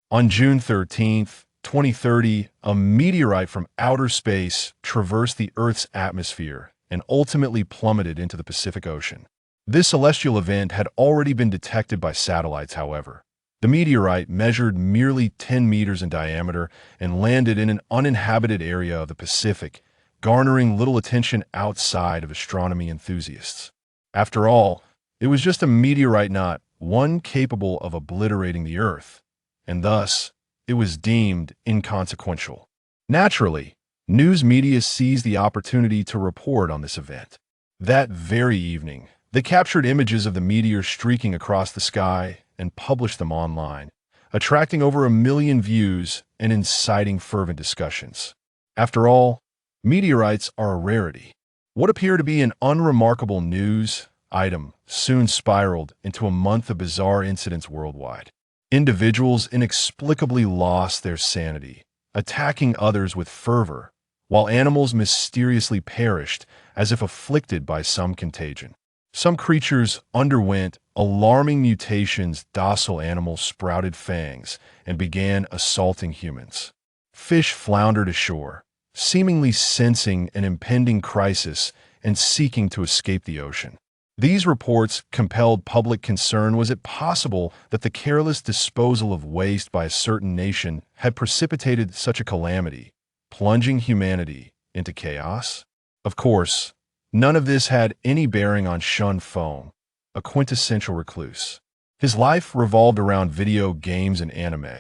On June 13th, 2030, a meteorite from outer space traversed the Earth's atmosphere and ultimately plummeted into the Pacific Ocean. This celestial event had already been detected by satellites, however. The meteorite measured merely 10 meters in diameter and landed in an uninhabited area of the Pacific, garnering little attention outside of astronomy enthusiasts. After all, it was just a meteorite, not one capable of obliterating the Earth, and thus it was deemed inconsequential. Naturally, news media seized the opportunity to report on this event. That very evening, they captured images of the meteor streaking across the sky and published them online, attracting over 1 million views and inciting fervent discussions. After all, meteorites are a rarity. What appeared to be an unremarkable news item soon spiraled into a month of bizarre incidents worldwide. Individuals inexplicably lost their sanity, attacking others with fervor, while animals mysteriously perished as if afflicted by some contagion. Some creatures underwent alarming mutations. Docile animals sprouted fangs and began assaulting humans. Fish floundered ashore, seemingly sensing an impending crisis and seeking to escape the ocean. These reports compelled public concern. Was it possible that the careless disposal of waste by a certain nation had precipitated such a calamity, plunging humanity into chaos? Of course, none of this had any bearing on Shun Feng, a quintessential recluse. His life revolved around video games and anime,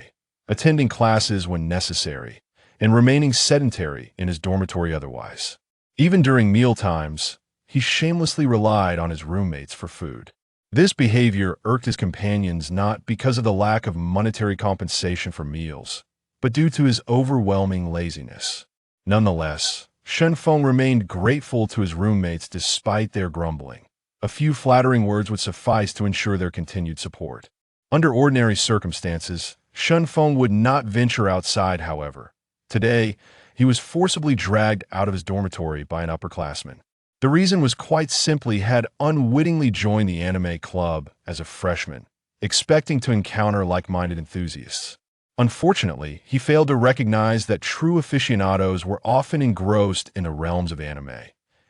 attending classes when necessary, and remaining sedentary in his dormitory otherwise. Even during mealtimes, he shamelessly relied on his roommates for food. This behavior irked his companions not because of the lack of monetary compensation for meals, but due to his overwhelming laziness. Nonetheless, Shen Feng remained grateful to his roommates despite their grumbling. A few flattering words would suffice to ensure their continued support. Under ordinary circumstances, Shen Feng would not venture outside, however. Today, he was forcibly dragged out of his dormitory by an upperclassman. The reason was quite simply had unwittingly joined the anime club as a freshman, expecting to encounter like-minded enthusiasts. Unfortunately, he failed to recognize that true aficionados were often engrossed in the realms of anime,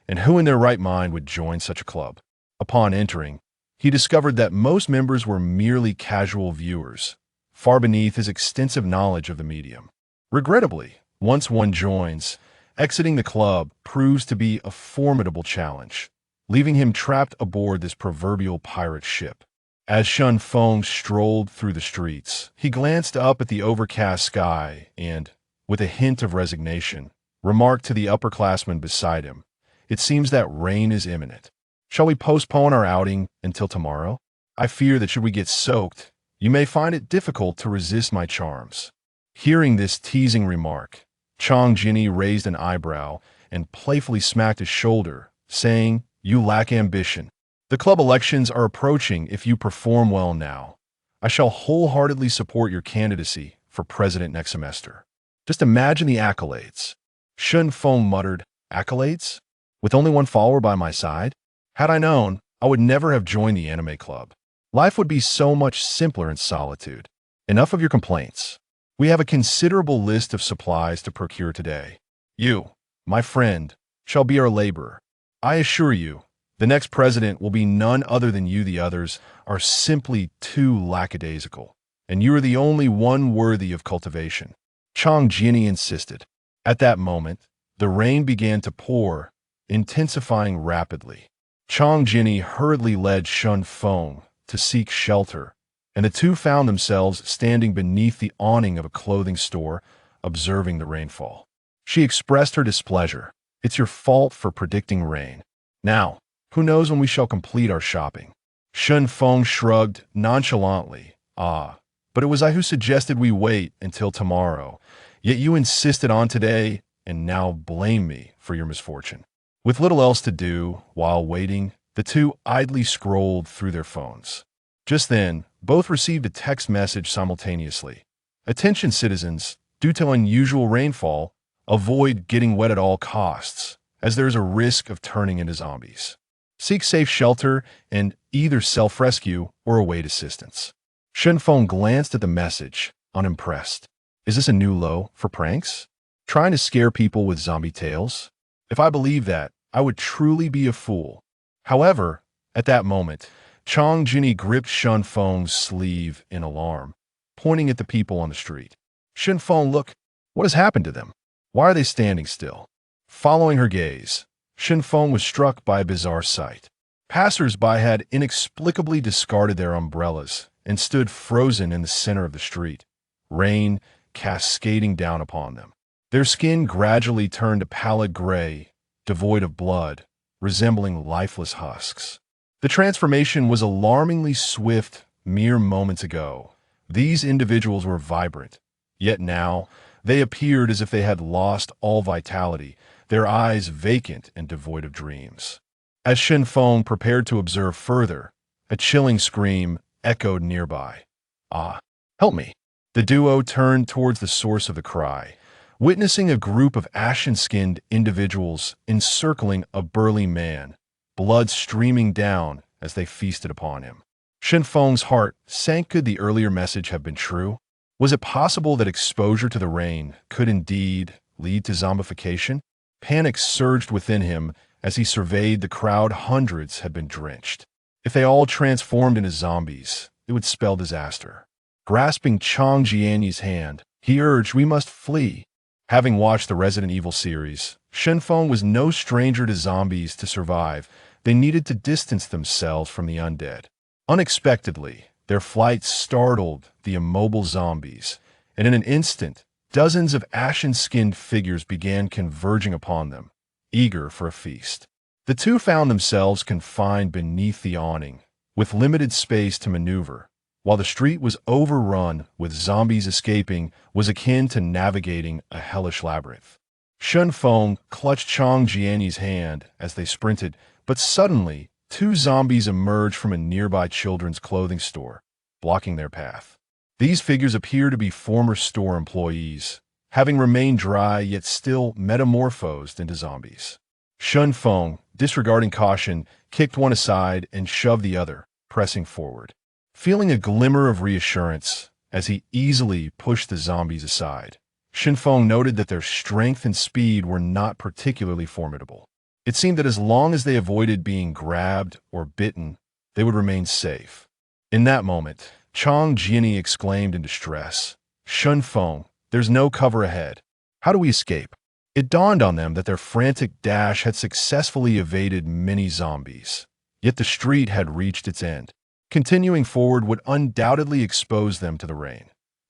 and who in their right mind would join such a club? Upon entering, he discovered that most members were merely casual viewers, far beneath his extensive knowledge of the medium. Regrettably, once one joins, exiting the club proves to be a formidable challenge, leaving him trapped aboard this proverbial pirate ship. As Shun Feng strolled through the streets, he glanced up at the overcast sky and, with a hint of resignation, remarked to the upperclassman beside him, "It seems that rain is imminent. Shall we postpone our outing until tomorrow? I fear that should we get soaked, you may find it difficult to resist my charms." Hearing this teasing remark, Chong Jinny raised an eyebrow and playfully smacked his shoulder, saying, "You lack ambition. The club elections are approaching. If you perform well now, I shall wholeheartedly support your candidacy for president next semester." Just imagine the accolades. Shun Feng muttered, "Accolades? With only one follower by my side? Had I known, I would never have joined the anime club. Life would be so much simpler in solitude. Enough of your complaints. We have a considerable list of supplies to procure today. You, my friend, shall be our laborer. I assure you, the next president will be none other than you. The others are simply too lackadaisical, and you are the only one worthy of cultivation." Chong Jinny insisted. At that moment, the rain began to pour, intensifying rapidly. Chong Jinny hurriedly led Shun Feng to seek shelter, and the two found themselves standing beneath the awning of a clothing store, observing the rainfall. She expressed her displeasure. "It's your fault for predicting rain. Now, who knows when we shall complete our shopping?" Shun Feng shrugged nonchalantly. "Ah, but it was I who suggested we wait until tomorrow. Yet you insisted on today, and now blame me for your misfortune." With little else to do while waiting, the two idly scrolled through their phones. Just then, both received a text message simultaneously. "Attention citizens, due to unusual rainfall, avoid getting wet at all costs, as there is a risk of turning into zombies. Seek safe shelter and either self-rescue or await assistance." Shen Feng glanced at the message, unimpressed. Is this a new low for pranks? Trying to scare people with zombie tales? If I believed that, I would truly be a fool. However, at that moment, Chong Jinny gripped Shun Feng's sleeve in alarm, pointing at the people on the street. Shun Feng, look, what has happened to them? Why are they standing still? Following her gaze, Shun Feng was struck by a bizarre sight. Passers-by had inexplicably discarded their umbrellas and stood frozen in the center of the street, rain cascading down upon them. Their skin gradually turned a pallid gray, devoid of blood, resembling lifeless husks. The transformation was alarmingly swift mere moments ago. These individuals were vibrant, yet now they appeared as if they had lost all vitality, their eyes vacant and devoid of dreams. As Shen Feng prepared to observe further, a chilling scream echoed nearby. Ah, help me! The duo turned towards the source of the cry, witnessing a group of ashen-skinned individuals encircling a burly man, blood streaming down as they feasted upon him. Shen Feng's heart sank. Could the earlier message have been true? Was it possible that exposure to the rain could indeed lead to zombification? Panic surged within him as he surveyed the crowd. Hundreds had been drenched. If they all transformed into zombies, it would spell disaster. Grasping Chong Jianyi's hand, he urged, "We must flee." Having watched the Resident Evil series, Shen Feng was no stranger to zombies. To survive, they needed to distance themselves from the undead. Unexpectedly, their flight startled the immobile zombies, and in an instant, dozens of ashen-skinned figures began converging upon them, eager for a feast. The two found themselves confined beneath the awning, with limited space to maneuver. While the street was overrun with zombies, escaping was akin to navigating a hellish labyrinth. Shun Feng clutched Chong Jianyi's hand as they sprinted, but suddenly, two zombies emerged from a nearby children's clothing store, blocking their path. These figures appear to be former store employees, having remained dry yet still metamorphosed into zombies. Shun Feng, disregarding caution, kicked one aside and shoved the other, pressing forward. Feeling a glimmer of reassurance as he easily pushed the zombies aside, Shen Feng noted that their strength and speed were not particularly formidable. It seemed that as long as they avoided being grabbed or bitten, they would remain safe. In that moment, Chong Jinny exclaimed in distress, "Shun Feng, there's no cover ahead. How do we escape?" It dawned on them that their frantic dash had successfully evaded many zombies, yet the street had reached its end. Continuing forward would undoubtedly expose them to the rain.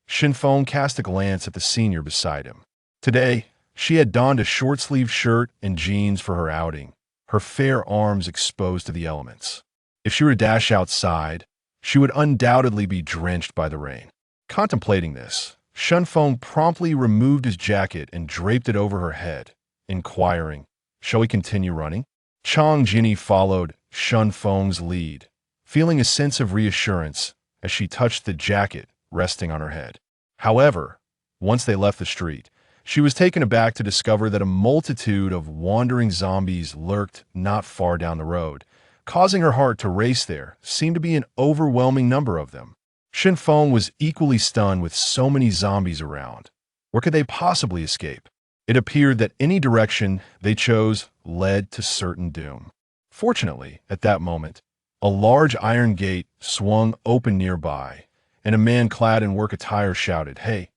Shen Feng cast a glance at the senior beside him. Today, she had donned a short-sleeved shirt and jeans for her outing, her fair arms exposed to the elements. If she were to dash outside, she would undoubtedly be drenched by the rain. Contemplating this, Shun Feng promptly removed his jacket and draped it over her head, inquiring, "Shall we continue running?" Chong Jinny followed Shun Feng's lead, feeling a sense of reassurance as she touched the jacket resting on her head. However, once they left the street, she was taken aback to discover that a multitude of wandering zombies lurked not far down the road. Causing her heart to race, there seemed to be an overwhelming number of them. Shen Feng was equally stunned with so many zombies around. Where could they possibly escape? It appeared that any direction they chose led to certain doom. Fortunately, at that moment, a large iron gate swung open nearby, and a man clad in work attire shouted, "Hey,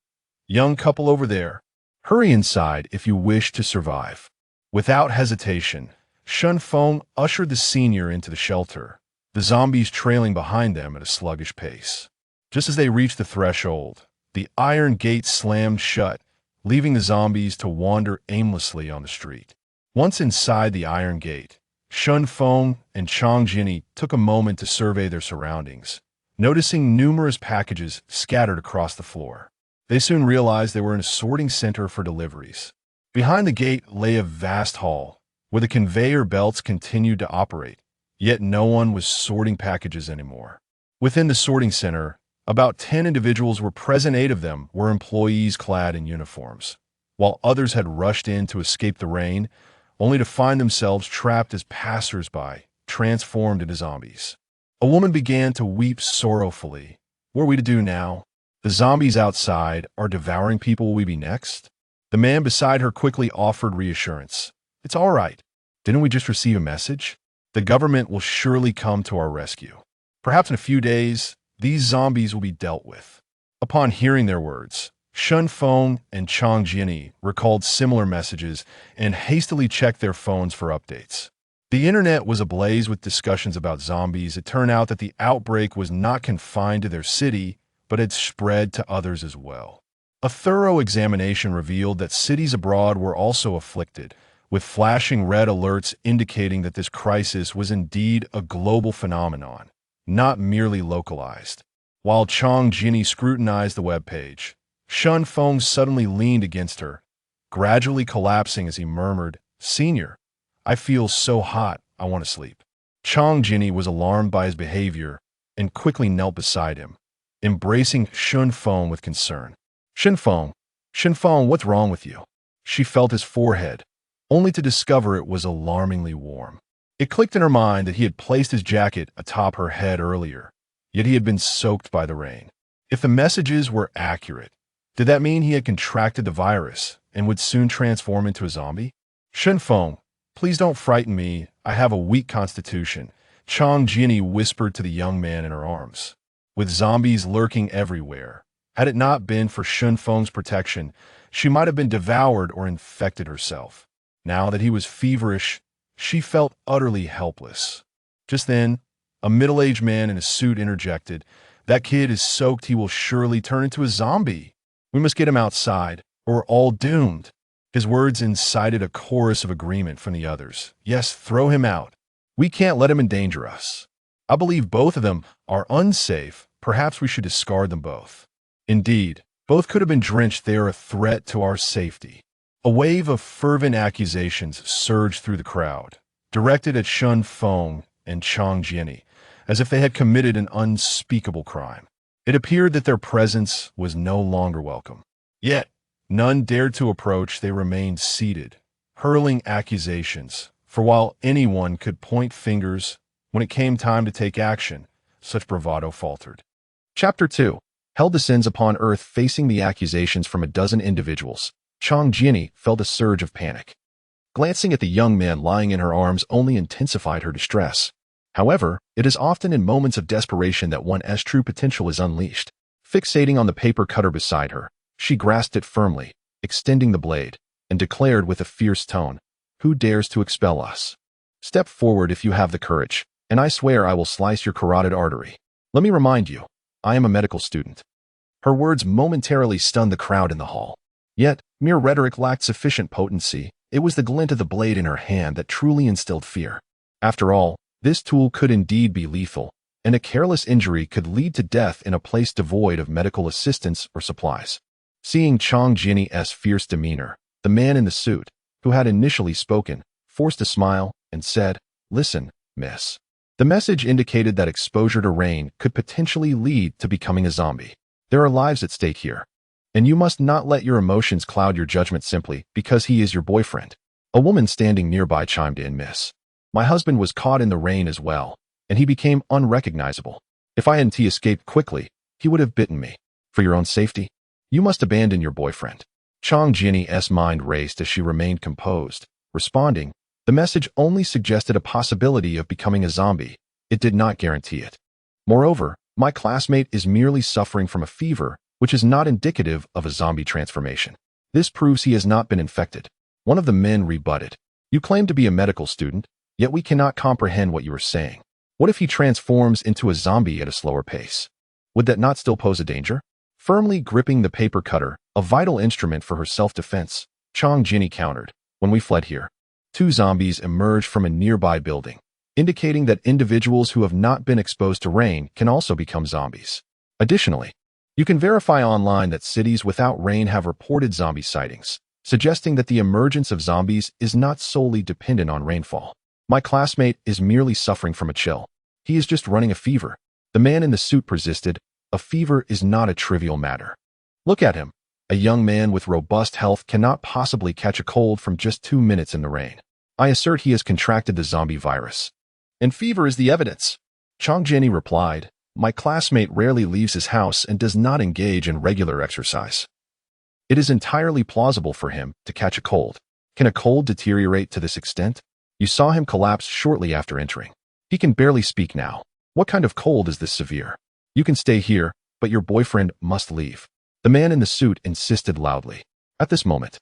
young couple over there, hurry inside if you wish to survive." Without hesitation, Shun Feng ushered the senior into the shelter, the zombies trailing behind them at a sluggish pace. Just as they reached the threshold, the iron gate slammed shut, leaving the zombies to wander aimlessly on the street. Once inside the iron gate, Shun Feng and Chong Jinny took a moment to survey their surroundings, noticing numerous packages scattered across the floor. They soon realized they were in a sorting center for deliveries. Behind the gate lay a vast hall, where the conveyor belts continued to operate, yet no one was sorting packages anymore. Within the sorting center, about 10 individuals were present. 8 of them were employees clad in uniforms, while others had rushed in to escape the rain, only to find themselves trapped as passers-by, transformed into zombies. A woman began to weep sorrowfully. What are we to do now? The zombies outside are devouring people. Will we be next? The man beside her quickly offered reassurance. It's all right. Didn't we just receive a message? The government will surely come to our rescue. Perhaps in a few days, these zombies will be dealt with. Upon hearing their words, Shun Feng and Chang Jiani recalled similar messages and hastily checked their phones for updates. The internet was ablaze with discussions about zombies. It turned out that the outbreak was not confined to their city, but had spread to others as well. A thorough examination revealed that cities abroad were also afflicted, with flashing red alerts indicating that this crisis was indeed a global phenomenon, not merely localized. While Chang Jiani scrutinized the webpage, Shun Feng suddenly leaned against her, gradually collapsing as he murmured, "Senior, I feel so hot, I want to sleep." Chang Jiani was alarmed by his behavior and quickly knelt beside him, embracing Shun Feng with concern. Shun Feng, what's wrong with you?" She felt his forehead, only to discover it was alarmingly warm. It clicked in her mind that he had placed his jacket atop her head earlier, yet he had been soaked by the rain. If the messages were accurate, did that mean he had contracted the virus and would soon transform into a zombie? "Shun Feng, please don't frighten me. I have a weak constitution," Chang Jiani whispered to the young man in her arms. With zombies lurking everywhere, had it not been for Shun Feng's protection, she might have been devoured or infected herself. Now that he was feverish, she felt utterly helpless. Just then, a middle-aged man in a suit interjected, "That kid is soaked. He will surely turn into a zombie. We must get him outside, or we're all doomed." His words incited a chorus of agreement from the others. "Yes, throw him out. We can't let him endanger us. I believe both of them are unsafe. Perhaps we should discard them both." Indeed, both could have been drenched. They are a threat to our safety. A wave of fervent accusations surged through the crowd, directed at Shun Feng and Chang Jiani, as if they had committed an unspeakable crime. It appeared that their presence was no longer welcome. Yet, none dared to approach. They remained seated, hurling accusations, for while anyone could point fingers, when it came time to take action, such bravado faltered. Chapter 2. Hell descends upon Earth. Facing the accusations from a dozen individuals, Chang Jiani felt a surge of panic. Glancing at the young man lying in her arms only intensified her distress. However, it is often in moments of desperation that one's true potential is unleashed. Fixating on the paper cutter beside her, she grasped it firmly, extending the blade, and declared with a fierce tone, "Who dares to expel us? Step forward if you have the courage, and I swear I will slice your carotid artery. Let me remind you, I am a medical student." Her words momentarily stunned the crowd in the hall. Yet, mere rhetoric lacked sufficient potency. It was the glint of the blade in her hand that truly instilled fear. After all, this tool could indeed be lethal, and a careless injury could lead to death in a place devoid of medical assistance or supplies. Seeing Chang Jiani's fierce demeanor, the man in the suit, who had initially spoken, forced a smile and said, "Listen, miss." The message indicated that exposure to rain could potentially lead to becoming a zombie. There are lives at stake here, and you must not let your emotions cloud your judgment simply because he is your boyfriend. A woman standing nearby chimed in, "Miss, my husband was caught in the rain as well, and he became unrecognizable. If I hadn't escaped quickly, he would have bitten me. For your own safety, you must abandon your boyfriend." Chang Jiani's mind raced as she remained composed. Responding, the message only suggested a possibility of becoming a zombie. It did not guarantee it. Moreover, my classmate is merely suffering from a fever, which is not indicative of a zombie transformation. This proves he has not been infected. One of the men rebutted. "You claim to be a medical student, yet we cannot comprehend what you are saying. What if he transforms into a zombie at a slower pace? Would that not still pose a danger?" Firmly gripping the paper cutter, a vital instrument for her self-defense, Chang Jiani countered. "When we fled here, 2 zombies emerged from a nearby building, indicating that individuals who have not been exposed to rain can also become zombies. Additionally, you can verify online that cities without rain have reported zombie sightings, suggesting that the emergence of zombies is not solely dependent on rainfall. My classmate is merely suffering from a chill. He is just running a fever." The man in the suit persisted. "A fever is not a trivial matter. Look at him. A young man with robust health cannot possibly catch a cold from just 2 minutes in the rain. I assert he has contracted the zombie virus. And fever is the evidence." Chang Jiani replied, my classmate rarely leaves his house and does not engage in regular exercise. It is entirely plausible for him to catch a cold. Can a cold deteriorate to this extent? You saw him collapse shortly after entering. He can barely speak now. What kind of cold is this severe? You can stay here, but your boyfriend must leave. The man in the suit insisted loudly. At this moment,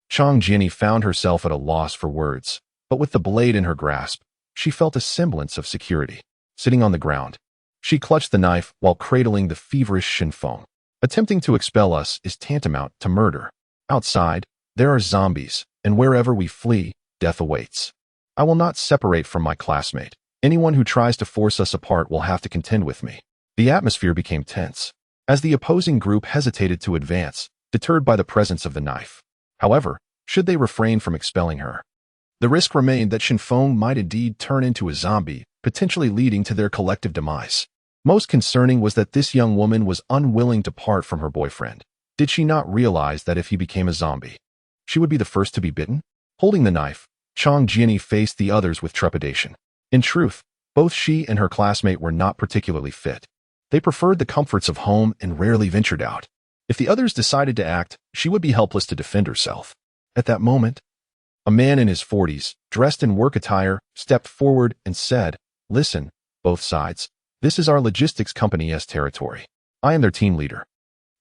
Chang Jiani found herself at a loss for words, but with the blade in her grasp, she felt a semblance of security. Sitting on the ground, she clutched the knife while cradling the feverish Shinfeng. Attempting to expel us is tantamount to murder. Outside, there are zombies, and wherever we flee, death awaits. I will not separate from my classmate. Anyone who tries to force us apart will have to contend with me. The atmosphere became tense, as the opposing group hesitated to advance, deterred by the presence of the knife. However, should they refrain from expelling her, the risk remained that Shinfeng might indeed turn into a zombie, potentially leading to their collective demise. Most concerning was that this young woman was unwilling to part from her boyfriend. Did she not realize that if he became a zombie, she would be the first to be bitten? Holding the knife, Chang Jiani faced the others with trepidation. In truth, both she and her classmate were not particularly fit. They preferred the comforts of home and rarely ventured out. If the others decided to act, she would be helpless to defend herself. At that moment, a man in his 40s, dressed in work attire, stepped forward and said, "Listen, both sides. This is our logistics company's territory. I am their team leader.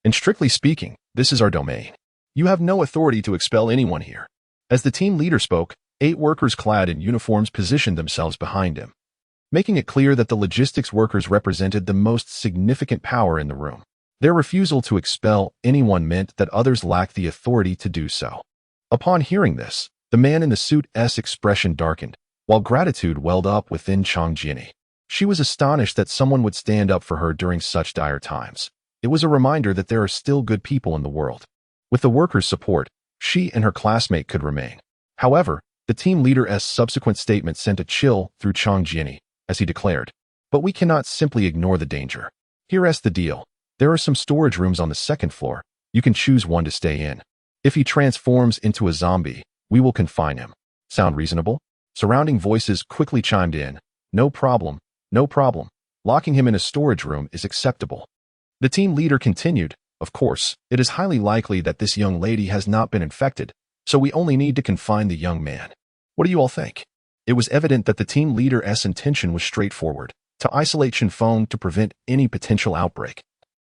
And strictly speaking, this is our domain. You have no authority to expel anyone here." As the team leader spoke, 8 workers clad in uniforms positioned themselves behind him, making it clear that the logistics workers represented the most significant power in the room. Their refusal to expel anyone meant that others lacked the authority to do so. Upon hearing this, the man in the suit's expression darkened, while gratitude welled up within Chang Jiani. She was astonished that someone would stand up for her during such dire times. It was a reminder that there are still good people in the world. With the workers' support, she and her classmate could remain. However, the team leader's subsequent statement sent a chill through Chang Jiani, as he declared, "But we cannot simply ignore the danger. Here's the deal. There are some storage rooms on the 2nd floor. You can choose one to stay in. If he transforms into a zombie, we will confine him. Sound reasonable?" Surrounding voices quickly chimed in. "No problem. No problem. Locking him in a storage room is acceptable." The team leader continued, "Of course, it is highly likely that this young lady has not been infected, so we only need to confine the young man. What do you all think?" It was evident that the team leader's intention was straightforward, to isolate Shinfeng to prevent any potential outbreak,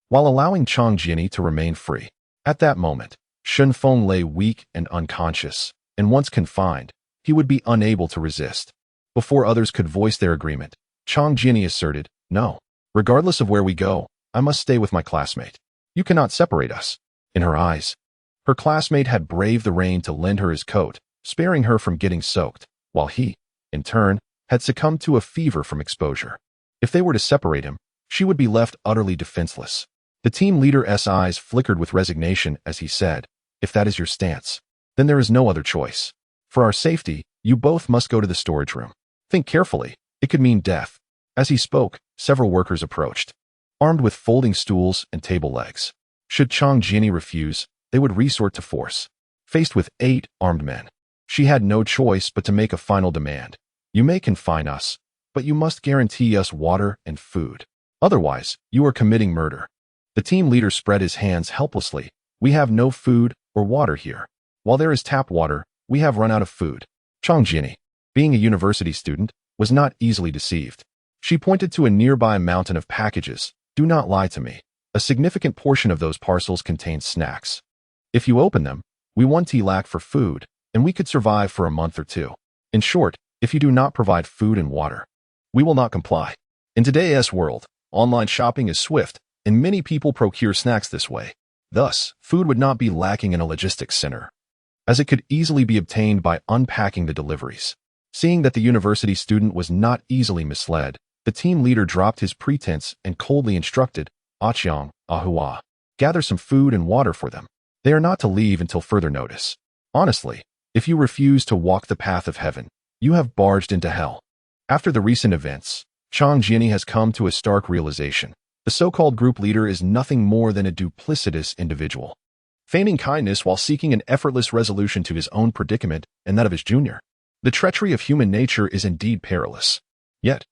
while allowing Chang Jiani to remain free. At that moment, Shinfeng lay weak and unconscious, and once confined, he would be unable to resist. Before others could voice their agreement, Chang Jiani asserted, "No. Regardless of where we go, I must stay with my classmate. You cannot separate us." In her eyes, her classmate had braved the rain to lend her his coat, sparing her from getting soaked, while he, in turn, had succumbed to a fever from exposure. If they were to separate him, she would be left utterly defenseless. The team leader's eyes flickered with resignation as he said, "If that is your stance, then there is no other choice. For our safety, you both must go to the storage room. Think carefully. It could mean death." As he spoke, several workers approached, armed with folding stools and table legs. Should Chang Jiani refuse, they would resort to force. Faced with 8 armed men, she had no choice but to make a final demand. "You may confine us, but you must guarantee us water and food. Otherwise, you are committing murder." The team leader spread his hands helplessly. "We have no food or water here. While there is tap water, we have run out of food." Chang Jiani, being a university student, was not easily deceived. She pointed to a nearby mountain of packages. "Do not lie to me. A significant portion of those parcels contains snacks. If you open them, we won't lack for food, and we could survive for a month or 2. In short, if you do not provide food and water, we will not comply." In today's world, online shopping is swift, and many people procure snacks this way. Thus, food would not be lacking in a logistics center, as it could easily be obtained by unpacking the deliveries. Seeing that the university student was not easily misled, the team leader dropped his pretense and coldly instructed, "Aqiang, Ahua, gather some food and water for them. They are not to leave until further notice. Honestly, if you refuse to walk the path of heaven, you have barged into hell." After the recent events, Chang Jiani has come to a stark realization. The so-called group leader is nothing more than a duplicitous individual, feigning kindness while seeking an effortless resolution to his own predicament and that of his junior. The treachery of human nature is indeed perilous. Yet,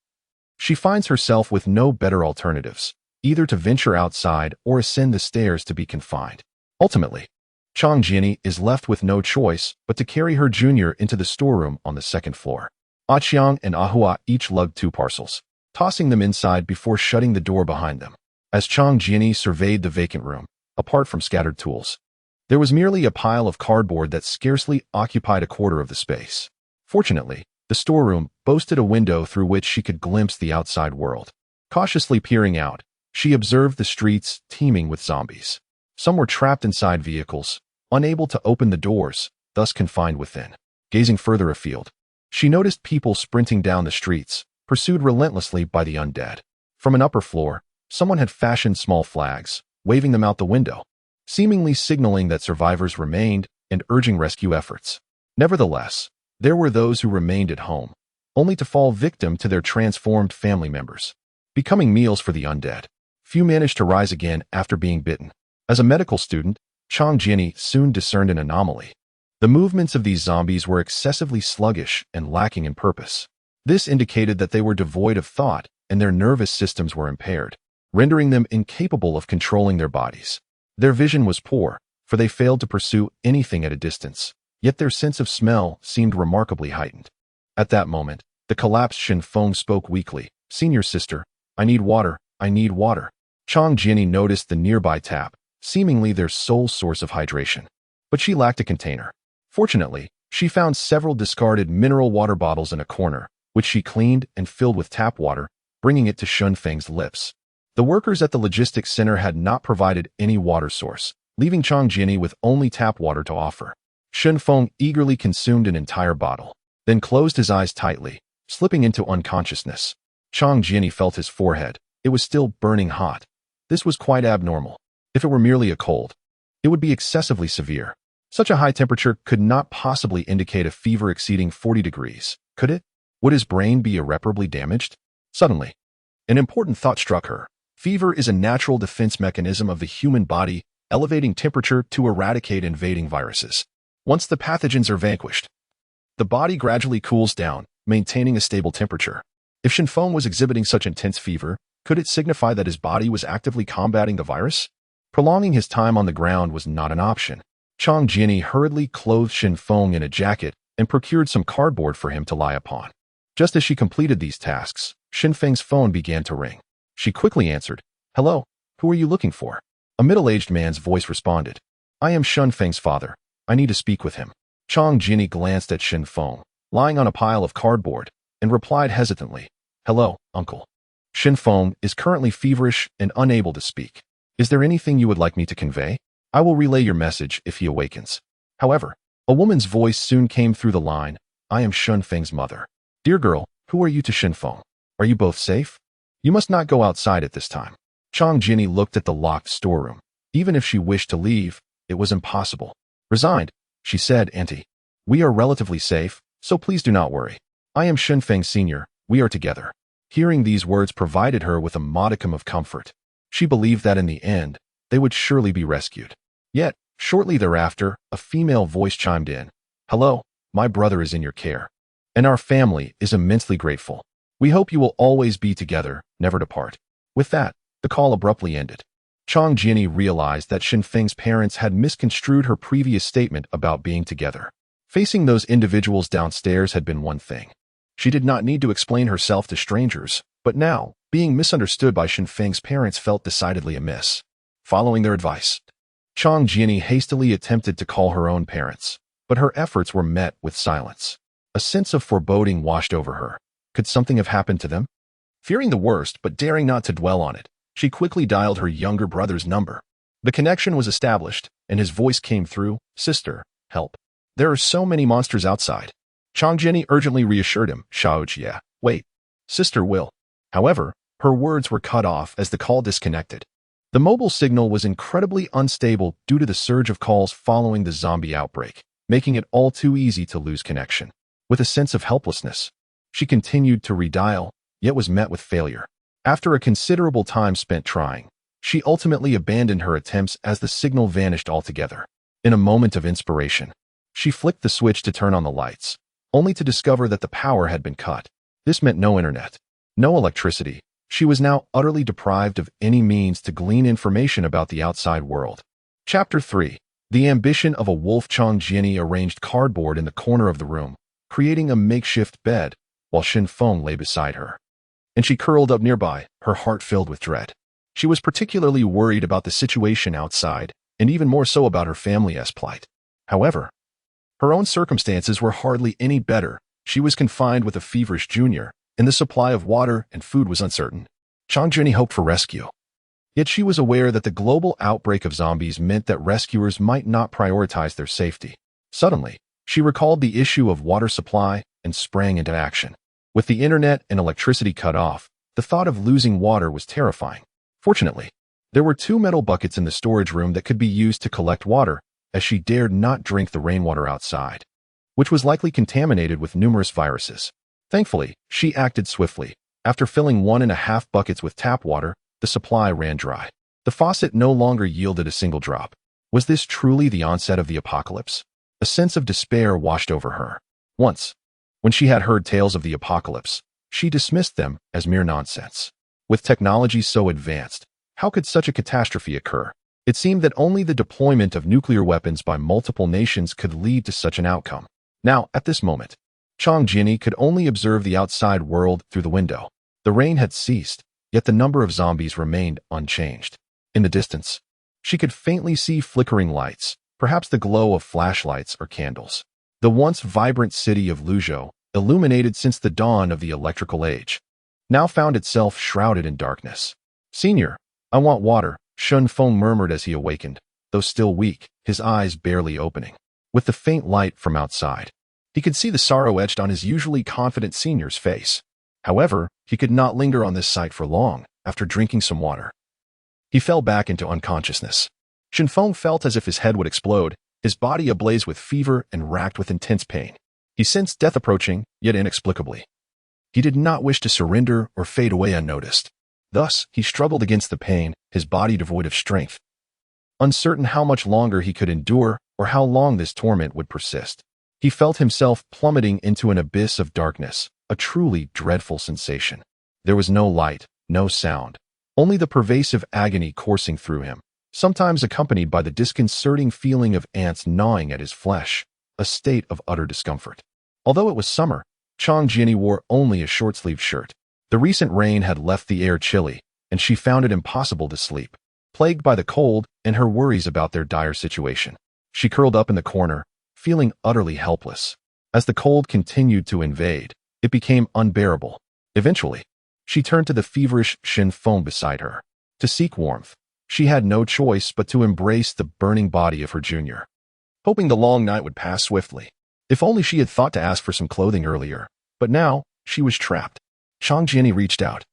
She finds herself with no better alternatives, either to venture outside or ascend the stairs to be confined. Ultimately, Chang Jiani is left with no choice but to carry her junior into the storeroom on the second floor. Qiang and Ahua each lugged 2 parcels, tossing them inside before shutting the door behind them. As Chang Jiani surveyed the vacant room, apart from scattered tools, there was merely a pile of cardboard that scarcely occupied a quarter of the space. Fortunately, the storeroom boasted a window through which she could glimpse the outside world. Cautiously peering out, she observed the streets teeming with zombies. Some were trapped inside vehicles, unable to open the doors, thus confined within. Gazing further afield, she noticed people sprinting down the streets, pursued relentlessly by the undead. From an upper floor, someone had fashioned small flags, waving them out the window, seemingly signaling that survivors remained and urging rescue efforts. Nevertheless, there were those who remained at home, only to fall victim to their transformed family members, becoming meals for the undead. Few managed to rise again after being bitten. As a medical student, Chang Jiani soon discerned an anomaly. The movements of these zombies were excessively sluggish and lacking in purpose. This indicated that they were devoid of thought and their nervous systems were impaired, rendering them incapable of controlling their bodies. Their vision was poor, for they failed to pursue anything at a distance, yet their sense of smell seemed remarkably heightened. At that moment, the collapsed Shen Feng spoke weakly. "Senior sister, I need water, I need water." Chang Jiani noticed the nearby tap, seemingly their sole source of hydration. But she lacked a container. Fortunately, she found several discarded mineral water bottles in a corner, which she cleaned and filled with tap water, bringing it to Shen Feng's lips. The workers at the logistics center had not provided any water source, leaving Chang Jiani with only tap water to offer. Shen Feng eagerly consumed an entire bottle, then closed his eyes tightly, slipping into unconsciousness. Chang Jiani felt his forehead. It was still burning hot. This was quite abnormal. If it were merely a cold, it would be excessively severe. Such a high temperature could not possibly indicate a fever exceeding 40 degrees, could it? Would his brain be irreparably damaged? Suddenly, an important thought struck her. Fever is a natural defense mechanism of the human body, elevating temperature to eradicate invading viruses. Once the pathogens are vanquished, the body gradually cools down, maintaining a stable temperature. If Shen Feng was exhibiting such intense fever, could it signify that his body was actively combating the virus? Prolonging his time on the ground was not an option. Chang Jiani hurriedly clothed Shen Feng in a jacket and procured some cardboard for him to lie upon. Just as she completed these tasks, Shen Feng's phone began to ring. She quickly answered. "Hello, who are you looking for?" A middle-aged man's voice responded. "I am Shen Feng's father. I need to speak with him." Chang Jiani glanced at Shen Feng, lying on a pile of cardboard, and replied hesitantly, "Hello, uncle. Shen Feng is currently feverish and unable to speak. Is there anything you would like me to convey? I will relay your message if he awakens." However, a woman's voice soon came through the line. "I am Shen Feng's mother. Dear girl, who are you to Shen Feng? Are you both safe? You must not go outside at this time." Chang Jiani looked at the locked storeroom. Even if she wished to leave, it was impossible. Resigned, she said, "Auntie, we are relatively safe, so please do not worry. I am Shen Feng Sr., we are together." Hearing these words provided her with a modicum of comfort. She believed that in the end, they would surely be rescued. Yet, shortly thereafter, a female voice chimed in. "Hello, my brother is in your care, and our family is immensely grateful. We hope you will always be together, never to part." With that, the call abruptly ended. Chang Jiani realized that Shen Feng's parents had misconstrued her previous statement about being together. Facing those individuals downstairs had been one thing. She did not need to explain herself to strangers, but now, being misunderstood by Shen Feng's parents felt decidedly amiss. Following their advice, Chang Jiani hastily attempted to call her own parents, but her efforts were met with silence. A sense of foreboding washed over her. Could something have happened to them? Fearing the worst, but daring not to dwell on it, she quickly dialed her younger brother's number. The connection was established, and his voice came through. "Sister, help. There are so many monsters outside." Chang Jiani urgently reassured him. "Xiaojia, wait. Sister will." However, her words were cut off as the call disconnected. The mobile signal was incredibly unstable due to the surge of calls following the zombie outbreak, making it all too easy to lose connection. With a sense of helplessness, she continued to redial, yet was met with failure. After a considerable time spent trying, she ultimately abandoned her attempts as the signal vanished altogether. In a moment of inspiration, she flicked the switch to turn on the lights, only to discover that the power had been cut. This meant no internet. No electricity. She was now utterly deprived of any means to glean information about the outside world. Chapter 3. The ambition of a wolf. Chang Jiani arranged cardboard in the corner of the room, creating a makeshift bed, while Shen Feng lay beside her. And she curled up nearby, her heart filled with dread. She was particularly worried about the situation outside, and even more so about her family's plight. However, her own circumstances were hardly any better. She was confined with a feverish junior, and the supply of water and food was uncertain. Chang Jiani hoped for rescue. Yet she was aware that the global outbreak of zombies meant that rescuers might not prioritize their safety. Suddenly, she recalled the issue of water supply and sprang into action. With the internet and electricity cut off, the thought of losing water was terrifying. Fortunately, there were 2 metal buckets in the storage room that could be used to collect water, as she dared not drink the rainwater outside, which was likely contaminated with numerous viruses. Thankfully, she acted swiftly. After filling 1.5 buckets with tap water, the supply ran dry. The faucet no longer yielded a single drop. Was this truly the onset of the apocalypse? A sense of despair washed over her. Once, when she had heard tales of the apocalypse, she dismissed them as mere nonsense. With technology so advanced, how could such a catastrophe occur? It seemed that only the deployment of nuclear weapons by multiple nations could lead to such an outcome. Now, at this moment, Chang Jiani could only observe the outside world through the window. The rain had ceased, yet the number of zombies remained unchanged. In the distance, she could faintly see flickering lights, perhaps the glow of flashlights or candles. The once vibrant city of Luzhou, illuminated since the dawn of the electrical age, now found itself shrouded in darkness. "Senior, I want water," Shen Feng murmured as he awakened, though still weak, his eyes barely opening. With the faint light from outside, he could see the sorrow etched on his usually confident senior's face. However, he could not linger on this sight for long. After drinking some water, he fell back into unconsciousness. Shen Feng felt as if his head would explode, his body ablaze with fever and racked with intense pain. He sensed death approaching, yet inexplicably. He did not wish to surrender or fade away unnoticed. Thus, he struggled against the pain, his body devoid of strength, uncertain how much longer he could endure or how long this torment would persist. He felt himself plummeting into an abyss of darkness, a truly dreadful sensation. There was no light, no sound, only the pervasive agony coursing through him, sometimes accompanied by the disconcerting feeling of ants gnawing at his flesh, a state of utter discomfort. Although it was summer, Chang Jiani wore only a short-sleeved shirt. The recent rain had left the air chilly, and she found it impossible to sleep. Plagued by the cold and her worries about their dire situation, she curled up in the corner, feeling utterly helpless. As the cold continued to invade, it became unbearable. Eventually, she turned to the feverish Shen Feng beside her. To seek warmth, she had no choice but to embrace the burning body of her junior, hoping the long night would pass swiftly. If only she had thought to ask for some clothing earlier, but now she was trapped. Chang Jiani reached out,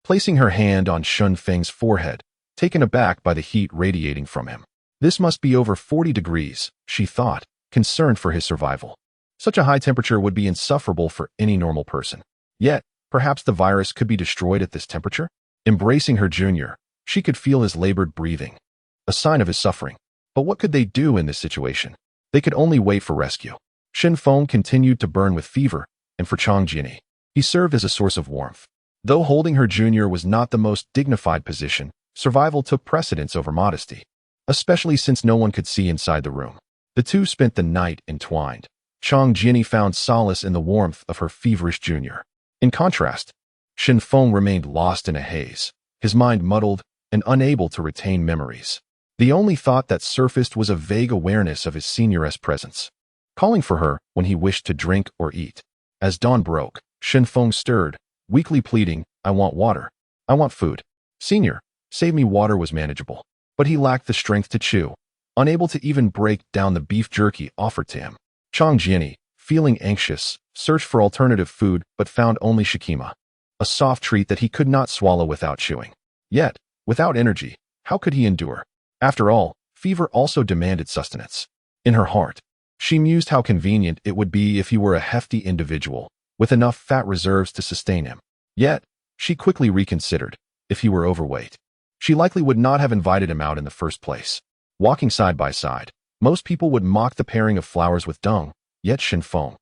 placing her hand on Shen Feng's forehead, taken aback by the heat radiating from him. This must be over 40 degrees, she thought, concerned for his survival. Such a high temperature would be insufferable for any normal person. Yet, perhaps the virus could be destroyed at this temperature? Embracing her junior, she could feel his labored breathing, a sign of his suffering. But what could they do in this situation? They could only wait for rescue. Shen Feng continued to burn with fever, and for Chang Jiani, he served as a source of warmth. Though holding her junior was not the most dignified position, survival took precedence over modesty, especially since no one could see inside the room. The two spent the night entwined. Chang Jiani found solace in the warmth of her feverish junior. In contrast, Shen Feng remained lost in a haze, his mind muddled and unable to retain memories. The only thought that surfaced was a vague awareness of his senior's presence, calling for her when he wished to drink or eat. As dawn broke, Shen Feng stirred, weakly pleading, "I want water. I want food. Senior, save me." Water was manageable, but he lacked the strength to chew, unable to even break down the beef jerky offered to him. Chang Jiani, feeling anxious, searched for alternative food but found only shikima, a soft treat that he could not swallow without chewing. Yet, without energy, how could he endure? After all, fever also demanded sustenance. In her heart, she mused how convenient it would be if he were a hefty individual, with enough fat reserves to sustain him. Yet, she quickly reconsidered. If he were overweight, she likely would not have invited him out in the first place. Walking side by side, most people would mock the pairing of flowers with dung, yet Shen Feng,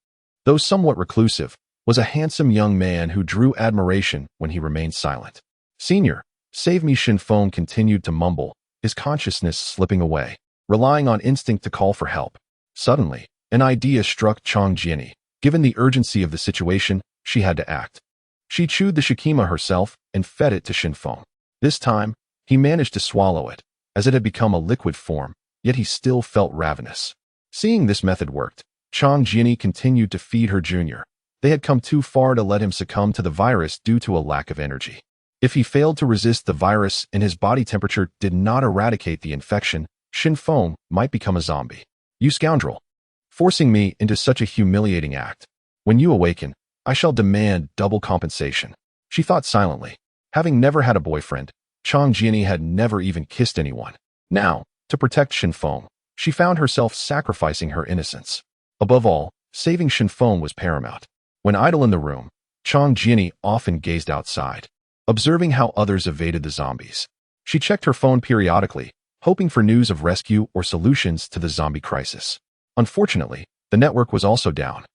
though somewhat reclusive, was a handsome young man who drew admiration when he remained silent. "Senior, save me," Shin Feng continued to mumble, his consciousness slipping away, relying on instinct to call for help. Suddenly, an idea struck Chang Jiani. Given the urgency of the situation, she had to act. She chewed the shikima herself and fed it to Shin Feng. This time, he managed to swallow it, as it had become a liquid form, yet he still felt ravenous. Seeing this method worked, Chang Jiani continued to feed her junior. They had come too far to let him succumb to the virus due to a lack of energy. If he failed to resist the virus and his body temperature did not eradicate the infection, Shin Feng might become a zombie. "You scoundrel! Forcing me into such a humiliating act. When you awaken, I shall demand double compensation," she thought silently. Having never had a boyfriend, Chang Jiani had never even kissed anyone. Now, to protect Shin Feng, she found herself sacrificing her innocence. Above all, saving Shin Feng was paramount. When idle in the room, Chang Jiani often gazed outside, observing how others evaded the zombies. She checked her phone periodically, hoping for news of rescue or solutions to the zombie crisis. Unfortunately, the network was also down,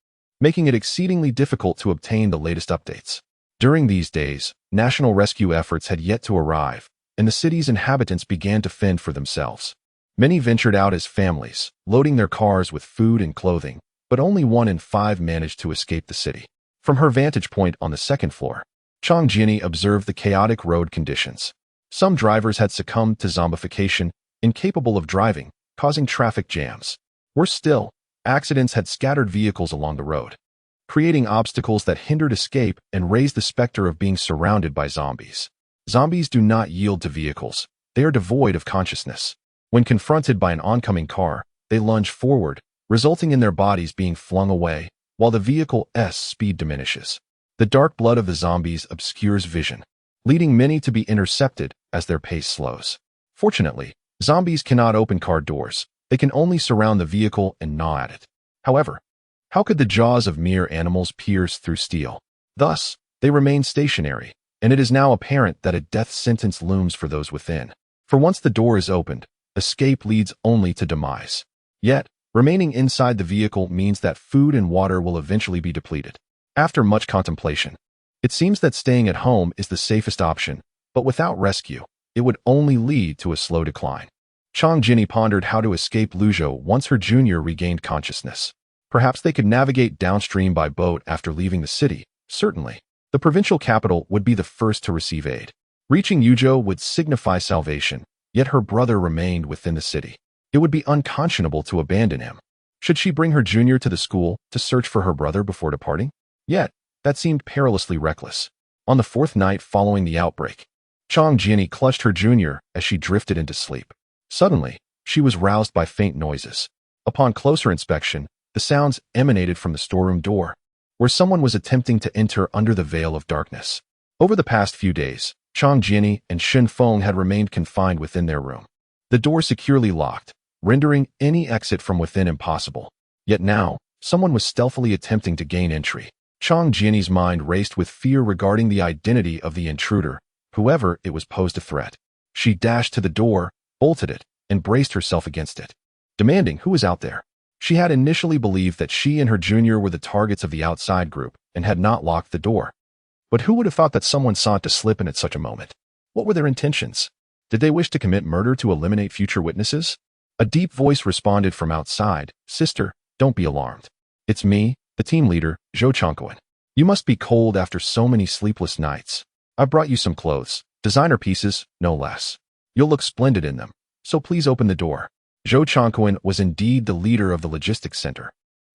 making it exceedingly difficult to obtain the latest updates. During these days, national rescue efforts had yet to arrive, and the city's inhabitants began to fend for themselves. Many ventured out as families, loading their cars with food and clothing, but only 1 in 5 managed to escape the city. From her vantage point on the second floor, Chang Jiani observed the chaotic road conditions. Some drivers had succumbed to zombification, incapable of driving, causing traffic jams. Worse still, accidents had scattered vehicles along the road, creating obstacles that hindered escape and raised the specter of being surrounded by zombies. Zombies do not yield to vehicles. They are devoid of consciousness. When confronted by an oncoming car, they lunge forward, resulting in their bodies being flung away, while the vehicle's speed diminishes. The dark blood of the zombies obscures vision, leading many to be intercepted as their pace slows. Fortunately, zombies cannot open car doors. They can only surround the vehicle and gnaw at it. However, how could the jaws of mere animals pierce through steel? Thus, they remain stationary, and it is now apparent that a death sentence looms for those within. For once the door is opened, escape leads only to demise. Yet, remaining inside the vehicle means that food and water will eventually be depleted. After much contemplation, it seems that staying at home is the safest option, but without rescue, it would only lead to a slow decline. Chang Jiani pondered how to escape Luzhou once her junior regained consciousness. Perhaps they could navigate downstream by boat after leaving the city. Certainly, the provincial capital would be the first to receive aid. Reaching Yuzhou would signify salvation, yet her brother remained within the city. It would be unconscionable to abandon him. Should she bring her junior to the school to search for her brother before departing? Yet, that seemed perilously reckless. On the 4th night following the outbreak, Chang Jiani clutched her junior as she drifted into sleep. Suddenly, she was roused by faint noises. Upon closer inspection, the sounds emanated from the storeroom door, where someone was attempting to enter under the veil of darkness. Over the past few days, Chang Jiani and Shin Feng had remained confined within their room, the door securely locked, rendering any exit from within impossible. Yet now, someone was stealthily attempting to gain entry. Chang Jiani's mind raced with fear regarding the identity of the intruder, whoever it was posed a threat. She dashed to the door, bolted it, and braced herself against it, demanding who was out there. She had initially believed that she and her junior were the targets of the outside group and had not locked the door. But who would have thought that someone sought to slip in at such a moment? What were their intentions? Did they wish to commit murder to eliminate future witnesses? A deep voice responded from outside, "Sister, don't be alarmed. It's me, the team leader, Zhou Changquan. You must be cold after so many sleepless nights. I brought you some clothes, designer pieces, no less. You'll look splendid in them, so please open the door." Zhou Changquan was indeed the leader of the logistics center,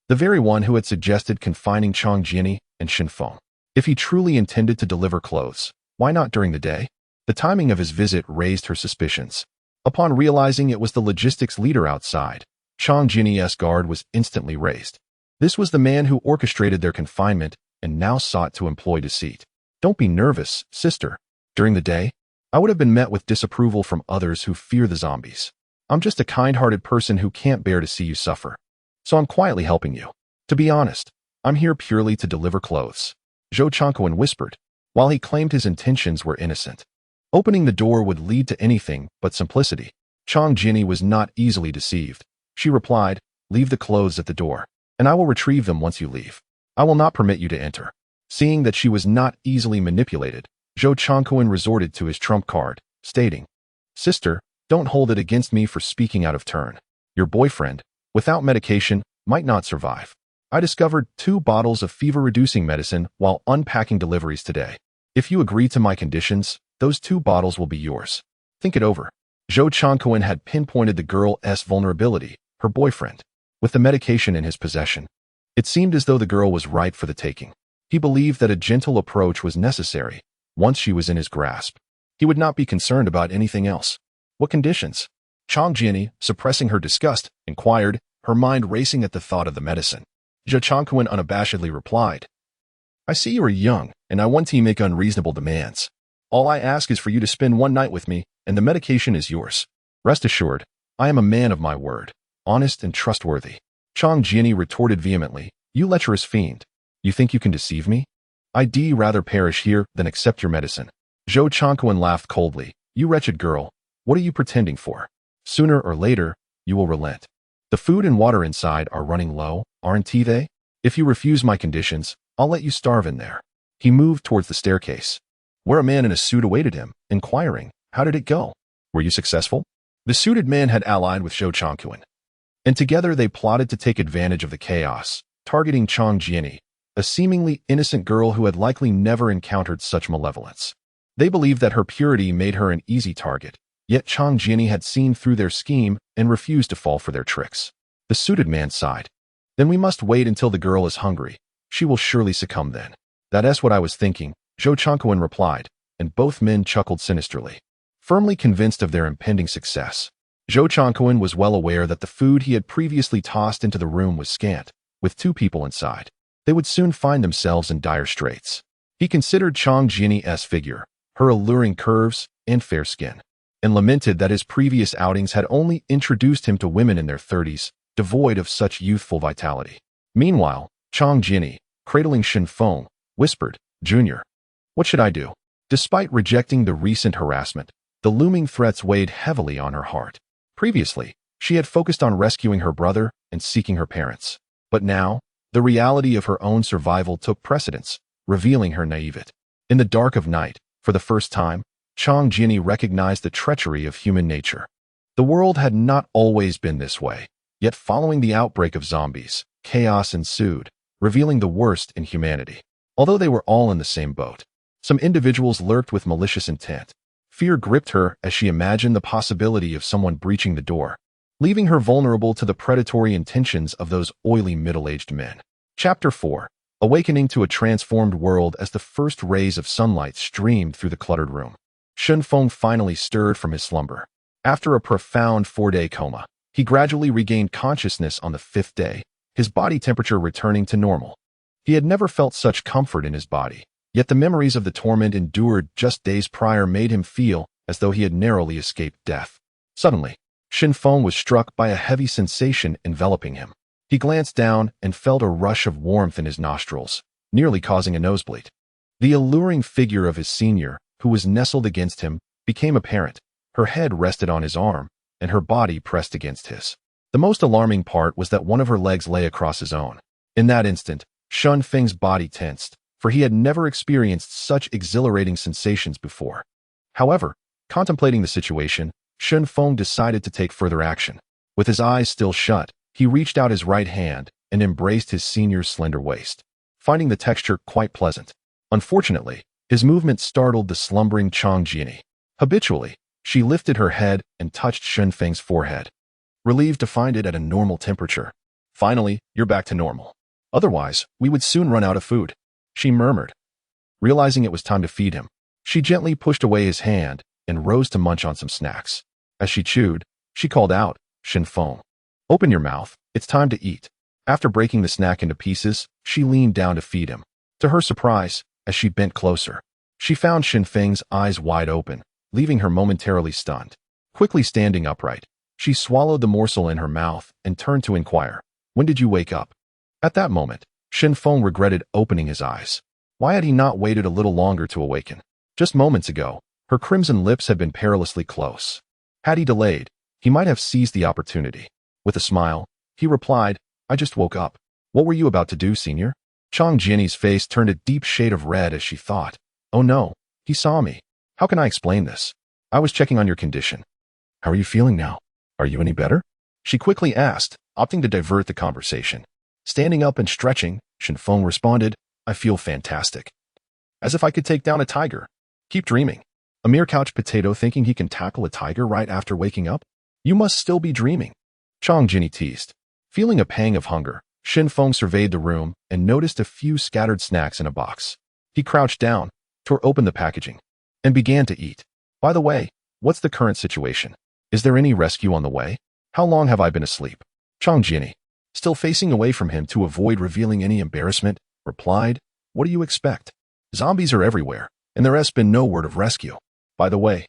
the very one who had suggested confining Chang Jiani and Shin Feng. If he truly intended to deliver clothes, why not during the day? The timing of his visit raised her suspicions. Upon realizing it was the logistics leader outside, Chang Jiani's guard was instantly raised. This was the man who orchestrated their confinement and now sought to employ deceit. "Don't be nervous, sister. During the day, I would have been met with disapproval from others who fear the zombies. I'm just a kind-hearted person who can't bear to see you suffer. So I'm quietly helping you. To be honest, I'm here purely to deliver clothes," Zhou Changquan whispered, while he claimed his intentions were innocent. Opening the door would lead to anything but simplicity. Chang Jiani was not easily deceived. She replied, "Leave the clothes at the door, and I will retrieve them once you leave. I will not permit you to enter." Seeing that she was not easily manipulated, Zhou Changquan resorted to his trump card, stating, "Sister, don't hold it against me for speaking out of turn. Your boyfriend, without medication, might not survive. I discovered 2 bottles of fever-reducing medicine while unpacking deliveries today. If you agree to my conditions, those 2 bottles will be yours. Think it over." Zhou Changquan had pinpointed the girl's vulnerability, her boyfriend. With the medication in his possession, it seemed as though the girl was ripe for the taking. He believed that a gentle approach was necessary. Once she was in his grasp, he would not be concerned about anything else. "What conditions?" Chang Jiani, suppressing her disgust, inquired, her mind racing at the thought of the medicine. Zhou Changquan unabashedly replied, "I see you are young, and I want to make unreasonable demands. All I ask is for you to spend 1 night with me, and the medication is yours. Rest assured, I am a man of my word, honest and trustworthy." Chang Jiani retorted vehemently, "You lecherous fiend. You think you can deceive me? I'd rather perish here than accept your medicine." Zhou Changquan laughed coldly, "You wretched girl, what are you pretending for? Sooner or later, you will relent. The food and water inside are running low, aren't they? If you refuse my conditions, I'll let you starve in there." He moved towards the staircase, where a man in a suit awaited him, inquiring, "How did it go? Were you successful?" The suited man had allied with Zhou Changquan, and together they plotted to take advantage of the chaos, targeting Chang Jiani, a seemingly innocent girl who had likely never encountered such malevolence. They believed that her purity made her an easy target, yet Chang Jiani had seen through their scheme and refused to fall for their tricks. The suited man sighed. "Then we must wait until the girl is hungry. She will surely succumb then." "That's what I was thinking," Zhou Changquan replied, and both men chuckled sinisterly. Firmly convinced of their impending success, Zhou Changquan was well aware that the food he had previously tossed into the room was scant. With 2 people inside, they would soon find themselves in dire straits. He considered Chang Jiani's figure, her alluring curves, and fair skin, and lamented that his previous outings had only introduced him to women in their 30s, devoid of such youthful vitality. Meanwhile, Chang Jiani, cradling Shen Feng, whispered, "Junior, what should I do?" Despite rejecting the recent harassment, the looming threats weighed heavily on her heart. Previously, she had focused on rescuing her brother and seeking her parents. But now, the reality of her own survival took precedence, revealing her naivete. In the dark of night, for the first time, Chang Jiani recognized the treachery of human nature. The world had not always been this way, yet following the outbreak of zombies, chaos ensued, revealing the worst in humanity. Although they were all in the same boat, some individuals lurked with malicious intent. Fear gripped her as she imagined the possibility of someone breaching the door, leaving her vulnerable to the predatory intentions of those oily middle-aged men. Chapter 4. Awakening to a transformed world. As the first rays of sunlight streamed through the cluttered room, Shen Feng finally stirred from his slumber. After a profound 4-day coma, he gradually regained consciousness on the 5th day, his body temperature returning to normal. He had never felt such comfort in his body, yet the memories of the torment endured just days prior made him feel as though he had narrowly escaped death. Suddenly, Shen Feng was struck by a heavy sensation enveloping him. He glanced down and felt a rush of warmth in his nostrils, nearly causing a nosebleed. The alluring figure of his senior, who was nestled against him, became apparent. Her head rested on his arm, and her body pressed against his. The most alarming part was that one of her legs lay across his own. In that instant, Shen Feng's body tensed, for he had never experienced such exhilarating sensations before. However, contemplating the situation, Shen Feng decided to take further action. With his eyes still shut, he reached out his right hand and embraced his senior's slender waist, finding the texture quite pleasant. Unfortunately, his movement startled the slumbering Chang Jiani. Habitually, she lifted her head and touched Shen Feng's forehead, relieved to find it at a normal temperature. "Finally, you're back to normal. Otherwise, we would soon run out of food," she murmured. Realizing it was time to feed him, she gently pushed away his hand and rose to munch on some snacks. As she chewed, she called out, "Shen Feng, open your mouth, it's time to eat." After breaking the snack into pieces, she leaned down to feed him. To her surprise, as she bent closer, she found Shen Feng's eyes wide open, leaving her momentarily stunned. Quickly standing upright, she swallowed the morsel in her mouth and turned to inquire, "When did you wake up?" At that moment, Shen Feng regretted opening his eyes. Why had he not waited a little longer to awaken? Just moments ago, her crimson lips had been perilously close. Had he delayed, he might have seized the opportunity. With a smile, he replied, "I just woke up." "What were you about to do, senior?" Chang Jinny's face turned a deep shade of red as she thought, "Oh no, he saw me. How can I explain this? I was checking on your condition. How are you feeling now? Are you any better?" She quickly asked, opting to divert the conversation. Standing up and stretching, Shenfeng responded, "I feel fantastic. As if I could take down a tiger. Keep dreaming. A mere couch potato thinking he can tackle a tiger right after waking up? You must still be dreaming." Chang Jinny teased. Feeling a pang of hunger, Shenfeng surveyed the room and noticed a few scattered snacks in a box. He crouched down, tore open the packaging, and began to eat. "By the way, what's the current situation? Is there any rescue on the way? How long have I been asleep?" Chang Jinny, still facing away from him to avoid revealing any embarrassment, replied, "What do you expect? Zombies are everywhere, and there has been no word of rescue. By the way,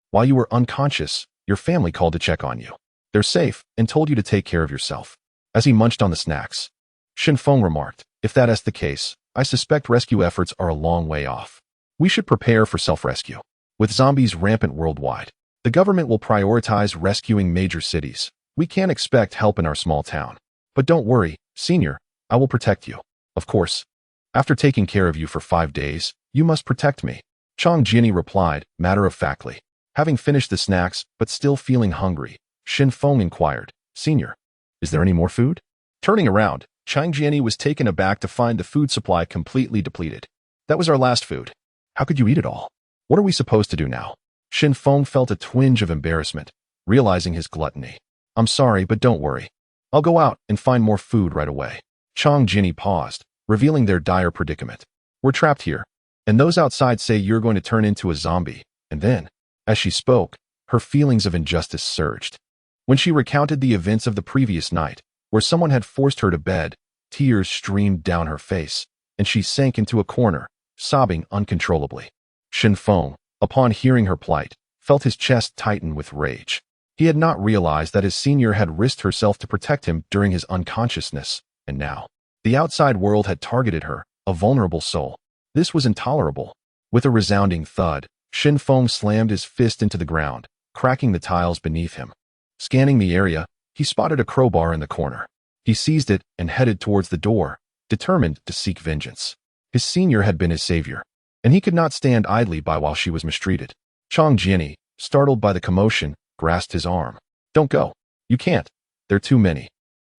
while you were unconscious, your family called to check on you. They're safe and told you to take care of yourself." As he munched on the snacks, Shenfeng remarked, "If that is the case, I suspect rescue efforts are a long way off. We should prepare for self-rescue. With zombies rampant worldwide, the government will prioritize rescuing major cities. We can't expect help in our small town. But don't worry, Senior, I will protect you. Of course. After taking care of you for 5 days, you must protect me." Chang Jinny replied, matter-of-factly. Having finished the snacks, but still feeling hungry, Shenfeng inquired, "Senior, is there any more food?" Turning around, Chang Jinny was taken aback to find the food supply completely depleted. "That was our last food. How could you eat it all? What are we supposed to do now?" Shenfeng felt a twinge of embarrassment, realizing his gluttony. "I'm sorry, but don't worry. I'll go out and find more food right away." Chang Jinny paused, revealing their dire predicament. "We're trapped here, and those outside say you're going to turn into a zombie." And then, as she spoke, her feelings of injustice surged. When she recounted the events of the previous night, where someone had forced her to bed, tears streamed down her face, and she sank into a corner, sobbing uncontrollably. Shenfeng, upon hearing her plight, felt his chest tighten with rage. He had not realized that his senior had risked herself to protect him during his unconsciousness, and now, the outside world had targeted her, a vulnerable soul. This was intolerable. With a resounding thud, Shenfeng slammed his fist into the ground, cracking the tiles beneath him. Scanning the area, he spotted a crowbar in the corner. He seized it and headed towards the door, determined to seek vengeance. His senior had been his savior, and he could not stand idly by while she was mistreated. Chang Jinny, startled by the commotion, grasped his arm. "Don't go. You can't. There are too many.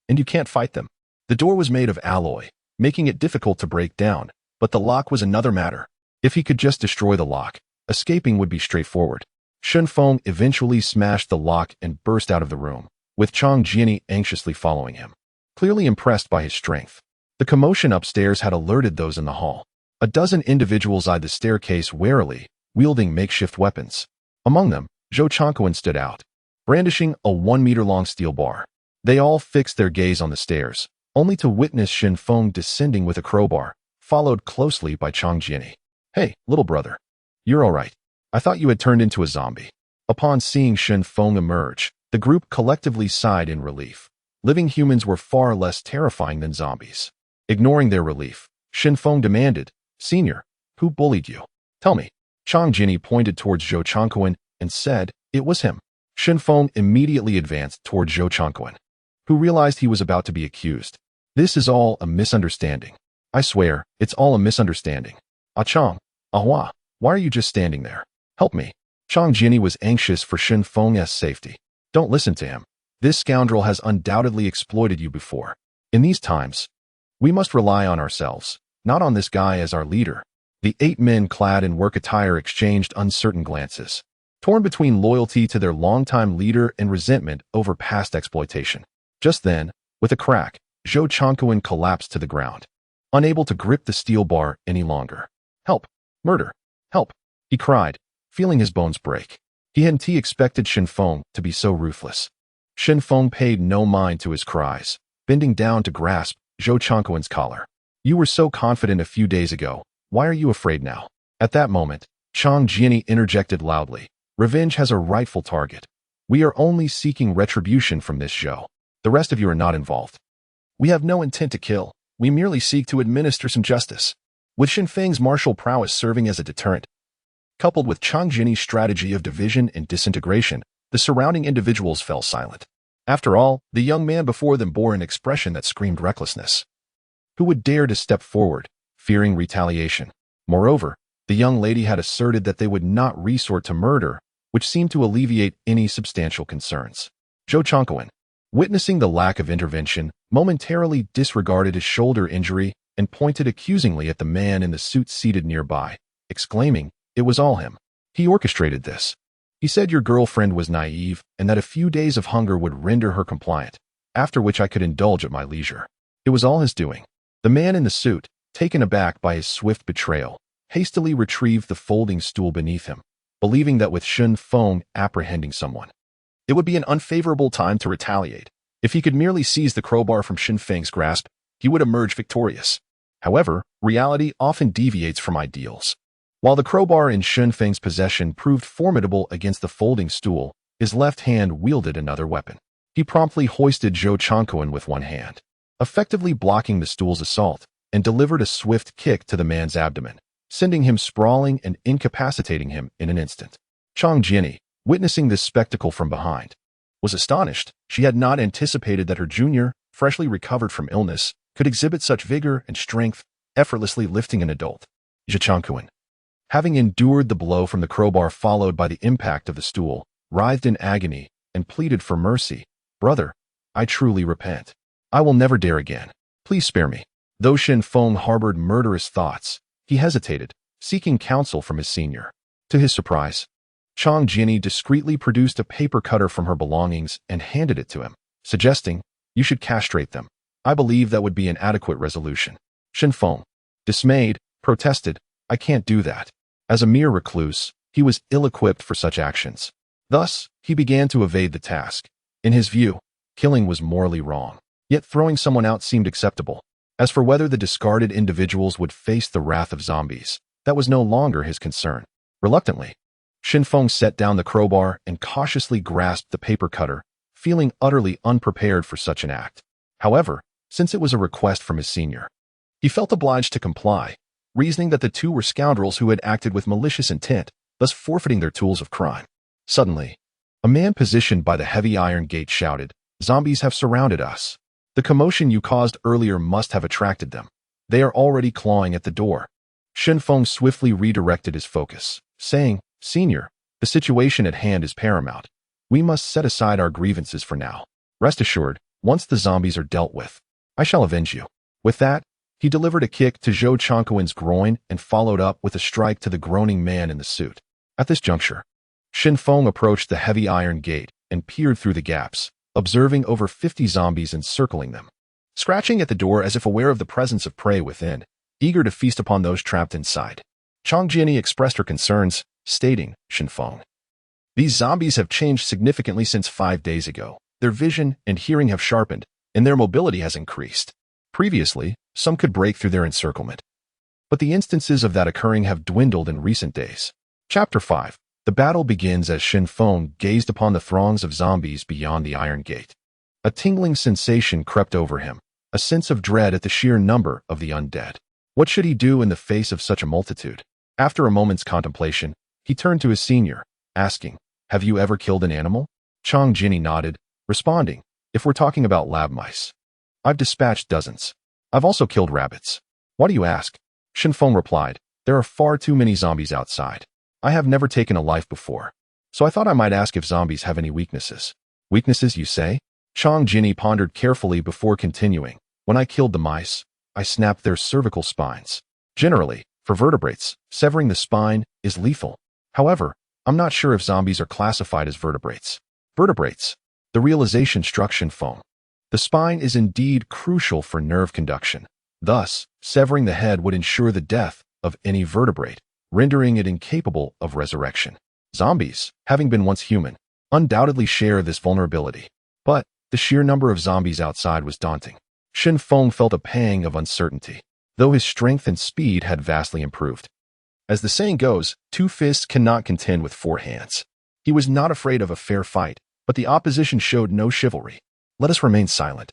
And you can't fight them." The door was made of alloy, making it difficult to break down, but the lock was another matter. If he could just destroy the lock, escaping would be straightforward. Shenfeng eventually smashed the lock and burst out of the room, with Chang Jinny anxiously following him, clearly impressed by his strength. The commotion upstairs had alerted those in the hall. A dozen individuals eyed the staircase warily, wielding makeshift weapons. Among them, Zhou Changquan stood out, brandishing a 1-meter-long steel bar. They all fixed their gaze on the stairs, only to witness Shenfeng descending with a crowbar, followed closely by Chang Jinny. "Hey, little brother. You're all right. I thought you had turned into a zombie." Upon seeing Shenfeng emerge, the group collectively sighed in relief. Living humans were far less terrifying than zombies. Ignoring their relief, Shenfeng demanded, "Senior, who bullied you? Tell me." Chang Jinny pointed towards Zhou Changquan and said, "It was him." Shenfeng immediately advanced towards Zhou Changquan, who realized he was about to be accused. "This is all a misunderstanding. I swear, it's all a misunderstanding. Ah Chang, Ahua, why are you just standing there? Help me." Chang Jinny was anxious for Shenfeng's safety. "Don't listen to him. This scoundrel has undoubtedly exploited you before. In these times, we must rely on ourselves, not on this guy as our leader." The 8 men clad in work attire exchanged uncertain glances, torn between loyalty to their longtime leader and resentment over past exploitation. Just then, with a crack, Zhou Changquan collapsed to the ground, unable to grip the steel bar any longer. "Help! Murder! Help!" he cried, feeling his bones break. He hadn't expected Shenfeng to be so ruthless. Shenfeng paid no mind to his cries, bending down to grasp Zhou Changquan's collar. "You were so confident a few days ago. Why are you afraid now?" At that moment, Chang Jinny interjected loudly, "Revenge has a rightful target. We are only seeking retribution from this Zhou. The rest of you are not involved. We have no intent to kill. We merely seek to administer some justice." With Shenfeng's martial prowess serving as a deterrent, coupled with Chang Jinny's strategy of division and disintegration, the surrounding individuals fell silent. After all, the young man before them bore an expression that screamed recklessness. Who would dare to step forward, fearing retaliation? Moreover, the young lady had asserted that they would not resort to murder, which seemed to alleviate any substantial concerns. Zhou Chongquan, witnessing the lack of intervention, momentarily disregarded his shoulder injury and pointed accusingly at the man in the suit seated nearby, exclaiming, "It was all him. He orchestrated this. He said your girlfriend was naive and that a few days of hunger would render her compliant, after which I could indulge at my leisure. It was all his doing." The man in the suit, taken aback by his swift betrayal, hastily retrieved the folding stool beneath him, believing that with Shen Feng apprehending someone, it would be an unfavorable time to retaliate. If he could merely seize the crowbar from Shen Feng's grasp, he would emerge victorious. However, reality often deviates from ideals. While the crowbar in Shen Feng's possession proved formidable against the folding stool, his left hand wielded another weapon. He promptly hoisted Zhou Chongquan with one hand, effectively blocking the stool's assault, and delivered a swift kick to the man's abdomen, sending him sprawling and incapacitating him in an instant. Chang Jiani, witnessing this spectacle from behind, was astonished. She had not anticipated that her junior, freshly recovered from illness, could exhibit such vigor and strength, effortlessly lifting an adult. Zhou Chongquan, having endured the blow from the crowbar followed by the impact of the stool, writhed in agony and pleaded for mercy. "Brother, I truly repent. I will never dare again. Please spare me." Though Shen Feng harbored murderous thoughts, he hesitated, seeking counsel from his senior. To his surprise, Chang Jiani discreetly produced a paper cutter from her belongings and handed it to him, suggesting, "You should castrate them. I believe that would be an adequate resolution." Shen Feng, dismayed, protested, "I can't do that." As a mere recluse, he was ill-equipped for such actions. Thus, he began to evade the task. In his view, killing was morally wrong, yet throwing someone out seemed acceptable. As for whether the discarded individuals would face the wrath of zombies, that was no longer his concern. Reluctantly, Shen Feng set down the crowbar and cautiously grasped the paper cutter, feeling utterly unprepared for such an act. However, since it was a request from his senior, he felt obliged to comply, reasoning that the two were scoundrels who had acted with malicious intent, thus forfeiting their tools of crime. Suddenly, a man positioned by the heavy iron gate shouted, "Zombies have surrounded us. The commotion you caused earlier must have attracted them. They are already clawing at the door." Shen Feng swiftly redirected his focus, saying, "Senior, the situation at hand is paramount. We must set aside our grievances for now. Rest assured, once the zombies are dealt with, I shall avenge you." With that, he delivered a kick to Zhou Chongquan's groin and followed up with a strike to the groaning man in the suit. At this juncture, Shen Feng approached the heavy iron gate and peered through the gaps, observing over 50 zombies encircling them, scratching at the door as if aware of the presence of prey within, eager to feast upon those trapped inside. Chang Jiani expressed her concerns, stating, "Shen Feng, these zombies have changed significantly since 5 days ago. Their vision and hearing have sharpened, and their mobility has increased. Previously, some could break through their encirclement, but the instances of that occurring have dwindled in recent days." Chapter 5. The battle begins as Shen Feng gazed upon the throngs of zombies beyond the iron gate. A tingling sensation crept over him, a sense of dread at the sheer number of the undead. What should he do in the face of such a multitude? After a moment's contemplation, he turned to his senior, asking, "Have you ever killed an animal?" Chang Jiani nodded, responding, "If we're talking about lab mice, I've dispatched dozens. I've also killed rabbits." "Why do you ask?" Shen Feng replied, "There are far too many zombies outside. I have never taken a life before, so I thought I might ask if zombies have any weaknesses." "Weaknesses, you say?" Chang Jiani pondered carefully before continuing. "When I killed the mice, I snapped their cervical spines. Generally, for vertebrates, severing the spine is lethal. However, I'm not sure if zombies are classified as vertebrates." Vertebrates. The realization struck Shen Feng. The spine is indeed crucial for nerve conduction. Thus, severing the head would ensure the death of any vertebrate, rendering it incapable of resurrection. Zombies, having been once human, undoubtedly share this vulnerability. But the sheer number of zombies outside was daunting. Shen Feng felt a pang of uncertainty, though his strength and speed had vastly improved. As the saying goes, 2 fists cannot contend with 4 hands. He was not afraid of a fair fight, but the opposition showed no chivalry. "Let us remain silent,"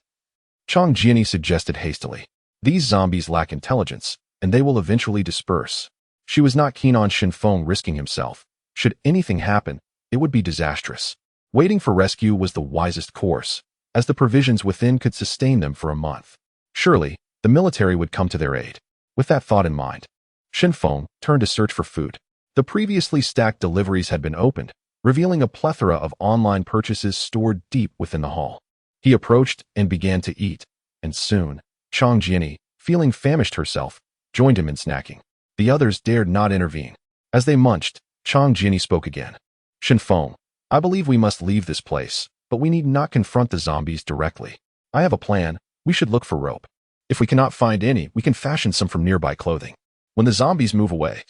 Chang Jiani suggested hastily. "These zombies lack intelligence, and they will eventually disperse." She was not keen on Shen Feng risking himself. Should anything happen, it would be disastrous. Waiting for rescue was the wisest course, as the provisions within could sustain them for a month. Surely, the military would come to their aid. With that thought in mind, Shenfeng turned to search for food. The previously stacked deliveries had been opened, revealing a plethora of online purchases stored deep within the hall. He approached and began to eat, and soon, Chang Jiani, feeling famished herself, joined him in snacking. The others dared not intervene. As they munched, Chang Jiani spoke again. Shenfeng, I believe we must leave this place, but we need not confront the zombies directly. I have a plan. We should look for rope. If we cannot find any, we can fashion some from nearby clothing. When the zombies move away,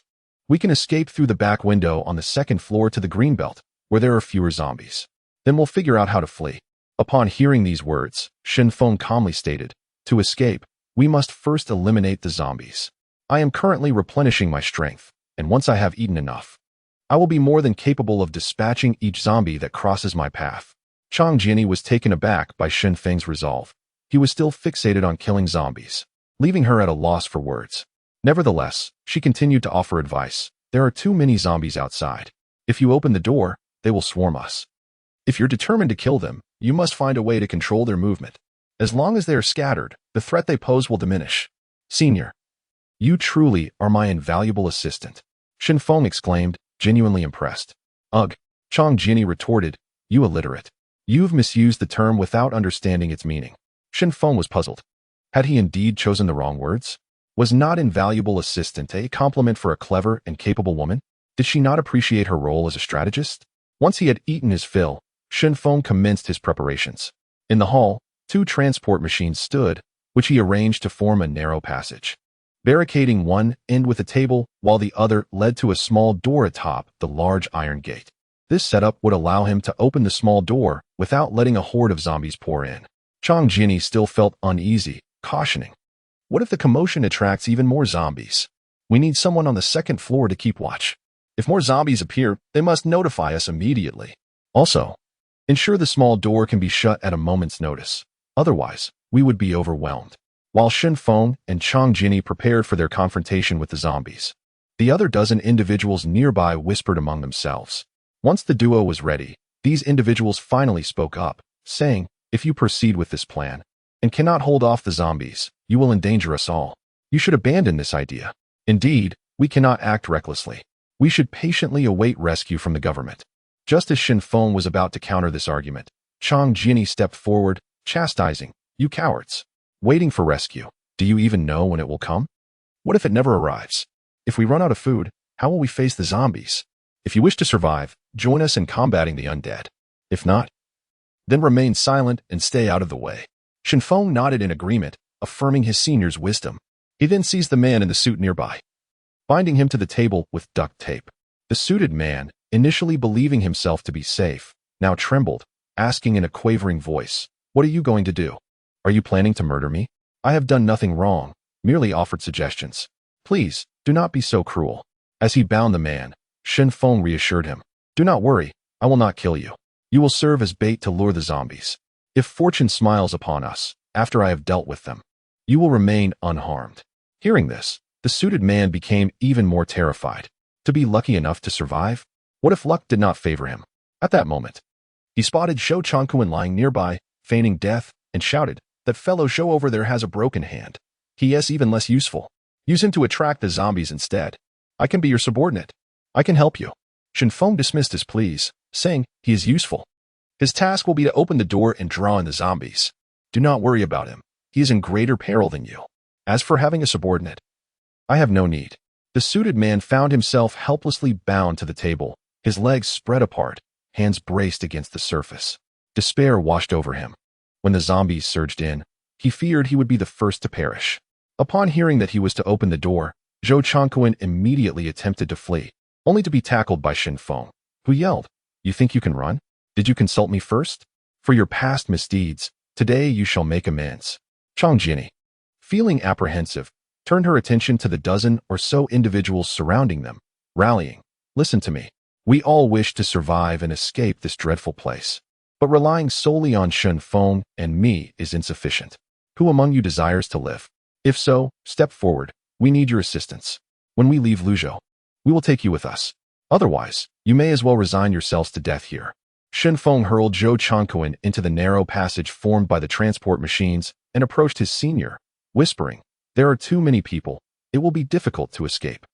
we can escape through the back window on the second floor to the greenbelt, where there are fewer zombies. Then we'll figure out how to flee. Upon hearing these words, Shenfeng calmly stated, to escape, we must first eliminate the zombies. I am currently replenishing my strength, and once I have eaten enough, I will be more than capable of dispatching each zombie that crosses my path. Chang Jiani was taken aback by Shenfeng's resolve. He was still fixated on killing zombies, leaving her at a loss for words. Nevertheless, she continued to offer advice. There are too many zombies outside. If you open the door, they will swarm us. If you're determined to kill them, you must find a way to control their movement. As long as they are scattered, the threat they pose will diminish. Senior, you truly are my invaluable assistant, Shenfeng exclaimed, genuinely impressed. Ugh, Chang Jiani retorted, you illiterate. You've misused the term without understanding its meaning. Shenfeng was puzzled. Had he indeed chosen the wrong words? Was not invaluable assistant a compliment for a clever and capable woman? Did she not appreciate her role as a strategist? Once he had eaten his fill, Shenfeng commenced his preparations. In the hall, 2 transport machines stood, which he arranged to form a narrow passage, barricading one end with a table while the other led to a small door atop the large iron gate. This setup would allow him to open the small door without letting a horde of zombies pour in. Chang Jiani still felt uneasy, cautioning, what if the commotion attracts even more zombies? We need someone on the second floor to keep watch. If more zombies appear, they must notify us immediately. Also, ensure the small door can be shut at a moment's notice. Otherwise, we would be overwhelmed. While Shenfeng and Chang Jiani prepared for their confrontation with the zombies, the other dozen individuals nearby whispered among themselves. Once the duo was ready, these individuals finally spoke up, saying, if you proceed with this plan and cannot hold off the zombies, you will endanger us all. You should abandon this idea. Indeed, we cannot act recklessly. We should patiently await rescue from the government. Just as Shenfeng was about to counter this argument, Chang Jiani stepped forward, chastising, you cowards. Waiting for rescue. Do you even know when it will come? What if it never arrives? If we run out of food, how will we face the zombies? If you wish to survive, join us in combating the undead. If not, then remain silent and stay out of the way. Shenfeng nodded in agreement, affirming his senior's wisdom. He then seized the man in the suit nearby, binding him to the table with duct tape. The suited man, initially believing himself to be safe, now trembled, asking in a quavering voice, what are you going to do? Are you planning to murder me? I have done nothing wrong, merely offered suggestions. Please, do not be so cruel. As he bound the man, Shenfeng reassured him, do not worry, I will not kill you. You will serve as bait to lure the zombies. If fortune smiles upon us, after I have dealt with them, you will remain unharmed. Hearing this, the suited man became even more terrified. To be lucky enough to survive? What if luck did not favor him? At that moment, he spotted Shou Changkuan lying nearby, feigning death, and shouted, that fellow Shou over there has a broken hand. He is even less useful. Use him to attract the zombies instead. I can be your subordinate. I can help you. Shenfeng dismissed his pleas, saying he is useful. His task will be to open the door and draw in the zombies. Do not worry about him. He is in greater peril than you. As for having a subordinate, I have no need. The suited man found himself helplessly bound to the table, his legs spread apart, hands braced against the surface. Despair washed over him. When the zombies surged in, he feared he would be the first to perish. Upon hearing that he was to open the door, Shou Changkuan immediately attempted to flee, only to be tackled by Shenfeng, who yelled, you think you can run? Did you consult me first? For your past misdeeds, today you shall make amends. Chang Jiani, feeling apprehensive, turned her attention to the dozen or so individuals surrounding them, rallying, listen to me. We all wish to survive and escape this dreadful place. But relying solely on Shenfeng and me is insufficient. Who among you desires to live? If so, step forward. We need your assistance. When we leave Luzhou, we will take you with us. Otherwise, you may as well resign yourselves to death here. Shenfeng hurled Shou Changkuan into the narrow passage formed by the transport machines and approached his senior, whispering, "There are too many people. It will be difficult to escape.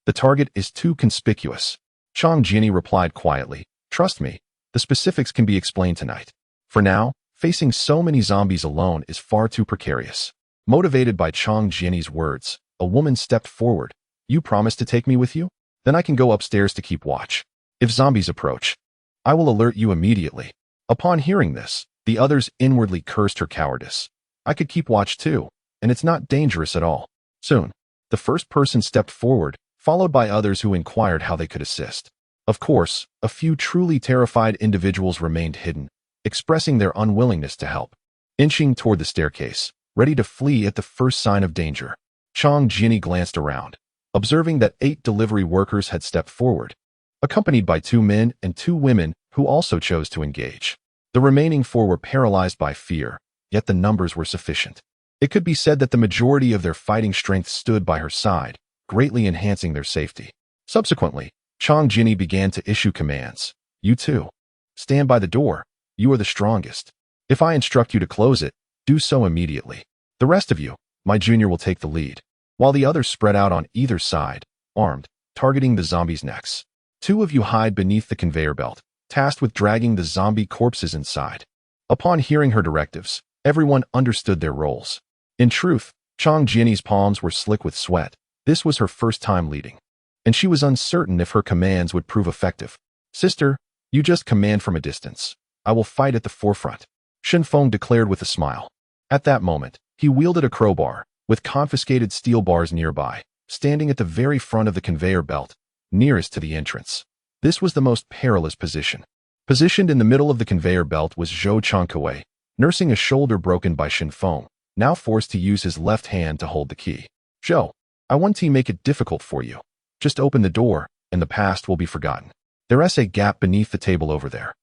The target is too conspicuous." Chang Jiani replied quietly, "Trust me, the specifics can be explained tonight. For now, facing so many zombies alone is far too precarious." Motivated by Chang Jiani's words, a woman stepped forward. "You promise to take me with you? Then I can go upstairs to keep watch. If zombies approach, I will alert you immediately." Upon hearing this, the others inwardly cursed her cowardice. "I could keep watch too, and it's not dangerous at all." Soon, the first person stepped forward, followed by others who inquired how they could assist. Of course, a few truly terrified individuals remained hidden, expressing their unwillingness to help. Inching toward the staircase, ready to flee at the first sign of danger, Chang Jiani glanced around, observing that 8 delivery workers had stepped forward, accompanied by 2 men and 2 women who also chose to engage. The remaining 4 were paralyzed by fear, yet the numbers were sufficient. It could be said that the majority of their fighting strength stood by her side, greatly enhancing their safety. Subsequently, Chang Jiani began to issue commands. "You too. Stand by the door. You are the strongest. If I instruct you to close it, do so immediately. The rest of you, my junior, will take the lead," while the others spread out on either side, armed, targeting the zombies' necks. 2 of you hide beneath the conveyor belt, tasked with dragging the zombie corpses inside. Upon hearing her directives, everyone understood their roles. In truth, Chang Jiani's palms were slick with sweat. This was her first time leading, and she was uncertain if her commands would prove effective. "Sister, you just command from a distance. I will fight at the forefront," Shen Feng declared with a smile. At that moment, he wielded a crowbar, with confiscated steel bars nearby, standing at the very front of the conveyor belt, nearest to the entrance. This was the most perilous position. Positioned in the middle of the conveyor belt was Zhou Changkui, nursing a shoulder broken by Shen Feng, now forced to use his left hand to hold the key. "Zhou, I want to make it difficult for you. Just open the door, and the past will be forgotten. There's a gap beneath the table over there.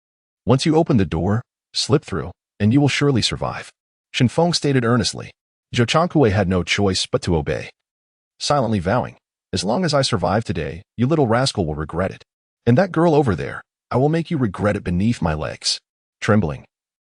Once you open the door, slip through, and you will surely survive," Shen Feng stated earnestly. Zhou Changkui had no choice but to obey, silently vowing, "As long as I survive today, you little rascal will regret it. And that girl over there, I will make you regret it beneath my legs." Trembling,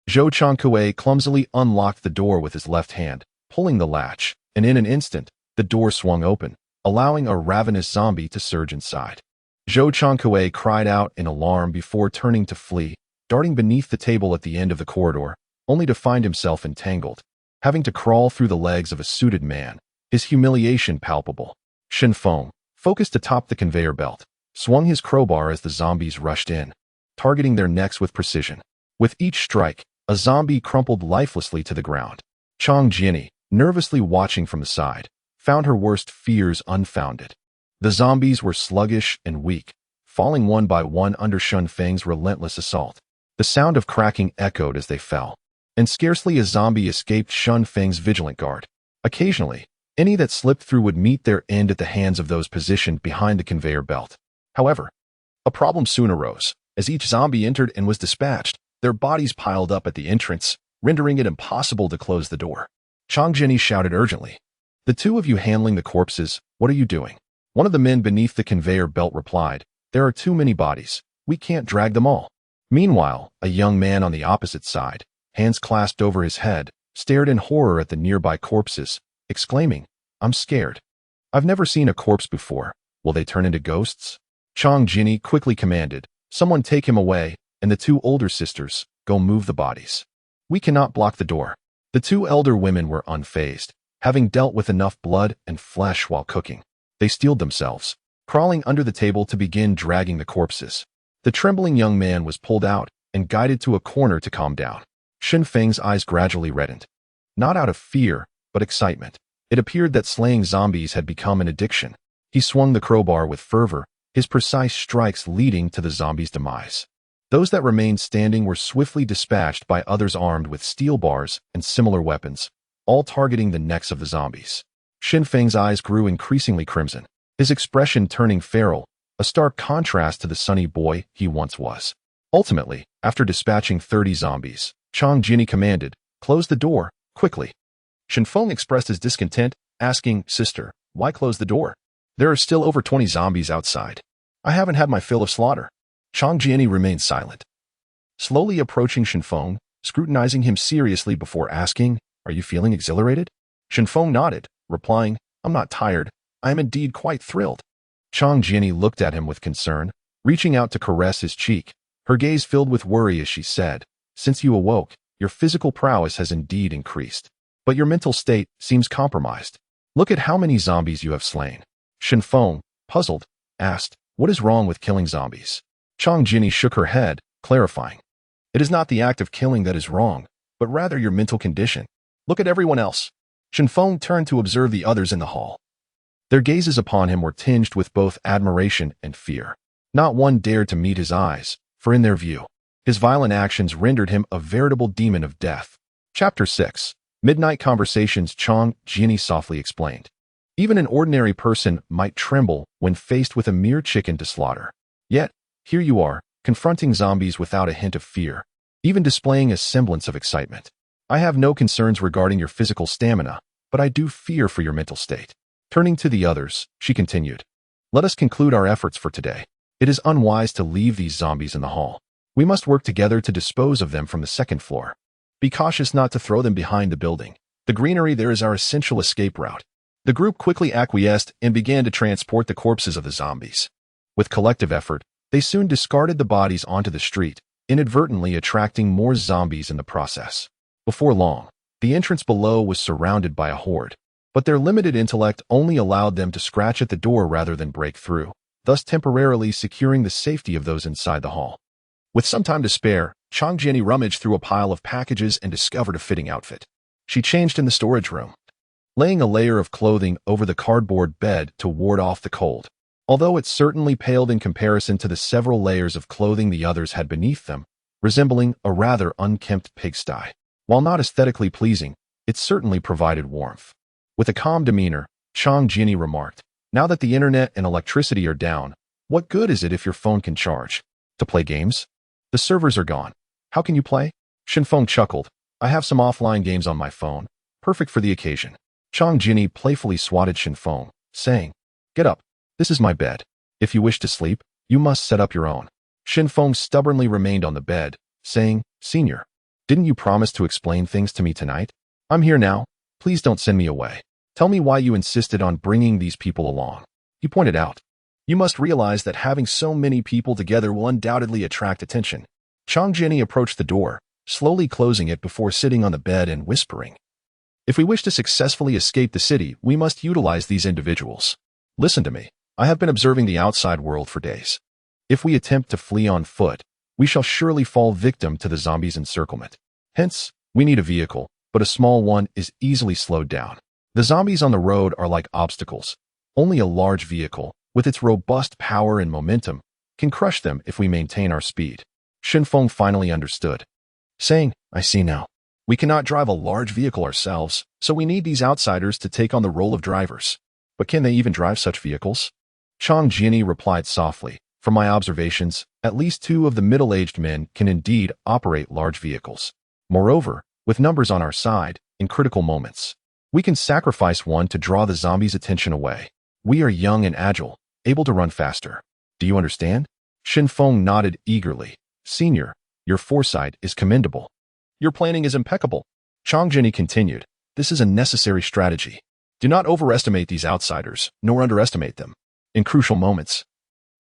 Zhou Changkui clumsily unlocked the door with his left hand, pulling the latch, and in an instant, the door swung open, allowing a ravenous zombie to surge inside. Zhou Changkui cried out in alarm before turning to flee, darting beneath the table at the end of the corridor, only to find himself entangled, having to crawl through the legs of a suited man, his humiliation palpable. Shen Feng, focused atop the conveyor belt, swung his crowbar as the zombies rushed in, targeting their necks with precision. With each strike, a zombie crumpled lifelessly to the ground. Chang Jiani, nervously watching from the side, found her worst fears unfounded. The zombies were sluggish and weak, falling one by one under Shen Feng's relentless assault. The sound of cracking echoed as they fell, and scarcely a zombie escaped Shen Feng's vigilant guard. Occasionally, any that slipped through would meet their end at the hands of those positioned behind the conveyor belt. However, a problem soon arose. As each zombie entered and was dispatched, their bodies piled up at the entrance, rendering it impossible to close the door. Chang Jiani shouted urgently, "The 2 of you handling the corpses, what are you doing?" One of the men beneath the conveyor belt replied, "There are too many bodies. We can't drag them all." Meanwhile, a young man on the opposite side, hands clasped over his head, stared in horror at the nearby corpses, exclaiming, "I'm scared. I've never seen a corpse before. Will they turn into ghosts?" Chang Jiani quickly commanded, "Someone take him away, and the 2 older sisters, go move the bodies. We cannot block the door." The 2 elder women were unfazed, having dealt with enough blood and flesh while cooking. They steeled themselves, crawling under the table to begin dragging the corpses. The trembling young man was pulled out and guided to a corner to calm down. Shen Feng's eyes gradually reddened, not out of fear, but excitement. It appeared that slaying zombies had become an addiction. He swung the crowbar with fervor, his precise strikes leading to the zombies' demise. Those that remained standing were swiftly dispatched by others armed with steel bars and similar weapons, all targeting the necks of the zombies. Shen Feng's eyes grew increasingly crimson, his expression turning feral, a stark contrast to the sunny boy he once was. Ultimately, after dispatching 30 zombies, Chang Jiani commanded, "Close the door, quickly." Shen Feng expressed his discontent, asking, "Sister, why close the door? There are still over 20 zombies outside. I haven't had my fill of slaughter." Chang Jiani remained silent, slowly approaching Shen Feng, scrutinizing him seriously before asking, "Are you feeling exhilarated?" Shenfeng nodded, replying, I'm not tired. I am indeed quite thrilled. Chang Jinny looked at him with concern, reaching out to caress his cheek. Her gaze filled with worry as she said, Since you awoke, your physical prowess has indeed increased. But your mental state seems compromised. Look at how many zombies you have slain. Shenfeng, puzzled, asked, What is wrong with killing zombies? Chang Jinny shook her head, clarifying. It is not the act of killing that is wrong, but rather your mental condition. Look at everyone else. Shenfeng turned to observe the others in the hall. Their gazes upon him were tinged with both admiration and fear. Not one dared to meet his eyes, for in their view, his violent actions rendered him a veritable demon of death. Chapter 6. Midnight Conversations. Chang Jinny softly explained. Even an ordinary person might tremble when faced with a mere chicken to slaughter. Yet, here you are, confronting zombies without a hint of fear, even displaying a semblance of excitement. I have no concerns regarding your physical stamina, but I do fear for your mental state. Turning to the others, she continued. Let us conclude our efforts for today. It is unwise to leave these zombies in the hall. We must work together to dispose of them from the second floor. Be cautious not to throw them behind the building. The greenery there is our essential escape route. The group quickly acquiesced and began to transport the corpses of the zombies. With collective effort, they soon discarded the bodies onto the street, inadvertently attracting more zombies in the process. Before long, the entrance below was surrounded by a horde, but their limited intellect only allowed them to scratch at the door rather than break through, thus temporarily securing the safety of those inside the hall. With some time to spare, Chang Jinny rummaged through a pile of packages and discovered a fitting outfit. She changed in the storage room, laying a layer of clothing over the cardboard bed to ward off the cold. Although it certainly paled in comparison to the several layers of clothing the others had beneath them, resembling a rather unkempt pigsty. While not aesthetically pleasing, it certainly provided warmth. With a calm demeanor, Chang Jinny remarked, Now that the internet and electricity are down, what good is it if your phone can charge? To play games? The servers are gone. How can you play? Shenfeng chuckled. I have some offline games on my phone, perfect for the occasion. Chang Jinny playfully swatted Shenfeng, saying, Get up. This is my bed. If you wish to sleep, you must set up your own. Shenfeng stubbornly remained on the bed, saying, Senior, didn't you promise to explain things to me tonight? I'm here now. Please don't send me away. Tell me why you insisted on bringing these people along. He pointed out. You must realize that having so many people together will undoubtedly attract attention. Chang Jinny approached the door, slowly closing it before sitting on the bed and whispering. If we wish to successfully escape the city, we must utilize these individuals. Listen to me. I have been observing the outside world for days. If we attempt to flee on foot, we shall surely fall victim to the zombies' encirclement. Hence, we need a vehicle, but a small one is easily slowed down. The zombies on the road are like obstacles. Only a large vehicle, with its robust power and momentum, can crush them if we maintain our speed. Shenfeng finally understood, saying, I see now. We cannot drive a large vehicle ourselves, so we need these outsiders to take on the role of drivers. But can they even drive such vehicles? Chang Jinny replied softly, From my observations, at least 2 of the middle-aged men can indeed operate large vehicles. Moreover, with numbers on our side, in critical moments, we can sacrifice one to draw the zombies' attention away. We are young and agile, able to run faster. Do you understand? Shenfeng nodded eagerly. Senior, your foresight is commendable. Your planning is impeccable. Chang Jinny continued. This is a necessary strategy. Do not overestimate these outsiders, nor underestimate them. In crucial moments,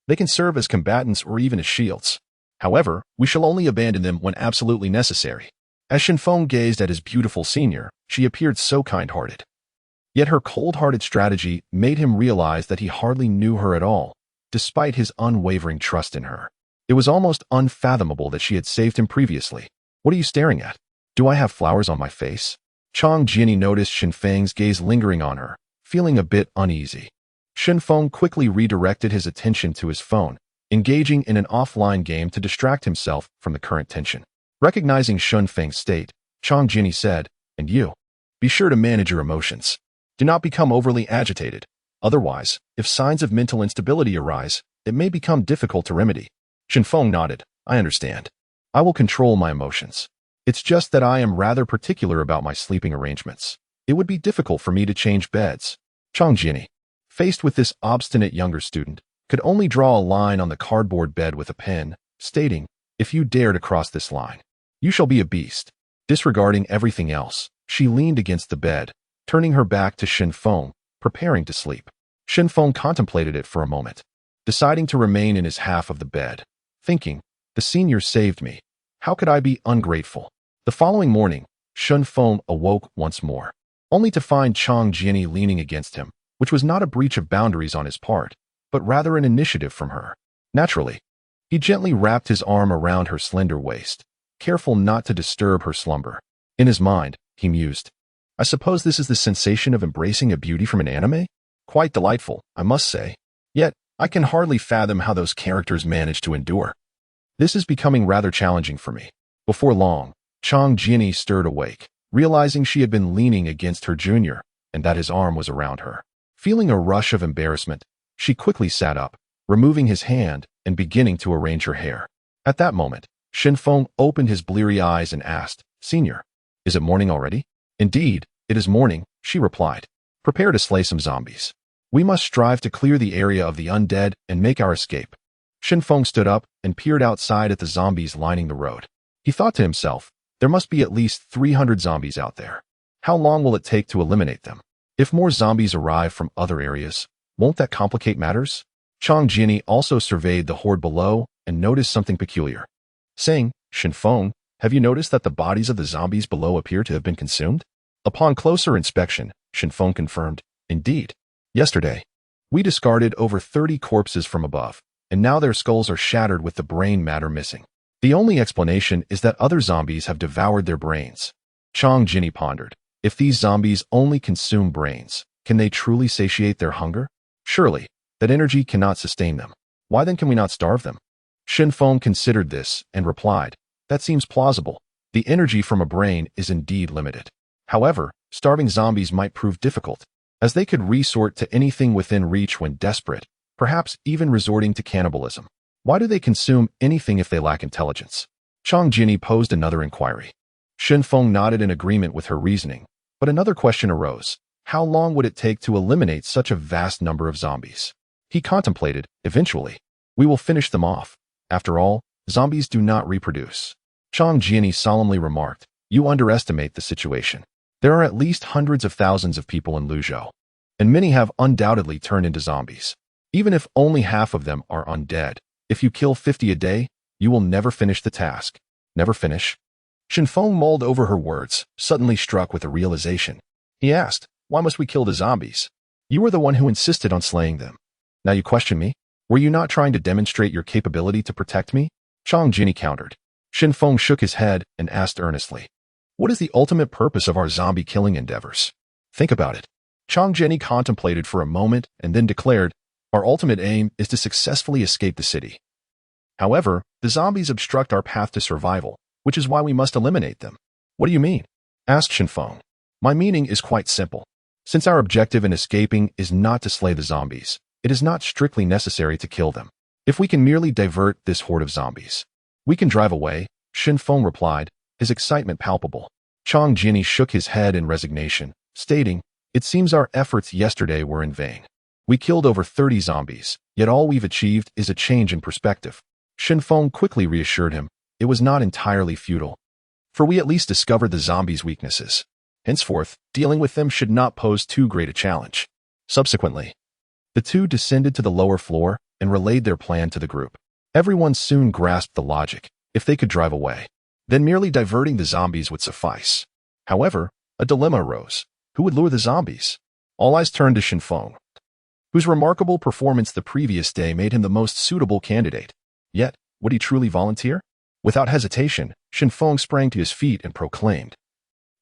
they can serve as combatants or even as shields. However, we shall only abandon them when absolutely necessary. As Shenfeng gazed at his beautiful senior, she appeared so kind-hearted. Yet her cold-hearted strategy made him realize that he hardly knew her at all, despite his unwavering trust in her. It was almost unfathomable that she had saved him previously. What are you staring at? Do I have flowers on my face? Chang Jinny noticed Shenfeng's gaze lingering on her, feeling a bit uneasy. Shenfeng quickly redirected his attention to his phone, engaging in an offline game to distract himself from the current tension. Recognizing Shenfeng's state, Chang Jinny said, And you? Be sure to manage your emotions. Do not become overly agitated. Otherwise, if signs of mental instability arise, it may become difficult to remedy. Shenfeng nodded. I understand. I will control my emotions. It's just that I am rather particular about my sleeping arrangements. It would be difficult for me to change beds. Chang Jinny, faced with this obstinate younger student, could only draw a line on the cardboard bed with a pen, stating, If you dare to cross this line, you shall be a beast. Disregarding everything else, she leaned against the bed, turning her back to Shinfeng, preparing to sleep. Shinfeng contemplated it for a moment, deciding to remain in his half of the bed, thinking, the senior saved me. How could I be ungrateful? The following morning, Shinfeng awoke once more, only to find Chang Jiani leaning against him, which was not a breach of boundaries on his part, but rather an initiative from her. Naturally, he gently wrapped his arm around her slender waist, careful not to disturb her slumber. In his mind, he mused, I suppose this is the sensation of embracing a beauty from an anime? Quite delightful, I must say. Yet, I can hardly fathom how those characters manage to endure. This is becoming rather challenging for me. Before long, Chang Jiani stirred awake, realizing she had been leaning against her junior, and that his arm was around her. Feeling a rush of embarrassment, she quickly sat up, removing his hand and beginning to arrange her hair. At that moment, Shinfeng opened his bleary eyes and asked, Senior, is it morning already? Indeed, it is morning, she replied. Prepare to slay some zombies. We must strive to clear the area of the undead and make our escape. Shinfeng stood up and peered outside at the zombies lining the road. He thought to himself, there must be at least 300 zombies out there. How long will it take to eliminate them? If more zombies arrive from other areas, won't that complicate matters? Chang Jiani also surveyed the horde below and noticed something peculiar, saying, Shinfeng, have you noticed that the bodies of the zombies below appear to have been consumed? Upon closer inspection, Shinfeng confirmed, indeed. Yesterday, we discarded over 30 corpses from above, and now their skulls are shattered with the brain matter missing. The only explanation is that other zombies have devoured their brains. Chang Jiani pondered, if these zombies only consume brains, can they truly satiate their hunger? Surely, that energy cannot sustain them. Why then can we not starve them? Shinfeng considered this and replied, that seems plausible. The energy from a brain is indeed limited. However, starving zombies might prove difficult, as they could resort to anything within reach when desperate, perhaps even resorting to cannibalism. Why do they consume anything if they lack intelligence? Chang Jiani posed another inquiry. Shinfeng nodded in agreement with her reasoning, but another question arose. How long would it take to eliminate such a vast number of zombies? He contemplated, eventually. We will finish them off. After all, zombies do not reproduce. Chang Jiani solemnly remarked, you underestimate the situation. There are at least hundreds of thousands of people in Luzhou, and many have undoubtedly turned into zombies. Even if only half of them are undead, if you kill 50 a day, you will never finish the task. Never finish? Shinfeng mulled over her words, suddenly struck with a realization. He asked, why must we kill the zombies? You were the one who insisted on slaying them. Now you question me? Were you not trying to demonstrate your capability to protect me? Chang Jiani countered. Shinfeng shook his head and asked earnestly, what is the ultimate purpose of our zombie-killing endeavors? Think about it. Chang Jiani contemplated for a moment and then declared, our ultimate aim is to successfully escape the city. However, the zombies obstruct our path to survival, which is why we must eliminate them. What do you mean? Asked Shinfeng. My meaning is quite simple. Since our objective in escaping is not to slay the zombies, it is not strictly necessary to kill them. If we can merely divert this horde of zombies, we can drive away, Shinfeng replied, his excitement palpable. Chang Jiani shook his head in resignation, stating, it seems our efforts yesterday were in vain. We killed over 30 zombies, yet all we've achieved is a change in perspective. Shinfeng quickly reassured him, it was not entirely futile. For we at least discovered the zombies' weaknesses. Henceforth, dealing with them should not pose too great a challenge. Subsequently, the two descended to the lower floor and relayed their plan to the group. Everyone soon grasped the logic. If they could drive away, then merely diverting the zombies would suffice. However, a dilemma arose. Who would lure the zombies? All eyes turned to Shinfeng, whose remarkable performance the previous day made him the most suitable candidate. Yet, would he truly volunteer? Without hesitation, Shinfeng sprang to his feet and proclaimed,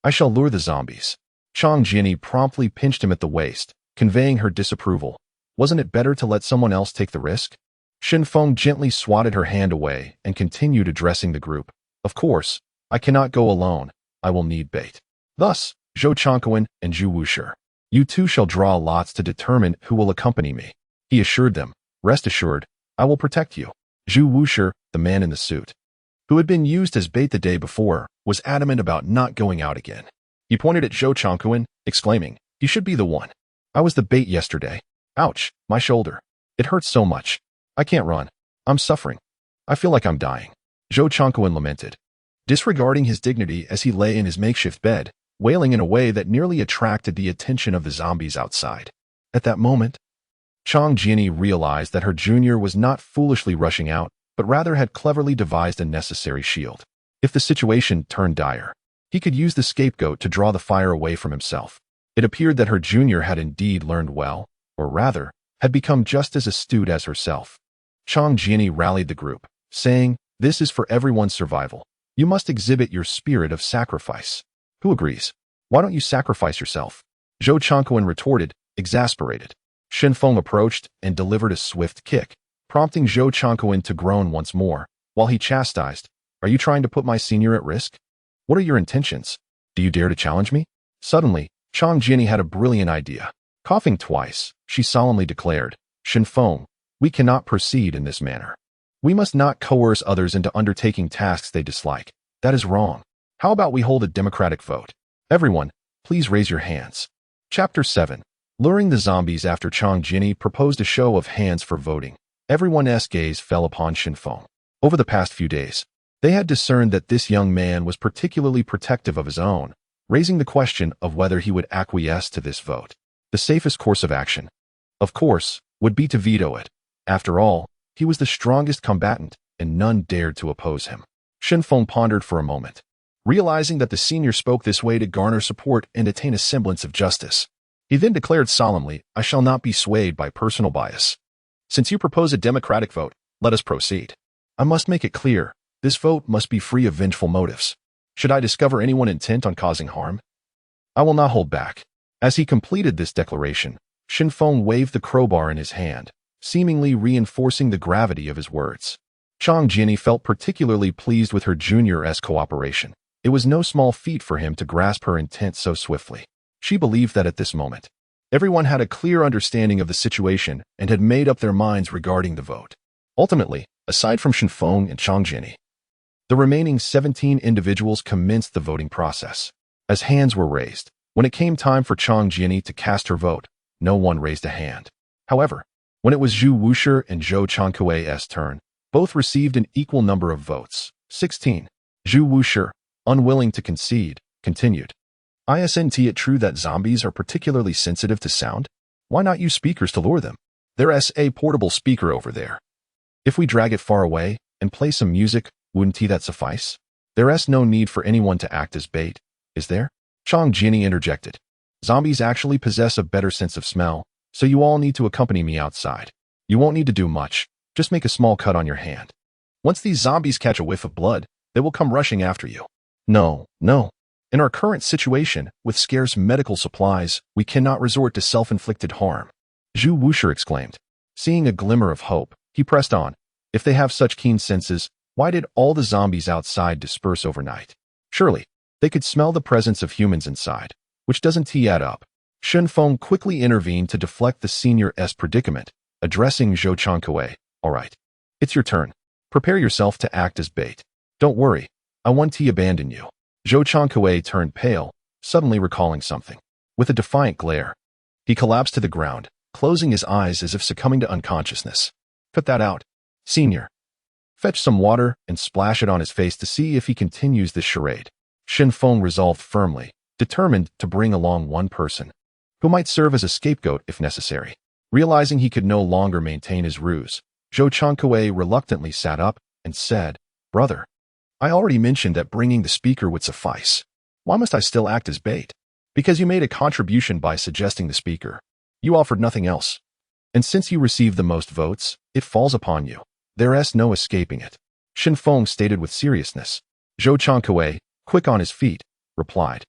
I shall lure the zombies. Chang Jiani promptly pinched him at the waist, conveying her disapproval. Wasn't it better to let someone else take the risk? Shinfeng gently swatted her hand away and continued addressing the group. Of course, I cannot go alone. I will need bait. Thus, Zhou Changquan and Zhu Wushi, you two shall draw lots to determine who will accompany me. He assured them, rest assured, I will protect you. Zhu Wushi, the man in the suit, who had been used as bait the day before, was adamant about not going out again. He pointed at Zhou Changquan, exclaiming, he should be the one. I was the bait yesterday. Ouch, my shoulder. It hurts so much. I can't run. I'm suffering. I feel like I'm dying. Zhou Changquan lamented. Disregarding his dignity as he lay in his makeshift bed, wailing in a way that nearly attracted the attention of the zombies outside. At that moment, Chang Jianyi realized that her junior was not foolishly rushing out, but rather had cleverly devised a necessary shield. If the situation turned dire, he could use the scapegoat to draw the fire away from himself. It appeared that her junior had indeed learned well, or rather, had become just as astute as herself. Chang Jianyi rallied the group, saying, "This is for everyone's survival. You must exhibit your spirit of sacrifice." Who agrees? Why don't you sacrifice yourself? Zhou Changquan retorted, exasperated. Shen Feng approached and delivered a swift kick, prompting Zhou Changquan to groan once more, while he chastised, "Are you trying to put my senior at risk? What are your intentions? Do you dare to challenge me?" Suddenly, Chang Jianyi had a brilliant idea. Coughing twice, she solemnly declared, "Shen Feng, we cannot proceed in this manner. We must not coerce others into undertaking tasks they dislike. That is wrong. How about we hold a democratic vote? Everyone, please raise your hands." Chapter 7. Luring the zombies. After Chang Jianyi proposed a show of hands for voting, everyone's gaze fell upon Shen Feng. Over the past few days, they had discerned that this young man was particularly protective of his own, raising the question of whether he would acquiesce to this vote. The safest course of action, of course, would be to veto it. After all, he was the strongest combatant, and none dared to oppose him. Shen Feng pondered for a moment, realizing that the senior spoke this way to garner support and attain a semblance of justice. He then declared solemnly, "I shall not be swayed by personal bias. Since you propose a democratic vote, let us proceed. I must make it clear, this vote must be free of vengeful motives. Should I discover anyone intent on causing harm, I will not hold back." As he completed this declaration, Shen Feng waved the crowbar in his hand, seemingly reinforcing the gravity of his words. Chang Jianyi felt particularly pleased with her junior's cooperation. It was no small feat for him to grasp her intent so swiftly. She believed that at this moment, everyone had a clear understanding of the situation and had made up their minds regarding the vote. Ultimately, aside from Shen Feng and Chang Jianyi, the remaining 17 individuals commenced the voting process. As hands were raised, when it came time for Chang Jianyi to cast her vote, no one raised a hand. However, when it was Zhu Wushi and Zhou Changquan's turn, both received an equal number of votes, 16. Zhu Wushi, unwilling to concede, continued, "Isn't it true that zombies are particularly sensitive to sound? Why not use speakers to lure them? There's a portable speaker over there. If we drag it far away and play some music, wouldn't that suffice? There's no need for anyone to act as bait, is there?" Chang Jianyi interjected, "Zombies actually possess a better sense of smell, so you all need to accompany me outside. You won't need to do much, just make a small cut on your hand. Once these zombies catch a whiff of blood, they will come rushing after you." No. In our current situation, with scarce medical supplies, we cannot resort to self-inflicted harm," Zhu Wushi exclaimed. Seeing a glimmer of hope, he pressed on, "If they have such keen senses, why did all the zombies outside disperse overnight? Surely, they could smell the presence of humans inside, which doesn't add up." Shen Feng quickly intervened to deflect the senior's predicament, addressing Zhou Changquan, "All right, it's your turn. Prepare yourself to act as bait. Don't worry, I won't abandon you." Zhou Changquan turned pale, suddenly recalling something. With a defiant glare, he collapsed to the ground, closing his eyes as if succumbing to unconsciousness. "Cut that out, senior. Fetch some water and splash it on his face to see if he continues this charade." Shen Feng resolved firmly, determined to bring along one person, who might serve as a scapegoat if necessary. Realizing he could no longer maintain his ruse, Zhou Changquan reluctantly sat up and said, "Brother, I already mentioned that bringing the speaker would suffice. Why must I still act as bait? Because you made a contribution by suggesting the speaker. You offered nothing else. And since you received the most votes, it falls upon you. There's no escaping it." Shen Feng stated with seriousness. Zhou Changquan, quick on his feet, replied,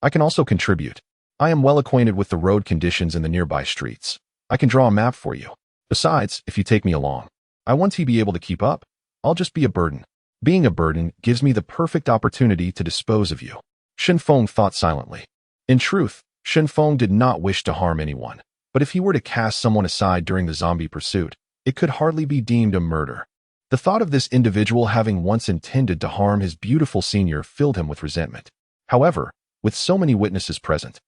"I can also contribute. I am well acquainted with the road conditions in the nearby streets. I can draw a map for you. Besides, if you take me along, I won't be able to keep up. I'll just be a burden. Being a burden gives me the perfect opportunity to dispose of you." Shen Feng thought silently. In truth, Shen Feng did not wish to harm anyone, but if he were to cast someone aside during the zombie pursuit, it could hardly be deemed a murder. The thought of this individual having once intended to harm his beautiful senior filled him with resentment. However, with so many witnesses present,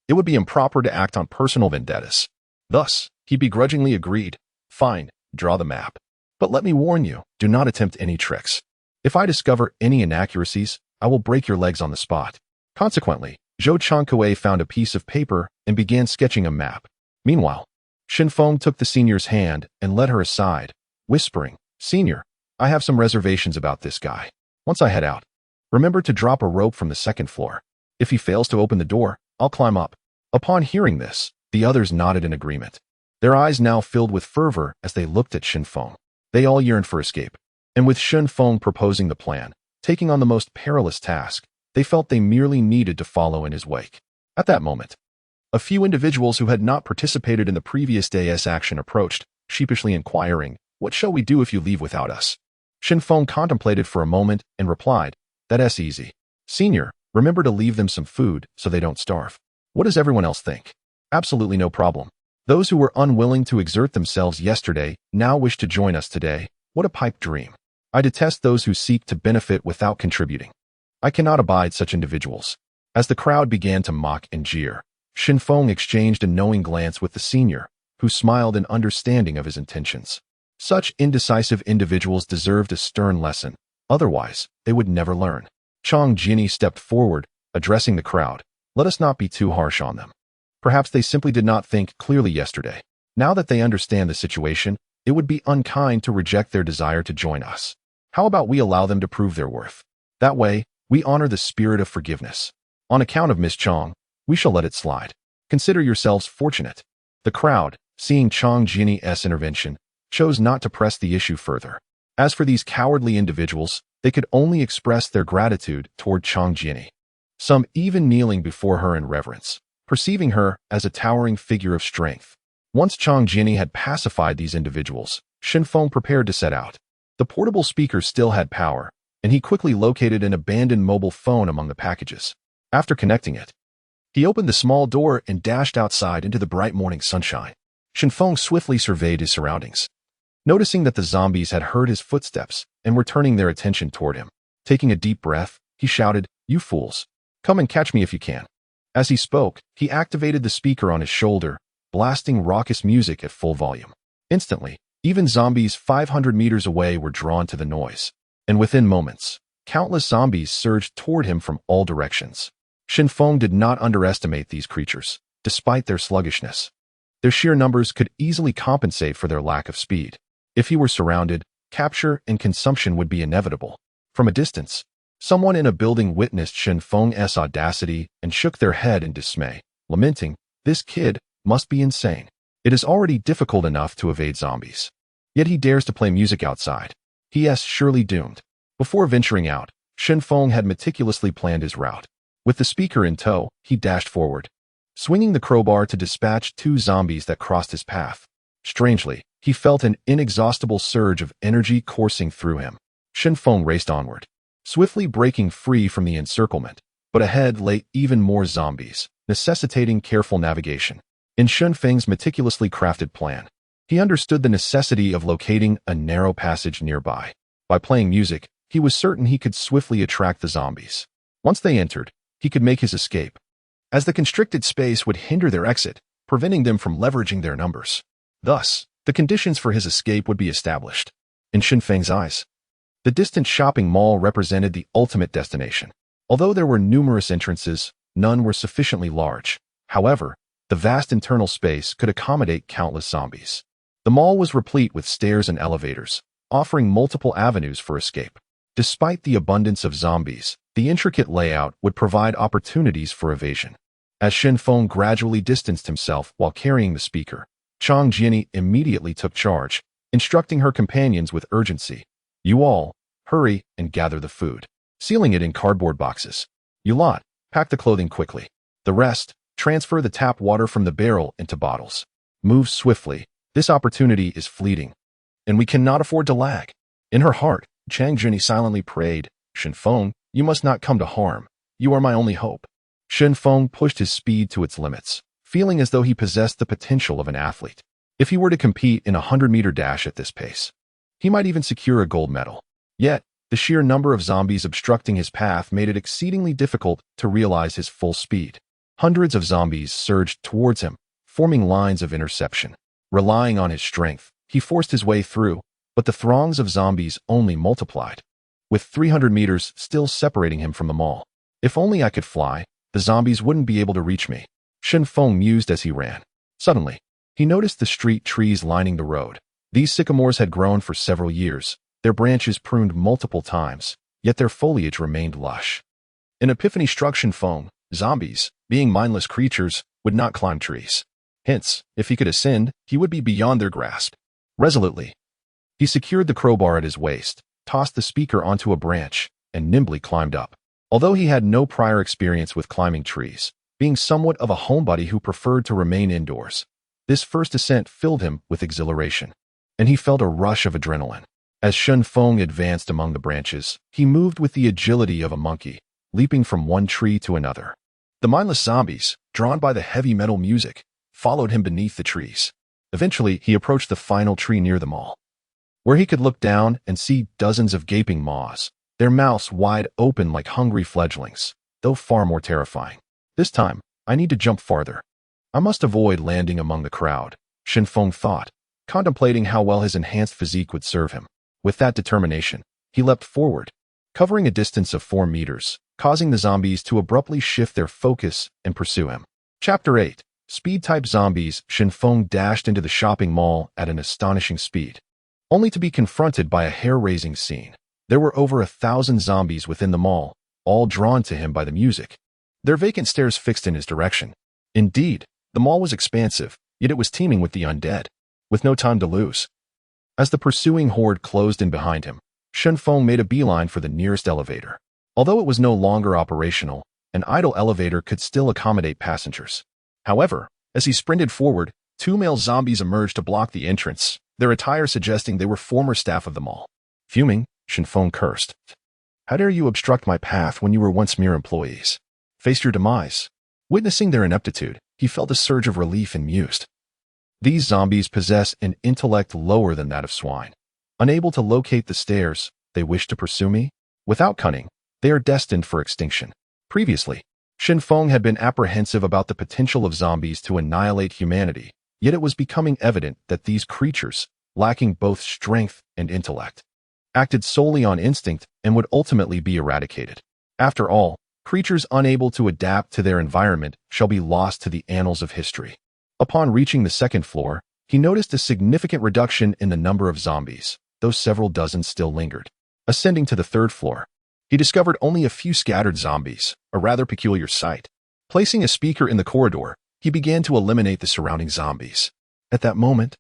it would be improper to act on personal vendettas. Thus, he begrudgingly agreed, "Fine, draw the map. But let me warn you, do not attempt any tricks. If I discover any inaccuracies, I will break your legs on the spot." Consequently, Zhou Changkue found a piece of paper and began sketching a map. Meanwhile, Shenfeng took the senior's hand and led her aside, whispering, "Senior, I have some reservations about this guy. Once I head out, remember to drop a rope from the second floor. If he fails to open the door, I'll climb up." Upon hearing this, the others nodded in agreement. Their eyes now filled with fervor as they looked at Shenfeng. They all yearned for escape. And with Shenfeng proposing the plan, taking on the most perilous task, they felt they merely needed to follow in his wake. At that moment, a few individuals who had not participated in the previous day's action approached, sheepishly inquiring, "What shall we do if you leave without us?" Shenfeng contemplated for a moment and replied, "That's easy. Senior, remember to leave them some food so they don't starve." "What does everyone else think?" "Absolutely no problem. Those who were unwilling to exert themselves yesterday now wish to join us today. What a pipe dream. I detest those who seek to benefit without contributing. I cannot abide such individuals." As the crowd began to mock and jeer, Shenfeng exchanged a knowing glance with the senior, who smiled in understanding of his intentions. Such indecisive individuals deserved a stern lesson, otherwise they would never learn. Chang Jinni stepped forward, addressing the crowd. "Let us not be too harsh on them. Perhaps they simply did not think clearly yesterday. Now that they understand the situation, it would be unkind to reject their desire to join us. How about we allow them to prove their worth? That way, we honor the spirit of forgiveness. On account of Miss Chang, we shall let it slide. Consider yourselves fortunate." The crowd, seeing Chang Jinni's intervention, chose not to press the issue further. As for these cowardly individuals, they could only express their gratitude toward Chang Jinni, some even kneeling before her in reverence, perceiving her as a towering figure of strength. Once Chang Jinni had pacified these individuals, Shenfeng prepared to set out. The portable speaker still had power, and he quickly located an abandoned mobile phone among the packages. After connecting it, he opened the small door and dashed outside into the bright morning sunshine. Shenfeng swiftly surveyed his surroundings, noticing that the zombies had heard his footsteps and were turning their attention toward him. Taking a deep breath, he shouted, "You fools! Come and catch me if you can." As he spoke, he activated the speaker on his shoulder, blasting raucous music at full volume. Instantly, even zombies 500 meters away were drawn to the noise. And within moments, countless zombies surged toward him from all directions. Shenfeng did not underestimate these creatures, despite their sluggishness. Their sheer numbers could easily compensate for their lack of speed. If he were surrounded, capture and consumption would be inevitable. From a distance, someone in a building witnessed Shenfeng's audacity and shook their head in dismay, lamenting, "This kid must be insane. It is already difficult enough to evade zombies. Yet he dares to play music outside. He is surely doomed." Before venturing out, Shenfeng had meticulously planned his route. With the speaker in tow, he dashed forward, swinging the crowbar to dispatch 2 zombies that crossed his path. Strangely, he felt an inexhaustible surge of energy coursing through him. Shenfeng raced onward, swiftly breaking free from the encirclement, but ahead lay even more zombies, necessitating careful navigation. In Shenfeng's meticulously crafted plan, he understood the necessity of locating a narrow passage nearby. By playing music, he was certain he could swiftly attract the zombies. Once they entered, he could make his escape, as the constricted space would hinder their exit, preventing them from leveraging their numbers. Thus, the conditions for his escape would be established. In Shenfeng's eyes, the distant shopping mall represented the ultimate destination. Although there were numerous entrances, none were sufficiently large. However, the vast internal space could accommodate countless zombies. The mall was replete with stairs and elevators, offering multiple avenues for escape. Despite the abundance of zombies, the intricate layout would provide opportunities for evasion. As Shenfeng gradually distanced himself while carrying the speaker, Chang Jinni immediately took charge, instructing her companions with urgency. "You all, hurry and gather the food," sealing it in cardboard boxes. "You lot, pack the clothing quickly. The rest, transfer the tap water from the barrel into bottles. Move swiftly. This opportunity is fleeting, and we cannot afford to lag." In her heart, Chang Jinni silently prayed, "Shenfeng, you must not come to harm. You are my only hope." Shenfeng pushed his speed to its limits, feeling as though he possessed the potential of an athlete. If he were to compete in a 100-meter dash at this pace, he might even secure a gold medal. Yet, the sheer number of zombies obstructing his path made it exceedingly difficult to realize his full speed. Hundreds of zombies surged towards him, forming lines of interception. Relying on his strength, he forced his way through, but the throngs of zombies only multiplied, with 300 meters still separating him from the mall. "If only I could fly," the zombies wouldn't be able to reach me. Shen Feng mused as he ran. Suddenly, he noticed the street trees lining the road. These sycamores had grown for several years, their branches pruned multiple times, yet their foliage remained lush. An epiphany struck Shen Feng. Zombies, being mindless creatures, would not climb trees. Hence, if he could ascend, he would be beyond their grasp. Resolutely, he secured the crowbar at his waist, tossed the speaker onto a branch, and nimbly climbed up. Although he had no prior experience with climbing trees, being somewhat of a homebody who preferred to remain indoors, this first ascent filled him with exhilaration, and he felt a rush of adrenaline. As Shen Feng advanced among the branches, he moved with the agility of a monkey, leaping from one tree to another. The mindless zombies, drawn by the heavy metal music, followed him beneath the trees. Eventually, he approached the final tree near them all, where he could look down and see dozens of gaping maws, their mouths wide open like hungry fledglings, though far more terrifying. This time, I need to jump farther. I must avoid landing among the crowd, Shen Feng thought, contemplating how well his enhanced physique would serve him. With that determination, he leapt forward, covering a distance of 4 meters, causing the zombies to abruptly shift their focus and pursue him. Chapter 8. Speed-type zombies. Shen Feng dashed into the shopping mall at an astonishing speed, only to be confronted by a hair-raising scene. There were over 1,000 zombies within the mall, all drawn to him by the music, their vacant stares fixed in his direction. Indeed, the mall was expansive, yet it was teeming with the undead. With no time to lose, as the pursuing horde closed in behind him, Shen Feng made a beeline for the nearest elevator. Although it was no longer operational, an idle elevator could still accommodate passengers. However, as he sprinted forward, 2 male zombies emerged to block the entrance, their attire suggesting they were former staff of the mall. Fuming, Shen Feng cursed. How dare you obstruct my path when you were once mere employees? Face your demise. Witnessing their ineptitude, he felt a surge of relief and mused. These zombies possess an intellect lower than that of swine. Unable to locate the stairs, they wish to pursue me? Without cunning, they are destined for extinction. Previously, Shen Feng had been apprehensive about the potential of zombies to annihilate humanity, yet it was becoming evident that these creatures, lacking both strength and intellect, acted solely on instinct and would ultimately be eradicated. After all, creatures unable to adapt to their environment shall be lost to the annals of history. Upon reaching the 2nd floor, he noticed a significant reduction in the number of zombies, though several dozen still lingered. Ascending to the 3rd floor, he discovered only a few scattered zombies, a rather peculiar sight. Placing a speaker in the corridor, he began to eliminate the surrounding zombies. At that moment,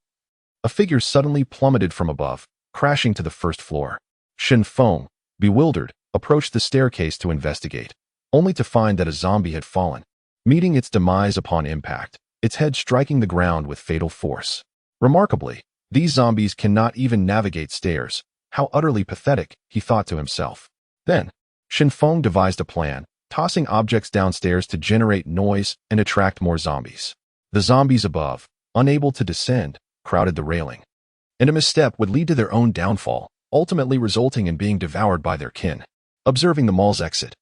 a figure suddenly plummeted from above, crashing to the 1st floor. Shen Feng, bewildered, approached the staircase to investigate, only to find that a zombie had fallen, meeting its demise upon impact, its head striking the ground with fatal force. Remarkably, these zombies cannot even navigate stairs. How utterly pathetic, he thought to himself. Then, Shen Feng devised a plan, tossing objects downstairs to generate noise and attract more zombies. The zombies above, unable to descend, crowded the railing, and a misstep would lead to their own downfall, ultimately resulting in being devoured by their kin. Observing the mall's exit,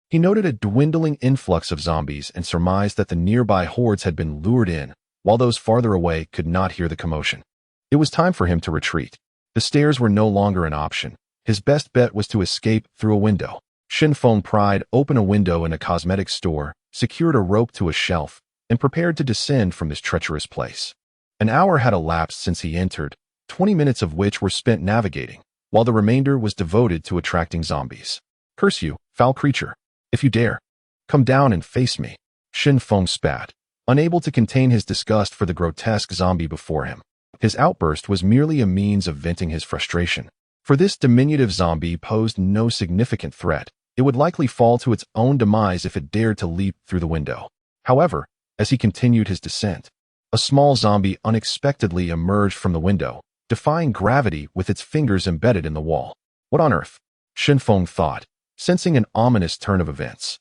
he noted a dwindling influx of zombies and surmised that the nearby hordes had been lured in, while those farther away could not hear the commotion. It was time for him to retreat. The stairs were no longer an option. His best bet was to escape through a window. Shen Feng pried open a window in a cosmetics store, secured a rope to a shelf, and prepared to descend from this treacherous place. An hour had elapsed since he entered, 20 minutes of which were spent navigating, while the remainder was devoted to attracting zombies. Curse you, foul creature. If you dare, come down and face me. Shen Feng spat, unable to contain his disgust for the grotesque zombie before him. His outburst was merely a means of venting his frustration. For this diminutive zombie posed no significant threat. It would likely fall to its own demise if it dared to leap through the window. However, as he continued his descent, a small zombie unexpectedly emerged from the window, defying gravity with its fingers embedded in the wall. What on earth? Shen Feng thought, sensing an ominous turn of events.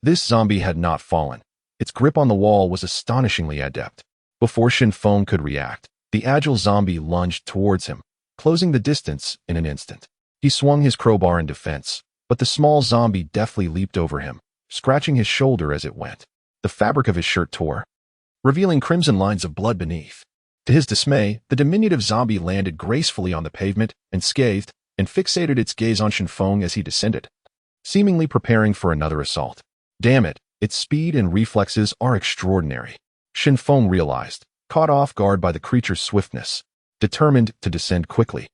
This zombie had not fallen. Its grip on the wall was astonishingly adept. Before Shen Feng could react, the agile zombie lunged towards him, closing the distance in an instant. He swung his crowbar in defense, but the small zombie deftly leaped over him, scratching his shoulder as it went. The fabric of his shirt tore, revealing crimson lines of blood beneath. To his dismay, the diminutive zombie landed gracefully on the pavement, unscathed, and fixated its gaze on Shen Feng as he descended, seemingly preparing for another assault. Damn it, Its speed and reflexes are extraordinary. Shin Feng realized, caught off guard by the creature's swiftness, determined to descend quickly.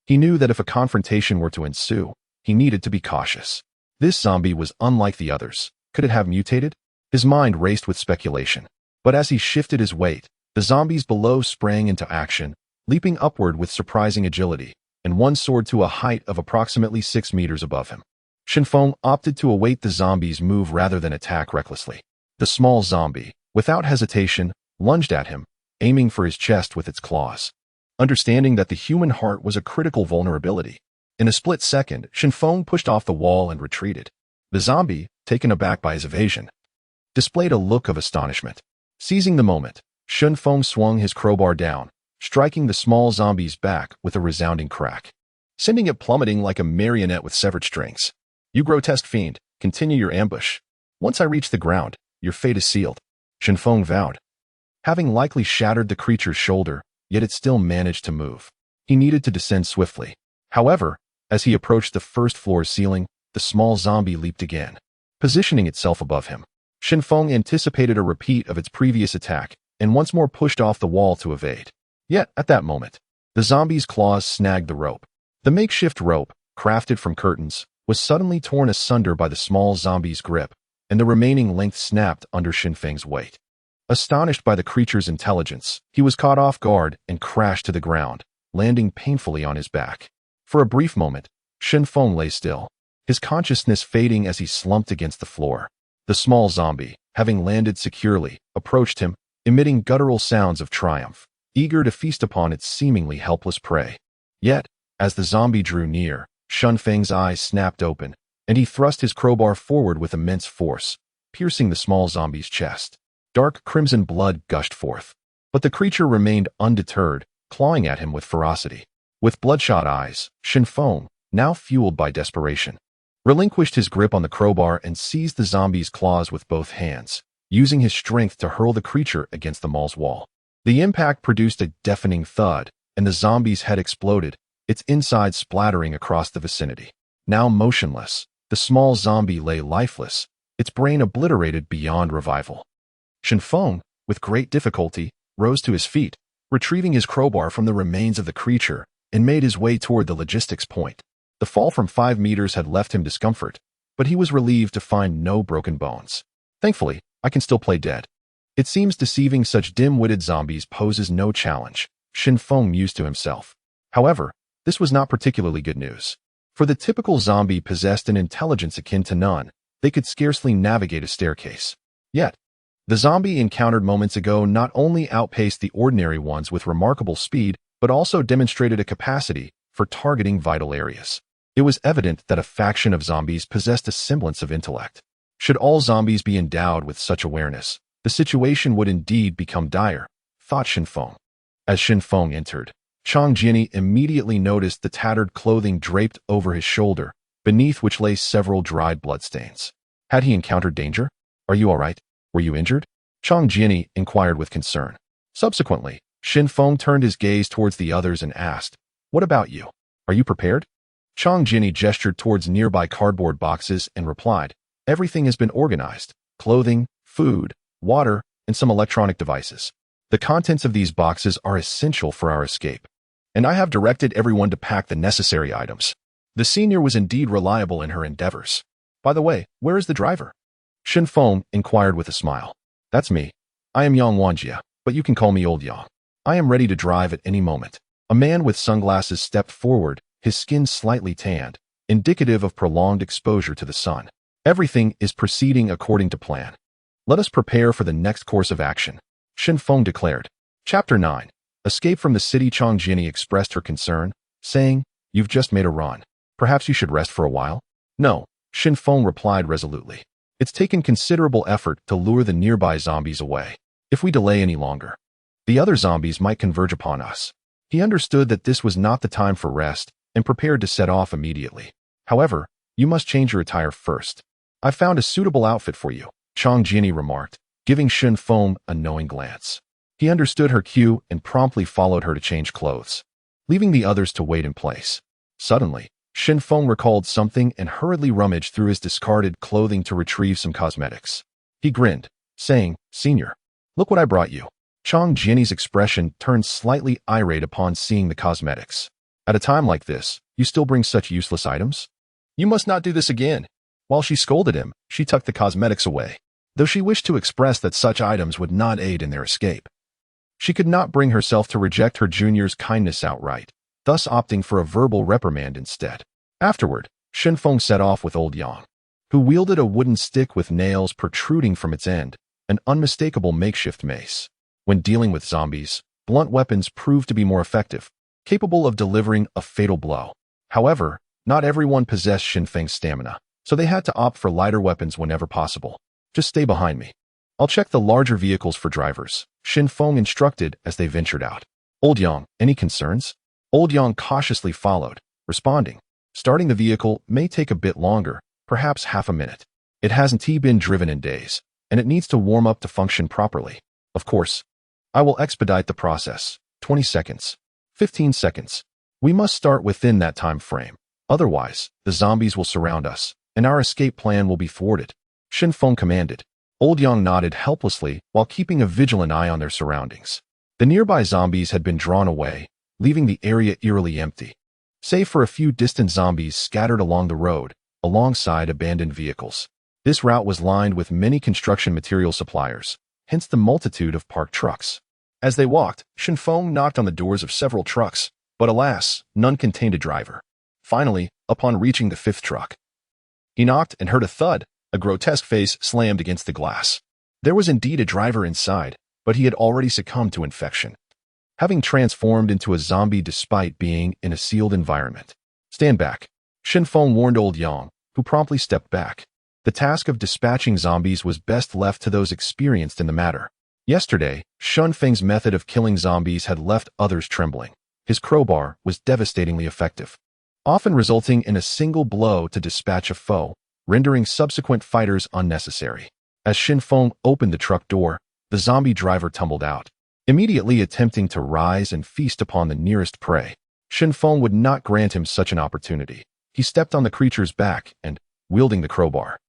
He knew that if a confrontation were to ensue, he needed to be cautious. This zombie was unlike the others. Could it have mutated? His mind raced with speculation. But as he shifted his weight, the zombies below sprang into action, leaping upward with surprising agility, and one soared to a height of approximately 6 meters above him. Shin Feng opted to await the zombies' move rather than attack recklessly. The small zombie, without hesitation, lunged at him, aiming for his chest with its claws. Understanding that the human heart was a critical vulnerability, in a split second, Shin Feng pushed off the wall and retreated. The zombie, taken aback by his evasion, displayed a look of astonishment. Seizing the moment, Shin Feng swung his crowbar down, striking the small zombie's back with a resounding crack, sending it plummeting like a marionette with severed strings. "You grotesque fiend, continue your ambush. Once I reach the ground, your fate is sealed," Shin Feng vowed. Having likely shattered the creature's shoulder, yet it still managed to move. He needed to descend swiftly. However, as he approached the first floor's ceiling, the small zombie leaped again, positioning itself above him. Shin Feng anticipated a repeat of its previous attack and once more pushed off the wall to evade. Yet, at that moment, the zombie's claws snagged the rope. The makeshift rope, crafted from curtains, was suddenly torn asunder by the small zombie's grip, and the remaining length snapped under Shin Feng's weight. Astonished by the creature's intelligence, he was caught off guard and crashed to the ground, landing painfully on his back. For a brief moment, Shin Feng lay still, his consciousness fading as he slumped against the floor. The small zombie, having landed securely, approached him, emitting guttural sounds of triumph, eager to feast upon its seemingly helpless prey. Yet, as the zombie drew near, Shin Feng's eyes snapped open, and he thrust his crowbar forward with immense force, piercing the small zombie's chest. Dark crimson blood gushed forth. But the creature remained undeterred, clawing at him with ferocity. With bloodshot eyes, Shin Feng, now fueled by desperation, relinquished his grip on the crowbar and seized the zombie's claws with both hands, using his strength to hurl the creature against the mall's wall. The impact produced a deafening thud, and the zombie's head exploded, its insides splattering across the vicinity. Now motionless, the small zombie lay lifeless, its brain obliterated beyond revival. Shin Feng, with great difficulty, rose to his feet, retrieving his crowbar from the remains of the creature, and made his way toward the logistics point. The fall from 5 meters had left him discomfort, but he was relieved to find no broken bones. "Thankfully, I can still play dead. It seems deceiving such dim-witted zombies poses no challenge," Shin Feng mused to himself. However, this was not particularly good news. For the typical zombie possessed an intelligence akin to none, they could scarcely navigate a staircase. Yet, the zombie encountered moments ago not only outpaced the ordinary ones with remarkable speed, but also demonstrated a capacity for targeting vital areas. It was evident that a faction of zombies possessed a semblance of intellect. Should all zombies be endowed with such awareness, the situation would indeed become dire, thought Shin Feng. As Shin Feng entered, Chang Jianyi immediately noticed the tattered clothing draped over his shoulder, beneath which lay several dried bloodstains. Had he encountered danger? "Are you all right? Were you injured?" Chang Jianyi inquired with concern. Subsequently, Shin Feng turned his gaze towards the others and asked, "What about you? Are you prepared?" Chang Jianyi gestured towards nearby cardboard boxes and replied, "Everything has been organized: clothing, food, water, and some electronic devices. The contents of these boxes are essential for our escape, and I have directed everyone to pack the necessary items." The senior was indeed reliable in her endeavors. "By the way, where is the driver?" Shin Feng inquired with a smile. "That's me. I am Yang Wanjia, but you can call me Old Yang. I am ready to drive at any moment." A man with sunglasses stepped forward, his skin slightly tanned, indicative of prolonged exposure to the sun. "Everything is proceeding according to plan. Let us prepare for the next course of action," Shin Feng declared. Chapter 9. Escape from the city. Chang Jianyi expressed her concern, saying, "You've just made a run. Perhaps you should rest for a while?" "No," Shin Feng replied resolutely. "It's taken considerable effort to lure the nearby zombies away. If we delay any longer, the other zombies might converge upon us." He understood that this was not the time for rest and prepared to set off immediately. "However, you must change your attire first. I've found a suitable outfit for you," Chang Jianyi remarked, giving Shin Feng a knowing glance. He understood her cue and promptly followed her to change clothes, leaving the others to wait in place. Suddenly, Shin Feng recalled something and hurriedly rummaged through his discarded clothing to retrieve some cosmetics. He grinned, saying, "Senior, look what I brought you." Chang Jinny's expression turned slightly irate upon seeing the cosmetics. "At a time like this, you still bring such useless items? You must not do this again." While she scolded him, she tucked the cosmetics away, though she wished to express that such items would not aid in their escape. She could not bring herself to reject her junior's kindness outright, thus opting for a verbal reprimand instead. Afterward, Shenfeng set off with Old Yang, who wielded a wooden stick with nails protruding from its end, an unmistakable makeshift mace. When dealing with zombies, blunt weapons proved to be more effective, capable of delivering a fatal blow. However, not everyone possessed Shenfeng's stamina, so they had to opt for lighter weapons whenever possible. "Just stay behind me. I'll check the larger vehicles for drivers," Shenfeng instructed as they ventured out. "Old Yang, any concerns?" Old Yang cautiously followed, responding, "Starting the vehicle may take a bit longer, perhaps half a minute. It hasn't been driven in days, and it needs to warm up to function properly. Of course, I will expedite the process. 20 seconds. 15 seconds. We must start within that time frame. Otherwise, the zombies will surround us, and our escape plan will be thwarted," Shenfeng commanded. Old Yang nodded helplessly while keeping a vigilant eye on their surroundings. The nearby zombies had been drawn away, leaving the area eerily empty, save for a few distant zombies scattered along the road, alongside abandoned vehicles. This route was lined with many construction material suppliers, hence the multitude of parked trucks. As they walked, Shenfeng knocked on the doors of several trucks, but alas, none contained a driver. Finally, upon reaching the fifth truck, he knocked and heard a thud. A grotesque face slammed against the glass. There was indeed a driver inside, but he had already succumbed to infection, having transformed into a zombie despite being in a sealed environment. "Stand back," Shenfeng warned Old Yang, who promptly stepped back. The task of dispatching zombies was best left to those experienced in the matter. Yesterday, Shenfeng's method of killing zombies had left others trembling. His crowbar was devastatingly effective, often resulting in a single blow to dispatch a foe, rendering subsequent fighters unnecessary. As Shenfeng opened the truck door, the zombie driver tumbled out, immediately attempting to rise and feast upon the nearest prey. Shenfeng would not grant him such an opportunity. He stepped on the creature's back and, wielding the crowbar,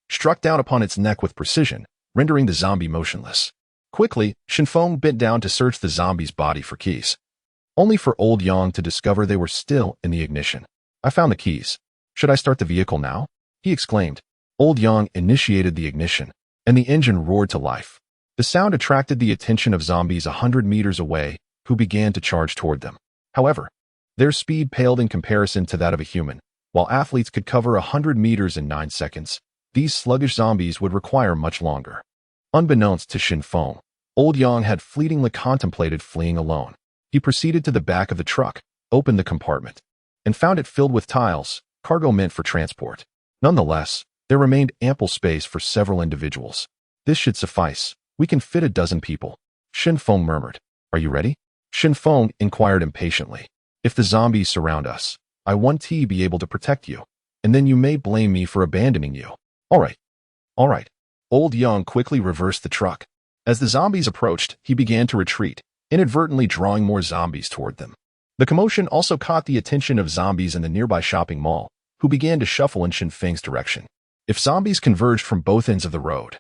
struck down upon its neck with precision, rendering the zombie motionless. Quickly, Shenfeng bent down to search the zombie's body for keys, only for Old Yang to discover they were still in the ignition. "I found the keys. Should I start the vehicle now?" he exclaimed. Old Yang initiated the ignition, and the engine roared to life. The sound attracted the attention of zombies 100 meters away, who began to charge toward them. However, their speed paled in comparison to that of a human. While athletes could cover 100 meters in 9 seconds, these sluggish zombies would require much longer. Unbeknownst to Shenfeng, Old Yang had fleetingly contemplated fleeing alone. He proceeded to the back of the truck, opened the compartment, and found it filled with tiles, cargo meant for transport. Nonetheless, there remained ample space for several individuals. "This should suffice. We can fit a dozen people," Shenfeng murmured. "Are you ready?" Shenfeng inquired impatiently. "If the zombies surround us, I want to be able to protect you, and then you may blame me for abandoning you." All right. All right." Old Yang quickly reversed the truck. As the zombies approached, he began to retreat, inadvertently drawing more zombies toward them. The commotion also caught the attention of zombies in the nearby shopping mall, who began to shuffle in Shenfeng's direction. If zombies converged from both ends of the road,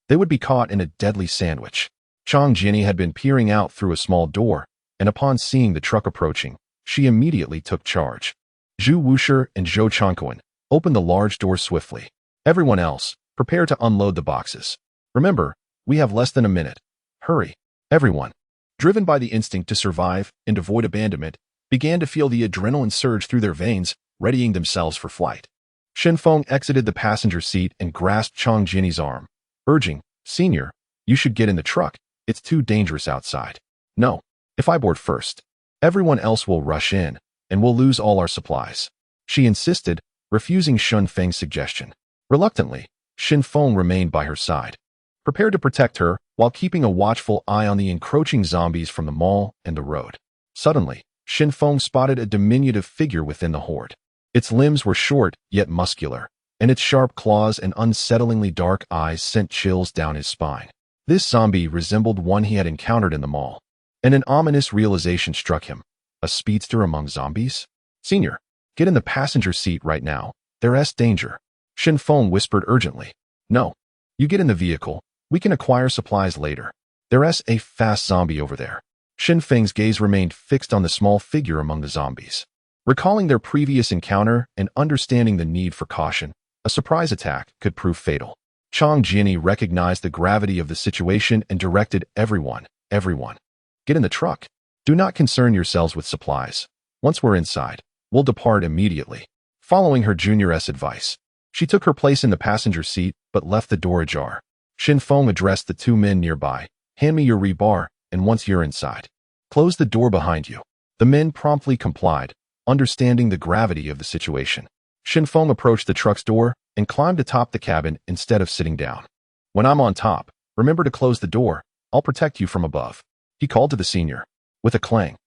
they would be caught in a deadly sandwich. Chang Jinny had been peering out through a small door, and upon seeing the truck approaching, she immediately took charge. Zhu Wushi and Zhou Changquan opened the large door swiftly. "Everyone else, prepare to unload the boxes. Remember, we have less than a minute. Hurry." Everyone, driven by the instinct to survive and avoid abandonment, began to feel the adrenaline surge through their veins, readying themselves for flight. Shenfeng exited the passenger seat and grasped Chang Jinny's arm, urging, "Senior, you should get in the truck. It's too dangerous outside." "No, if I board first, everyone else will rush in, and we'll lose all our supplies," she insisted, refusing Shenfeng's suggestion. Reluctantly, Shenfeng remained by her side, prepared to protect her while keeping a watchful eye on the encroaching zombies from the mall and the road. Suddenly, Shenfeng spotted a diminutive figure within the horde. Its limbs were short yet muscular, and its sharp claws and unsettlingly dark eyes sent chills down his spine. This zombie resembled one he had encountered in the mall, and an ominous realization struck him. A speedster among zombies? "Senior, get in the passenger seat right now. There's danger," Shenfeng whispered urgently. "No, You get in the vehicle. We can acquire supplies later. There's a fast zombie over there. Xin Feng's gaze remained fixed on the small figure among the zombies. Recalling their previous encounter and understanding the need for caution, a surprise attack could prove fatal. Chang Jiani recognized the gravity of the situation and directed everyone, get in the truck. Do not concern yourselves with supplies. Once we're inside, we'll depart immediately. Following her junioress advice, she took her place in the passenger seat but left the door ajar. Xin Feng addressed the two men nearby. Hand me your rebar, and once you're inside, close the door behind you. The men promptly complied, understanding the gravity of the situation. Xin Feng approached the truck's door and climbed atop the cabin instead of sitting down. When I'm on top, remember to close the door. I'll protect you from above. He called to the senior. With a clang,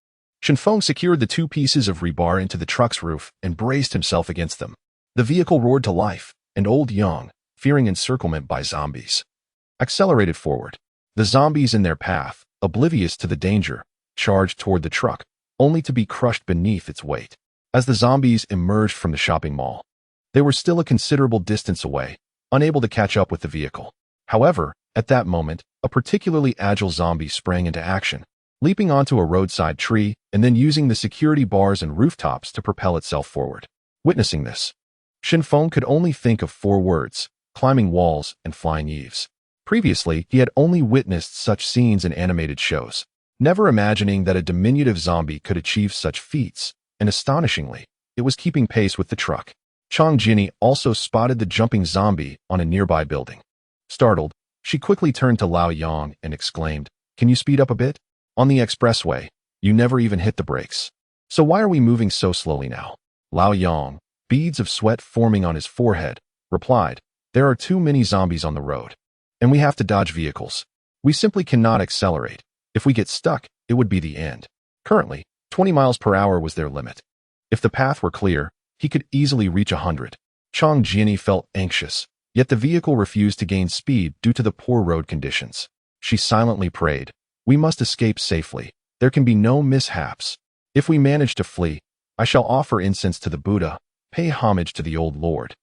Xin Feng secured the two pieces of rebar into the truck's roof and braced himself against them. The vehicle roared to life, and old Yang, fearing encirclement by zombies, accelerated forward. The zombies in their path, oblivious to the danger, charged toward the truck, only to be crushed beneath its weight. As the zombies emerged from the shopping mall, they were still a considerable distance away, unable to catch up with the vehicle. However, at that moment, a particularly agile zombie sprang into action, leaping onto a roadside tree and then using the security bars and rooftops to propel itself forward. Witnessing this, Xin Feng could only think of 4 words: climbing walls and flying eaves. Previously, he had only witnessed such scenes in animated shows, never imagining that a diminutive zombie could achieve such feats, and astonishingly, it was keeping pace with the truck. Chang Jiani also spotted the jumping zombie on a nearby building. Startled, she quickly turned to Lao Yang and exclaimed, "Can you speed up a bit? On the expressway, you never even hit the brakes. So why are we moving so slowly now?" Lao Yang, beads of sweat forming on his forehead, replied, "There are too many zombies on the road, and we have to dodge vehicles. We simply cannot accelerate. If we get stuck, it would be the end." Currently, 20 miles per hour was their limit. If the path were clear, he could easily reach 100. Chang Jiani felt anxious, yet the vehicle refused to gain speed due to the poor road conditions. She silently prayed, "We must escape safely. There can be no mishaps. If we manage to flee, I shall offer incense to the Buddha, pay homage to the old Lord,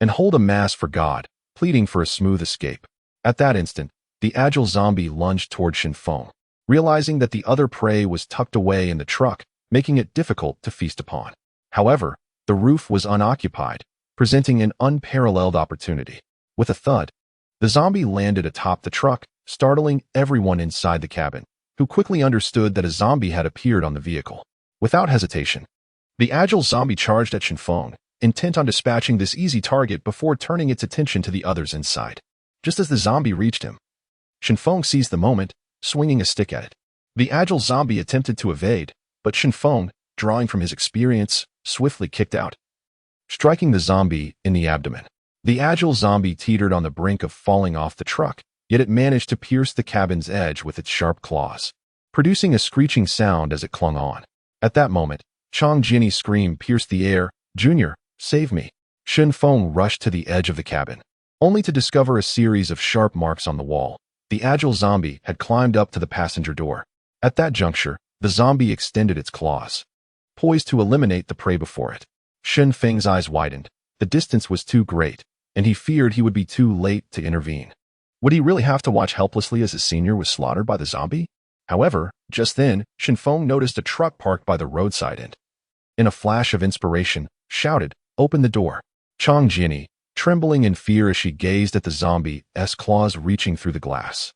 and hold a mass for God, pleading for a smooth escape." At that instant, the agile zombie lunged toward Xin Feng, realizing that the other prey was tucked away in the truck, making it difficult to feast upon. However, the roof was unoccupied, presenting an unparalleled opportunity. With a thud, the zombie landed atop the truck, startling everyone inside the cabin, who quickly understood that a zombie had appeared on the vehicle. Without hesitation, the agile zombie charged at Xin Feng, intent on dispatching this easy target before turning its attention to the others inside. Just as the zombie reached him, Xin Feng seized the moment, swinging a stick at it. The agile zombie attempted to evade, but Xin Feng, drawing from his experience, swiftly kicked out, striking the zombie in the abdomen. The agile zombie teetered on the brink of falling off the truck, yet it managed to pierce the cabin's edge with its sharp claws, producing a screeching sound as it clung on. At that moment, Chang Jiani's scream pierced the air, "Junior, save me." Xin Feng rushed to the edge of the cabin, only to discover a series of sharp marks on the wall. The agile zombie had climbed up to the passenger door. At that juncture, the zombie extended its claws, poised to eliminate the prey before it. Xin Feng's eyes widened. The distance was too great, and he feared he would be too late to intervene. Would he really have to watch helplessly as his senior was slaughtered by the zombie? However, just then, Xin Feng noticed a truck parked by the roadside and, in a flash of inspiration, shouted, "Open the door." Chang Jiani, trembling in fear as she gazed at the zombie's claws reaching through the glass,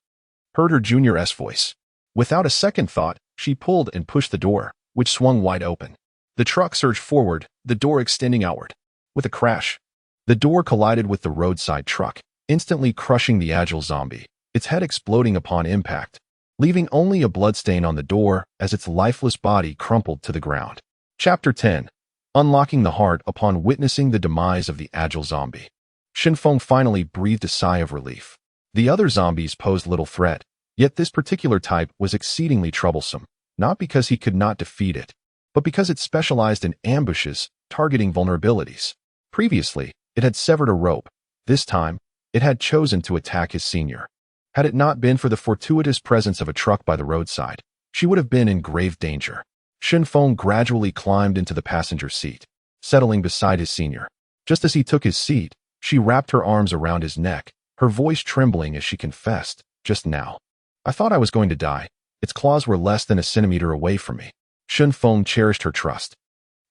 heard her junior's voice. Without a second thought, she pulled and pushed the door, which swung wide open. The truck surged forward, the door extending outward. With a crash, the door collided with the roadside truck, instantly crushing the agile zombie, its head exploding upon impact, leaving only a bloodstain on the door as its lifeless body crumpled to the ground. Chapter 10. Unlocking the heart upon witnessing the demise of the agile zombie. Xin Feng finally breathed a sigh of relief. The other zombies posed little threat, yet this particular type was exceedingly troublesome, not because he could not defeat it, but because it specialized in ambushes, targeting vulnerabilities. Previously, it had severed a rope. This time, it had chosen to attack his senior. Had it not been for the fortuitous presence of a truck by the roadside, she would have been in grave danger. Xin Feng gradually climbed into the passenger seat, settling beside his senior. Just as he took his seat, she wrapped her arms around his neck, her voice trembling as she confessed, "Just now. I thought I was going to die. Its claws were less than a centimeter away from me." Shen Feng cherished her trust,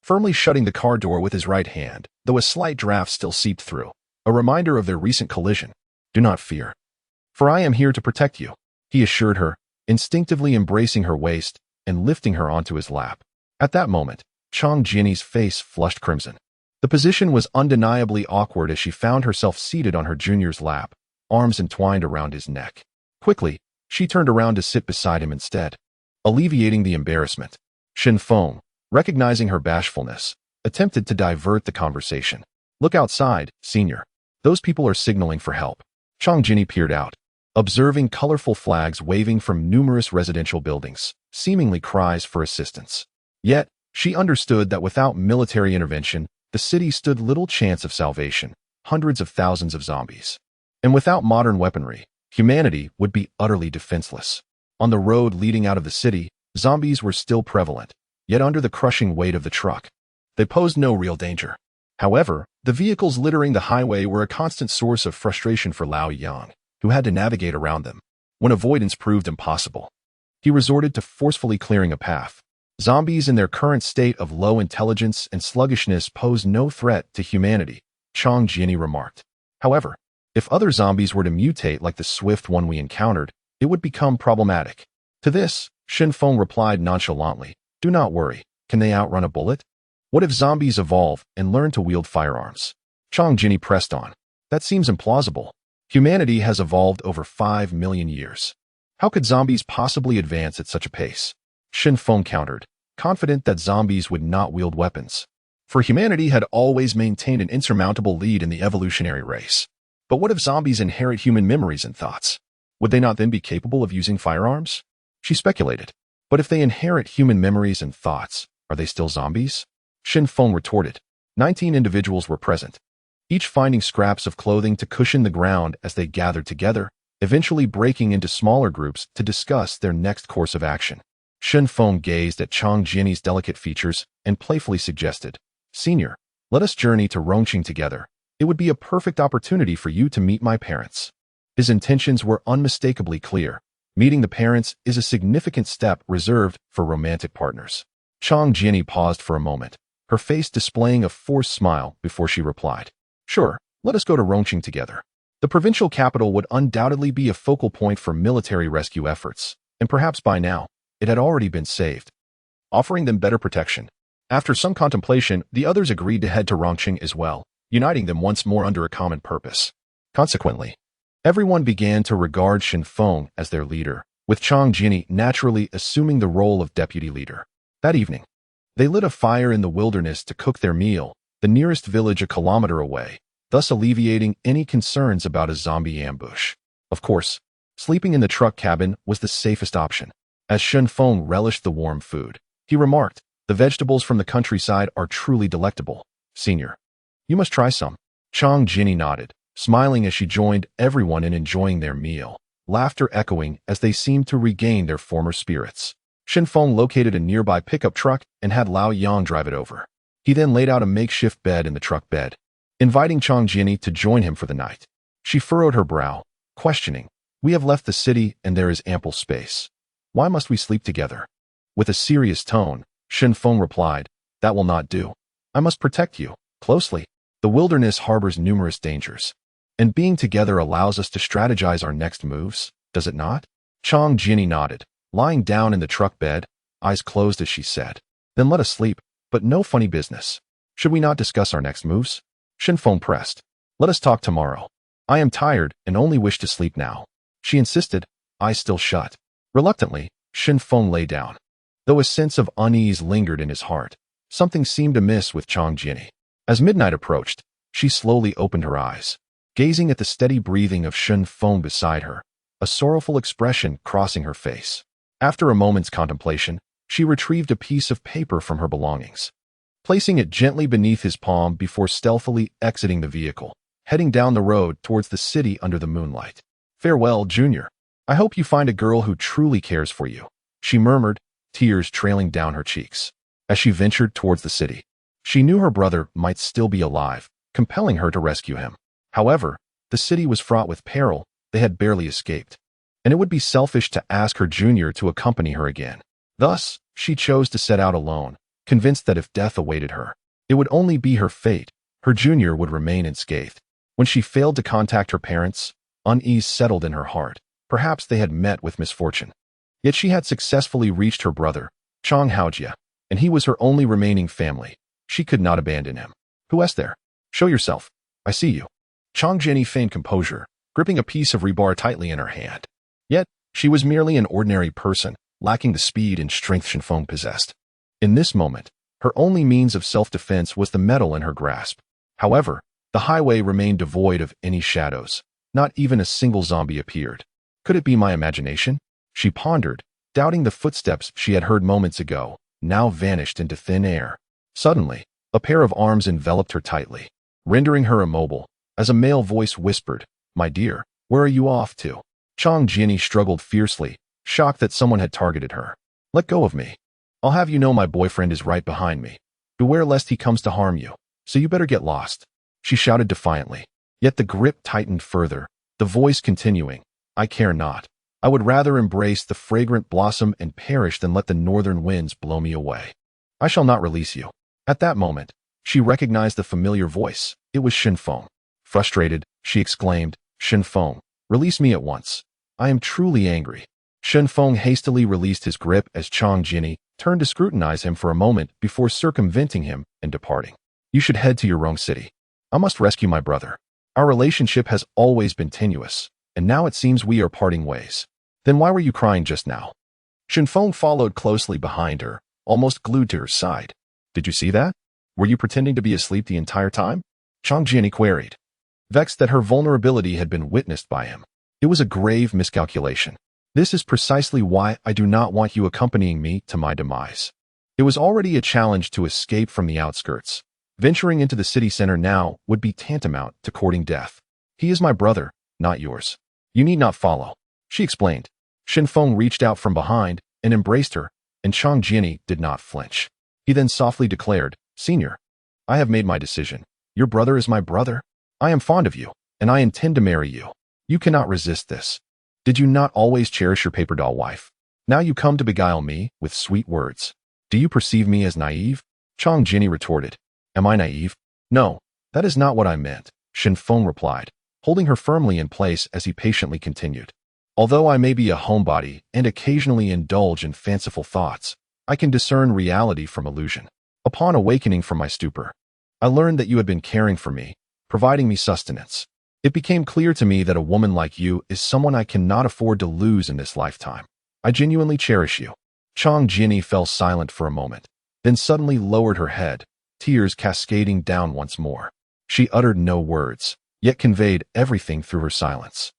firmly shutting the car door with his right hand, though a slight draft still seeped through, a reminder of their recent collision. "Do not fear, for I am here to protect you," he assured her, instinctively embracing her waist and lifting her onto his lap. At that moment, Chang Jinny's face flushed crimson. The position was undeniably awkward as she found herself seated on her junior's lap, arms entwined around his neck. Quickly, she turned around to sit beside him instead, alleviating the embarrassment. Shen Feng, recognizing her bashfulness, attempted to divert the conversation. "Look outside, senior. Those people are signaling for help." Chang Jinny peered out, observing colorful flags waving from numerous residential buildings, seemingly cries for assistance. Yet, she understood that without military intervention, the city stood little chance of salvation, hundreds of thousands of zombies. And without modern weaponry, humanity would be utterly defenseless. On the road leading out of the city, zombies were still prevalent, yet under the crushing weight of the truck, they posed no real danger. However, the vehicles littering the highway were a constant source of frustration for Lao Yang, who had to navigate around them. When avoidance proved impossible, he resorted to forcefully clearing a path. Zombies in their current state of low intelligence and sluggishness pose no threat to humanity, Chang Jinny remarked. However, if other zombies were to mutate like the swift one we encountered, it would become problematic. To this, Shen Feng replied nonchalantly, "Do not worry. Can they outrun a bullet? What if zombies evolve and learn to wield firearms?" Chang Jinny pressed on. "That seems implausible. Humanity has evolved over 5 million years. How could zombies possibly advance at such a pace?" Shen Feng countered, confident that zombies would not wield weapons, for humanity had always maintained an insurmountable lead in the evolutionary race. But what if zombies inherit human memories and thoughts? Would they not then be capable of using firearms? She speculated. But if they inherit human memories and thoughts, are they still zombies? Shen Feng retorted. 19 individuals were present, each finding scraps of clothing to cushion the ground as they gathered together, eventually breaking into smaller groups to discuss their next course of action. Shen Feng gazed at Chang Jinny's delicate features and playfully suggested, "Senior, let us journey to Rongqing together. It would be a perfect opportunity for you to meet my parents." His intentions were unmistakably clear. Meeting the parents is a significant step reserved for romantic partners. Chang Jinny paused for a moment, her face displaying a forced smile before she replied, "Sure, let us go to Rongqing together." The provincial capital would undoubtedly be a focal point for military rescue efforts, and perhaps by now, it had already been saved, offering them better protection. After some contemplation, the others agreed to head to Rongqing as well, uniting them once more under a common purpose. Consequently, everyone began to regard Shen Feng as their leader, with Chang Jinny naturally assuming the role of deputy leader. That evening, they lit a fire in the wilderness to cook their meal, the nearest village a kilometer away, thus alleviating any concerns about a zombie ambush. Of course, sleeping in the truck cabin was the safest option. As Shen Feng relished the warm food, he remarked, "The vegetables from the countryside are truly delectable. Senior, you must try some." Chang Jinny nodded, smiling as she joined everyone in enjoying their meal, laughter echoing as they seemed to regain their former spirits. Shen Feng located a nearby pickup truck and had Lao Yang drive it over. He then laid out a makeshift bed in the truck bed, inviting Chang Jinny to join him for the night. She furrowed her brow, questioning, "We have left the city and there is ample space. Why must we sleep together?" With a serious tone, Shen Feng replied, "That will not do. I must protect you, closely. The wilderness harbors numerous dangers, and being together allows us to strategize our next moves, does it not?" Chang Jinny nodded, lying down in the truck bed, eyes closed as she said, "Then let us sleep, but no funny business. Should we not discuss our next moves?" Shen Feng pressed, "Let us talk tomorrow. I am tired and only wish to sleep now." She insisted, eyes still shut. Reluctantly, Shen Feng lay down. Though a sense of unease lingered in his heart, something seemed amiss with Chang Jinny. As midnight approached, she slowly opened her eyes, gazing at the steady breathing of Shen Feng beside her, a sorrowful expression crossing her face. After a moment's contemplation, she retrieved a piece of paper from her belongings, placing it gently beneath his palm before stealthily exiting the vehicle, heading down the road towards the city under the moonlight. "Farewell, Junior. I hope you find a girl who truly cares for you," she murmured, tears trailing down her cheeks. As she ventured towards the city, she knew her brother might still be alive, compelling her to rescue him. However, The city was fraught with peril, they had barely escaped. And it would be selfish to ask her junior to accompany her again. Thus, she chose to set out alone, convinced that if death awaited her, it would only be her fate. Her junior would remain unscathed. When she failed to contact her parents, unease settled in her heart. Perhaps they had met with misfortune. Yet she had successfully reached her brother, Chang Haojia, and he was her only remaining family. She could not abandon him. Who is there? Show yourself. I see you. Chang Jenny feigned composure, gripping a piece of rebar tightly in her hand. Yet, she was merely an ordinary person, lacking the speed and strength Shenfeng possessed. In this moment, her only means of self-defense was the metal in her grasp. However, the highway remained devoid of any shadows. Not even a single zombie appeared. Could it be my imagination? She pondered, doubting the footsteps she had heard moments ago, now vanished into thin air. Suddenly, a pair of arms enveloped her tightly, rendering her immobile, as a male voice whispered, "My dear, where are you off to?" Chang Jianyi struggled fiercely, shocked that someone had targeted her. "Let go of me. I'll have you know my boyfriend is right behind me. Beware lest he comes to harm you, so you better get lost," she shouted defiantly. Yet the grip tightened further, the voice continuing, "I care not. I would rather embrace the fragrant blossom and perish than let the northern winds blow me away. I shall not release you." At that moment, she recognized the familiar voice. It was Shenfeng. Frustrated, she exclaimed, "Shenfeng, release me at once. I am truly angry." Shenfeng hastily released his grip as Chang Jianyi turned to scrutinize him for a moment before circumventing him and departing. "You should head to your own city. I must rescue my brother. Our relationship has always been tenuous, and now it seems we are parting ways." "Then why were you crying just now?" Shenfeng followed closely behind her, almost glued to her side. "Did you see that? Were you pretending to be asleep the entire time?" Chang Jianyi queried, vexed that her vulnerability had been witnessed by him. It was a grave miscalculation. "This is precisely why I do not want you accompanying me to my demise." It was already a challenge to escape from the outskirts. Venturing into the city center now would be tantamount to courting death. "He is my brother, not yours. You need not follow," she explained. Shenfeng reached out from behind and embraced her, and Chang Jianyi did not flinch. He then softly declared, "Senior, I have made my decision. Your brother is my brother. I am fond of you, and I intend to marry you. You cannot resist this. Did you not always cherish your paper doll wife? Now you come to beguile me with sweet words. Do you perceive me as naive?" Chang Jianyi retorted. "Am I naive? No, that is not what I meant," Shenfeng replied, holding her firmly in place as he patiently continued. "Although I may be a homebody and occasionally indulge in fanciful thoughts, I can discern reality from illusion. Upon awakening from my stupor, I learned that you had been caring for me, providing me sustenance. It became clear to me that a woman like you is someone I cannot afford to lose in this lifetime. I genuinely cherish you." Chang Jianyi fell silent for a moment, then suddenly lowered her head, tears cascading down once more. She uttered no words, yet conveyed everything through her silence.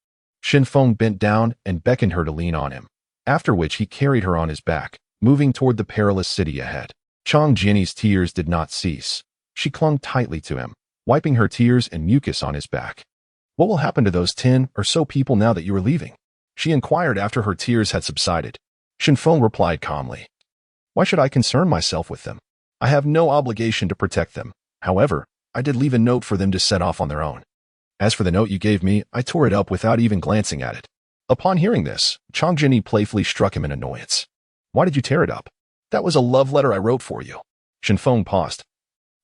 Shenfeng bent down and beckoned her to lean on him, after which he carried her on his back, moving toward the perilous city ahead. Chang Jianyi's tears did not cease. She clung tightly to him, wiping her tears and mucus on his back. "What will happen to those 10 or so people now that you are leaving?" she inquired after her tears had subsided. Shenfeng replied calmly, "Why should I concern myself with them? I have no obligation to protect them. However, I did leave a note for them to set off on their own. As for the note you gave me, I tore it up without even glancing at it." Upon hearing this, Chang Jianyi playfully struck him in annoyance. "Why did you tear it up?" "That was a love letter I wrote for you." Shenfeng paused,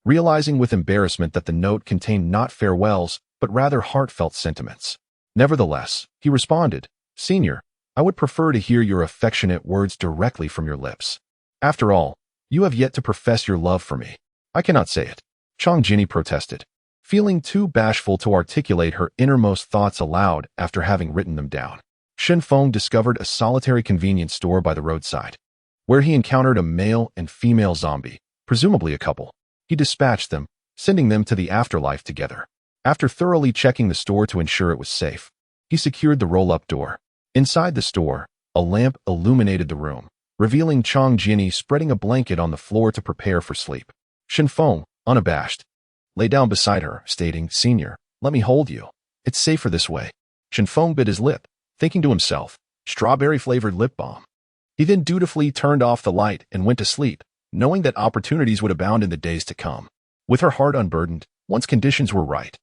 realizing with embarrassment that the note contained not farewells, but rather heartfelt sentiments. Nevertheless, he responded, "Senior, I would prefer to hear your affectionate words directly from your lips. After all, you have yet to profess your love for me." "I cannot say it," Chang Jianyi protested, feeling too bashful to articulate her innermost thoughts aloud after having written them down. Shenfeng discovered a solitary convenience store by the roadside, where he encountered a male and female zombie, presumably a couple. He dispatched them, sending them to the afterlife together. After thoroughly checking the store to ensure it was safe, he secured the roll-up door. Inside the store, a lamp illuminated the room, revealing Chang Jianyi spreading a blanket on the floor to prepare for sleep. Shenfeng, unabashed, lay down beside her, stating, "Senior, let me hold you. It's safer this way." Shenfeng bit his lip, thinking to himself, "Strawberry-flavored lip balm." He then dutifully turned off the light and went to sleep, knowing that opportunities would abound in the days to come. With her heart unburdened, once conditions were right,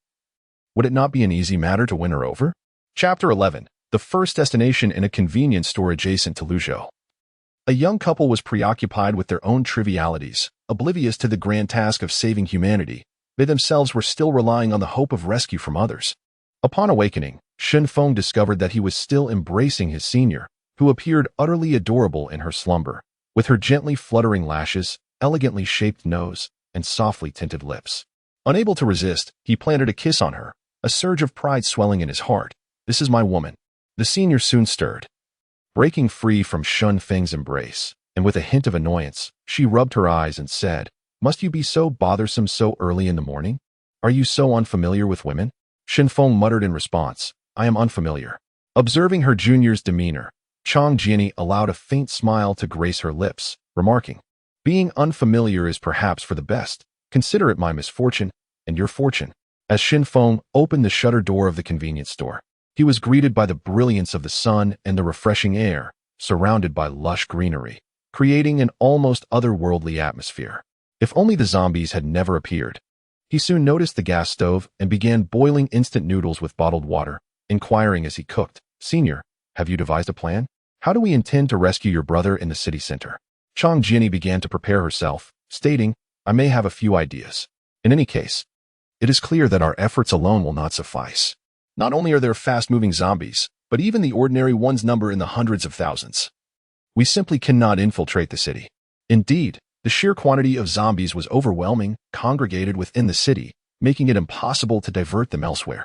Would it not be an easy matter to win her over? Chapter 11. The first destination in a convenience store adjacent to Luzhou. A young couple was preoccupied with their own trivialities, oblivious to the grand task of saving humanity. They themselves were still relying on the hope of rescue from others. Upon awakening, Shen Feng discovered that he was still embracing his senior, who appeared utterly adorable in her slumber, with her gently fluttering lashes, elegantly shaped nose, and softly tinted lips. Unable to resist, he planted a kiss on her, a surge of pride swelling in his heart. This is my woman. The senior soon stirred, breaking free from Shen Feng's embrace, and with a hint of annoyance, she rubbed her eyes and said, "Must you be so bothersome so early in the morning? Are you so unfamiliar with women?" Shen Feng muttered in response, "I am unfamiliar." Observing her junior's demeanor, Chang Jiani allowed a faint smile to grace her lips, remarking, "Being unfamiliar is perhaps for the best. Consider it my misfortune and your fortune." As Shen Feng opened the shutter door of the convenience store, he was greeted by the brilliance of the sun and the refreshing air, surrounded by lush greenery, creating an almost otherworldly atmosphere. If only the zombies had never appeared. He soon noticed the gas stove and began boiling instant noodles with bottled water, inquiring as he cooked, "Senior, have you devised a plan? How do we intend to rescue your brother in the city center?" Chang Jiani began to prepare herself, stating, "I may have a few ideas. In any case, it is clear that our efforts alone will not suffice. Not only are there fast-moving zombies, but even the ordinary ones number in the hundreds of thousands. We simply cannot infiltrate the city." Indeed, the sheer quantity of zombies was overwhelming, congregated within the city, making it impossible to divert them elsewhere.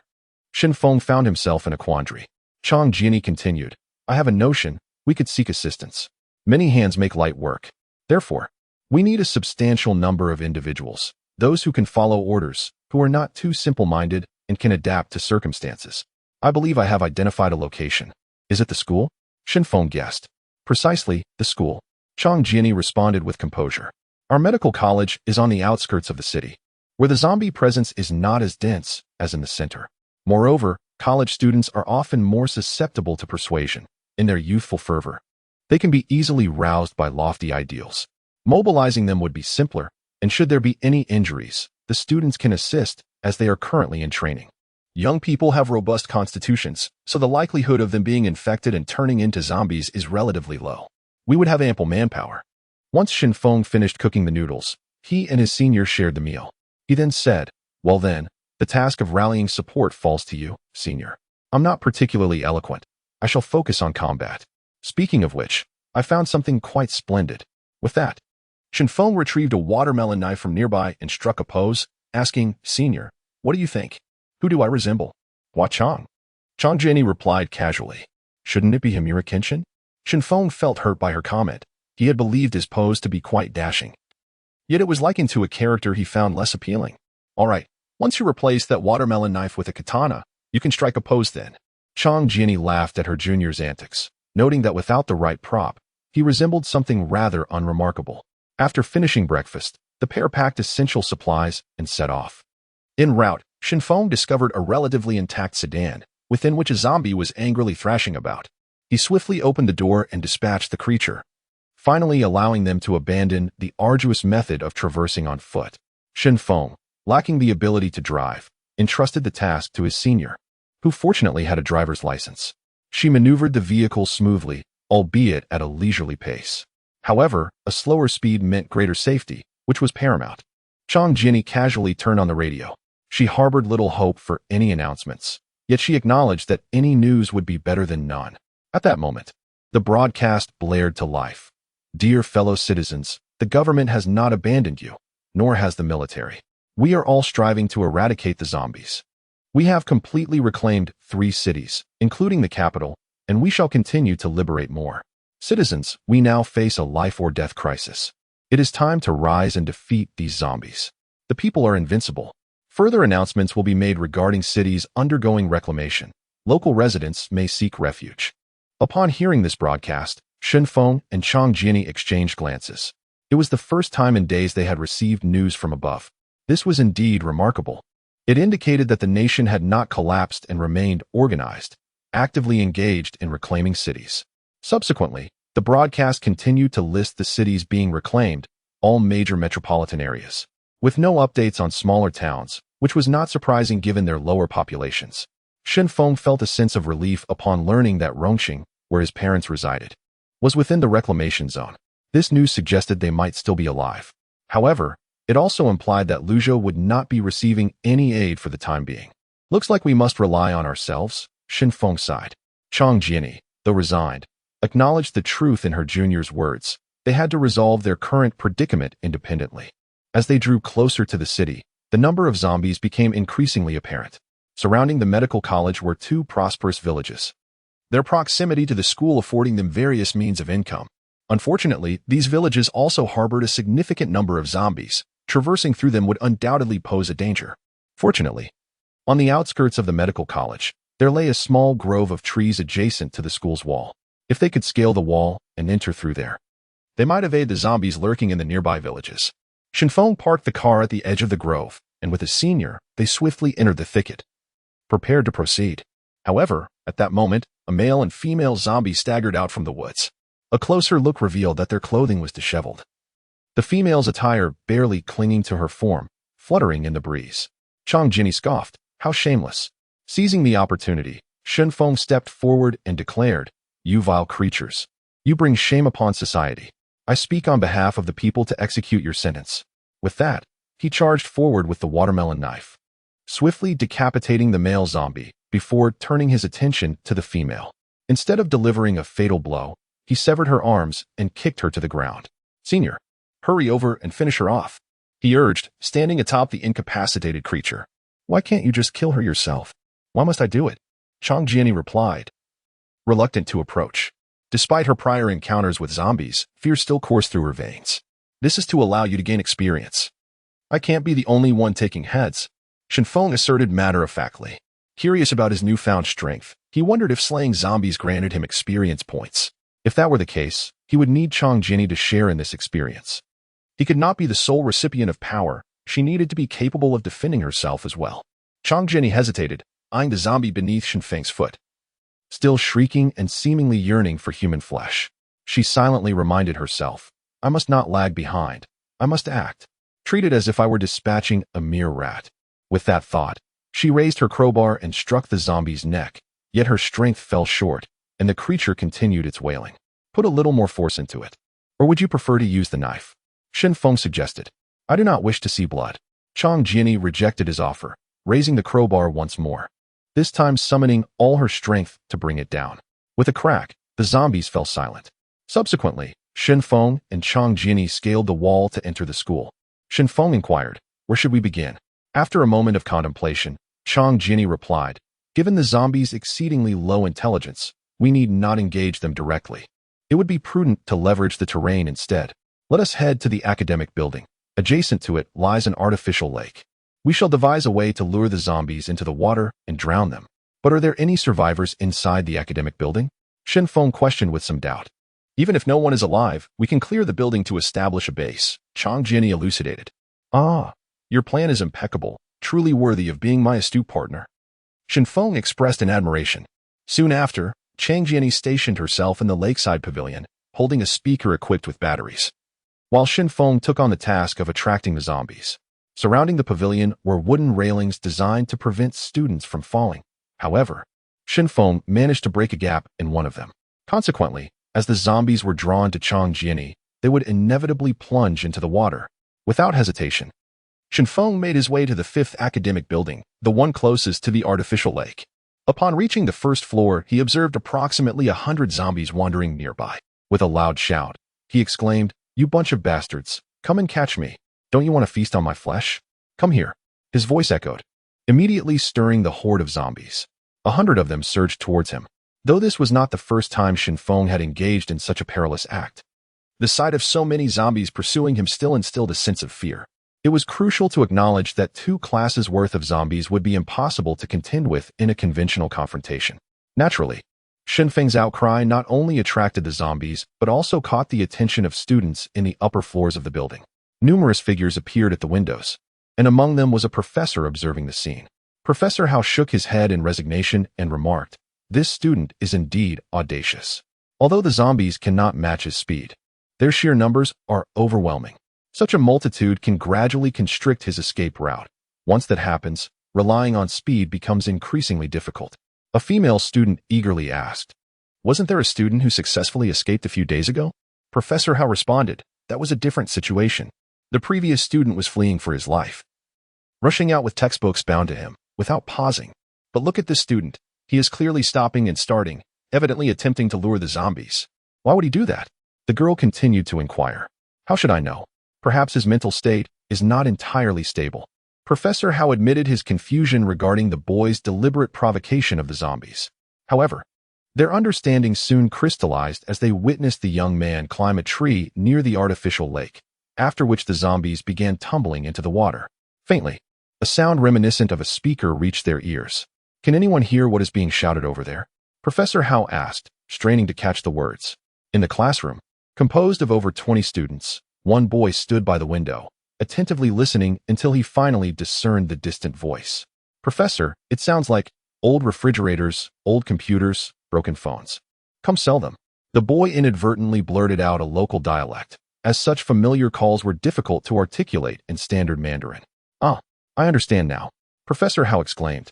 Shen Feng found himself in a quandary. Chang Jiani continued, "I have a notion. We could seek assistance. Many hands make light work. Therefore, we need a substantial number of individuals, those who can follow orders, who are not too simple-minded and can adapt to circumstances. I believe I have identified a location. Is it the school?" Shen Feng guessed. "Precisely, the school." Chang Jiani responded with composure. "Our medical college is on the outskirts of the city, where the zombie presence is not as dense as in the center. Moreover, college students are often more susceptible to persuasion. In their youthful fervor, they can be easily roused by lofty ideals. Mobilizing them would be simpler, and should there be any injuries, the students can assist as they are currently in training. Young people have robust constitutions, so the likelihood of them being infected and turning into zombies is relatively low. We would have ample manpower." Once Shen Feng finished cooking the noodles, he and his senior shared the meal. He then said, "Well then, the task of rallying support falls to you, senior. I'm not particularly eloquent. I shall focus on combat. Speaking of which, I found something quite splendid." With that, Shen Feng retrieved a watermelon knife from nearby and struck a pose, asking, "Senior, what do you think? Who do I resemble?" "Hua Chang." Chang Jiani replied casually. "Shouldn't it be Himura Kenshin?" Shen Feng felt hurt by her comment. He had believed his pose to be quite dashing. Yet it was likened to a character he found less appealing. "All right, once you replace that watermelon knife with a katana, you can strike a pose then." Chang Jiani laughed at her junior's antics, noting that without the right prop, he resembled something rather unremarkable. After finishing breakfast, the pair packed essential supplies and set off. En route, Shen Feng discovered a relatively intact sedan, within which a zombie was angrily thrashing about. He swiftly opened the door and dispatched the creature, finally allowing them to abandon the arduous method of traversing on foot. Shen Feng, lacking the ability to drive, entrusted the task to his senior, who fortunately had a driver's license. She maneuvered the vehicle smoothly, albeit at a leisurely pace. However, a slower speed meant greater safety, which was paramount. Chang Jiani casually turned on the radio. She harbored little hope for any announcements, yet she acknowledged that any news would be better than none. At that moment, the broadcast blared to life. "Dear fellow citizens, the government has not abandoned you, nor has the military. We are all striving to eradicate the zombies. We have completely reclaimed 3 cities, including the capital, and we shall continue to liberate more. Citizens, we now face a life-or-death crisis. It is time to rise and defeat these zombies. The people are invincible." Further announcements will be made regarding cities undergoing reclamation. Local residents may seek refuge. Upon hearing this broadcast, Shen Feng and Chang Jiani exchanged glances. It was the first time in days they had received news from above. This was indeed remarkable. It indicated that the nation had not collapsed and remained organized, actively engaged in reclaiming cities. Subsequently, the broadcast continued to list the cities being reclaimed, all major metropolitan areas. With no updates on smaller towns, which was not surprising given their lower populations. Shenfeng felt a sense of relief upon learning that Rongqing, where his parents resided, was within the reclamation zone. This news suggested they might still be alive. However, it also implied that Luzhou would not be receiving any aid for the time being. Looks like we must rely on ourselves, Shenfeng sighed. Chang Jiani, though resigned, acknowledged the truth in her junior's words. They had to resolve their current predicament independently. As they drew closer to the city, the number of zombies became increasingly apparent. Surrounding the medical college were two prosperous villages, their proximity to the school affording them various means of income. Unfortunately, these villages also harbored a significant number of zombies. Traversing through them would undoubtedly pose a danger. Fortunately, on the outskirts of the medical college, there lay a small grove of trees adjacent to the school's wall. If they could scale the wall and enter through there, they might evade the zombies lurking in the nearby villages. Shenfeng parked the car at the edge of the grove, and with his senior, they swiftly entered the thicket, prepared to proceed. However, at that moment, a male and female zombie staggered out from the woods. A closer look revealed that their clothing was disheveled, the female's attire barely clinging to her form, fluttering in the breeze. Chang Jiani scoffed, "How shameless." Seizing the opportunity, Shenfeng stepped forward and declared, "You vile creatures. You bring shame upon society. I speak on behalf of the people to execute your sentence." With that, he charged forward with the watermelon knife, swiftly decapitating the male zombie before turning his attention to the female. Instead of delivering a fatal blow, he severed her arms and kicked her to the ground. "Senior, hurry over and finish her off," he urged, standing atop the incapacitated creature. "Why can't you just kill her yourself?" "Why must I do it?" Chang Jiani replied, reluctant to approach. Despite her prior encounters with zombies, fear still coursed through her veins. "This is to allow you to gain experience. I can't be the only one taking heads," Shenfeng asserted matter-of-factly. Curious about his newfound strength, he wondered if slaying zombies granted him experience points. If that were the case, he would need Chang Jiani to share in this experience. He could not be the sole recipient of power. She needed to be capable of defending herself as well. Chang Jiani hesitated, eyeing the zombie beneath Shenfeng's foot. Still shrieking and seemingly yearning for human flesh, she silently reminded herself, "I must not lag behind. I must act. Treat it as if I were dispatching a mere rat." With that thought, she raised her crowbar and struck the zombie's neck, yet her strength fell short, and the creature continued its wailing. "Put a little more force into it. Or would you prefer to use the knife?" Shenfeng suggested. "I do not wish to see blood." Chang Jiani rejected his offer, raising the crowbar once more, this time summoning all her strength to bring it down. With a crack, the zombies fell silent. Subsequently, Shenfeng and Chang Jiani scaled the wall to enter the school. Shenfeng inquired, "Where should we begin?" After a moment of contemplation, Chang Jiani replied, "Given the zombies' exceedingly low intelligence, we need not engage them directly. It would be prudent to leverage the terrain instead. Let us head to the academic building. Adjacent to it lies an artificial lake. We shall devise a way to lure the zombies into the water and drown them." "But are there any survivors inside the academic building?" Shenfeng questioned with some doubt. "Even if no one is alive, we can clear the building to establish a base," Chang Jiani elucidated. "Ah, your plan is impeccable, truly worthy of being my astute partner." Shenfeng expressed an admiration. Soon after, Chang Jiani stationed herself in the lakeside pavilion, holding a speaker equipped with batteries, while Shenfeng took on the task of attracting the zombies. Surrounding the pavilion were wooden railings designed to prevent students from falling. However, Shenfeng managed to break a gap in one of them. Consequently, as the zombies were drawn to Chang Jiani, they would inevitably plunge into the water. Without hesitation, Shenfeng made his way to the fifth academic building, the one closest to the artificial lake. Upon reaching the first floor, he observed approximately 100 zombies wandering nearby. With a loud shout, he exclaimed, "You bunch of bastards, come and catch me. Don't you want to feast on my flesh? Come here." His voice echoed, immediately stirring the horde of zombies. 100 of them surged towards him. Though this was not the first time Shenfeng had engaged in such a perilous act, the sight of so many zombies pursuing him still instilled a sense of fear. It was crucial to acknowledge that 2 classes worth of zombies would be impossible to contend with in a conventional confrontation. Naturally, Shenfeng's outcry not only attracted the zombies, but also caught the attention of students in the upper floors of the building. Numerous figures appeared at the windows, and among them was a professor observing the scene. Professor Hao shook his head in resignation and remarked, "This student is indeed audacious. Although the zombies cannot match his speed, their sheer numbers are overwhelming. Such a multitude can gradually constrict his escape route. Once that happens, relying on speed becomes increasingly difficult. A female student eagerly asked, "Wasn't there a student who successfully escaped a few days ago?" Professor Howe responded, "That was a different situation. The previous student was fleeing for his life, rushing out with textbooks bound to him, without pausing. But look at this student. He is clearly stopping and starting, evidently attempting to lure the zombies. Why would he do that?" The girl continued to inquire. "How should I know? Perhaps his mental state is not entirely stable." Professor Howe admitted his confusion regarding the boy's deliberate provocation of the zombies. However, their understanding soon crystallized as they witnessed the young man climb a tree near the artificial lake, after which the zombies began tumbling into the water. Faintly, a sound reminiscent of a speaker reached their ears. "Can anyone hear what is being shouted over there?" Professor Howe asked, straining to catch the words. In the classroom, composed of over 20 students, one boy stood by the window, attentively listening until he finally discerned the distant voice. "Professor, it sounds like old refrigerators, old computers, broken phones. Come sell them." The boy inadvertently blurted out a local dialect, as such familiar calls were difficult to articulate in standard Mandarin. "Ah, I understand now," Professor Howe exclaimed,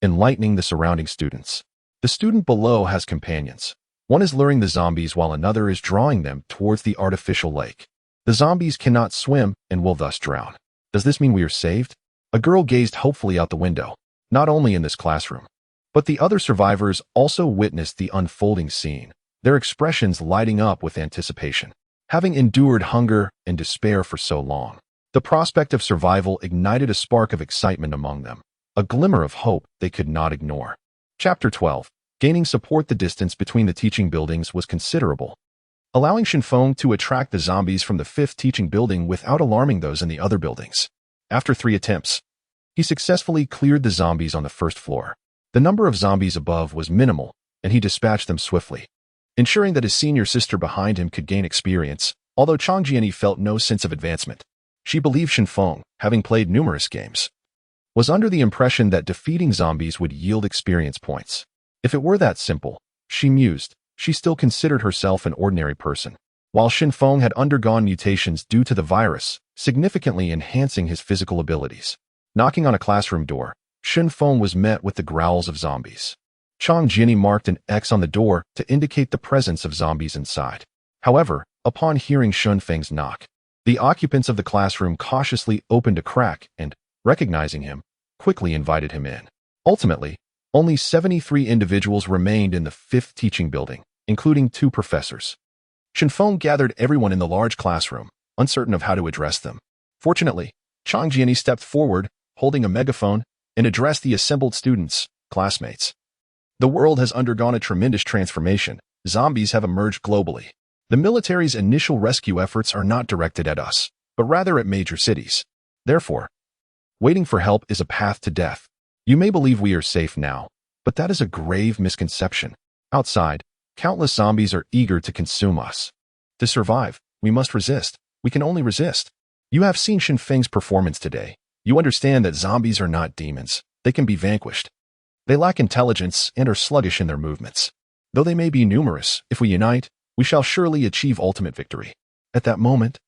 enlightening the surrounding students. "The student below has companions. One is luring the zombies while another is drawing them towards the artificial lake. The zombies cannot swim and will thus drown. Does this mean we are saved?" A girl gazed hopefully out the window. Not only in this classroom, but the other survivors also witnessed the unfolding scene, their expressions lighting up with anticipation. Having endured hunger and despair for so long, the prospect of survival ignited a spark of excitement among them, a glimmer of hope they could not ignore. Chapter 12. Gaining support. The distance between the teaching buildings was considerable, allowing Shinfeng to attract the zombies from the 5th teaching building without alarming those in the other buildings. After 3 attempts, he successfully cleared the zombies on the 1st floor. The number of zombies above was minimal, and he dispatched them swiftly, ensuring that his senior sister behind him could gain experience, although Changjiani felt no sense of advancement. She believed Shinfeng, having played numerous games, was under the impression that defeating zombies would yield experience points. If it were that simple, she mused, she still considered herself an ordinary person. While Shinfeng had undergone mutations due to the virus, significantly enhancing his physical abilities. Knocking on a classroom door, Shinfeng was met with the growls of zombies. Chang Jinny marked an X on the door to indicate the presence of zombies inside. However, upon hearing Shinfeng's knock, the occupants of the classroom cautiously opened a crack and, recognizing him, quickly invited him in. Ultimately, only 73 individuals remained in the 5th teaching building, including 2 professors. Shinfeng gathered everyone in the large classroom, uncertain of how to address them. Fortunately, Chang Jiani stepped forward, holding a megaphone, and addressed the assembled students, classmates. "The world has undergone a tremendous transformation. Zombies have emerged globally. The military's initial rescue efforts are not directed at us, but rather at major cities. Therefore, waiting for help is a path to death. You may believe we are safe now, but that is a grave misconception. Outside, countless zombies are eager to consume us. To survive, we must resist. We can only resist. You have seen Shinfeng's performance today. You understand that zombies are not demons. They can be vanquished. They lack intelligence and are sluggish in their movements. Though they may be numerous, if we unite, we shall surely achieve ultimate victory." At that moment,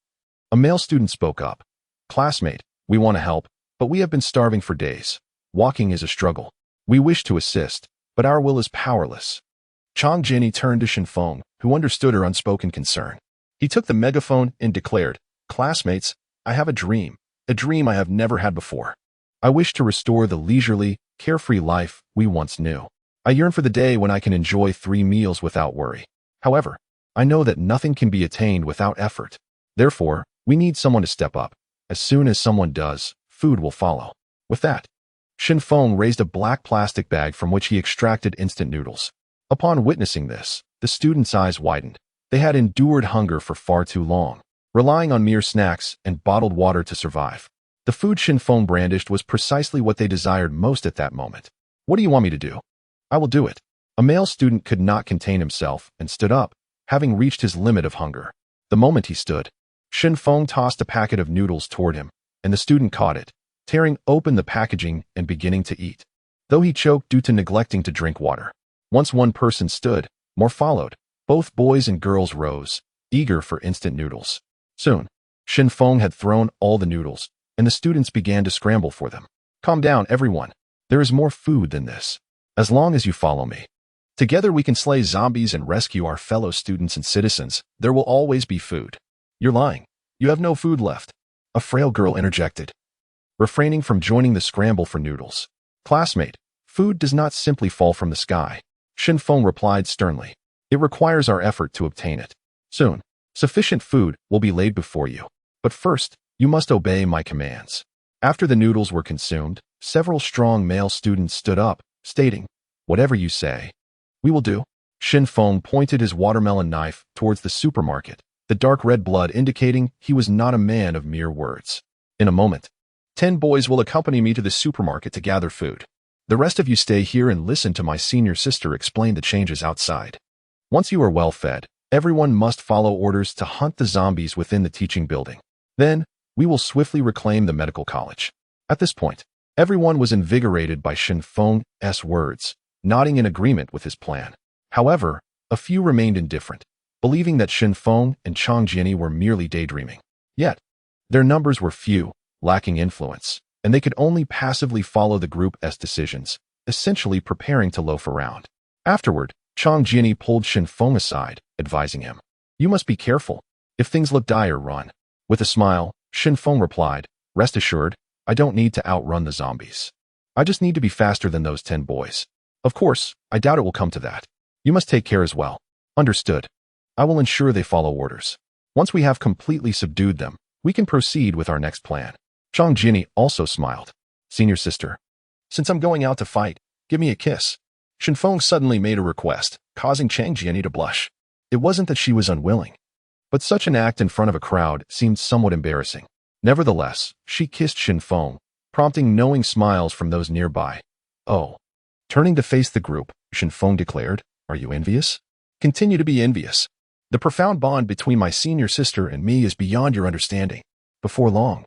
a male student spoke up. "Classmate, we want to help, but we have been starving for days. Walking is a struggle. We wish to assist, but our will is powerless." Chang Jinny turned to Shinfeng, who understood her unspoken concern. He took the megaphone and declared, "Classmates, I have a dream I have never had before. I wish to restore the leisurely, carefree life we once knew. I yearn for the day when I can enjoy 3 meals without worry. However, I know that nothing can be attained without effort. Therefore, we need someone to step up. As soon as someone does, food will follow." With that, Shinfeng raised a black plastic bag from which he extracted instant noodles. Upon witnessing this, the students' eyes widened. They had endured hunger for far too long, relying on mere snacks and bottled water to survive. The food Shinfeng brandished was precisely what they desired most at that moment. "What do you want me to do?" "I will do it." A male student could not contain himself and stood up, having reached his limit of hunger. The moment he stood, Shinfeng tossed a packet of noodles toward him, and the student caught it, tearing open the packaging and beginning to eat, though he choked due to neglecting to drink water. Once one person stood, more followed. Both boys and girls rose, eager for instant noodles. Soon, Shinfeng had thrown all the noodles, and the students began to scramble for them. Calm down, everyone. There is more food than this. As long as you follow me. Together we can slay zombies and rescue our fellow students and citizens. There will always be food. You're lying. You have no food left. A frail girl interjected, refraining from joining the scramble for noodles. Classmate, food does not simply fall from the sky. Shinfeng replied sternly. It requires our effort to obtain it. Soon, sufficient food will be laid before you. But first, you must obey my commands. After the noodles were consumed, several strong male students stood up, stating, whatever you say, we will do. Shinfeng pointed his watermelon knife towards the supermarket, the dark red blood indicating he was not a man of mere words. In a moment, 10 boys will accompany me to the supermarket to gather food. The rest of you stay here and listen to my senior sister explain the changes outside. Once you are well fed, everyone must follow orders to hunt the zombies within the teaching building. Then, we will swiftly reclaim the medical college. At this point, everyone was invigorated by Shinfeng's words, nodding in agreement with his plan. However, a few remained indifferent, believing that Shinfeng and Changjini were merely daydreaming. Yet, their numbers were few, lacking influence, and they could only passively follow the group's decisions, essentially preparing to loaf around. Afterward, Changjini pulled Shinfeng aside, advising him, you must be careful. If things look dire, run. With a smile, Shinfeng replied, rest assured, I don't need to outrun the zombies. I just need to be faster than those 10 boys. Of course, I doubt it will come to that. You must take care as well. Understood. I will ensure they follow orders. Once we have completely subdued them, we can proceed with our next plan. Changjini also smiled. Senior sister, since I'm going out to fight, give me a kiss. Shinfeng suddenly made a request, causing Changjini to blush. It wasn't that she was unwilling, but such an act in front of a crowd seemed somewhat embarrassing. Nevertheless, she kissed Shinfeng, prompting knowing smiles from those nearby. Oh. Turning to face the group, Shinfeng declared, are you envious? Continue to be envious. The profound bond between my senior sister and me is beyond your understanding. Before long,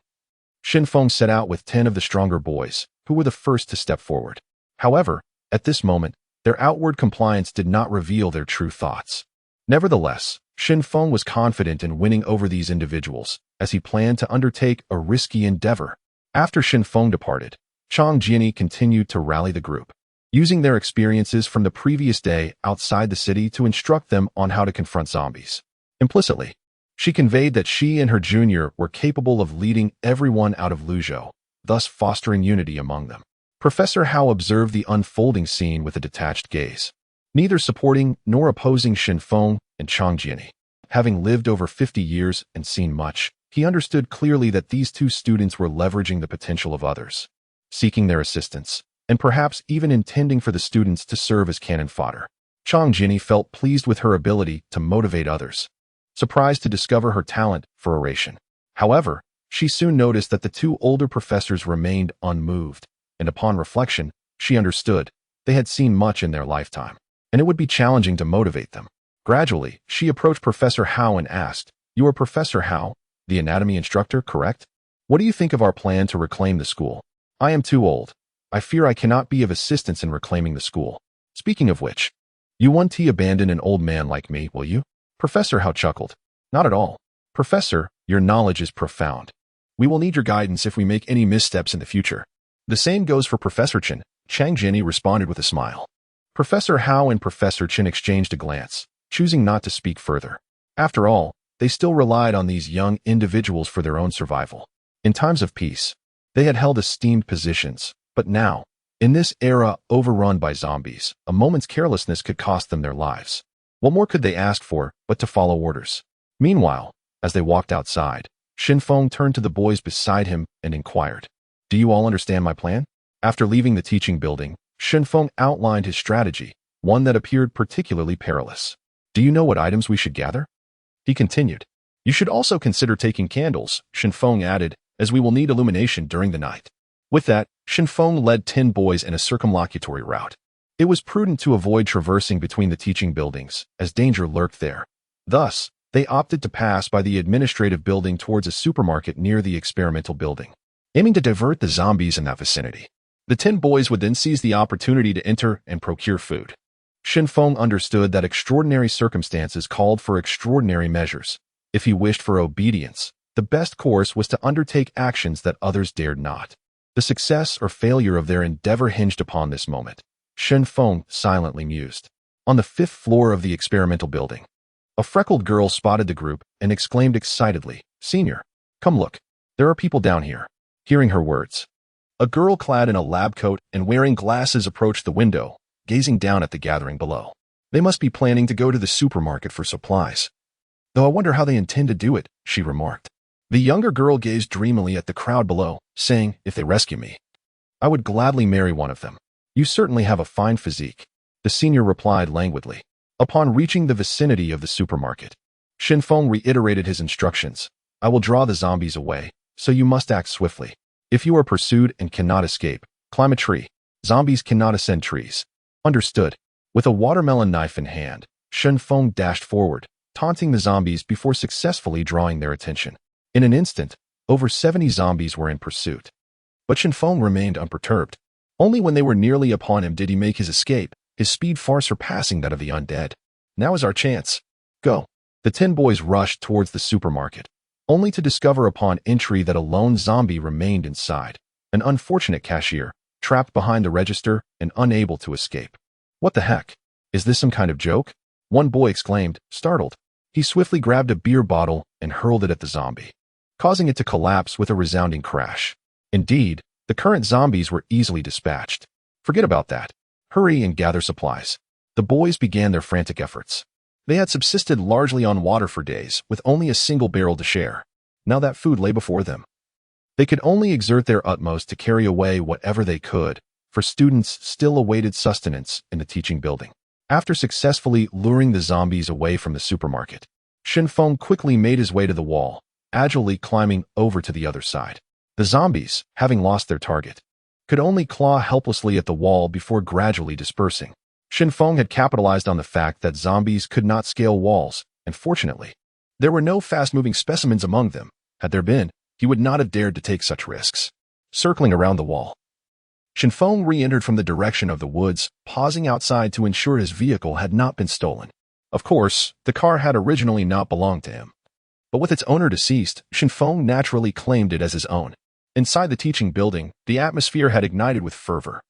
Shinfeng set out with 10 of the stronger boys, who were the first to step forward. However, at this moment, their outward compliance did not reveal their true thoughts. Nevertheless, Shinfeng was confident in winning over these individuals, as he planned to undertake a risky endeavor. After Shinfeng departed, Changjini continued to rally the group, using their experiences from the previous day outside the city to instruct them on how to confront zombies. Implicitly, she conveyed that she and her junior were capable of leading everyone out of Luzhou, thus fostering unity among them. Professor Hao observed the unfolding scene with a detached gaze, neither supporting nor opposing Shinfeng and Changjini. Having lived over 50 years and seen much, he understood clearly that these two students were leveraging the potential of others, seeking their assistance, and perhaps even intending for the students to serve as cannon fodder. Changjini felt pleased with her ability to motivate others, surprised to discover her talent for oration. However, she soon noticed that the two older professors remained unmoved, and upon reflection, she understood they had seen much in their lifetime, and it would be challenging to motivate them. Gradually, she approached Professor Hao and asked, you are Professor Hao, the anatomy instructor, correct? What do you think of our plan to reclaim the school? I am too old. I fear I cannot be of assistance in reclaiming the school. Speaking of which, you won't abandon an old man like me, will you? Professor Hao chuckled. Not at all. Professor, your knowledge is profound. We will need your guidance if we make any missteps in the future. The same goes for Professor Chen, Changjini responded with a smile. Professor Hao and Professor Chen exchanged a glance, choosing not to speak further. After all, they still relied on these young individuals for their own survival. In times of peace, they had held esteemed positions. But now, in this era overrun by zombies, a moment's carelessness could cost them their lives. What more could they ask for but to follow orders? Meanwhile, as they walked outside, Shinfeng turned to the boys beside him and inquired, do you all understand my plan? After leaving the teaching building, Shinfeng outlined his strategy, one that appeared particularly perilous. Do you know what items we should gather? He continued. You should also consider taking candles, Shinfeng added, as we will need illumination during the night. With that, Shinfeng led 10 boys in a circumlocutory route. It was prudent to avoid traversing between the teaching buildings, as danger lurked there. Thus, they opted to pass by the administrative building towards a supermarket near the experimental building, aiming to divert the zombies in that vicinity. The 10 boys would then seize the opportunity to enter and procure food. Shinfeng understood that extraordinary circumstances called for extraordinary measures. If he wished for obedience, the best course was to undertake actions that others dared not. The success or failure of their endeavor hinged upon this moment. Shen Feng silently mused. On the 5th floor of the experimental building, a freckled girl spotted the group and exclaimed excitedly, "Senior, come look. There are people down here." Hearing her words, a girl clad in a lab coat and wearing glasses approached the window, gazing down at the gathering below. "They must be planning to go to the supermarket for supplies. Though I wonder how they intend to do it," she remarked. The younger girl gazed dreamily at the crowd below, saying, "If they rescue me, I would gladly marry one of them." "You certainly have a fine physique," the senior replied languidly. Upon reaching the vicinity of the supermarket, Shen Feng reiterated his instructions. "I will draw the zombies away, so you must act swiftly. If you are pursued and cannot escape, climb a tree. Zombies cannot ascend trees." "Understood." With a watermelon knife in hand, Shen Feng dashed forward, taunting the zombies before successfully drawing their attention. In an instant, over 70 zombies were in pursuit. But Shen Feng remained unperturbed. Only when they were nearly upon him did he make his escape, his speed far surpassing that of the undead. "Now is our chance. Go." The 10 boys rushed towards the supermarket, only to discover upon entry that a lone zombie remained inside, an unfortunate cashier, trapped behind the register and unable to escape. "What the heck? Is this some kind of joke?" one boy exclaimed, startled. He swiftly grabbed a beer bottle and hurled it at the zombie, causing it to collapse with a resounding crash. Indeed, the current zombies were easily dispatched. "Forget about that. Hurry and gather supplies." The boys began their frantic efforts. They had subsisted largely on water for days, with only a single barrel to share. Now that food lay before them. They could only exert their utmost to carry away whatever they could, for students still awaited sustenance in the teaching building. After successfully luring the zombies away from the supermarket, Shen Feng quickly made his way to the wall, agilely climbing over to the other side. The zombies, having lost their target, could only claw helplessly at the wall before gradually dispersing. Shen Feng had capitalized on the fact that zombies could not scale walls, and fortunately, there were no fast-moving specimens among them. Had there been, he would not have dared to take such risks. Circling around the wall, Shen Feng re-entered from the direction of the woods, pausing outside to ensure his vehicle had not been stolen. Of course, the car had originally not belonged to him. But with its owner deceased, Shen Feng naturally claimed it as his own. Inside the teaching building, the atmosphere had ignited with fervor.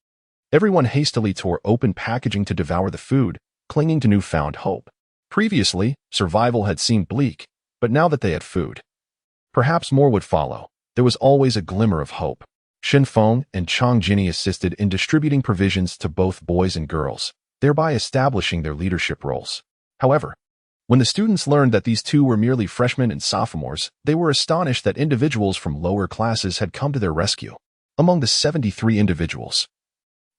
Everyone hastily tore open packaging to devour the food, clinging to newfound hope. Previously, survival had seemed bleak, but now that they had food, perhaps more would follow. There was always a glimmer of hope. Shen Feng and Chang Jinny assisted in distributing provisions to both boys and girls, thereby establishing their leadership roles. However, when the students learned that these two were merely freshmen and sophomores, they were astonished that individuals from lower classes had come to their rescue. Among the 73 individuals,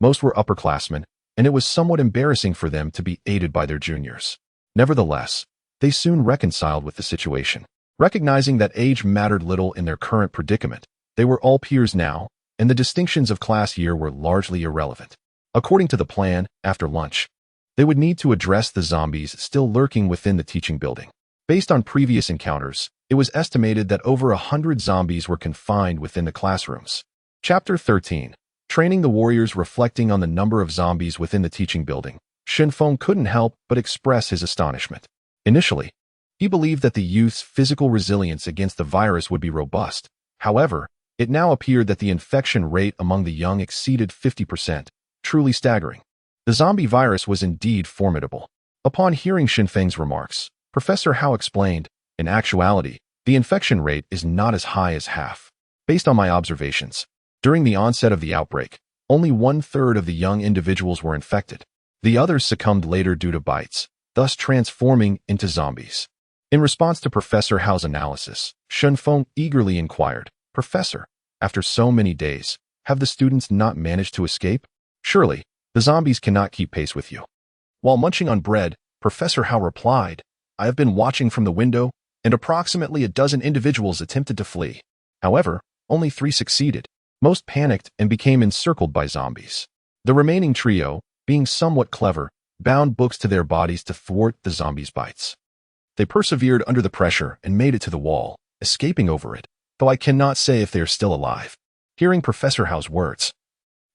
most were upperclassmen, and it was somewhat embarrassing for them to be aided by their juniors. Nevertheless, they soon reconciled with the situation. Recognizing that age mattered little in their current predicament, they were all peers now, and the distinctions of class year were largely irrelevant. According to the plan, after lunch, they would need to address the zombies still lurking within the teaching building. Based on previous encounters, it was estimated that over 100 zombies were confined within the classrooms. Chapter 13. Training the warriors. Reflecting on the number of zombies within the teaching building, Shen Feng couldn't help but express his astonishment. Initially, he believed that the youth's physical resilience against the virus would be robust. However, it now appeared that the infection rate among the young exceeded 50%, truly staggering. The zombie virus was indeed formidable. Upon hearing Shen Feng's remarks, Professor Hao explained, "In actuality, the infection rate is not as high as half. Based on my observations, during the onset of the outbreak, only 1/3 of the young individuals were infected. The others succumbed later due to bites, thus transforming into zombies." In response to Professor Hao's analysis, Shen Feng eagerly inquired, "Professor, after so many days, have the students not managed to escape? Surely, the zombies cannot keep pace with you." While munching on bread, Professor Hao replied, "I have been watching from the window, and approximately a dozen individuals attempted to flee. However, only 3 succeeded. Most panicked and became encircled by zombies. The remaining trio, being somewhat clever, bound books to their bodies to thwart the zombies' bites. They persevered under the pressure and made it to the wall, escaping over it, though I cannot say if they are still alive." Hearing Professor Hao's words,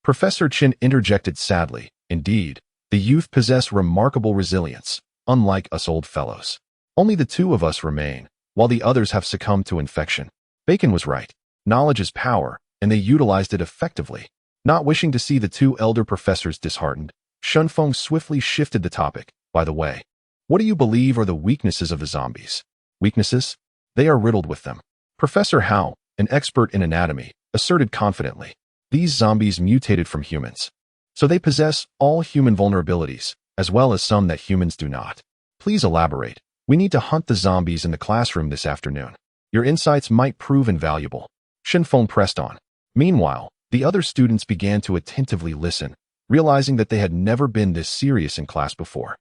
Professor Chin interjected sadly, "Indeed, the youth possess remarkable resilience, unlike us old fellows. Only the 2 of us remain, while the others have succumbed to infection." Bacon was right. Knowledge is power, and they utilized it effectively. Not wishing to see the two elder professors disheartened, Shunfeng swiftly shifted the topic. By the way, what do you believe are the weaknesses of the zombies? Weaknesses? They are riddled with them. Professor Hao, an expert in anatomy, asserted confidently. These zombies mutated from humans, so they possess all human vulnerabilities, as well as some that humans do not. Please elaborate. We need to hunt the zombies in the classroom this afternoon. Your insights might prove invaluable. Shunfeng pressed on. Meanwhile, the other students began to attentively listen, realizing that they had never been this serious in class before.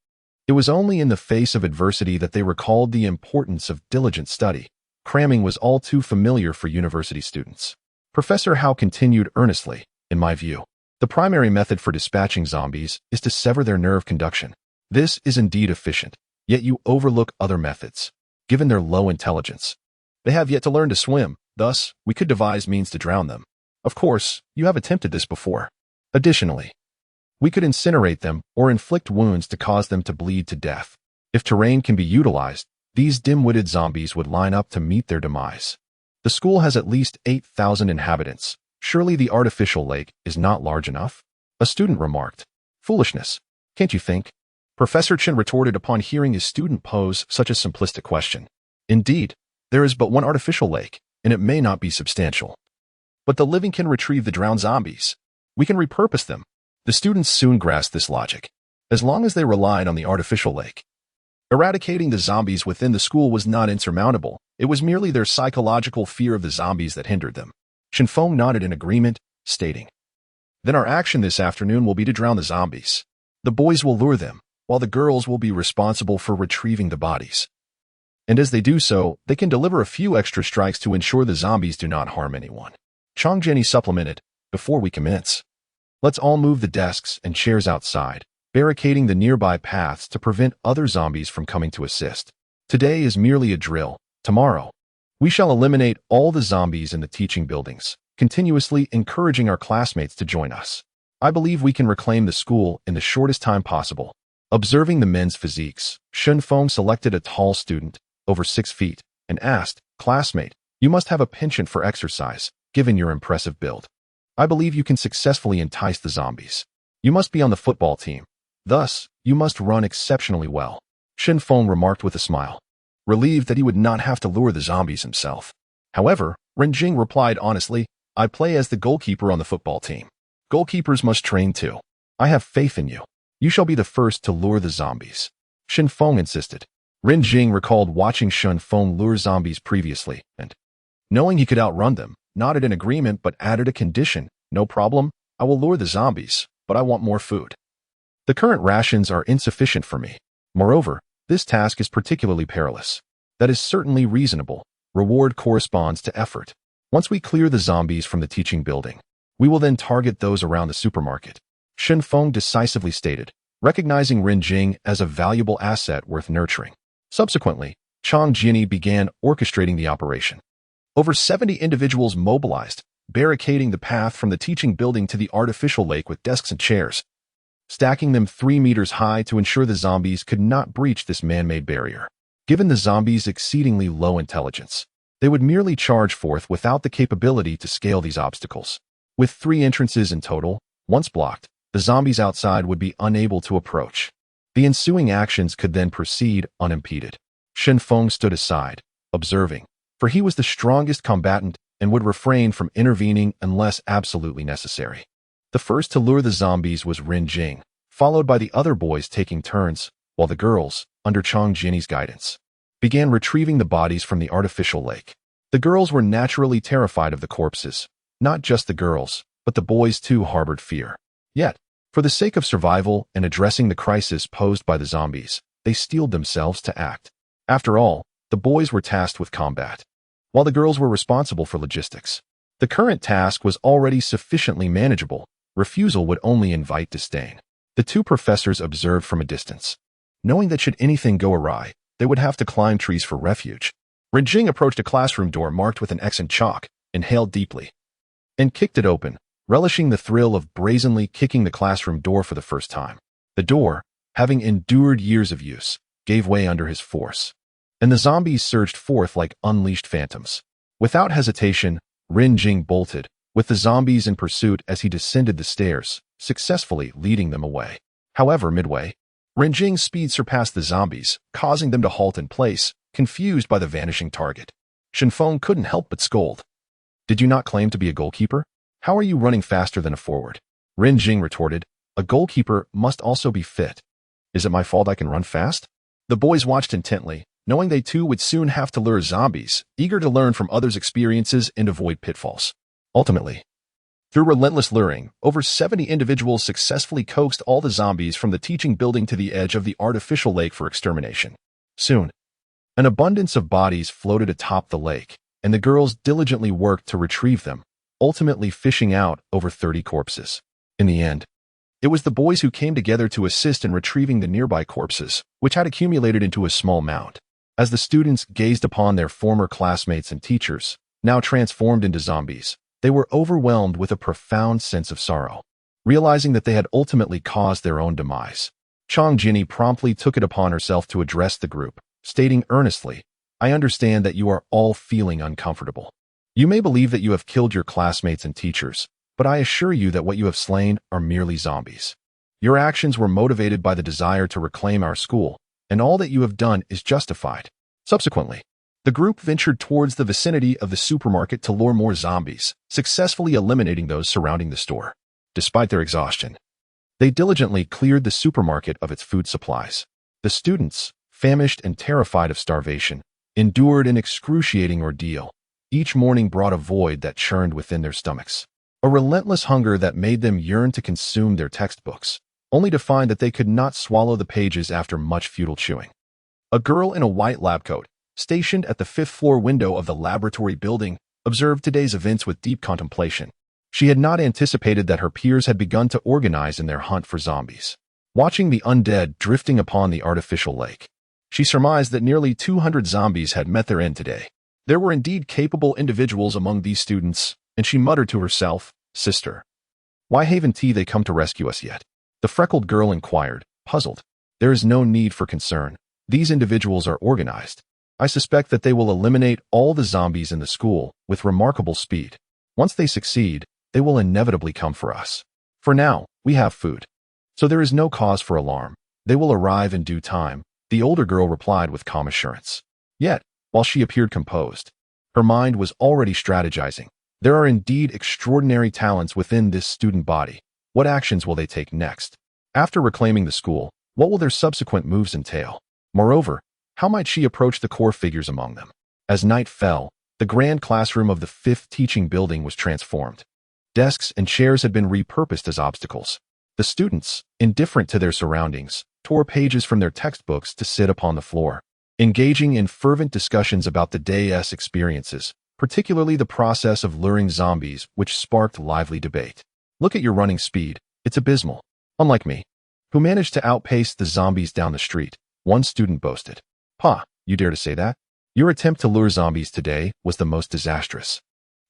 It was only in the face of adversity that they recalled the importance of diligent study. Cramming was all too familiar for university students. Professor Hao continued earnestly, in my view, the primary method for dispatching zombies is to sever their nerve conduction. This is indeed efficient, yet you overlook other methods. Given their low intelligence, they have yet to learn to swim, thus, we could devise means to drown them. Of course, you have attempted this before. Additionally, we could incinerate them or inflict wounds to cause them to bleed to death. If terrain can be utilized, these dim-witted zombies would line up to meet their demise. The school has at least 8,000 inhabitants. Surely the artificial lake is not large enough? A student remarked. Foolishness. Can't you think? Professor Chen retorted upon hearing his student pose such a simplistic question. Indeed, there is but one artificial lake, and it may not be substantial. But the living can retrieve the drowned zombies. We can repurpose them. The students soon grasped this logic. As long as they relied on the artificial lake, eradicating the zombies within the school was not insurmountable. It was merely their psychological fear of the zombies that hindered them. Shunfeng nodded in agreement, stating, Then our action this afternoon will be to drown the zombies. The boys will lure them, while the girls will be responsible for retrieving the bodies. And as they do so, they can deliver a few extra strikes to ensure the zombies do not harm anyone. Chang Jenny supplemented, Before we commence, let's all move the desks and chairs outside, barricading the nearby paths to prevent other zombies from coming to assist. Today is merely a drill. Tomorrow, we shall eliminate all the zombies in the teaching buildings, continuously encouraging our classmates to join us. I believe we can reclaim the school in the shortest time possible. Observing the men's physiques, Shunfeng selected a tall student, over 6 feet, and asked, Classmate, you must have a penchant for exercise, given your impressive build. I believe you can successfully entice the zombies. You must be on the football team. Thus, you must run exceptionally well. Shunfeng remarked with a smile, relieved that he would not have to lure the zombies himself. However, Renjing replied honestly, I play as the goalkeeper on the football team. Goalkeepers must train too. I have faith in you. You shall be the first to lure the zombies. Shunfeng insisted. Renjing recalled watching Shunfeng lure zombies previously, and, knowing he could outrun them, nodded in agreement but added a condition. No problem, I will lure the zombies, but I want more food. The current rations are insufficient for me. Moreover, this task is particularly perilous. That is certainly reasonable. Reward corresponds to effort. Once we clear the zombies from the teaching building, we will then target those around the supermarket. Shunfeng decisively stated, recognizing Renjing as a valuable asset worth nurturing. Subsequently, Chang Jiani began orchestrating the operation. Over 70 individuals mobilized, barricading the path from the teaching building to the artificial lake with desks and chairs, stacking them 3 meters high to ensure the zombies could not breach this man-made barrier. Given the zombies' exceedingly low intelligence, they would merely charge forth without the capability to scale these obstacles. With 3 entrances in total, once blocked, the zombies outside would be unable to approach. The ensuing actions could then proceed unimpeded. Shunfeng stood aside, observing, for he was the strongest combatant and would refrain from intervening unless absolutely necessary. The first to lure the zombies was Renjing, followed by the other boys taking turns, while the girls, under Chang Jiani's guidance, began retrieving the bodies from the artificial lake. The girls were naturally terrified of the corpses. Not just the girls, but the boys too harbored fear. Yet, for the sake of survival and addressing the crisis posed by the zombies, they steeled themselves to act. After all, the boys were tasked with combat, while the girls were responsible for logistics. The current task was already sufficiently manageable. Refusal would only invite disdain. The 2 professors observed from a distance, knowing that should anything go awry, they would have to climb trees for refuge. Renjing approached a classroom door marked with an X in chalk, inhaled deeply, and kicked it open, relishing the thrill of brazenly kicking the classroom door for the first time. The door, having endured years of use, gave way under his force, and the zombies surged forth like unleashed phantoms. Without hesitation, Renjing bolted, with the zombies in pursuit as he descended the stairs, successfully leading them away. However, midway, Renjing's speed surpassed the zombies, causing them to halt in place, confused by the vanishing target. Shenfeng couldn't help but scold. "Did you not claim to be a goalkeeper? How are you running faster than a forward?" Renjing retorted, "A goalkeeper must also be fit. Is it my fault I can run fast?" The boys watched intently, knowing they too would soon have to lure zombies, eager to learn from others' experiences and avoid pitfalls. Ultimately, through relentless luring, over 70 individuals successfully coaxed all the zombies from the teaching building to the edge of the artificial lake for extermination. Soon, an abundance of bodies floated atop the lake, and the girls diligently worked to retrieve them, ultimately fishing out over 30 corpses. In the end, it was the boys who came together to assist in retrieving the nearby corpses, which had accumulated into a small mound. As the students gazed upon their former classmates and teachers, now transformed into zombies, they were overwhelmed with a profound sense of sorrow. Realizing that they had ultimately caused their own demise, Chang Jinny promptly took it upon herself to address the group, stating earnestly, "I understand that you are all feeling uncomfortable. You may believe that you have killed your classmates and teachers, but I assure you that what you have slain are merely zombies. Your actions were motivated by the desire to reclaim our school, and all that you have done is justified." Subsequently, the group ventured towards the vicinity of the supermarket to lure more zombies, successfully eliminating those surrounding the store. Despite their exhaustion, they diligently cleared the supermarket of its food supplies. The students, famished and terrified of starvation, endured an excruciating ordeal. Each morning brought a void that churned within their stomachs, a relentless hunger that made them yearn to consume their textbooks, only to find that they could not swallow the pages after much futile chewing. A girl in a white lab coat, stationed at the 5th-floor window of the laboratory building, observed today's events with deep contemplation. She had not anticipated that her peers had begun to organize in their hunt for zombies. Watching the undead drifting upon the artificial lake, she surmised that nearly 200 zombies had met their end today. There were indeed capable individuals among these students, and she muttered to herself, "Sister, why haven't they come to rescue us yet?" The freckled girl inquired, puzzled. "There is no need for concern. These individuals are organized. I suspect that they will eliminate all the zombies in the school with remarkable speed. Once they succeed, they will inevitably come for us. For now, we have food, so there is no cause for alarm. They will arrive in due time," the older girl replied with calm assurance. Yet, while she appeared composed, her mind was already strategizing. There are indeed extraordinary talents within this student body. What actions will they take next? After reclaiming the school, what will their subsequent moves entail? Moreover, how might she approach the core figures among them? As night fell, the grand classroom of the 5th teaching building was transformed. Desks and chairs had been repurposed as obstacles. The students, indifferent to their surroundings, tore pages from their textbooks to sit upon the floor, engaging in fervent discussions about the day's experiences, particularly the process of luring zombies, which sparked lively debate. "Look at your running speed. It's abysmal. Unlike me, who managed to outpace the zombies down the street," one student boasted. "Ha, you dare to say that? Your attempt to lure zombies today was the most disastrous,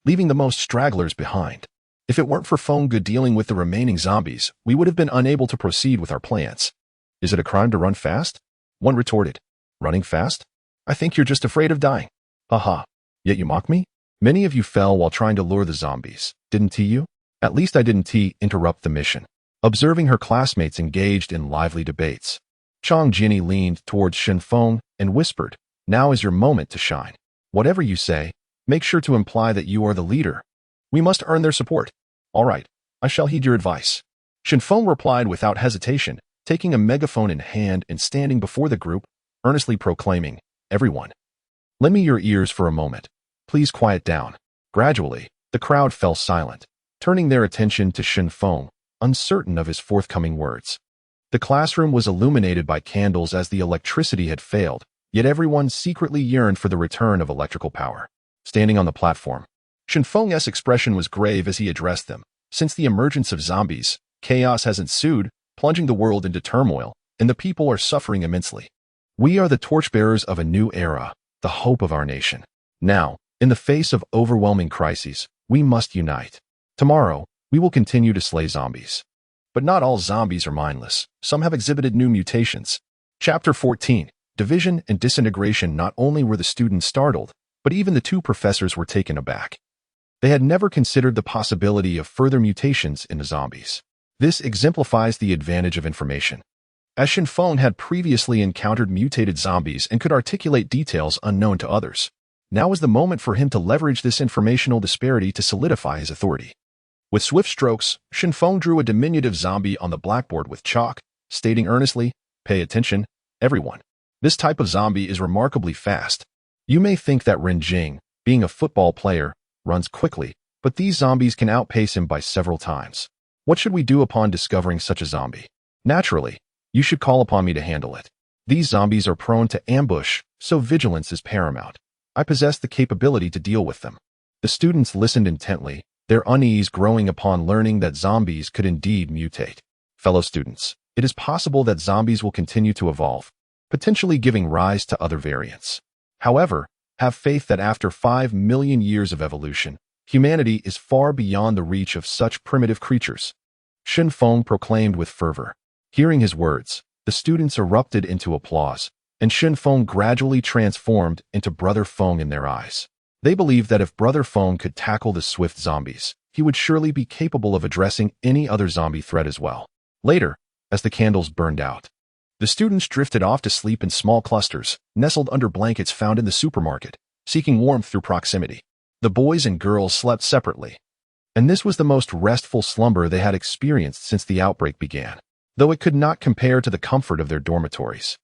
leaving the most stragglers behind. If it weren't for fungi dealing with the remaining zombies, we would have been unable to proceed with our plans." "Is it a crime to run fast?" one retorted. "Running fast? I think you're just afraid of dying. Haha. Yet you mock me? Many of you fell while trying to lure the zombies, didn't you? At least I didn't interrupt the mission." Observing her classmates engaged in lively debates, Chang Jinny leaned towards Shenfeng and whispered, "Now is your moment to shine. Whatever you say, make sure to imply that you are the leader. We must earn their support." "All right, I shall heed your advice," Shenfeng replied without hesitation, taking a megaphone in hand and standing before the group, earnestly proclaiming, "Everyone, lend me your ears for a moment. Please quiet down." Gradually, the crowd fell silent, turning their attention to Shenfeng, uncertain of his forthcoming words. The classroom was illuminated by candles as the electricity had failed, yet everyone secretly yearned for the return of electrical power. Standing on the platform, Shenfeng's expression was grave as he addressed them. "Since the emergence of zombies, chaos has ensued, plunging the world into turmoil, and the people are suffering immensely. We are the torchbearers of a new era, the hope of our nation. Now, in the face of overwhelming crises, we must unite. Tomorrow, we will continue to slay zombies. But not all zombies are mindless. Some have exhibited new mutations." Chapter 14. Division and disintegration. Not only were the students startled, but even the two professors were taken aback. They had never considered the possibility of further mutations in the zombies. This exemplifies the advantage of information. As Shenfeng had previously encountered mutated zombies and could articulate details unknown to others, now was the moment for him to leverage this informational disparity to solidify his authority. With swift strokes, Shenfeng drew a diminutive zombie on the blackboard with chalk, stating earnestly, "Pay attention, everyone. This type of zombie is remarkably fast. You may think that Ren Jing, being a football player, runs quickly, but these zombies can outpace him by several times. What should we do upon discovering such a zombie? Naturally, you should call upon me to handle it. These zombies are prone to ambush, so vigilance is paramount. I possess the capability to deal with them." The students listened intently, their unease growing upon learning that zombies could indeed mutate. Fellow students, it is possible that zombies will continue to evolve, potentially giving rise to other variants. However, have faith that after 5 million years of evolution, humanity is far beyond the reach of such primitive creatures. Shenfeng proclaimed with fervor. Hearing his words, the students erupted into applause, and Shenfeng gradually transformed into Brother Feng in their eyes. They believed that if Brother Feng could tackle the swift zombies, he would surely be capable of addressing any other zombie threat as well. Later, as the candles burned out, the students drifted off to sleep in small clusters, nestled under blankets found in the supermarket, seeking warmth through proximity. The boys and girls slept separately, and this was the most restful slumber they had experienced since the outbreak began, though it could not compare to the comfort of their dormitories.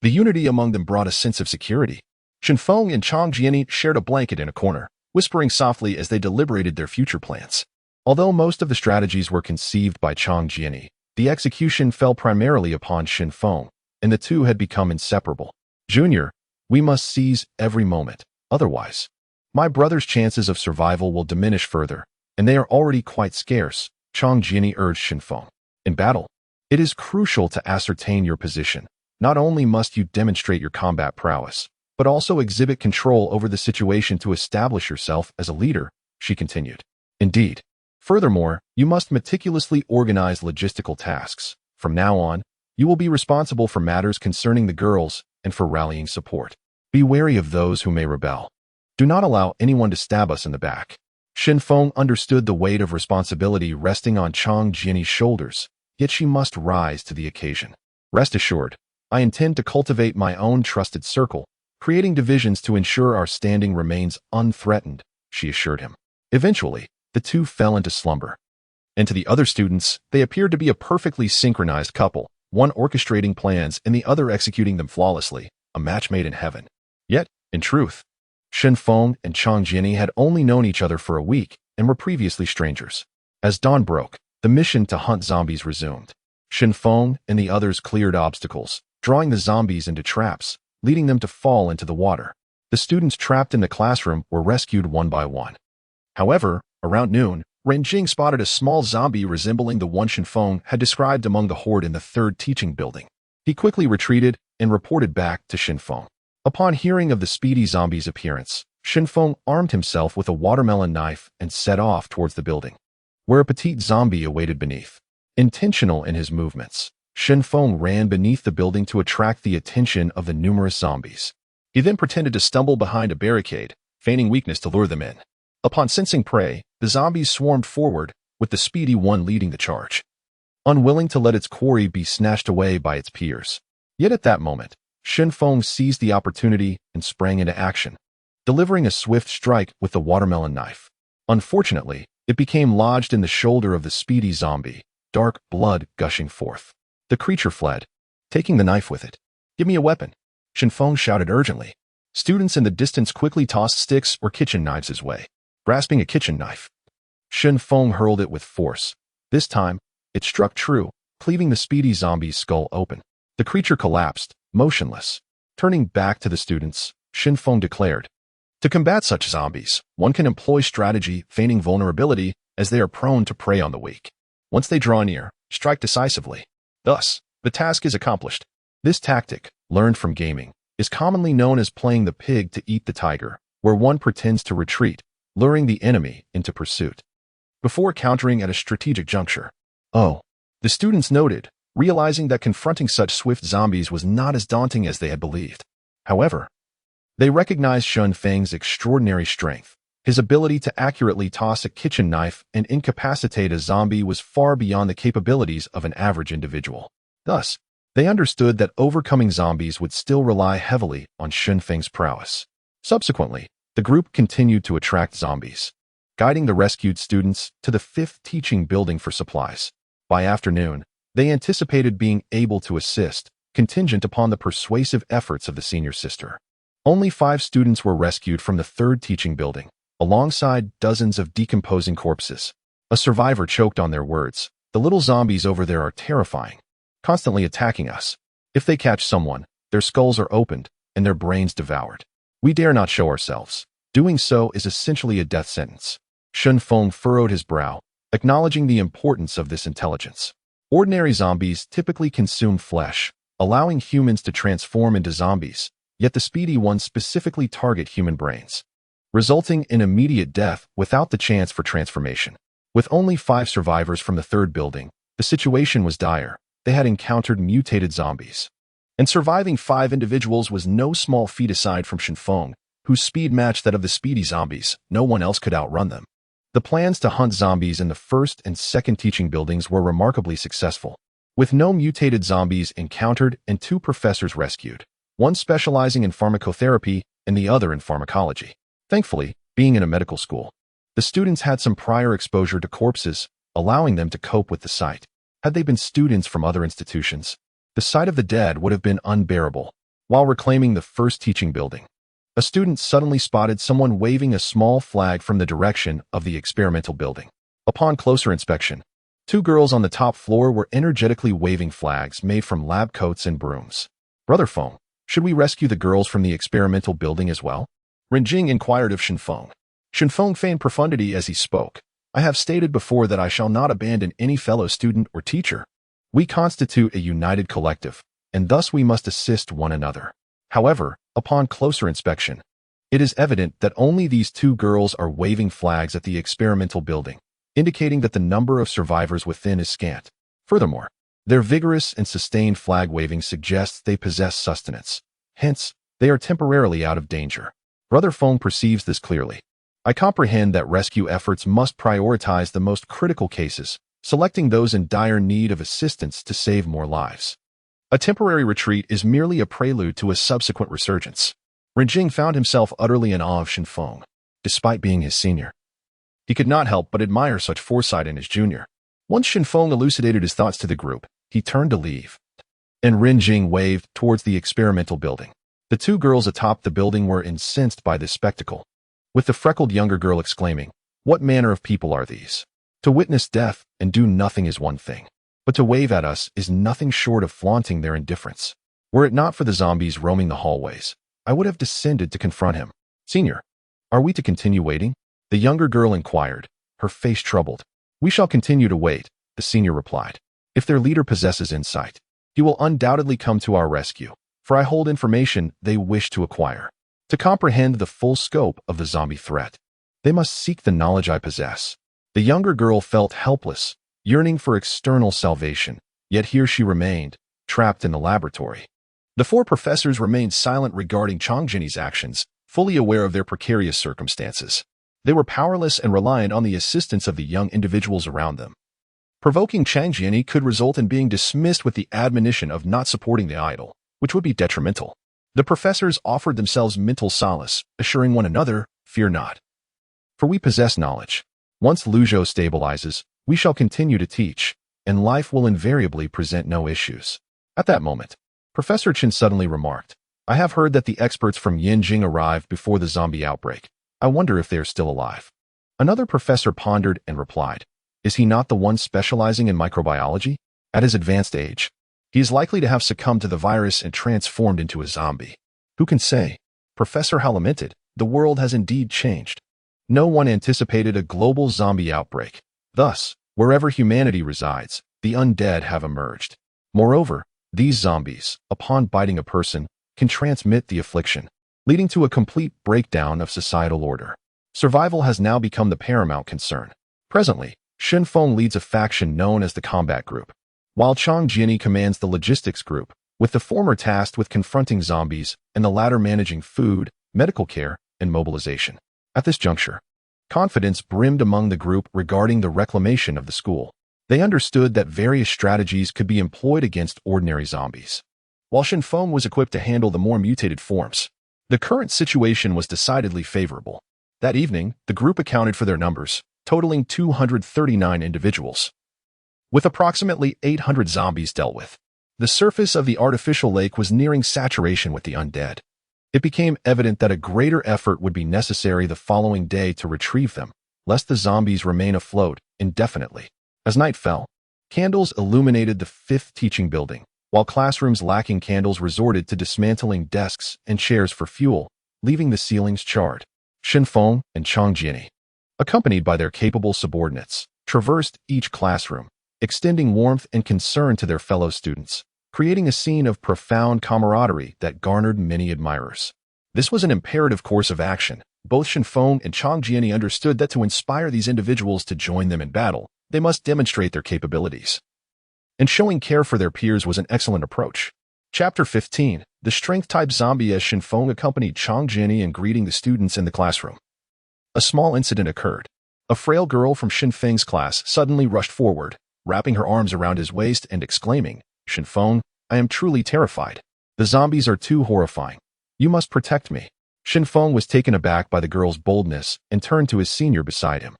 The unity among them brought a sense of security. Shenfeng and Chang Jiani shared a blanket in a corner, whispering softly as they deliberated their future plans. Although most of the strategies were conceived by Chang Jiani, the execution fell primarily upon Shenfeng, and the two had become inseparable. "Junior, we must seize every moment, otherwise my brother's chances of survival will diminish further, and they are already quite scarce," Chang Jiani urged Shenfeng. "In battle, it is crucial to ascertain your position. Not only must you demonstrate your combat prowess, but also exhibit control over the situation to establish yourself as a leader," she continued. "Indeed. Furthermore, you must meticulously organize logistical tasks. From now on, you will be responsible for matters concerning the girls and for rallying support. Be wary of those who may rebel. Do not allow anyone to stab us in the back." Shenfeng understood the weight of responsibility resting on Chang Jiani's shoulders, yet she must rise to the occasion. "Rest assured, I intend to cultivate my own trusted circle, creating divisions to ensure our standing remains unthreatened," she assured him. Eventually, the two fell into slumber. And to the other students, they appeared to be a perfectly synchronized couple, one orchestrating plans and the other executing them flawlessly, a match made in heaven. Yet, in truth, Shenfeng and Chang Jiani had only known each other for a week and were previously strangers. As dawn broke, the mission to hunt zombies resumed. Shenfeng and the others cleared obstacles, drawing the zombies into traps, leading them to fall into the water. The students trapped in the classroom were rescued one by one. However, around noon, Ren Jing spotted a small zombie resembling the one Shenfeng had described among the horde in the third teaching building. He quickly retreated and reported back to Shenfeng. Upon hearing of the speedy zombie's appearance, Shenfeng armed himself with a watermelon knife and set off towards the building, where a petite zombie awaited beneath. Intentional in his movements, Shenfeng ran beneath the building to attract the attention of the numerous zombies. He then pretended to stumble behind a barricade, feigning weakness to lure them in. Upon sensing prey, the zombies swarmed forward, with the speedy one leading the charge, unwilling to let its quarry be snatched away by its peers. Yet at that moment, Shenfeng seized the opportunity and sprang into action, delivering a swift strike with the watermelon knife. Unfortunately, it became lodged in the shoulder of the speedy zombie, dark blood gushing forth. The creature fled, taking the knife with it. "Give me a weapon," Shenfeng shouted urgently. Students in the distance quickly tossed sticks or kitchen knives his way. Grasping a kitchen knife, Shenfeng hurled it with force. This time, it struck true, cleaving the speedy zombie's skull open. The creature collapsed, motionless. Turning back to the students, Shenfeng declared, "To combat such zombies, one can employ strategy, feigning vulnerability, as they are prone to prey on the weak. Once they draw near, strike decisively. Thus, the task is accomplished." This tactic, learned from gaming, is commonly known as playing the pig to eat the tiger, where one pretends to retreat, luring the enemy into pursuit, before countering at a strategic juncture. The students noted, realizing that confronting such swift zombies was not as daunting as they had believed. However, they recognized Shenfeng's extraordinary strength. His ability to accurately toss a kitchen knife and incapacitate a zombie was far beyond the capabilities of an average individual. Thus, they understood that overcoming zombies would still rely heavily on Shun Feng's prowess. Subsequently, the group continued to attract zombies, guiding the rescued students to the 5th teaching building for supplies. By afternoon, they anticipated being able to assist, contingent upon the persuasive efforts of the senior sister. Only 5 students were rescued from the 3rd teaching building, alongside dozens of decomposing corpses. A survivor choked on their words. "The little zombies over there are terrifying, constantly attacking us. If they catch someone, their skulls are opened and their brains devoured. We dare not show ourselves. Doing so is essentially a death sentence." Shun Feng furrowed his brow, acknowledging the importance of this intelligence. Ordinary zombies typically consume flesh, allowing humans to transform into zombies, yet the speedy ones specifically target human brains, resulting in immediate death without the chance for transformation. With only 5 survivors from the 3rd building, the situation was dire. They had encountered mutated zombies. And surviving 5 individuals was no small feat aside from Shun Feng, whose speed matched that of the speedy zombies. No one else could outrun them. The plans to hunt zombies in the 1st and 2nd teaching buildings were remarkably successful, with no mutated zombies encountered and 2 professors rescued, one specializing in pharmacotherapy and the other in pharmacology. Thankfully, being in a medical school, the students had some prior exposure to corpses, allowing them to cope with the sight. Had they been students from other institutions, the sight of the dead would have been unbearable. While reclaiming the 1st teaching building, a student suddenly spotted someone waving a small flag from the direction of the experimental building. Upon closer inspection, 2 girls on the top floor were energetically waving flags made from lab coats and brooms. "Brother Feng, should we rescue the girls from the experimental building as well?" Renjing inquired of Shun Feng. Shun Feng feigned profundity as he spoke. "I have stated before that I shall not abandon any fellow student or teacher. We constitute a united collective, and thus we must assist one another. However, upon closer inspection, it is evident that only these 2 girls are waving flags at the experimental building, indicating that the number of survivors within is scant. Furthermore, their vigorous and sustained flag waving suggests they possess sustenance. Hence, they are temporarily out of danger." Brother Feng perceives this clearly. "I comprehend that rescue efforts must prioritize the most critical cases, selecting those in dire need of assistance to save more lives. A temporary retreat is merely a prelude to a subsequent resurgence." Renjing found himself utterly in awe of Shun Feng. Despite being his senior, he could not help but admire such foresight in his junior. Once Shun Feng elucidated his thoughts to the group, he turned to leave, and Renjing waved towards the experimental building. The 2 girls atop the building were incensed by this spectacle, with the freckled younger girl exclaiming, "What manner of people are these? To witness death and do nothing is one thing, but to wave at us is nothing short of flaunting their indifference. Were it not for the zombies roaming the hallways, I would have descended to confront him." "Senior, are we to continue waiting?" the younger girl inquired, her face troubled. "We shall continue to wait," the senior replied. "If their leader possesses insight, he will undoubtedly come to our rescue, for I hold information they wish to acquire. To comprehend the full scope of the zombie threat, they must seek the knowledge I possess." The younger girl felt helpless, yearning for external salvation, yet here she remained, trapped in the laboratory. The 4 professors remained silent regarding Changjini's actions, fully aware of their precarious circumstances. They were powerless and reliant on the assistance of the young individuals around them. Provoking Changjini could result in being dismissed with the admonition of not supporting the idol, which would be detrimental. The professors offered themselves mental solace, assuring one another, "Fear not, for we possess knowledge. Once Luzhou stabilizes, we shall continue to teach, and life will invariably present no issues." At that moment, Professor Chen suddenly remarked, "I have heard that the experts from Yinjing arrived before the zombie outbreak. I wonder if they are still alive." Another professor pondered and replied, "Is he not the one specializing in microbiology? At his advanced age, he is likely to have succumbed to the virus and transformed into a zombie. Who can say?" Professor Hao lamented, "The world has indeed changed. No one anticipated a global zombie outbreak. Thus, wherever humanity resides, the undead have emerged. Moreover, these zombies, upon biting a person, can transmit the affliction, leading to a complete breakdown of societal order. Survival has now become the paramount concern." Presently, Shun Feng leads a faction known as the Combat Group, while Chang Jiani commands the Logistics Group, with the former tasked with confronting zombies and the latter managing food, medical care, and mobilization. At this juncture, Confidence brimmed among the group regarding the reclamation of the school. They understood that various strategies could be employed against ordinary zombies, while Shenfeng was equipped to handle the more mutated forms. The current situation was decidedly favorable. That evening, the group accounted for their numbers, totaling 239 individuals, with approximately 800 zombies dealt with. The surface of the artificial lake was nearing saturation with the undead. It became evident that a greater effort would be necessary the following day to retrieve them, lest the zombies remain afloat indefinitely. As night fell, candles illuminated the fifth teaching building, while classrooms lacking candles resorted to dismantling desks and chairs for fuel, leaving the ceilings charred. Shenfeng and Chang Jiani, accompanied by their capable subordinates, traversed each classroom, extending warmth and concern to their fellow students, creating a scene of profound camaraderie that garnered many admirers. This was an imperative course of action. Both Shenfeng and Chang Jiani understood that to inspire these individuals to join them in battle, they must demonstrate their capabilities. And showing care for their peers was an excellent approach. Chapter 15, The Strength-Type Zombie. As Shenfeng accompanied Chang Jiani in greeting the students in the classroom, a small incident occurred. A frail girl from Shenfeng's class suddenly rushed forward, wrapping her arms around his waist and exclaiming, "Shenfeng, I am truly terrified. The zombies are too horrifying. You must protect me." Shenfeng was taken aback by the girl's boldness and turned to his senior beside him.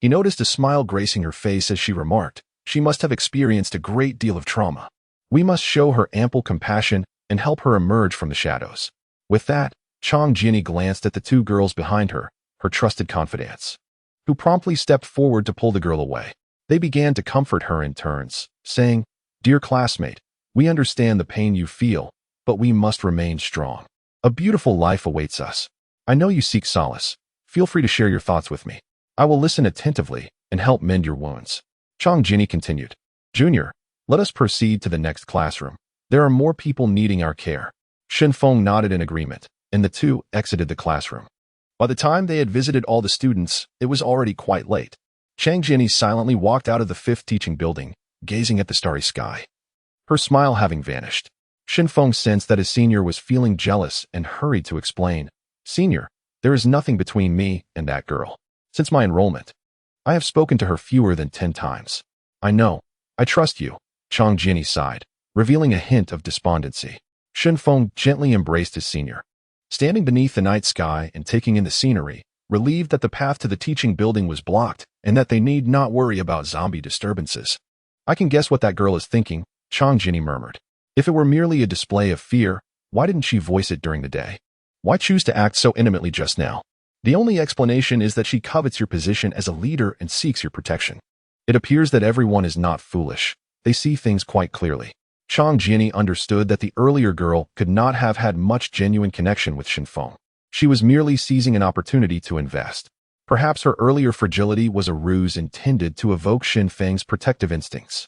He noticed a smile gracing her face as she remarked, "She must have experienced a great deal of trauma. We must show her ample compassion and help her emerge from the shadows." With that, Chang Jiani glanced at the two girls behind her, her trusted confidants, who promptly stepped forward to pull the girl away. They began to comfort her in turns, saying, "Dear classmate, we understand the pain you feel, but we must remain strong. A beautiful life awaits us. I know you seek solace. Feel free to share your thoughts with me. I will listen attentively and help mend your wounds." Chang Jiani continued, "Junior, let us proceed to the next classroom. There are more people needing our care." Shenfeng nodded in agreement, and the two exited the classroom. By the time they had visited all the students, it was already quite late. Chang Jiani silently walked out of the fifth teaching building, gazing at the starry sky, her smile having vanished. Shenfeng sensed that his senior was feeling jealous and hurried to explain, "Senior, there is nothing between me and that girl. Since my enrollment, I have spoken to her fewer than 10 times. I know. I trust you." Chang Jiani sighed, revealing a hint of despondency. Shenfeng gently embraced his senior, standing beneath the night sky and taking in the scenery, relieved that the path to the teaching building was blocked and that they need not worry about zombie disturbances. "I can guess what that girl is thinking," Chang Jiani murmured. "If it were merely a display of fear, why didn't she voice it during the day? Why choose to act so intimately just now? The only explanation is that she covets your position as a leader and seeks your protection." It appears that everyone is not foolish. They see things quite clearly. Chang Jiani understood that the earlier girl could not have had much genuine connection with Shenfeng. She was merely seizing an opportunity to invest. Perhaps her earlier fragility was a ruse intended to evoke Shenfeng's protective instincts.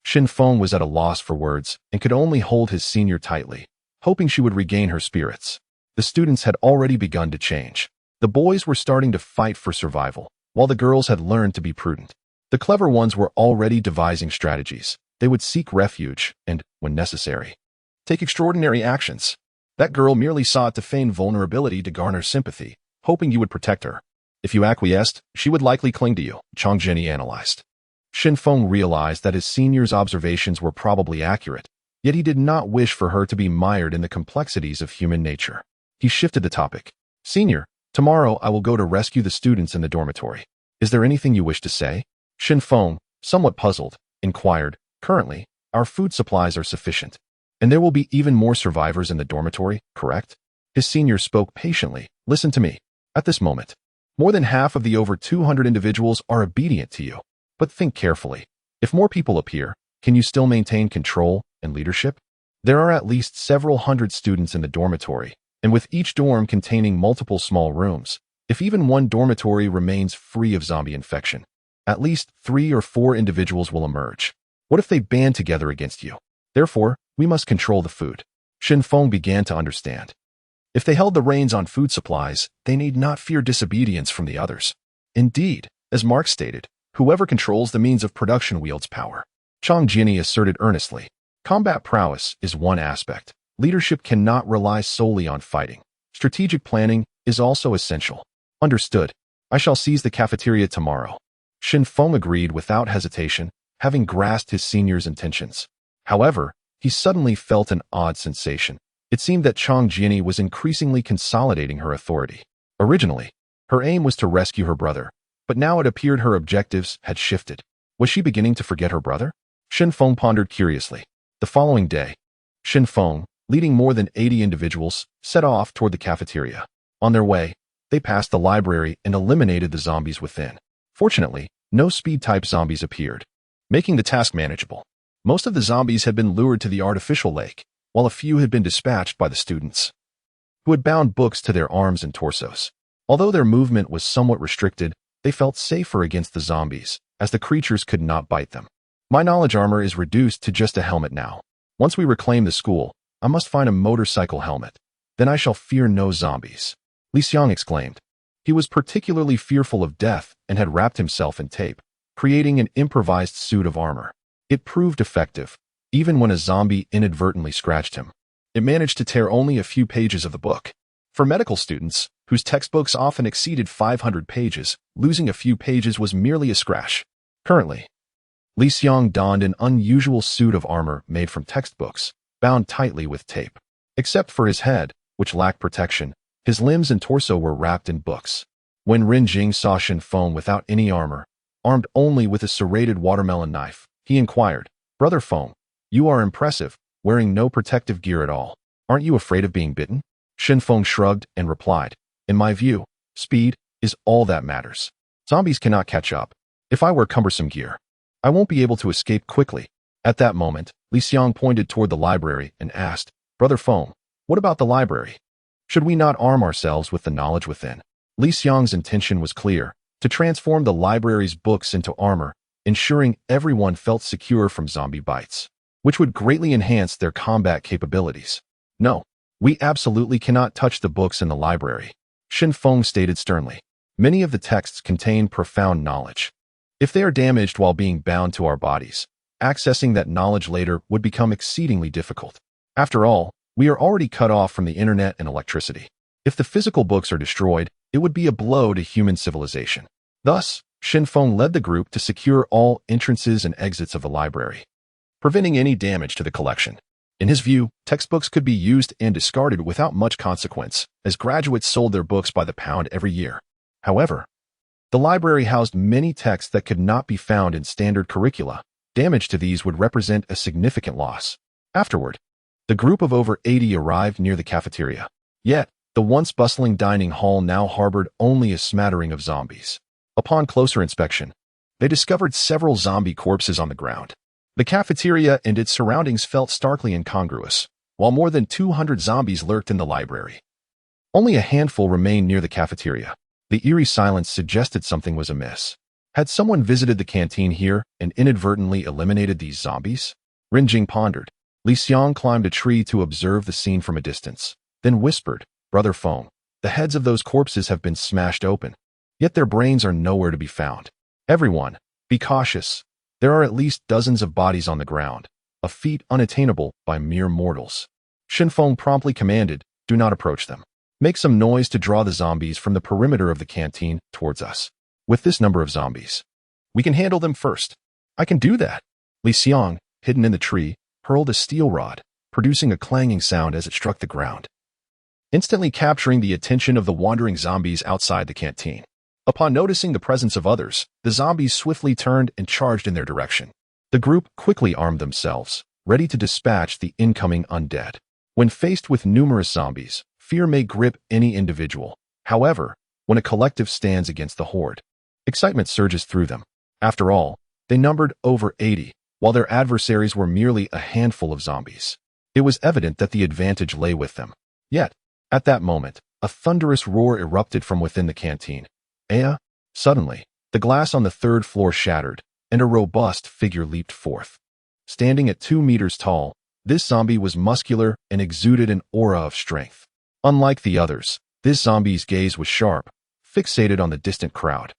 Shenfeng was at a loss for words and could only hold his senior tightly, hoping she would regain her spirits. The students had already begun to change. The boys were starting to fight for survival, while the girls had learned to be prudent. The clever ones were already devising strategies. They would seek refuge and, when necessary, take extraordinary actions. That girl merely sought to feign vulnerability to garner sympathy, hoping you would protect her. If you acquiesced, she would likely cling to you, Chang Jiani analyzed. Shenfeng realized that his senior's observations were probably accurate, yet he did not wish for her to be mired in the complexities of human nature. He shifted the topic. "Senior, tomorrow I will go to rescue the students in the dormitory. Is there anything you wish to say?" Shenfeng, somewhat puzzled, inquired, "Currently, our food supplies are sufficient, and there will be even more survivors in the dormitory, correct?" His senior spoke patiently. "Listen to me. At this moment, more than half of the over 200 individuals are obedient to you. But think carefully. If more people appear, can you still maintain control and leadership? There are at least several hundred students in the dormitory, and with each dorm containing multiple small rooms, if even one dormitory remains free of zombie infection, at least 3 or 4 individuals will emerge. What if they band together against you? Therefore, we must control the food." Shenfeng began to understand. If they held the reins on food supplies, they need not fear disobedience from the others. Indeed, as Marx stated, whoever controls the means of production wields power. Chang Jiani asserted earnestly, "Combat prowess is one aspect. Leadership cannot rely solely on fighting. Strategic planning is also essential." "Understood. I shall seize the cafeteria tomorrow. Shin Feng agreed without hesitation, having grasped his senior's intentions. However, he suddenly felt an odd sensation. It seemed that Chang Jiani was increasingly consolidating her authority. Originally, her aim was to rescue her brother, but now it appeared her objectives had shifted. Was she beginning to forget her brother? Shin Feng pondered curiously. The following day, Shin Feng, leading more than 80 individuals, set off toward the cafeteria. On their way, they passed the library and eliminated the zombies within. Fortunately, no speed-type zombies appeared, making the task manageable. Most of the zombies had been lured to the artificial lake, while a few had been dispatched by the students, who had bound books to their arms and torsos. Although their movement was somewhat restricted, they felt safer against the zombies, as the creatures could not bite them. My knowledge armor is reduced to just a helmet now. Once we reclaim the school, I must find a motorcycle helmet. Then I shall fear no zombies. Li Xiang exclaimed. He was particularly fearful of death and had wrapped himself in tape, creating an improvised suit of armor. It proved effective, even when a zombie inadvertently scratched him. It managed to tear only a few pages of the book. For medical students, whose textbooks often exceeded 500 pages, losing a few pages was merely a scratch. Currently, Li Xiang donned an unusual suit of armor made from textbooks, bound tightly with tape. Except for his head, which lacked protection, his limbs and torso were wrapped in books. When Rin Jing saw Shin Feng without any armor, armed only with a serrated watermelon knife, he inquired, "Brother Feng, you are impressive, wearing no protective gear at all. Aren't you afraid of being bitten?" Shin Feng shrugged and replied, "In my view, speed is all that matters. Zombies cannot catch up. If I wear cumbersome gear, I won't be able to escape quickly." At that moment, Li Xiang pointed toward the library and asked, "Brother Feng, what about the library? Should we not arm ourselves with the knowledge within?" Li Xiang's intention was clear, to transform the library's books into armor, ensuring everyone felt secure from zombie bites, which would greatly enhance their combat capabilities. "No, we absolutely cannot touch the books in the library," Shin Feng stated sternly. "Many of the texts contain profound knowledge. If they are damaged while being bound to our bodies, accessing that knowledge later would become exceedingly difficult. After all, we are already cut off from the internet and electricity. If the physical books are destroyed, it would be a blow to human civilization." Thus, Shin Feng led the group to secure all entrances and exits of the library, preventing any damage to the collection. In his view, textbooks could be used and discarded without much consequence, as graduates sold their books by the pound every year. However, the library housed many texts that could not be found in standard curricula. Damage to these would represent a significant loss. Afterward, the group of over 80 arrived near the cafeteria. Yet, the once bustling dining hall now harbored only a smattering of zombies. Upon closer inspection, they discovered several zombie corpses on the ground. The cafeteria and its surroundings felt starkly incongruous, while more than 200 zombies lurked in the library. Only a handful remained near the cafeteria. The eerie silence suggested something was amiss. Had someone visited the canteen here and inadvertently eliminated these zombies? Rin Jing pondered. Li Xiang climbed a tree to observe the scene from a distance, then whispered, "Brother Feng, the heads of those corpses have been smashed open, yet their brains are nowhere to be found. Everyone, be cautious. There are at least dozens of bodies on the ground, a feat unattainable by mere mortals." Shin Feng promptly commanded, "Do not approach them. Make some noise to draw the zombies from the perimeter of the canteen towards us. With this number of zombies, we can handle them first." "I can do that." Li Xiang, hidden in the tree, hurled a steel rod, producing a clanging sound as it struck the ground, instantly capturing the attention of the wandering zombies outside the canteen. Upon noticing the presence of others, the zombies swiftly turned and charged in their direction. The group quickly armed themselves, ready to dispatch the incoming undead. When faced with numerous zombies, fear may grip any individual. However, when a collective stands against the horde, excitement surges through them. After all, they numbered over 80, while their adversaries were merely a handful of zombies. It was evident that the advantage lay with them. Yet, at that moment, a thunderous roar erupted from within the canteen. Suddenly, the glass on the third floor shattered, and a robust figure leaped forth. Standing at 2 meters tall, this zombie was muscular and exuded an aura of strength. Unlike the others, this zombie's gaze was sharp, fixated on the distant crowd,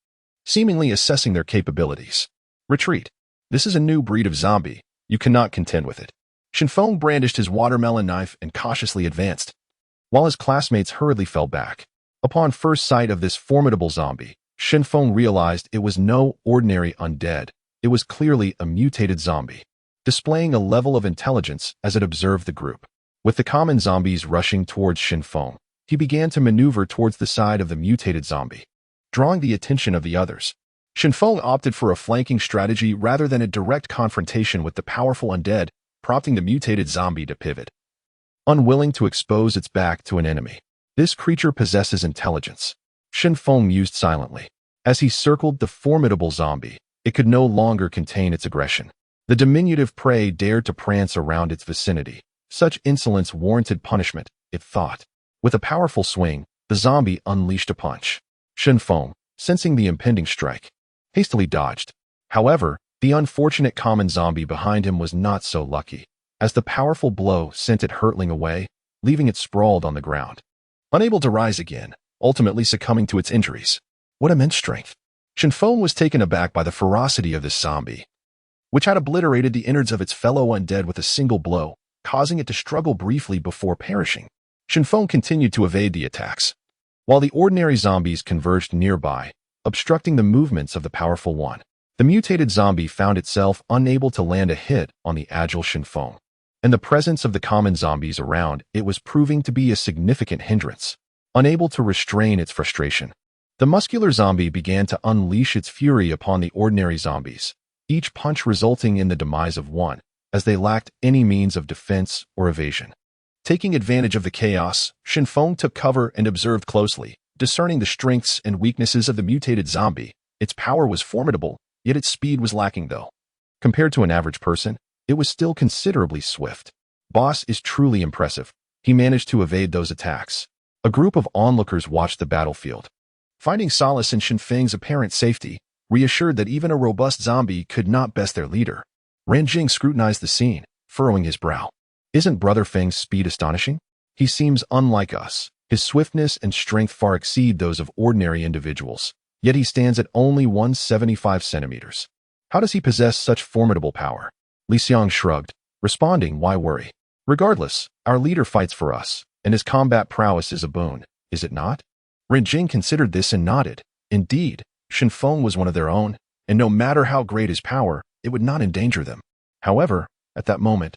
seemingly assessing their capabilities. "Retreat. This is a new breed of zombie. You cannot contend with it." Shin Feng brandished his watermelon knife and cautiously advanced, while his classmates hurriedly fell back. Upon first sight of this formidable zombie, Shenfeng realized it was no ordinary undead. It was clearly a mutated zombie, displaying a level of intelligence as it observed the group. With the common zombies rushing towards Shenfeng, he began to maneuver towards the side of the mutated zombie, drawing the attention of the others. Shenfeng opted for a flanking strategy rather than a direct confrontation with the powerful undead, prompting the mutated zombie to pivot, unwilling to expose its back to an enemy. This creature possesses intelligence, Shenfeng mused silently. As he circled the formidable zombie, it could no longer contain its aggression. The diminutive prey dared to prance around its vicinity. Such insolence warranted punishment, it thought. With a powerful swing, the zombie unleashed a punch. Shenfeng, sensing the impending strike, hastily dodged. However, the unfortunate common zombie behind him was not so lucky, as the powerful blow sent it hurtling away, leaving it sprawled on the ground, unable to rise again, ultimately succumbing to its injuries. What immense strength! Shenfeng was taken aback by the ferocity of this zombie, which had obliterated the innards of its fellow undead with a single blow, causing it to struggle briefly before perishing. Shenfeng continued to evade the attacks, while the ordinary zombies converged nearby, obstructing the movements of the powerful one. The mutated zombie found itself unable to land a hit on the agile Shenfeng. In the presence of the common zombies around, it was proving to be a significant hindrance. Unable to restrain its frustration, the muscular zombie began to unleash its fury upon the ordinary zombies, each punch resulting in the demise of one, as they lacked any means of defense or evasion. Taking advantage of the chaos, Shenfeng took cover and observed closely, discerning the strengths and weaknesses of the mutated zombie. Its power was formidable, yet its speed was lacking though. Compared to an average person, it was still considerably swift. Boss is truly impressive. He managed to evade those attacks. A group of onlookers watched the battlefield, finding solace in Shenfeng's apparent safety, reassured that even a robust zombie could not best their leader. Ranjing scrutinized the scene, furrowing his brow. Isn't Brother Feng's speed astonishing? He seems unlike us. His swiftness and strength far exceed those of ordinary individuals, yet he stands at only 175 centimeters. How does he possess such formidable power? Li Xiang shrugged, responding, why worry? Regardless, our leader fights for us, and his combat prowess is a boon, is it not? Ranjing considered this and nodded. Indeed, Shenfeng was one of their own, and no matter how great his power, it would not endanger them. However, at that moment,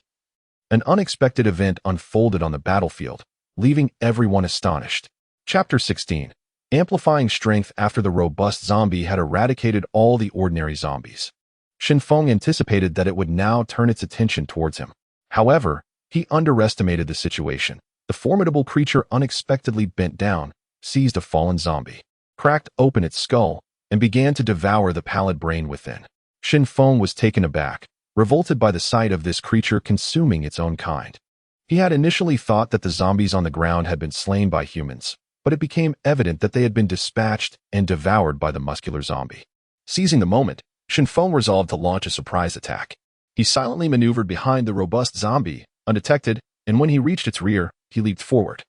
an unexpected event unfolded on the battlefield, leaving everyone astonished. Chapter 16. Amplifying strength after the robust zombie had eradicated all the ordinary zombies. Shenfeng anticipated that it would now turn its attention towards him. However, he underestimated the situation. The formidable creature unexpectedly bent down, seized a fallen zombie, cracked open its skull, and began to devour the pallid brain within. Shenfeng was taken aback, revolted by the sight of this creature consuming its own kind. He had initially thought that the zombies on the ground had been slain by humans, but it became evident that they had been dispatched and devoured by the muscular zombie. Seizing the moment, Shenfeng resolved to launch a surprise attack. He silently maneuvered behind the robust zombie, undetected, and when he reached its rear, he leaped forward,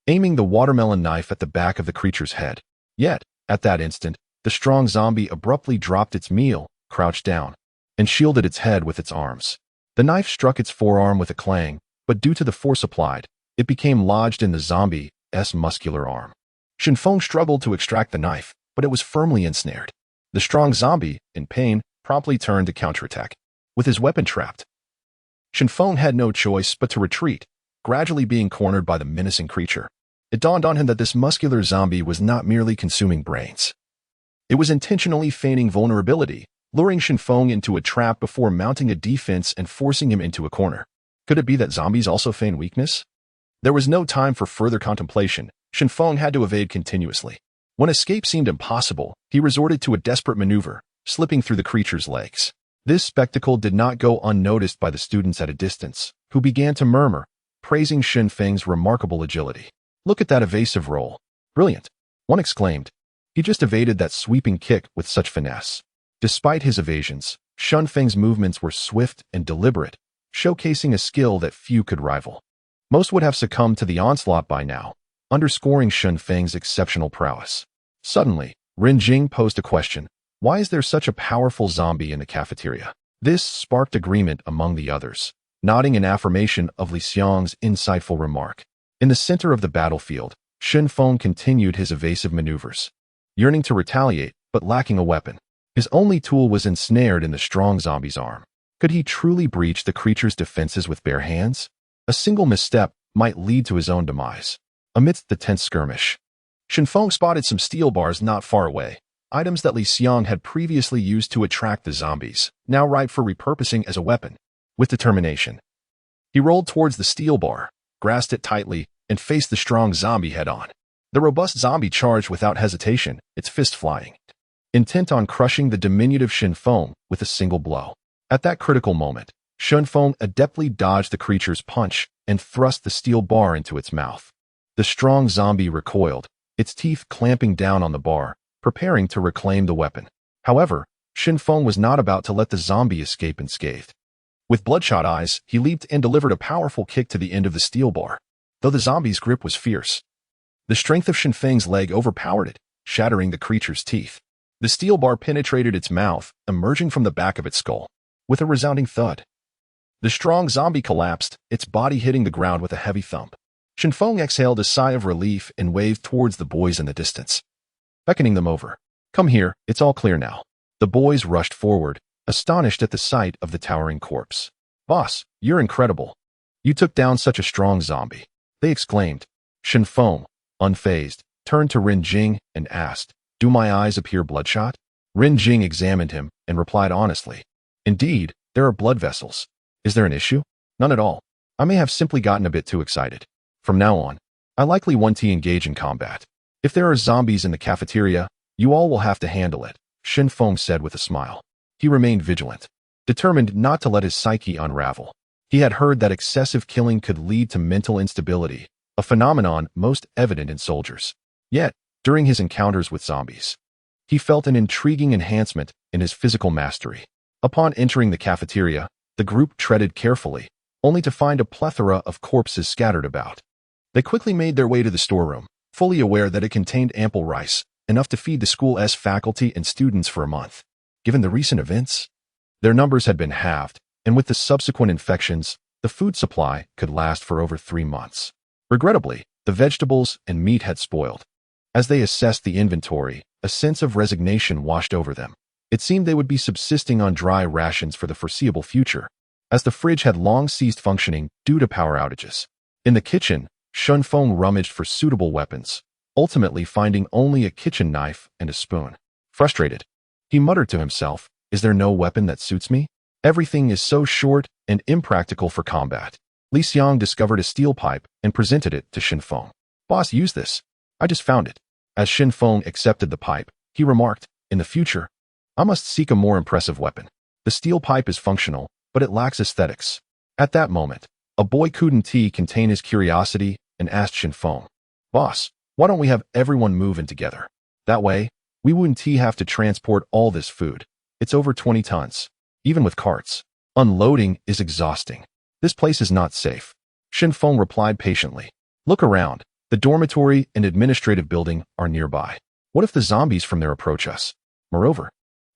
aiming the watermelon knife at the back of the creature's head. Yet, at that instant, the strong zombie abruptly dropped its meal, crouched down, and shielded its head with its arms. The knife struck its forearm with a clang, but due to the force applied, it became lodged in the zombie's muscular arm. Shenfeng struggled to extract the knife, but it was firmly ensnared. The strong zombie, in pain, promptly turned to counterattack. With his weapon trapped, Shenfeng had no choice but to retreat, gradually being cornered by the menacing creature. It dawned on him that this muscular zombie was not merely consuming brains. It was intentionally feigning vulnerability, luring Shenfeng into a trap before mounting a defense and forcing him into a corner. Could it be that zombies also feign weakness? There was no time for further contemplation. Shenfeng had to evade continuously. When escape seemed impossible, he resorted to a desperate maneuver, slipping through the creature's legs. This spectacle did not go unnoticed by the students at a distance, who began to murmur, praising Shenfeng's remarkable agility. Look at that evasive roll. Brilliant, one exclaimed. He just evaded that sweeping kick with such finesse. Despite his evasions, Shenfeng's movements were swift and deliberate, showcasing a skill that few could rival. Most would have succumbed to the onslaught by now, underscoring Shenfeng's exceptional prowess. Suddenly, Ranjing posed a question. Why is there such a powerful zombie in the cafeteria? This sparked agreement among the others, nodding in affirmation of Li Xiang's insightful remark. In the center of the battlefield, Shenfeng continued his evasive maneuvers. yearning to retaliate, but lacking a weapon. His only tool was ensnared in the strong zombie's arm. Could he truly breach the creature's defenses with bare hands? A single misstep might lead to his own demise. Amidst the tense skirmish, Shenfeng spotted some steel bars not far away, items that Li Xiang had previously used to attract the zombies, now ripe for repurposing as a weapon. With determination, he rolled towards the steel bar, grasped it tightly, and faced the strong zombie head-on. The robust zombie charged without hesitation, its fist flying, intent on crushing the diminutive Shenfeng with a single blow. At that critical moment, Shenfeng adeptly dodged the creature's punch and thrust the steel bar into its mouth. The strong zombie recoiled, its teeth clamping down on the bar, preparing to reclaim the weapon. However, Shenfeng was not about to let the zombie escape unscathed. With bloodshot eyes, he leaped and delivered a powerful kick to the end of the steel bar. Though the zombie's grip was fierce, the strength of Shenfeng's leg overpowered it, shattering the creature's teeth. The steel bar penetrated its mouth, emerging from the back of its skull. With a resounding thud, the strong zombie collapsed, its body hitting the ground with a heavy thump. Shenfeng exhaled a sigh of relief and waved towards the boys in the distance, beckoning them over. Come here, it's all clear now. The boys rushed forward, astonished at the sight of the towering corpse. Boss, you're incredible. You took down such a strong zombie, they exclaimed. Shenfeng, unfazed, turned to Ren Jing and asked, Do my eyes appear bloodshot? Ren Jing examined him and replied honestly, Indeed, there are blood vessels. Is there an issue? None at all. I may have simply gotten a bit too excited. From now on, I likely want to engage in combat. If there are zombies in the cafeteria, you all will have to handle it, Shenfeng said with a smile. He remained vigilant, determined not to let his psyche unravel. He had heard that excessive killing could lead to mental instability, a phenomenon most evident in soldiers. Yet, during his encounters with zombies, he felt an intriguing enhancement in his physical mastery. Upon entering the cafeteria, the group treaded carefully, only to find a plethora of corpses scattered about. They quickly made their way to the storeroom, fully aware that it contained ample rice, enough to feed the school's faculty and students for a month. Given the recent events, their numbers had been halved, and with the subsequent infections, the food supply could last for over 3 months. Regrettably, the vegetables and meat had spoiled. As they assessed the inventory, a sense of resignation washed over them. It seemed they would be subsisting on dry rations for the foreseeable future, as the fridge had long ceased functioning due to power outages. In the kitchen, Shenfeng rummaged for suitable weapons, ultimately finding only a kitchen knife and a spoon. Frustrated, he muttered to himself, Is there no weapon that suits me? Everything is so short and impractical for combat. Li Xiang discovered a steel pipe and presented it to Shenfeng. Boss, use this. I just found it. As Shenfeng accepted the pipe, he remarked, In the future, I must seek a more impressive weapon. The steel pipe is functional, but it lacks aesthetics. At that moment, a boy couldn't contain his curiosity and asked Shenfeng, Boss, why don't we have everyone move in together? That way, we wouldn't have to transport all this food. It's over 20 tons. Even with carts, unloading is exhausting. This place is not safe. Shenfeng replied patiently. Look around. The dormitory and administrative building are nearby. What if the zombies from there approach us? Moreover,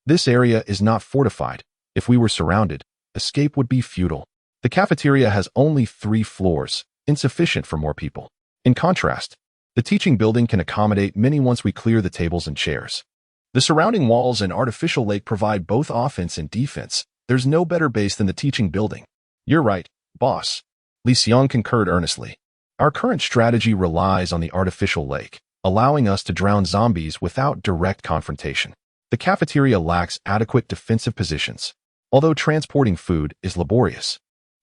this area is not fortified. If we were surrounded, escape would be futile. The cafeteria has only 3 floors, insufficient for more people. In contrast, the teaching building can accommodate many once we clear the tables and chairs. The surrounding walls and artificial lake provide both offense and defense. There's no better base than the teaching building. You're right, boss. Li Xiang concurred earnestly. Our current strategy relies on the artificial lake, allowing us to drown zombies without direct confrontation. The cafeteria lacks adequate defensive positions. Although transporting food is laborious,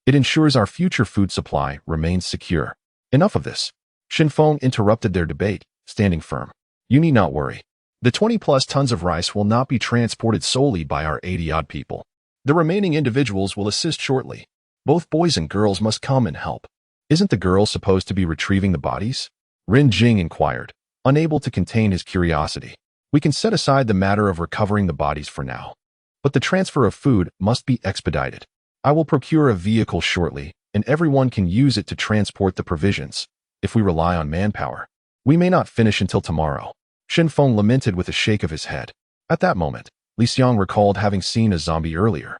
it ensures our future food supply remains secure. Enough of this. Shenfeng interrupted their debate, standing firm. You need not worry. The 20+ tons of rice will not be transported solely by our 80-odd people. The remaining individuals will assist shortly. Both boys and girls must come and help. Isn't the girl supposed to be retrieving the bodies? Ren Jing inquired, unable to contain his curiosity. We can set aside the matter of recovering the bodies for now, but the transfer of food must be expedited. I will procure a vehicle shortly, and everyone can use it to transport the provisions. If we rely on manpower, we may not finish until tomorrow. Shenfeng lamented with a shake of his head. At that moment, Li Xiang recalled having seen a zombie earlier,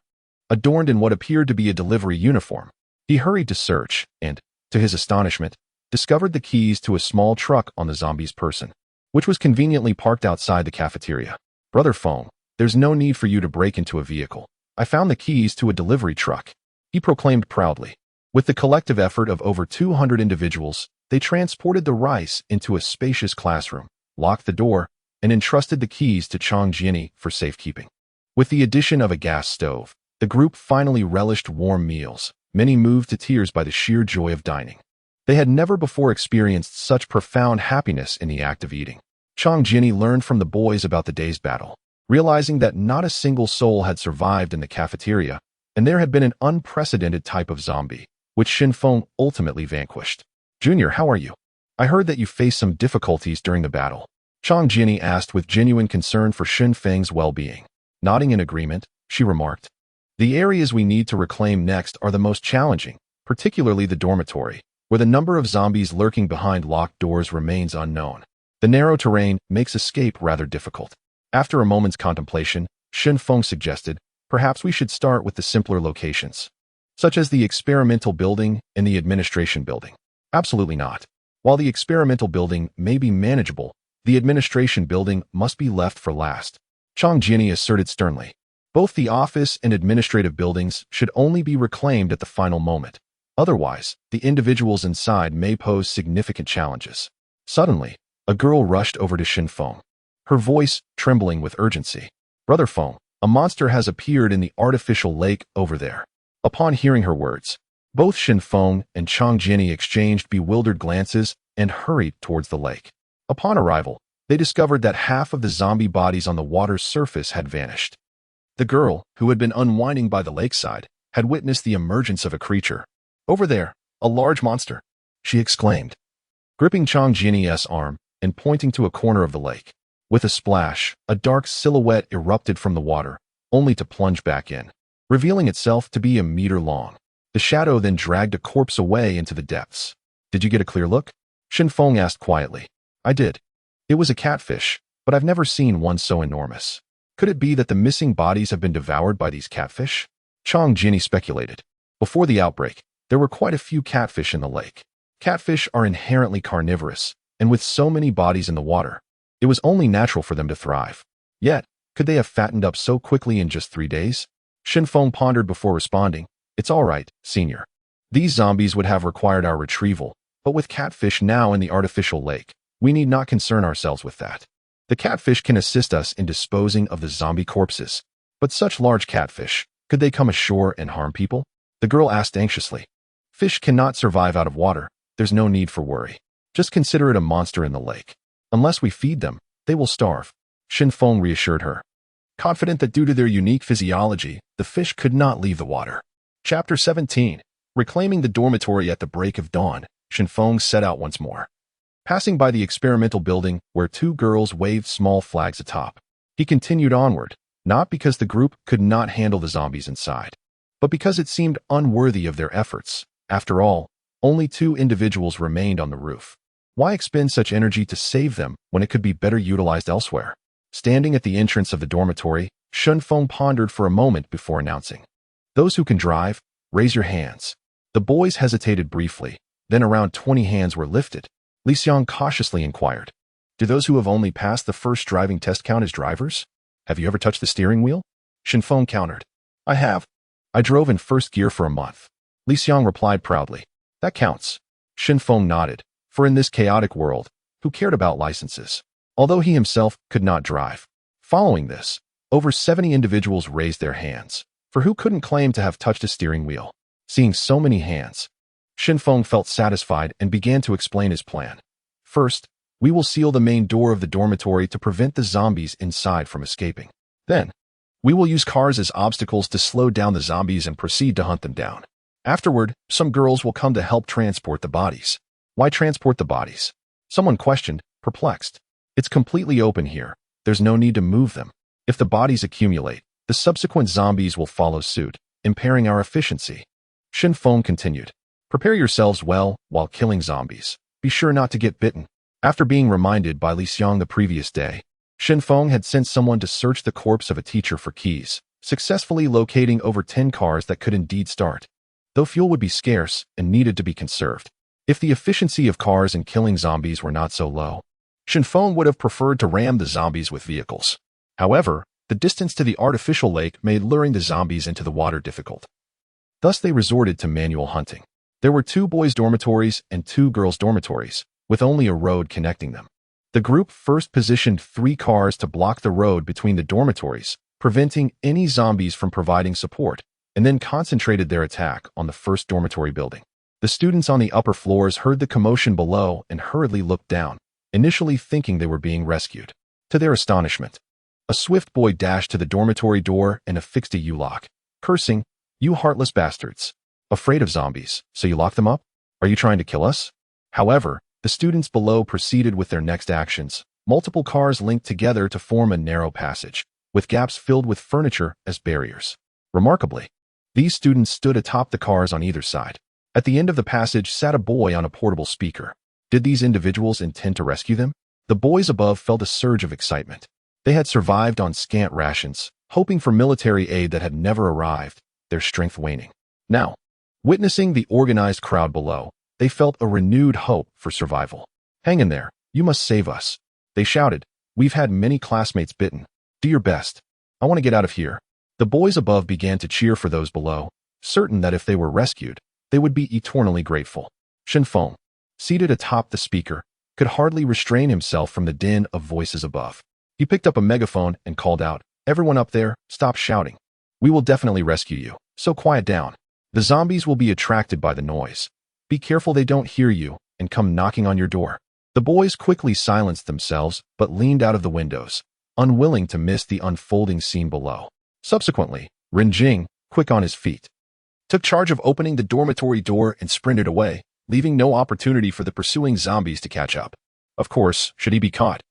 adorned in what appeared to be a delivery uniform. He hurried to search and, to his astonishment, discovered the keys to a small truck on the zombie's person. which was conveniently parked outside the cafeteria. "Brother Feng, there's no need for you to break into a vehicle. I found the keys to a delivery truck," he proclaimed proudly. With the collective effort of over 200 individuals, they transported the rice into a spacious classroom, locked the door, and entrusted the keys to Chang Jiani for safekeeping. With the addition of a gas stove, the group finally relished warm meals. Many moved to tears by the sheer joy of dining. They had never before experienced such profound happiness in the act of eating. Chang Jiani learned from the boys about the day's battle, realizing that not a single soul had survived in the cafeteria, and there had been an unprecedented type of zombie, which Xin Feng ultimately vanquished. "Junior, how are you? I heard that you faced some difficulties during the battle," Chang Jiani asked with genuine concern for Xin Feng's well-being. Nodding in agreement, she remarked, "The areas we need to reclaim next are the most challenging, particularly the dormitory, where the number of zombies lurking behind locked doors remains unknown. The narrow terrain makes escape rather difficult." After a moment's contemplation, Xin Feng suggested, "Perhaps we should start with the simpler locations, such as the experimental building and the administration building." "Absolutely not. While the experimental building may be manageable, the administration building must be left for last," Chang Jiani asserted sternly. "Both the office and administrative buildings should only be reclaimed at the final moment. Otherwise, the individuals inside may pose significant challenges." Suddenly, a girl rushed over to Xin Feng, her voice trembling with urgency. "Brother Feng, a monster has appeared in the artificial lake over there." Upon hearing her words, both Xin Feng and Chang Jiani exchanged bewildered glances and hurried towards the lake. Upon arrival, they discovered that half of the zombie bodies on the water's surface had vanished. The girl, who had been unwinding by the lakeside, had witnessed the emergence of a creature. "Over there, a large monster," she exclaimed, gripping Chang Jiani's arm and pointing to a corner of the lake. With a splash, a dark silhouette erupted from the water, only to plunge back in, revealing itself to be a meter long. The shadow then dragged a corpse away into the depths. "Did you get a clear look?" Xin Feng asked quietly. "I did. It was a catfish, but I've never seen one so enormous. Could it be that the missing bodies have been devoured by these catfish?" Chang Jiani speculated. Before the outbreak, there were quite a few catfish in the lake. Catfish are inherently carnivorous, and with so many bodies in the water, it was only natural for them to thrive. Yet, could they have fattened up so quickly in just 3 days? Xin Feng pondered before responding. "It's all right, senior. These zombies would have required our retrieval, but with catfish now in the artificial lake, we need not concern ourselves with that. The catfish can assist us in disposing of the zombie corpses. But such large catfish, could they come ashore and harm people?" the girl asked anxiously. "Fish cannot survive out of water. There's no need for worry. Just consider it a monster in the lake. Unless we feed them, they will starve," Xin Feng reassured her, confident that due to their unique physiology, the fish could not leave the water. Chapter 17. Reclaiming the dormitory at the break of dawn, Xin Feng set out once more. Passing by the experimental building where 2 girls waved small flags atop, he continued onward, not because the group could not handle the zombies inside, but because it seemed unworthy of their efforts. After all, only 2 individuals remained on the roof. Why expend such energy to save them when it could be better utilized elsewhere? Standing at the entrance of the dormitory, Xin Feng pondered for a moment before announcing, "Those who can drive, raise your hands." The boys hesitated briefly, then around 20 hands were lifted. Li Xiang cautiously inquired, "Do those who have only passed the first driving test count as drivers? Have you ever touched the steering wheel?" Xin Feng countered, "I have. I drove in first gear for a month." Li Xiang replied proudly, "That counts." Xin Feng nodded, for in this chaotic world, who cared about licenses? Although he himself could not drive. Following this, over 70 individuals raised their hands, for who couldn't claim to have touched a steering wheel? Seeing so many hands, Xin Feng felt satisfied and began to explain his plan. "First, we will seal the main door of the dormitory to prevent the zombies inside from escaping. Then, we will use cars as obstacles to slow down the zombies and proceed to hunt them down. Afterward, some girls will come to help transport the bodies." "Why transport the bodies?" someone questioned, perplexed. "It's completely open here. There's no need to move them. If the bodies accumulate, the subsequent zombies will follow suit, impairing our efficiency." Xin Feng continued, "Prepare yourselves well while killing zombies. Be sure not to get bitten." After being reminded by Li Xiang the previous day, Xin Feng had sent someone to search the corpse of a teacher for keys, successfully locating over 10 cars that could indeed start, though fuel would be scarce and needed to be conserved. If the efficiency of cars in killing zombies were not so low, Shinfeng would have preferred to ram the zombies with vehicles. However, the distance to the artificial lake made luring the zombies into the water difficult. Thus they resorted to manual hunting. There were 2 boys' dormitories and 2 girls' dormitories, with only a road connecting them. The group first positioned 3 cars to block the road between the dormitories, preventing any zombies from providing support, and then concentrated their attack on the first dormitory building. The students on the upper floors heard the commotion below and hurriedly looked down, initially thinking they were being rescued. To their astonishment, a swift boy dashed to the dormitory door and affixed a U-lock, cursing, "You heartless bastards! Afraid of zombies, so you lock them up? Are you trying to kill us?" However, the students below proceeded with their next actions. Multiple cars linked together to form a narrow passage, with gaps filled with furniture as barriers. Remarkably, these students stood atop the cars on either side. At the end of the passage sat a boy on a portable speaker. Did these individuals intend to rescue them? The boys above felt a surge of excitement. They had survived on scant rations, hoping for military aid that had never arrived, their strength waning. Now, witnessing the organized crowd below, they felt a renewed hope for survival. "Hang in there, you must save us," they shouted. "We've had many classmates bitten. Do your best. I want to get out of here." The boys above began to cheer for those below, certain that if they were rescued, they would be eternally grateful. Shinfeng, seated atop the speaker, could hardly restrain himself from the din of voices above. He picked up a megaphone and called out, "Everyone up there, stop shouting. We will definitely rescue you, so quiet down. The zombies will be attracted by the noise. Be careful they don't hear you and come knocking on your door." The boys quickly silenced themselves but leaned out of the windows, unwilling to miss the unfolding scene below. Subsequently, Renjing, quick on his feet, took charge of opening the dormitory door and sprinted away, leaving no opportunity for the pursuing zombies to catch up. Of course, should he be caught.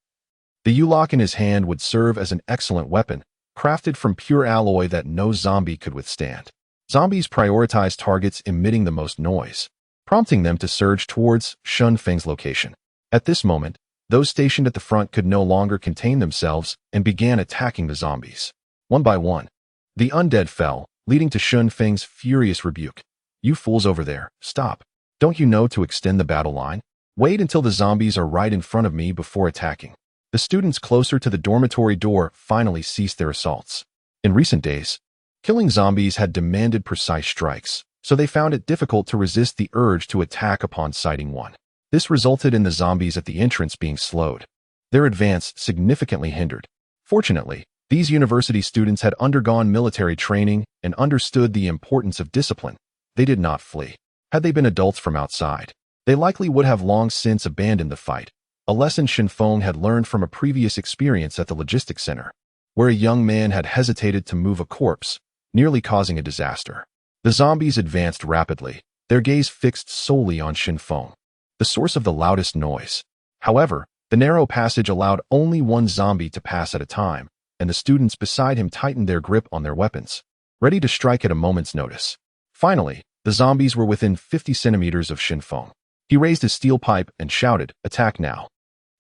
The U-lock in his hand would serve as an excellent weapon, crafted from pure alloy that no zombie could withstand. Zombies prioritize targets emitting the most noise, prompting them to surge towards Shinfeng's location. At this moment, those stationed at the front could no longer contain themselves and began attacking the zombies. One by one, the undead fell, leading to Shinfeng's furious rebuke. "You fools over there, stop. Don't you know to extend the battle line? Wait until the zombies are right in front of me before attacking." The students closer to the dormitory door finally ceased their assaults. In recent days, killing zombies had demanded precise strikes, so they found it difficult to resist the urge to attack upon sighting one. This resulted in the zombies at the entrance being slowed, their advance significantly hindered. Fortunately, these university students had undergone military training and understood the importance of discipline. They did not flee. Had they been adults from outside, they likely would have long since abandoned the fight, a lesson Shinfeng had learned from a previous experience at the logistics center, where a young man had hesitated to move a corpse, nearly causing a disaster. The zombies advanced rapidly, their gaze fixed solely on Shinfeng, the source of the loudest noise. However, the narrow passage allowed only one zombie to pass at a time, and the students beside him tightened their grip on their weapons, ready to strike at a moment's notice. Finally, the zombies were within 50 centimeters of Shinfeng. He raised his steel pipe and shouted, "Attack now.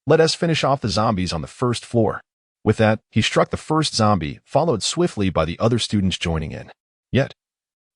Let us finish off the zombies on the first floor." With that, he struck the first zombie, followed swiftly by the other students joining in. Yet,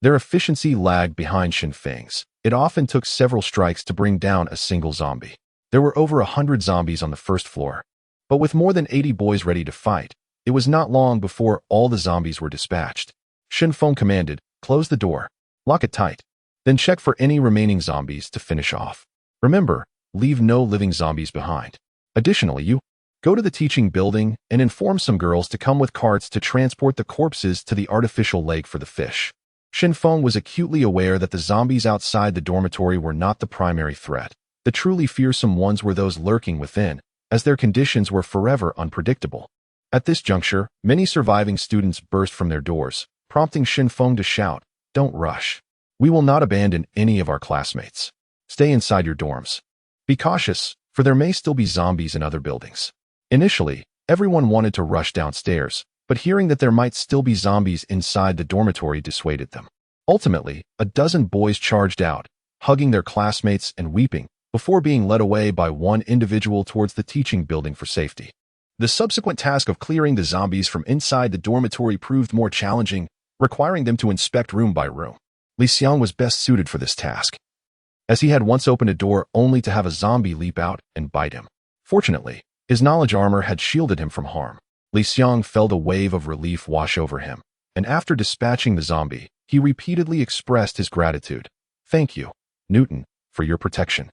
their efficiency lagged behind Shinfeng's. It often took several strikes to bring down a single zombie. There were over 100 zombies on the first floor, but with more than 80 boys ready to fight, it was not long before all the zombies were dispatched. Shinfeng commanded, "Close the door. Lock it tight. Then check for any remaining zombies to finish off. Remember, leave no living zombies behind. Additionally, you go to the teaching building and inform some girls to come with carts to transport the corpses to the artificial lake for the fish." Shinfeng was acutely aware that the zombies outside the dormitory were not the primary threat. The truly fearsome ones were those lurking within, as their conditions were forever unpredictable. At this juncture, many surviving students burst from their doors, prompting Shinfeng to shout, "Don't rush. We will not abandon any of our classmates. Stay inside your dorms. Be cautious, for there may still be zombies in other buildings." Initially, everyone wanted to rush downstairs, but hearing that there might still be zombies inside the dormitory dissuaded them. Ultimately, a dozen boys charged out, hugging their classmates and weeping, before being led away by one individual towards the teaching building for safety. The subsequent task of clearing the zombies from inside the dormitory proved more challenging, requiring them to inspect room by room. Li Xiang was best suited for this task, as he had once opened a door only to have a zombie leap out and bite him. Fortunately, His knowledge armor had shielded him from harm. Li Xiang felt a wave of relief wash over him, and after dispatching the zombie, he repeatedly expressed his gratitude. Thank you, Newton, for your protection.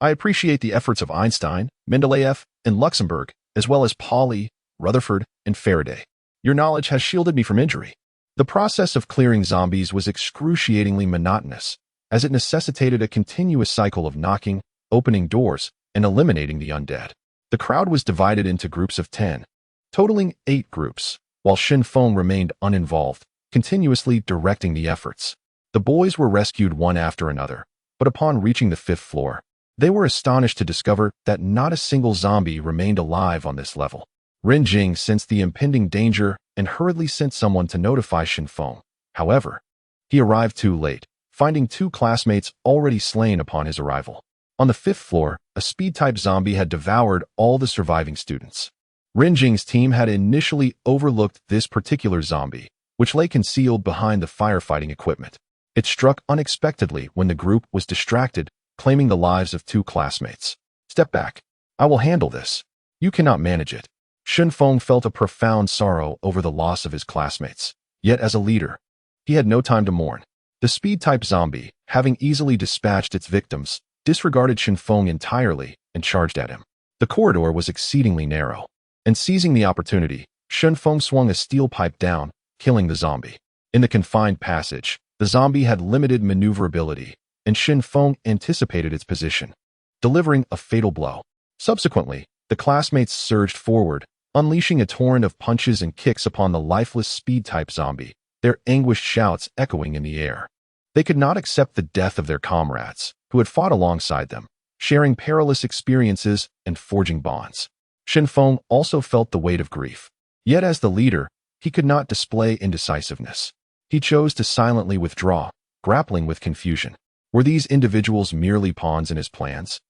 I appreciate the efforts of Einstein, Mendeleev, and Luxembourg, as well as Pauli, Rutherford, and Faraday. Your knowledge has shielded me from injury. The process of clearing zombies was excruciatingly monotonous, as it necessitated a continuous cycle of knocking, opening doors, and eliminating the undead. The crowd was divided into groups of 10, totaling 8 groups, while Shen Feng remained uninvolved, continuously directing the efforts. The boys were rescued one after another, but upon reaching the 5th floor, they were astonished to discover that not a single zombie remained alive on this level. Ren Jing sensed the impending danger and hurriedly sent someone to notify Shen Feng. However, he arrived too late, finding 2 classmates already slain upon his arrival. On the 5th floor, a speed-type zombie had devoured all the surviving students. Ren Jing's team had initially overlooked this particular zombie, which lay concealed behind the firefighting equipment. It struck unexpectedly when the group was distracted, claiming the lives of 2 classmates. Step back. I will handle this. You cannot manage it. Shen Feng felt a profound sorrow over the loss of his classmates. Yet as a leader, he had no time to mourn. The speed-type zombie, having easily dispatched its victims, disregarded Shen Feng entirely and charged at him. The corridor was exceedingly narrow, and seizing the opportunity, Shen Feng swung a steel pipe down, killing the zombie. In the confined passage, the zombie had limited maneuverability, and Shen Feng anticipated its position, delivering a fatal blow. Subsequently, the classmates surged forward, unleashing a torrent of punches and kicks upon the lifeless speed-type zombie, their anguished shouts echoing in the air. They could not accept the death of their comrades, who had fought alongside them, sharing perilous experiences and forging bonds. Shen Feng also felt the weight of grief. Yet as the leader, he could not display indecisiveness. He chose to silently withdraw, grappling with confusion. Were these individuals merely pawns in his plans?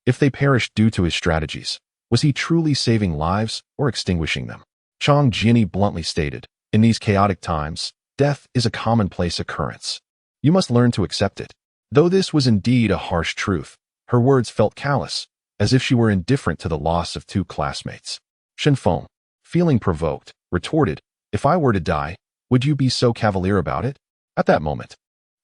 If they perished due to his strategies, was he truly saving lives or extinguishing them? Chang Jiani bluntly stated, in these chaotic times, death is a commonplace occurrence. You must learn to accept it. Though this was indeed a harsh truth, her words felt callous, as if she were indifferent to the loss of 2 classmates. Shen Feng, feeling provoked, retorted, if I were to die, would you be so cavalier about it? At that moment,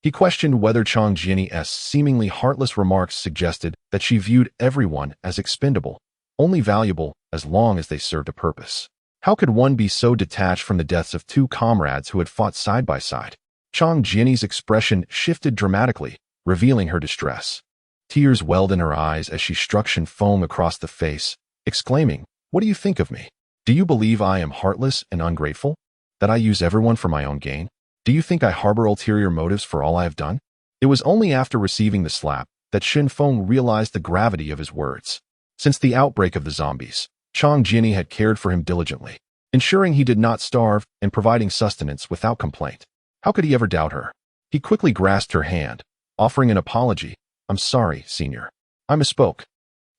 he questioned whether Chang Jiani's seemingly heartless remarks suggested that she viewed everyone as expendable, only valuable as long as they served a purpose. How could one be so detached from the deaths of 2 comrades who had fought side by side? Chang Jiani's expression shifted dramatically, revealing her distress. Tears welled in her eyes as she struck Shen Feng across the face, exclaiming, what do you think of me? Do you believe I am heartless and ungrateful? That I use everyone for my own gain? Do you think I harbor ulterior motives for all I have done? It was only after receiving the slap that Shen Feng realized the gravity of his words. Since the outbreak of the zombies, Chang Jiani had cared for him diligently, ensuring he did not starve and providing sustenance without complaint. How could he ever doubt her? He quickly grasped her hand, offering an apology. I'm sorry, senior. I misspoke.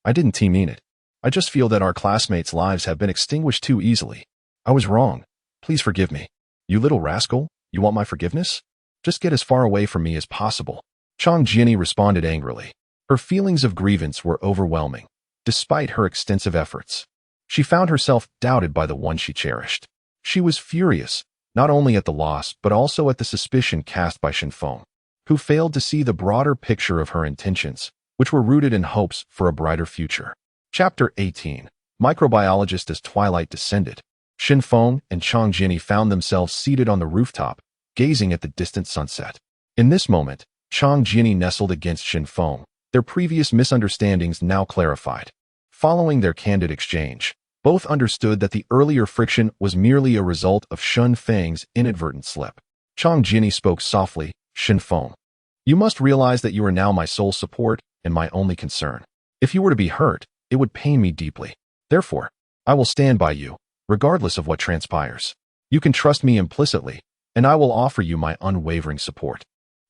I didn't mean it. I just feel that our classmates' lives have been extinguished too easily. I was wrong. Please forgive me. You little rascal, you want my forgiveness? Just get as far away from me as possible. Chang Jiani responded angrily. Her feelings of grievance were overwhelming, despite her extensive efforts. She found herself doubted by the one she cherished. She was furious, not only at the loss but also at the suspicion cast by Shen Feng, who failed to see the broader picture of her intentions, which were rooted in hopes for a brighter future. Chapter 18. Microbiologist. As twilight descended, Shen Feng and Chang Jiani found themselves seated on the rooftop, gazing at the distant sunset. In this moment, Chang Jiani nestled against Shen Feng, their previous misunderstandings now clarified. Following their candid exchange, both understood that the earlier friction was merely a result of Shen Feng's inadvertent slip. Chang Jiani spoke softly, Shen Feng, you must realize that you are now my sole support and my only concern. If you were to be hurt, it would pain me deeply. Therefore, I will stand by you, regardless of what transpires. You can trust me implicitly, and I will offer you my unwavering support.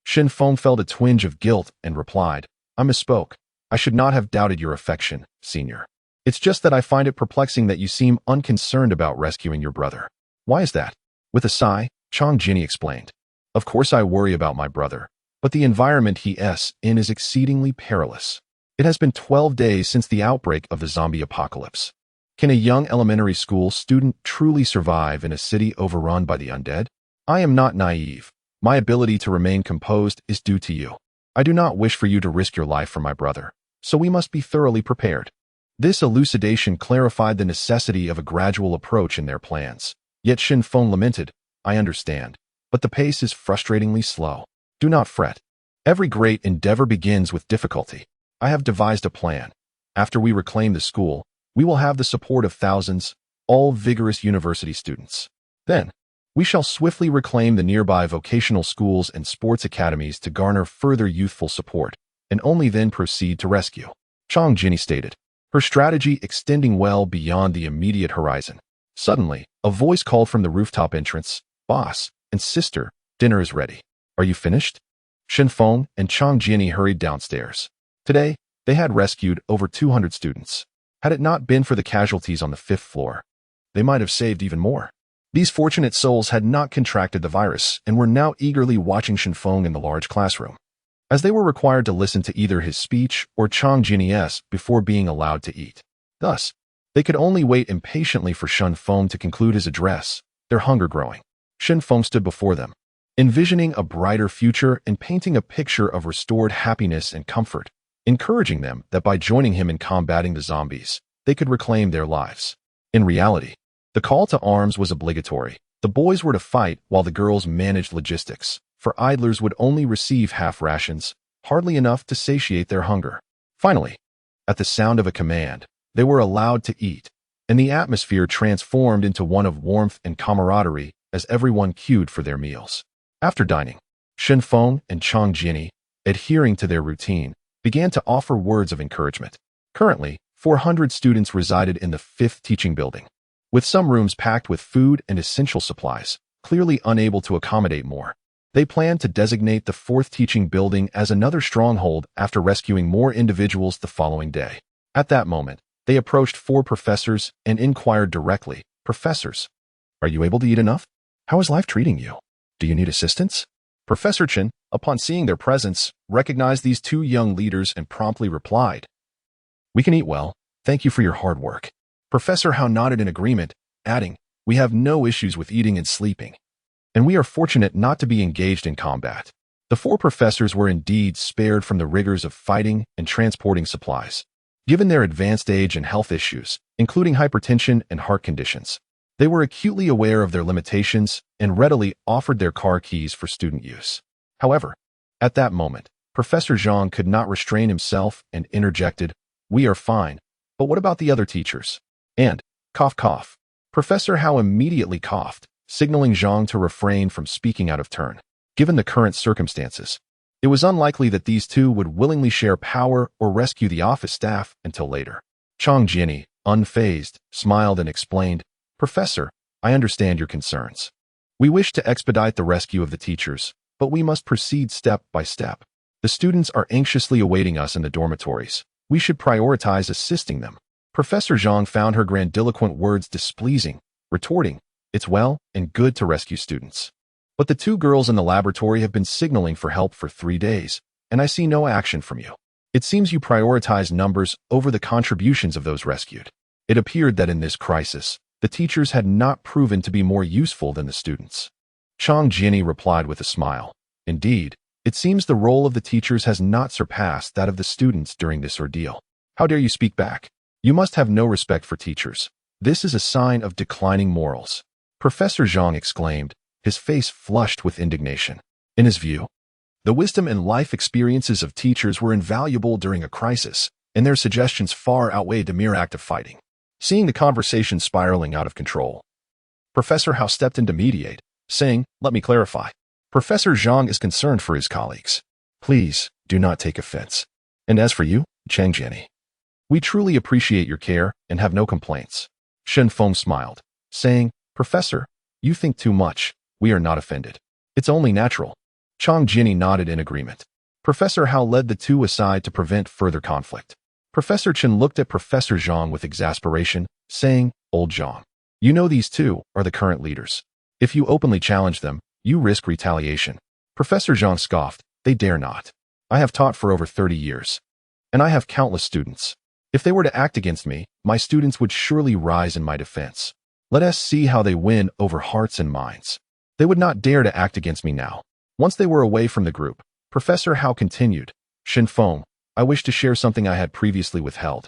Shen Feng felt a twinge of guilt and replied, I misspoke. I should not have doubted your affection, senior. It's just that I find it perplexing that you seem unconcerned about rescuing your brother. Why is that? With a sigh, Chang Jiani explained. Of course I worry about my brother, but the environment he's in is exceedingly perilous. It has been 12 days since the outbreak of the zombie apocalypse. Can a young elementary school student truly survive in a city overrun by the undead? I am not naive. My ability to remain composed is due to you. I do not wish for you to risk your life for my brother, so we must be thoroughly prepared. This elucidation clarified the necessity of a gradual approach in their plans. Yet Shin Feng lamented, I understand, but the pace is frustratingly slow. Do not fret. Every great endeavor begins with difficulty. I have devised a plan. After we reclaim the school, we will have the support of thousands, all vigorous university students. Then, we shall swiftly reclaim the nearby vocational schools and sports academies to garner further youthful support, and only then proceed to rescue. Chang Jinny stated, her strategy extending well beyond the immediate horizon. Suddenly, a voice called from the rooftop entrance, Boss and sister, dinner is ready. Are you finished? Shin Feng and Chang Jinny hurried downstairs. Today, they had rescued over 200 students. Had it not been for the casualties on the 5th floor, they might have saved even more. These fortunate souls had not contracted the virus and were now eagerly watching Shin Feng in the large classroom, as they were required to listen to either his speech or Chang Jinny's before being allowed to eat. Thus, they could only wait impatiently for Shin Feng to conclude his address, their hunger growing. Shin Feng stood before them, envisioning a brighter future and painting a picture of restored happiness and comfort, encouraging them that by joining him in combating the zombies, they could reclaim their lives. In reality, the call to arms was obligatory. The boys were to fight while the girls managed logistics, for idlers would only receive half rations, hardly enough to satiate their hunger. Finally, at the sound of a command, they were allowed to eat, and the atmosphere transformed into one of warmth and camaraderie as everyone queued for their meals. After dining, Shin Feng and Chang Jinny, adhering to their routine, began to offer words of encouragement. Currently, 400 students resided in the 5th teaching building, with some rooms packed with food and essential supplies, clearly unable to accommodate more. They planned to designate the 4th teaching building as another stronghold after rescuing more individuals the following day. At that moment, they approached 4 professors and inquired directly, Professors, are you able to eat enough? How is life treating you? Do you need assistance? Professor Chen, upon seeing their presence, recognized these 2 young leaders and promptly replied, We can eat well. Thank you for your hard work. Professor Hao nodded in agreement, adding, We have no issues with eating and sleeping, and we are fortunate not to be engaged in combat. The 4 professors were indeed spared from the rigors of fighting and transporting supplies. Given their advanced age and health issues, including hypertension and heart conditions, they were acutely aware of their limitations and readily offered their car keys for student use. However, at that moment, Professor Zhang could not restrain himself and interjected, We are fine, but what about the other teachers? And, cough cough, Professor Hao immediately coughed, signaling Zhang to refrain from speaking out of turn. Given the current circumstances, it was unlikely that these 2 would willingly share power or rescue the office staff until later. Chang Jinny, unfazed, smiled and explained, Professor, I understand your concerns. We wish to expedite the rescue of the teachers, but we must proceed step by step. The students are anxiously awaiting us in the dormitories. We should prioritize assisting them. Professor Zhang found her grandiloquent words displeasing, retorting, It's well and good to rescue students, but the 2 girls in the laboratory have been signaling for help for 3 days, and I see no action from you. It seems you prioritize numbers over the contributions of those rescued. It appeared that in this crisis, the teachers had not proven to be more useful than the students. Chang Jinny replied with a smile. Indeed, it seems the role of the teachers has not surpassed that of the students during this ordeal. How dare you speak back? You must have no respect for teachers. This is a sign of declining morals. Professor Zhang exclaimed, his face flushed with indignation. In his view, the wisdom and life experiences of teachers were invaluable during a crisis, and their suggestions far outweighed the mere act of fighting. Seeing the conversation spiraling out of control, Professor Hao stepped in to mediate, saying, Let me clarify. Professor Zhang is concerned for his colleagues. Please do not take offense. And as for you, Chang Jinny, we truly appreciate your care and have no complaints. Shin Feng smiled, saying, Professor, you think too much. We are not offended. It's only natural. Chang Jinny nodded in agreement. Professor Hao led the 2 aside to prevent further conflict. Professor Chen looked at Professor Zhang with exasperation, saying, Old Zhang, you know these 2 are the current leaders. If you openly challenge them, you risk retaliation. Professor Zhang scoffed, They dare not. I have taught for over 30 years, and I have countless students. If they were to act against me, my students would surely rise in my defense. Let us see how they win over hearts and minds. They would not dare to act against me now. Once they were away from the group, Professor Hao continued, Shenfeng, I wish to share something I had previously withheld,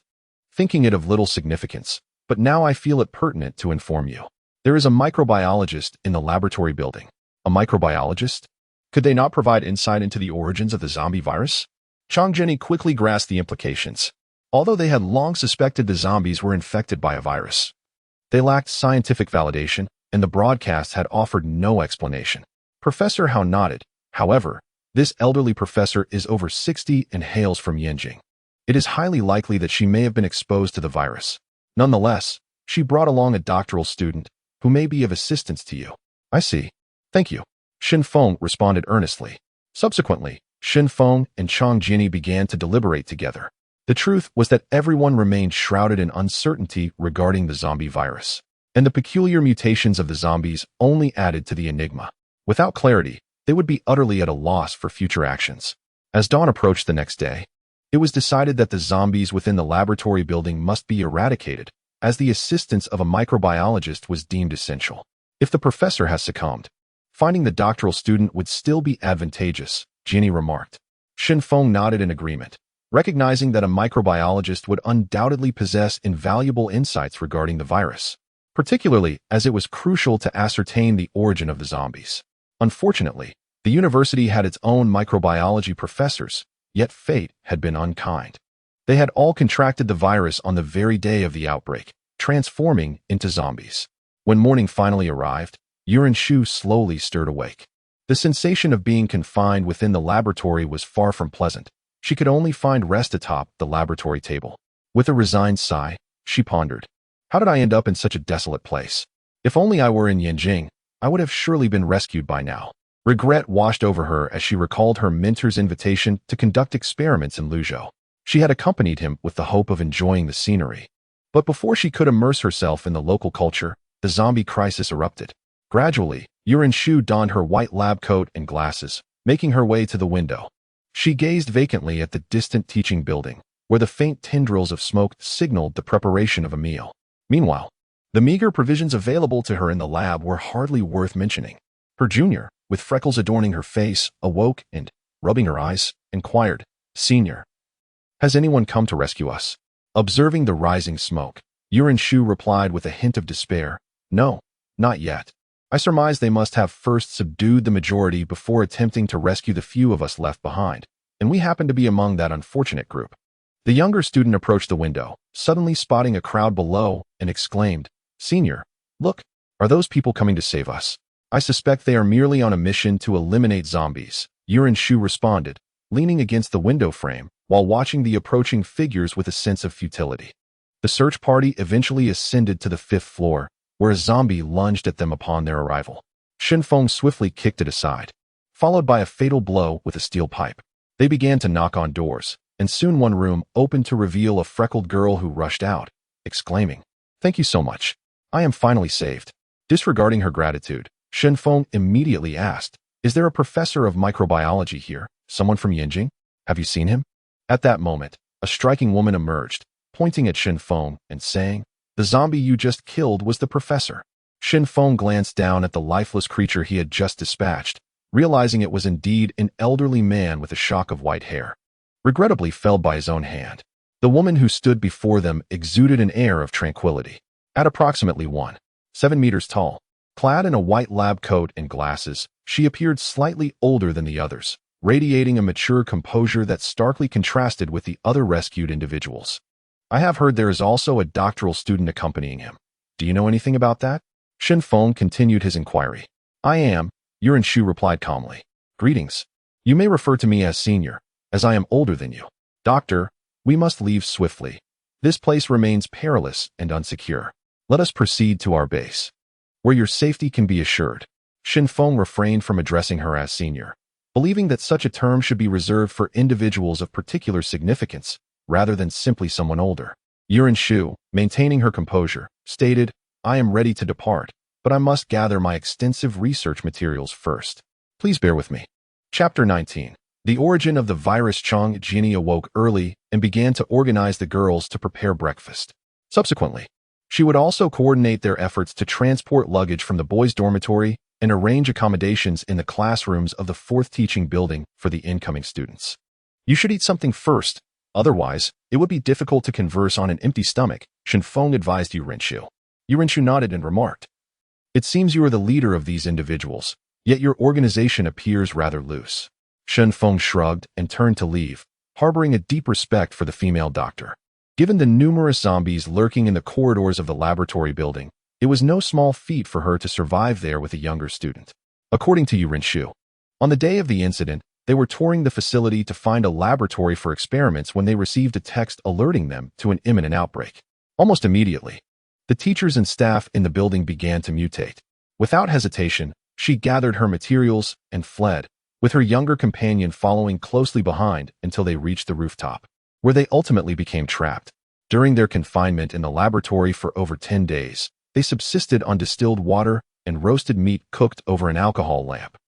thinking it of little significance, but now I feel it pertinent to inform you. There is a microbiologist in the laboratory building. A microbiologist? Could they not provide insight into the origins of the zombie virus? Chang Jenny quickly grasped the implications. Although they had long suspected the zombies were infected by a virus, they lacked scientific validation, and the broadcast had offered no explanation. Professor Hao nodded. However, this elderly professor is over 60 and hails from Yanjing. It is highly likely that she may have been exposed to the virus. Nonetheless, she brought along a doctoral student who may be of assistance to you. I see. Thank you. Shenfeng responded earnestly. Subsequently, Shenfeng and Chang Jinny began to deliberate together. The truth was that everyone remained shrouded in uncertainty regarding the zombie virus, and the peculiar mutations of the zombies only added to the enigma. Without clarity, they would be utterly at a loss for future actions. As dawn approached the next day, it was decided that the zombies within the laboratory building must be eradicated, as the assistance of a microbiologist was deemed essential. If the professor has succumbed, finding the doctoral student would still be advantageous, Jinny remarked. Shenfeng nodded in agreement, recognizing that a microbiologist would undoubtedly possess invaluable insights regarding the virus, particularly as it was crucial to ascertain the origin of the zombies. Unfortunately, the university had its own microbiology professors, yet fate had been unkind. They had all contracted the virus on the very day of the outbreak, transforming into zombies. When morning finally arrived, Yuren Shu slowly stirred awake. The sensation of being confined within the laboratory was far from pleasant. She could only find rest atop the laboratory table. With a resigned sigh, she pondered, how did I end up in such a desolate place? If only I were in Yanjing, I would have surely been rescued by now. Regret washed over her as she recalled her mentor's invitation to conduct experiments in Luzhou. She had accompanied him with the hope of enjoying the scenery. But before she could immerse herself in the local culture, the zombie crisis erupted. Gradually, Yuren Shu donned her white lab coat and glasses, making her way to the window. She gazed vacantly at the distant teaching building, where the faint tendrils of smoke signaled the preparation of a meal. Meanwhile, the meager provisions available to her in the lab were hardly worth mentioning. Her junior, with freckles adorning her face, awoke and, rubbing her eyes, inquired, Senior, has anyone come to rescue us? Observing the rising smoke, Yuren Shu replied with a hint of despair, No, not yet. I surmise they must have first subdued the majority before attempting to rescue the few of us left behind, and we happen to be among that unfortunate group. The younger student approached the window, suddenly spotting a crowd below, and exclaimed, Senior, look, are those people coming to save us? I suspect they are merely on a mission to eliminate zombies, Yuren Shu responded, leaning against the window frame while watching the approaching figures with a sense of futility. The search party eventually ascended to the 5th floor, where a zombie lunged at them upon their arrival. Shenfeng swiftly kicked it aside, followed by a fatal blow with a steel pipe. They began to knock on doors, and soon one room opened to reveal a freckled girl who rushed out, exclaiming, Thank you so much. I am finally saved. Disregarding her gratitude, Shenfeng immediately asked, Is there a professor of microbiology here, someone from Yanjing? Have you seen him? At that moment, a striking woman emerged, pointing at Shenfeng and saying, The zombie you just killed was the professor. Shenfeng glanced down at the lifeless creature he had just dispatched, realizing it was indeed an elderly man with a shock of white hair, regrettably felled by his own hand. The woman who stood before them exuded an air of tranquility. At approximately 1.7 meters tall, clad in a white lab coat and glasses, she appeared slightly older than the others, radiating a mature composure that starkly contrasted with the other rescued individuals. I have heard there is also a doctoral student accompanying him. Do you know anything about that? Shenfeng continued his inquiry. I am, Yuren Shu replied calmly. Greetings. You may refer to me as Senior, as I am older than you. Doctor, we must leave swiftly. This place remains perilous and unsecure. Let us proceed to our base, where your safety can be assured. Shenfeng refrained from addressing her as Senior, believing that such a term should be reserved for individuals of particular significance, rather than simply someone older. Yuren Shu, maintaining her composure, stated, I am ready to depart, but I must gather my extensive research materials first. Please bear with me. Chapter 19. The origin of the virus. Chang Jinny awoke early and began to organize the girls to prepare breakfast. Subsequently, she would also coordinate their efforts to transport luggage from the boys' dormitory and arrange accommodations in the classrooms of the fourth teaching building for the incoming students. You should eat something first, otherwise, it would be difficult to converse on an empty stomach, Shenfeng advised Yu Renshu. Yu Renshu nodded and remarked, "It seems you are the leader of these individuals, yet your organization appears rather loose." Shenfeng shrugged and turned to leave, harboring a deep respect for the female doctor. Given the numerous zombies lurking in the corridors of the laboratory building, it was no small feat for her to survive there with a younger student. According to Yu Renshu, on the day of the incident, they were touring the facility to find a laboratory for experiments when they received a text alerting them to an imminent outbreak. Almost immediately, the teachers and staff in the building began to mutate. Without hesitation, she gathered her materials and fled, with her younger companion following closely behind until they reached the rooftop, where they ultimately became trapped. During their confinement in the laboratory for over 10 days, they subsisted on distilled water and roasted meat cooked over an alcohol lamp.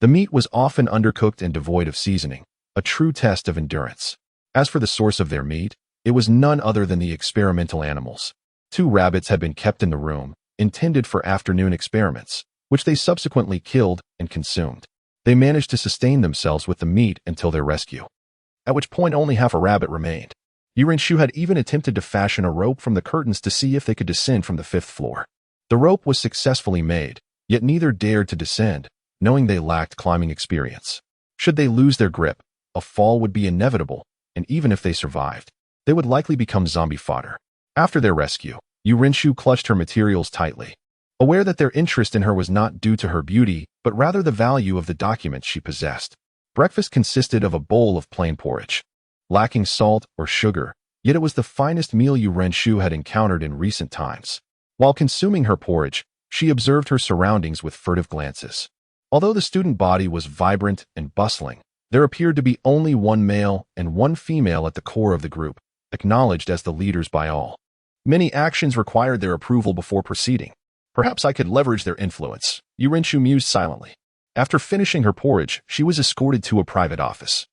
The meat was often undercooked and devoid of seasoning, a true test of endurance. As for the source of their meat, it was none other than the experimental animals. 2 rabbits had been kept in the room, intended for afternoon experiments, which they subsequently killed and consumed. They managed to sustain themselves with the meat until their rescue, at which point only half a rabbit remained. Yu Renshu had even attempted to fashion a rope from the curtains to see if they could descend from the 5th floor. The rope was successfully made, yet neither dared to descend, knowing they lacked climbing experience. Should they lose their grip, a fall would be inevitable, and even if they survived, they would likely become zombie fodder. After their rescue, Yu Renshu clutched her materials tightly, aware that their interest in her was not due to her beauty, but rather the value of the documents she possessed. Breakfast consisted of a bowl of plain porridge, lacking salt or sugar, yet it was the finest meal Yu Renshu had encountered in recent times. While consuming her porridge, she observed her surroundings with furtive glances. Although the student body was vibrant and bustling, there appeared to be only 1 male and 1 female at the core of the group, acknowledged as the leaders by all. Many actions required their approval before proceeding. Perhaps I could leverage their influence, Yu Renshu mused silently. After finishing her porridge, she was escorted to a private office,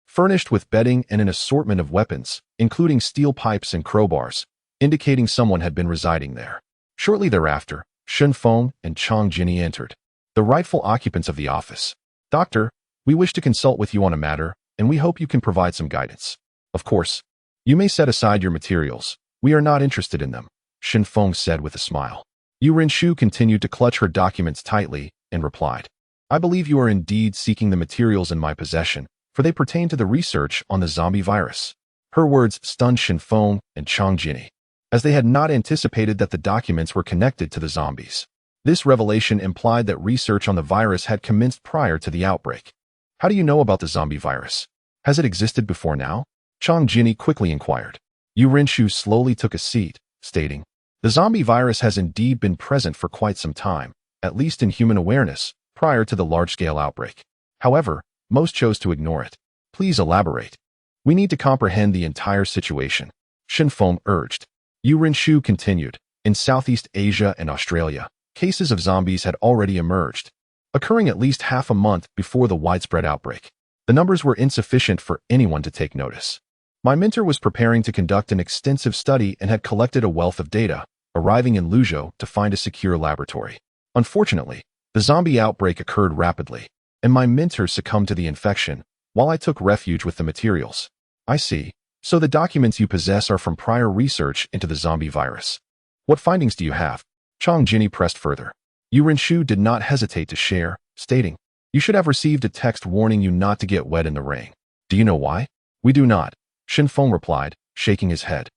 furnished with bedding and an assortment of weapons, including steel pipes and crowbars, indicating someone had been residing there. Shortly thereafter, Shenfeng and Chang Jinny entered, the rightful occupants of the office. "Doctor, we wish to consult with you on a matter, and we hope you can provide some guidance. Of course, you may set aside your materials. We are not interested in them," Shenfeng said with a smile. Yu Renshu continued to clutch her documents tightly and replied, "I believe you are indeed seeking the materials in my possession, for they pertain to the research on the zombie virus." Her words stunned Shenfeng and Chang Jinny, as they had not anticipated that the documents were connected to the zombies. This revelation implied that research on the virus had commenced prior to the outbreak. "How do you know about the zombie virus? Has it existed before now?" Chang Jinny quickly inquired. Yu Renshu slowly took a seat, stating, "The zombie virus has indeed been present for quite some time, at least in human awareness, prior to the large-scale outbreak. However, most chose to ignore it. Please elaborate. We need to comprehend the entire situation," Shenfeng urged. Yu Renshu continued, "In Southeast Asia and Australia, cases of zombies had already emerged, occurring at least half a month before the widespread outbreak. The numbers were insufficient for anyone to take notice. My mentor was preparing to conduct an extensive study and had collected a wealth of data, arriving in Luzhou to find a secure laboratory. Unfortunately, the zombie outbreak occurred rapidly, and my mentor succumbed to the infection while I took refuge with the materials." "I see. So the documents you possess are from prior research into the zombie virus. What findings do you have?" Chang Jinny pressed further. Yu Renshu did not hesitate to share, stating, "You should have received a text warning you not to get wet in the rain. Do you know why?" "We do not," Shenfeng replied, shaking his head.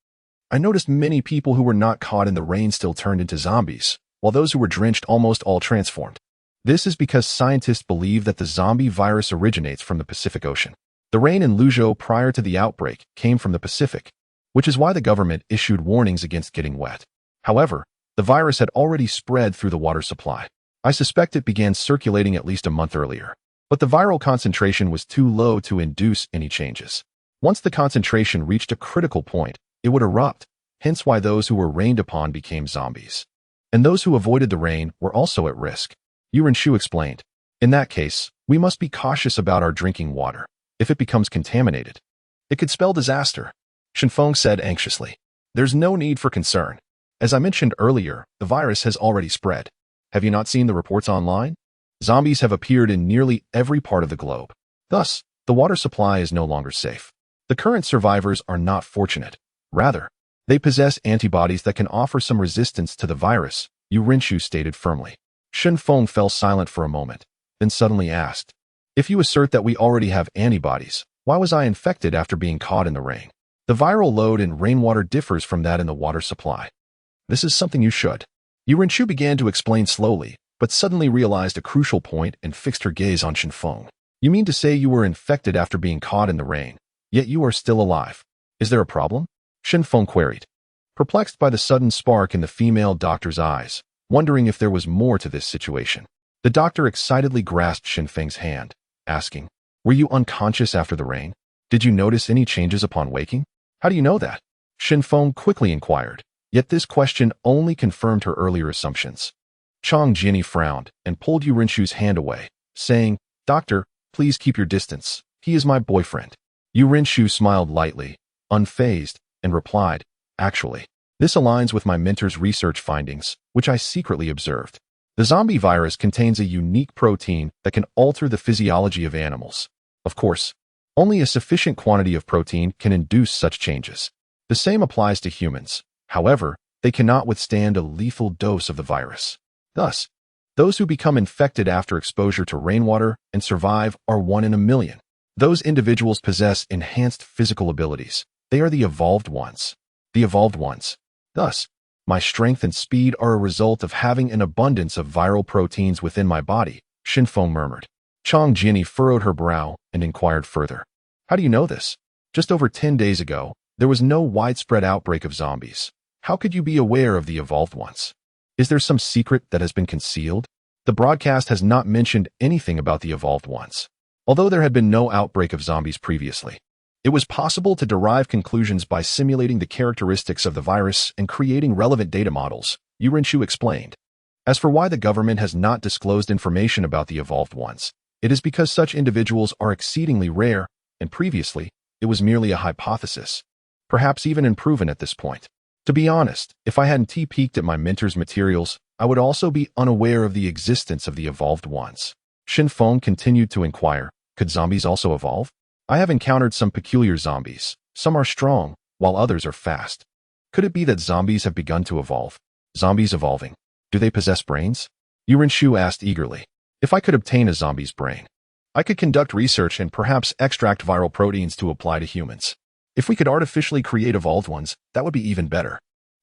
"I noticed many people who were not caught in the rain still turned into zombies, while those who were drenched almost all transformed. This is because scientists believe that the zombie virus originates from the Pacific Ocean. The rain in Luzhou prior to the outbreak came from the Pacific, which is why the government issued warnings against getting wet. However, the virus had already spread through the water supply. I suspect it began circulating at least a month earlier, but the viral concentration was too low to induce any changes. Once the concentration reached a critical point, it would erupt, hence why those who were rained upon became zombies. And those who avoided the rain were also at risk," Yu Renshu explained. "In that case, we must be cautious about our drinking water. If it becomes contaminated, it could spell disaster, Shenfeng said anxiously. There's no need for concern. As I mentioned earlier, the virus has already spread. Have you not seen the reports online? Zombies have appeared in nearly every part of the globe. Thus, the water supply is no longer safe. The current survivors are not fortunate. Rather, they possess antibodies that can offer some resistance to the virus, Yu Rinshu stated firmly. Shenfeng fell silent for a moment, then suddenly asked, if you assert that we already have antibodies, why was I infected after being caught in the rain? The viral load in rainwater differs from that in the water supply. This is something you should. Yu Rinshu began to explain slowly, but suddenly realized a crucial point and fixed her gaze on Shenfeng. You mean to say you were infected after being caught in the rain, yet you are still alive? Is there a problem? Shenfeng queried, perplexed by the sudden spark in the female doctor's eyes, wondering if there was more to this situation. The doctor excitedly grasped Shenfeng's hand, asking, were you unconscious after the rain? Did you notice any changes upon waking? How do you know that? Shenfeng quickly inquired, yet this question only confirmed her earlier assumptions. Chang Jinni frowned and pulled Yu Rinshu's hand away, saying, Doctor, please keep your distance. He is my boyfriend. Yu Rinshu smiled lightly, unfazed, and replied, actually, this aligns with my mentor's research findings, which I secretly observed. The zombie virus contains a unique protein that can alter the physiology of animals. Of course, only a sufficient quantity of protein can induce such changes. The same applies to humans. However, they cannot withstand a lethal dose of the virus. Thus, those who become infected after exposure to rainwater and survive are 1 in a million. Those individuals possess enhanced physical abilities. They are the evolved ones. The evolved ones. Thus, my strength and speed are a result of having an abundance of viral proteins within my body, Shenfeng murmured. Chang Jinni furrowed her brow and inquired further. How do you know this? Just over 10 days ago, there was no widespread outbreak of zombies. How could you be aware of the evolved ones? Is there some secret that has been concealed? The broadcast has not mentioned anything about the evolved ones. Although there had been no outbreak of zombies previously, it was possible to derive conclusions by simulating the characteristics of the virus and creating relevant data models, Yu Rinshu explained. As for why the government has not disclosed information about the evolved ones, it is because such individuals are exceedingly rare, and previously, it was merely a hypothesis, perhaps even unproven at this point. To be honest, if I hadn't peeked at my mentor's materials, I would also be unaware of the existence of the evolved ones. Shenfeng continued to inquire, could zombies also evolve? I have encountered some peculiar zombies. Some are strong, while others are fast. Could it be that zombies have begun to evolve? Zombies evolving. Do they possess brains? Yu Rinshu asked eagerly. If I could obtain a zombie's brain, I could conduct research and perhaps extract viral proteins to apply to humans. If we could artificially create evolved ones, that would be even better.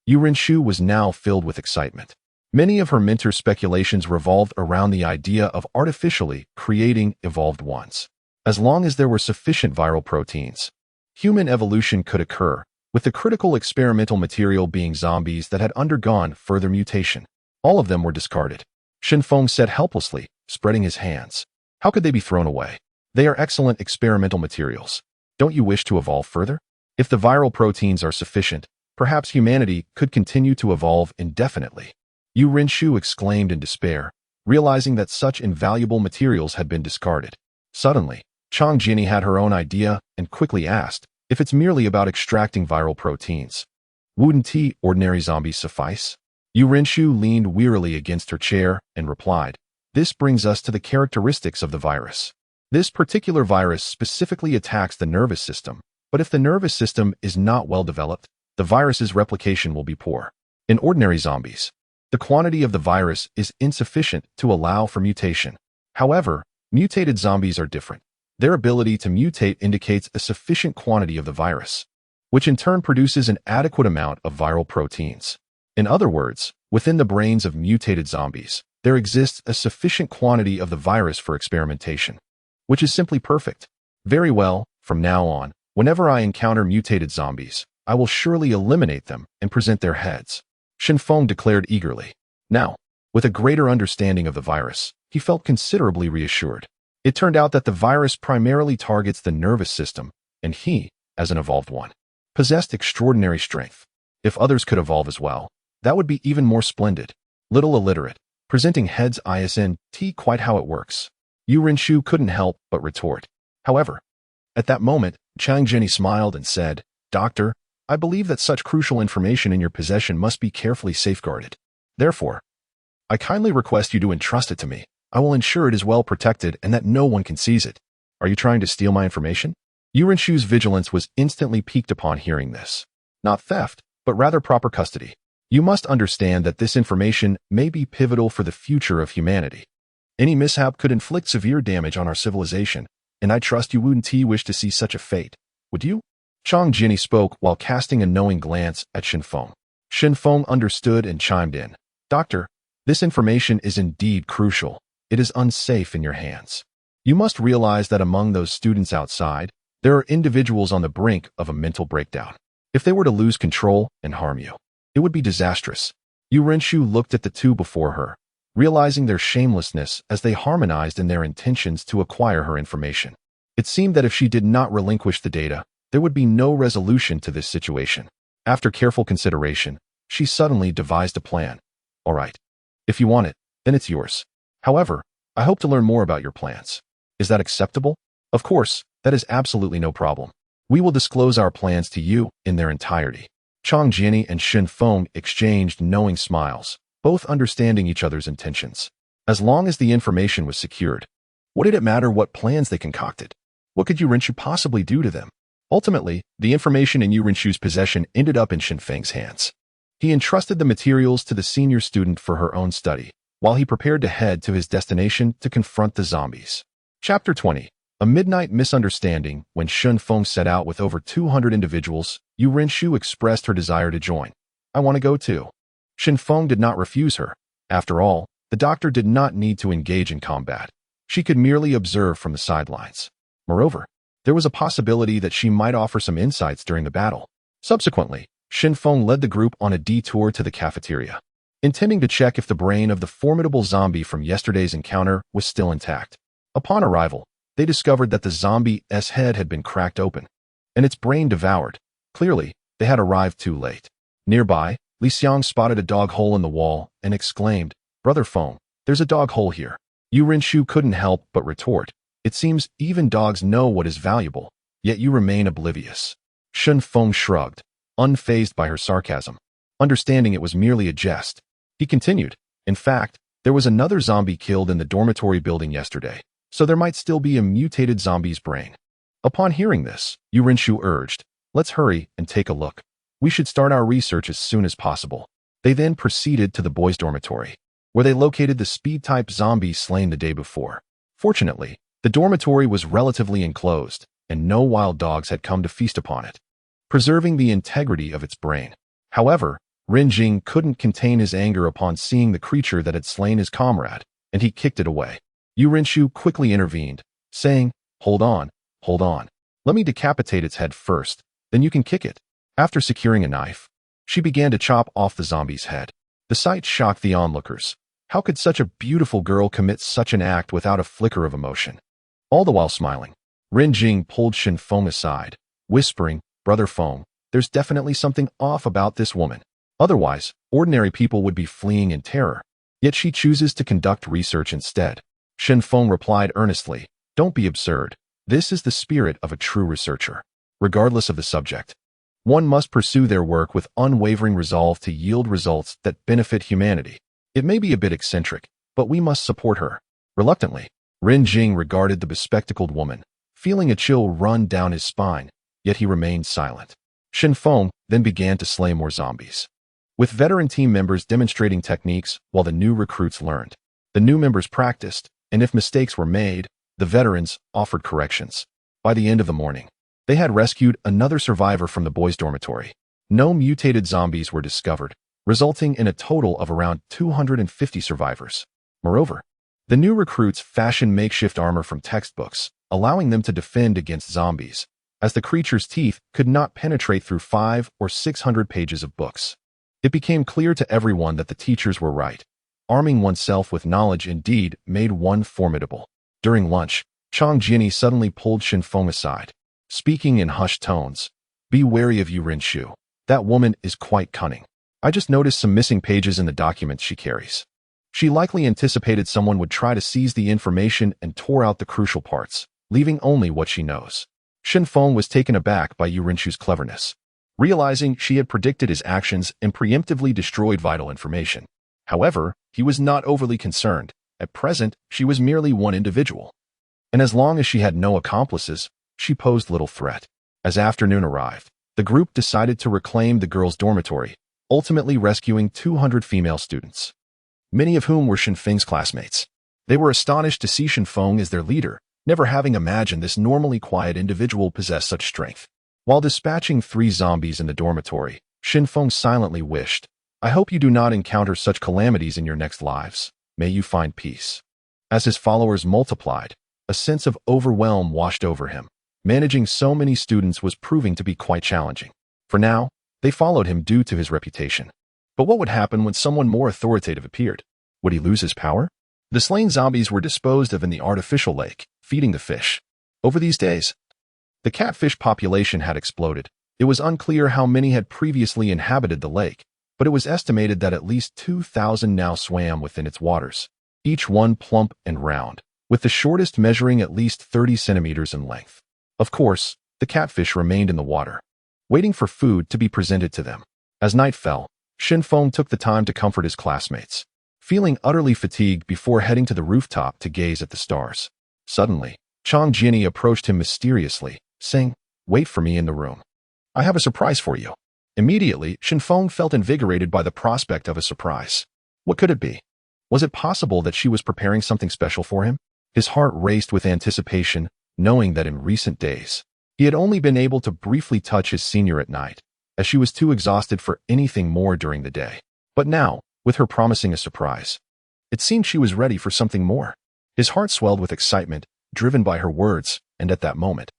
Yu Rinshu was now filled with excitement. Many of her mentor's speculations revolved around the idea of artificially creating evolved ones. As long as there were sufficient viral proteins, human evolution could occur, with the critical experimental material being zombies that had undergone further mutation. All of them were discarded. Shenfeng said helplessly, spreading his hands. How could they be thrown away? They are excellent experimental materials. Don't you wish to evolve further? If the viral proteins are sufficient, perhaps humanity could continue to evolve indefinitely. Yu Rinshu exclaimed in despair, realizing that such invaluable materials had been discarded. Suddenly, Chang Jinni had her own idea and quickly asked if it's merely about extracting viral proteins. Wouldn't ordinary zombies suffice? Yu Rinshu leaned wearily against her chair and replied, this brings us to the characteristics of the virus. This particular virus specifically attacks the nervous system, but if the nervous system is not well developed, the virus's replication will be poor. In ordinary zombies, the quantity of the virus is insufficient to allow for mutation. However, mutated zombies are different. Their ability to mutate indicates a sufficient quantity of the virus, which in turn produces an adequate amount of viral proteins. In other words, within the brains of mutated zombies, there exists a sufficient quantity of the virus for experimentation, which is simply perfect. Very well, from now on, whenever I encounter mutated zombies, I will surely eliminate them and present their heads, Shenfeng declared eagerly. Now, with a greater understanding of the virus, he felt considerably reassured. It turned out that the virus primarily targets the nervous system, and he, as an evolved one, possessed extraordinary strength. If others could evolve as well, that would be even more splendid. Little illiterate, presenting heads isn't quite how it works. Yu Rinshu couldn't help but retort. However, At that moment, Chang Jenny smiled and said, "Doctor, I believe that such crucial information in your possession must be carefully safeguarded. Therefore, I kindly request you to entrust it to me. I will ensure it is well protected and that no one can seize it. Are you trying to steal my information?" Yu Renshu's vigilance was instantly piqued upon hearing this. Not theft, but rather proper custody. You must understand that this information may be pivotal for the future of humanity. Any mishap could inflict severe damage on our civilization, and I trust you wouldn't wish to see such a fate, would you? Chang Jinny spoke while casting a knowing glance at Shenfeng. Shenfeng understood and chimed in. "Doctor, this information is indeed crucial. It is unsafe in your hands. You must realize that among those students outside, there are individuals on the brink of a mental breakdown. If they were to lose control and harm you, it would be disastrous." Yu Renshu looked at the two before her, realizing their shamelessness as they harmonized in their intentions to acquire her information. It seemed that if she did not relinquish the data, there would be no resolution to this situation. After careful consideration, she suddenly devised a plan. "All right. If you want it, then it's yours. However, I hope to learn more about your plans. Is that acceptable?" "Of course, that is absolutely no problem. We will disclose our plans to you in their entirety." Chang Jinny and Shenfeng exchanged knowing smiles, both understanding each other's intentions. As long as the information was secured, what did it matter what plans they concocted? What could Yu Renshu possibly do to them? Ultimately, the information in Yu Renshu's possession ended up in Shenfeng's hands. He entrusted the materials to the senior student for her own study, while he prepared to head to his destination to confront the zombies. Chapter 20. A midnight misunderstanding. When Shenfeng set out with over 200 individuals, Yu Renshu expressed her desire to join. "I want to go too." Shenfeng did not refuse her. After all, the doctor did not need to engage in combat. She could merely observe from the sidelines. Moreover, there was a possibility that she might offer some insights during the battle. Subsequently, Shenfeng led the group on a detour to the cafeteria, intending to check if the brain of the formidable zombie from yesterday's encounter was still intact. Upon arrival, they discovered that the zombie's head had been cracked open, and its brain devoured. Clearly, they had arrived too late. Nearby, Li Xiang spotted a dog hole in the wall and exclaimed, "Brother Feng, there's a dog hole here." Yu Renshu couldn't help but retort, "It seems even dogs know what is valuable, yet you remain oblivious." Shenfeng shrugged, unfazed by her sarcasm, understanding it was merely a jest. He continued, "In fact, there was another zombie killed in the dormitory building yesterday, so there might still be a mutated zombie's brain." Upon hearing this, Yu Renshu urged, "Let's hurry and take a look. We should start our research as soon as possible." They then proceeded to the boys' dormitory, where they located the speed-type zombie slain the day before. Fortunately, the dormitory was relatively enclosed, and no wild dogs had come to feast upon it, preserving the integrity of its brain. However, Ren Jing couldn't contain his anger upon seeing the creature that had slain his comrade, and he kicked it away. Yu Renshu quickly intervened, saying, Hold on. Let me decapitate its head first, then you can kick it." After securing a knife, she began to chop off the zombie's head. The sight shocked the onlookers. How could such a beautiful girl commit such an act without a flicker of emotion? All the while smiling, Ren Jing pulled Shenfeng aside, whispering, "Brother Feng, there's definitely something off about this woman. Otherwise, ordinary people would be fleeing in terror. Yet she chooses to conduct research instead." Shenfeng replied earnestly, "Don't be absurd. This is the spirit of a true researcher. Regardless of the subject, one must pursue their work with unwavering resolve to yield results that benefit humanity. It may be a bit eccentric, but we must support her." Reluctantly, Ren Jing regarded the bespectacled woman, feeling a chill run down his spine, yet he remained silent. Shenfeng then began to slay more zombies, with veteran team members demonstrating techniques while the new recruits learned. The new members practiced, and if mistakes were made, the veterans offered corrections. By the end of the morning, they had rescued another survivor from the boys' dormitory. No mutated zombies were discovered, resulting in a total of around 250 survivors. Moreover, the new recruits fashioned makeshift armor from textbooks, allowing them to defend against zombies, as the creature's teeth could not penetrate through 500 or 600 pages of books. It became clear to everyone that the teachers were right. Arming oneself with knowledge indeed made one formidable. During lunch, Chang Jinny suddenly pulled Shenfeng aside, speaking in hushed tones. "Be wary of Yu Renshu. That woman is quite cunning. I just noticed some missing pages in the documents she carries. She likely anticipated someone would try to seize the information and tore out the crucial parts, leaving only what she knows. Shen Feng was taken aback by Yu Rinshu's cleverness, realizing she had predicted his actions and preemptively destroyed vital information. However, he was not overly concerned. At present, she was merely one individual. And as long as she had no accomplices, she posed little threat. As afternoon arrived, the group decided to reclaim the girls' dormitory, ultimately rescuing 200 female students, many of whom were Shen Feng's classmates. They were astonished to see Shen Feng as their leader, never having imagined this normally quiet individual possess such strength. While dispatching 3 zombies in the dormitory, Shen Feng silently wished, "I hope you do not encounter such calamities in your next lives. May you find peace." As his followers multiplied, a sense of overwhelm washed over him. Managing so many students was proving to be quite challenging. For now, they followed him due to his reputation. But what would happen when someone more authoritative appeared? Would he lose his power? The slain zombies were disposed of in the artificial lake, feeding the fish. Over these days, the catfish population had exploded. It was unclear how many had previously inhabited the lake, but it was estimated that at least 2,000 now swam within its waters, each one plump and round, with the shortest measuring at least 30 centimeters in length. Of course, the catfish remained in the water, waiting for food to be presented to them. As night fell, Shen Feng took the time to comfort his classmates, feeling utterly fatigued before heading to the rooftop to gaze at the stars. Suddenly, Chang Jianyi approached him mysteriously, saying, "Wait for me in the room. I have a surprise for you." Immediately, Shen Feng felt invigorated by the prospect of a surprise. What could it be? Was it possible that she was preparing something special for him? His heart raced with anticipation, knowing that in recent days, he had only been able to briefly touch his senior at night, as she was too exhausted for anything more during the day. But now, with her promising a surprise, it seemed she was ready for something more. His heart swelled with excitement, driven by her words, and at that moment,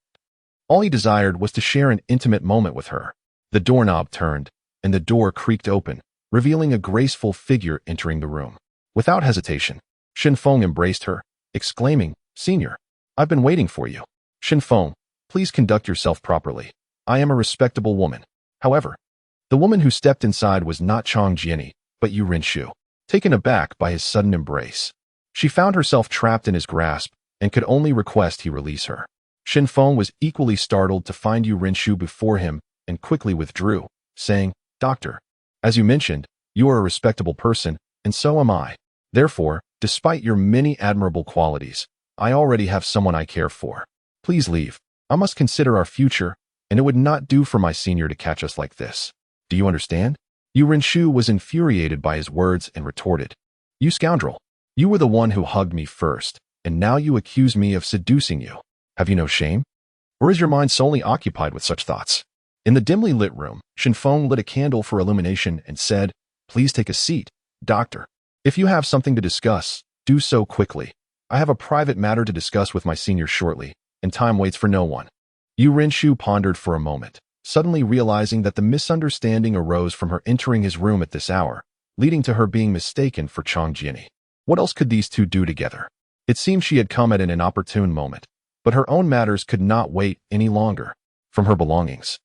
all he desired was to share an intimate moment with her. The doorknob turned, and the door creaked open, revealing a graceful figure entering the room. Without hesitation, Shen Feng embraced her, exclaiming, "Senior, I've been waiting for you." "Shen Feng, please conduct yourself properly. I am a respectable woman." However, the woman who stepped inside was not Chang Jianyi, but Yu Rinshu. Taken aback by his sudden embrace, she found herself trapped in his grasp and could only request he release her. Shen Feng was equally startled to find Yu Rinshu before him and quickly withdrew, saying, "Doctor, as you mentioned, you are a respectable person, and so am I. Therefore, despite your many admirable qualities, I already have someone I care for. Please leave. I must consider our future, and it would not do for my senior to catch us like this. Do you understand?" Yu Rinshu was infuriated by his words and retorted, "You scoundrel! You were the one who hugged me first, and now you accuse me of seducing you. Have you no shame? Or is your mind solely occupied with such thoughts?" In the dimly lit room, Shen Feng lit a candle for illumination and said, "Please take a seat, doctor. If you have something to discuss, do so quickly. I have a private matter to discuss with my senior shortly, and time waits for no one." Yu Rinshu pondered for a moment, suddenly realizing that the misunderstanding arose from her entering his room at this hour, leading to her being mistaken for Chang Jianyi. What else could these two do together? It seemed she had come at an inopportune moment, but her own matters could not wait any longer. From her belongings,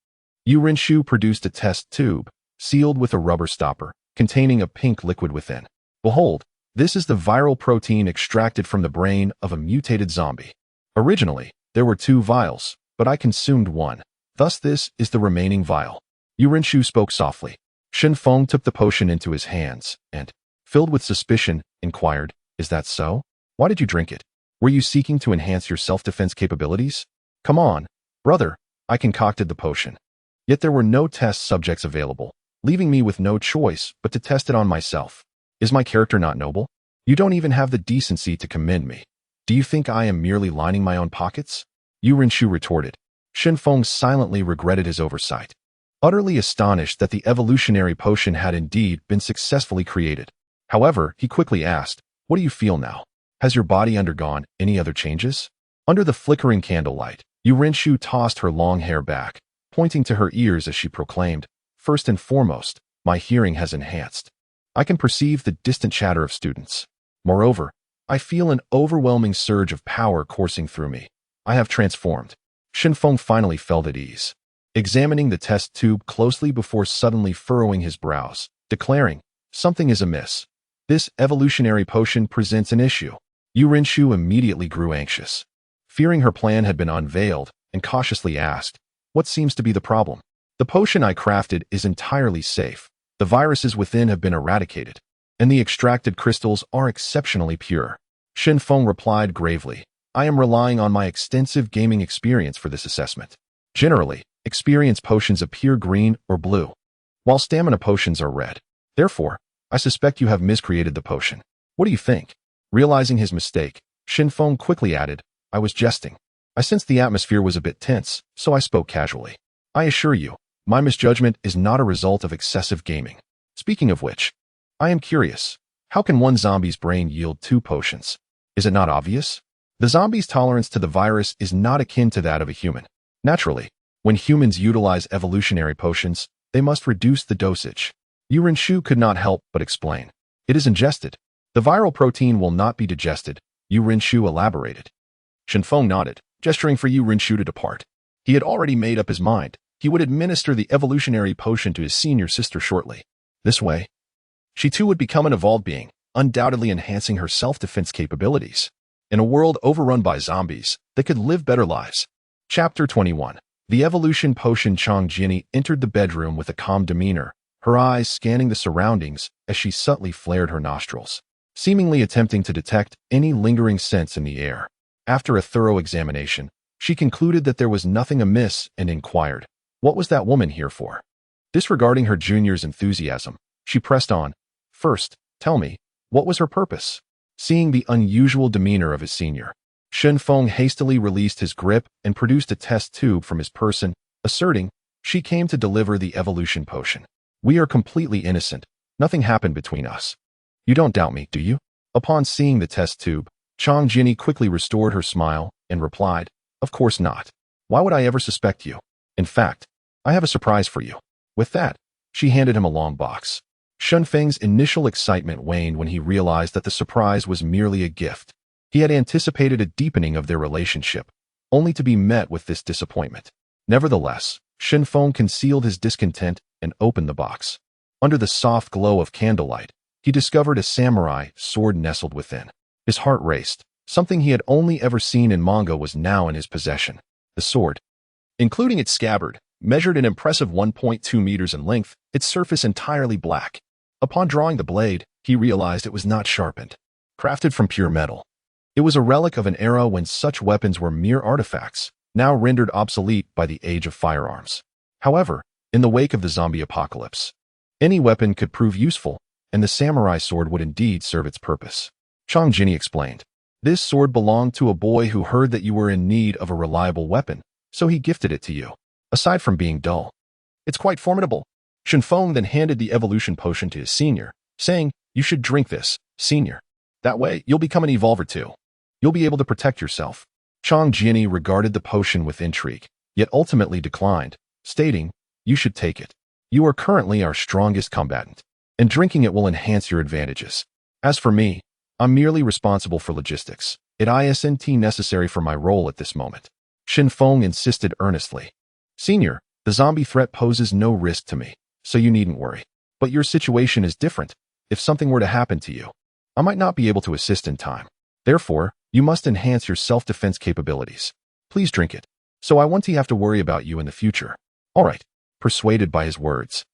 Yu Rinshu produced a test tube, sealed with a rubber stopper, containing a pink liquid within. "Behold, this is the viral protein extracted from the brain of a mutated zombie. Originally, there were 2 vials, but I consumed 1. Thus this is the remaining vial." Yu Rinshu spoke softly. Shen Feng took the potion into his hands and, filled with suspicion, inquired, "Is that so? Why did you drink it? Were you seeking to enhance your self-defense capabilities?" "Come on, brother, I concocted the potion." Yet there were no test subjects available, leaving me with no choice but to test it on myself. Is my character not noble? You don't even have the decency to commend me. Do you think I am merely lining my own pockets?" Yu Rinshu retorted. Shen Feng silently regretted his oversight, utterly astonished that the evolutionary potion had indeed been successfully created. However, he quickly asked, "What do you feel now? Has your body undergone any other changes?" Under the flickering candlelight, Yu Rinshu tossed her long hair back, pointing to her ears as she proclaimed, "First and foremost, my hearing has enhanced. I can perceive the distant chatter of students. Moreover, I feel an overwhelming surge of power coursing through me. I have transformed." Shen Feng finally felt at ease, examining the test tube closely before suddenly furrowing his brows, declaring, "Something is amiss. This evolutionary potion presents an issue." Yu Rinshu immediately grew anxious, fearing her plan had been unveiled, and cautiously asked, "What seems to be the problem?" "The potion I crafted is entirely safe. The viruses within have been eradicated, and the extracted crystals are exceptionally pure." Shen Feng replied gravely, "I am relying on my extensive gaming experience for this assessment. Generally, experience potions appear green or blue, while stamina potions are red. Therefore, I suspect you have miscreated the potion. What do you think?" Realizing his mistake, Shen Feng quickly added, "I was jesting. I sensed the atmosphere was a bit tense, so I spoke casually. I assure you, my misjudgment is not a result of excessive gaming. Speaking of which, I am curious. How can one zombie's brain yield 2 potions? Is it not obvious? The zombie's tolerance to the virus is not akin to that of a human. Naturally, when humans utilize evolutionary potions, they must reduce the dosage." Yu Renshu could not help but explain. "It is ingested. The viral protein will not be digested," Yu Renshu elaborated. Shen Feng nodded, gesturing for Yu Renshu to depart. He had already made up his mind. He would administer the evolutionary potion to his senior sister shortly. This way, she too would become an evolved being, undoubtedly enhancing her self-defense capabilities. In a world overrun by zombies, they could live better lives. Chapter 21. The evolution potion. Chang Jinni entered the bedroom with a calm demeanor, her eyes scanning the surroundings as she subtly flared her nostrils, seemingly attempting to detect any lingering scents in the air. After a thorough examination, she concluded that there was nothing amiss and inquired, "What was that woman here for?" Disregarding her junior's enthusiasm, she pressed on, "First, tell me, what was her purpose?" Seeing the unusual demeanor of his senior, Shen Feng hastily released his grip and produced a test tube from his person, asserting, "She came to deliver the evolution potion. We are completely innocent. Nothing happened between us. You don't doubt me, do you?" Upon seeing the test tube, Chang Jinni quickly restored her smile and replied, "Of course not. Why would I ever suspect you? In fact, I have a surprise for you." With that, she handed him a long box. Shen Feng's initial excitement waned when he realized that the surprise was merely a gift. He had anticipated a deepening of their relationship, only to be met with this disappointment. Nevertheless, Shen Feng concealed his discontent and opened the box. Under the soft glow of candlelight, he discovered a samurai sword nestled within. His heart raced. Something he had only ever seen in manga was now in his possession. The sword, including its scabbard, measured an impressive 1.2 meters in length, its surface entirely black. Upon drawing the blade, he realized it was not sharpened. Crafted from pure metal, it was a relic of an era when such weapons were mere artifacts, now rendered obsolete by the age of firearms. However, in the wake of the zombie apocalypse, any weapon could prove useful, and the samurai sword would indeed serve its purpose. Chang Jinni explained, "This sword belonged to a boy who heard that you were in need of a reliable weapon, so he gifted it to you. Aside from being dull, it's quite formidable." Shen Feng then handed the evolution potion to his senior, saying, "You should drink this, senior. That way, you'll become an evolver too. You'll be able to protect yourself." Chang Jinni regarded the potion with intrigue, yet ultimately declined, stating, "You should take it. You are currently our strongest combatant, and drinking it will enhance your advantages. As for me, I'm merely responsible for logistics. It isn't necessary for my role at this moment." Shen Feng insisted earnestly, "Senior, the zombie threat poses no risk to me, so you needn't worry. But your situation is different. If something were to happen to you, I might not be able to assist in time. Therefore, you must enhance your self-defense capabilities. Please drink it, so I won't have to worry about you in the future." "All right." Persuaded by his words,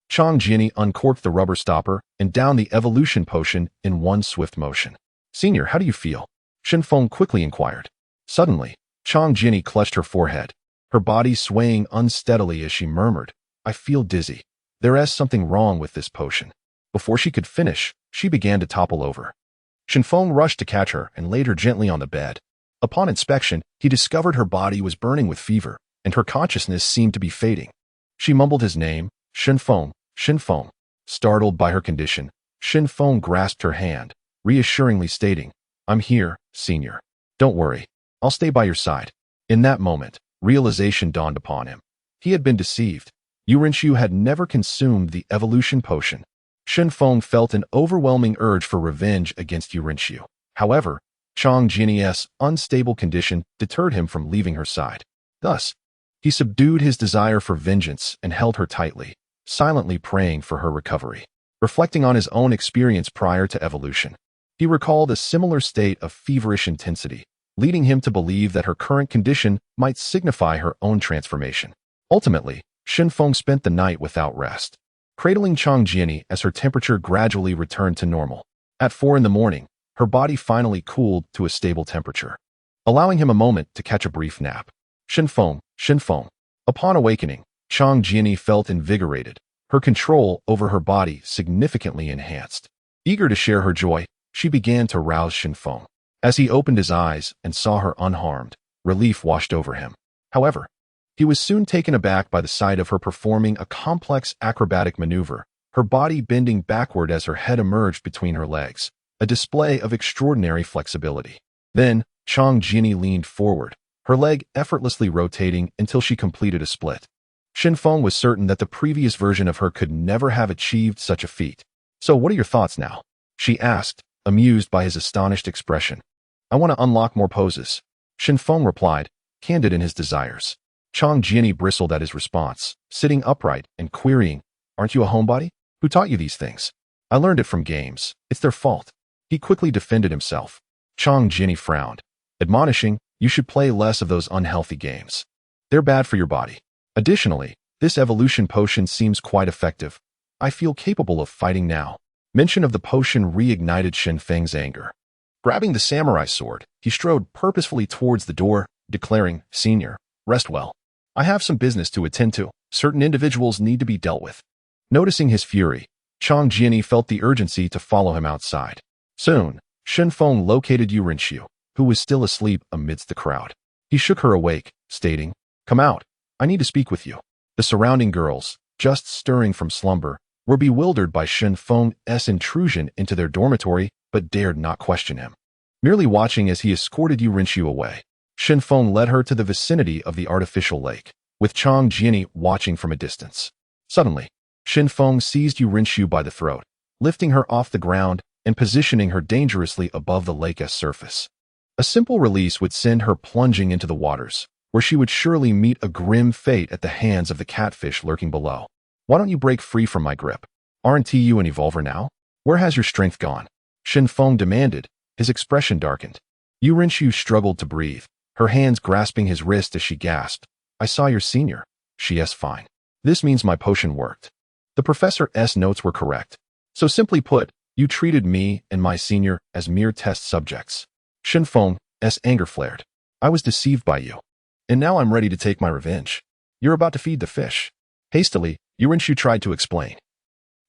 Chang Jinni uncorked the rubber stopper and downed the evolution potion in one swift motion. "Senior, how do you feel?" Shen Feng quickly inquired. Suddenly, Chang Jinni clutched her forehead, her body swaying unsteadily as she murmured, "I feel dizzy. There is something wrong with this potion." Before she could finish, she began to topple over. Shen Feng rushed to catch her and laid her gently on the bed. Upon inspection, he discovered her body was burning with fever, and her consciousness seemed to be fading. She mumbled his name, "Shen Feng, Shen Feng." Startled by her condition, Shen Feng grasped her hand, reassuringly stating, "I'm here, senior. Don't worry. I'll stay by your side." In that moment, realization dawned upon him. He had been deceived. Yu Renshu had never consumed the evolution potion. Shen Feng felt an overwhelming urge for revenge against Yu Renshu. However, Chang Jinni's unstable condition deterred him from leaving her side. Thus, he subdued his desire for vengeance and held her tightly, silently praying for her recovery. Reflecting on his own experience prior to evolution, he recalled a similar state of feverish intensity, leading him to believe that her current condition might signify her own transformation. Ultimately, Shenfeng spent the night without rest, cradling Chang Jiani as her temperature gradually returned to normal. At 4 in the morning, her body finally cooled to a stable temperature, allowing him a moment to catch a brief nap. Shenfeng. Upon awakening, Chang Jiani felt invigorated, her control over her body significantly enhanced. Eager to share her joy, she began to rouse Shenfeng. As he opened his eyes and saw her unharmed, relief washed over him. However, he was soon taken aback by the sight of her performing a complex acrobatic maneuver, her body bending backward as her head emerged between her legs, a display of extraordinary flexibility. Then, Chang Jiani leaned forward, her leg effortlessly rotating until she completed a split. Shenfeng was certain that the previous version of her could never have achieved such a feat. "So what are your thoughts now?" she asked, amused by his astonished expression. "I want to unlock more poses," Shenfeng replied, candid in his desires. Chang Jiani bristled at his response, sitting upright and querying, "Aren't you a homebody? Who taught you these things?" "I learned it from games. It's their fault." He quickly defended himself. Chang Jiani frowned, admonishing, "You should play less of those unhealthy games. They're bad for your body. Additionally, this evolution potion seems quite effective. I feel capable of fighting now." Mention of the potion reignited Shenfeng's anger. Grabbing the samurai sword, he strode purposefully towards the door, declaring, "Senior, rest well. I have some business to attend to. Certain individuals need to be dealt with." Noticing his fury, Chang Jiani felt the urgency to follow him outside. Soon, Shenfeng located Yu Rinxiu, who was still asleep amidst the crowd. He shook her awake, stating, "Come out. I need to speak with you." The surrounding girls, just stirring from slumber, were bewildered by Shenfeng's intrusion into their dormitory but dared not question him. Merely watching as he escorted Yu Rinxiu away, Shenfeng led her to the vicinity of the artificial lake, with Chang Jiani watching from a distance. Suddenly, Shenfeng seized Yu Rinxiu by the throat, lifting her off the ground and positioning her dangerously above the lake's surface. A simple release would send her plunging into the waters, where she would surely meet a grim fate at the hands of the catfish lurking below. "Why don't you break free from my grip? Aren't you an evolver now? Where has your strength gone?" Shenfeng demanded, his expression darkened. Yu Rinxiu struggled to breathe, her hands grasping his wrist as she gasped. "I saw your senior." "She's fine. This means my potion worked. The professor's notes were correct. So simply put, you treated me and my senior as mere test subjects." Shenfeng's anger flared. "I was deceived by you. And now I'm ready to take my revenge. You're about to feed the fish." Hastily, Yu Rinxiu tried to explain.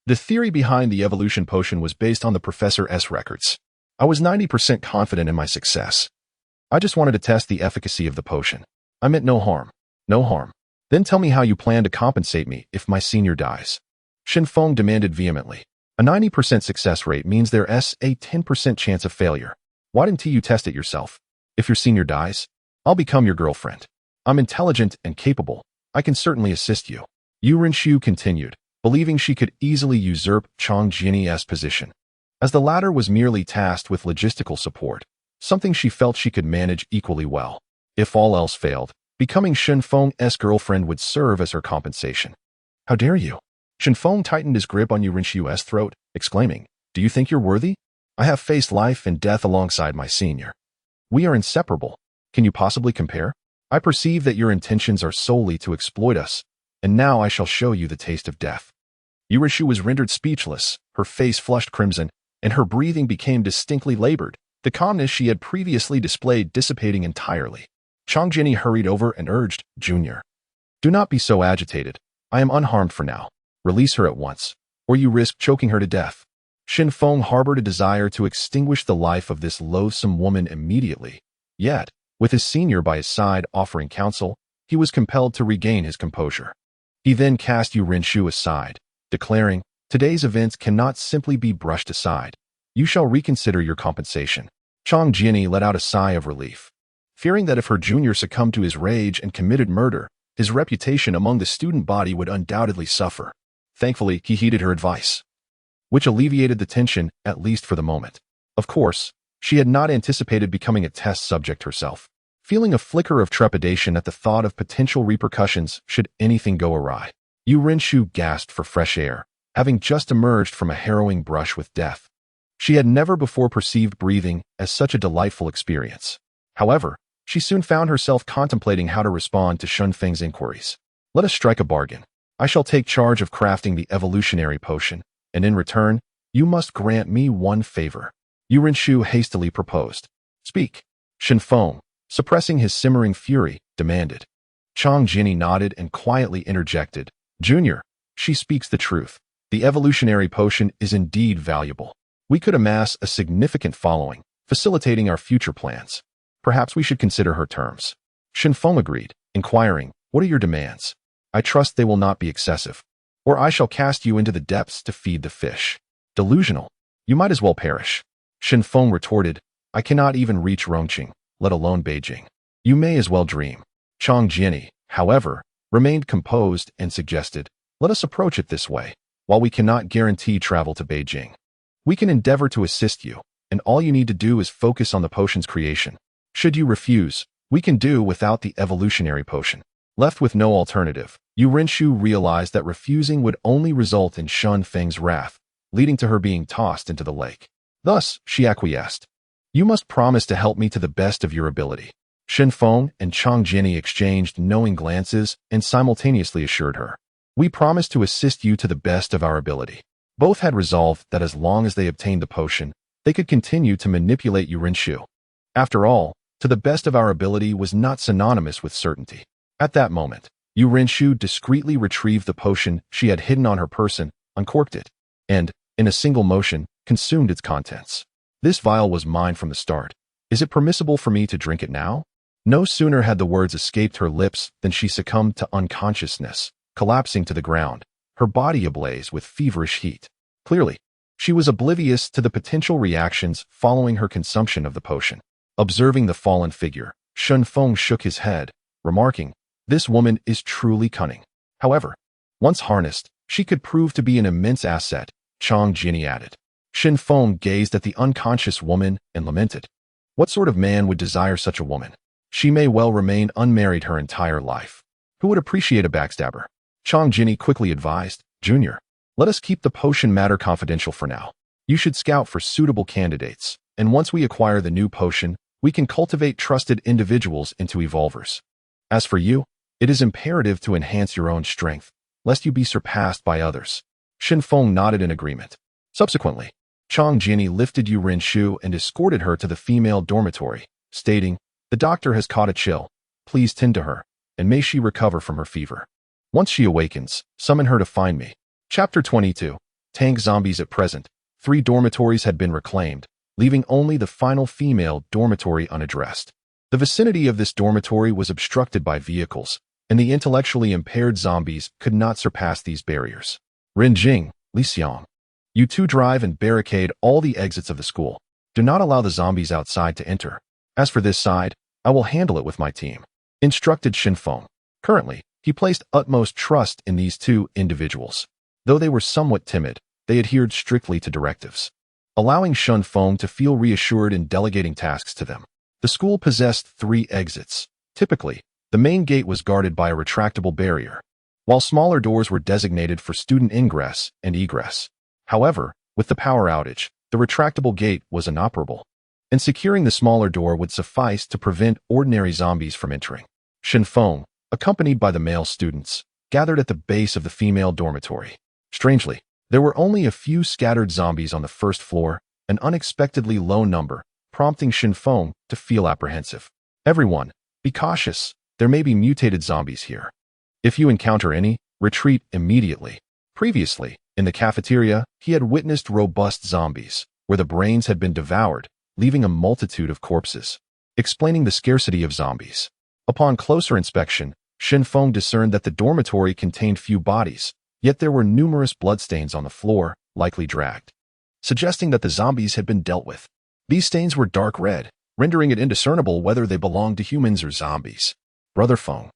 "The theory behind the evolution potion was based on the professor's records. I was 90% confident in my success. I just wanted to test the efficacy of the potion. I meant no harm. No harm. Then tell me how you plan to compensate me if my senior dies." Shenfeng demanded vehemently. "A 90% success rate means there's a 10% chance of failure. Why didn't you test it yourself? If your senior dies, I'll become your girlfriend. I'm intelligent and capable. I can certainly assist you." Yu Rinxiu continued, believing she could easily usurp Chang Jiani's position, as the latter was merely tasked with logistical support, something she felt she could manage equally well. If all else failed, becoming Shenfeng's girlfriend would serve as her compensation. "How dare you?" Shenfeng tightened his grip on Yu Rinxiu's throat, exclaiming, "Do you think you're worthy? I have faced life and death alongside my senior. We are inseparable. Can you possibly compare? I perceive that your intentions are solely to exploit us, and now I shall show you the taste of death." Yu Rinxiu was rendered speechless, her face flushed crimson, and her breathing became distinctly labored, the calmness she had previously displayed dissipating entirely. Chang Jiani hurried over and urged, "Junior, do not be so agitated. I am unharmed for now. Release her at once, or you risk choking her to death." Shenfeng harbored a desire to extinguish the life of this loathsome woman immediately. Yet, with his senior by his side offering counsel, he was compelled to regain his composure. He then cast Yu Rinxiu aside, declaring, "Today's events cannot simply be brushed aside. You shall reconsider your compensation." Chang Jiani let out a sigh of relief, fearing that if her junior succumbed to his rage and committed murder, his reputation among the student body would undoubtedly suffer. Thankfully, he heeded her advice, which alleviated the tension, at least for the moment. Of course, she had not anticipated becoming a test subject herself, feeling a flicker of trepidation at the thought of potential repercussions should anything go awry. Yu Rinxiu gasped for fresh air, having just emerged from a harrowing brush with death. She had never before perceived breathing as such a delightful experience. However, she soon found herself contemplating how to respond to Shun Feng's inquiries. Let us strike a bargain. I shall take charge of crafting the evolutionary potion, and in return, you must grant me one favor. Yu Rinshu hastily proposed. Speak. Shen Feng, suppressing his simmering fury, demanded. Chang Jinny nodded and quietly interjected. Junior, she speaks the truth. The evolutionary potion is indeed valuable. We could amass a significant following, facilitating our future plans. Perhaps we should consider her terms. Shen Feng agreed, inquiring, what are your demands? I trust they will not be excessive, or I shall cast you into the depths to feed the fish. Delusional. You might as well perish. Shen Feng retorted, I cannot even reach Rongqing, let alone Beijing. You may as well dream. Chang Jinny, however, remained composed and suggested, let us approach it this way. While we cannot guarantee travel to Beijing, we can endeavor to assist you, and all you need to do is focus on the potion's creation. Should you refuse, we can do without the evolutionary potion. Left with no alternative, Yu Rinshu realized that refusing would only result in Shun Feng's wrath, leading to her being tossed into the lake. Thus, she acquiesced. You must promise to help me to the best of your ability. Shen Feng and Chang Jinny exchanged knowing glances and simultaneously assured her. We promise to assist you to the best of our ability. Both had resolved that as long as they obtained the potion, they could continue to manipulate Yu Rinshu. After all, to the best of our ability was not synonymous with certainty. At that moment, Yu Rinshu discreetly retrieved the potion she had hidden on her person, uncorked it, and, in a single motion, consumed its contents. This vial was mine from the start. Is it permissible for me to drink it now? No sooner had the words escaped her lips than she succumbed to unconsciousness, collapsing to the ground, her body ablaze with feverish heat. Clearly, she was oblivious to the potential reactions following her consumption of the potion. Observing the fallen figure, Shen Feng shook his head, remarking, this woman is truly cunning. However, once harnessed, she could prove to be an immense asset, Chang Jinny added. Shen Feng gazed at the unconscious woman and lamented. What sort of man would desire such a woman? She may well remain unmarried her entire life. Who would appreciate a backstabber? Chang Jinny quickly advised, Junior, let us keep the potion matter confidential for now. You should scout for suitable candidates, and once we acquire the new potion, we can cultivate trusted individuals into evolvers. As for you, it is imperative to enhance your own strength, lest you be surpassed by others. Shen Feng nodded in agreement. Subsequently, Chang Jinny lifted Yu Rinshu and escorted her to the female dormitory, stating, the doctor has caught a chill. Please tend to her, and may she recover from her fever. Once she awakens, summon her to find me. Chapter 22. Tank zombies at present. 3 dormitories had been reclaimed, leaving only the final female dormitory unaddressed. The vicinity of this dormitory was obstructed by vehicles, and the intellectually impaired zombies could not surpass these barriers. Renjing, Li Xiang. You two drive and barricade all the exits of the school. Do not allow the zombies outside to enter. As for this side, I will handle it with my team, instructed Shen Feng. Currently, he placed utmost trust in these 2 individuals. Though they were somewhat timid, they adhered strictly to directives, allowing Shen Feng to feel reassured in delegating tasks to them. The school possessed 3 exits. Typically, the main gate was guarded by a retractable barrier, while smaller doors were designated for student ingress and egress. However, with the power outage, the retractable gate was inoperable, and securing the smaller door would suffice to prevent ordinary zombies from entering. Shen Feng, accompanied by the male students, gathered at the base of the female dormitory. Strangely, there were only a few scattered zombies on the first floor, an unexpectedly low number, prompting Shen Feng to feel apprehensive. Everyone, be cautious. There may be mutated zombies here. If you encounter any, retreat immediately. Previously, in the cafeteria, he had witnessed robust zombies, where the brains had been devoured, leaving a multitude of corpses, explaining the scarcity of zombies. Upon closer inspection, Shen Feng discerned that the dormitory contained few bodies, yet there were numerous bloodstains on the floor, likely dragged, suggesting that the zombies had been dealt with. These stains were dark red, rendering it indiscernible whether they belonged to humans or zombies. Brother Feng,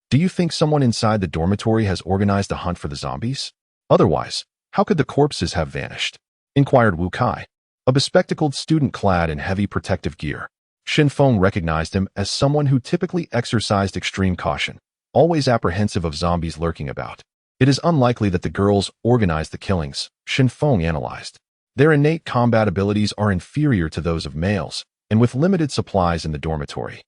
do you think someone inside the dormitory has organized a hunt for the zombies? Otherwise, how could the corpses have vanished? Inquired Wu Kai, a bespectacled student clad in heavy protective gear. Shen Feng recognized him as someone who typically exercised extreme caution, always apprehensive of zombies lurking about. It is unlikely that the girls organized the killings, Shen Feng analyzed. Their innate combat abilities are inferior to those of males, and with limited supplies in the dormitory.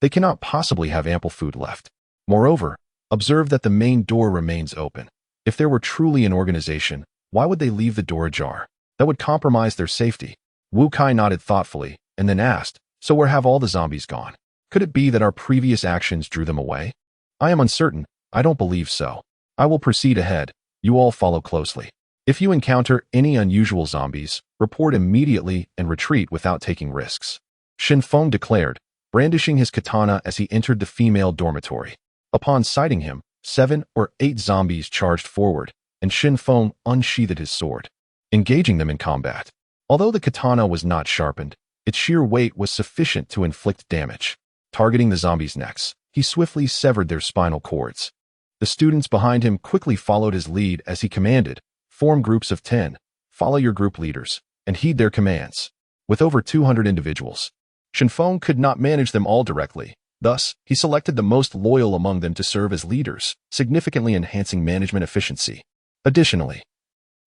They cannot possibly have ample food left. Moreover, observe that the main door remains open. If there were truly an organization, why would they leave the door ajar? That would compromise their safety. Wu Kai nodded thoughtfully and then asked, "So where have all the zombies gone? Could it be that our previous actions drew them away?" "I am uncertain. I don't believe so. I will proceed ahead. You all follow closely. If you encounter any unusual zombies, report immediately and retreat without taking risks," Shen Feng declared, brandishing his katana as he entered the female dormitory. Upon sighting him, 7 or 8 zombies charged forward, and Shen Feng unsheathed his sword, engaging them in combat. Although the katana was not sharpened, its sheer weight was sufficient to inflict damage. Targeting the zombies' necks, he swiftly severed their spinal cords. The students behind him quickly followed his lead as he commanded, "Form groups of 10, follow your group leaders, and heed their commands." With over 200 individuals, Shen Feng could not manage them all directly. Thus, he selected the most loyal among them to serve as leaders, significantly enhancing management efficiency. Additionally,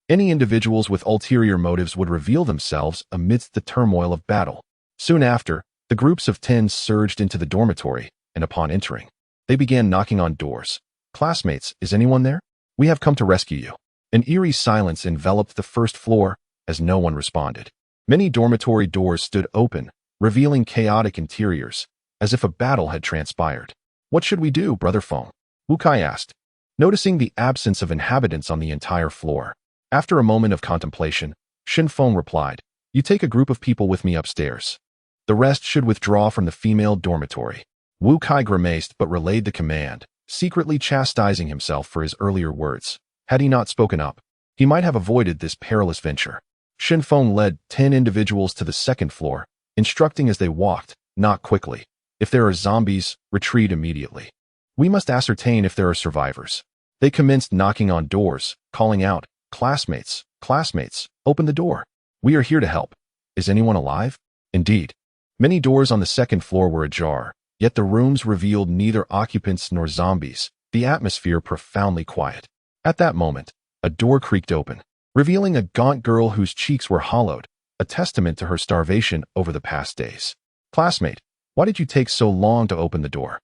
any individuals with ulterior motives would reveal themselves amidst the turmoil of battle. Soon after, the groups of 10 surged into the dormitory, and upon entering, they began knocking on doors. "Classmates, is anyone there? We have come to rescue you." An eerie silence enveloped the first floor as no one responded. Many dormitory doors stood open, revealing chaotic interiors, as if a battle had transpired. "What should we do, Brother Feng?" Wu Kai asked, noticing the absence of inhabitants on the entire floor. After a moment of contemplation, Shen Feng replied, "You take a group of people with me upstairs. The rest should withdraw from the female dormitory." Wu Kai grimaced but relayed the command, secretly chastising himself for his earlier words. Had he not spoken up, he might have avoided this perilous venture. Shen Feng led 10 individuals to the second floor, instructing as they walked, "Not quickly. If there are zombies, retreat immediately. We must ascertain if there are survivors." They commenced knocking on doors, calling out, "Classmates, classmates, open the door. We are here to help. Is anyone alive?" Indeed, many doors on the second floor were ajar, yet the rooms revealed neither occupants nor zombies, the atmosphere profoundly quiet. At that moment, a door creaked open, revealing a gaunt girl whose cheeks were hollowed, a testament to her starvation over the past days. "Classmate, why did you take so long to open the door?"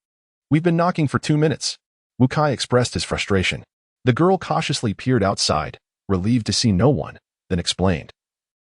"We've been knocking for 2 minutes." Wu Kai expressed his frustration. The girl cautiously peered outside, relieved to see no one, then explained,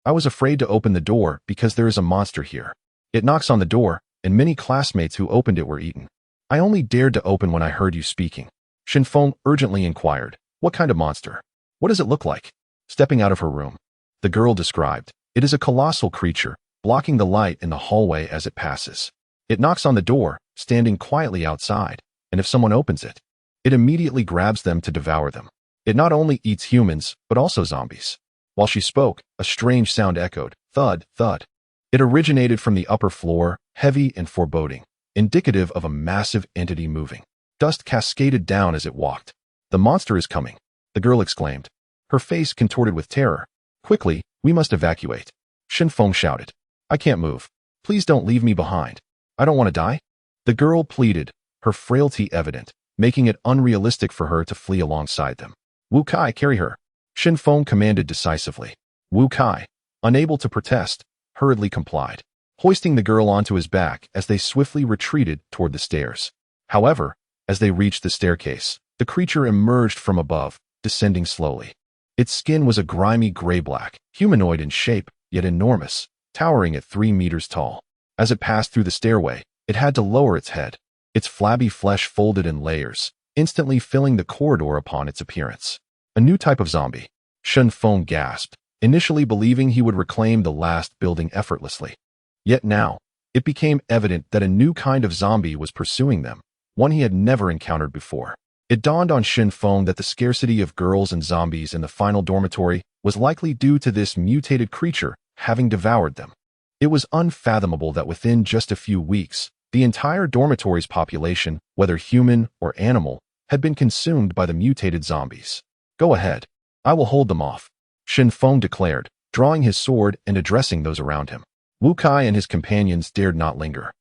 "I was afraid to open the door because there is a monster here. It knocks on the door, and many classmates who opened it were eaten. I only dared to open when I heard you speaking." Shen Feng urgently inquired, "What kind of monster? What does it look like?" Stepping out of her room, the girl described, "It is a colossal creature, blocking the light in the hallway as it passes. It knocks on the door, standing quietly outside, and if someone opens it, it immediately grabs them to devour them. It not only eats humans, but also zombies." While she spoke, a strange sound echoed, thud, thud. It originated from the upper floor, heavy and foreboding, indicative of a massive entity moving. Dust cascaded down as it walked. "The monster is coming," the girl exclaimed, her face contorted with terror. "Quickly, we must evacuate." Shen Feng shouted, "I can't move. Please don't leave me behind. I don't want to die." The girl pleaded, her frailty evident, making it unrealistic for her to flee alongside them. "Wu Kai, carry her," Shen Feng commanded decisively. Wu Kai, unable to protest, hurriedly complied, hoisting the girl onto his back as they swiftly retreated toward the stairs. However, as they reached the staircase, the creature emerged from above, descending slowly. Its skin was a grimy gray-black, humanoid in shape, yet enormous, towering at 3 meters tall. As it passed through the stairway, it had to lower its head, its flabby flesh folded in layers, instantly filling the corridor upon its appearance. A new type of zombie. Shen Feng gasped, initially believing he would reclaim the last building effortlessly. Yet now, it became evident that a new kind of zombie was pursuing them, one he had never encountered before. It dawned on Shen Feng that the scarcity of girls and zombies in the final dormitory was likely due to this mutated creature having devoured them. It was unfathomable that within just a few weeks, the entire dormitory's population, whether human or animal, had been consumed by the mutated zombies. "Go ahead. I will hold them off," Shen Feng declared, drawing his sword and addressing those around him. Wu Kai and his companions dared not linger,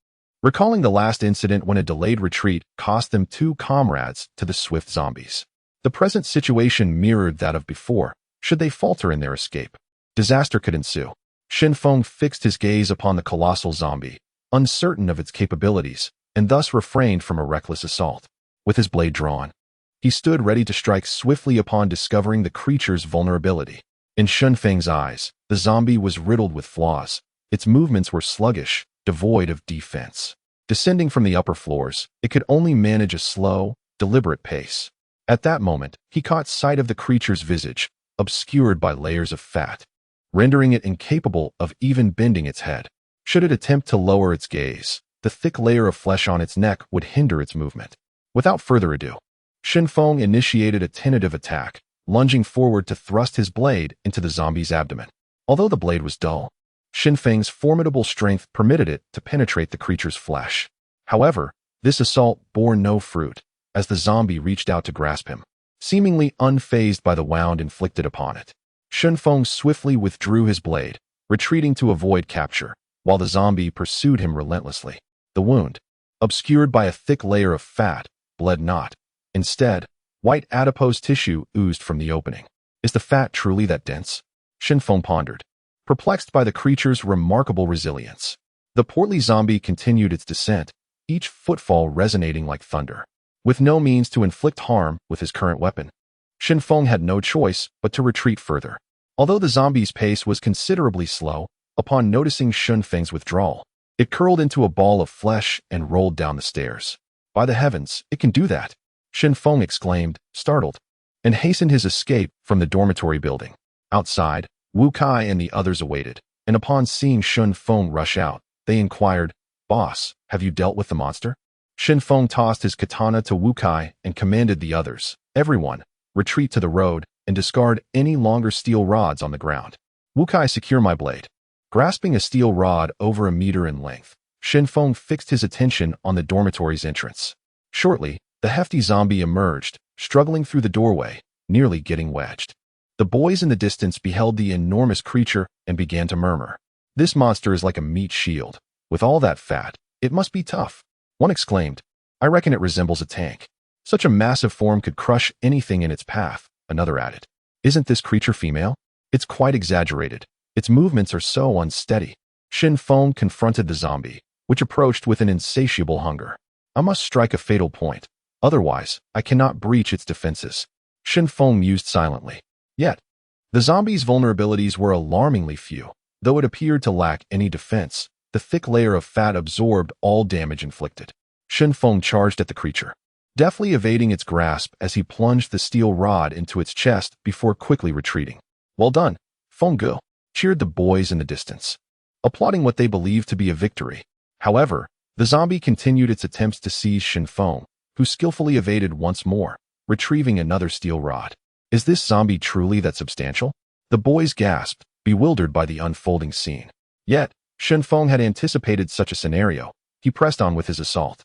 recalling the last incident when a delayed retreat cost them 2 comrades to the swift zombies. The present situation mirrored that of before. Should they falter in their escape, disaster could ensue. Feng fixed his gaze upon the colossal zombie, uncertain of its capabilities, and thus refrained from a reckless assault. With his blade drawn, he stood ready to strike swiftly upon discovering the creature's vulnerability. In Feng's eyes, the zombie was riddled with flaws. Its movements were sluggish, devoid of defense. Descending from the upper floors, it could only manage a slow, deliberate pace. At that moment, he caught sight of the creature's visage, obscured by layers of fat, rendering it incapable of even bending its head. Should it attempt to lower its gaze, the thick layer of flesh on its neck would hinder its movement. Without further ado, Feng initiated a tentative attack, lunging forward to thrust his blade into the zombie's abdomen. Although the blade was dull, Feng's formidable strength permitted it to penetrate the creature's flesh. However, this assault bore no fruit, as the zombie reached out to grasp him, seemingly unfazed by the wound inflicted upon it. Feng swiftly withdrew his blade, retreating to avoid capture, while the zombie pursued him relentlessly. The wound, obscured by a thick layer of fat, bled not. Instead, white adipose tissue oozed from the opening. Is the fat truly that dense? Feng pondered, perplexed by the creature's remarkable resilience. The portly zombie continued its descent, each footfall resonating like thunder. With no means to inflict harm with his current weapon, Feng had no choice but to retreat further. Although the zombie's pace was considerably slow, upon noticing Feng's withdrawal, it curled into a ball of flesh and rolled down the stairs. By the heavens, it can do that! Feng exclaimed, startled, and hastened his escape from the dormitory building. Outside, Wu Kai and the others awaited, and upon seeing Feng rush out, they inquired, "Boss, have you dealt with the monster?" Feng tossed his katana to Wu Kai and commanded the others, "Everyone, retreat to the road and discard any longer steel rods on the ground. Wu Kai, secure my blade." Grasping a steel rod over a meter in length, Feng fixed his attention on the dormitory's entrance. Shortly, the hefty zombie emerged, struggling through the doorway, nearly getting wedged. The boys in the distance beheld the enormous creature and began to murmur. "This monster is like a meat shield. With all that fat, it must be tough." One exclaimed, "I reckon it resembles a tank. Such a massive form could crush anything in its path." Another added, "Isn't this creature female? It's quite exaggerated. Its movements are so unsteady." Feng confronted the zombie, which approached with an insatiable hunger. "I must strike a fatal point. Otherwise, I cannot breach its defenses." Feng mused silently. Yet, the zombie's vulnerabilities were alarmingly few. Though it appeared to lack any defense, the thick layer of fat absorbed all damage inflicted. Feng charged at the creature, deftly evading its grasp as he plunged the steel rod into its chest before quickly retreating. "Well done, Feng Gu," cheered the boys in the distance, applauding what they believed to be a victory. However, the zombie continued its attempts to seize Feng, who skillfully evaded once more, retrieving another steel rod. "Is this zombie truly that substantial?" The boys gasped, bewildered by the unfolding scene. Yet, Feng had anticipated such a scenario. He pressed on with his assault.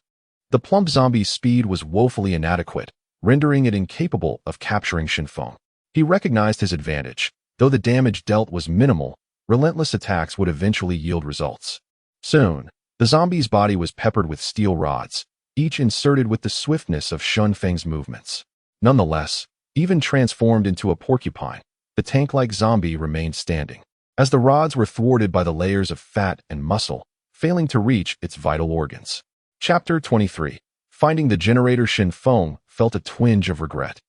The plump zombie's speed was woefully inadequate, rendering it incapable of capturing Feng. He recognized his advantage. Though the damage dealt was minimal, relentless attacks would eventually yield results. Soon, the zombie's body was peppered with steel rods, each inserted with the swiftness of Feng's movements. Nonetheless, even transformed into a porcupine, the tank-like zombie remained standing, as the rods were thwarted by the layers of fat and muscle, failing to reach its vital organs. Chapter 23. Finding the generator. Feng felt a twinge of regret.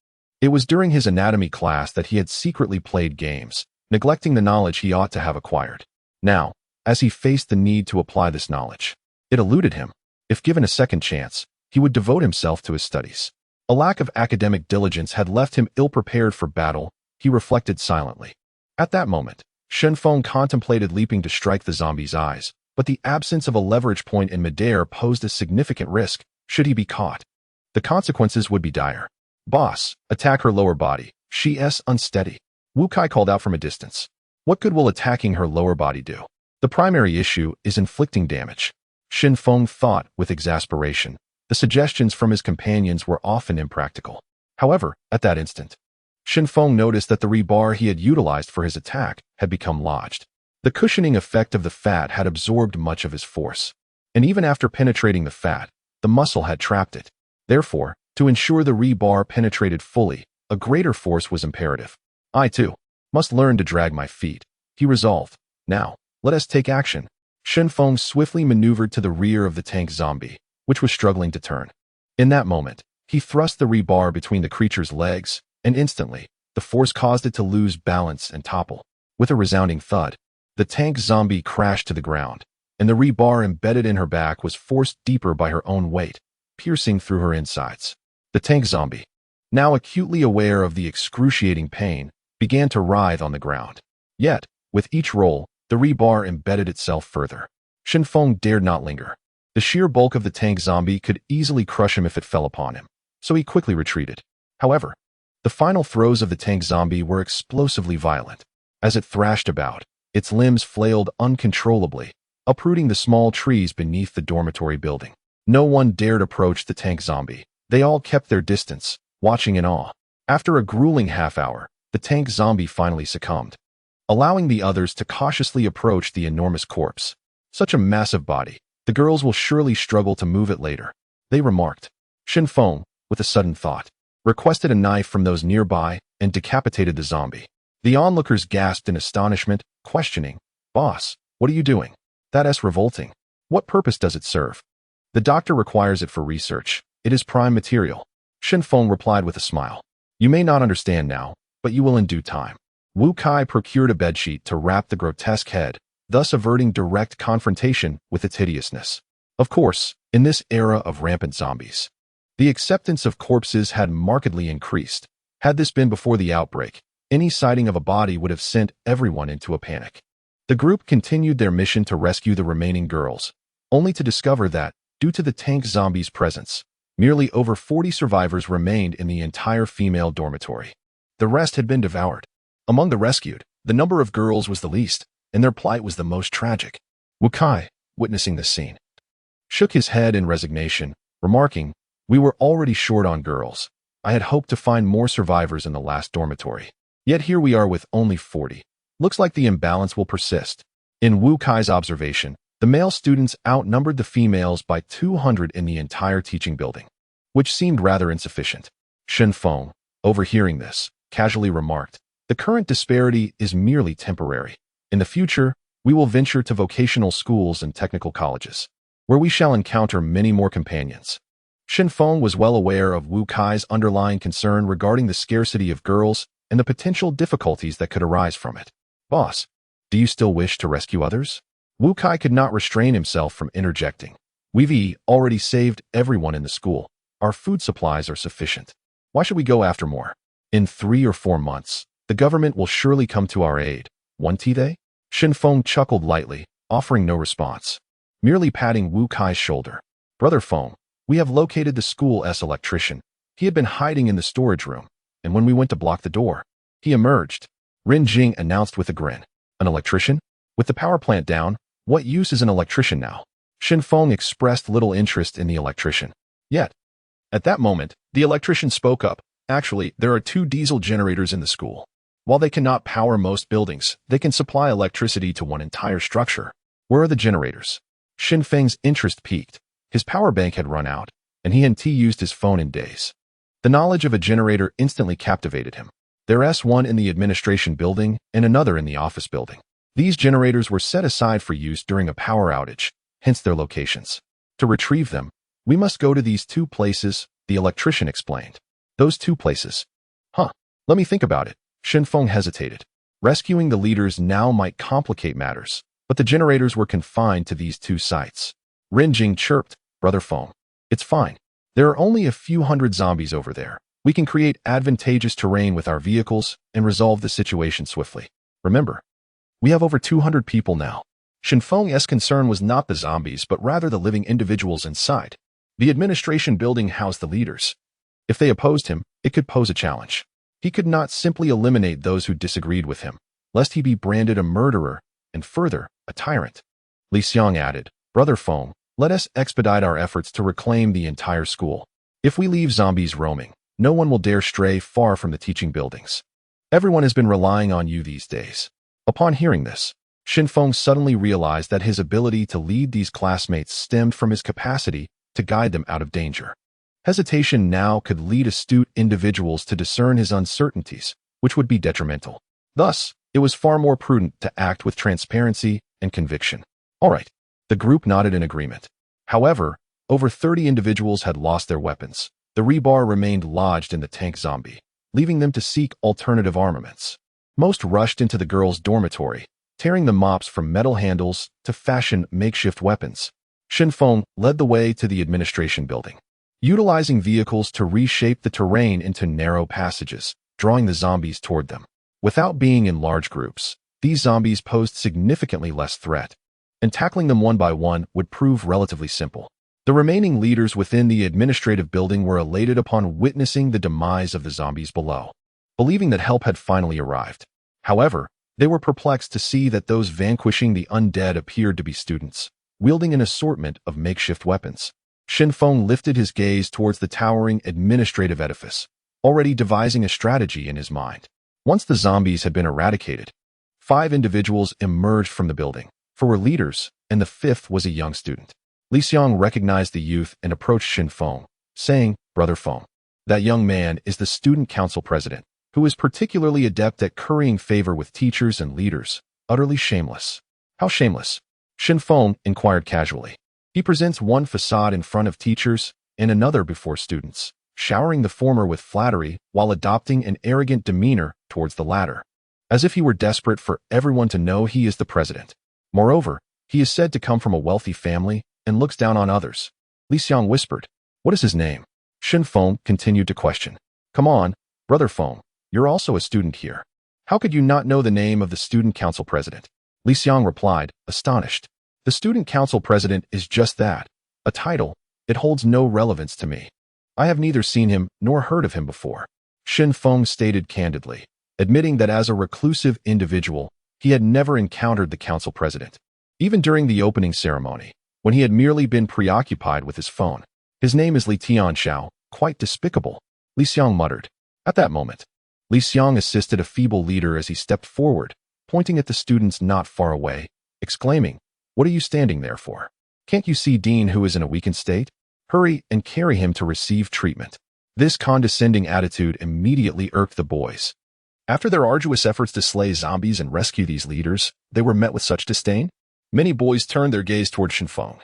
It was during his anatomy class that he had secretly played games, neglecting the knowledge he ought to have acquired. Now, as he faced the need to apply this knowledge, it eluded him. If given a second chance, he would devote himself to his studies. A lack of academic diligence had left him ill-prepared for battle, he reflected silently. At that moment, Feng contemplated leaping to strike the zombie's eyes, but the absence of a leverage point in midair posed a significant risk. Should he be caught, the consequences would be dire. "Boss, attack her lower body. She's unsteady," Wu Kai called out from a distance. "What good will attacking her lower body do? The primary issue is inflicting damage." Feng thought with exasperation. The suggestions from his companions were often impractical. However, at that instant, Feng noticed that the rebar he had utilized for his attack had become lodged. The cushioning effect of the fat had absorbed much of his force, and even after penetrating the fat, the muscle had trapped it. Therefore, to ensure the rebar penetrated fully, a greater force was imperative. "I, too, must learn to drag my feet," he resolved. Now, Let us take action. Shenfeng swiftly maneuvered to the rear of the tank zombie, which was struggling to turn. In that moment, he thrust the rebar between the creature's legs, and instantly, the force caused it to lose balance and topple. With a resounding thud, the tank zombie crashed to the ground, and the rebar embedded in her back was forced deeper by her own weight, piercing through her insides. The tank zombie, now acutely aware of the excruciating pain, began to writhe on the ground. Yet, with each roll, the rebar embedded itself further. Shenfeng dared not linger. The sheer bulk of the tank zombie could easily crush him if it fell upon him, so he quickly retreated. However, the final throes of the tank zombie were explosively violent. As it thrashed about, its limbs flailed uncontrollably, uprooting the small trees beneath the dormitory building. No one dared approach the tank zombie. They all kept their distance, watching in awe. After a grueling half-hour, the tank zombie finally succumbed, allowing the others to cautiously approach the enormous corpse. Such a massive body, the girls will surely struggle to move it later, they remarked. Shenfeng, with a sudden thought, requested a knife from those nearby and decapitated the zombie. The onlookers gasped in astonishment, questioning, "Boss, what are you doing? That's revolting. What purpose does it serve?" "The doctor requires it for research. It is prime material," Shenfeng replied with a smile. "You may not understand now, but you will in due time." Wu Kai procured a bedsheet to wrap the grotesque head, thus averting direct confrontation with its hideousness. Of course, in this era of rampant zombies, the acceptance of corpses had markedly increased. Had this been before the outbreak, any sighting of a body would have sent everyone into a panic. The group continued their mission to rescue the remaining girls, only to discover that, due to the tank zombie's presence, merely over 40 survivors remained in the entire female dormitory. The rest had been devoured. Among the rescued, the number of girls was the least, and their plight was the most tragic. Wu Kai, witnessing this scene, shook his head in resignation, remarking, "We were already short on girls. I had hoped to find more survivors in the last dormitory. Yet here we are with only 40. Looks like the imbalance will persist." In Wu Kai's observation, the male students outnumbered the females by 200 in the entire teaching building, which seemed rather insufficient. Shenfeng, overhearing this, casually remarked, "The current disparity is merely temporary. In the future, we will venture to vocational schools and technical colleges, where we shall encounter many more companions." Shenfeng was well aware of Wu Kai's underlying concern regarding the scarcity of girls and the potential difficulties that could arise from it. "Boss, do you still wish to rescue others?" Wu Kai could not restrain himself from interjecting. "We've already saved everyone in the school. Our food supplies are sufficient. Why should we go after more? In 3 or 4 months, the government will surely come to our aid, won't they?" Shenfeng chuckled lightly, offering no response, merely patting Wu Kai's shoulder. "Brother Feng, we have located the school's electrician. He had been hiding in the storage room, and when we went to block the door, he emerged," Rin Jing announced with a grin. "An electrician? With the power plant down, what use is an electrician now?" Shenfeng expressed little interest in the electrician. Yet, at that moment, the electrician spoke up. "Actually, there are 2 diesel generators in the school. While they cannot power most buildings, they can supply electricity to one entire structure." "Where are the generators?" Shenfeng's interest peaked. His power bank had run out, and he hadn't used his phone in days. The knowledge of a generator instantly captivated him. There's one in the administration building and another in the office building. These generators were set aside for use during a power outage, hence their locations. "To retrieve them, we must go to these 2 places," the electrician explained. "Those 2 places? Huh, let me think about it." Shenfeng hesitated. Rescuing the leaders now might complicate matters, but the generators were confined to these 2 sites. Rin Jing chirped, "Brother Feng, it's fine. There are only a few hundred zombies over there. We can create advantageous terrain with our vehicles and resolve the situation swiftly. Remember, we have over 200 people now." Shenfeng's concern was not the zombies, but rather the living individuals inside. The administration building housed the leaders. If they opposed him, it could pose a challenge. He could not simply eliminate those who disagreed with him, lest he be branded a murderer and further, a tyrant. Li Xiang added, "Brother Feng, let us expedite our efforts to reclaim the entire school. If we leave zombies roaming, no one will dare stray far from the teaching buildings. Everyone has been relying on you these days." Upon hearing this, Shenfeng suddenly realized that his ability to lead these classmates stemmed from his capacity to guide them out of danger. Hesitation now could lead astute individuals to discern his uncertainties, which would be detrimental. Thus, it was far more prudent to act with transparency and conviction. All right. The group nodded in agreement. However, over 30 individuals had lost their weapons. The rebar remained lodged in the tank zombie, leaving them to seek alternative armaments. Most rushed into the girls' dormitory, tearing the mops from metal handles to fashion makeshift weapons. Shenfeng led the way to the administration building, utilizing vehicles to reshape the terrain into narrow passages, drawing the zombies toward them. Without being in large groups, these zombies posed significantly less threat, and tackling them one by one would prove relatively simple. The remaining leaders within the administrative building were elated upon witnessing the demise of the zombies below, believing that help had finally arrived. However, they were perplexed to see that those vanquishing the undead appeared to be students, wielding an assortment of makeshift weapons. Shenfeng lifted his gaze towards the towering administrative edifice, already devising a strategy in his mind. Once the zombies had been eradicated, 5 individuals emerged from the building. 4 were leaders, and the 5th was a young student. Li Xiang recognized the youth and approached Shenfeng, saying, "Brother Feng, that young man is the student council president, who is particularly adept at currying favor with teachers and leaders, utterly shameless." "How shameless?" Shenfeng inquired casually. "He presents one facade in front of teachers and another before students, showering the former with flattery while adopting an arrogant demeanor towards the latter, as if he were desperate for everyone to know he is the president. Moreover, he is said to come from a wealthy family and looks down on others." Li Xiang whispered, "What is his name?" Shenfeng continued to question. "Come on, Brother Feng, you're also a student here. How could you not know the name of the student council president?" Li Xiang replied, astonished. "The student council president is just that, a title. It holds no relevance to me. I have neither seen him nor heard of him before." Shenfeng stated candidly, admitting that as a reclusive individual, he had never encountered the council president, even during the opening ceremony, when he had merely been preoccupied with his phone. "His name is Li Tianxiao, quite despicable," Li Xiang muttered. At that moment, Li Xiang assisted a feeble leader as he stepped forward, pointing at the students not far away, exclaiming, "What are you standing there for? Can't you see Dean who is in a weakened state? Hurry and carry him to receive treatment." This condescending attitude immediately irked the boys. After their arduous efforts to slay zombies and rescue these leaders, they were met with such disdain. Many boys turned their gaze toward Shenfeng,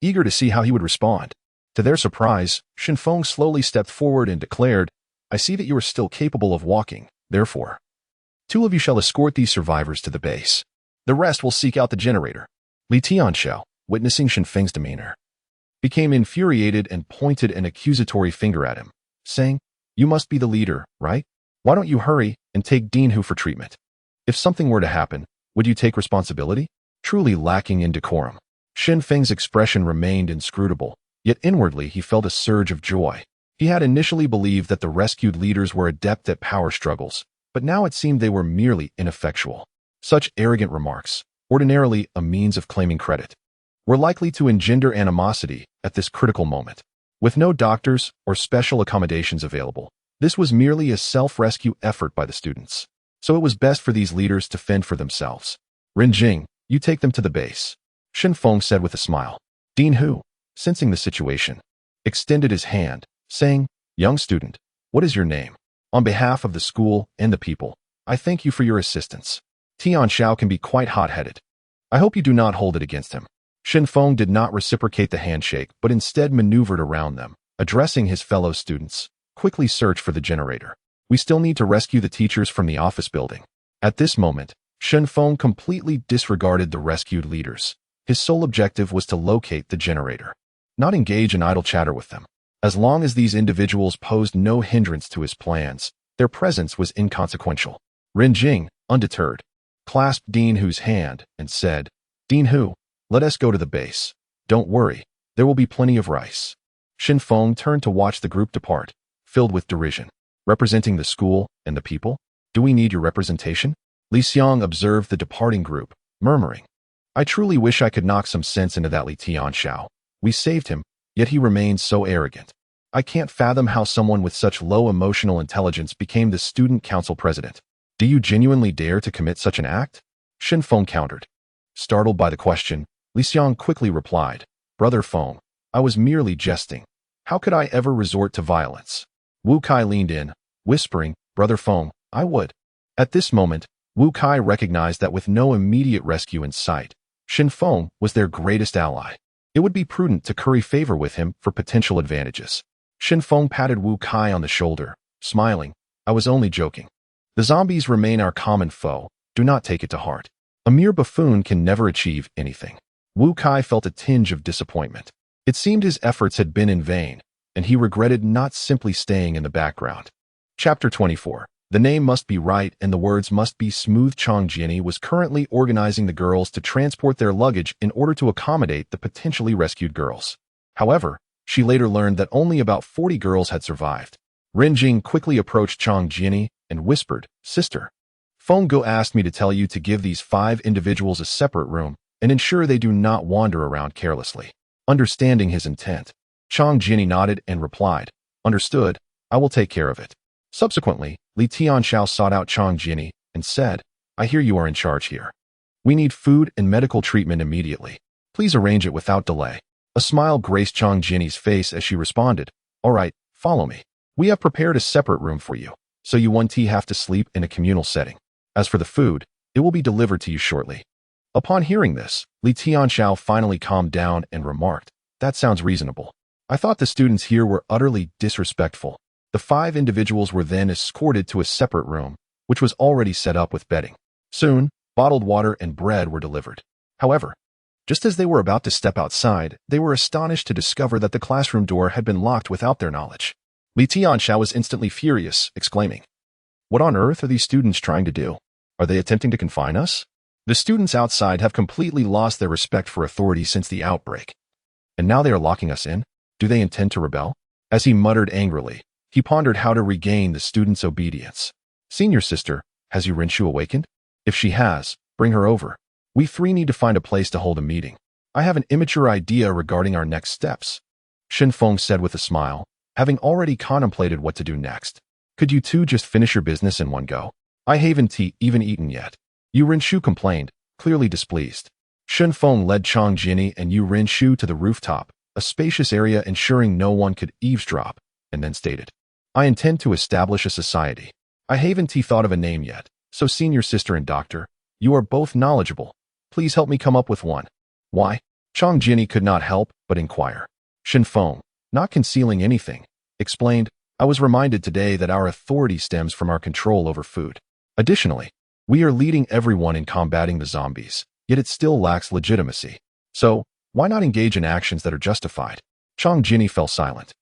eager to see how he would respond. To their surprise, Shenfeng slowly stepped forward and declared, "I see that you are still capable of walking. Therefore, 2 of you shall escort these survivors to the base. The rest will seek out the generator." Li Tianxiao, witnessing Shenfeng's demeanor, became infuriated and pointed an accusatory finger at him, saying, "You must be the leader, right? Why don't you hurry and take Dean Hu for treatment? If something were to happen, would you take responsibility?" Truly lacking in decorum, Shenfeng's expression remained inscrutable, yet inwardly he felt a surge of joy. He had initially believed that the rescued leaders were adept at power struggles, but now it seemed they were merely ineffectual. Such arrogant remarks, ordinarily a means of claiming credit, were likely to engender animosity at this critical moment. With no doctors or special accommodations available, this was merely a self-rescue effort by the students. So it was best for these leaders to fend for themselves. "Renjing, you take them to the base," Shenfeng said with a smile. Dean Hu, sensing the situation, extended his hand, saying, "Young student, what is your name? On behalf of the school and the people, I thank you for your assistance." Tianxiao can be quite hot-headed. I hope you do not hold it against him. Shenfeng did not reciprocate the handshake, but instead maneuvered around them, addressing his fellow students. "Quickly search for the generator. We still need to rescue the teachers from the office building." At this moment, Shenfeng completely disregarded the rescued leaders. His sole objective was to locate the generator, not engage in idle chatter with them. As long as these individuals posed no hindrance to his plans, their presence was inconsequential. Renjing, undeterred, clasped Dean Hu's hand and said, "Dean Hu, let us go to the base. Don't worry, there will be plenty of rice." Shenfeng turned to watch the group depart, filled with derision. "Representing the school and the people? Do we need your representation?" Li Xiang observed the departing group, murmuring, "I truly wish I could knock some sense into that Li Tianxiao. We saved him, yet he remains so arrogant. I can't fathom how someone with such low emotional intelligence became the student council president. Do you genuinely dare to commit such an act?" Shenfeng countered. Startled by the question, Li Xiang quickly replied, "Brother Feng, I was merely jesting. How could I ever resort to violence?" Wu Kai leaned in, whispering, "Brother Feng, I would." At this moment, Wu Kai recognized that with no immediate rescue in sight, Shin Feng was their greatest ally. It would be prudent to curry favor with him for potential advantages. Shin Feng patted Wu Kai on the shoulder, smiling. I was only joking. The zombies remain our common foe. Do not take it to heart. A mere buffoon can never achieve anything. Wu Kai felt a tinge of disappointment. It seemed his efforts had been in vain, and he regretted not simply staying in the background. Chapter 24. The name must be right and the words must be smooth. Chang Jiani was currently organizing the girls to transport their luggage in order to accommodate the potentially rescued girls. However, she later learned that only about 40 girls had survived. Ren Jing quickly approached Chang Jiani and whispered, Sister, Feng Go asked me to tell you to give these 5 individuals a separate room and ensure they do not wander around carelessly. Understanding his intent, Chang Jiani nodded and replied, Understood, I will take care of it. Subsequently, Li Tianxiao sought out Chang Jiani and said, I hear you are in charge here. We need food and medical treatment immediately. Please arrange it without delay. A smile graced Chang Jiani's face as she responded, All right, follow me. We have prepared a separate room for you, so you won't have to sleep in a communal setting. As for the food, it will be delivered to you shortly. Upon hearing this, Li Tianxiao finally calmed down and remarked, That sounds reasonable. I thought the students here were utterly disrespectful. The 5 individuals were then escorted to a separate room, which was already set up with bedding. Soon, bottled water and bread were delivered. However, just as they were about to step outside, they were astonished to discover that the classroom door had been locked without their knowledge. Li Tianxiao was instantly furious, exclaiming, What on earth are these students trying to do? Are they attempting to confine us? The students outside have completely lost their respect for authority since the outbreak. And now they are locking us in? Do they intend to rebel? As he muttered angrily, he pondered how to regain the students' obedience. Senior sister, has Yurinchu awakened? If she has, bring her over. We 3 need to find a place to hold a meeting. I have an immature idea regarding our next steps. Shin Feng said with a smile, having already contemplated what to do next. Could you 2 just finish your business in one go? I haven't even eaten yet. Yu Rinshu complained, clearly displeased. Shin Feng led Chang Jiani and Yu Rinshu to the rooftop, a spacious area ensuring no one could eavesdrop, and then stated, I intend to establish a society. I haven't thought of a name yet, so senior sister and doctor, you are both knowledgeable. Please help me come up with one. Why? Chang Jiani could not help but inquire. Shin Feng, not concealing anything, explained, I was reminded today that our authority stems from our control over food. Additionally, we are leading everyone in combating the zombies, yet it still lacks legitimacy. So, why not engage in actions that are justified? Chang Jiani fell silent,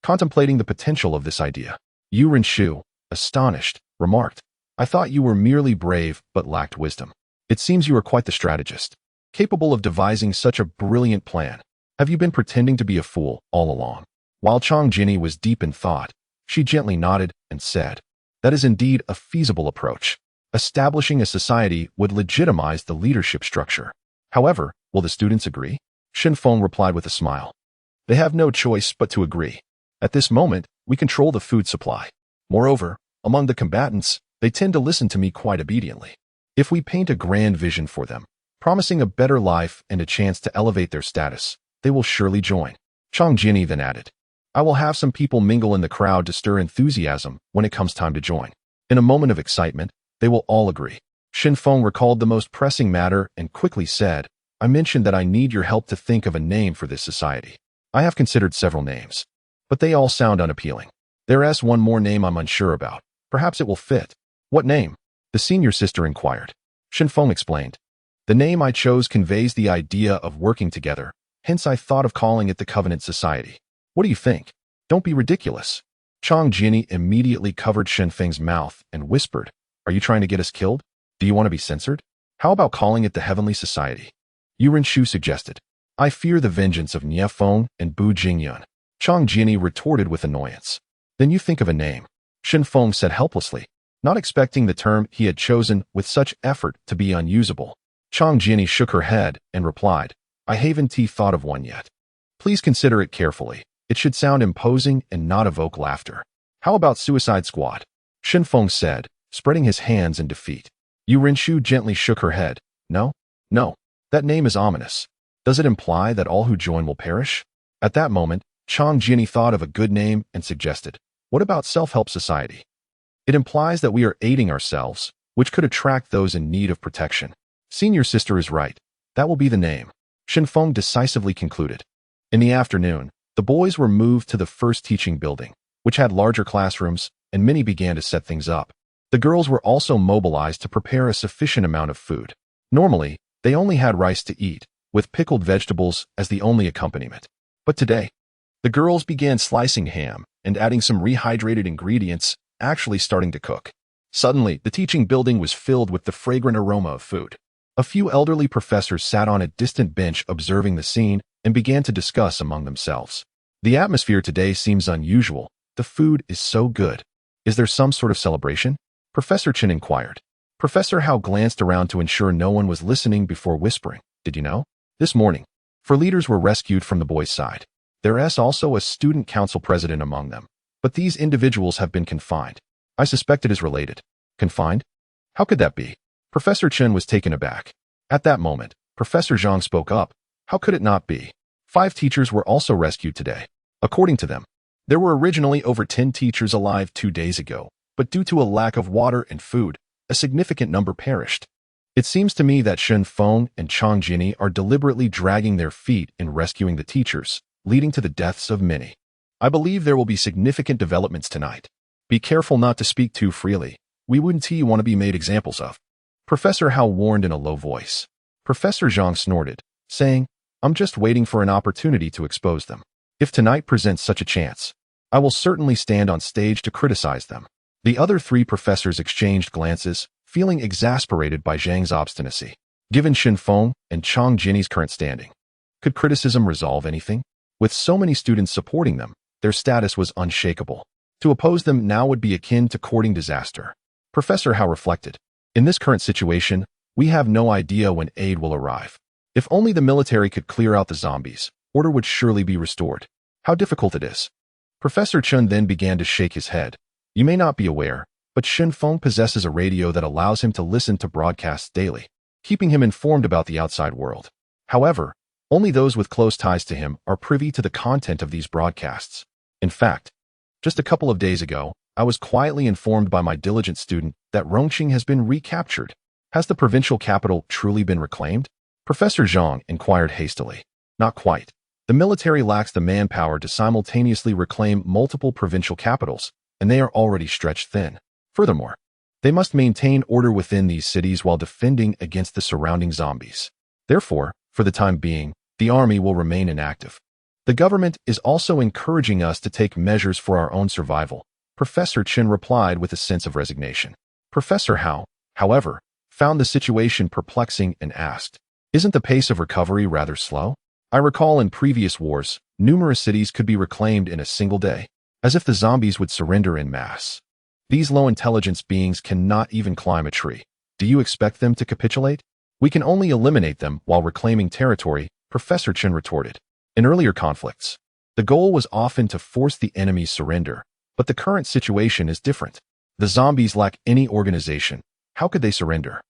contemplating the potential of this idea. Yu Rinshu, astonished, remarked, I thought you were merely brave but lacked wisdom. It seems you are quite the strategist, capable of devising such a brilliant plan. Have you been pretending to be a fool all along? While Chang Jiani was deep in thought, she gently nodded and said, That is indeed a feasible approach. Establishing a society would legitimize the leadership structure. However, will the students agree? Shin Feng replied with a smile. They have no choice but to agree. At this moment, we control the food supply. Moreover, among the combatants, they tend to listen to me quite obediently. If we paint a grand vision for them, promising a better life and a chance to elevate their status, they will surely join. Chang Jiani then added, I will have some people mingle in the crowd to stir enthusiasm when it comes time to join. In a moment of excitement, they will all agree. Shin Feng recalled the most pressing matter and quickly said, I mentioned that I need your help to think of a name for this society. I have considered several names, but they all sound unappealing. There is one more name I'm unsure about. Perhaps it will fit. What name? The senior sister inquired. Shin Feng explained. The name I chose conveys the idea of working together, hence I thought of calling it the Covenant Society. What do you think? Don't be ridiculous. Chang Jiani immediately covered Shin Feng's mouth and whispered, Are you trying to get us killed? Do you want to be censored? How about calling it the Heavenly Society? Yu Rinshu suggested. I fear the vengeance of Nie Feng and Bu Jingyun. Chang Jiani retorted with annoyance. Then you think of a name. Shin Feng said helplessly, not expecting the term he had chosen with such effort to be unusable. Chang Jiani shook her head and replied, I haven't thought of one yet. Please consider it carefully. It should sound imposing and not evoke laughter. How about Suicide Squad? Shin Feng said, spreading his hands in defeat. Yu Rinshu gently shook her head. No, that name is ominous. Does it imply that all who join will perish? At that moment, Chang Jiani thought of a good name and suggested, What about Self-Help Society? It implies that we are aiding ourselves, which could attract those in need of protection. Senior sister is right. That will be the name, Shenfeng decisively concluded. In the afternoon, the boys were moved to the first teaching building, which had larger classrooms, and many began to set things up. The girls were also mobilized to prepare a sufficient amount of food. Normally, they only had rice to eat, with pickled vegetables as the only accompaniment. But today, the girls began slicing ham and adding some rehydrated ingredients, actually starting to cook. Suddenly, the teaching building was filled with the fragrant aroma of food. A few elderly professors sat on a distant bench observing the scene and began to discuss among themselves. The atmosphere today seems unusual. The food is so good. Is there some sort of celebration? Professor Chen inquired. Professor Hao glanced around to ensure no one was listening before whispering. Did you know? This morning, 4 leaders were rescued from the boys' side. There is also a student council president among them. But these individuals have been confined. I suspect it is related. Confined? How could that be? Professor Chen was taken aback. At that moment, Professor Zhang spoke up. How could it not be? 5 teachers were also rescued today. According to them, there were originally over 10 teachers alive 2 days ago, but due to a lack of water and food, a significant number perished. It seems to me that Shen Feng and Chang Jinni are deliberately dragging their feet in rescuing the teachers, leading to the deaths of many. I believe there will be significant developments tonight. Be careful not to speak too freely. We wouldn't want to be made examples of. Professor Hao warned in a low voice. Professor Zhang snorted, saying, I'm just waiting for an opportunity to expose them. If tonight presents such a chance, I will certainly stand on stage to criticize them. The other 3 professors exchanged glances, feeling exasperated by Zhang's obstinacy. Given Shen Feng and Chang Jinni's current standing, could criticism resolve anything? With so many students supporting them, their status was unshakable. To oppose them now would be akin to courting disaster. Professor Hao reflected. In this current situation, we have no idea when aid will arrive. If only the military could clear out the zombies, order would surely be restored. How difficult it is. Professor Chen then began to shake his head. You may not be aware, but Shen Feng possesses a radio that allows him to listen to broadcasts daily, keeping him informed about the outside world. However, only those with close ties to him are privy to the content of these broadcasts. In fact, just a couple of days ago, I was quietly informed by my diligent student that Rongqing has been recaptured. Has the provincial capital truly been reclaimed? Professor Zhang inquired hastily. Not quite. The military lacks the manpower to simultaneously reclaim multiple provincial capitals, and they are already stretched thin. Furthermore, they must maintain order within these cities while defending against the surrounding zombies. Therefore, for the time being, the army will remain inactive. The government is also encouraging us to take measures for our own survival, Professor Chen replied with a sense of resignation. Professor Hao, however, found the situation perplexing and asked, isn't the pace of recovery rather slow? I recall in previous wars, numerous cities could be reclaimed in a single day, as if the zombies would surrender en masse. These low-intelligence beings cannot even climb a tree. Do you expect them to capitulate? We can only eliminate them while reclaiming territory, Professor Chen retorted. In earlier conflicts, the goal was often to force the enemy's surrender, but the current situation is different. The zombies lack any organization. How could they surrender?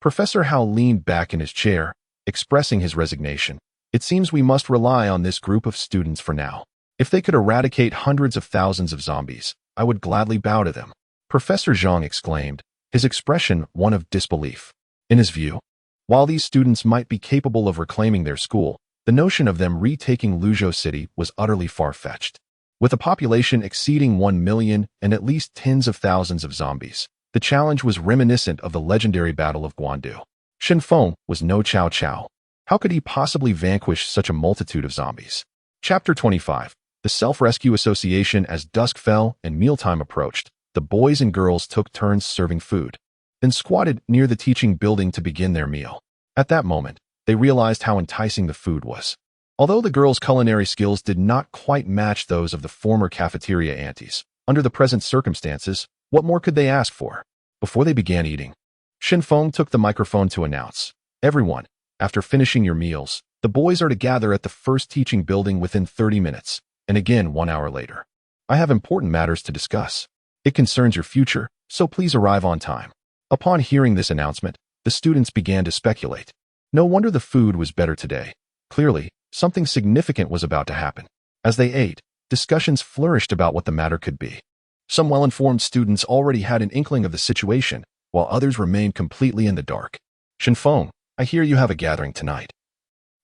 Professor Hao leaned back in his chair, expressing his resignation. It seems we must rely on this group of students for now. If they could eradicate hundreds of thousands of zombies, I would gladly bow to them. Professor Zhang exclaimed, his expression one of disbelief. In his view, while these students might be capable of reclaiming their school, the notion of them retaking Luzhou City was utterly far-fetched. With a population exceeding 1 million and at least tens of thousands of zombies, the challenge was reminiscent of the legendary Battle of Guandu. Shen Feng was no Cao Cao. How could he possibly vanquish such a multitude of zombies? Chapter 25. The Self-Rescue Association. As dusk fell and mealtime approached, the boys and girls took turns serving food, then squatted near the teaching building to begin their meal. At that moment, they realized how enticing the food was. Although the girls' culinary skills did not quite match those of the former cafeteria aunties, under the present circumstances, what more could they ask for? Before they began eating, Shen Feng took the microphone to announce, everyone, after finishing your meals, the boys are to gather at the first teaching building within 30 minutes, and again 1 hour later. I have important matters to discuss. It concerns your future, so please arrive on time. Upon hearing this announcement, the students began to speculate. No wonder the food was better today. Clearly, something significant was about to happen. As they ate, discussions flourished about what the matter could be. Some well-informed students already had an inkling of the situation, while others remained completely in the dark. Shen Feng, I hear you have a gathering tonight.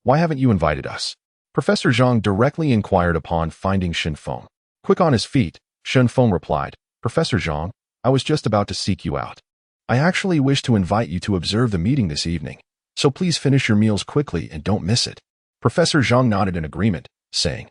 Why haven't you invited us? Professor Zhang directly inquired upon finding Shenfeng. Quick on his feet, Shenfeng replied, Professor Zhang, I was just about to seek you out. I actually wish to invite you to observe the meeting this evening, so please finish your meals quickly and don't miss it. Professor Zhang nodded in agreement, saying,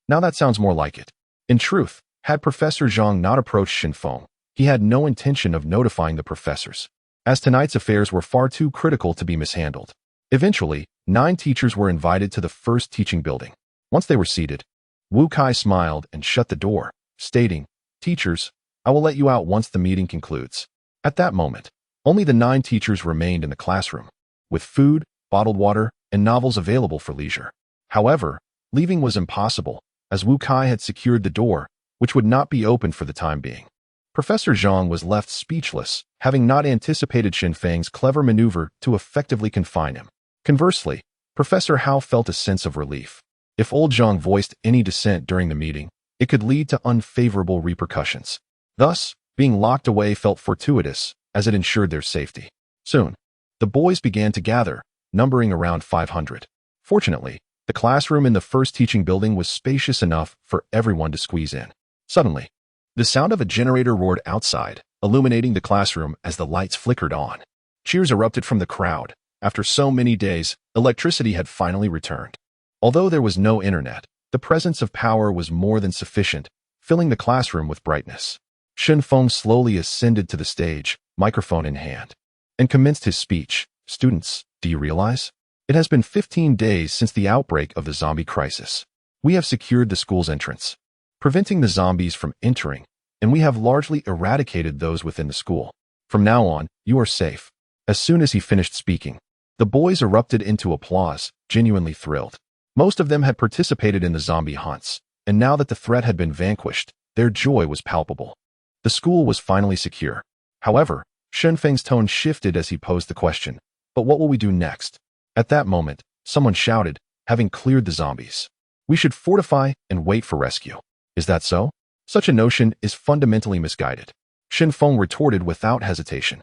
Now that sounds more like it. In truth, had Professor Zhang not approached Shenfeng, he had no intention of notifying the professors, as tonight's affairs were far too critical to be mishandled. Eventually, 9 teachers were invited to the first teaching building. Once they were seated, Wu Kai smiled and shut the door, stating, Teachers, I will let you out once the meeting concludes. At that moment, only the 9 teachers remained in the classroom, with food, bottled water, and novels available for leisure. However, leaving was impossible, as Wu Kai had secured the door, which would not be opened for the time being. Professor Zhang was left speechless, having not anticipated Shenfeng's clever maneuver to effectively confine him. Conversely, Professor Hao felt a sense of relief. If old Zhang voiced any dissent during the meeting, it could lead to unfavorable repercussions. Thus, being locked away felt fortuitous, as it ensured their safety. Soon, the boys began to gather, numbering around 500. Fortunately, the classroom in the first teaching building was spacious enough for everyone to squeeze in. Suddenly, the sound of a generator roared outside, illuminating the classroom as the lights flickered on. Cheers erupted from the crowd. After so many days, electricity had finally returned. Although there was no internet, the presence of power was more than sufficient, filling the classroom with brightness. Shenfeng slowly ascended to the stage, microphone in hand, and commenced his speech. Students, do you realize? It has been 15 days since the outbreak of the zombie crisis. We have secured the school's entrance, preventing the zombies from entering, and we have largely eradicated those within the school. From now on, you are safe. As soon as he finished speaking, the boys erupted into applause, genuinely thrilled. Most of them had participated in the zombie hunts, and now that the threat had been vanquished, their joy was palpable. The school was finally secure. However, Shenfeng's tone shifted as he posed the question, but what will we do next? At that moment, someone shouted, having cleared the zombies, we should fortify and wait for rescue. Is that so? Such a notion is fundamentally misguided. Shenfeng retorted without hesitation.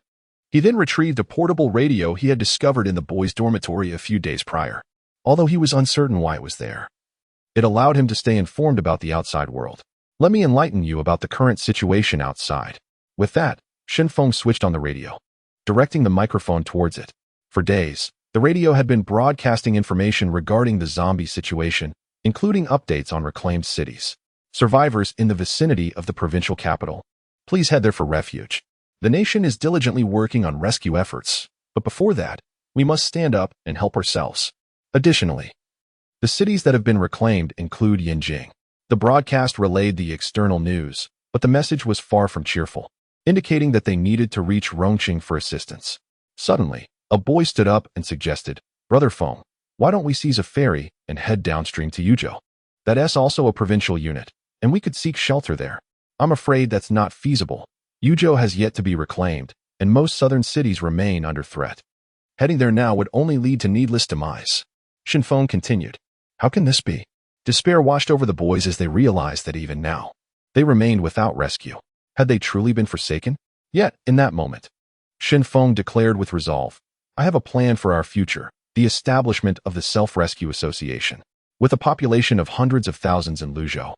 He then retrieved a portable radio he had discovered in the boys' dormitory a few days prior. Although he was uncertain why it was there, it allowed him to stay informed about the outside world. Let me enlighten you about the current situation outside. With that, Shenfeng switched on the radio, directing the microphone towards it. For days, the radio had been broadcasting information regarding the zombie situation, including updates on reclaimed cities, survivors in the vicinity of the provincial capital. Please head there for refuge. The nation is diligently working on rescue efforts, but before that, we must stand up and help ourselves. Additionally, the cities that have been reclaimed include Yinjing. The broadcast relayed the external news, but the message was far from cheerful, indicating that they needed to reach Rongqing for assistance. Suddenly, a boy stood up and suggested, Brother Feng, why don't we seize a ferry and head downstream to Yuzhou? That's also a provincial unit, and we could seek shelter there. I'm afraid that's not feasible. Yuzhou has yet to be reclaimed, and most southern cities remain under threat. Heading there now would only lead to needless demise. Shenfeng continued, How can this be? Despair washed over the boys as they realized that even now, they remained without rescue. Had they truly been forsaken? Yet, in that moment, Shenfeng declared with resolve, I have a plan for our future, the establishment of the Self-Rescue Association. With a population of hundreds of thousands in Luzhou,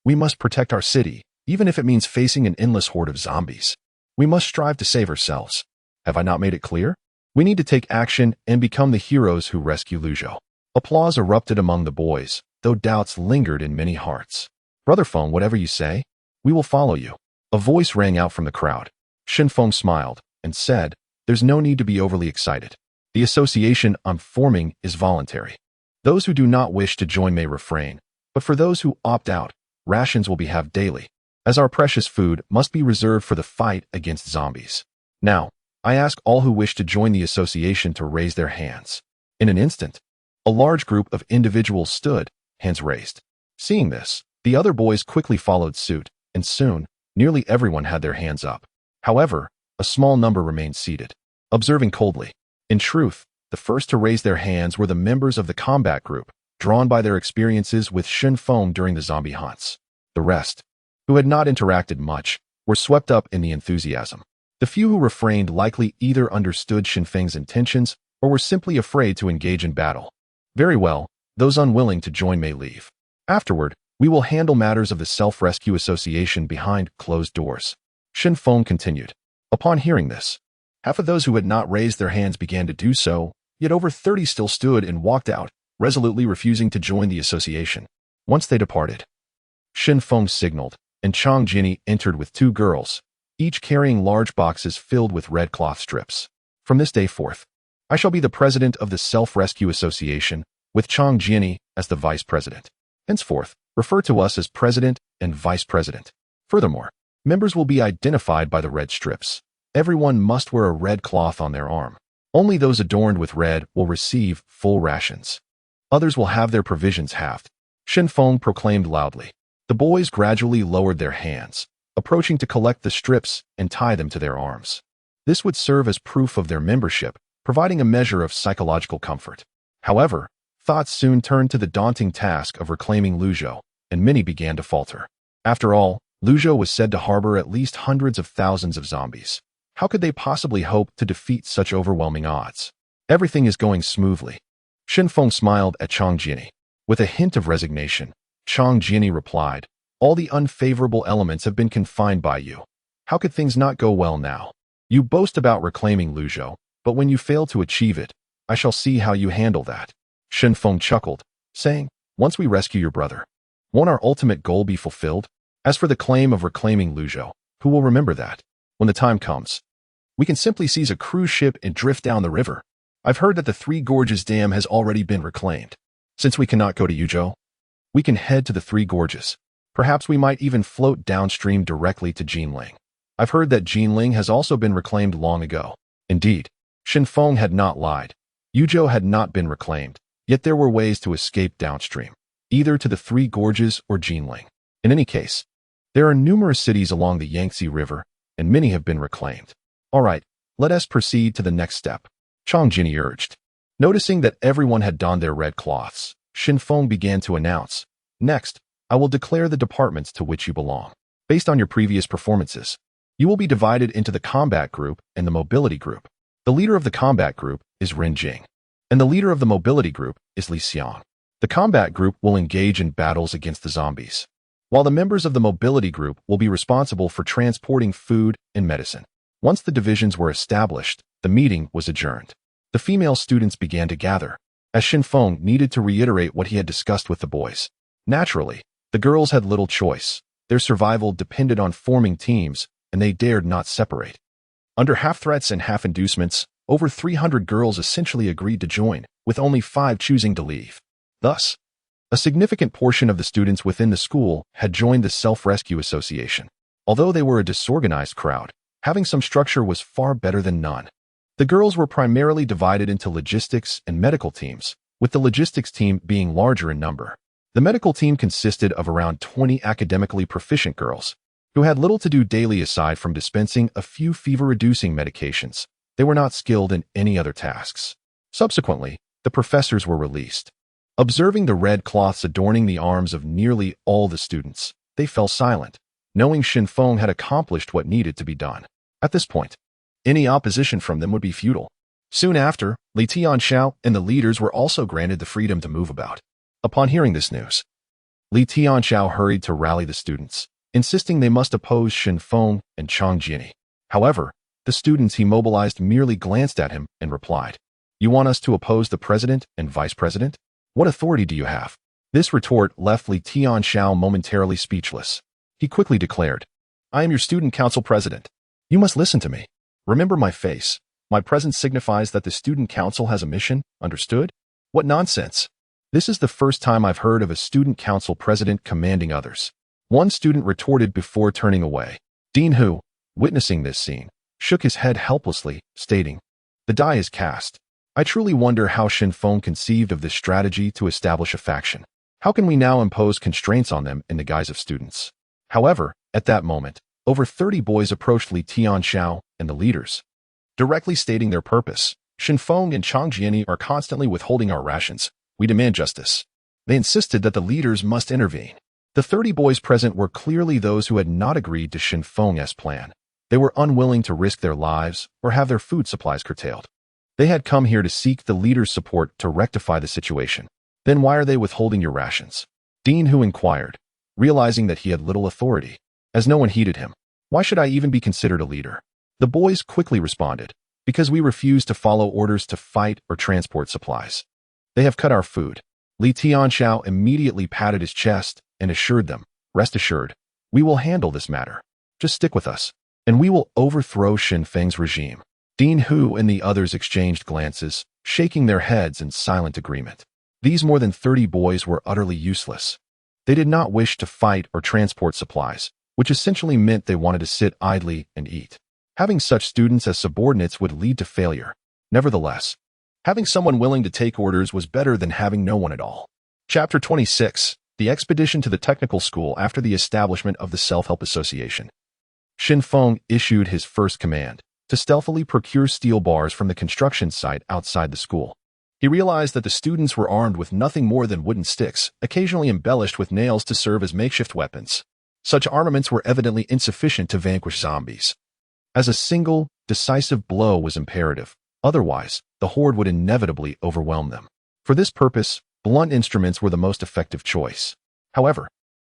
we must protect our city, even if it means facing an endless horde of zombies. We must strive to save ourselves. Have I not made it clear? We need to take action and become the heroes who rescue Luzhou. Applause erupted among the boys, though doubts lingered in many hearts. Brother Feng, whatever you say, we will follow you. A voice rang out from the crowd. Shenfeng smiled and said, There's no need to be overly excited. The association I'm forming is voluntary. Those who do not wish to join may refrain, but for those who opt out, rations will be halved daily, as our precious food must be reserved for the fight against zombies. Now, I ask all who wish to join the association to raise their hands. In an instant, a large group of individuals stood, hands raised. Seeing this, the other boys quickly followed suit, and soon, nearly everyone had their hands up. However, a small number remained seated, observing coldly. In truth, the first to raise their hands were the members of the combat group, drawn by their experiences with Shenfeng during the zombie hunts. The rest, who had not interacted much, were swept up in the enthusiasm. The few who refrained likely either understood Shenfeng's intentions or were simply afraid to engage in battle. Very well, those unwilling to join may leave. Afterward, we will handle matters of the Self-Rescue Association behind closed doors. Shin Feng continued. Upon hearing this, half of those who had not raised their hands began to do so, yet over 30 still stood and walked out, resolutely refusing to join the association. Once they departed, Shin Feng signaled, and Chang Jinny entered with 2 girls, each carrying large boxes filled with red cloth strips. From this day forth, I shall be the president of the Self-Rescue Association, with Chang Jinny as the vice president. Henceforth, refer to us as president and vice president. Furthermore, members will be identified by the red strips. Everyone must wear a red cloth on their arm. Only those adorned with red will receive full rations. Others will have their provisions halved. Shin Feng proclaimed loudly. The boys gradually lowered their hands, approaching to collect the strips and tie them to their arms. This would serve as proof of their membership, providing a measure of psychological comfort. However, thoughts soon turned to the daunting task of reclaiming Luzhou, and many began to falter. After all, Luzhou was said to harbor at least hundreds of thousands of zombies. How could they possibly hope to defeat such overwhelming odds? Everything is going smoothly. Shin Feng smiled at Chang Jinny. With a hint of resignation, Chang Jinny replied, all the unfavorable elements have been confined by you. How could things not go well now? You boast about reclaiming Luzhou, but when you fail to achieve it, I shall see how you handle that. Shin Feng chuckled, saying, once we rescue your brother, won't our ultimate goal be fulfilled? As for the claim of reclaiming Luzhou, who will remember that? When the time comes, we can simply seize a cruise ship and drift down the river. I've heard that the Three Gorges Dam has already been reclaimed. Since we cannot go to Yuzhou, we can head to the Three Gorges. Perhaps we might even float downstream directly to Jinling. I've heard that Jinling has also been reclaimed long ago. Indeed, Shin Feng had not lied. Yuzhou had not been reclaimed, yet there were ways to escape downstream, either to the Three Gorges or Jinling. In any case, there are numerous cities along the Yangtze River, and many have been reclaimed. All right, let us proceed to the next step, Chang Jinny urged. Noticing that everyone had donned their red cloths, Shin Feng began to announce, next, I will declare the departments to which you belong. Based on your previous performances, you will be divided into the combat group and the mobility group. The leader of the combat group is Ren Jing, and the leader of the mobility group is Li Xiang. The combat group will engage in battles against the zombies, while the members of the mobility group will be responsible for transporting food and medicine. Once the divisions were established, the meeting was adjourned. The female students began to gather, as Shin Feng needed to reiterate what he had discussed with the boys. Naturally, the girls had little choice. Their survival depended on forming teams, and they dared not separate. Under half threats and half inducements, over 300 girls essentially agreed to join, with only 5 choosing to leave. Thus, a significant portion of the students within the school had joined the Self-Rescue Association. Although they were a disorganized crowd, having some structure was far better than none. The girls were primarily divided into logistics and medical teams, with the logistics team being larger in number. The medical team consisted of around 20 academically proficient girls, who had little to do daily aside from dispensing a few fever-reducing medications. They were not skilled in any other tasks. Subsequently, the professors were released. Observing the red cloths adorning the arms of nearly all the students, they fell silent, knowing Shin Feng had accomplished what needed to be done. At this point, any opposition from them would be futile. Soon after, Li Tianxiao and the leaders were also granted the freedom to move about. Upon hearing this news, Li Tianxiao hurried to rally the students, insisting they must oppose Shin Feng and Chang Jinny. However, the students he mobilized merely glanced at him and replied, "You want us to oppose the president and vice president? What authority do you have?" This retort left Li Tianxiao momentarily speechless. He quickly declared, "I am your student council president. You must listen to me. Remember my face. My presence signifies that the student council has a mission, understood? What nonsense. This is the first time I've heard of a student council president commanding others." One student retorted before turning away. Dean Hu, witnessing this scene, shook his head helplessly, stating, "The die is cast. I truly wonder how Shin Feng conceived of this strategy to establish a faction. How can we now impose constraints on them in the guise of students?" However, at that moment, over 30 boys approached Li Tianxiao and the leaders, directly stating their purpose. "Shin Feng and Chang Jinny are constantly withholding our rations. We demand justice." They insisted that the leaders must intervene. The 30 boys present were clearly those who had not agreed to Shin Feng's plan. They were unwilling to risk their lives or have their food supplies curtailed. They had come here to seek the leader's support to rectify the situation. Then why are they withholding your rations? Dean Hu inquired, realizing that he had little authority, as no one heeded him. Why should I even be considered a leader? The boys quickly responded, because we refuse to follow orders to fight or transport supplies. They have cut our food. Li Tianxiao immediately patted his chest and assured them, rest assured, we will handle this matter. Just stick with us, and we will overthrow Xin Feng's regime. Dean Hu and the others exchanged glances, shaking their heads in silent agreement. These more than 30 boys were utterly useless. They did not wish to fight or transport supplies, which essentially meant they wanted to sit idly and eat. Having such students as subordinates would lead to failure. Nevertheless, having someone willing to take orders was better than having no one at all. Chapter 26. The Expedition to the Technical School after the establishment of the Self-Help Association. Xin Feng issued his first command, to stealthily procure steel bars from the construction site outside the school. He realized that the students were armed with nothing more than wooden sticks, occasionally embellished with nails to serve as makeshift weapons. Such armaments were evidently insufficient to vanquish zombies. As a single, decisive blow was imperative, otherwise, the horde would inevitably overwhelm them. For this purpose, blunt instruments were the most effective choice. However,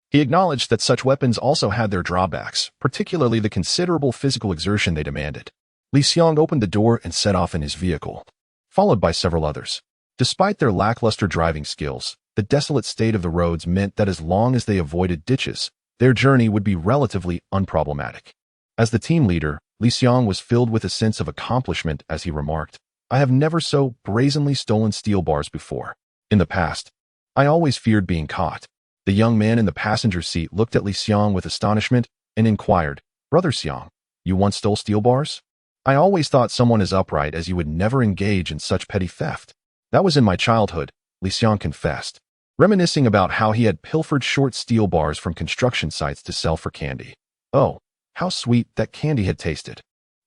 he acknowledged that such weapons also had their drawbacks, particularly the considerable physical exertion they demanded. Li Xiong opened the door and set off in his vehicle, followed by several others. Despite their lackluster driving skills, the desolate state of the roads meant that as long as they avoided ditches, their journey would be relatively unproblematic. As the team leader, Li Xiong was filled with a sense of accomplishment as he remarked, I have never so brazenly stolen steel bars before. In the past, I always feared being caught. The young man in the passenger seat looked at Li Xiong with astonishment and inquired, Brother Xiong, you once stole steel bars? I always thought someone as upright as you would never engage in such petty theft. That was in my childhood, Li Xiong confessed, reminiscing about how he had pilfered short steel bars from construction sites to sell for candy. Oh, how sweet that candy had tasted.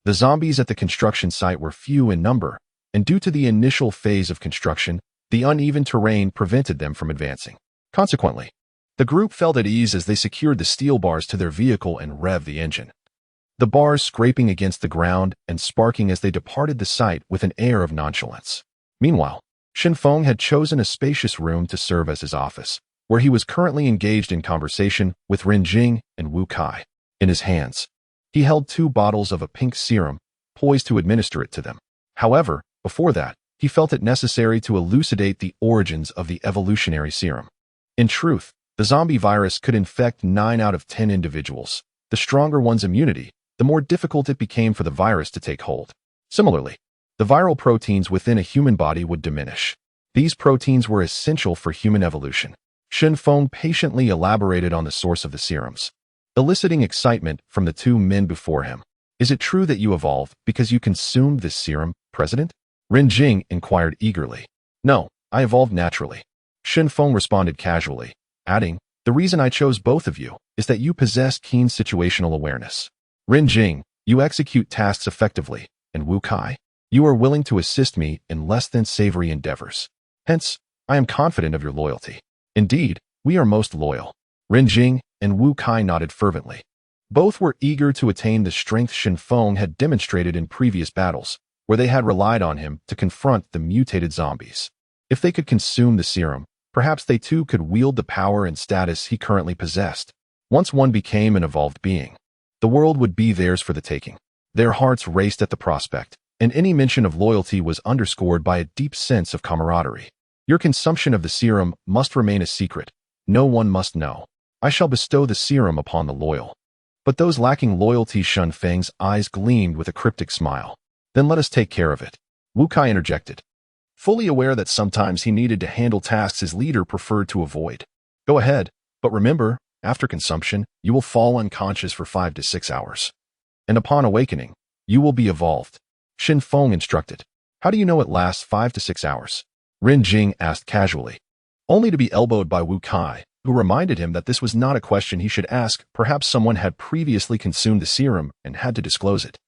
The zombies at the construction site were few in number, and due to the initial phase of construction, the uneven terrain prevented them from advancing. Consequently, the group felt at ease as they secured the steel bars to their vehicle and revved the engine. The bars scraping against the ground and sparking as they departed the site with an air of nonchalance. Meanwhile, Xin Feng had chosen a spacious room to serve as his office, where he was currently engaged in conversation with Ren Jing and Wu Kai. In his hands, he held 2 bottles of a pink serum, poised to administer it to them. However, before that, he felt it necessary to elucidate the origins of the evolutionary serum. In truth, the zombie virus could infect 9 out of 10 individuals. The stronger one's immunity, the more difficult it became for the virus to take hold. Similarly, the viral proteins within a human body would diminish. These proteins were essential for human evolution. Xin Feng patiently elaborated on the source of the serums, eliciting excitement from the 2 men before him. Is it true that you evolved because you consumed this serum, President? Ren Jing inquired eagerly. No, I evolved naturally. Xin Feng responded casually, adding, the reason I chose both of you is that you possess keen situational awareness. Ren Jing, you execute tasks effectively, and Wu Kai, you are willing to assist me in less than savory endeavors. Hence, I am confident of your loyalty. Indeed, we are most loyal. Ren Jing and Wu Kai nodded fervently. Both were eager to attain the strength Xin Feng had demonstrated in previous battles, where they had relied on him to confront the mutated zombies. If they could consume the serum, perhaps they too could wield the power and status he currently possessed. Once one became an evolved being, the world would be theirs for the taking. Their hearts raced at the prospect, and any mention of loyalty was underscored by a deep sense of camaraderie. Your consumption of the serum must remain a secret. No one must know. I shall bestow the serum upon the loyal. But those lacking loyalty, Xin Feng's eyes gleamed with a cryptic smile. Then let us take care of it. Wu Kai interjected, fully aware that sometimes he needed to handle tasks his leader preferred to avoid. Go ahead, but remember, after consumption, you will fall unconscious for 5 to 6 hours. And upon awakening, you will be evolved. Xin Feng instructed. How do you know it lasts 5 to 6 hours? Ren Jing asked casually, only to be elbowed by Wu Kai, who reminded him that this was not a question he should ask. Perhaps someone had previously consumed the serum and had to disclose it.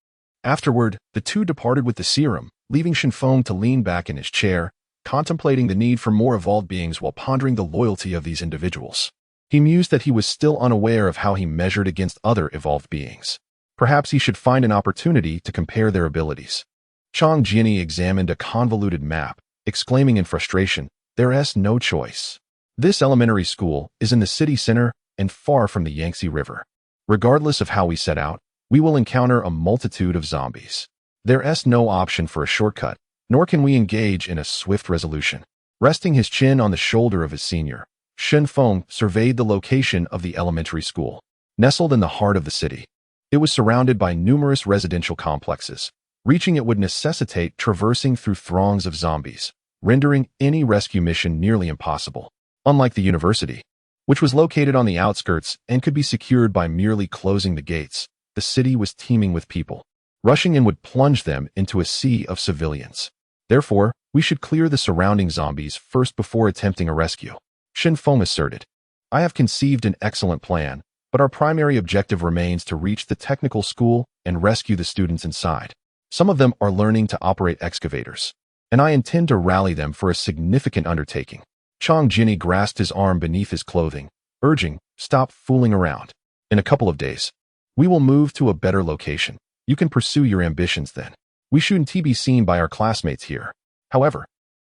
Afterward, the 2 departed with the serum, leaving Xin Feng to lean back in his chair, contemplating the need for more evolved beings while pondering the loyalty of these individuals. He mused that he was still unaware of how he measured against other evolved beings. Perhaps he should find an opportunity to compare their abilities. Chang Jiani examined a convoluted map, exclaiming in frustration, "There's no choice. This elementary school is in the city center and far from the Yangtze River. Regardless of how we set out, we will encounter a multitude of zombies. There's no option for a shortcut, nor can we engage in a swift resolution." Resting his chin on the shoulder of his senior, Shen Feng surveyed the location of the elementary school. Nestled in the heart of the city, it was surrounded by numerous residential complexes. Reaching it would necessitate traversing through throngs of zombies, rendering any rescue mission nearly impossible. Unlike the university, which was located on the outskirts and could be secured by merely closing the gates, the city was teeming with people. Rushing in would plunge them into a sea of civilians. Therefore, we should clear the surrounding zombies first before attempting a rescue, Shen Feng asserted. "I have conceived an excellent plan, but our primary objective remains to reach the technical school and rescue the students inside. Some of them are learning to operate excavators, and I intend to rally them for a significant undertaking." Chang Jiani grasped his arm beneath his clothing, urging, "Stop fooling around. In a couple of days, we will move to a better location. You can pursue your ambitions then. We shouldn't be seen by our classmates here. However,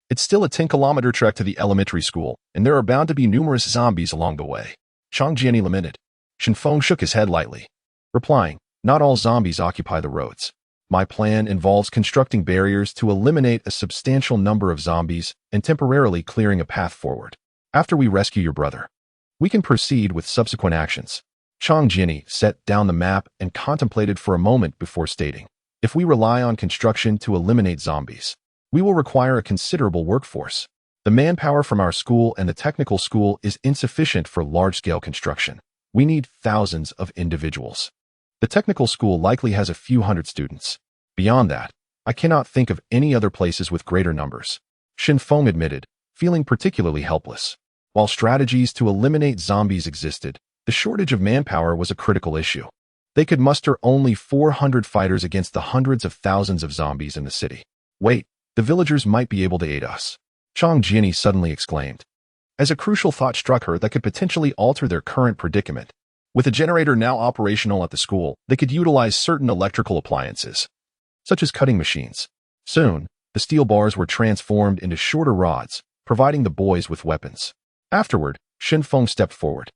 it's still a 10-kilometer trek to the elementary school, and there are bound to be numerous zombies along the way," Chang Jiani lamented. Shen Feng shook his head lightly, replying, "Not all zombies occupy the roads. My plan involves constructing barriers to eliminate a substantial number of zombies and temporarily clearing a path forward. After we rescue your brother, we can proceed with subsequent actions." Chang Jiani set down the map and contemplated for a moment before stating, "If we rely on construction to eliminate zombies, we will require a considerable workforce. The manpower from our school and the technical school is insufficient for large-scale construction. We need thousands of individuals. The technical school likely has a few hundred students. Beyond that, I cannot think of any other places with greater numbers," Shen Feng admitted, feeling particularly helpless. While strategies to eliminate zombies existed, the shortage of manpower was a critical issue. They could muster only 400 fighters against the hundreds of thousands of zombies in the city. "Wait, the villagers might be able to aid us," Chang Jiani suddenly exclaimed, as a crucial thought struck her that could potentially alter their current predicament. With a generator now operational at the school, they could utilize certain electrical appliances, such as cutting machines. Soon, the steel bars were transformed into shorter rods, providing the boys with weapons. Afterward, Shen Feng stepped forward,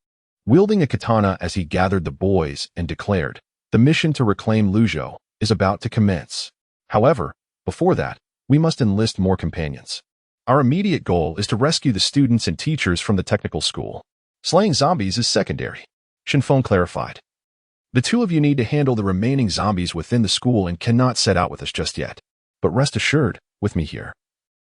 wielding a katana as he gathered the boys and declared, "The mission to reclaim Luzhou is about to commence. However, before that, we must enlist more companions. Our immediate goal is to rescue the students and teachers from the technical school. Slaying zombies is secondary," Shen Feng clarified. "The two of you need to handle the remaining zombies within the school and cannot set out with us just yet. But rest assured, with me here,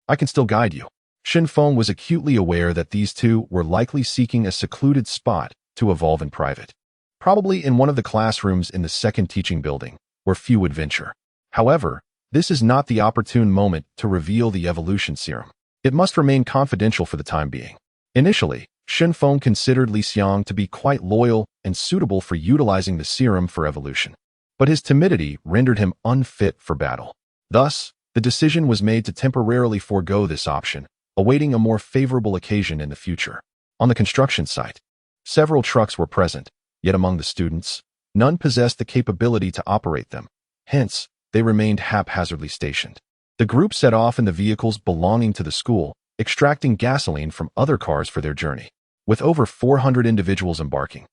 I can still guide you." Shen Feng was acutely aware that these two were likely seeking a secluded spot to evolve in private, probably in one of the classrooms in the second teaching building, where few would venture. However, this is not the opportune moment to reveal the evolution serum. It must remain confidential for the time being. Initially, Shen Feng considered Li Xiang to be quite loyal and suitable for utilizing the serum for evolution, but his timidity rendered him unfit for battle. Thus, the decision was made to temporarily forego this option, awaiting a more favorable occasion in the future. On the construction site, several trucks were present, yet among the students, none possessed the capability to operate them. Hence, they remained haphazardly stationed. The group set off in the vehicles belonging to the school, extracting gasoline from other cars for their journey. With over 400 individuals embarking,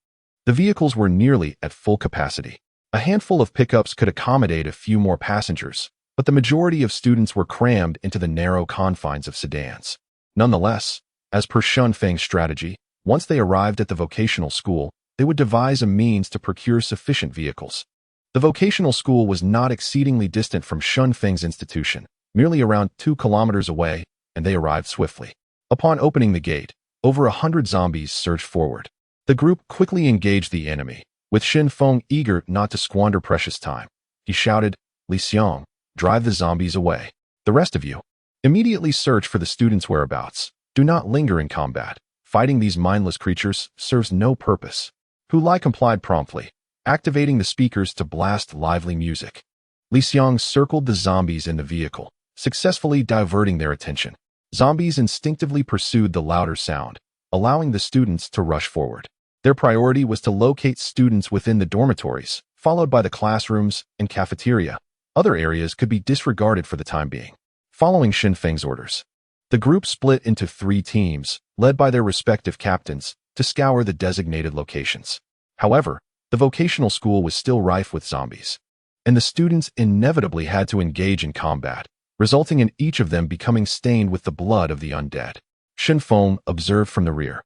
the vehicles were nearly at full capacity. A handful of pickups could accommodate a few more passengers, but the majority of students were crammed into the narrow confines of sedans. Nonetheless, as per Shen Feng's strategy, once they arrived at the vocational school, they would devise a means to procure sufficient vehicles. The vocational school was not exceedingly distant from Shen Feng's institution, merely around 2 kilometers away, and they arrived swiftly. Upon opening the gate, over 100 zombies surged forward. The group quickly engaged the enemy, with Shen Feng eager not to squander precious time. He shouted, "Li Xiang, drive the zombies away. The rest of you, immediately search for the students' whereabouts. Do not linger in combat. Fighting these mindless creatures serves no purpose." Hu Lai complied promptly, activating the speakers to blast lively music. Li Xiang circled the zombies in the vehicle, successfully diverting their attention. Zombies instinctively pursued the louder sound, allowing the students to rush forward. Their priority was to locate students within the dormitories, followed by the classrooms and cafeteria. Other areas could be disregarded for the time being. Following Xin Feng's orders, the group split into 3 teams, led by their respective captains, to scour the designated locations. However, the vocational school was still rife with zombies, and the students inevitably had to engage in combat, resulting in each of them becoming stained with the blood of the undead. Xin Feng observed from the rear.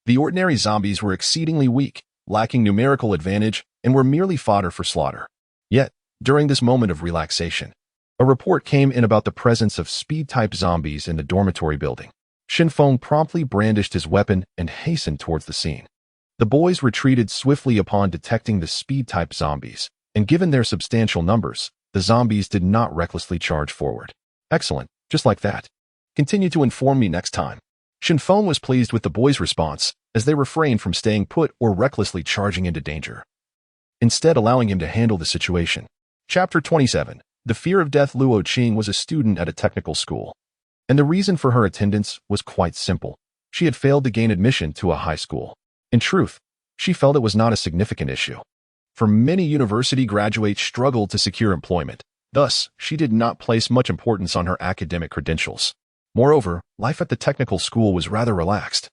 The ordinary zombies were exceedingly weak, lacking numerical advantage, and were merely fodder for slaughter. Yet, during this moment of relaxation, a report came in about the presence of speed-type zombies in the dormitory building. Xin Feng promptly brandished his weapon and hastened towards the scene. The boys retreated swiftly upon detecting the speed-type zombies, and given their substantial numbers, the zombies did not recklessly charge forward. Excellent, just like that. Continue to inform me next time. Xin Feng was pleased with the boys' response, as they refrained from staying put or recklessly charging into danger, instead allowing him to handle the situation. Chapter 27. The Fear of Death. Luo Qing was a student at a technical school, and the reason for her attendance was quite simple. She had failed to gain admission to a high school. In truth, she felt it was not a significant issue, for many university graduates struggled to secure employment. Thus, she did not place much importance on her academic credentials. Moreover, life at the technical school was rather relaxed,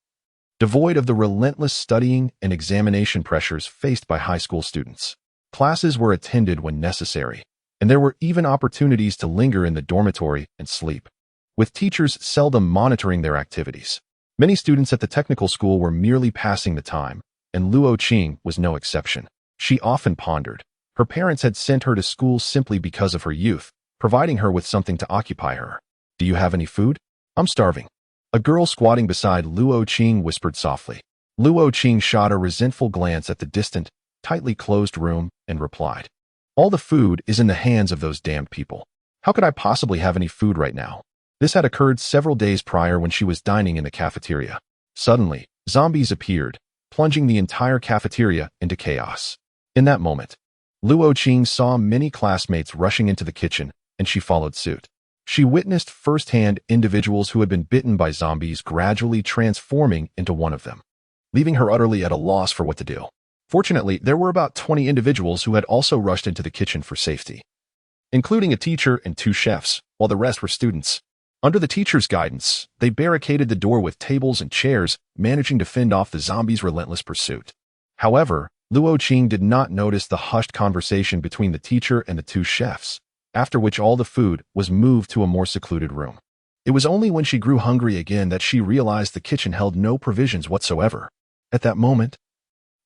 devoid of the relentless studying and examination pressures faced by high school students. Classes were attended when necessary, and there were even opportunities to linger in the dormitory and sleep, with teachers seldom monitoring their activities. Many students at the technical school were merely passing the time, and Luo Qing was no exception. She often pondered. Her parents had sent her to school simply because of her youth, providing her with something to occupy her. "Do you have any food? I'm starving." A girl squatting beside Luo Qing whispered softly. Luo Qing shot a resentful glance at the distant, tightly closed room and replied, "All the food is in the hands of those damned people. How could I possibly have any food right now?" This had occurred several days prior when she was dining in the cafeteria. Suddenly, zombies appeared, plunging the entire cafeteria into chaos. In that moment, Luo Qing saw many classmates rushing into the kitchen, and she followed suit. She witnessed firsthand individuals who had been bitten by zombies gradually transforming into one of them, leaving her utterly at a loss for what to do. Fortunately, there were about 20 individuals who had also rushed into the kitchen for safety, including a teacher and 2 chefs, while the rest were students. Under the teacher's guidance, they barricaded the door with tables and chairs, managing to fend off the zombies' relentless pursuit. However, Luo Qing did not notice the hushed conversation between the teacher and the 2 chefs, after which all the food was moved to a more secluded room. It was only when she grew hungry again that she realized the kitchen held no provisions whatsoever. At that moment,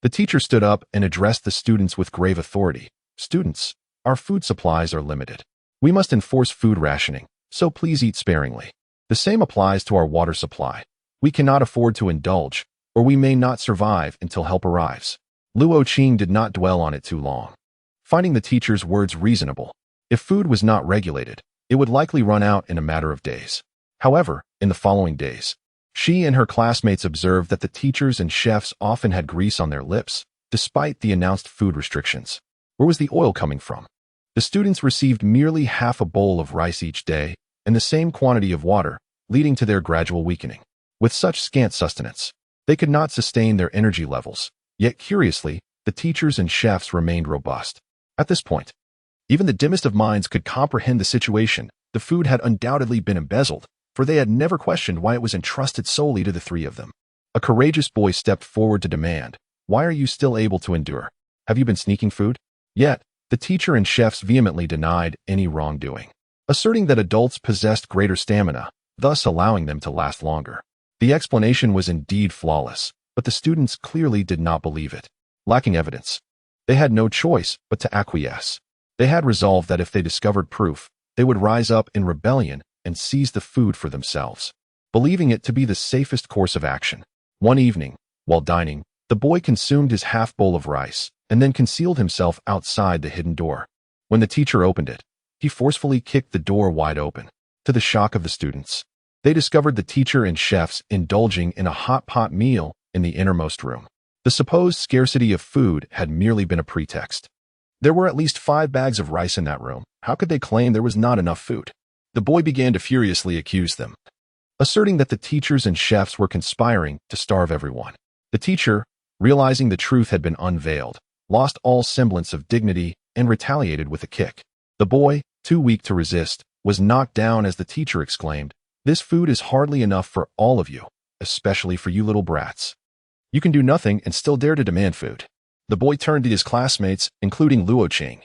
the teacher stood up and addressed the students with grave authority. "Students, our food supplies are limited. We must enforce food rationing, so please eat sparingly. The same applies to our water supply. We cannot afford to indulge, or we may not survive until help arrives." Luo Qing did not dwell on it too long, finding the teacher's words reasonable. If food was not regulated, it would likely run out in a matter of days. However, in the following days, she and her classmates observed that the teachers and chefs often had grease on their lips, despite the announced food restrictions. Where was the oil coming from? The students received merely half a bowl of rice each day and the same quantity of water, leading to their gradual weakening. With such scant sustenance, they could not sustain their energy levels. Yet curiously, the teachers and chefs remained robust. At this point, even the dimmest of minds could comprehend the situation. The food had undoubtedly been embezzled, for they had never questioned why it was entrusted solely to the 3 of them. A courageous boy stepped forward to demand, "Why are you still able to endure? Have you been sneaking food?" Yet, the teacher and chefs vehemently denied any wrongdoing, asserting that adults possessed greater stamina, thus allowing them to last longer. The explanation was indeed flawless, but the students clearly did not believe it. Lacking evidence, they had no choice but to acquiesce. They had resolved that if they discovered proof, they would rise up in rebellion and seize the food for themselves, believing it to be the safest course of action. One evening, while dining, the boy consumed his half bowl of rice and then concealed himself outside the hidden door. When the teacher opened it, he forcefully kicked the door wide open. To the shock of the students, they discovered the teacher and chefs indulging in a hot pot meal in the innermost room. The supposed scarcity of food had merely been a pretext. There were at least 5 bags of rice in that room. How could they claim there was not enough food? The boy began to furiously accuse them, asserting that the teachers and chefs were conspiring to starve everyone. The teacher, realizing the truth had been unveiled, lost all semblance of dignity and retaliated with a kick. The boy, too weak to resist, was knocked down as the teacher exclaimed, "This food is hardly enough for all of you, especially for you little brats. You can do nothing and still dare to demand food." The boy turned to his classmates, including Luo Qing,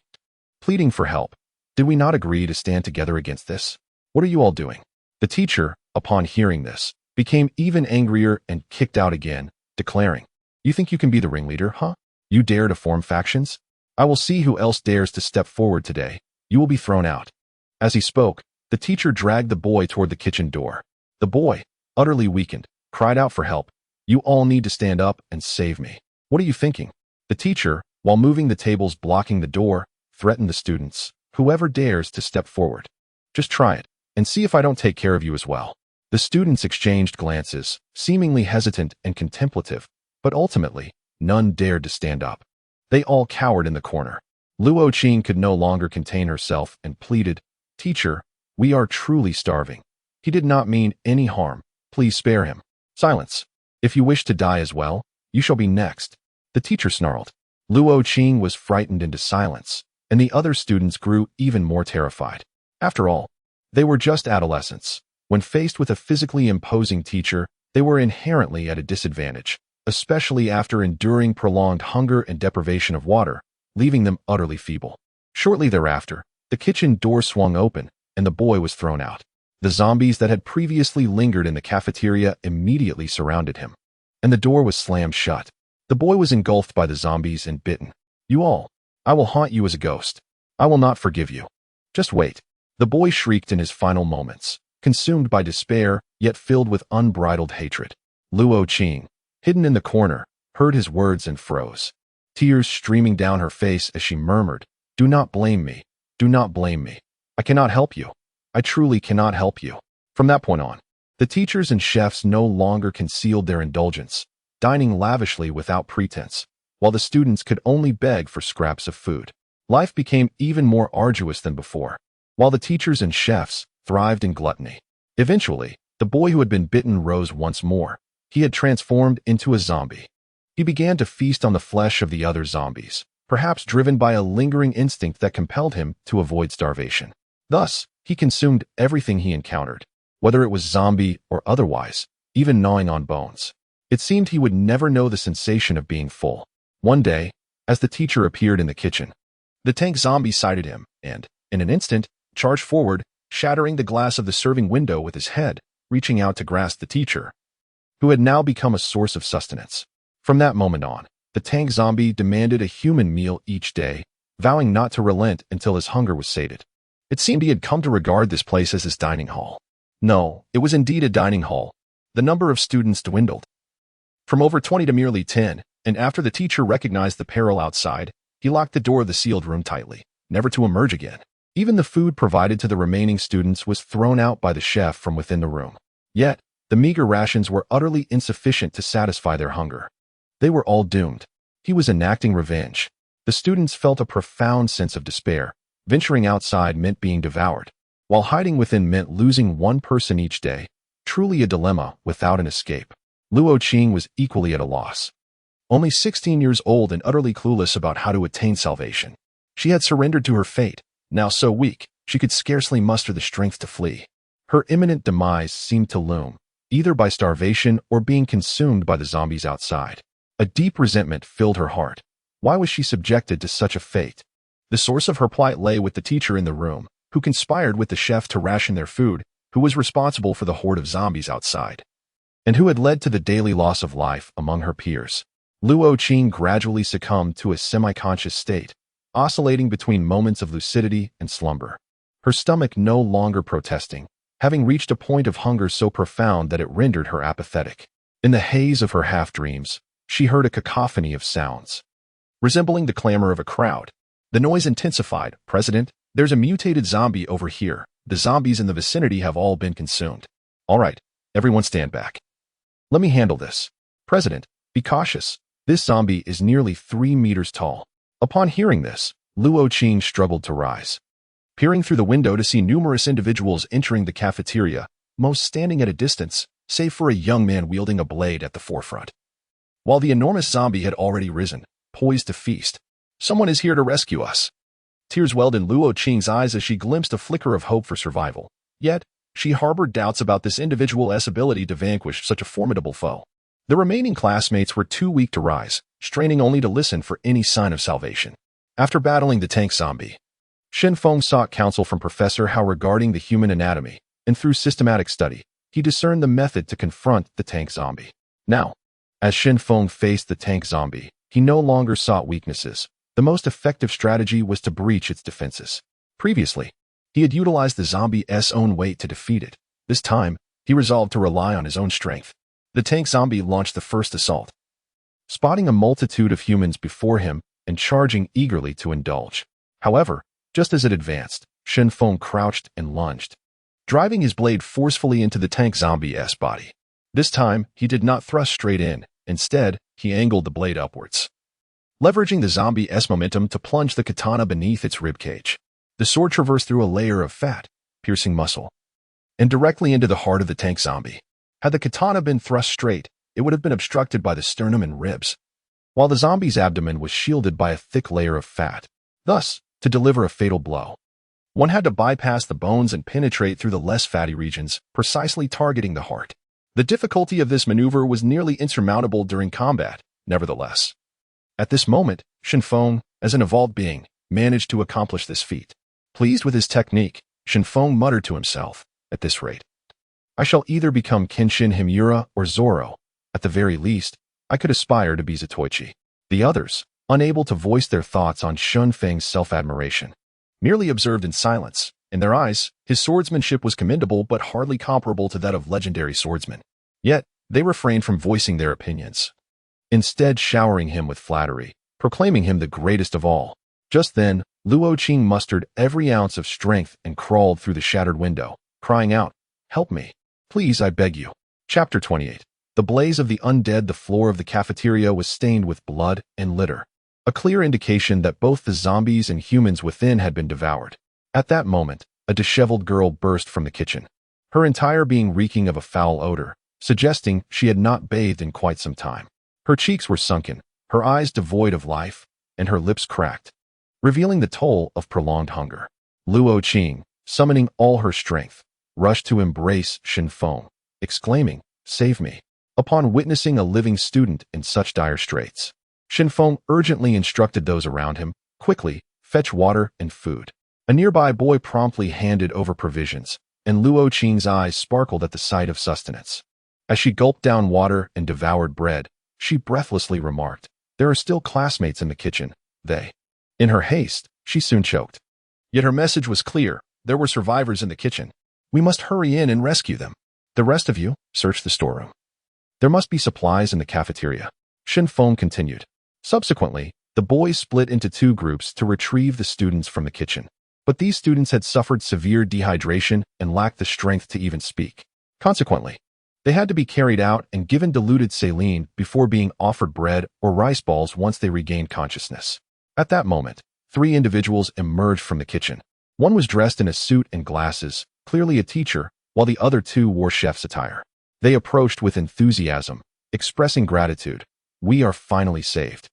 pleading for help. "Did we not agree to stand together against this? What are you all doing?" The teacher, upon hearing this, became even angrier and kicked out again, declaring, "You think you can be the ringleader, huh? You dare to form factions? I will see who else dares to step forward today. You will be thrown out." As he spoke, the teacher dragged the boy toward the kitchen door. The boy, utterly weakened, cried out for help. "You all need to stand up and save me. What are you thinking?" The teacher, while moving the tables blocking the door, threatened the students, "Whoever dares to step forward, just try it, and see if I don't take care of you as well." The students exchanged glances, seemingly hesitant and contemplative, but ultimately, none dared to stand up. They all cowered in the corner. Luo Qing could no longer contain herself and pleaded, "Teacher, we are truly starving. He did not mean any harm. Please spare him." "Silence. If you wish to die as well, you shall be next," the teacher snarled. Luo Qing was frightened into silence, and the other students grew even more terrified. After all, they were just adolescents. When faced with a physically imposing teacher, they were inherently at a disadvantage, especially after enduring prolonged hunger and deprivation of water, leaving them utterly feeble. Shortly thereafter, the kitchen door swung open, and the boy was thrown out. The zombies that had previously lingered in the cafeteria immediately surrounded him, and the door was slammed shut. The boy was engulfed by the zombies and bitten. "You all, I will haunt you as a ghost. I will not forgive you. Just wait." The boy shrieked in his final moments, consumed by despair, yet filled with unbridled hatred. Luo Qing, hidden in the corner, heard his words and froze, tears streaming down her face as she murmured, "Do not blame me. Do not blame me. I cannot help you. I truly cannot help you." From that point on, the teachers and chefs no longer concealed their indulgence, dining lavishly without pretense, while the students could only beg for scraps of food. Life became even more arduous than before, while the teachers and chefs thrived in gluttony. Eventually, the boy who had been bitten rose once more. He had transformed into a zombie. He began to feast on the flesh of the other zombies, perhaps driven by a lingering instinct that compelled him to avoid starvation. Thus, he consumed everything he encountered, whether it was zombie or otherwise, even gnawing on bones. It seemed he would never know the sensation of being full. One day, as the teacher appeared in the kitchen, the tank zombie sighted him and, in an instant, charged forward, shattering the glass of the serving window with his head, reaching out to grasp the teacher, who had now become a source of sustenance. From that moment on, the tank zombie demanded a human meal each day, vowing not to relent until his hunger was sated. It seemed he had come to regard this place as his dining hall. No, it was indeed a dining hall. The number of students dwindled from over 20 to merely 10, and after the teacher recognized the peril outside, he locked the door of the sealed room tightly, never to emerge again. Even the food provided to the remaining students was thrown out by the chef from within the room. Yet, the meager rations were utterly insufficient to satisfy their hunger. They were all doomed. He was enacting revenge. The students felt a profound sense of despair. Venturing outside meant being devoured, while hiding within meant losing one person each day. Truly a dilemma without an escape. Luo Qing was equally at a loss. Only 16 years old and utterly clueless about how to attain salvation, she had surrendered to her fate. Now so weak, she could scarcely muster the strength to flee. Her imminent demise seemed to loom, either by starvation or being consumed by the zombies outside. A deep resentment filled her heart. Why was she subjected to such a fate? The source of her plight lay with the teacher in the room, who conspired with the chef to ration their food, who was responsible for the horde of zombies outside, and who had led to the daily loss of life among her peers. Luo Qing gradually succumbed to a semi-conscious state, oscillating between moments of lucidity and slumber, her stomach no longer protesting, having reached a point of hunger so profound that it rendered her apathetic. In the haze of her half-dreams, she heard a cacophony of sounds, resembling the clamor of a crowd. The noise intensified. "President, there's a mutated zombie over here. The zombies in the vicinity have all been consumed." "All right, everyone stand back. Let me handle this." "President, be cautious. This zombie is nearly 3 meters tall." Upon hearing this, Luo Qing struggled to rise, peering through the window to see numerous individuals entering the cafeteria, most standing at a distance, save for a young man wielding a blade at the forefront, while the enormous zombie had already risen, poised to feast. "Someone is here to rescue us." Tears welled in Luo Qing's eyes as she glimpsed a flicker of hope for survival. Yet, she harbored doubts about this individual's ability to vanquish such a formidable foe. The remaining classmates were too weak to rise, straining only to listen for any sign of salvation. After battling the tank zombie, Shen Feng sought counsel from Professor Hao regarding the human anatomy, and through systematic study, he discerned the method to confront the tank zombie. Now, as Shen Feng faced the tank zombie, he no longer sought weaknesses. The most effective strategy was to breach its defenses. Previously, he had utilized the zombie's own weight to defeat it. This time, he resolved to rely on his own strength. The tank zombie launched the first assault, spotting a multitude of humans before him and charging eagerly to indulge. However, just as it advanced, Shen Feng crouched and lunged, driving his blade forcefully into the tank zombie's body. This time, he did not thrust straight in. Instead, he angled the blade upwards, leveraging the zombie's momentum to plunge the katana beneath its ribcage. The sword traversed through a layer of fat, piercing muscle, and directly into the heart of the tank zombie. Had the katana been thrust straight, it would have been obstructed by the sternum and ribs, while the zombie's abdomen was shielded by a thick layer of fat. Thus, to deliver a fatal blow, one had to bypass the bones and penetrate through the less fatty regions, precisely targeting the heart. The difficulty of this maneuver was nearly insurmountable during combat. Nevertheless, at this moment, Shen Feng, as an evolved being, managed to accomplish this feat. Pleased with his technique, Shen Feng muttered to himself, "At this rate, I shall either become Kenshin Himura or Zoro. At the very least, I could aspire to be Zatoichi." The others, unable to voice their thoughts on Shen Feng's self-admiration, merely observed in silence. In their eyes, his swordsmanship was commendable but hardly comparable to that of legendary swordsmen. Yet, they refrained from voicing their opinions, instead showering him with flattery, proclaiming him the greatest of all. Just then, Luo Qing mustered every ounce of strength and crawled through the shattered window, crying out, "Help me. Please, I beg you." Chapter 28. The blaze of the undead. The floor of the cafeteria was stained with blood and litter, a clear indication that both the zombies and humans within had been devoured. At that moment, a disheveled girl burst from the kitchen, her entire being reeking of a foul odor, suggesting she had not bathed in quite some time. Her cheeks were sunken, her eyes devoid of life, and her lips cracked, revealing the toll of prolonged hunger. Luo Qing, summoning all her strength, rushed to embrace Shen Feng, exclaiming, "Save me." Upon witnessing a living student in such dire straits, Shen Feng urgently instructed those around him, "Quickly, fetch water and food." A nearby boy promptly handed over provisions, and Luo Qing's eyes sparkled at the sight of sustenance. As she gulped down water and devoured bread, she breathlessly remarked, "There are still classmates in the kitchen, they." In her haste, she soon choked. Yet her message was clear. There were survivors in the kitchen. We must hurry in and rescue them. The rest of you, search the storeroom. There must be supplies in the cafeteria. Shen Feng continued. Subsequently, the boys split into two groups to retrieve the students from the kitchen. But these students had suffered severe dehydration and lacked the strength to even speak. Consequently, they had to be carried out and given diluted saline before being offered bread or rice balls once they regained consciousness. At that moment, three individuals emerged from the kitchen. One was dressed in a suit and glasses, clearly a teacher, while the other two wore chef's attire. They approached with enthusiasm, expressing gratitude. "We are finally saved.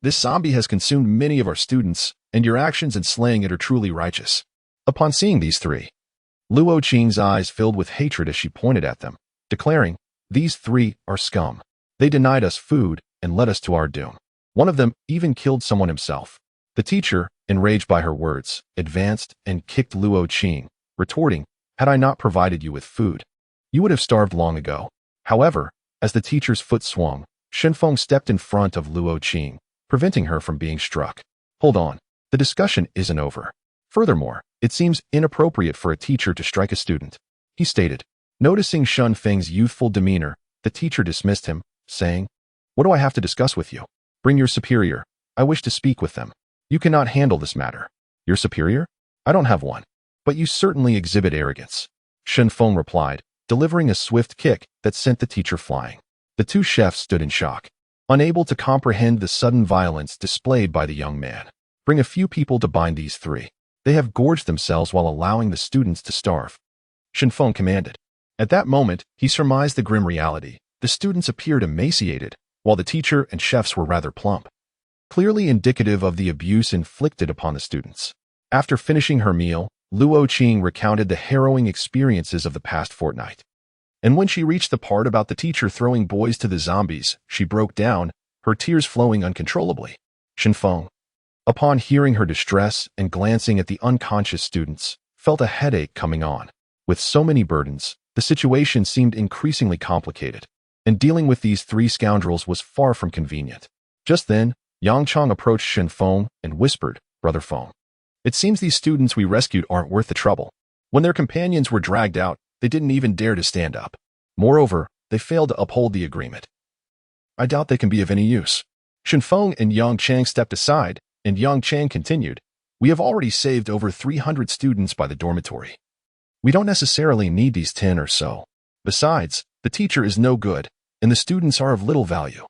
This zombie has consumed many of our students, and your actions in slaying it are truly righteous." Upon seeing these three, Luo Qing's eyes filled with hatred as she pointed at them, declaring, "These three are scum. They denied us food and led us to our doom. One of them even killed someone himself." The teacher, enraged by her words, advanced and kicked Luo Qing, retorting, "Had I not provided you with food, you would have starved long ago." However, as the teacher's foot swung, Shen Feng stepped in front of Luo Qing, preventing her from being struck. "Hold on. The discussion isn't over. Furthermore, it seems inappropriate for a teacher to strike a student," he stated. Noticing Shen Feng's youthful demeanor, the teacher dismissed him, saying, "What do I have to discuss with you? Bring your superior. I wish to speak with them. You cannot handle this matter." "Your superior? I don't have one. But you certainly exhibit arrogance," Shen Feng replied, delivering a swift kick that sent the teacher flying. The two chefs stood in shock, unable to comprehend the sudden violence displayed by the young man. "Bring a few people to bind these three. They have gorged themselves while allowing the students to starve," Shen Feng commanded. At that moment, he surmised the grim reality. The students appeared emaciated, while the teacher and chefs were rather plump, clearly indicative of the abuse inflicted upon the students. After finishing her meal, Luo Qing recounted the harrowing experiences of the past fortnight. And when she reached the part about the teacher throwing boys to the zombies, she broke down, her tears flowing uncontrollably. Shenfeng, upon hearing her distress and glancing at the unconscious students, felt a headache coming on. With so many burdens, the situation seemed increasingly complicated, and dealing with these three scoundrels was far from convenient. Just then, Yang Chong approached Shenfeng and whispered, "Brother Feng, it seems these students we rescued aren't worth the trouble. When their companions were dragged out, they didn't even dare to stand up. Moreover, they failed to uphold the agreement. I doubt they can be of any use." Shenfeng and Yang Chang stepped aside, and Yang Chang continued, "We have already saved over 300 students by the dormitory. We don't necessarily need these 10 or so. Besides, the teacher is no good, and the students are of little value."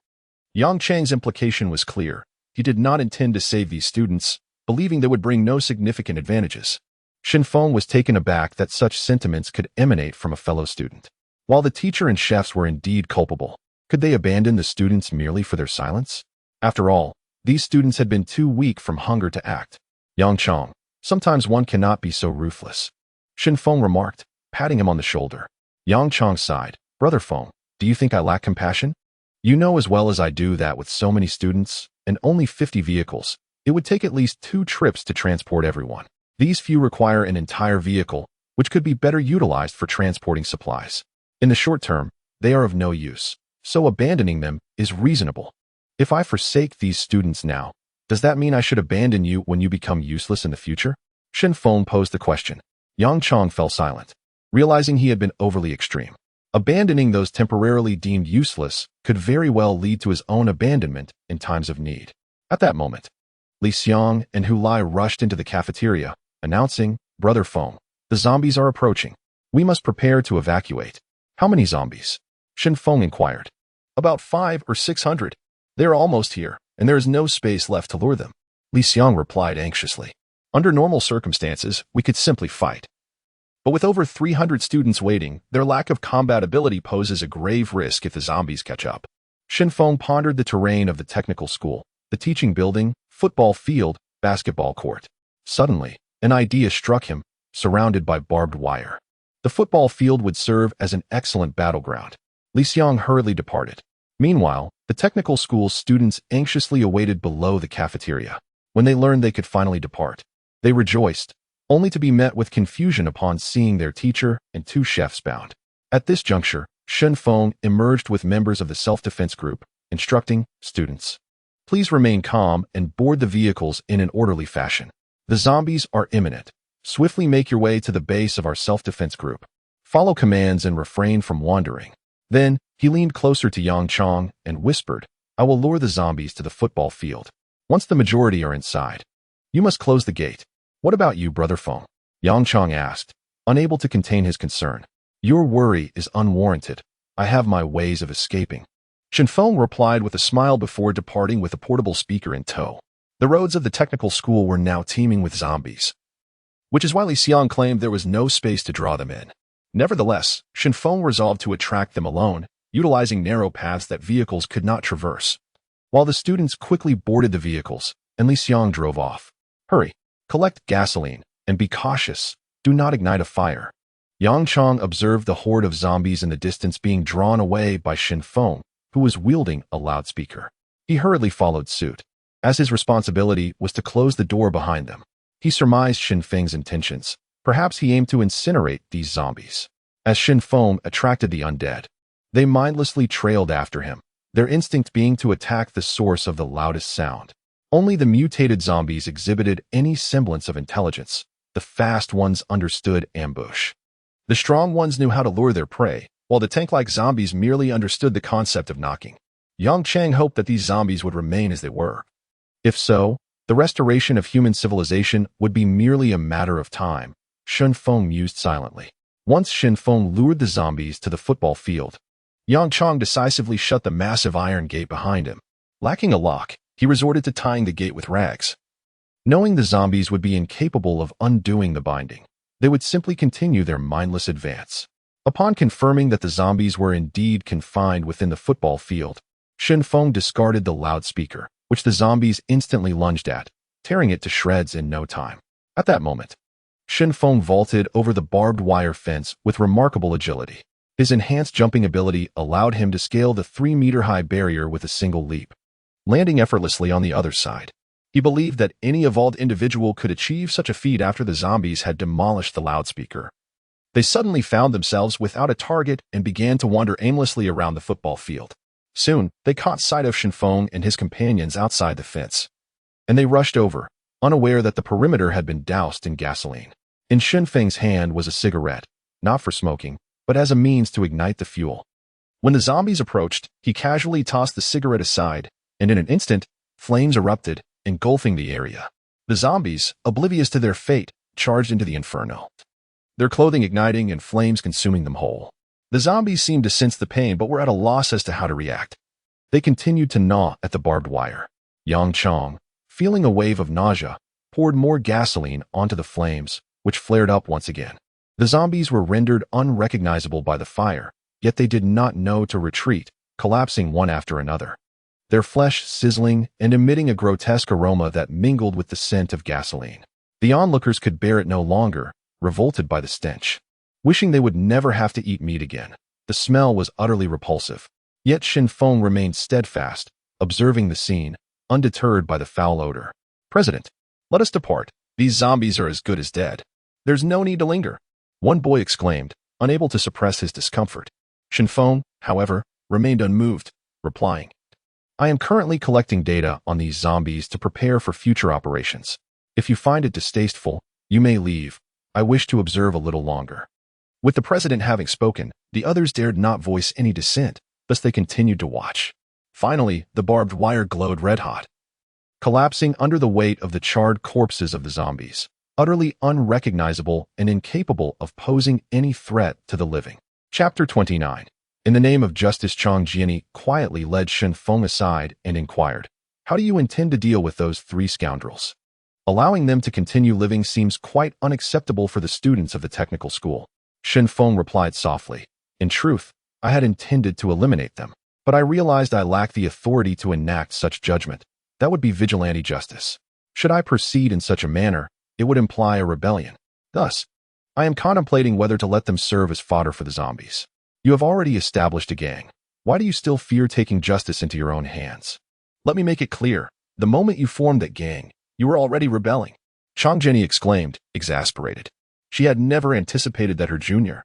Yang Chang's implication was clear. He did not intend to save these students, believing they would bring no significant advantages. Shenfeng was taken aback that such sentiments could emanate from a fellow student. While the teacher and chefs were indeed culpable, could they abandon the students merely for their silence? After all, these students had been too weak from hunger to act. "Yang Chong, sometimes one cannot be so ruthless," Shenfeng remarked, patting him on the shoulder. Yang Chong sighed. "Brother Feng, do you think I lack compassion? You know as well as I do that with so many students, and only 50 vehicles, it would take at least 2 trips to transport everyone. These few require an entire vehicle, which could be better utilized for transporting supplies. In the short term, they are of no use, so abandoning them is reasonable. If I forsake these students now, does that mean I should abandon you when you become useless in the future?" Shenfeng posed the question. Yang Chong fell silent, realizing he had been overly extreme. Abandoning those temporarily deemed useless could very well lead to his own abandonment in times of need. At that moment, Li Xiang and Hu Lai rushed into the cafeteria, announcing, "Brother Feng, the zombies are approaching. We must prepare to evacuate." "How many zombies?" Shenfeng inquired. "About 500 or 600. They are almost here, and there is no space left to lure them," Li Xiang replied anxiously. "Under normal circumstances, we could simply fight. But with over 300 students waiting, their lack of combat ability poses a grave risk if the zombies catch up." Shenfeng pondered the terrain of the technical school, the teaching building, football field, basketball court. Suddenly, an idea struck him, surrounded by barbed wire. The football field would serve as an excellent battleground. Li Xiang hurriedly departed. Meanwhile, the technical school's students anxiously awaited below the cafeteria. When they learned they could finally depart, they rejoiced, only to be met with confusion upon seeing their teacher and 2 chefs bound. At this juncture, Shenfeng emerged with members of the self-defense group, instructing, "Students, please remain calm and board the vehicles in an orderly fashion. The zombies are imminent. Swiftly make your way to the base of our self-defense group. Follow commands and refrain from wandering." Then, he leaned closer to Yang Chong and whispered, "I will lure the zombies to the football field. Once the majority are inside, you must close the gate." "What about you, Brother Feng?" Yang Chong asked, unable to contain his concern. "Your worry is unwarranted. I have my ways of escaping." Shenfeng replied with a smile before departing with a portable speaker in tow. The roads of the technical school were now teeming with zombies, which is why Li Xiang claimed there was no space to draw them in. Nevertheless, Shenfeng resolved to attract them alone, utilizing narrow paths that vehicles could not traverse. While the students quickly boarded the vehicles, and Li Xiang drove off. "Hurry, collect gasoline, and be cautious. Do not ignite a fire." Yang Chong observed the horde of zombies in the distance being drawn away by Shenfeng, who was wielding a loudspeaker. He hurriedly followed suit, as his responsibility was to close the door behind them. He surmised Shenfeng's intentions. Perhaps he aimed to incinerate these zombies. As Shenfeng attracted the undead, they mindlessly trailed after him, their instinct being to attack the source of the loudest sound. Only the mutated zombies exhibited any semblance of intelligence. The fast ones understood ambush. The strong ones knew how to lure their prey, while the tank-like zombies merely understood the concept of knocking. Yang Chang hoped that these zombies would remain as they were. If so, the restoration of human civilization would be merely a matter of time. Shenfeng mused silently. Once Shenfeng lured the zombies to the football field, Yang Chong decisively shut the massive iron gate behind him. Lacking a lock, he resorted to tying the gate with rags. Knowing the zombies would be incapable of undoing the binding, they would simply continue their mindless advance. Upon confirming that the zombies were indeed confined within the football field, Shenfeng discarded the loudspeaker, which the zombies instantly lunged at, tearing it to shreds in no time. At that moment, Shenfeng vaulted over the barbed wire fence with remarkable agility. His enhanced jumping ability allowed him to scale the 3-meter-high barrier with a single leap, landing effortlessly on the other side. He believed that any evolved individual could achieve such a feat after the zombies had demolished the loudspeaker. They suddenly found themselves without a target and began to wander aimlessly around the football field. Soon, they caught sight of Shenfeng and his companions outside the fence, and they rushed over, unaware that the perimeter had been doused in gasoline. In Shenfeng's hand was a cigarette, not for smoking, but as a means to ignite the fuel. When the zombies approached, he casually tossed the cigarette aside, and in an instant, flames erupted, engulfing the area. The zombies, oblivious to their fate, charged into the inferno, their clothing igniting and flames consuming them whole. The zombies seemed to sense the pain but were at a loss as to how to react. They continued to gnaw at the barbed wire. Yang Chong, feeling a wave of nausea, poured more gasoline onto the flames, which flared up once again. The zombies were rendered unrecognizable by the fire, yet they did not know to retreat, collapsing one after another, their flesh sizzling and emitting a grotesque aroma that mingled with the scent of gasoline. The onlookers could bear it no longer, revolted by the stench. Wishing they would never have to eat meat again. The smell was utterly repulsive. Yet Shenfeng remained steadfast, observing the scene, undeterred by the foul odor. "President, let us depart. These zombies are as good as dead. There's no need to linger," one boy exclaimed, unable to suppress his discomfort. Shenfeng, however, remained unmoved, replying, "I am currently collecting data on these zombies to prepare for future operations. If you find it distasteful, you may leave. I wish to observe a little longer." With the president having spoken, the others dared not voice any dissent, thus they continued to watch. Finally, the barbed wire glowed red-hot, collapsing under the weight of the charred corpses of the zombies, utterly unrecognizable and incapable of posing any threat to the living. Chapter 29. In the name of justice, Chang Jiani quietly led Shenfeng aside and inquired, "How do you intend to deal with those 3 scoundrels? Allowing them to continue living seems quite unacceptable for the students of the technical school." Shenfeng replied softly, "In truth, I had intended to eliminate them, but I realized I lacked the authority to enact such judgment. That would be vigilante justice. Should I proceed in such a manner, it would imply a rebellion. Thus, I am contemplating whether to let them serve as fodder for the zombies. You have already established a gang. Why do you still fear taking justice into your own hands? Let me make it clear. The moment you formed that gang, you were already rebelling." Chang Jiani exclaimed, exasperated. She had never anticipated that her junior,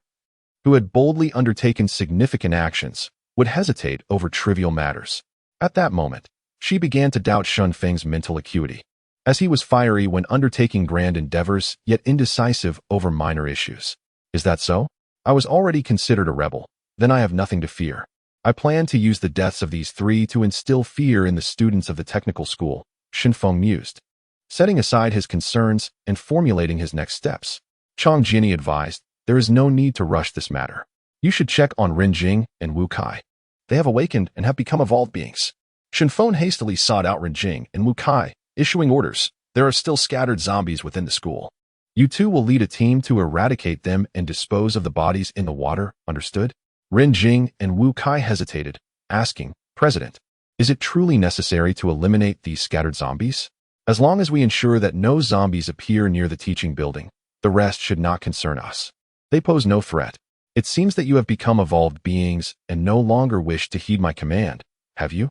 who had boldly undertaken significant actions, would hesitate over trivial matters. At that moment, she began to doubt Shenfeng's mental acuity, as he was fiery when undertaking grand endeavors, yet indecisive over minor issues. "Is that so? I was already considered a rebel. Then I have nothing to fear. I plan to use the deaths of these 3 to instill fear in the students of the technical school," Shenfeng mused, setting aside his concerns and formulating his next steps. Chang Jiani advised, "There is no need to rush this matter. You should check on Ren Jing and Wu Kai. They have awakened and have become evolved beings." Shenfeng hastily sought out Ren Jing and Wu Kai, issuing orders. "There are still scattered zombies within the school. You 2 will lead a team to eradicate them and dispose of the bodies in the water, understood?" Ren Jing and Wu Kai hesitated, asking, "President, is it truly necessary to eliminate these scattered zombies? As long as we ensure that no zombies appear near the teaching building, the rest should not concern us. They pose no threat. It seems that you have become evolved beings and no longer wish to heed my command, have you?"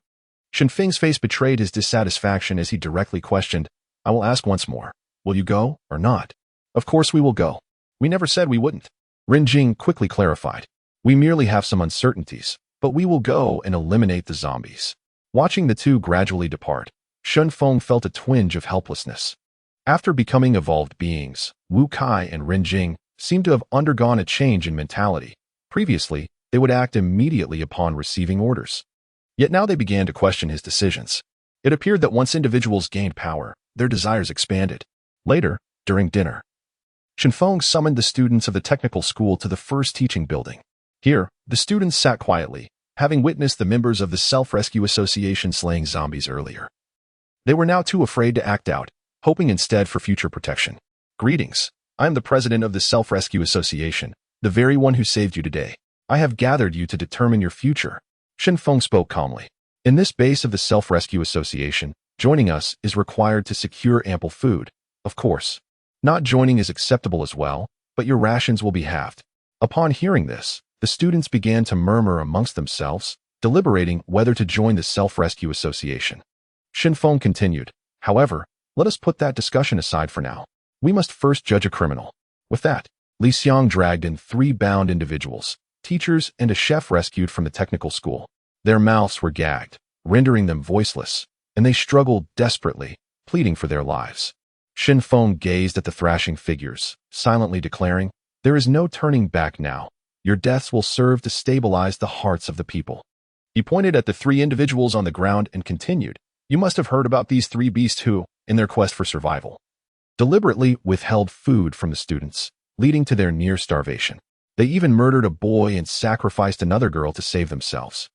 Shenfeng's face betrayed his dissatisfaction as he directly questioned, "I will ask once more. Will you go or not?" "Of course we will go. We never said we wouldn't." Ren Jing quickly clarified, "We merely have some uncertainties, but we will go and eliminate the zombies." Watching the 2 gradually depart, Shenfeng felt a twinge of helplessness. After becoming evolved beings, Wu Kai and Ren Jing seemed to have undergone a change in mentality. Previously, they would act immediately upon receiving orders. Yet now they began to question his decisions. It appeared that once individuals gained power, their desires expanded. Later, during dinner, Shenfeng summoned the students of the technical school to the first teaching building. Here, the students sat quietly, having witnessed the members of the Self-Rescue Association slaying zombies earlier. They were now too afraid to act out, hoping instead for future protection. "Greetings. I am the president of the Self-Rescue Association, the very one who saved you today. I have gathered you to determine your future." Shenfeng spoke calmly. "In this base of the Self-Rescue Association, joining us is required to secure ample food. Of course, Not joining is acceptable as well, but your rations will be halved. Upon hearing this, the students began to murmur amongst themselves, deliberating whether to join the Self-Rescue Association. Shinfeng continued, however, let us put that discussion aside for now. We must first judge a criminal. With that, Li Xiang dragged in 3 bound individuals, teachers and a chef rescued from the technical school. Their mouths were gagged, rendering them voiceless, and they struggled desperately, pleading for their lives. Shinfeng gazed at the thrashing figures, silently declaring, there is no turning back now. Your deaths will serve to stabilize the hearts of the people. He pointed at the 3 individuals on the ground and continued, you must have heard about these 3 beasts who, in their quest for survival, deliberately withheld food from the students, leading to their near starvation. They even murdered a boy and sacrificed another girl to save themselves.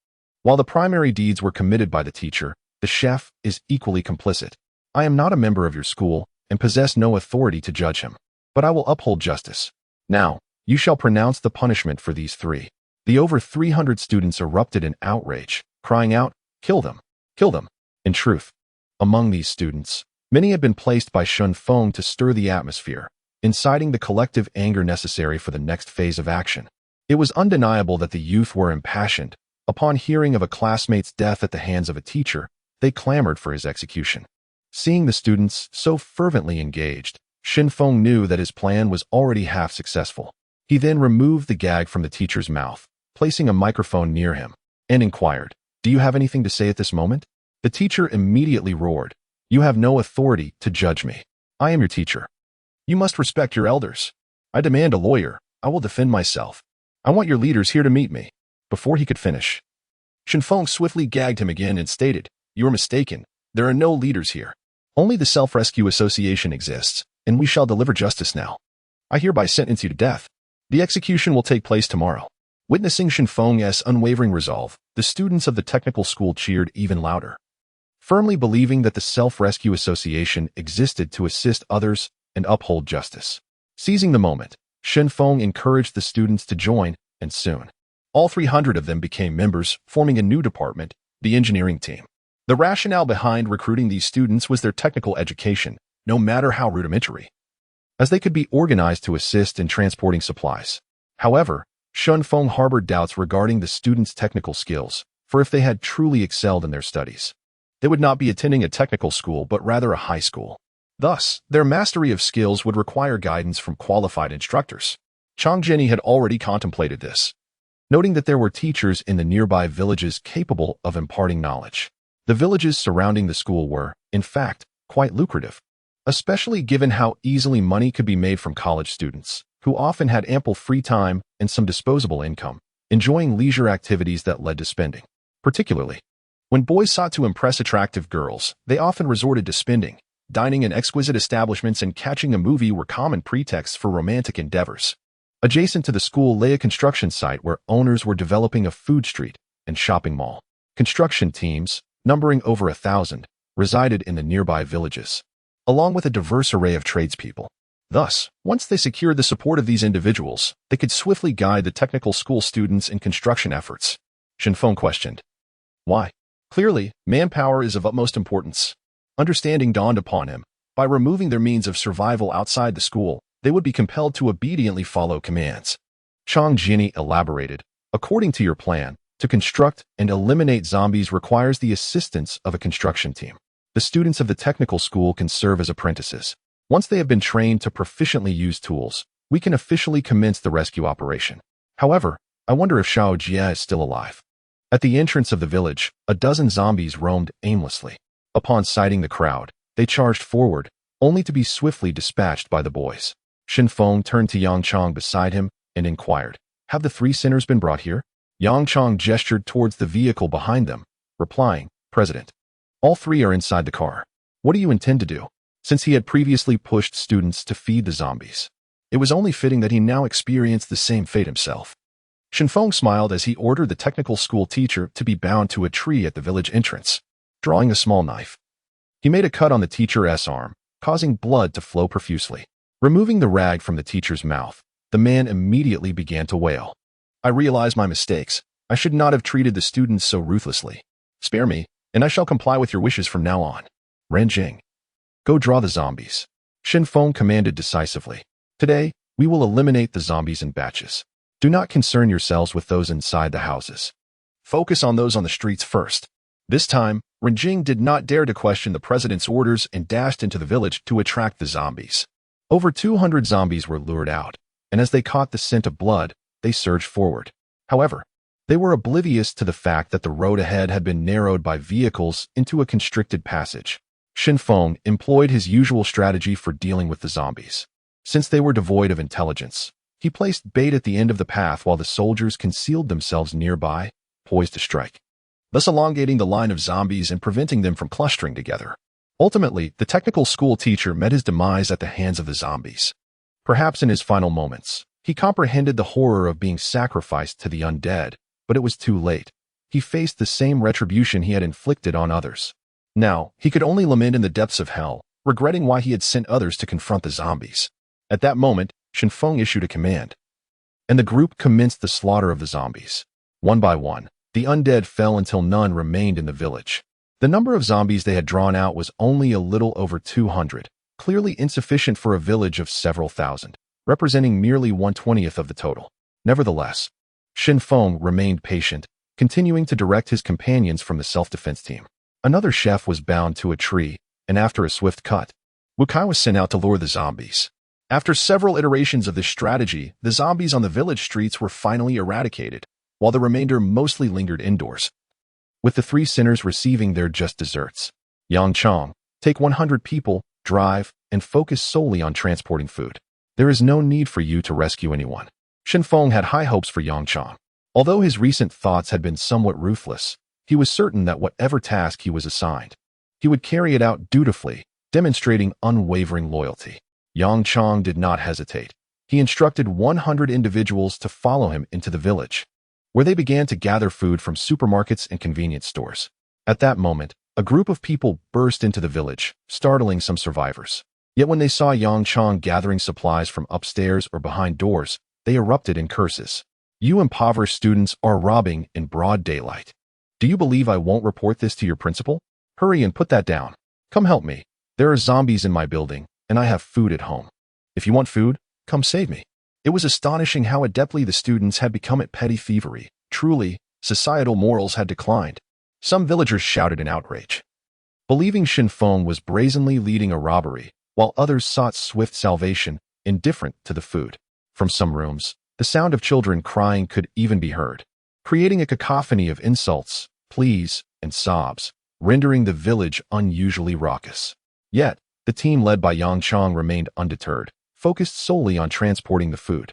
While the primary deeds were committed by the teacher, the chef is equally complicit. I am not a member of your school and possess no authority to judge him, but I will uphold justice. Now, you shall pronounce the punishment for these 3. The over 300 students erupted in outrage, crying out, kill them, kill them. In truth, among these students, many had been placed by Shinfeng to stir the atmosphere, inciting the collective anger necessary for the next phase of action. It was undeniable that the youth were impassioned. Upon hearing of a classmate's death at the hands of a teacher, they clamored for his execution. Seeing the students so fervently engaged, Shinfeng knew that his plan was already half successful. He then removed the gag from the teacher's mouth, placing a microphone near him, and inquired, do you have anything to say at this moment? The teacher immediately roared, you have no authority to judge me. I am your teacher. You must respect your elders. I demand a lawyer. I will defend myself. I want your leaders here to meet me. Before he could finish, Shinfeng swiftly gagged him again and stated, you are mistaken. There are no leaders here. Only the Self-Rescue Association exists, and we shall deliver justice now. I hereby sentence you to death. The execution will take place tomorrow. Witnessing Shinfeng's unwavering resolve, the students of the technical school cheered even louder. Firmly believing that the Self-Rescue Association existed to assist others and uphold justice. Seizing the moment, Shinfeng encouraged the students to join, and soon, all 300 of them became members, forming a new department, the engineering team. The rationale behind recruiting these students was their technical education, no matter how rudimentary, as they could be organized to assist in transporting supplies. However, Shinfeng harbored doubts regarding the students' technical skills, for if they had truly excelled in their studies, they would not be attending a technical school but rather a high school. Thus, their mastery of skills would require guidance from qualified instructors. Chang Zhenyi had already contemplated this, noting that there were teachers in the nearby villages capable of imparting knowledge. The villages surrounding the school were, in fact, quite lucrative, especially given how easily money could be made from college students, who often had ample free time and some disposable income, enjoying leisure activities that led to spending. Particularly, when boys sought to impress attractive girls, they often resorted to spending. Dining in exquisite establishments and catching a movie were common pretexts for romantic endeavors. Adjacent to the school lay a construction site where owners were developing a food street and shopping mall. Construction teams, numbering over 1,000, resided in the nearby villages, along with a diverse array of tradespeople. Thus, once they secured the support of these individuals, they could swiftly guide the technical school students in construction efforts. Shinfeng questioned, why? Clearly, manpower is of utmost importance. Understanding dawned upon him. By removing their means of survival outside the school, they would be compelled to obediently follow commands. Chang Zhenyi elaborated, according to your plan, to construct and eliminate zombies requires the assistance of a construction team. The students of the technical school can serve as apprentices. Once they have been trained to proficiently use tools, we can officially commence the rescue operation. However, I wonder if Xiao Jia is still alive. At the entrance of the village, a dozen zombies roamed aimlessly. Upon sighting the crowd, they charged forward, only to be swiftly dispatched by the boys. Shinfeng turned to Yang Chang beside him and inquired, have the 3 sinners been brought here? Yang Chang gestured towards the vehicle behind them, replying, President, all 3 are inside the car. What do you intend to do? Since he had previously pushed students to feed the zombies, it was only fitting that he now experienced the same fate himself. Shinfeng smiled as he ordered the technical school teacher to be bound to a tree at the village entrance. Drawing a small knife, he made a cut on the teacher's arm, causing blood to flow profusely. Removing the rag from the teacher's mouth, the man immediately began to wail. I realize my mistakes. I should not have treated the students so ruthlessly. Spare me, and I shall comply with your wishes from now on. Renjing, go draw the zombies. Feng commanded decisively. Today, we will eliminate the zombies in batches. Do not concern yourselves with those inside the houses. Focus on those on the streets first. This time, Renjing did not dare to question the president's orders and dashed into the village to attract the zombies. Over 200 zombies were lured out, and as they caught the scent of blood, they surged forward. However, they were oblivious to the fact that the road ahead had been narrowed by vehicles into a constricted passage. Feng employed his usual strategy for dealing with the zombies. Since they were devoid of intelligence, he placed bait at the end of the path while the soldiers concealed themselves nearby, poised to strike, thus elongating the line of zombies and preventing them from clustering together. Ultimately, the technical school teacher met his demise at the hands of the zombies. Perhaps in his final moments, he comprehended the horror of being sacrificed to the undead, but it was too late. He faced the same retribution he had inflicted on others. Now, he could only lament in the depths of hell, regretting why he had sent others to confront the zombies. At that moment, Feng issued a command, and the group commenced the slaughter of the zombies. One by one, the undead fell until none remained in the village. The number of zombies they had drawn out was only a little over 200, clearly insufficient for a village of several thousand, representing merely 1/20th of the total. Nevertheless, Feng remained patient, continuing to direct his companions from the self-defense team. Another chef was bound to a tree, and after a swift cut, Wukai was sent out to lure the zombies. After several iterations of this strategy, the zombies on the village streets were finally eradicated, while the remainder mostly lingered indoors, with the 3 sinners receiving their just desserts. Yang Chong, take 100 people, drive, and focus solely on transporting food. There is no need for you to rescue anyone. Feng had high hopes for Yang Chong. Although his recent thoughts had been somewhat ruthless, he was certain that whatever task he was assigned, he would carry it out dutifully, demonstrating unwavering loyalty. Yang Chong did not hesitate. He instructed 100 individuals to follow him into the village, where they began to gather food from supermarkets and convenience stores. At that moment, a group of people burst into the village, startling some survivors. Yet when they saw Yang Chong gathering supplies from upstairs or behind doors, they erupted in curses. You impoverished students are robbing in broad daylight. Do you believe I won't report this to your principal? Hurry and put that down. Come help me. There are zombies in my building, and I have food at home. If you want food, come save me. It was astonishing how adeptly the students had become at petty thievery. Truly, societal morals had declined. Some villagers shouted in outrage, believing Feng was brazenly leading a robbery, while others sought swift salvation, indifferent to the food. From some rooms, the sound of children crying could even be heard, creating a cacophony of insults, pleas, and sobs, rendering the village unusually raucous. Yet, the team led by Yang Chong remained undeterred, focused solely on transporting the food.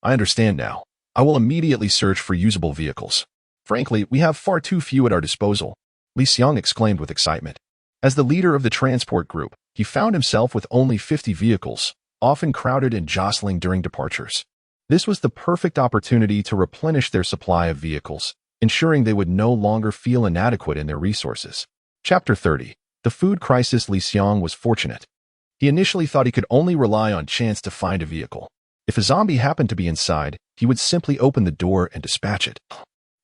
I understand now. I will immediately search for usable vehicles. Frankly, we have far too few at our disposal, Li Xiang exclaimed with excitement. As the leader of the transport group, he found himself with only 50 vehicles, often crowded and jostling during departures. This was the perfect opportunity to replenish their supply of vehicles, ensuring they would no longer feel inadequate in their resources. Chapter 30. The food crisis. Li Xiang was fortunate. He initially thought he could only rely on chance to find a vehicle. If a zombie happened to be inside, he would simply open the door and dispatch it,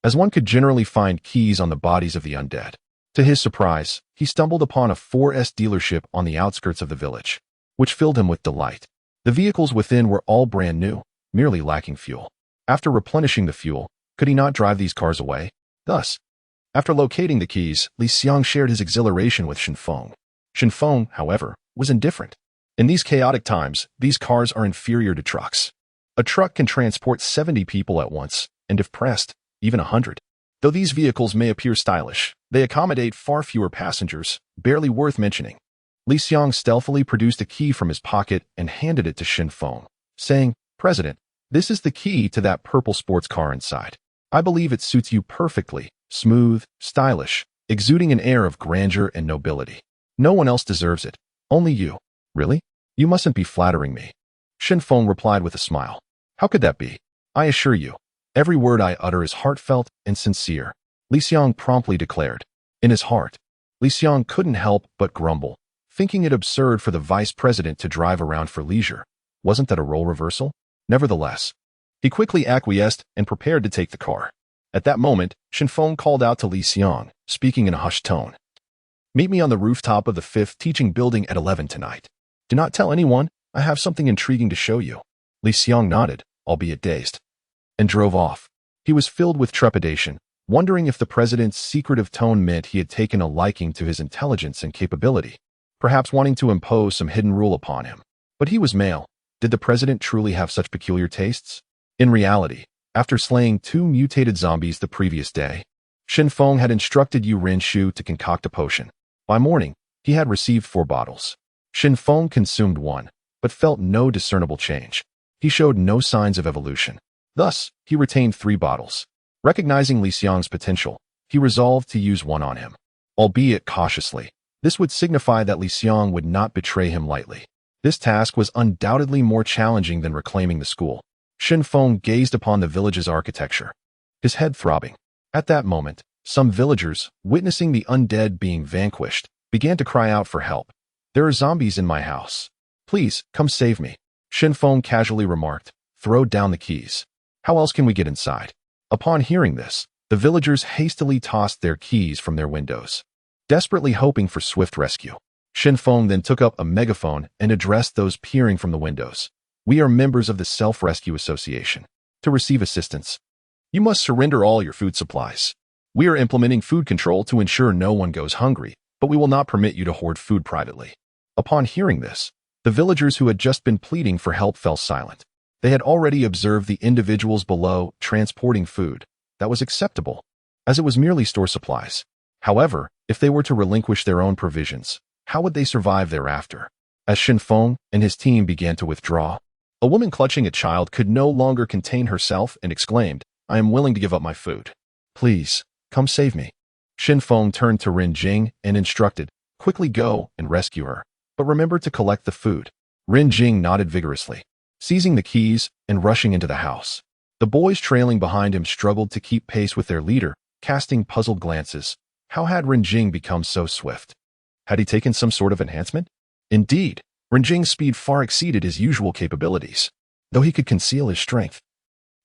as one could generally find keys on the bodies of the undead. To his surprise, he stumbled upon a 4S dealership on the outskirts of the village, which filled him with delight. The vehicles within were all brand new, merely lacking fuel. After replenishing the fuel, could he not drive these cars away? Thus, after locating the keys, Li Xiang shared his exhilaration with Feng. Feng, however, was indifferent. In these chaotic times, these cars are inferior to trucks. A truck can transport 70 people at once, and if pressed, even 100. Though these vehicles may appear stylish, they accommodate far fewer passengers, barely worth mentioning. Li Xiang stealthily produced a key from his pocket and handed it to Feng, saying, "President, this is the key to that purple sports car inside. I believe it suits you perfectly, smooth, stylish, exuding an air of grandeur and nobility. No one else deserves it, only you." "Really? You mustn't be flattering me." Feng replied with a smile. "How could that be? I assure you, every word I utter is heartfelt and sincere," Li Xiang promptly declared. In his heart, Li Xiang couldn't help but grumble, thinking it absurd for the vice president to drive around for leisure. Wasn't that a role reversal? Nevertheless, he quickly acquiesced and prepared to take the car. At that moment, Feng called out to Li Xiang, speaking in a hushed tone. "Meet me on the rooftop of the 5th teaching building at 11 tonight. Do not tell anyone. I have something intriguing to show you. Li Xiang nodded, albeit dazed, and drove off. He was filled with trepidation, wondering if the president's secretive tone meant he had taken a liking to his intelligence and capability, perhaps wanting to impose some hidden rule upon him. But he was male. Did the president truly have such peculiar tastes? In reality, after slaying 2 mutated zombies the previous day, Shen Feng had instructed Yu Renshu to concoct a potion. By morning, he had received 4 bottles. Shen Feng consumed 1, but felt no discernible change. He showed no signs of evolution. Thus, he retained 3 bottles. Recognizing Li Xiang's potential, he resolved to use 1 on him, albeit cautiously. This would signify that Li Xiang would not betray him lightly. This task was undoubtedly more challenging than reclaiming the school. Shen Feng gazed upon the village's architecture, his head throbbing. At that moment, some villagers, witnessing the undead being vanquished, began to cry out for help. There are zombies in my house. Please, come save me. Shen Feng casually remarked, throw down the keys. How else can we get inside? Upon hearing this, the villagers hastily tossed their keys from their windows, desperately hoping for swift rescue. Shen Feng then took up a megaphone and addressed those peering from the windows. We are members of the Self-Rescue Association. To receive assistance, you must surrender all your food supplies. We are implementing food control to ensure no one goes hungry, but we will not permit you to hoard food privately. Upon hearing this, the villagers who had just been pleading for help fell silent. They had already observed the individuals below transporting food. That was acceptable, as it was merely store supplies. However, if they were to relinquish their own provisions, how would they survive thereafter? As Shen Feng and his team began to withdraw, a woman clutching a child could no longer contain herself and exclaimed, I am willing to give up my food. Please, come save me. Shen Feng turned to Ren Jing and instructed, quickly go and rescue her, but remember to collect the food. Ren Jing nodded vigorously, seizing the keys and rushing into the house. The boys trailing behind him struggled to keep pace with their leader, casting puzzled glances. How had Ren Jing become so swift? Had he taken some sort of enhancement? Indeed, Ren Jing's speed far exceeded his usual capabilities. Though he could conceal his strength,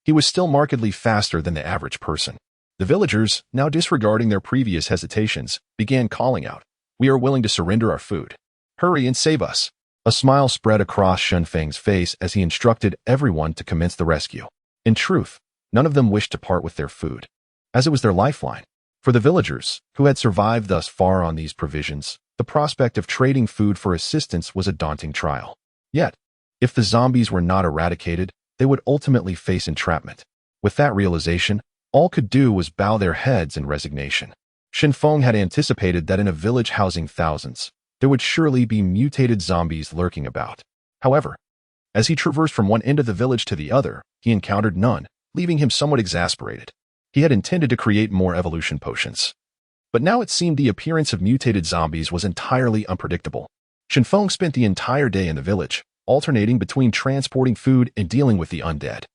he was still markedly faster than the average person. The villagers, now disregarding their previous hesitations, began calling out, we are willing to surrender our food. Hurry and save us. A smile spread across Shen Feng's face as he instructed everyone to commence the rescue. In truth, none of them wished to part with their food, as it was their lifeline. For the villagers, who had survived thus far on these provisions, the prospect of trading food for assistance was a daunting trial. Yet, if the zombies were not eradicated, they would ultimately face entrapment. With that realization, all could do was bow their heads in resignation. Shen Feng had anticipated that in a village housing thousands, there would surely be mutated zombies lurking about. However, as he traversed from one end of the village to the other, he encountered none, leaving him somewhat exasperated. He had intended to create more evolution potions, but now it seemed the appearance of mutated zombies was entirely unpredictable. Shen Feng spent the entire day in the village, alternating between transporting food and dealing with the undead.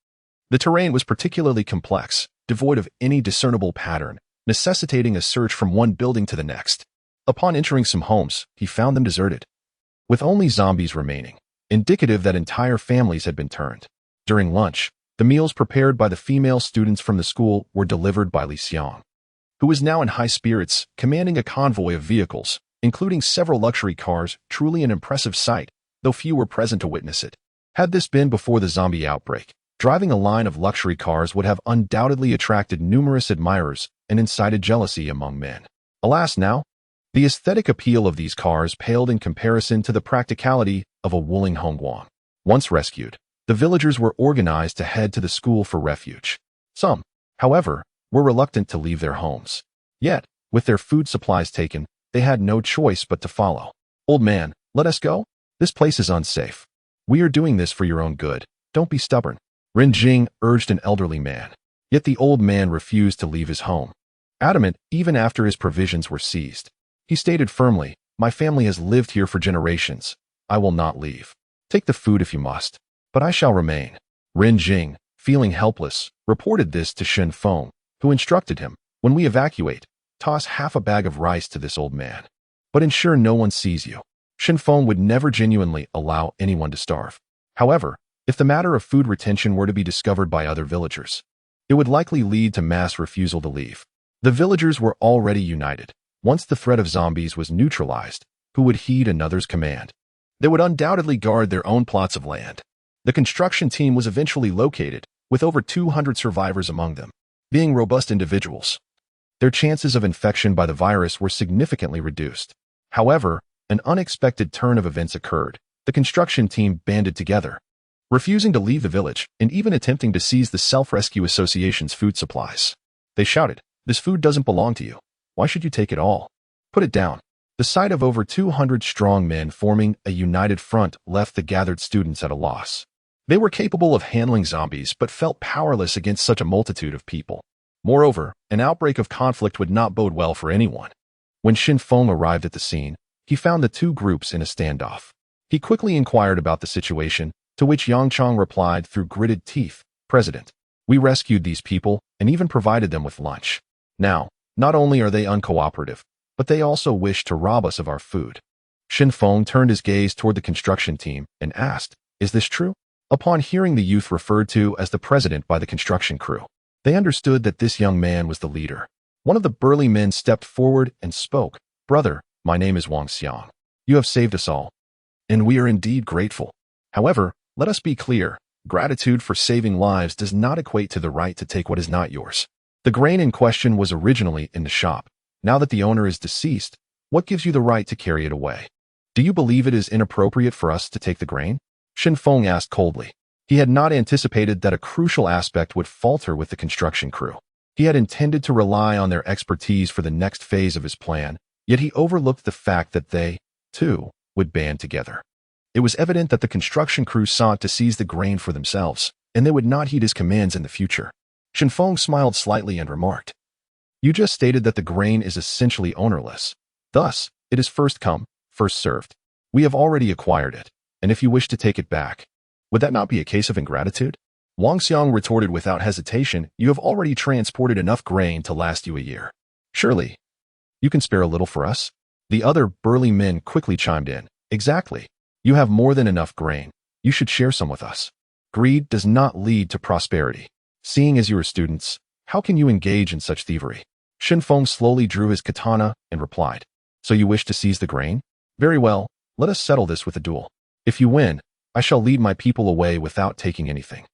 The terrain was particularly complex, devoid of any discernible pattern, necessitating a search from one building to the next. Upon entering some homes, he found them deserted, with only zombies remaining, indicative that entire families had been turned. During lunch, the meals prepared by the female students from the school were delivered by Li Xiang, who was now in high spirits, commanding a convoy of vehicles, including several luxury cars, truly an impressive sight, though few were present to witness it. Had this been before the zombie outbreak, driving a line of luxury cars would have undoubtedly attracted numerous admirers and incited jealousy among men. Alas now, the aesthetic appeal of these cars paled in comparison to the practicality of a Wuling Hongguang. Once rescued, the villagers were organized to head to the school for refuge. Some, however, were reluctant to leave their homes. Yet, with their food supplies taken, they had no choice but to follow. Old man, let us go? This place is unsafe. We are doing this for your own good. Don't be stubborn. Ren Jing urged an elderly man. Yet the old man refused to leave his home, adamant even after his provisions were seized. He stated firmly, my family has lived here for generations. I will not leave. Take the food if you must, but I shall remain. Ren Jing, feeling helpless, reported this to Shen Feng, who instructed him, when we evacuate, toss half a bag of rice to this old man, but ensure no one sees you. Shen Feng would never genuinely allow anyone to starve. However, if the matter of food retention were to be discovered by other villagers, it would likely lead to mass refusal to leave. The villagers were already united. Once the threat of zombies was neutralized, who would heed another's command? They would undoubtedly guard their own plots of land. The construction team was eventually located, with over 200 survivors among them. Being robust individuals, their chances of infection by the virus were significantly reduced. However, an unexpected turn of events occurred. The construction team banded together, refusing to leave the village and even attempting to seize the Self-Rescue Association's food supplies. They shouted, "This food doesn't belong to you. Why should you take it all? Put it down." The sight of over 200 strong men forming a united front left the gathered students at a loss. They were capable of handling zombies but felt powerless against such a multitude of people. Moreover, an outbreak of conflict would not bode well for anyone. When Xin Feng arrived at the scene, he found the two groups in a standoff. He quickly inquired about the situation, to which Yang Chong replied through gritted teeth, "President, we rescued these people and even provided them with lunch. Now, not only are they uncooperative, but they also wish to rob us of our food." Xin Feng turned his gaze toward the construction team and asked, "Is this true?" Upon hearing the youth referred to as the president by the construction crew, they understood that this young man was the leader. One of the burly men stepped forward and spoke, "Brother, my name is Wang Xiang. You have saved us all, and we are indeed grateful. However, let us be clear, gratitude for saving lives does not equate to the right to take what is not yours." The grain in question was originally in the shop. Now that the owner is deceased, what gives you the right to carry it away? Do you believe it is inappropriate for us to take the grain? Xin Feng asked coldly. He had not anticipated that a crucial aspect would falter with the construction crew. He had intended to rely on their expertise for the next phase of his plan, yet he overlooked the fact that they, too, would band together. It was evident that the construction crew sought to seize the grain for themselves, and they would not heed his commands in the future. Xin Feng smiled slightly and remarked, "You just stated that the grain is essentially ownerless. Thus, it is first come, first served. We have already acquired it, and if you wish to take it back, would that not be a case of ingratitude?" Wang Xiang retorted without hesitation, "You have already transported enough grain to last you a year. Surely, you can spare a little for us?" The other burly men quickly chimed in, "Exactly. You have more than enough grain. You should share some with us. Greed does not lead to prosperity. Seeing as you are students, how can you engage in such thievery?" Xin Feng slowly drew his katana and replied, "So you wish to seize the grain? Very well, let us settle this with a duel. If you win, I shall lead my people away without taking anything.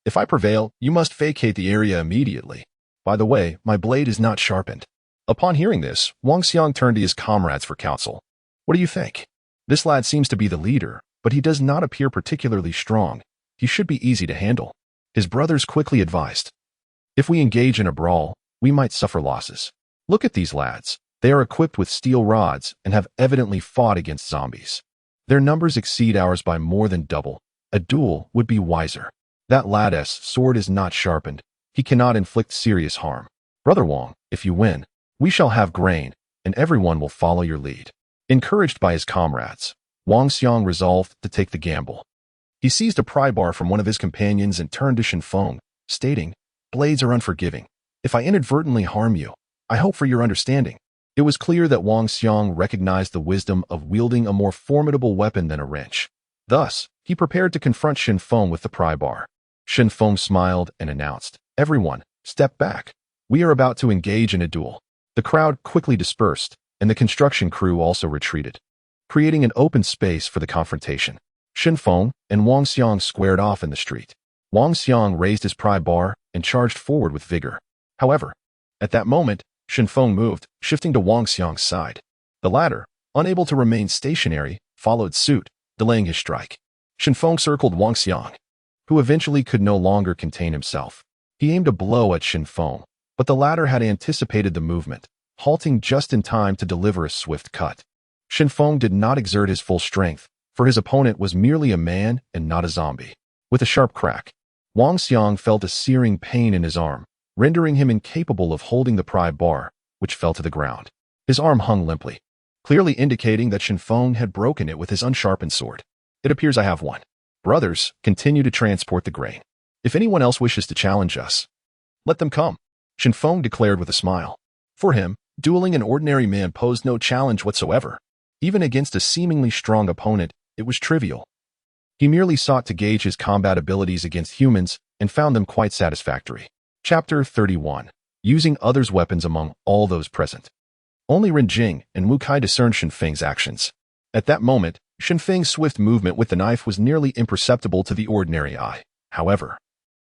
If I prevail, you must vacate the area immediately. By the way, my blade is not sharpened." Upon hearing this, Wang Xiang turned to his comrades for counsel. "What do you think? This lad seems to be the leader, but he does not appear particularly strong. He should be easy to handle." His brothers quickly advised, "If we engage in a brawl, we might suffer losses. Look at these lads. They are equipped with steel rods and have evidently fought against zombies. Their numbers exceed ours by more than double. A duel would be wiser. That lad's sword is not sharpened. He cannot inflict serious harm. Brother Wang, if you win, we shall have grain, and everyone will follow your lead." Encouraged by his comrades, Wang Xiang resolved to take the gamble. He seized a pry bar from one of his companions and turned to Xin Feng, stating, "Blades are unforgiving. If I inadvertently harm you, I hope for your understanding." It was clear that Wang Xiang recognized the wisdom of wielding a more formidable weapon than a wrench. Thus, he prepared to confront Xin Feng with the pry bar. Xin Feng smiled and announced, "Everyone, step back. We are about to engage in a duel." The crowd quickly dispersed, and the construction crew also retreated, creating an open space for the confrontation. Xin Feng and Wang Xiang squared off in the street. Wang Xiang raised his pry bar and charged forward with vigor. However, at that moment, Xin Feng moved, shifting to Wang Xiang's side. The latter, unable to remain stationary, followed suit, delaying his strike. Xin Feng circled Wang Xiang, who eventually could no longer contain himself. He aimed a blow at Xin Feng, but the latter had anticipated the movement, halting just in time to deliver a swift cut. Xin Feng did not exert his full strength, for his opponent was merely a man and not a zombie. With a sharp crack, Wang Xiang felt a searing pain in his arm, rendering him incapable of holding the pry bar, which fell to the ground. His arm hung limply, clearly indicating that Xin Feng had broken it with his unsharpened sword. "It appears I have won. Brothers, continue to transport the grain. If anyone else wishes to challenge us, let them come," Xin Feng declared with a smile. For him, dueling an ordinary man posed no challenge whatsoever. Even against a seemingly strong opponent, it was trivial. He merely sought to gauge his combat abilities against humans and found them quite satisfactory. Chapter 31. Using others' weapons among all those present. Only Ren Jing and Wu Kai discerned Xin Feng's actions. At that moment, Shenfeng's swift movement with the knife was nearly imperceptible to the ordinary eye. However,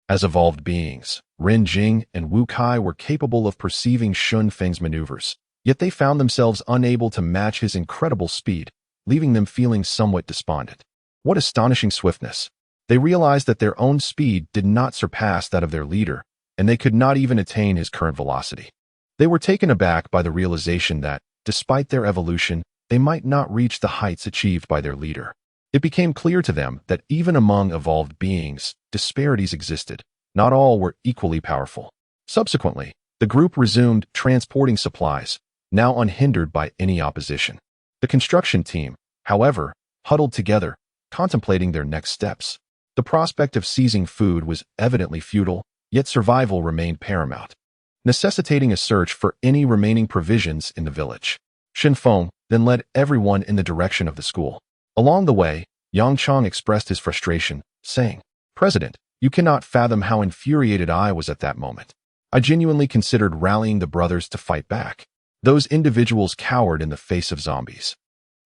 as evolved beings, Ren Jing and Wu Kai were capable of perceiving Shenfeng's maneuvers, yet they found themselves unable to match his incredible speed, leaving them feeling somewhat despondent. What astonishing swiftness! They realized that their own speed did not surpass that of their leader, and they could not even attain his current velocity. They were taken aback by the realization that, despite their evolution, they might not reach the heights achieved by their leader. It became clear to them that even among evolved beings, disparities existed. Not all were equally powerful. Subsequently, the group resumed transporting supplies, now unhindered by any opposition. The construction team, however, huddled together, contemplating their next steps. The prospect of seizing food was evidently futile, yet survival remained paramount, necessitating a search for any remaining provisions in the village. Shenfeng then led everyone in the direction of the school. Along the way, Yang Chong expressed his frustration, saying, "President, you cannot fathom how infuriated I was at that moment. I genuinely considered rallying the brothers to fight back. Those individuals cowered in the face of zombies,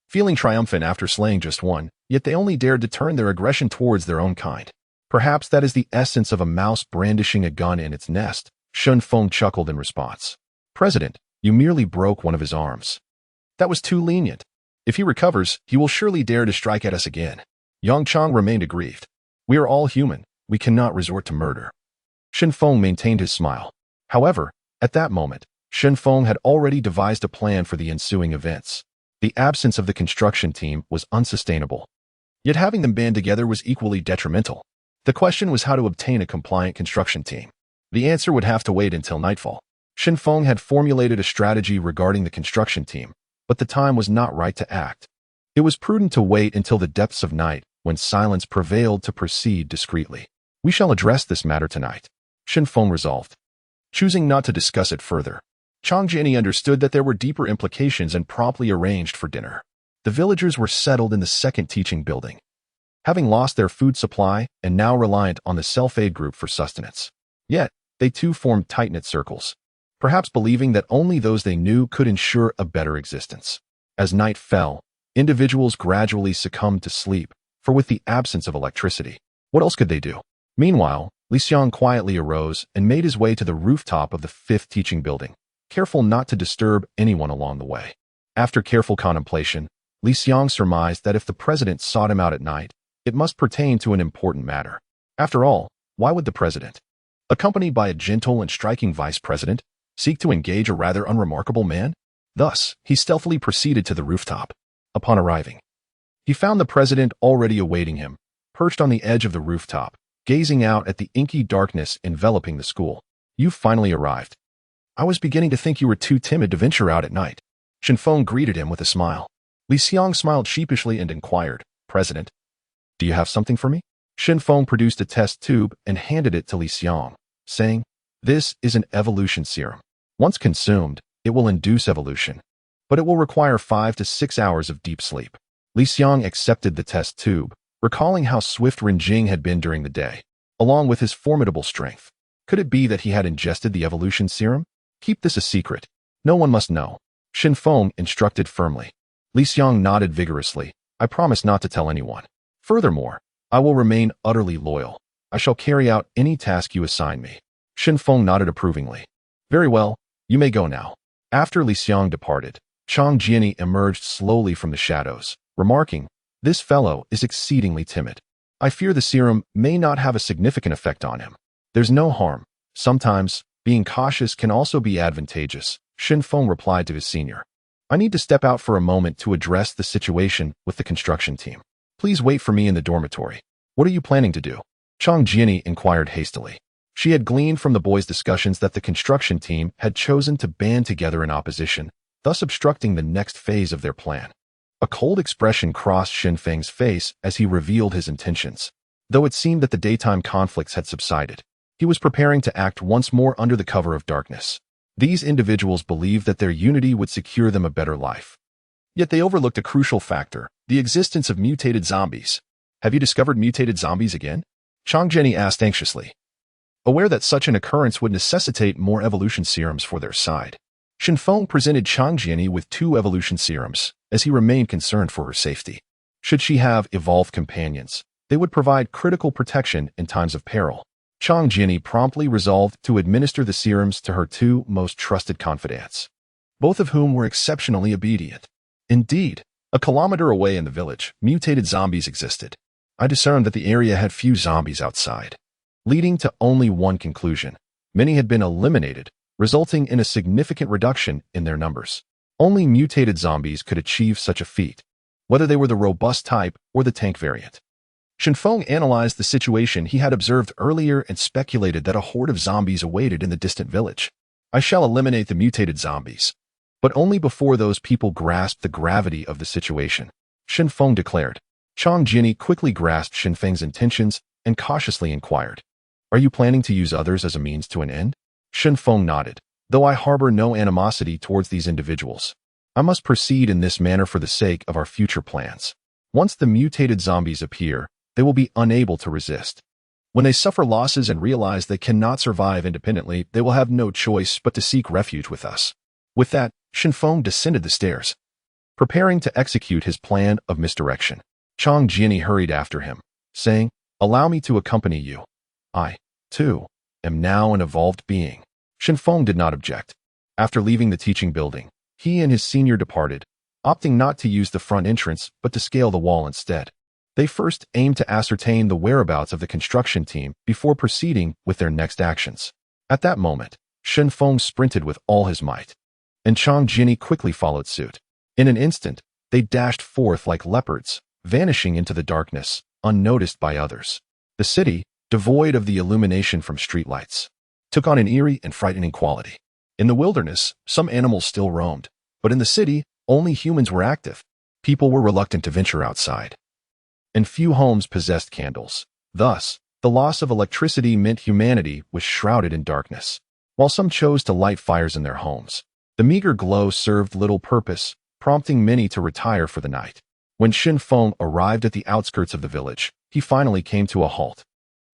feeling triumphant after slaying just one, yet they only dared to turn their aggression towards their own kind. Perhaps that is the essence of a mouse brandishing a gun in its nest." Shenfeng chuckled in response. "President, you merely broke one of his arms. That was too lenient. If he recovers, he will surely dare to strike at us again." Yang Chong remained aggrieved. "We are all human. We cannot resort to murder." Shenfeng maintained his smile. However, at that moment, Shenfeng had already devised a plan for the ensuing events. The absence of the construction team was unsustainable. Yet having them band together was equally detrimental. The question was how to obtain a compliant construction team. The answer would have to wait until nightfall. Shenfeng had formulated a strategy regarding the construction team, but the time was not right to act. It was prudent to wait until the depths of night, when silence prevailed, to proceed discreetly. "We shall address this matter tonight," Shenfeng resolved. Choosing not to discuss it further, Chang Jianyi understood that there were deeper implications and promptly arranged for dinner. The villagers were settled in the second teaching building, having lost their food supply and now reliant on the self-aid group for sustenance. Yet, they too formed tight-knit circles, perhaps believing that only those they knew could ensure a better existence. As night fell, individuals gradually succumbed to sleep, for with the absence of electricity, what else could they do? Meanwhile, Li Xiang quietly arose and made his way to the rooftop of the fifth teaching building, careful not to disturb anyone along the way. After careful contemplation, Li Xiang surmised that if the president sought him out at night, it must pertain to an important matter. After all, why would the president, accompanied by a gentle and striking vice president, seek to engage a rather unremarkable man? Thus, he stealthily proceeded to the rooftop. Upon arriving, he found the president already awaiting him, perched on the edge of the rooftop, gazing out at the inky darkness enveloping the school. "You've finally arrived. I was beginning to think you were too timid to venture out at night." Shenfeng greeted him with a smile. Li Xiang smiled sheepishly and inquired, "President, do you have something for me?" Shenfeng produced a test tube and handed it to Li Xiang, saying, "This is an evolution serum. Once consumed, it will induce evolution, but it will require 5 to 6 hours of deep sleep." Li Xiang accepted the test tube, recalling how swift Renjing had been during the day, along with his formidable strength. Could it be that he had ingested the evolution serum? "Keep this a secret. No one must know," Shenfeng instructed firmly. Li Xiang nodded vigorously. "I promise not to tell anyone. Furthermore, I will remain utterly loyal. I shall carry out any task you assign me." Shenfeng nodded approvingly. "Very well, you may go now." After Li Xiang departed, Chang Jianyi emerged slowly from the shadows, remarking, "This fellow is exceedingly timid. I fear the serum may not have a significant effect on him." "There's no harm. Sometimes, being cautious can also be advantageous," Shenfeng replied to his senior. "I need to step out for a moment to address the situation with the construction team. Please wait for me in the dormitory." "What are you planning to do?" Chang Jianyi inquired hastily. She had gleaned from the boys' discussions that the construction team had chosen to band together in opposition, thus obstructing the next phase of their plan. A cold expression crossed Shenfeng's face as he revealed his intentions. Though it seemed that the daytime conflicts had subsided, he was preparing to act once more under the cover of darkness. These individuals believed that their unity would secure them a better life. Yet they overlooked a crucial factor, the existence of mutated zombies. "Have you discovered mutated zombies again?" Chang Jianyi asked anxiously, aware that such an occurrence would necessitate more evolution serums for their side. Shenfeng presented Chang Jianyi with 2 evolution serums, as he remained concerned for her safety. Should she have evolved companions, they would provide critical protection in times of peril. Chang Jinni promptly resolved to administer the serums to her two most trusted confidants, both of whom were exceptionally obedient. Indeed, a kilometer away in the village, mutated zombies existed. I discerned that the area had few zombies outside, leading to only one conclusion. Many had been eliminated, resulting in a significant reduction in their numbers. Only mutated zombies could achieve such a feat, whether they were the robust type or the tank variant. Shenfeng analyzed the situation he had observed earlier and speculated that a horde of zombies awaited in the distant village. I shall eliminate the mutated zombies, but only before those people grasped the gravity of the situation, Shenfeng declared. Chang Jinni quickly grasped Shenfeng's intentions and cautiously inquired, "Are you planning to use others as a means to an end?" Shenfeng nodded. "Though I harbor no animosity towards these individuals, I must proceed in this manner for the sake of our future plans. Once the mutated zombies appear, they will be unable to resist. When they suffer losses and realize they cannot survive independently, they will have no choice but to seek refuge with us." With that, Shenfeng descended the stairs, preparing to execute his plan of misdirection. Chang Jinni hurried after him, saying, "Allow me to accompany you. I, too, am now an evolved being." Shenfeng did not object. After leaving the teaching building, he and his senior departed, opting not to use the front entrance but to scale the wall instead. They first aimed to ascertain the whereabouts of the construction team before proceeding with their next actions. At that moment, Shenfeng sprinted with all his might, and Chang Jinni quickly followed suit. In an instant, they dashed forth like leopards, vanishing into the darkness, unnoticed by others. The city, devoid of the illumination from streetlights, took on an eerie and frightening quality. In the wilderness, some animals still roamed, but in the city, only humans were active. People were reluctant to venture outside, and few homes possessed candles. Thus, the loss of electricity meant humanity was shrouded in darkness. While some chose to light fires in their homes, the meager glow served little purpose, prompting many to retire for the night. When Shenfeng arrived at the outskirts of the village, he finally came to a halt.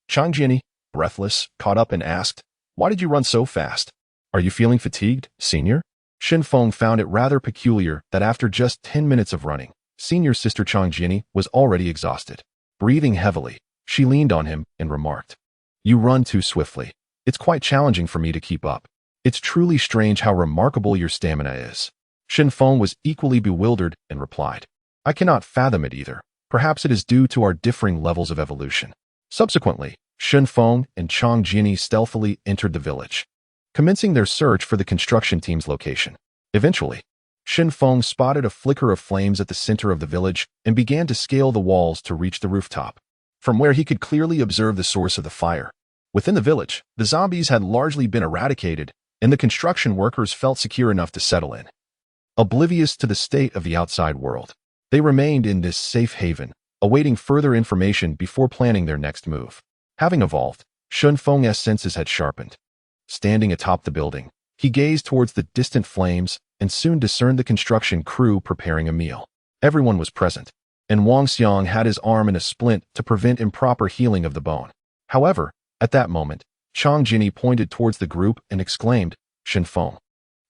Chang Jinni, breathless, caught up and asked, "Why did you run so fast? Are you feeling fatigued, senior?" Shenfeng found it rather peculiar that after just 10 minutes of running, senior sister Chang Jinni was already exhausted. Breathing heavily, she leaned on him and remarked, "You run too swiftly. It's quite challenging for me to keep up. It's truly strange how remarkable your stamina is." Shenfeng was equally bewildered and replied, "I cannot fathom it either. Perhaps it is due to our differing levels of evolution." Subsequently, Shenfeng and Chang Jinni stealthily entered the village, commencing their search for the construction team's location. Eventually, Shenfeng spotted a flicker of flames at the center of the village and began to scale the walls to reach the rooftop, from where he could clearly observe the source of the fire. Within the village, the zombies had largely been eradicated, and the construction workers felt secure enough to settle in, oblivious to the state of the outside world. They remained in this safe haven, awaiting further information before planning their next move. Having evolved, Shenfeng's senses had sharpened. Standing atop the building, he gazed towards the distant flames and soon discerned the construction crew preparing a meal. Everyone was present, and Wang Xiang had his arm in a splint to prevent improper healing of the bone. However, at that moment, Chang Jinni pointed towards the group and exclaimed, "Shenfeng,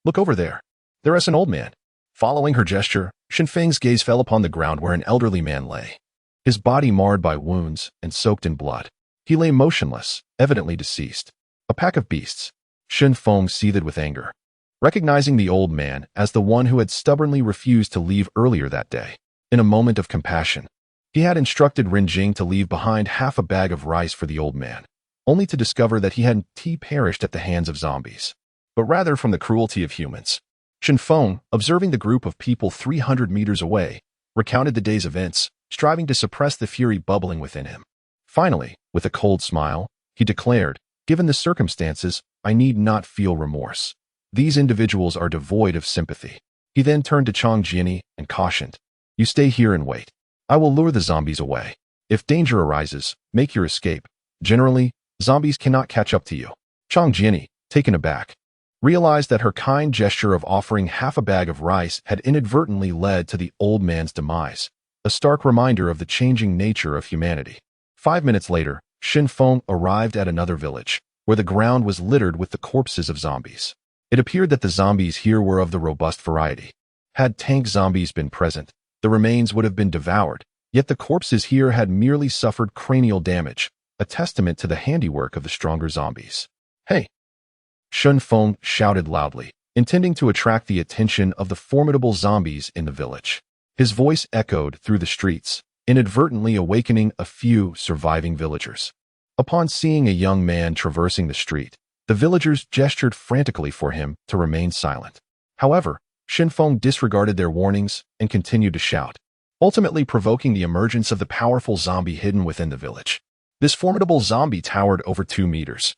look over there. There is an old man." Following her gesture, Shenfeng's gaze fell upon the ground where an elderly man lay, his body marred by wounds and soaked in blood. He lay motionless, evidently deceased. A pack of beasts. Shenfeng seethed with anger, recognizing the old man as the one who had stubbornly refused to leave earlier that day. In a moment of compassion, he had instructed Renjing to leave behind half a bag of rice for the old man, only to discover that he hadn't perished at the hands of zombies, but rather from the cruelty of humans. Shenfeng, observing the group of people 300 meters away, recounted the day's events, striving to suppress the fury bubbling within him. Finally, with a cold smile, he declared, "Given the circumstances, I need not feel remorse. These individuals are devoid of sympathy." He then turned to Chang Jinni and cautioned, "You stay here and wait. I will lure the zombies away. If danger arises, make your escape. Generally, zombies cannot catch up to you." Chang Jinni, taken aback, realized that her kind gesture of offering half a bag of rice had inadvertently led to the old man's demise, a stark reminder of the changing nature of humanity. 5 minutes later, Shenfeng arrived at another village, where the ground was littered with the corpses of zombies. It appeared that the zombies here were of the robust variety. Had tank zombies been present, the remains would have been devoured, Yet the corpses here had merely suffered cranial damage, a testament to the handiwork of the stronger zombies. "Hey!" Shun Feng shouted loudly, intending to attract the attention of the formidable zombies in the village. His voice echoed through the streets, inadvertently awakening a few surviving villagers. Upon seeing a young man traversing the street, the villagers gestured frantically for him to remain silent. However, Shin Feng disregarded their warnings and continued to shout, ultimately provoking the emergence of the powerful zombie hidden within the village. This formidable zombie towered over 2 meters.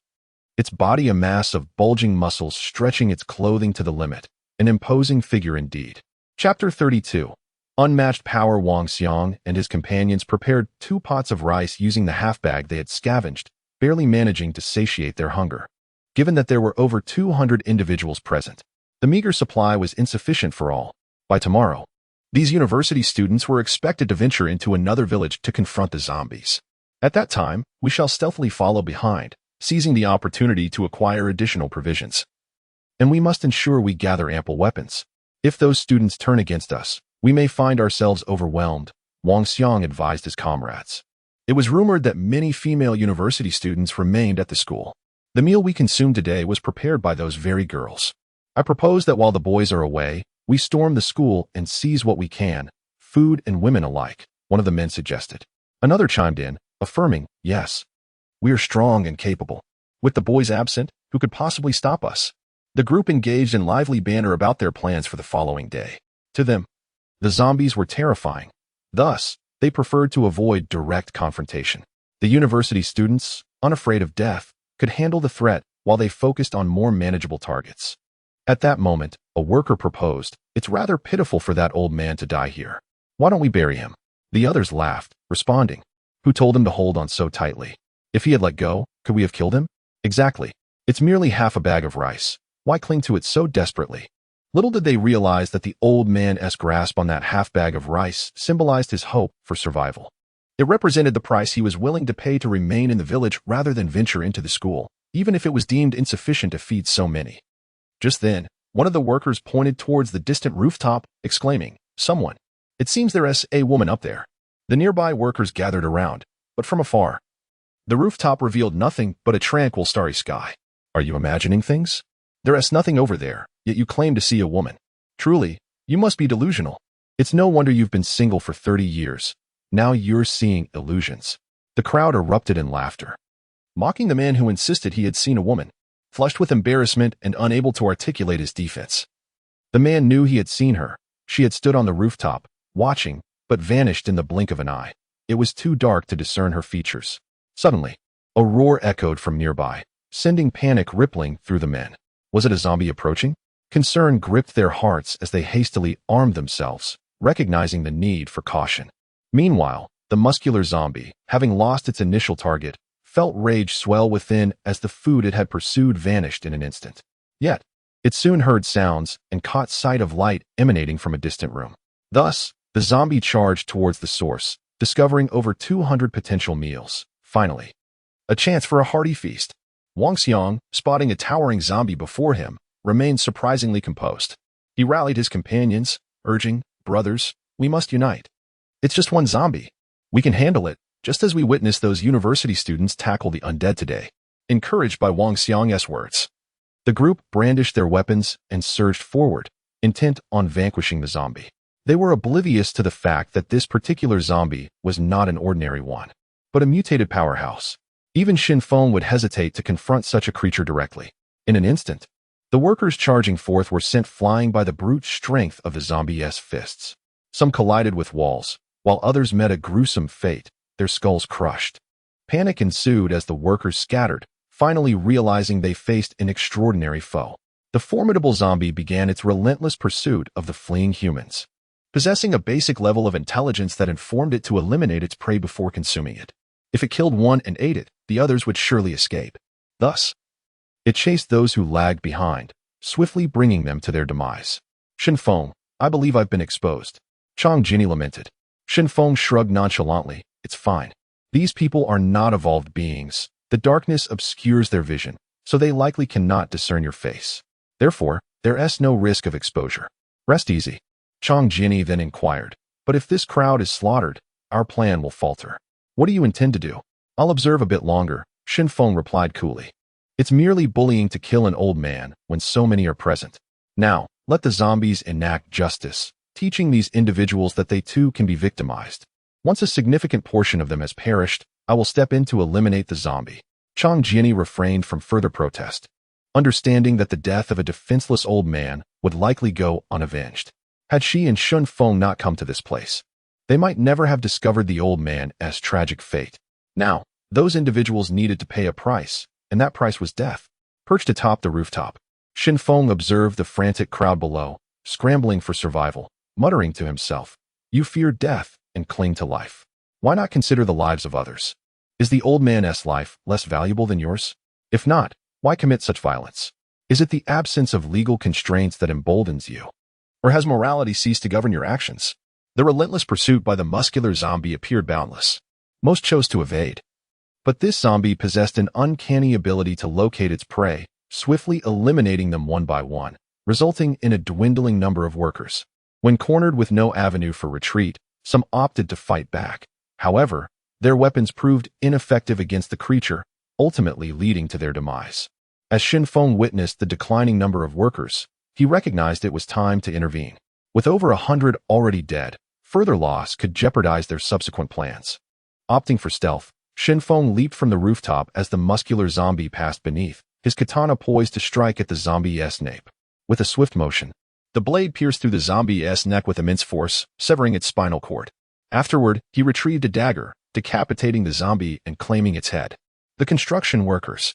Its body a mass of bulging muscles stretching its clothing to the limit, an imposing figure indeed. Chapter 32. Unmatched power. Wang Xiang and his companions prepared 2 pots of rice using the half-bag they had scavenged, barely managing to satiate their hunger. Given that there were over 200 individuals present, the meager supply was insufficient for all. By tomorrow, these university students were expected to venture into another village to confront the zombies. At that time, we shall stealthily follow behind, seizing the opportunity to acquire additional provisions. And we must ensure we gather ample weapons. If those students turn against us, we may find ourselves overwhelmed, Wang Xiang advised his comrades. It was rumored that many female university students remained at the school. The meal we consumed today was prepared by those very girls. I propose that while the boys are away, we storm the school and seize what we can, food and women alike, one of the men suggested. Another chimed in, affirming, yes. We are strong and capable. With the boys absent, who could possibly stop us? The group engaged in lively banter about their plans for the following day. To them, the zombies were terrifying. Thus, they preferred to avoid direct confrontation. The university students, unafraid of death, could handle the threat while they focused on more manageable targets. At that moment, a worker proposed, "It's rather pitiful for that old man to die here. Why don't we bury him?" The others laughed, responding, "Who told him to hold on so tightly? If he had let go, could we have killed him?" "Exactly. It's merely half a bag of rice. Why cling to it so desperately?" Little did they realize that the old man's grasp on that half bag of rice symbolized his hope for survival. It represented the price he was willing to pay to remain in the village rather than venture into the school, even if it was deemed insufficient to feed so many. Just then, one of the workers pointed towards the distant rooftop, exclaiming, "Someone! It seems there's a woman up there." The nearby workers gathered around, but from afar. The rooftop revealed nothing but a tranquil starry sky. "Are you imagining things? There's nothing over there, yet you claim to see a woman. Truly, you must be delusional. It's no wonder you've been single for 30 years. Now you're seeing illusions." The crowd erupted in laughter, mocking the man who insisted he had seen a woman, flushed with embarrassment and unable to articulate his defense. The man knew he had seen her. She had stood on the rooftop, watching, but vanished in the blink of an eye. It was too dark to discern her features. Suddenly, a roar echoed from nearby, sending panic rippling through the men. Was it a zombie approaching? Concern gripped their hearts as they hastily armed themselves, recognizing the need for caution. Meanwhile, the muscular zombie, having lost its initial target, felt rage swell within as the food it had pursued vanished in an instant. Yet, it soon heard sounds and caught sight of light emanating from a distant room. Thus, the zombie charged towards the source, discovering over 200 potential meals. Finally, a chance for a hearty feast. Wang Xiang, spotting a towering zombie before him, remained surprisingly composed. He rallied his companions, urging, "Brothers, we must unite. It's just one zombie. We can handle it, just as we witnessed those university students tackle the undead today." Encouraged by Wang Xiang's words, the group brandished their weapons and surged forward, intent on vanquishing the zombie. They were oblivious to the fact that this particular zombie was not an ordinary one, but a mutated powerhouse. Even Shin Feng would hesitate to confront such a creature directly. In an instant, the workers charging forth were sent flying by the brute strength of the zombie's fists. Some collided with walls, while others met a gruesome fate, their skulls crushed. Panic ensued as the workers scattered, finally realizing they faced an extraordinary foe. The formidable zombie began its relentless pursuit of the fleeing humans, possessing a basic level of intelligence that informed it to eliminate its prey before consuming it. If it killed one and ate it, the others would surely escape. Thus, it chased those who lagged behind, swiftly bringing them to their demise. "Shin Feng, I believe I've been exposed," Chang Jinny lamented. Shin Feng shrugged nonchalantly. "It's fine. These people are not evolved beings. The darkness obscures their vision, so they likely cannot discern your face. Therefore, there's no risk of exposure. Rest easy." Chang Jinny then inquired, "But if this crowd is slaughtered, our plan will falter. What do you intend to do? I'll observe a bit longer, Shin Feng replied coolly. It's merely bullying to kill an old man when so many are present. Now, let the zombies enact justice, teaching these individuals that they too can be victimized. Once a significant portion of them has perished, I will step in to eliminate the zombie. Chang Jiani refrained from further protest, understanding that the death of a defenseless old man would likely go unavenged. Had she and Shun Feng not come to this place, they might never have discovered the old man as tragic fate. Now, those individuals needed to pay a price, and that price was death. Perched atop the rooftop, Shin Feng observed the frantic crowd below, scrambling for survival, muttering to himself, "You fear death and cling to life. Why not consider the lives of others? Is the old man's life less valuable than yours? If not, why commit such violence? Is it the absence of legal constraints that emboldens you? Or has morality ceased to govern your actions?" The relentless pursuit by the muscular zombie appeared boundless. Most chose to evade. But this zombie possessed an uncanny ability to locate its prey, swiftly eliminating them one by one, resulting in a dwindling number of workers. When cornered with no avenue for retreat, some opted to fight back. However, their weapons proved ineffective against the creature, ultimately leading to their demise. As Shin Feng witnessed the declining number of workers, he recognized it was time to intervene. With over 100 already dead, further loss could jeopardize their subsequent plans. Opting for stealth, Shin Feng leaped from the rooftop as the muscular zombie passed beneath, his katana poised to strike at the zombie's nape. With a swift motion, the blade pierced through the zombie's neck with immense force, severing its spinal cord. Afterward, he retrieved a dagger, decapitating the zombie and claiming its head. The construction workers,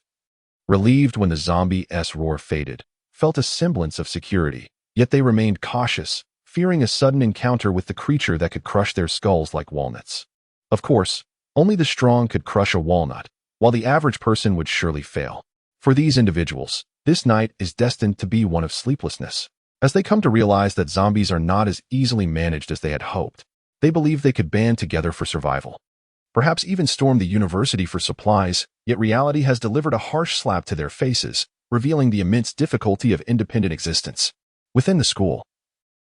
relieved when the zombie's roar faded, felt a semblance of security, yet they remained cautious, fearing a sudden encounter with the creature that could crush their skulls like walnuts. Of course, only the strong could crush a walnut, while the average person would surely fail. For these individuals, this night is destined to be one of sleeplessness. As they come to realize that zombies are not as easily managed as they had hoped, they believe they could band together for survival. Perhaps even storm the university for supplies, yet reality has delivered a harsh slap to their faces, revealing the immense difficulty of independent existence. Within the school,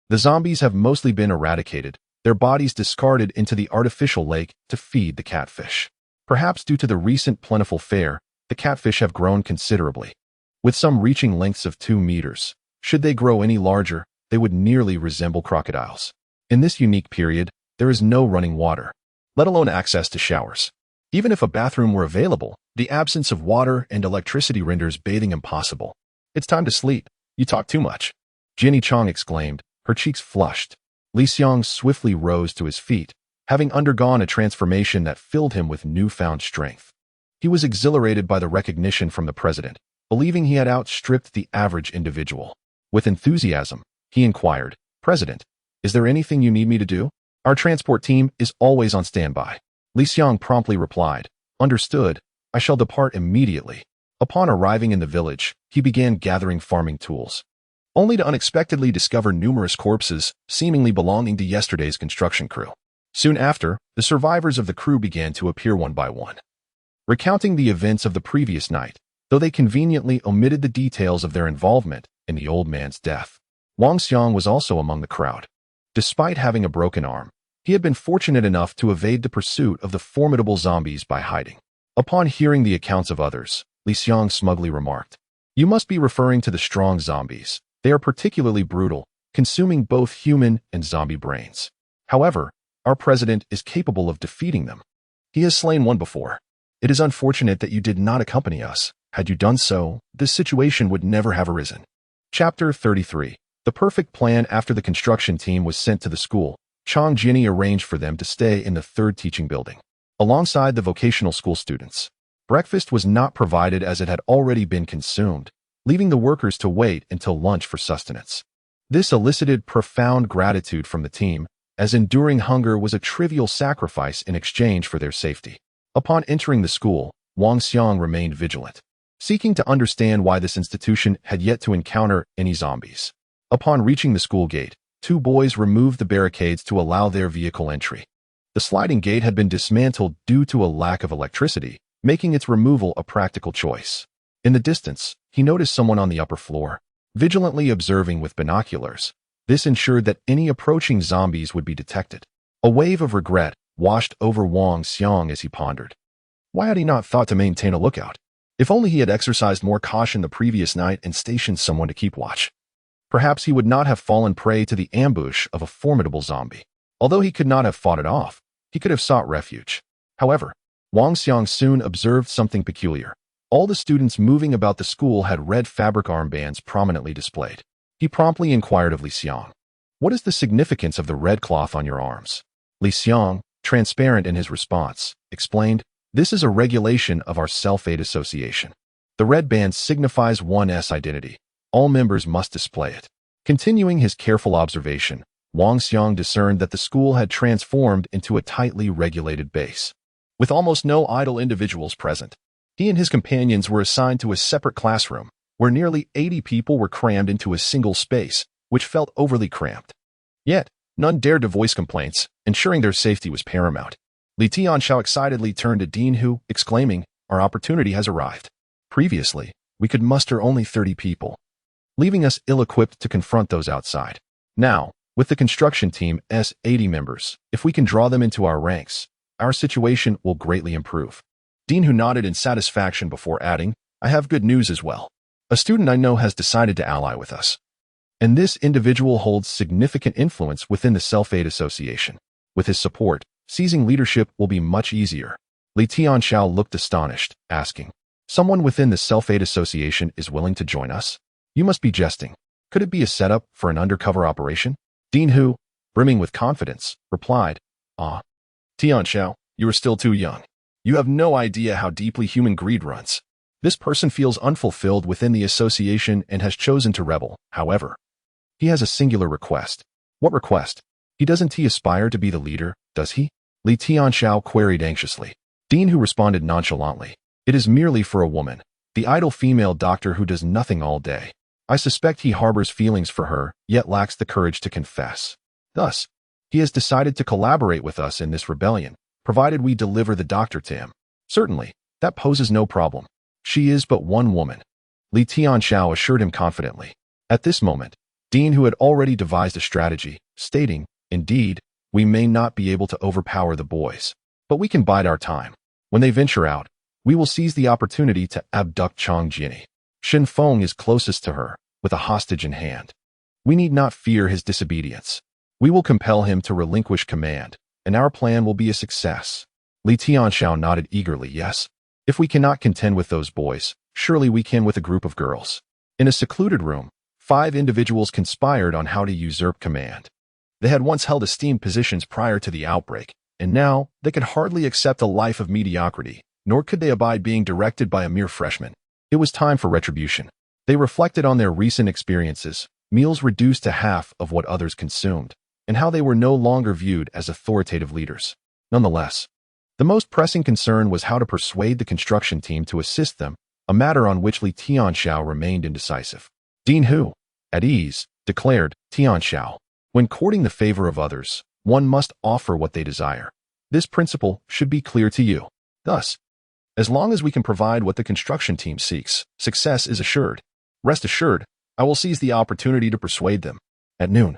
the zombies have mostly been eradicated, their bodies discarded into the artificial lake to feed the catfish. Perhaps due to the recent plentiful fare, the catfish have grown considerably, with some reaching lengths of 2 meters. Should they grow any larger, they would nearly resemble crocodiles. In this unique period, there is no running water, let alone access to showers. Even if a bathroom were available, the absence of water and electricity renders bathing impossible. "It's time to sleep. You talk too much," Jenny Chong exclaimed, her cheeks flushed. Li Xiang swiftly rose to his feet, having undergone a transformation that filled him with newfound strength. He was exhilarated by the recognition from the president, believing he had outstripped the average individual. With enthusiasm, he inquired, "President, is there anything you need me to do? Our transport team is always on standby." Li Xiang promptly replied, "Understood, I shall depart immediately." Upon arriving in the village, he began gathering farming tools, only to unexpectedly discover numerous corpses, seemingly belonging to yesterday's construction crew. Soon after, the survivors of the crew began to appear one by one, recounting the events of the previous night, though they conveniently omitted the details of their involvement in the old man's death. Wang Xiang was also among the crowd. Despite having a broken arm, he had been fortunate enough to evade the pursuit of the formidable zombies by hiding. Upon hearing the accounts of others, Li Xiang smugly remarked, "You must be referring to the strong zombies. They are particularly brutal, consuming both human and zombie brains. However, our president is capable of defeating them. He has slain one before. It is unfortunate that you did not accompany us. Had you done so, this situation would never have arisen." Chapter 33. The perfect plan. After the construction team was sent to the school, Chang Jiani arranged for them to stay in the 3rd teaching building, alongside the vocational school students. Breakfast was not provided as it had already been consumed, leaving the workers to wait until lunch for sustenance. This elicited profound gratitude from the team, as enduring hunger was a trivial sacrifice in exchange for their safety. Upon entering the school, Wang Xiang remained vigilant, seeking to understand why this institution had yet to encounter any zombies. Upon reaching the school gate, 2 boys removed the barricades to allow their vehicle entry. The sliding gate had been dismantled due to a lack of electricity, making its removal a practical choice. In the distance, he noticed someone on the upper floor, vigilantly observing with binoculars. This ensured that any approaching zombies would be detected. A wave of regret washed over Wang Xiang as he pondered. Why had he not thought to maintain a lookout? If only he had exercised more caution the previous night and stationed someone to keep watch. Perhaps he would not have fallen prey to the ambush of a formidable zombie. Although he could not have fought it off, he could have sought refuge. However, Wang Xiang soon observed something peculiar. All the students moving about the school had red fabric armbands prominently displayed. He promptly inquired of Li Xiang, "What is the significance of the red cloth on your arms?" Li Xiang, transparent in his response, explained, "This is a regulation of our self-aid association. The red band signifies one's identity. All members must display it." Continuing his careful observation, Wang Xiang discerned that the school had transformed into a tightly regulated base. With almost no idle individuals present, he and his companions were assigned to a separate classroom, where nearly 80 people were crammed into a single space, which felt overly cramped. Yet, none dared to voice complaints, ensuring their safety was paramount. Li Tianxiao excitedly turned to Dean Hu, exclaiming, "Our opportunity has arrived. Previously, we could muster only 30 people, leaving us ill-equipped to confront those outside. Now, with the construction team's 80 members, if we can draw them into our ranks, our situation will greatly improve." Dean Hu nodded in satisfaction before adding, "I have good news as well. A student I know has decided to ally with us, and this individual holds significant influence within the Self-Aid Association. With his support, seizing leadership will be much easier." Li Tianxiao looked astonished, asking, "Someone within the Self-Aid Association is willing to join us? You must be jesting. Could it be a setup for an undercover operation?" Dean Hu, brimming with confidence, replied, Tianxiao, you are still too young. You have no idea how deeply human greed runs. This person feels unfulfilled within the association and has chosen to rebel. However, he has a singular request." "What request? Doesn't he aspire to be the leader, does he?" Li Tianxiao queried anxiously. Dean Hu responded nonchalantly, "It is merely for a woman, the idle female doctor who does nothing all day. I suspect he harbors feelings for her, yet lacks the courage to confess. Thus, he has decided to collaborate with us in this rebellion, provided we deliver the doctor to him. Certainly, that poses no problem. She is but one woman," Li Tianxiao assured him confidently. At this moment, Dean Hu had already devised a strategy, stating, "Indeed, we may not be able to overpower the boys, but we can bide our time. When they venture out, we will seize the opportunity to abduct Chang Jiani. Shen Feng is closest to her, with a hostage in hand. We need not fear his disobedience. We will compel him to relinquish command, and our plan will be a success." Li Tianxiao nodded eagerly, "Yes. If we cannot contend with those boys, surely we can with a group of girls." In a secluded room, 5 individuals conspired on how to usurp command. They had once held esteemed positions prior to the outbreak, and now they could hardly accept a life of mediocrity, nor could they abide being directed by a mere freshman. It was time for retribution. They reflected on their recent experiences, meals reduced to half of what others consumed, and how they were no longer viewed as authoritative leaders. Nonetheless, the most pressing concern was how to persuade the construction team to assist them, a matter on which Li Tianxiao remained indecisive. Dean Hu, at ease, declared, "Tianxiao, when courting the favor of others, one must offer what they desire. This principle should be clear to you. Thus, as long as we can provide what the construction team seeks, success is assured. Rest assured, I will seize the opportunity to persuade them." At noon,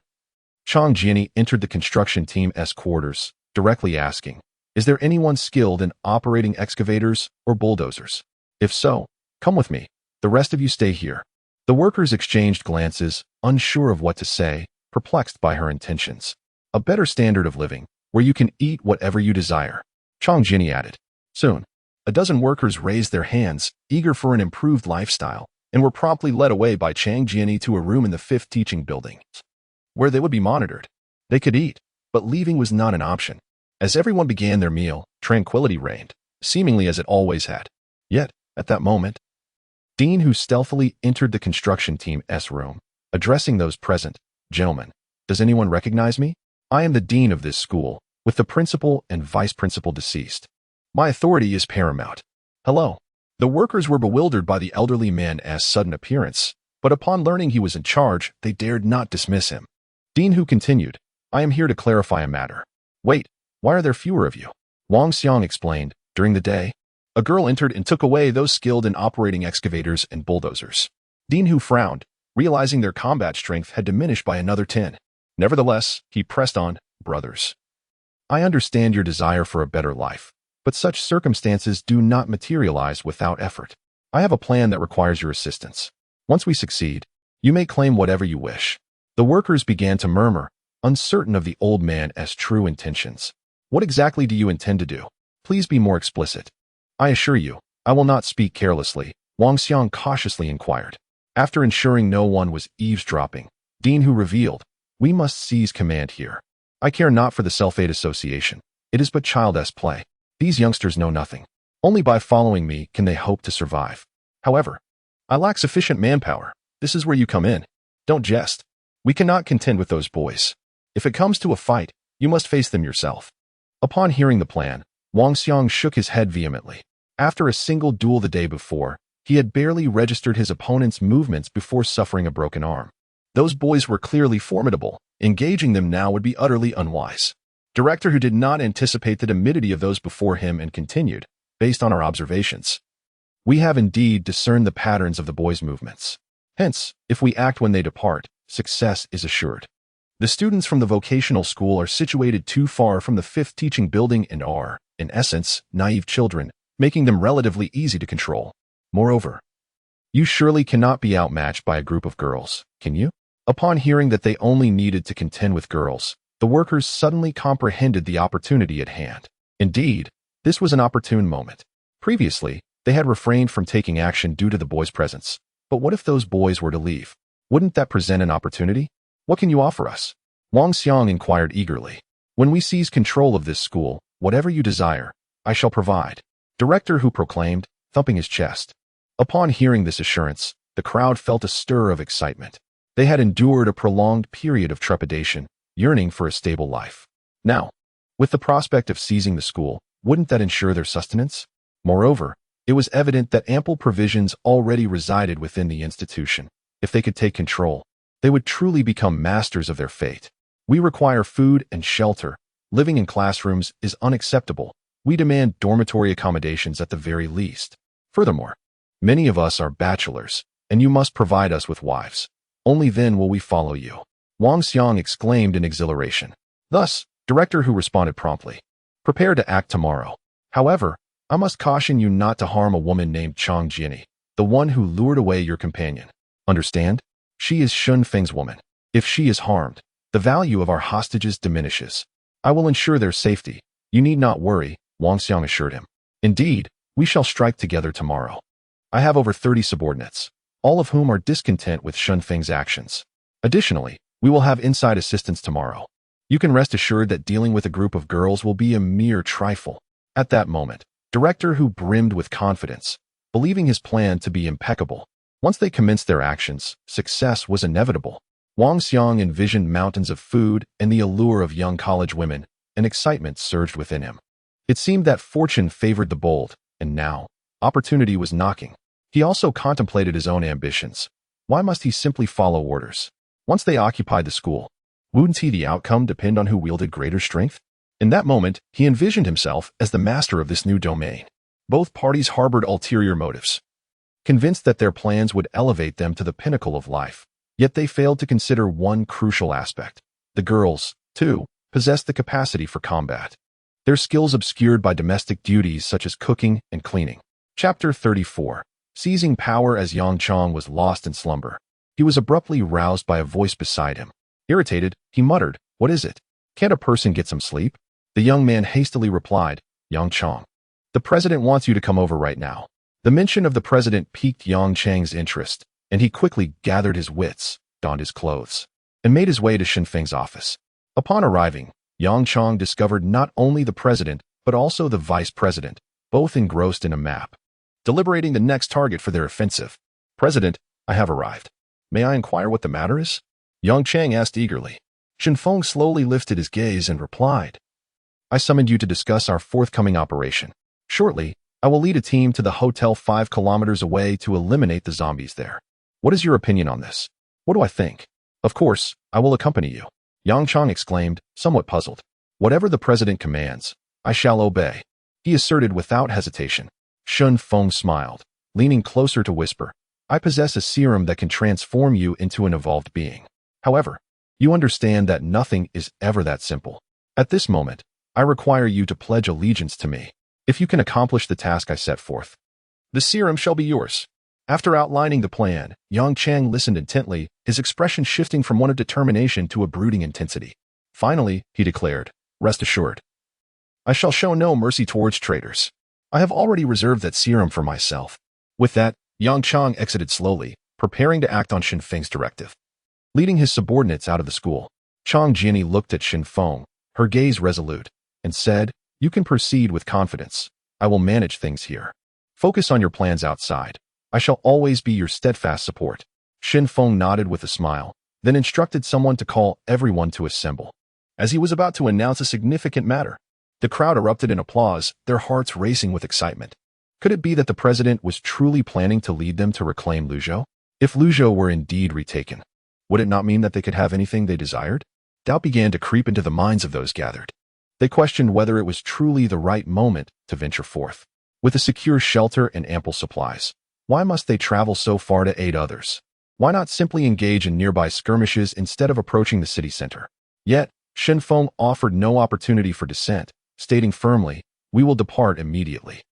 Chang Jiani entered the construction team's quarters, directly asking, "Is there anyone skilled in operating excavators or bulldozers? If so, come with me. The rest of you stay here." The workers exchanged glances, unsure of what to say, perplexed by her intentions. "A better standard of living, where you can eat whatever you desire," Chang Jiani added. Soon, a dozen workers raised their hands, eager for an improved lifestyle, and were promptly led away by Chang Jiani to a room in the 5th teaching building, where they would be monitored. They could eat, but leaving was not an option. As everyone began their meal, tranquility reigned, seemingly as it always had. Yet, at that moment, Dean Hu stealthily entered the construction team's room, addressing those present, "Gentlemen, does anyone recognize me? I am the dean of this school, with the principal and vice principal deceased. My authority is paramount. Hello." The workers were bewildered by the elderly man's sudden appearance, but upon learning he was in charge, they dared not dismiss him. Dean Hu continued, "I am here to clarify a matter." "Wait, why are there fewer of you?" Wang Xiang explained, "During the day, a girl entered and took away those skilled in operating excavators and bulldozers." Dean Hu frowned, realizing their combat strength had diminished by another 10. Nevertheless, he pressed on, "Brothers, I understand your desire for a better life, but such circumstances do not materialize without effort. I have a plan that requires your assistance. Once we succeed, you may claim whatever you wish." The workers began to murmur, uncertain of the old man's true intentions. "What exactly do you intend to do? Please be more explicit." "I assure you, I will not speak carelessly," Wang Xiang cautiously inquired. After ensuring no one was eavesdropping, Dean Hu revealed, "We must seize command here. I care not for the self-aid association. It is but child's play. These youngsters know nothing. Only by following me can they hope to survive. However, I lack sufficient manpower. This is where you come in. Don't jest. We cannot contend with those boys. If it comes to a fight, you must face them yourself." Upon hearing the plan, Wang Xiang shook his head vehemently. After a single duel the day before, he had barely registered his opponent's movements before suffering a broken arm. Those boys were clearly formidable. Engaging them now would be utterly unwise. Director, who did not anticipate the timidity of those before him, and continued, "Based on our observations, we have indeed discerned the patterns of the boys' movements. Hence, if we act when they depart, success is assured. The students from the vocational school are situated too far from the fifth teaching building and are, in essence, naive children, making them relatively easy to control. Moreover, you surely cannot be outmatched by a group of girls, can you?" Upon hearing that they only needed to contend with girls, the workers suddenly comprehended the opportunity at hand. Indeed, this was an opportune moment. Previously, they had refrained from taking action due to the boys' presence. But what if those boys were to leave? Wouldn't that present an opportunity? "What can you offer us?" Wang Xiang inquired eagerly. "When we seize control of this school, whatever you desire, I shall provide," Director Hu proclaimed, thumping his chest. Upon hearing this assurance, the crowd felt a stir of excitement. They had endured a prolonged period of trepidation, yearning for a stable life. Now, with the prospect of seizing the school, wouldn't that ensure their sustenance? Moreover, it was evident that ample provisions already resided within the institution. If they could take control, they would truly become masters of their fate. "We require food and shelter. Living in classrooms is unacceptable. We demand dormitory accommodations at the very least. Furthermore, many of us are bachelors, and you must provide us with wives. Only then will we follow you," Wang Xiang exclaimed in exhilaration. Thus, Director Hu responded promptly, "Prepare to act tomorrow. However, I must caution you not to harm a woman named Chang Jiani, the one who lured away your companion. Understand? She is Shun Feng's woman. If she is harmed, the value of our hostages diminishes. I will ensure their safety. You need not worry," Wang Xiang assured him. "Indeed, we shall strike together tomorrow. I have over 30 subordinates, all of whom are discontent with Shun Feng's actions. Additionally, we will have inside assistance tomorrow. You can rest assured that dealing with a group of girls will be a mere trifle." At that moment, Director Hu brimmed with confidence, believing his plan to be impeccable. Once they commenced their actions, success was inevitable. Wang Xiang envisioned mountains of food and the allure of young college women, and excitement surged within him. It seemed that fortune favored the bold, and now, opportunity was knocking. He also contemplated his own ambitions. Why must he simply follow orders? Once they occupied the school, wouldn't the outcome depend on who wielded greater strength? In that moment, he envisioned himself as the master of this new domain. Both parties harbored ulterior motives, convinced that their plans would elevate them to the pinnacle of life. Yet they failed to consider one crucial aspect. The girls, too, possessed the capacity for combat, their skills obscured by domestic duties such as cooking and cleaning. Chapter 34. Seizing power. As Yang Chang was lost in slumber, he was abruptly roused by a voice beside him. Irritated, he muttered, "What is it? Can't a person get some sleep?" The young man hastily replied, "Yang Chang, the president wants you to come over right now." The mention of the president piqued Yang Chang's interest, and he quickly gathered his wits, donned his clothes, and made his way to Shin Feng's office. Upon arriving, Yang Chang discovered not only the president, but also the vice president, both engrossed in a map, deliberating the next target for their offensive. "President, I have arrived. May I inquire what the matter is?" Yang Chang asked eagerly. Shin Feng slowly lifted his gaze and replied, "I summoned you to discuss our forthcoming operation. Shortly, I will lead a team to the hotel 5 kilometers away to eliminate the zombies there. What is your opinion on this?" "What do I think? Of course, I will accompany you," Yang Chang exclaimed, somewhat puzzled. "Whatever the president commands, I shall obey," he asserted without hesitation. Shun Feng smiled, leaning closer to whisper, "I possess a serum that can transform you into an evolved being. However, you understand that nothing is ever that simple." At this moment, I require you to pledge allegiance to me. If you can accomplish the task I set forth, the serum shall be yours." After outlining the plan, Yang Chang listened intently, his expression shifting from one of determination to a brooding intensity. Finally, he declared, "Rest assured, I shall show no mercy towards traitors. I have already reserved that serum for myself." With that, Yang Chang exited slowly, preparing to act on Xin Feng's directive. Leading his subordinates out of the school, Chang Jiani looked at Xin Feng, her gaze resolute, and said, "You can proceed with confidence. I will manage things here. Focus on your plans outside. I shall always be your steadfast support." Xin Feng nodded with a smile, then instructed someone to call everyone to assemble. As he was about to announce a significant matter, the crowd erupted in applause, their hearts racing with excitement. Could it be that the president was truly planning to lead them to reclaim Luzhou? If Luzhou were indeed retaken, would it not mean that they could have anything they desired? Doubt began to creep into the minds of those gathered. They questioned whether it was truly the right moment to venture forth. With a secure shelter and ample supplies, why must they travel so far to aid others? Why not simply engage in nearby skirmishes instead of approaching the city center? Yet, Xin Feng offered no opportunity for dissent, stating firmly, "We will depart immediately."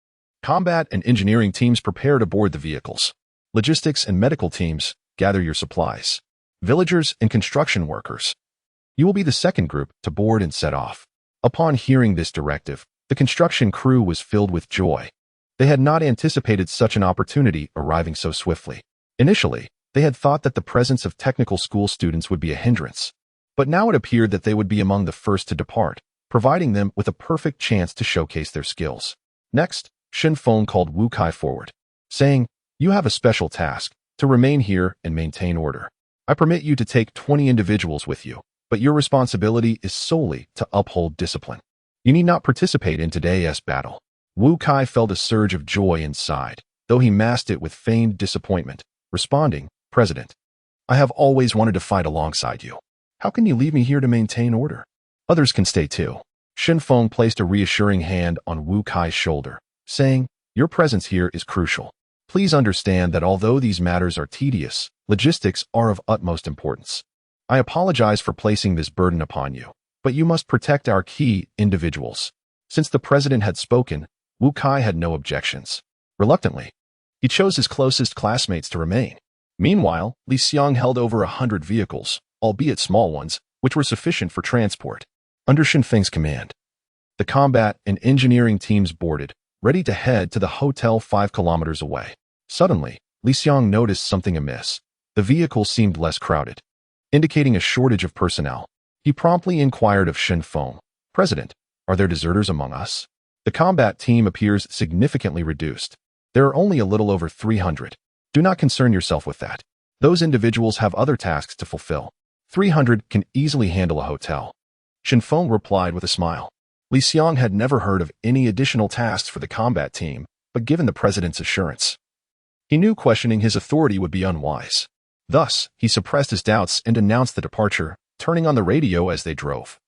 Combat and engineering teams prepare to board the vehicles. Logistics and medical teams, gather your supplies. Villagers and construction workers, you will be the second group to board and set off. Upon hearing this directive, the construction crew was filled with joy. They had not anticipated such an opportunity arriving so swiftly. Initially, they had thought that the presence of technical school students would be a hindrance. But now it appeared that they would be among the first to depart, providing them with a perfect chance to showcase their skills. Next, Xin Feng called Wu Kai forward, saying, "You have a special task, to remain here and maintain order. I permit you to take 20 individuals with you, but your responsibility is solely to uphold discipline. You need not participate in today's battle." Wu Kai felt a surge of joy inside, though he masked it with feigned disappointment, responding, "President, I have always wanted to fight alongside you. How can you leave me here to maintain order? Others can stay too." Xin Feng placed a reassuring hand on Wu Kai's shoulder, saying, "Your presence here is crucial. Please understand that although these matters are tedious, logistics are of utmost importance. I apologize for placing this burden upon you, but you must protect our key individuals." Since the president had spoken, Wu Kai had no objections. Reluctantly, he chose his closest classmates to remain. Meanwhile, Li Xiang held over 100 vehicles, albeit small ones, which were sufficient for transport. Under Xin Feng's command, the combat and engineering teams boarded, ready to head to the hotel 5 kilometers away. Suddenly, Li Xiang noticed something amiss. The vehicle seemed less crowded, indicating a shortage of personnel. He promptly inquired of Xin Feng, "President, are there deserters among us?" The combat team appears significantly reduced. There are only a little over 300. Do not concern yourself with that. Those individuals have other tasks to fulfill. 300 can easily handle a hotel. Xin Feng replied with a smile. Li Xiang had never heard of any additional tasks for the combat team, but given the president's assurance, he knew questioning his authority would be unwise. Thus, he suppressed his doubts and announced the departure, turning on the radio as they drove.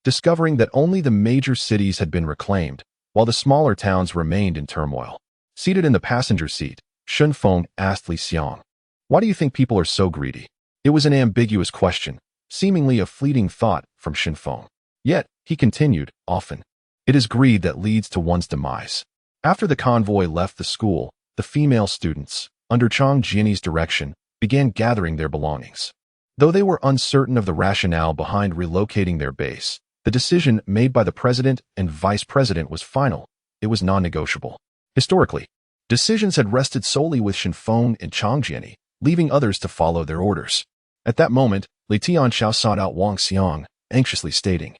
Discovering that only the major cities had been reclaimed, while the smaller towns remained in turmoil. Seated in the passenger seat, Xin Feng asked Li Xiang, "Why do you think people are so greedy?" It was an ambiguous question, seemingly a fleeting thought from Xin Feng. Yet, he continued, "Often, it is greed that leads to one's demise." After the convoy left the school, the female students, under Chang Jiani's direction, began gathering their belongings. Though they were uncertain of the rationale behind relocating their base, the decision made by the president and vice president was final. It was non-negotiable. Historically, decisions had rested solely with Xin Feng and Chang Jiani, leaving others to follow their orders. At that moment, Li Tianxiao sought out Wang Xiang, anxiously stating,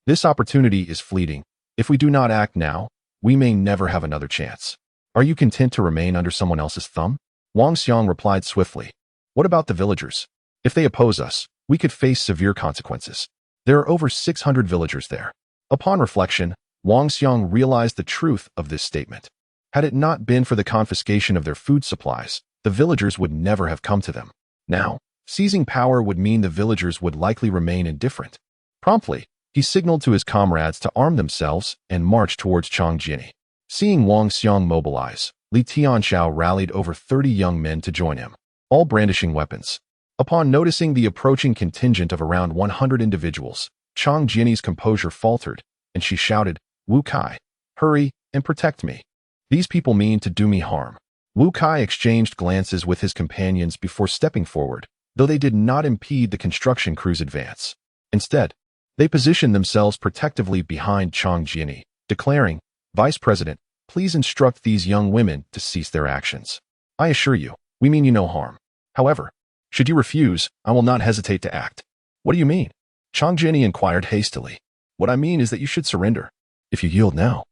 "This opportunity is fleeting. If we do not act now, we may never have another chance. Are you content to remain under someone else's thumb?" Wang Xiang replied swiftly, "What about the villagers? If they oppose us, we could face severe consequences. There are over 600 villagers there." Upon reflection, Wang Xiang realized the truth of this statement. Had it not been for the confiscation of their food supplies, the villagers would never have come to them. Now, seizing power would mean the villagers would likely remain indifferent. Promptly, he signaled to his comrades to arm themselves and march towards Chang Jiani. Seeing Wang Xiang mobilize, Li Tianxiao rallied over 30 young men to join him, all brandishing weapons. Upon noticing the approaching contingent of around 100 individuals, Chang Jiani's composure faltered, and she shouted, "Wu Kai, hurry and protect me. These people mean to do me harm." Wu Kai exchanged glances with his companions before stepping forward, though they did not impede the construction crew's advance. Instead, they positioned themselves protectively behind Chang Jiani, declaring, "Vice President, please instruct these young women to cease their actions. I assure you, we mean you no harm. However, should you refuse, I will not hesitate to act." "What do you mean?" Chang Jiani inquired hastily. "What I mean is that you should surrender. If you yield now,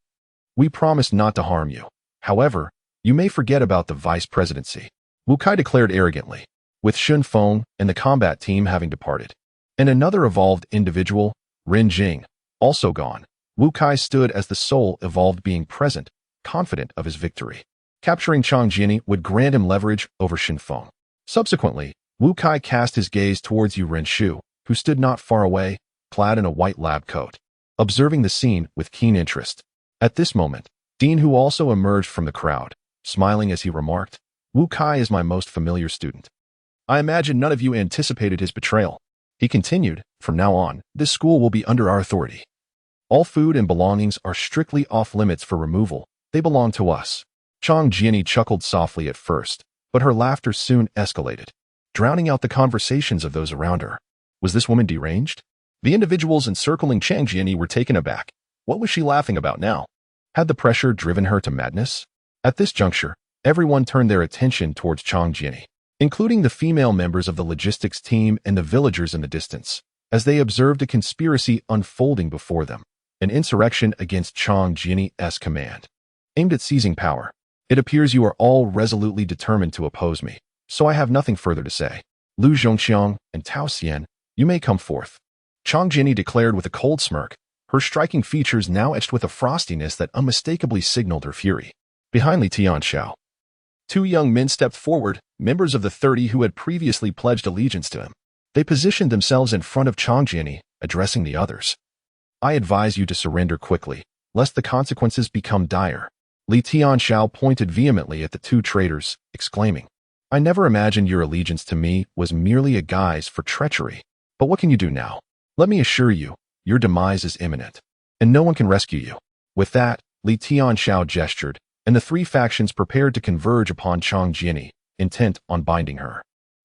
we promise not to harm you. However, you may forget about the vice presidency," Wu Kai declared arrogantly, with Shun Feng and the combat team having departed. And another evolved individual, Rin Jing, also gone. Wu Kai stood as the sole evolved being present, confident of his victory. Capturing Chang Jiani would grant him leverage over Shun Feng. Subsequently, Wu Kai cast his gaze towards Yu Renshu, who stood not far away, clad in a white lab coat, observing the scene with keen interest. At this moment, Dean, who also emerged from the crowd, smiling as he remarked, "Wu Kai is my most familiar student. I imagine none of you anticipated his betrayal." He continued, "From now on, this school will be under our authority. All food and belongings are strictly off limits for removal. They belong to us." Chang Jiani chuckled softly at first, but her laughter soon escalated, drowning out the conversations of those around her. Was this woman deranged? The individuals encircling Chang Jiani were taken aback. What was she laughing about now? Had the pressure driven her to madness? At this juncture, everyone turned their attention towards Chang Jiani, including the female members of the logistics team and the villagers in the distance, as they observed a conspiracy unfolding before them, an insurrection against Chang Jiani's command, aimed at seizing power. "It appears you are all resolutely determined to oppose me, so I have nothing further to say. Lu Zhongxiang and Tao Xian, you may come forth," Chang Jiani declared with a cold smirk, her striking features now etched with a frostiness that unmistakably signaled her fury. Behind Li Tianxiao, two young men stepped forward, members of the 30 who had previously pledged allegiance to him. They positioned themselves in front of Chang Jiani, addressing the others. "I advise you to surrender quickly, lest the consequences become dire." Li Tianxiao pointed vehemently at the two traitors, exclaiming, "I never imagined your allegiance to me was merely a guise for treachery. But what can you do now? Let me assure you, your demise is imminent, and no one can rescue you." With that, Li Tianxiao gestured, and the three factions prepared to converge upon Chang Jiani, intent on binding her.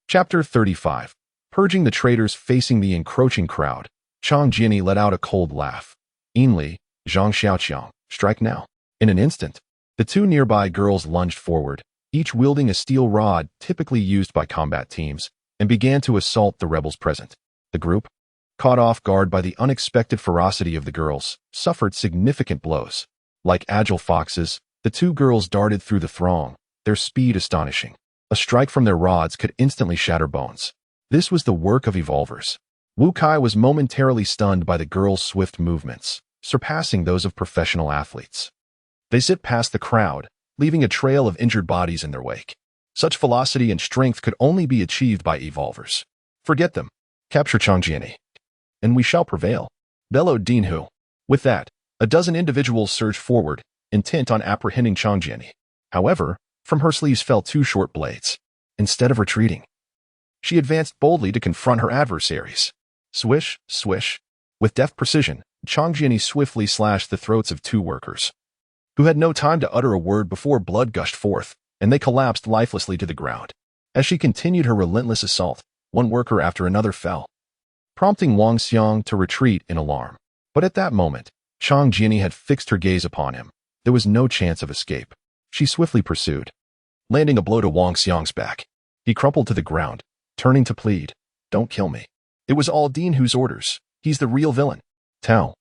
Chapter 35. Purging the traitors facing the encroaching crowd, Chang Jiani let out a cold laugh. "Li, Zhang Xiaoqiang, strike now." In an instant, the two nearby girls lunged forward, each wielding a steel rod typically used by combat teams, and began to assault the rebels present. The group, caught off guard by the unexpected ferocity of the girls, suffered significant blows. Like agile foxes, the two girls darted through the throng, their speed astonishing. A strike from their rods could instantly shatter bones. This was the work of evolvers. Wu Kai was momentarily stunned by the girls' swift movements, surpassing those of professional athletes. They zipped past the crowd, leaving a trail of injured bodies in their wake. Such velocity and strength could only be achieved by evolvers. "Forget them. Capture Chang Jiani, and we shall prevail," bellowed Dean Hu. With that, a dozen individuals surged forward, intent on apprehending Chang Jiani. However, from her sleeves fell two short blades. Instead of retreating, she advanced boldly to confront her adversaries. Swish, swish. With deft precision, Chang Jiani swiftly slashed the throats of two workers, who had no time to utter a word before blood gushed forth, and they collapsed lifelessly to the ground. As she continued her relentless assault, one worker after another fell, prompting Wang Xiang to retreat in alarm. But at that moment, Chang Jiani had fixed her gaze upon him. There was no chance of escape. She swiftly pursued, landing a blow to Wang Xiang's back. He crumpled to the ground, turning to plead, "Don't kill me. It was all Dean Hu's orders. He's the real villain." Tao,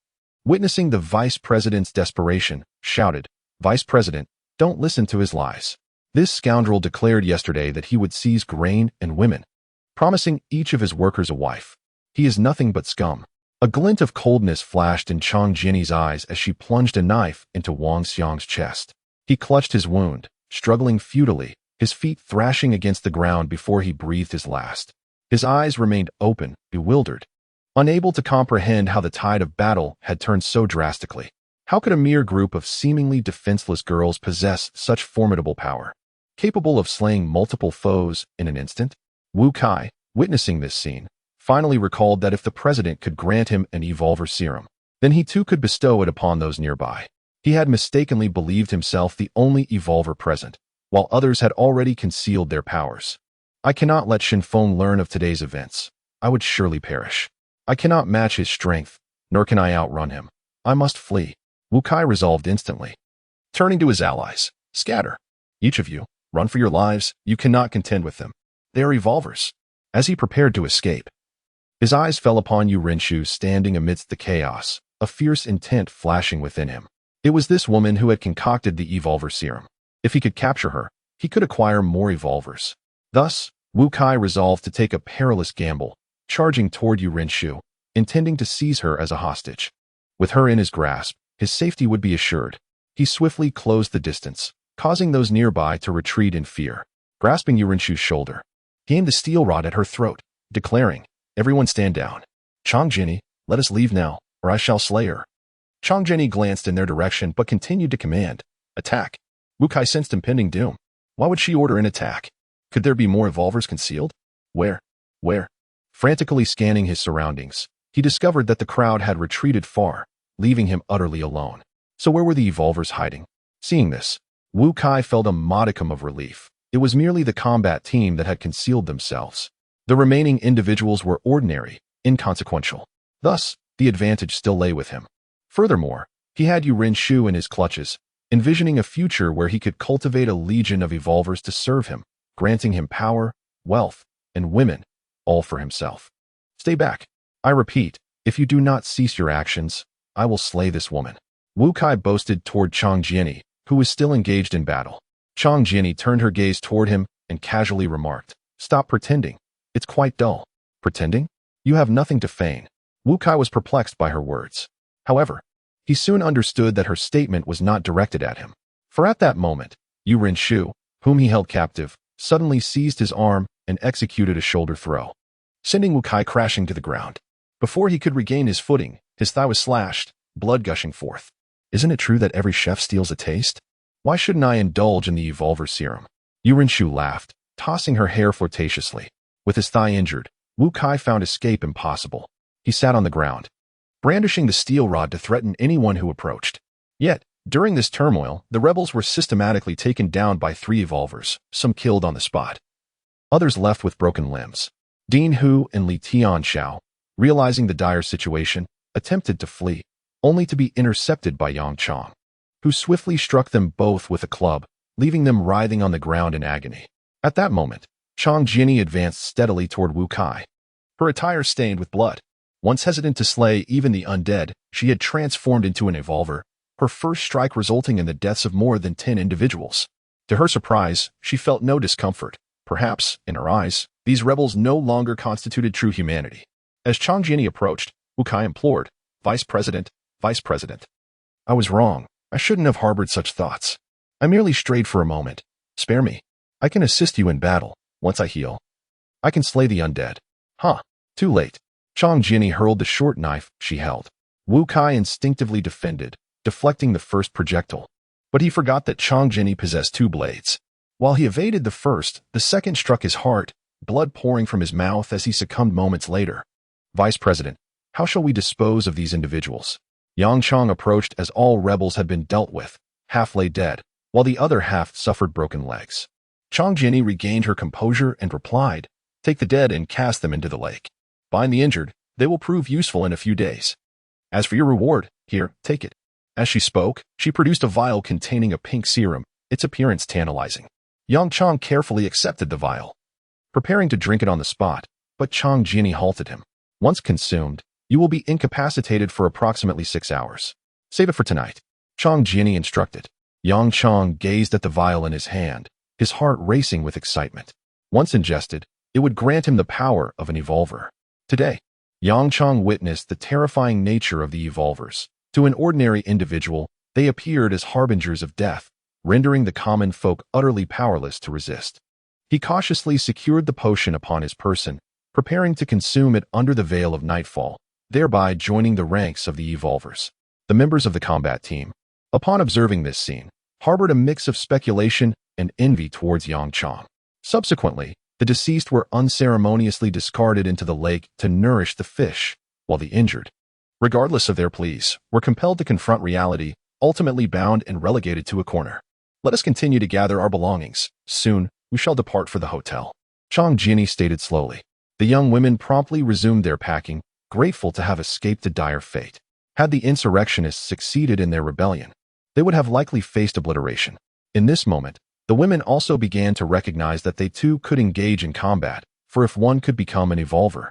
witnessing the vice president's desperation, shouted, "Vice President, don't listen to his lies. This scoundrel declared yesterday that he would seize grain and women, promising each of his workers a wife. He is nothing but scum." A glint of coldness flashed in Chang Jiani's eyes as she plunged a knife into Wang Xiang's chest. He clutched his wound, struggling futilely, his feet thrashing against the ground before he breathed his last. His eyes remained open, bewildered, unable to comprehend how the tide of battle had turned so drastically. How could a mere group of seemingly defenseless girls possess such formidable power, capable of slaying multiple foes in an instant? Wu Kai, witnessing this scene, finally recalled that if the president could grant him an evolver serum, Then he too could bestow it upon those nearby. He had mistakenly believed himself the only evolver present, while others had already concealed their powers. I cannot let Shinfeng learn of today's events. I would surely perish. I cannot match his strength, nor can I outrun him. I must flee. Wu Kai resolved instantly. Turning to his allies, scatter. Each of you, run for your lives. You cannot contend with them. They are evolvers. As he prepared to escape, his eyes fell upon Yu Rinshu standing amidst the chaos, a fierce intent flashing within him. It was this woman who had concocted the evolver serum. If he could capture her, he could acquire more evolvers. Thus, Wu Kai resolved to take a perilous gamble, charging toward Yu Rinshu, intending to seize her as a hostage. With her in his grasp, his safety would be assured. He swiftly closed the distance, causing those nearby to retreat in fear. Grasping Yu Rinshu's shoulder, he aimed the steel rod at her throat, declaring, "Everyone stand down. Changjini, let us leave now, or I shall slay her." Changjini glanced in their direction but continued to command, "Attack." Wu Kai sensed impending doom. Why would she order an attack? Could there be more evolvers concealed? Where? Frantically scanning his surroundings, he discovered that the crowd had retreated far, leaving him utterly alone. So where were the evolvers hiding? Seeing this, Wu Kai felt a modicum of relief. It was merely the combat team that had concealed themselves. The remaining individuals were ordinary, inconsequential. Thus, the advantage still lay with him. Furthermore, he had Yu Rinshu in his clutches, envisioning a future where he could cultivate a legion of evolvers to serve him, granting him power, wealth, and women, all for himself. Stay back. I repeat, if you do not cease your actions, I will slay this woman. Wu Kai boasted toward Changjini, who was still engaged in battle. Changjini turned her gaze toward him and casually remarked, "Stop pretending. It's quite dull." "Pretending? You have nothing to feign." Wu Kai was perplexed by her words. However, he soon understood that her statement was not directed at him. For at that moment, Yu Rinshu, whom he held captive, suddenly seized his arm and executed a shoulder throw, sending Wu Kai crashing to the ground. Before he could regain his footing, his thigh was slashed, blood gushing forth. Isn't it true that every chef steals a taste? Why shouldn't I indulge in the evolver serum? Yu Rinshu laughed, tossing her hair flirtatiously. With his thigh injured, Wu Kai found escape impossible. He sat on the ground, brandishing the steel rod to threaten anyone who approached. Yet, during this turmoil, the rebels were systematically taken down by 3 evolvers, some killed on the spot. Others left with broken limbs. Dean Hu and Li Tianxiao, realizing the dire situation, attempted to flee, only to be intercepted by Yang Chong, who swiftly struck them both with a club, leaving them writhing on the ground in agony. At that moment, Changjini advanced steadily toward Wu Kai, her attire stained with blood. Once hesitant to slay even the undead, she had transformed into an evolver, her first strike resulting in the deaths of more than 10 individuals. To her surprise, she felt no discomfort. Perhaps, in her eyes, these rebels no longer constituted true humanity. As Changjini approached, Wu Kai implored, Vice President. I was wrong. I shouldn't have harbored such thoughts. I merely strayed for a moment. Spare me. I can assist you in battle. Once I heal, I can slay the undead." Too late. Changjini hurled the short knife she held. Wu Kai instinctively defended, deflecting the first projectile. But he forgot that Changjini possessed 2 blades. While he evaded the first, the second struck his heart, blood pouring from his mouth as he succumbed moments later. "Vice President, how shall we dispose of these individuals?" Yang Chong approached as all rebels had been dealt with. Half lay dead, while the other half suffered broken legs. Changjini regained her composure and replied, "Take the dead and cast them into the lake. Bind the injured, they will prove useful in a few days. As for your reward, here, take it." As she spoke, she produced a vial containing a pink serum, its appearance tantalizing. Yang Chong carefully accepted the vial, preparing to drink it on the spot, but Changjini halted him. "Once consumed, you will be incapacitated for approximately 6 hours. Save it for tonight," Changjini instructed. Yang Chong gazed at the vial in his hand, his heart racing with excitement. Once ingested, it would grant him the power of an evolver. Today, Yang Chong witnessed the terrifying nature of the evolvers. To an ordinary individual, they appeared as harbingers of death, rendering the common folk utterly powerless to resist. He cautiously secured the potion upon his person, preparing to consume it under the veil of nightfall, thereby joining the ranks of the evolvers. The members of the combat team, upon observing this scene, harbored a mix of speculation and envy towards Yang Chong. Subsequently, the deceased were unceremoniously discarded into the lake to nourish the fish, while the injured regardless of their pleas, were compelled to confront reality, ultimately bound and relegated to a corner. Let us continue to gather our belongings. Soon, we shall depart for the hotel. Chang Jinny stated slowly. The young women promptly resumed their packing, grateful to have escaped a dire fate. Had the insurrectionists succeeded in their rebellion, they would have likely faced obliteration. In this moment, the women also began to recognize that they too could engage in combat, for if one could become an evolver,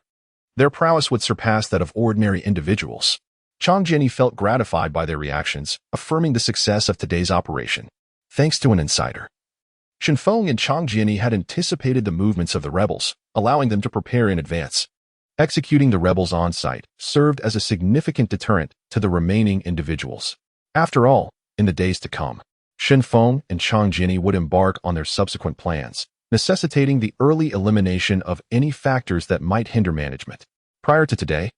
their prowess would surpass that of ordinary individuals. Chang Jinny felt gratified by their reactions, affirming the success of today's operation. Thanks to an insider, Shenfeng and Chang Jinny had anticipated the movements of the rebels, allowing them to prepare in advance. Executing the rebels on site served as a significant deterrent to the remaining individuals. After all, in the days to come, Shenfeng and Chang Jinny would embark on their subsequent plans, necessitating the early elimination of any factors that might hinder management. Prior to today,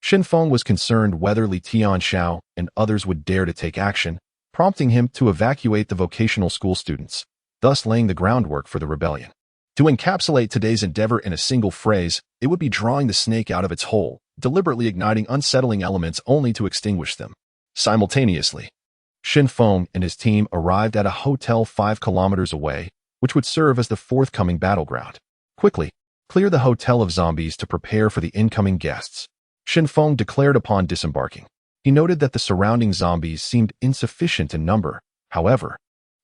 Shenfeng was concerned whether Li Tianxiao and others would dare to take action, prompting him to evacuate the vocational school students, thus laying the groundwork for the rebellion. To encapsulate today's endeavor in a single phrase, it would be drawing the snake out of its hole, deliberately igniting unsettling elements only to extinguish them. Simultaneously, Shenfeng and his team arrived at a hotel 5 kilometers away, which would serve as the forthcoming battleground. Quickly, clear the hotel of zombies to prepare for the incoming guests, Shenfeng declared upon disembarking. He noted that the surrounding zombies seemed insufficient in number. However,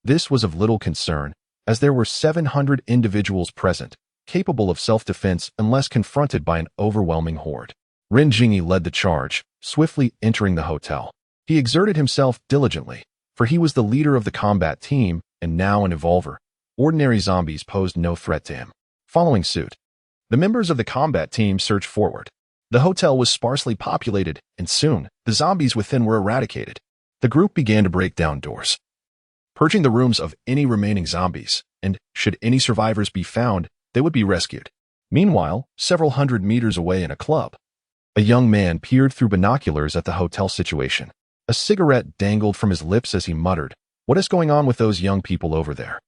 this was of little concern, as there were 700 individuals present, capable of self-defense unless confronted by an overwhelming horde. Ren Jingyi led the charge, swiftly entering the hotel. He exerted himself diligently, for he was the leader of the combat team and now an evolver. Ordinary zombies posed no threat to him. Following suit, the members of the combat team surged forward. The hotel was sparsely populated, and soon, the zombies within were eradicated. The group began to break down doors, purging the rooms of any remaining zombies, and, should any survivors be found, they would be rescued. Meanwhile, several hundred meters away in a club, a young man peered through binoculars at the hotel situation. A cigarette dangled from his lips as he muttered, "What is going on with those young people over there?"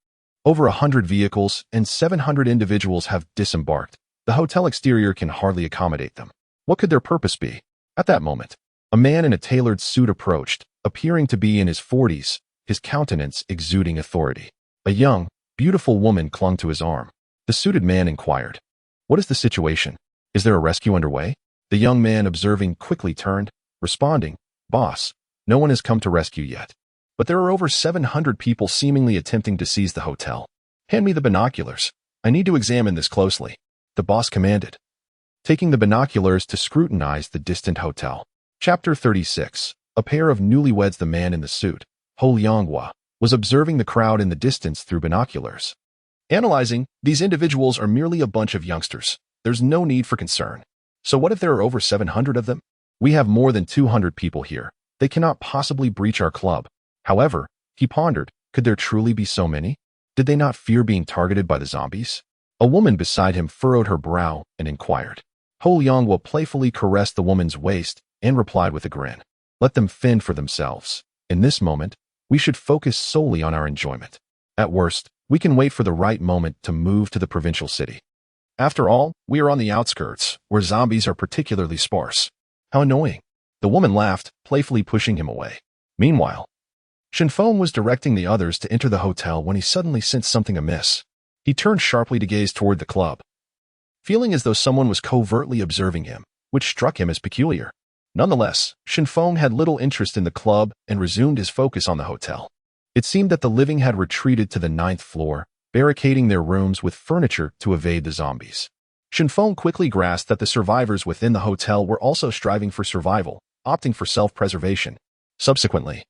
Over 100 vehicles and 700 individuals have disembarked. The hotel exterior can hardly accommodate them. What could their purpose be? At that moment, a man in a tailored suit approached, appearing to be in his 40s, his countenance exuding authority. A young, beautiful woman clung to his arm. The suited man inquired, "What is the situation? Is there a rescue underway?" The young man, observing, quickly turned, responding, "Boss, no one has come to rescue yet. But there are over 700 people seemingly attempting to seize the hotel. Hand me the binoculars. I need to examine this closely," the boss commanded, taking the binoculars to scrutinize the distant hotel. Chapter 36. A pair of newlyweds. The man in the suit, Ho Lianghua, was observing the crowd in the distance through binoculars. Analyzing, these individuals are merely a bunch of youngsters. There's no need for concern. So what if there are over 700 of them? We have more than 200 people here. They cannot possibly breach our club. However, he pondered, could there truly be so many? Did they not fear being targeted by the zombies? A woman beside him furrowed her brow and inquired. Ho Lianghua playfully caressed the woman's waist and replied with a grin, "Let them fend for themselves. In this moment, we should focus solely on our enjoyment. At worst, we can wait for the right moment to move to the provincial city. After all, we are on the outskirts, where zombies are particularly sparse." How annoying. The woman laughed, playfully pushing him away. Meanwhile, Shenfeng was directing the others to enter the hotel when he suddenly sensed something amiss. He turned sharply to gaze toward the club, feeling as though someone was covertly observing him, which struck him as peculiar. Nonetheless, Shenfeng had little interest in the club and resumed his focus on the hotel. It seemed that the living had retreated to the 9th floor, barricading their rooms with furniture to evade the zombies. Shenfeng quickly grasped that the survivors within the hotel were also striving for survival, opting for self-preservation. Subsequently,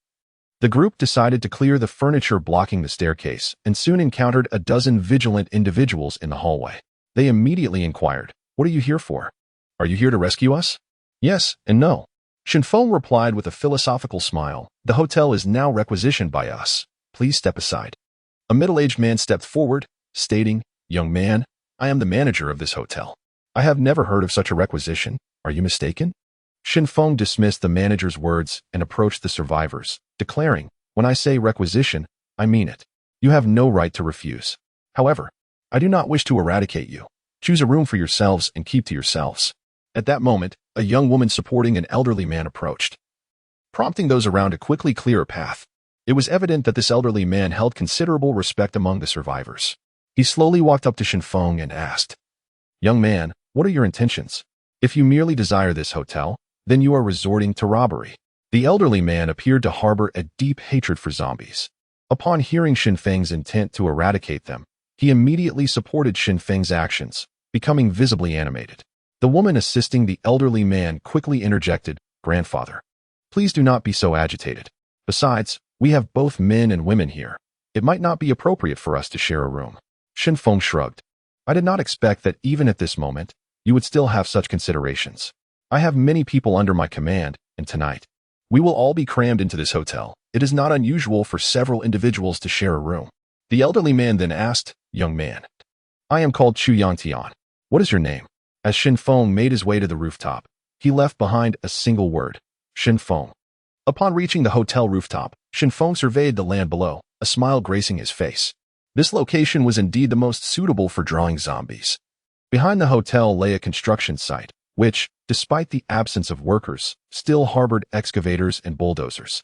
the group decided to clear the furniture blocking the staircase and soon encountered a dozen vigilant individuals in the hallway. They immediately inquired, "What are you here for? Are you here to rescue us?" "Yes and no," Shenfeng replied with a philosophical smile. "The hotel is now requisitioned by us. Please step aside." A middle-aged man stepped forward, stating, "Young man, I am the manager of this hotel. I have never heard of such a requisition. Are you mistaken?" Shenfeng dismissed the manager's words and approached the survivors, declaring, "When I say requisition, I mean it. You have no right to refuse. However, I do not wish to eradicate you. Choose a room for yourselves and keep to yourselves." At that moment, a young woman supporting an elderly man approached, prompting those around to quickly clear a path. It was evident that this elderly man held considerable respect among the survivors. He slowly walked up to Shenfeng and asked, "Young man, what are your intentions? If you merely desire this hotel, then you are resorting to robbery." The elderly man appeared to harbor a deep hatred for zombies. Upon hearing Shenfeng's intent to eradicate them, he immediately supported Shenfeng's actions, becoming visibly animated. The woman assisting the elderly man quickly interjected, "Grandfather, please do not be so agitated. Besides, we have both men and women here. It might not be appropriate for us to share a room." Shenfeng shrugged. "I did not expect that even at this moment, you would still have such considerations. I have many people under my command, and tonight, we will all be crammed into this hotel. It is not unusual for several individuals to share a room." The elderly man then asked, "Young man, I am called Chu Yangtian. What is your name?" As Shenfeng made his way to the rooftop, he left behind a single word, Shenfeng. Upon reaching the hotel rooftop, Shenfeng surveyed the land below, a smile gracing his face. This location was indeed the most suitable for drawing zombies. Behind the hotel lay a construction site, which, despite the absence of workers, still harbored excavators and bulldozers.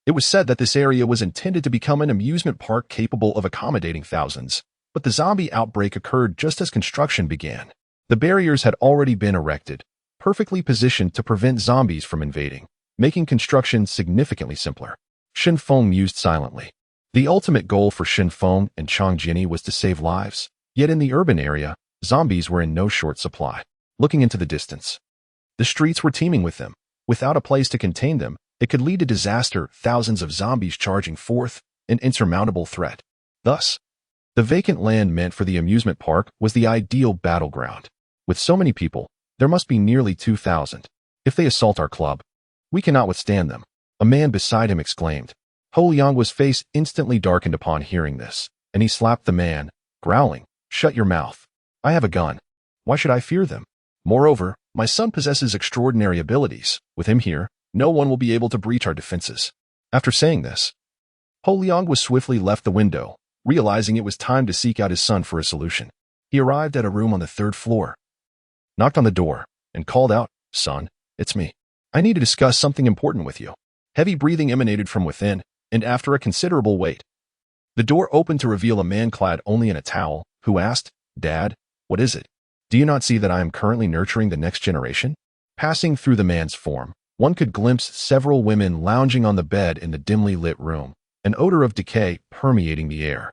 It was said that this area was intended to become an amusement park capable of accommodating thousands, but the zombie outbreak occurred just as construction began. The barriers had already been erected, perfectly positioned to prevent zombies from invading, making construction significantly simpler. Shenfeng mused silently. The ultimate goal for Shenfeng and Changjini was to save lives, yet in the urban area, zombies were in no short supply. Looking into the distance, the streets were teeming with them. Without a place to contain them, it could lead to disaster, thousands of zombies charging forth, an insurmountable threat. Thus, the vacant land meant for the amusement park was the ideal battleground. With so many people, there must be nearly 2,000. If they assault our club, we cannot withstand them. A man beside him exclaimed. Ho Liang's face instantly darkened upon hearing this, and he slapped the man, growling, "Shut your mouth. I have a gun. Why should I fear them? Moreover, my son possesses extraordinary abilities. With him here, no one will be able to breach our defenses." After saying this, Ho Liang was swiftly left the window, realizing it was time to seek out his son for a solution. He arrived at a room on the 3rd floor, knocked on the door, and called out, "Son, it's me. I need to discuss something important with you." Heavy breathing emanated from within, and after a considerable wait, the door opened to reveal a man clad only in a towel, who asked, "Dad, what is it? Do you not see that I am currently nurturing the next generation?" Passing through the man's form, one could glimpse several women lounging on the bed in the dimly lit room, an odor of decay permeating the air.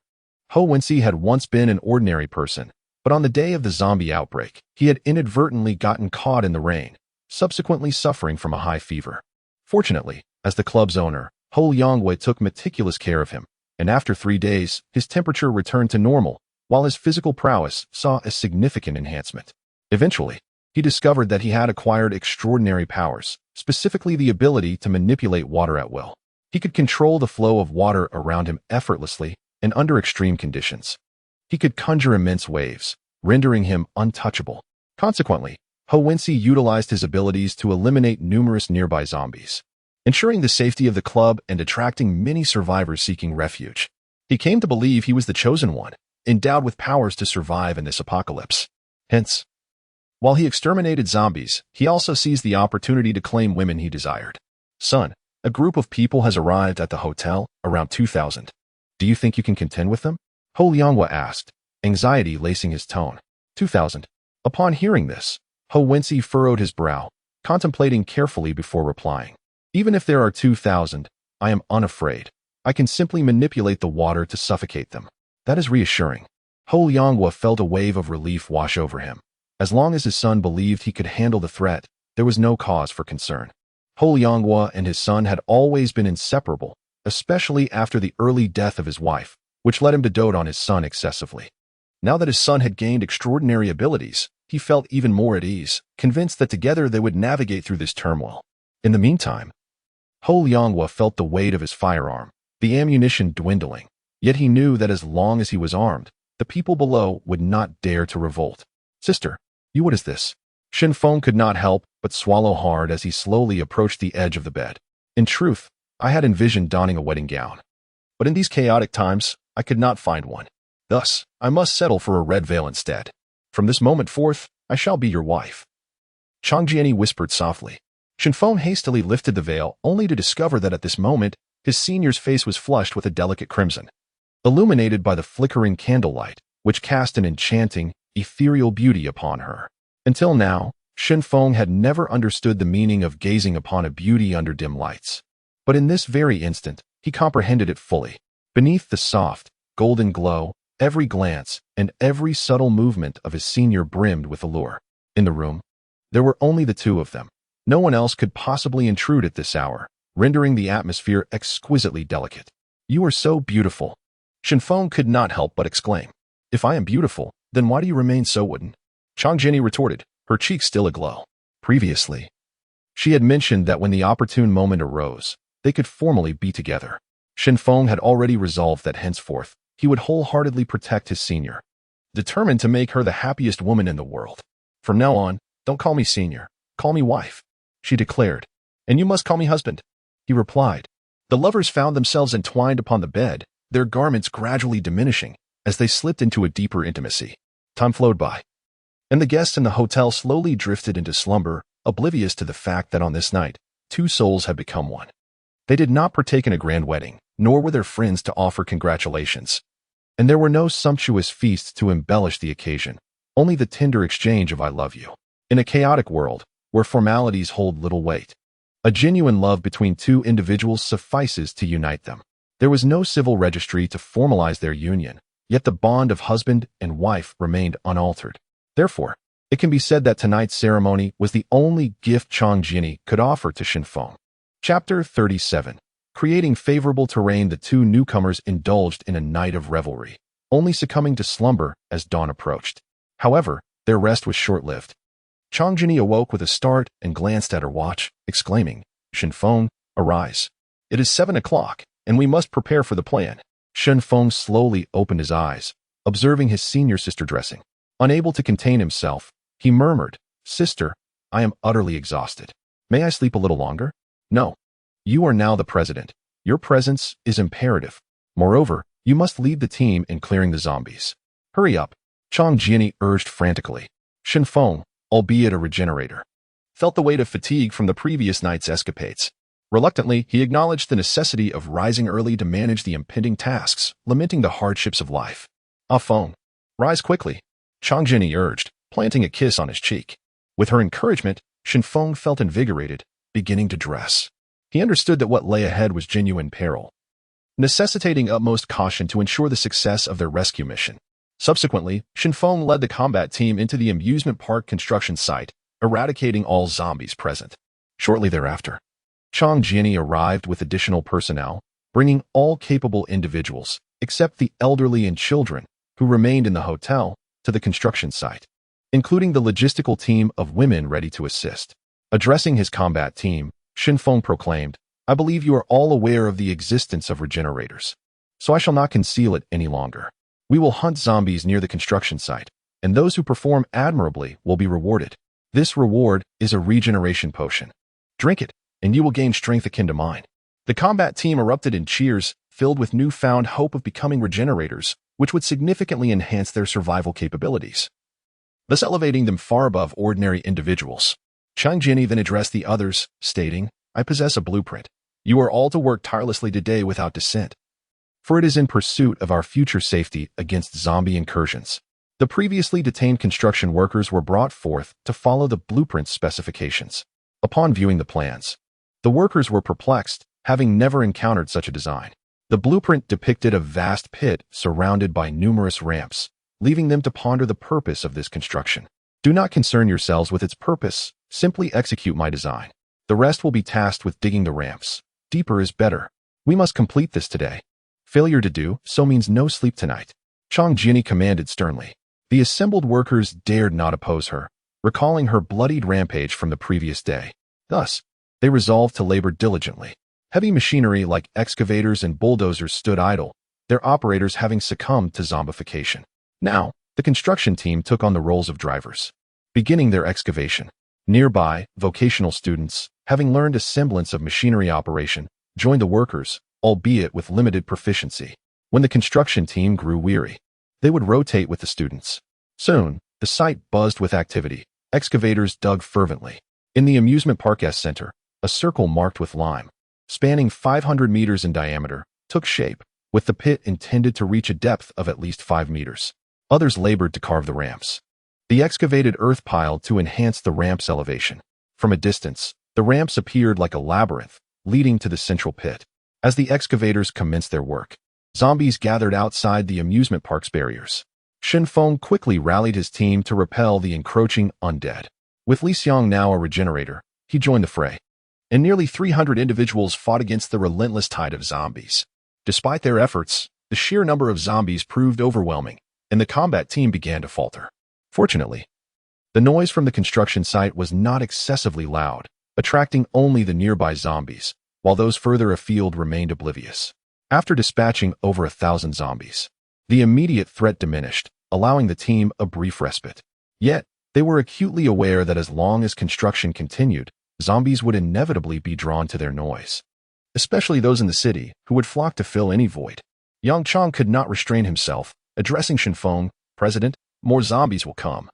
Ho Wensi had once been an ordinary person, but on the day of the zombie outbreak, he had inadvertently gotten caught in the rain, subsequently suffering from a high fever. Fortunately, as the club's owner, Ho Liangwei took meticulous care of him, and after 3 days, his temperature returned to normal, while his physical prowess saw a significant enhancement. Eventually, he discovered that he had acquired extraordinary powers, specifically the ability to manipulate water at will. He could control the flow of water around him effortlessly and under extreme conditions. He could conjure immense waves, rendering him untouchable. Consequently, Ho Wensi utilized his abilities to eliminate numerous nearby zombies, ensuring the safety of the club and attracting many survivors seeking refuge. He came to believe he was the chosen one, endowed with powers to survive in this apocalypse. Hence, while he exterminated zombies, he also seized the opportunity to claim women he desired. "Son, a group of people has arrived at the hotel, around 2,000. Do you think you can contend with them?" Ho Liangwa asked, anxiety lacing his tone. 2,000. Upon hearing this, Ho Wensi furrowed his brow, contemplating carefully before replying. "Even if there are 2,000, I am unafraid. I can simply manipulate the water to suffocate them." That is reassuring. Ho Liangwa felt a wave of relief wash over him. As long as his son believed he could handle the threat, there was no cause for concern. Ho Liangwa and his son had always been inseparable, especially after the early death of his wife, which led him to dote on his son excessively. Now that his son had gained extraordinary abilities, he felt even more at ease, convinced that together they would navigate through this turmoil. In the meantime, Ho Liangwa felt the weight of his firearm, the ammunition dwindling, yet he knew that as long as he was armed, the people below would not dare to revolt. "Sister, what is this?" Shenfeng could not help but swallow hard as he slowly approached the edge of the bed. "In truth, I had envisioned donning a wedding gown. But in these chaotic times, I could not find one. Thus, I must settle for a red veil instead. From this moment forth, I shall be your wife." Changjiani whispered softly. Shenfeng hastily lifted the veil, only to discover that at this moment, his senior's face was flushed with a delicate crimson, illuminated by the flickering candlelight, which cast an enchanting, ethereal beauty upon her. Until now, Shenfeng had never understood the meaning of gazing upon a beauty under dim lights. But in this very instant, he comprehended it fully. Beneath the soft, golden glow, every glance and every subtle movement of his senior brimmed with allure. In the room, there were only the two of them. No one else could possibly intrude at this hour, rendering the atmosphere exquisitely delicate. "You are so beautiful," Shenfeng could not help but exclaim. "If I am beautiful, then why do you remain so wooden?" Changjiani retorted, her cheeks still aglow. Previously, she had mentioned that when the opportune moment arose, they could formally be together. Shenfeng had already resolved that henceforth, he would wholeheartedly protect his senior, determined to make her the happiest woman in the world. "From now on, don't call me senior, call me wife," she declared. "And you must call me husband," he replied. The lovers found themselves entwined upon the bed, their garments gradually diminishing as they slipped into a deeper intimacy. Time flowed by, and the guests in the hotel slowly drifted into slumber, oblivious to the fact that on this night, two souls had become one. They did not partake in a grand wedding, nor were there friends to offer congratulations. And there were no sumptuous feasts to embellish the occasion, only the tender exchange of "I love you." In a chaotic world, where formalities hold little weight, a genuine love between two individuals suffices to unite them. There was no civil registry to formalize their union, yet the bond of husband and wife remained unaltered. Therefore, it can be said that tonight's ceremony was the only gift Changjiani could offer to Shenfeng. Chapter 37. Creating favorable terrain, the two newcomers indulged in a night of revelry, only succumbing to slumber as dawn approached. However, their rest was short-lived. Changjiani awoke with a start and glanced at her watch, exclaiming, "Shenfeng, arise. It is 7 o'clock, and we must prepare for the plan." Shenfeng slowly opened his eyes, observing his senior sister dressing. Unable to contain himself, he murmured, "Sister, I am utterly exhausted. May I sleep a little longer?" "No. You are now the president. Your presence is imperative. Moreover, you must lead the team in clearing the zombies." "Hurry up," Changjiani urged frantically. Shenfeng, albeit a regenerator, felt the weight of fatigue from the previous night's escapades. Reluctantly, he acknowledged the necessity of rising early to manage the impending tasks, lamenting the hardships of life. "Feng, rise quickly," Changjiani urged, planting a kiss on his cheek. With her encouragement, Shenfeng felt invigorated, beginning to dress. He understood that what lay ahead was genuine peril, necessitating utmost caution to ensure the success of their rescue mission. Subsequently, Shenfeng led the combat team into the amusement park construction site, eradicating all zombies present. Shortly thereafter, Changjiani arrived with additional personnel, bringing all capable individuals, except the elderly and children, who remained in the hotel, to the construction site, including the logistical team of women ready to assist. Addressing his combat team, Shenfeng proclaimed, "I believe you are all aware of the existence of regenerators, so I shall not conceal it any longer. We will hunt zombies near the construction site, and those who perform admirably will be rewarded. This reward is a regeneration potion. Drink it, and you will gain strength akin to mine." The combat team erupted in cheers, filled with newfound hope of becoming regenerators, which would significantly enhance their survival capabilities, thus elevating them far above ordinary individuals. Changjiani then addressed the others, stating, "I possess a blueprint. You are all to work tirelessly today without dissent, for it is in pursuit of our future safety against zombie incursions." The previously detained construction workers were brought forth to follow the blueprint specifications. Upon viewing the plans, the workers were perplexed, having never encountered such a design. The blueprint depicted a vast pit surrounded by numerous ramps, leaving them to ponder the purpose of this construction. "Do not concern yourselves with its purpose, simply execute my design. The rest will be tasked with digging the ramps. Deeper is better. We must complete this today. Failure to do so means no sleep tonight," Changjiani commanded sternly. The assembled workers dared not oppose her, recalling her bloodied rampage from the previous day. Thus, they resolved to labor diligently. Heavy machinery like excavators and bulldozers stood idle, their operators having succumbed to zombification. Now, the construction team took on the roles of drivers, beginning their excavation. Nearby, vocational students, having learned a semblance of machinery operation, joined the workers, albeit with limited proficiency. When the construction team grew weary, they would rotate with the students. Soon, the site buzzed with activity, Excavators dug fervently. In the amusement park's center, a circle marked with lime, spanning 500 meters in diameter, took shape, with the pit intended to reach a depth of at least 5 meters. Others labored to carve the ramps. The excavated earth piled to enhance the ramp's elevation. From a distance, the ramps appeared like a labyrinth, leading to the central pit. As the excavators commenced their work, zombies gathered outside the amusement park's barriers. Shenfeng quickly rallied his team to repel the encroaching undead. With Li Xiang now a regenerator, he joined the fray, and nearly 300 individuals fought against the relentless tide of zombies. Despite their efforts, the sheer number of zombies proved overwhelming, and the combat team began to falter. Fortunately, the noise from the construction site was not excessively loud, attracting only the nearby zombies, while those further afield remained oblivious. After dispatching over 1,000 zombies, the immediate threat diminished, allowing the team a brief respite. Yet, they were acutely aware that as long as construction continued, zombies would inevitably be drawn to their noise, especially those in the city who would flock to fill any void. Yang Chong could not restrain himself, addressing Shenfeng, "President, more zombies will come,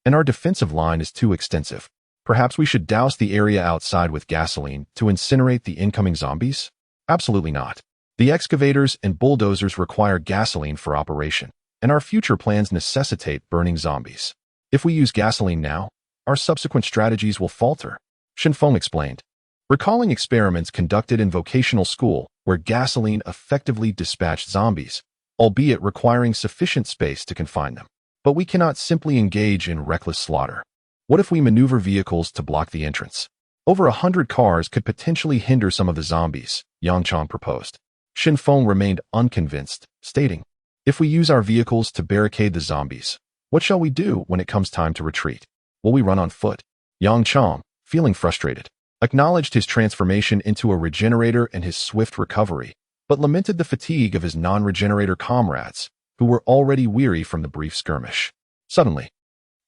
and our defensive line is too extensive. Perhaps we should douse the area outside with gasoline to incinerate the incoming zombies?" "Absolutely not. The excavators and bulldozers require gasoline for operation, and our future plans necessitate burning zombies. If we use gasoline now, our subsequent strategies will falter," Shenfeng explained, recalling experiments conducted in vocational school where gasoline effectively dispatched zombies, albeit requiring sufficient space to confine them. "But we cannot simply engage in reckless slaughter. What if we maneuver vehicles to block the entrance? Over 100 cars could potentially hinder some of the zombies," Yang Chong proposed. Shenfeng remained unconvinced, stating, "If we use our vehicles to barricade the zombies, what shall we do when it comes time to retreat? Will we run on foot?" Yang Chong, feeling frustrated, acknowledged his transformation into a regenerator and his swift recovery, but lamented the fatigue of his non-regenerator comrades, who were already weary from the brief skirmish. Suddenly,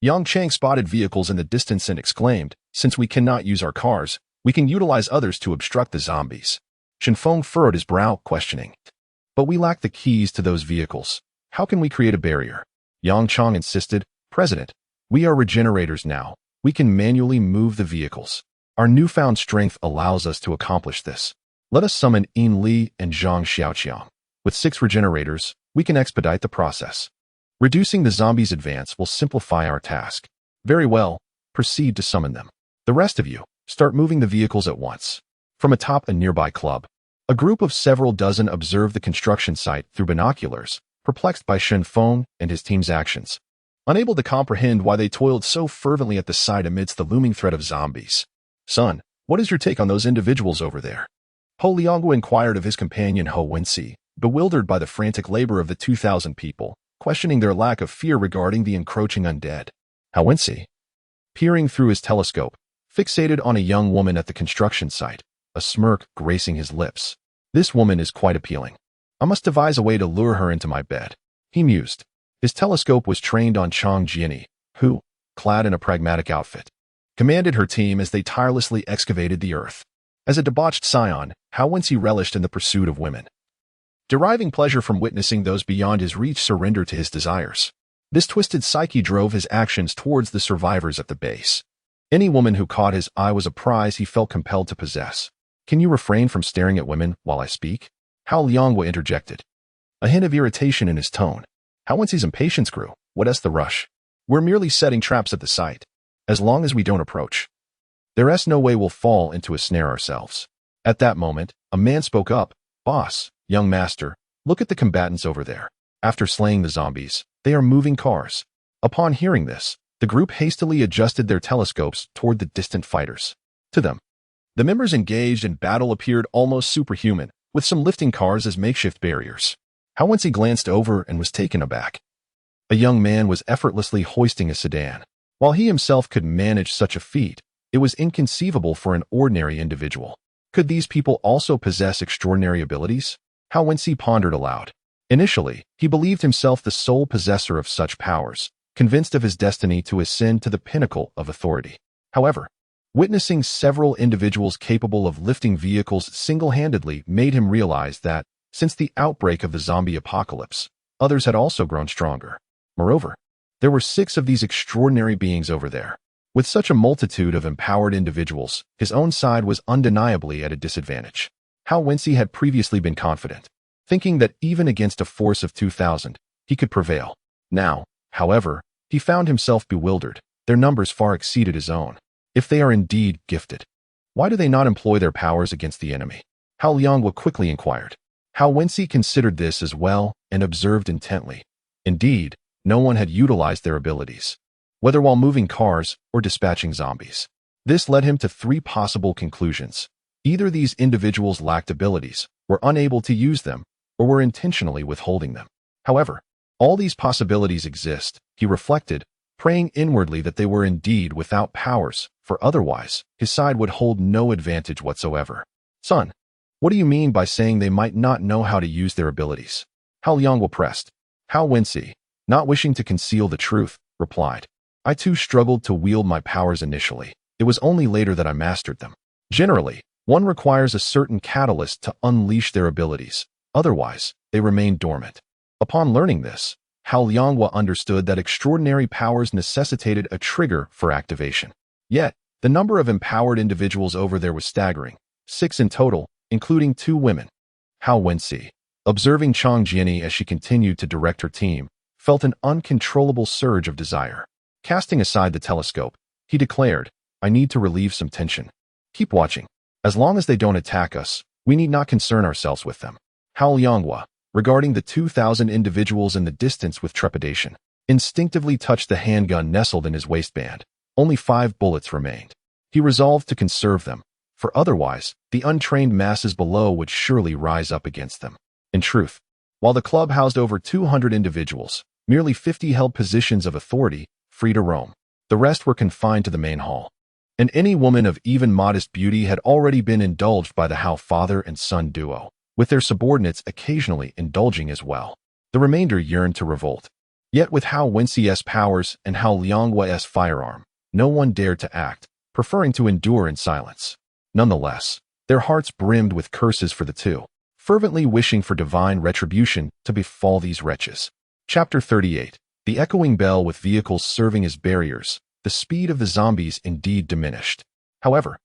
Yang Chang spotted vehicles in the distance and exclaimed, "Since we cannot use our cars, we can utilize others to obstruct the zombies." Shenfeng furrowed his brow, questioning, "But we lack the keys to those vehicles. How can we create a barrier?" Yang Chong insisted, "President, we are regenerators now. We can manually move the vehicles. Our newfound strength allows us to accomplish this. Let us summon Yin Li and Zhang Xiaoqiang. With 6 regenerators, we can expedite the process. Reducing the zombies' advance will simplify our task." "Very well, proceed to summon them. The rest of you, start moving the vehicles at once." From atop a nearby club, a group of several dozen observed the construction site through binoculars, perplexed by Shenfeng and his team's actions, unable to comprehend why they toiled so fervently at the site amidst the looming threat of zombies. "Son, what is your take on those individuals over there?" Ho Lianggu inquired of his companion Ho Wenxi, bewildered by the frantic labor of the 2,000 people, questioning their lack of fear regarding the encroaching undead. Ho Wenxi, peering through his telescope, fixated on a young woman at the construction site, a smirk gracing his lips. "This woman is quite appealing. I must devise a way to lure her into my bed," he mused. His telescope was trained on Chang Jiani, who, clad in a pragmatic outfit, commanded her team as they tirelessly excavated the earth. As a debauched scion, Ho Wenxi relished in the pursuit of women, deriving pleasure from witnessing those beyond his reach surrender to his desires. This twisted psyche drove his actions towards the survivors at the base. Any woman who caught his eye was a prize he felt compelled to possess. "Can you refrain from staring at women while I speak?" Hao Liangwa interjected, a hint of irritation in his tone. Ho Wenxi's impatience grew. "What's the rush? We're merely setting traps at the site. As long as we don't approach, there's no way we'll fall into a snare ourselves." At that moment, a man spoke up. "Boss, young master, look at the combatants over there. After slaying the zombies, they are moving cars." Upon hearing this, the group hastily adjusted their telescopes toward the distant fighters. To them, the members engaged in battle appeared almost superhuman, with some lifting cars as makeshift barriers. Ho Wenxi glanced over and was taken aback. A young man was effortlessly hoisting a sedan. While he himself could manage such a feat, it was inconceivable for an ordinary individual. Could these people also possess extraordinary abilities? Ho Wenxi pondered aloud. Initially, he believed himself the sole possessor of such powers, convinced of his destiny to ascend to the pinnacle of authority. However, witnessing several individuals capable of lifting vehicles single-handedly made him realize that, since the outbreak of the zombie apocalypse, others had also grown stronger. Moreover, there were 6 of these extraordinary beings over there. With such a multitude of empowered individuals, his own side was undeniably at a disadvantage. Hao Wensi had previously been confident, thinking that even against a force of 2,000, he could prevail. Now, however, he found himself bewildered. Their numbers far exceeded his own. If they are indeed gifted, why do they not employ their powers against the enemy? Hao Liangwa quickly inquired. Hao Wensi considered this as well and observed intently. Indeed, no one had utilized their abilities, whether while moving cars or dispatching zombies. This led him to three possible conclusions. Either these individuals lacked abilities, were unable to use them, or were intentionally withholding them. However, all these possibilities exist, he reflected, praying inwardly that they were indeed without powers, for otherwise, his side would hold no advantage whatsoever. Son, what do you mean by saying they might not know how to use their abilities? Hao Liangwa pressed. Hao Wensi, not wishing to conceal the truth, replied. I too struggled to wield my powers initially. It was only later that I mastered them. Generally, one requires a certain catalyst to unleash their abilities. Otherwise, they remain dormant. Upon learning this, Hao Liangwa understood that extraordinary powers necessitated a trigger for activation. Yet, the number of empowered individuals over there was staggering, 6 in total, including 2 women. Hao Wensi, observing Chang Jiani as she continued to direct her team, felt an uncontrollable surge of desire. Casting aside the telescope, he declared, I need to relieve some tension. Keep watching. As long as they don't attack us, we need not concern ourselves with them. Hao Liangwa, regarding the 2,000 individuals in the distance with trepidation, instinctively touched the handgun nestled in his waistband. Only 5 bullets remained. He resolved to conserve them, for otherwise, the untrained masses below would surely rise up against them. In truth, while the club housed over 200 individuals, merely 50 held positions of authority, free to roam. The rest were confined to the main hall. And any woman of even modest beauty had already been indulged by the Hao father and son duo, with their subordinates occasionally indulging as well. The remainder yearned to revolt. Yet with Hao Wensi's powers and Hao Liangwa's firearm, no one dared to act, preferring to endure in silence. Nonetheless, their hearts brimmed with curses for the two, fervently wishing for divine retribution to befall these wretches. Chapter 38. The echoing bell with vehicles serving as barriers. The speed of the zombies indeed diminished. However,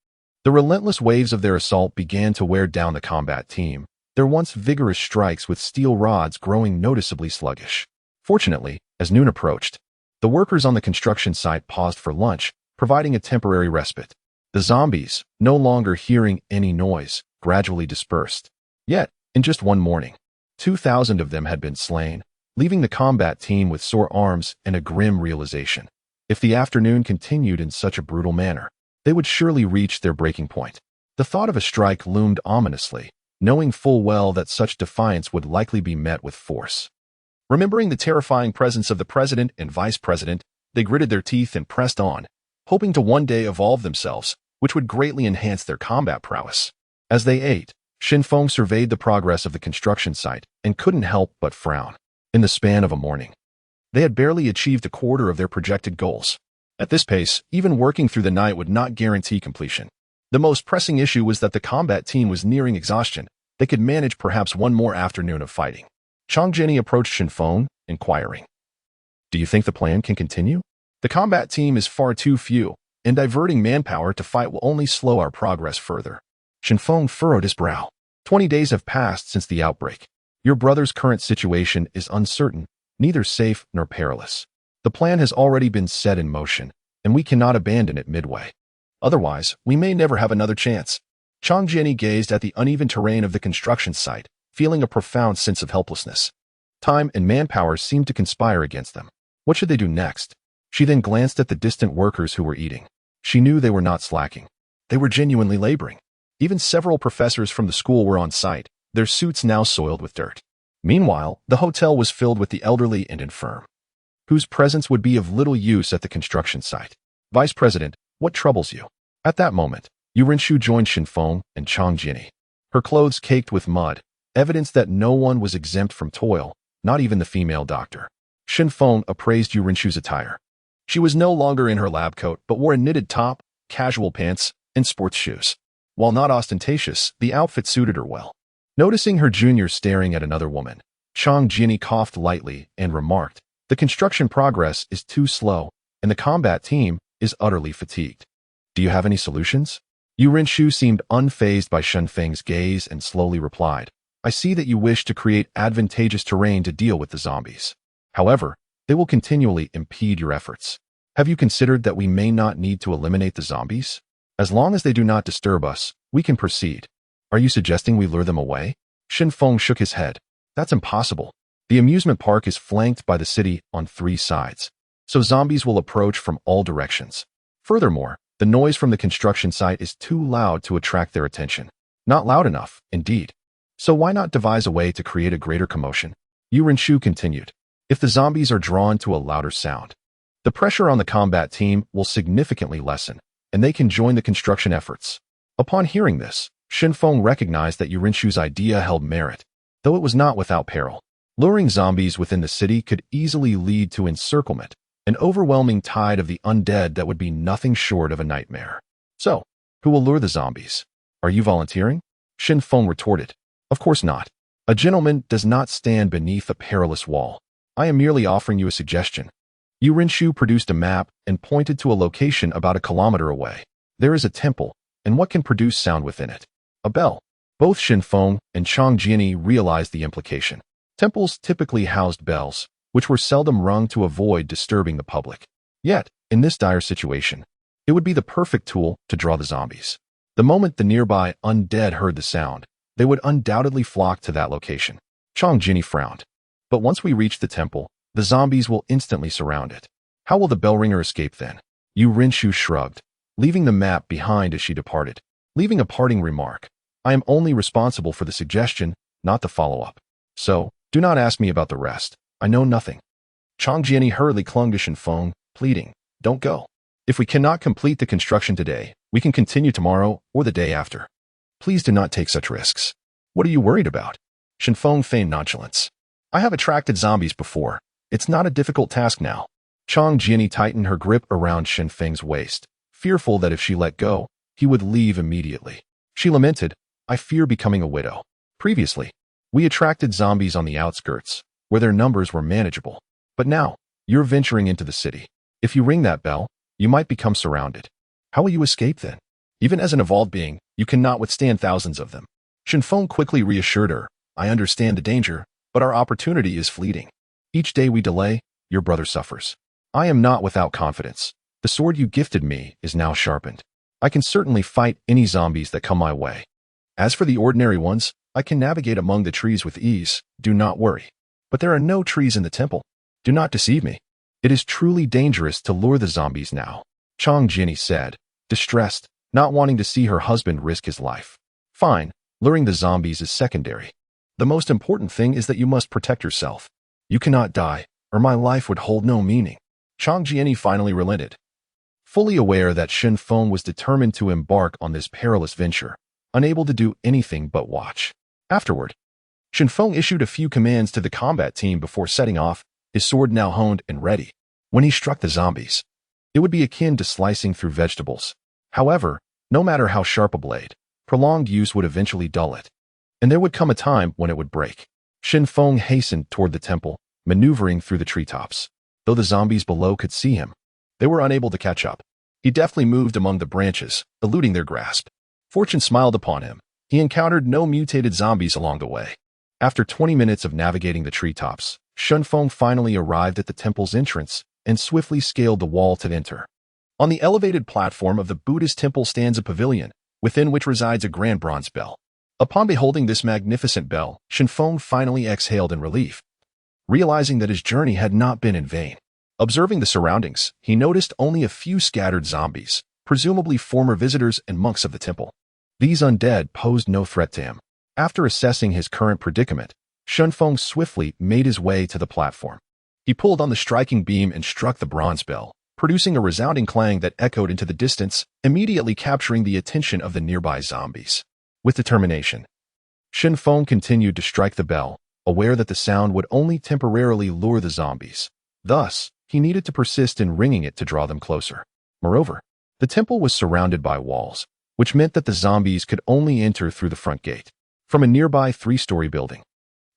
the relentless waves of their assault began to wear down the combat team, their once vigorous strikes with steel rods growing noticeably sluggish. Fortunately, as noon approached, the workers on the construction site paused for lunch, providing a temporary respite. The zombies, no longer hearing any noise, gradually dispersed. Yet, in just one morning, 2,000 of them had been slain, leaving the combat team with sore arms and a grim realization. If the afternoon continued in such a brutal manner, they would surely reach their breaking point. The thought of a strike loomed ominously, knowing full well that such defiance would likely be met with force. Remembering the terrifying presence of the president and vice president, they gritted their teeth and pressed on, hoping to one day evolve themselves, which would greatly enhance their combat prowess. As they ate, Shinfeng surveyed the progress of the construction site and couldn't help but frown. In the span of a morning, they had barely achieved a quarter of their projected goals. At this pace, even working through the night would not guarantee completion. The most pressing issue was that the combat team was nearing exhaustion. They could manage perhaps one more afternoon of fighting. Chang Jiani approached Shinfeng, inquiring, Do you think the plan can continue? The combat team is far too few, and diverting manpower to fight will only slow our progress further. Shinfeng furrowed his brow. 20 days have passed since the outbreak. Your brother's current situation is uncertain, neither safe nor perilous. The plan has already been set in motion, and we cannot abandon it midway. Otherwise, we may never have another chance. Chang Jiani gazed at the uneven terrain of the construction site, feeling a profound sense of helplessness. Time and manpower seemed to conspire against them. What should they do next? She then glanced at the distant workers who were eating. She knew they were not slacking. They were genuinely laboring. Even several professors from the school were on site, their suits now soiled with dirt. Meanwhile, the hotel was filled with the elderly and infirm, whose presence would be of little use at the construction site. Vice President, what troubles you? At that moment, Yurinshu joined Shinfeng and Chang Jiani. Her clothes caked with mud, evidence that no one was exempt from toil, not even the female doctor. Shinfeng appraised Yurinshu's attire. She was no longer in her lab coat, but wore a knitted top, casual pants, and sports shoes. While not ostentatious, the outfit suited her well. Noticing her junior staring at another woman, Chang Jiani coughed lightly and remarked, The construction progress is too slow, and the combat team, is utterly fatigued. Do you have any solutions? Yu Rinshu seemed unfazed by Shen Feng's gaze and slowly replied, I see that you wish to create advantageous terrain to deal with the zombies. However, they will continually impede your efforts. Have you considered that we may not need to eliminate the zombies? As long as they do not disturb us, we can proceed. Are you suggesting we lure them away? Shen Feng shook his head. That's impossible. The amusement park is flanked by the city on 3 sides, so zombies will approach from all directions. Furthermore, the noise from the construction site is too loud to attract their attention. Not loud enough, indeed. So why not devise a way to create a greater commotion? Yu Rinshu continued. If the zombies are drawn to a louder sound, the pressure on the combat team will significantly lessen, and they can join the construction efforts. Upon hearing this, Shen Feng recognized that Yu Rinshu's idea held merit, though it was not without peril. Luring zombies within the city could easily lead to encirclement, an overwhelming tide of the undead that would be nothing short of a nightmare. So, who will lure the zombies? Are you volunteering? Shen Feng retorted. Of course not. A gentleman does not stand beneath a perilous wall. I am merely offering you a suggestion. Yu Rinshu produced a map and pointed to a location about 1 kilometer away. There is a temple, and what can produce sound within it? A bell. Both Shen Feng and Chang Jiani realized the implication. Temples typically housed bells, which were seldom rung to avoid disturbing the public. Yet, in this dire situation, it would be the perfect tool to draw the zombies. The moment the nearby undead heard the sound, they would undoubtedly flock to that location. Chang Jiani frowned. But once we reach the temple, the zombies will instantly surround it. How will the bell ringer escape then? Yu Rinshu shrugged, leaving the map behind as she departed. Leaving a parting remark. I am only responsible for the suggestion, not the follow-up. So, do not ask me about the rest. I know nothing. Chang Jiani hurriedly clung to Shen Feng, pleading, don't go. If we cannot complete the construction today, we can continue tomorrow or the day after. Please do not take such risks. What are you worried about? Shen Feng feigned nonchalance. I have attracted zombies before. It's not a difficult task now. Chang Jiani tightened her grip around Shen Feng's waist, fearful that if she let go, he would leave immediately. She lamented, I fear becoming a widow. Previously, we attracted zombies on the outskirts, where their numbers were manageable. But now, you're venturing into the city. If you ring that bell, you might become surrounded. How will you escape then? Even as an evolved being, you cannot withstand thousands of them. Shen Feng quickly reassured her, I understand the danger, but our opportunity is fleeting. Each day we delay, your brother suffers. I am not without confidence. The sword you gifted me is now sharpened. I can certainly fight any zombies that come my way. As for the ordinary ones, I can navigate among the trees with ease, do not worry. But there are no trees in the temple. Do not deceive me. It is truly dangerous to lure the zombies now, Chang Jiani said, distressed, not wanting to see her husband risk his life. Fine, luring the zombies is secondary. The most important thing is that you must protect yourself. You cannot die, or my life would hold no meaning. Chang Jiani finally relented. Fully aware that Shen Feng was determined to embark on this perilous venture, unable to do anything but watch. Afterward, Shen Feng issued a few commands to the combat team before setting off, his sword now honed and ready. When he struck the zombies, it would be akin to slicing through vegetables. However, no matter how sharp a blade, prolonged use would eventually dull it, and there would come a time when it would break. Shen Feng hastened toward the temple, maneuvering through the treetops. Though the zombies below could see him, they were unable to catch up. He deftly moved among the branches, eluding their grasp. Fortune smiled upon him. He encountered no mutated zombies along the way. After 20 minutes of navigating the treetops, Shen Feng finally arrived at the temple's entrance and swiftly scaled the wall to enter. On the elevated platform of the Buddhist temple stands a pavilion, within which resides a grand bronze bell. Upon beholding this magnificent bell, Shen Feng finally exhaled in relief, realizing that his journey had not been in vain. Observing the surroundings, he noticed only a few scattered zombies, presumably former visitors and monks of the temple. These undead posed no threat to him. After assessing his current predicament, Shen Feng swiftly made his way to the platform. He pulled on the striking beam and struck the bronze bell, producing a resounding clang that echoed into the distance, immediately capturing the attention of the nearby zombies. With determination, Shen Feng continued to strike the bell, aware that the sound would only temporarily lure the zombies. Thus, he needed to persist in ringing it to draw them closer. Moreover, the temple was surrounded by walls, which meant that the zombies could only enter through the front gate. From a nearby 3-story building,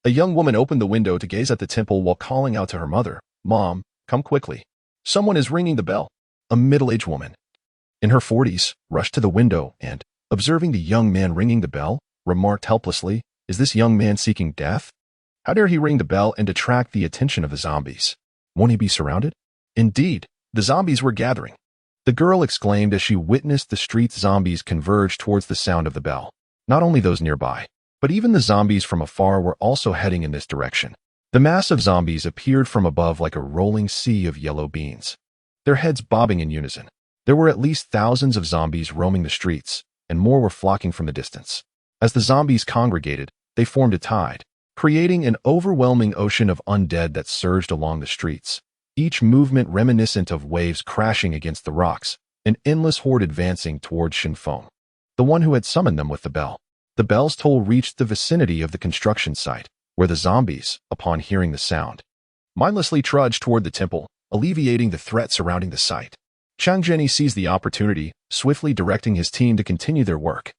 a young woman opened the window to gaze at the temple while calling out to her mother, Mom, come quickly. Someone is ringing the bell. a middle-aged woman in her 40s, rushed to the window and, observing the young man ringing the bell, remarked helplessly, "Is this young man seeking death? How dare he ring the bell and attract the attention of the zombies? Won't he be surrounded?" Indeed, the zombies were gathering. The girl exclaimed as she witnessed the street's zombies converge towards the sound of the bell. Not only those nearby, but even the zombies from afar were also heading in this direction. The mass of zombies appeared from above like a rolling sea of yellow beans, their heads bobbing in unison. There were at least thousands of zombies roaming the streets, and more were flocking from the distance. As the zombies congregated, they formed a tide, creating an overwhelming ocean of undead that surged along the streets, each movement reminiscent of waves crashing against the rocks, an endless horde advancing towards Shinfeng, the one who had summoned them with the bell. The bell's toll reached the vicinity of the construction site, where the zombies, upon hearing the sound, mindlessly trudged toward the temple, alleviating the threat surrounding the site. Chang Zhenyi seized the opportunity, swiftly directing his team to continue their work.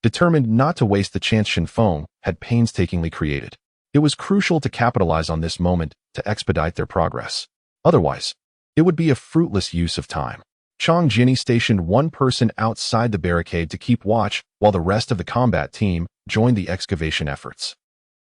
Determined not to waste the chance Shinfeng had painstakingly created, it was crucial to capitalize on this moment to expedite their progress. Otherwise, it would be a fruitless use of time. Chang Zhenyi stationed one person outside the barricade to keep watch while the rest of the combat team joined the excavation efforts.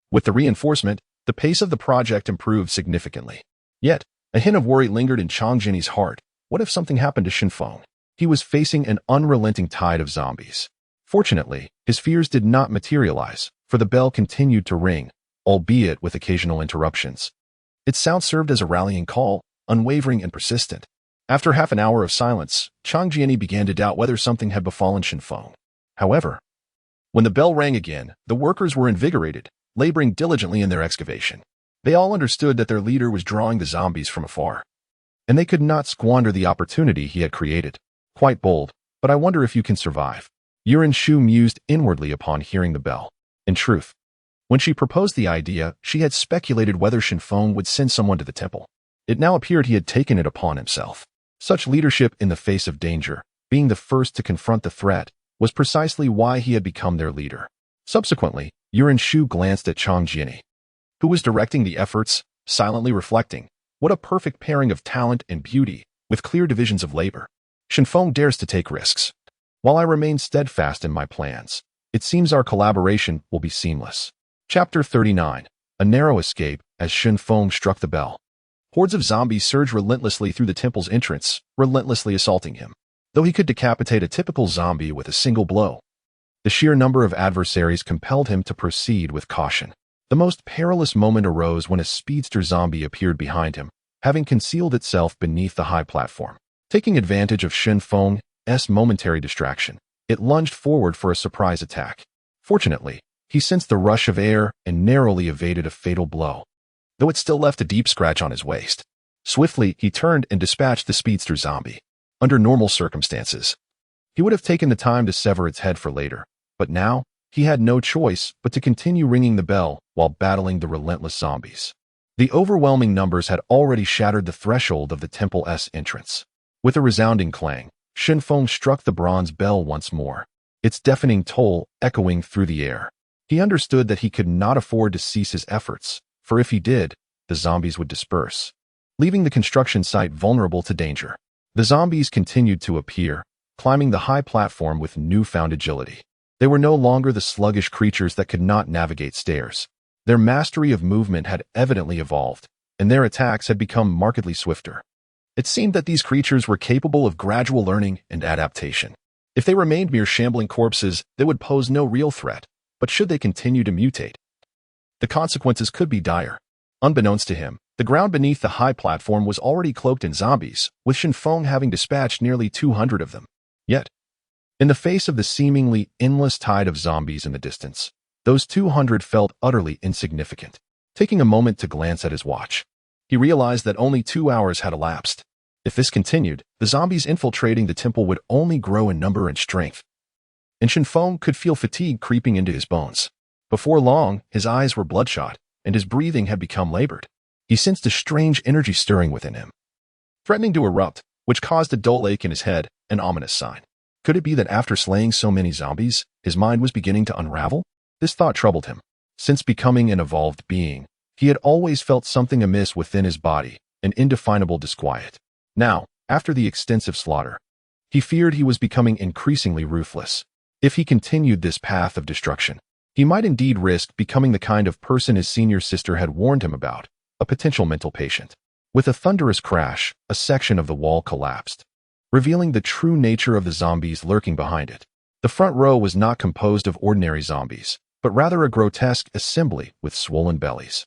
With the reinforcement, the pace of the project improved significantly. Yet, a hint of worry lingered in Chang Zhenyi's heart. What if something happened to Shinfeng? He was facing an unrelenting tide of zombies. Fortunately, his fears did not materialize, for the bell continued to ring, albeit with occasional interruptions. Its sound served as a rallying call, unwavering and persistent. After half an hour of silence, Chang Zhenyi began to doubt whether something had befallen Shinfeng. However, when the bell rang again, the workers were invigorated, laboring diligently in their excavation. They all understood that their leader was drawing the zombies from afar, and they could not squander the opportunity he had created. Quite bold, but I wonder if you can survive. Yuan Shu mused inwardly upon hearing the bell. In truth, when she proposed the idea, she had speculated whether Shinfeng would send someone to the temple. It now appeared he had taken it upon himself. Such leadership in the face of danger, being the first to confront the threat, was precisely why he had become their leader. Subsequently, Yuan Shu glanced at Chang Zhenyi, who was directing the efforts, silently reflecting, what a perfect pairing of talent and beauty, with clear divisions of labor. Shinfeng dares to take risks, while I remain steadfast in my plans. It seems our collaboration will be seamless. Chapter 39. A narrow escape as Shinfeng struck the bell. Hordes of zombies surged relentlessly through the temple's entrance, relentlessly assaulting him. Though he could decapitate a typical zombie with a single blow, the sheer number of adversaries compelled him to proceed with caution. The most perilous moment arose when a speedster zombie appeared behind him, having concealed itself beneath the high platform. Taking advantage of Shinfeng's momentary distraction, it lunged forward for a surprise attack. Fortunately, he sensed the rush of air and narrowly evaded a fatal blow, though it still left a deep scratch on his waist. Swiftly, he turned and dispatched the speedster zombie. Under normal circumstances, he would have taken the time to sever its head for later, but now, he had no choice but to continue ringing the bell while battling the relentless zombies. The overwhelming numbers had already shattered the threshold of the temple's entrance. With a resounding clang, Shinfeng struck the bronze bell once more, its deafening toll echoing through the air. He understood that he could not afford to cease his efforts, for if he did, the zombies would disperse, leaving the construction site vulnerable to danger. The zombies continued to appear, climbing the high platform with newfound agility. They were no longer the sluggish creatures that could not navigate stairs. Their mastery of movement had evidently evolved, and their attacks had become markedly swifter. It seemed that these creatures were capable of gradual learning and adaptation. If they remained mere shambling corpses, they would pose no real threat, but should they continue to mutate, the consequences could be dire. Unbeknownst to him, the ground beneath the high platform was already cloaked in zombies, with Shinfeng having dispatched nearly 200 of them. Yet, in the face of the seemingly endless tide of zombies in the distance, those 200 felt utterly insignificant. Taking a moment to glance at his watch, he realized that only 2 hours had elapsed. If this continued, the zombies infiltrating the temple would only grow in number and strength, and Shinfeng could feel fatigue creeping into his bones. Before long, his eyes were bloodshot, and his breathing had become labored. He sensed a strange energy stirring within him, threatening to erupt, which caused a dull ache in his head, an ominous sign. Could it be that after slaying so many zombies, his mind was beginning to unravel? This thought troubled him. Since becoming an evolved being, he had always felt something amiss within his body, an indefinable disquiet. Now, after the extensive slaughter. He feared he was becoming increasingly ruthless. If he continued this path of destruction, he might indeed risk becoming the kind of person his senior sister had warned him about, a potential mental patient. With a thunderous crash, a section of the wall collapsed, revealing the true nature of the zombies lurking behind it. The front row was not composed of ordinary zombies, but rather a grotesque assembly with swollen bellies.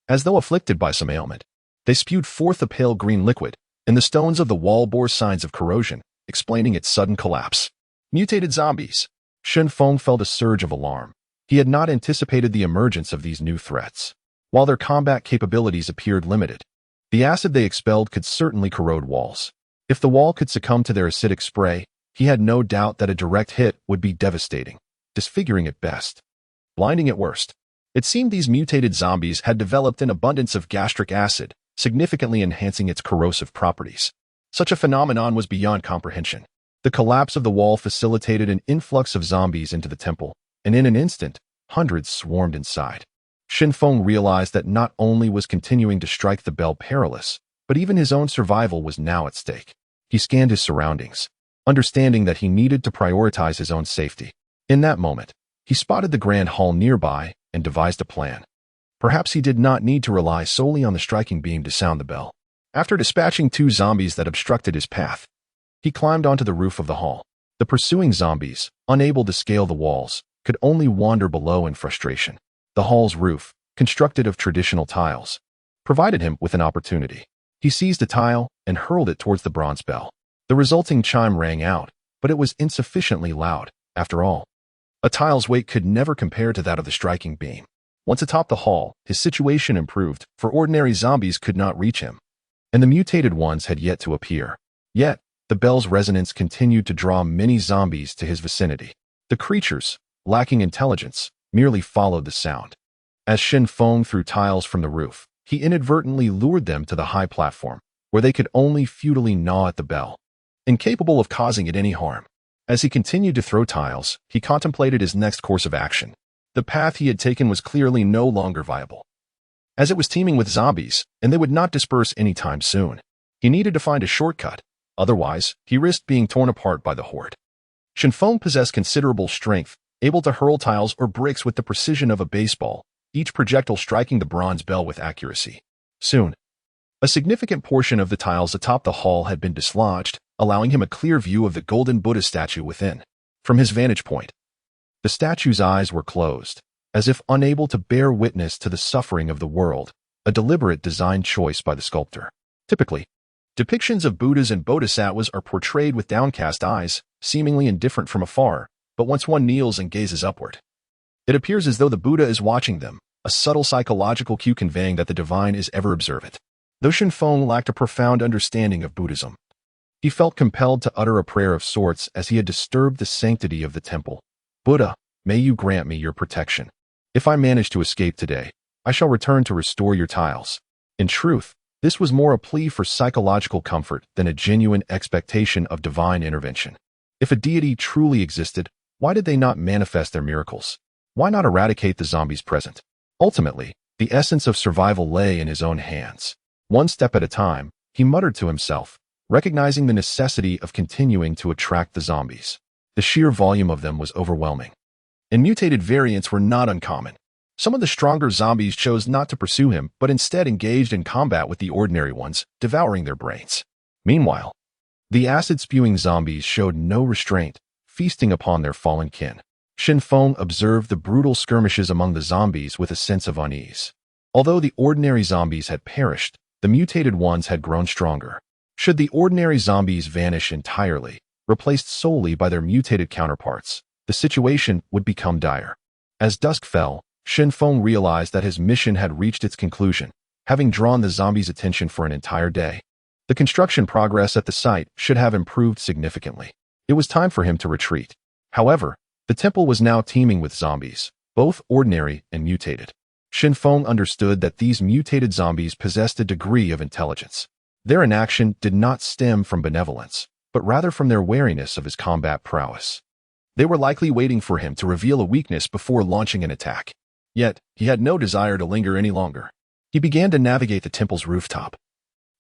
As though afflicted by some ailment, they spewed forth a pale green liquid, and the stones of the wall bore signs of corrosion, explaining its sudden collapse. Mutated zombies. Shen Feng felt a surge of alarm. He had not anticipated the emergence of these new threats. While their combat capabilities appeared limited, the acid they expelled could certainly corrode walls. If the wall could succumb to their acidic spray, he had no doubt that a direct hit would be devastating, disfiguring at best, blinding at worst. It seemed these mutated zombies had developed an abundance of gastric acid, significantly enhancing its corrosive properties. Such a phenomenon was beyond comprehension. The collapse of the wall facilitated an influx of zombies into the temple, and in an instant, hundreds swarmed inside. Shen Feng realized that not only was continuing to strike the bell perilous, but even his own survival was now at stake. He scanned his surroundings, understanding that he needed to prioritize his own safety. In that moment, he spotted the grand hall nearby and devised a plan. Perhaps he did not need to rely solely on the striking beam to sound the bell. After dispatching 2 zombies that obstructed his path, he climbed onto the roof of the hall. The pursuing zombies, unable to scale the walls, could only wander below in frustration. The hall's roof, constructed of traditional tiles, provided him with an opportunity. He seized a tile and hurled it towards the bronze bell. The resulting chime rang out, but it was insufficiently loud. After all, a tile's weight could never compare to that of the striking beam. Once atop the hall, his situation improved, for ordinary zombies could not reach him, and the mutated ones had yet to appear. Yet, the bell's resonance continued to draw many zombies to his vicinity. The creatures, lacking intelligence, merely followed the sound. As Shen Feng threw tiles from the roof, he inadvertently lured them to the high platform, where they could only futilely gnaw at the bell, incapable of causing it any harm. As he continued to throw tiles, he contemplated his next course of action. The path he had taken was clearly no longer viable, as it was teeming with zombies, and they would not disperse anytime soon. He needed to find a shortcut, otherwise he risked being torn apart by the horde. Shen Feng possessed considerable strength, able to hurl tiles or bricks with the precision of a baseball, each projectile striking the bronze bell with accuracy. Soon, a significant portion of the tiles atop the hall had been dislodged, allowing him a clear view of the golden Buddha statue within. From his vantage point, the statue's eyes were closed, as if unable to bear witness to the suffering of the world, a deliberate design choice by the sculptor. Typically, depictions of Buddhas and Bodhisattvas are portrayed with downcast eyes, seemingly indifferent from afar, but once one kneels and gazes upward, it appears as though the Buddha is watching them, a subtle psychological cue conveying that the divine is ever observant. Though Shen Feng lacked a profound understanding of Buddhism, he felt compelled to utter a prayer of sorts as he had disturbed the sanctity of the temple. Buddha, may you grant me your protection. If I manage to escape today, I shall return to restore your tiles. In truth, this was more a plea for psychological comfort than a genuine expectation of divine intervention. If a deity truly existed, why did they not manifest their miracles? Why not eradicate the zombies present? Ultimately, the essence of survival lay in his own hands. One step at a time, he muttered to himself, recognizing the necessity of continuing to attract the zombies. The sheer volume of them was overwhelming, and mutated variants were not uncommon. Some of the stronger zombies chose not to pursue him, but instead engaged in combat with the ordinary ones, devouring their brains. Meanwhile, the acid-spewing zombies showed no restraint, feasting upon their fallen kin. Shen Feng observed the brutal skirmishes among the zombies with a sense of unease. Although the ordinary zombies had perished, the mutated ones had grown stronger. Should the ordinary zombies vanish entirely, replaced solely by their mutated counterparts, the situation would become dire. As dusk fell, Shen Feng realized that his mission had reached its conclusion, having drawn the zombies' attention for an entire day. The construction progress at the site should have improved significantly. It was time for him to retreat. However, the temple was now teeming with zombies, both ordinary and mutated. Shen Feng understood that these mutated zombies possessed a degree of intelligence. Their inaction did not stem from benevolence, but rather from their wariness of his combat prowess. They were likely waiting for him to reveal a weakness before launching an attack. Yet, he had no desire to linger any longer. He began to navigate the temple's rooftop,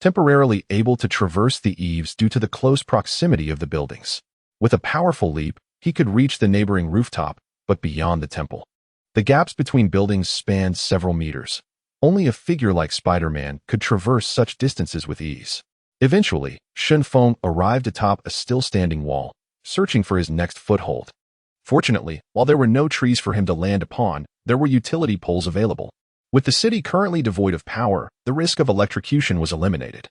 temporarily able to traverse the eaves due to the close proximity of the buildings. With a powerful leap, he could reach the neighboring rooftop, but beyond the temple. The gaps between buildings spanned several meters. Only a figure like Spider-Man could traverse such distances with ease. Eventually, Shen Feng arrived atop a still-standing wall, searching for his next foothold. Fortunately, while there were no trees for him to land upon, there were utility poles available. With the city currently devoid of power, the risk of electrocution was eliminated,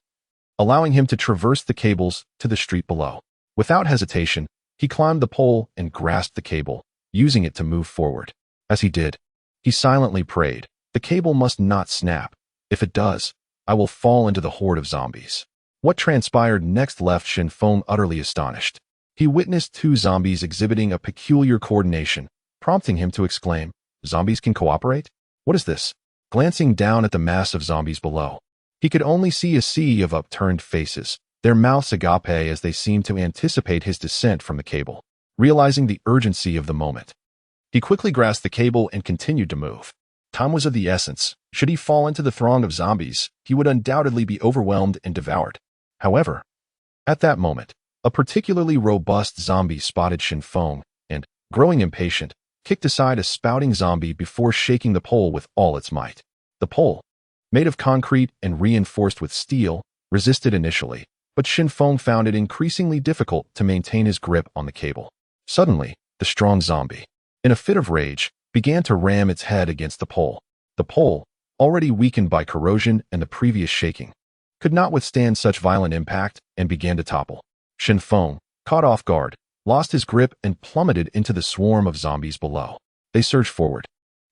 allowing him to traverse the cables to the street below. Without hesitation, he climbed the pole and grasped the cable, using it to move forward. As he did, he silently prayed, "The cable must not snap. If it does, I will fall into the horde of zombies." What transpired next left Shen Feng utterly astonished. He witnessed two zombies exhibiting a peculiar coordination, prompting him to exclaim, "Zombies can cooperate? What is this?" Glancing down at the mass of zombies below, he could only see a sea of upturned faces, their mouths agape as they seemed to anticipate his descent from the cable. Realizing the urgency of the moment, he quickly grasped the cable and continued to move. Time was of the essence. Should he fall into the throng of zombies, he would undoubtedly be overwhelmed and devoured. However, at that moment, a particularly robust zombie spotted Shen Feng and, growing impatient, kicked aside a spouting zombie before shaking the pole with all its might. The pole, made of concrete and reinforced with steel, resisted initially, but Shen Feng found it increasingly difficult to maintain his grip on the cable. Suddenly, the strong zombie, in a fit of rage, began to ram its head against the pole. The pole, already weakened by corrosion and the previous shaking, could not withstand such violent impact and began to topple. Shen Feng, caught off guard, lost his grip and plummeted into the swarm of zombies below. They surged forward,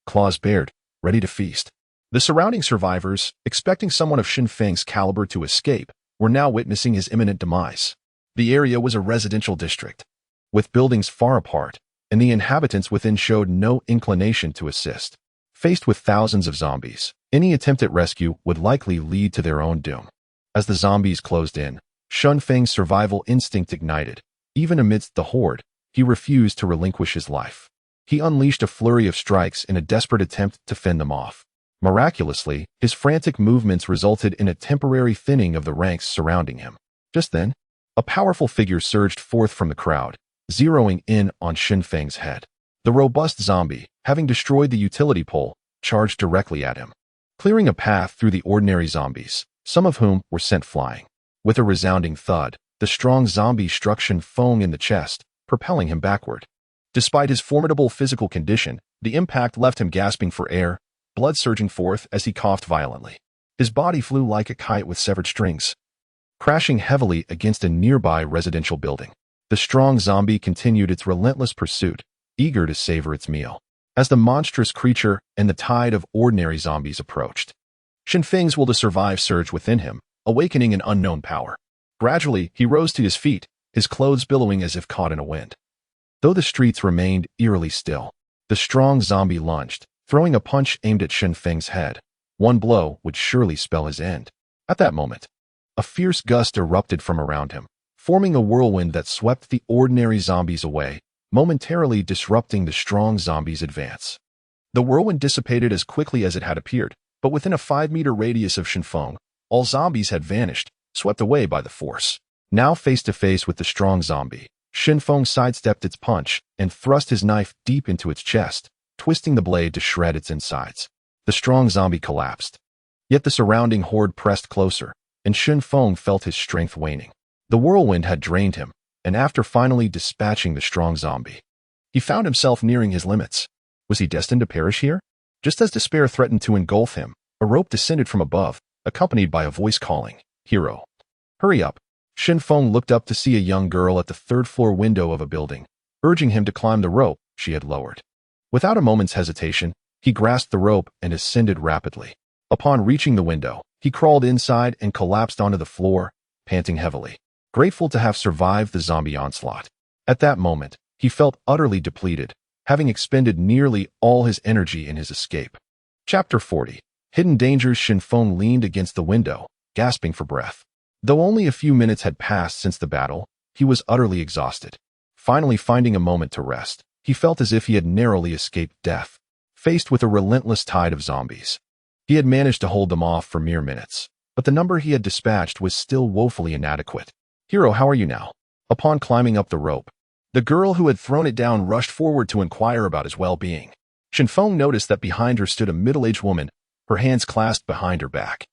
claws bared, ready to feast. The surrounding survivors, expecting someone of Shen Feng's caliber to escape, were now witnessing his imminent demise. The area was a residential district, with buildings far apart, and the inhabitants within showed no inclination to assist. Faced with thousands of zombies, any attempt at rescue would likely lead to their own doom. As the zombies closed in, Shen Feng's survival instinct ignited. Even amidst the horde, he refused to relinquish his life. He unleashed a flurry of strikes in a desperate attempt to fend them off. Miraculously, his frantic movements resulted in a temporary thinning of the ranks surrounding him. Just then, a powerful figure surged forth from the crowd, zeroing in on Shen Feng's head. The robust zombie, having destroyed the utility pole, charged directly at him, clearing a path through the ordinary zombies, some of whom were sent flying. With a resounding thud, the strong zombie struck Shen Feng in the chest, propelling him backward. Despite his formidable physical condition, the impact left him gasping for air, blood surging forth as he coughed violently. His body flew like a kite with severed strings, crashing heavily against a nearby residential building. The strong zombie continued its relentless pursuit, eager to savor its meal. As the monstrous creature and the tide of ordinary zombies approached, Shen Feng's will to survive surged within him, awakening an unknown power. Gradually, he rose to his feet, his clothes billowing as if caught in a wind. Though the streets remained eerily still, the strong zombie lunged, throwing a punch aimed at Shen Feng's head. One blow would surely spell his end. At that moment, a fierce gust erupted from around him, forming a whirlwind that swept the ordinary zombies away, momentarily disrupting the strong zombie's advance. The whirlwind dissipated as quickly as it had appeared, but within a 5-meter radius of Shen Feng, all zombies had vanished, swept away by the force. Now face to face with the strong zombie, Shen Feng sidestepped its punch and thrust his knife deep into its chest, twisting the blade to shred its insides. The strong zombie collapsed. Yet the surrounding horde pressed closer, and Shen Feng felt his strength waning. The whirlwind had drained him, and after finally dispatching the strong zombie, he found himself nearing his limits. Was he destined to perish here? Just as despair threatened to engulf him, a rope descended from above, accompanied by a voice calling, "Hero, hurry up." Shen Feng looked up to see a young girl at the third-floor window of a building, urging him to climb the rope she had lowered. Without a moment's hesitation, he grasped the rope and ascended rapidly. Upon reaching the window, he crawled inside and collapsed onto the floor, panting heavily, grateful to have survived the zombie onslaught. At that moment, he felt utterly depleted, having expended nearly all his energy in his escape. Chapter 40. Hidden Dangers. Shen Feng leaned against the window, gasping for breath. Though only a few minutes had passed since the battle, he was utterly exhausted. Finally finding a moment to rest, he felt as if he had narrowly escaped death. Faced with a relentless tide of zombies, he had managed to hold them off for mere minutes. but the number he had dispatched was still woefully inadequate. "Hero, how are you now?" Upon climbing up the rope, the girl who had thrown it down rushed forward to inquire about his well-being. Shenfeng noticed that behind her stood a middle-aged woman, her hands clasped behind her back,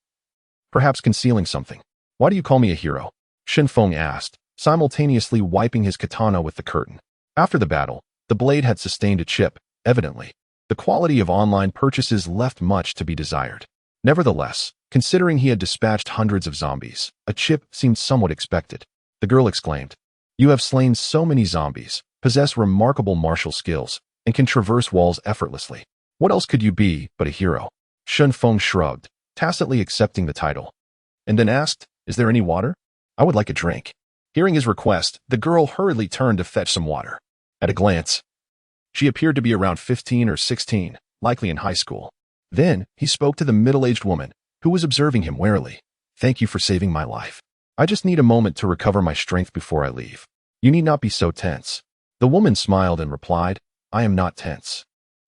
perhaps concealing something. "Why do you call me a hero?" Shenfeng asked, simultaneously wiping his katana with the curtain. After the battle, the blade had sustained a chip, evidently. The quality of online purchases left much to be desired. Nevertheless, considering he had dispatched hundreds of zombies, a chip seemed somewhat expected. The girl exclaimed, "You have slain so many zombies, possess remarkable martial skills, and can traverse walls effortlessly. What else could you be but a hero?" Shenfeng shrugged, tacitly accepting the title, and then asked, "Is there any water? I would like a drink." Hearing his request, the girl hurriedly turned to fetch some water. At a glance, she appeared to be around 15 or 16, likely in high school. Then, he spoke to the middle-aged woman, who was observing him warily. "Thank you for saving my life. I just need a moment to recover my strength before I leave. You need not be so tense." The woman smiled and replied, "I am not tense.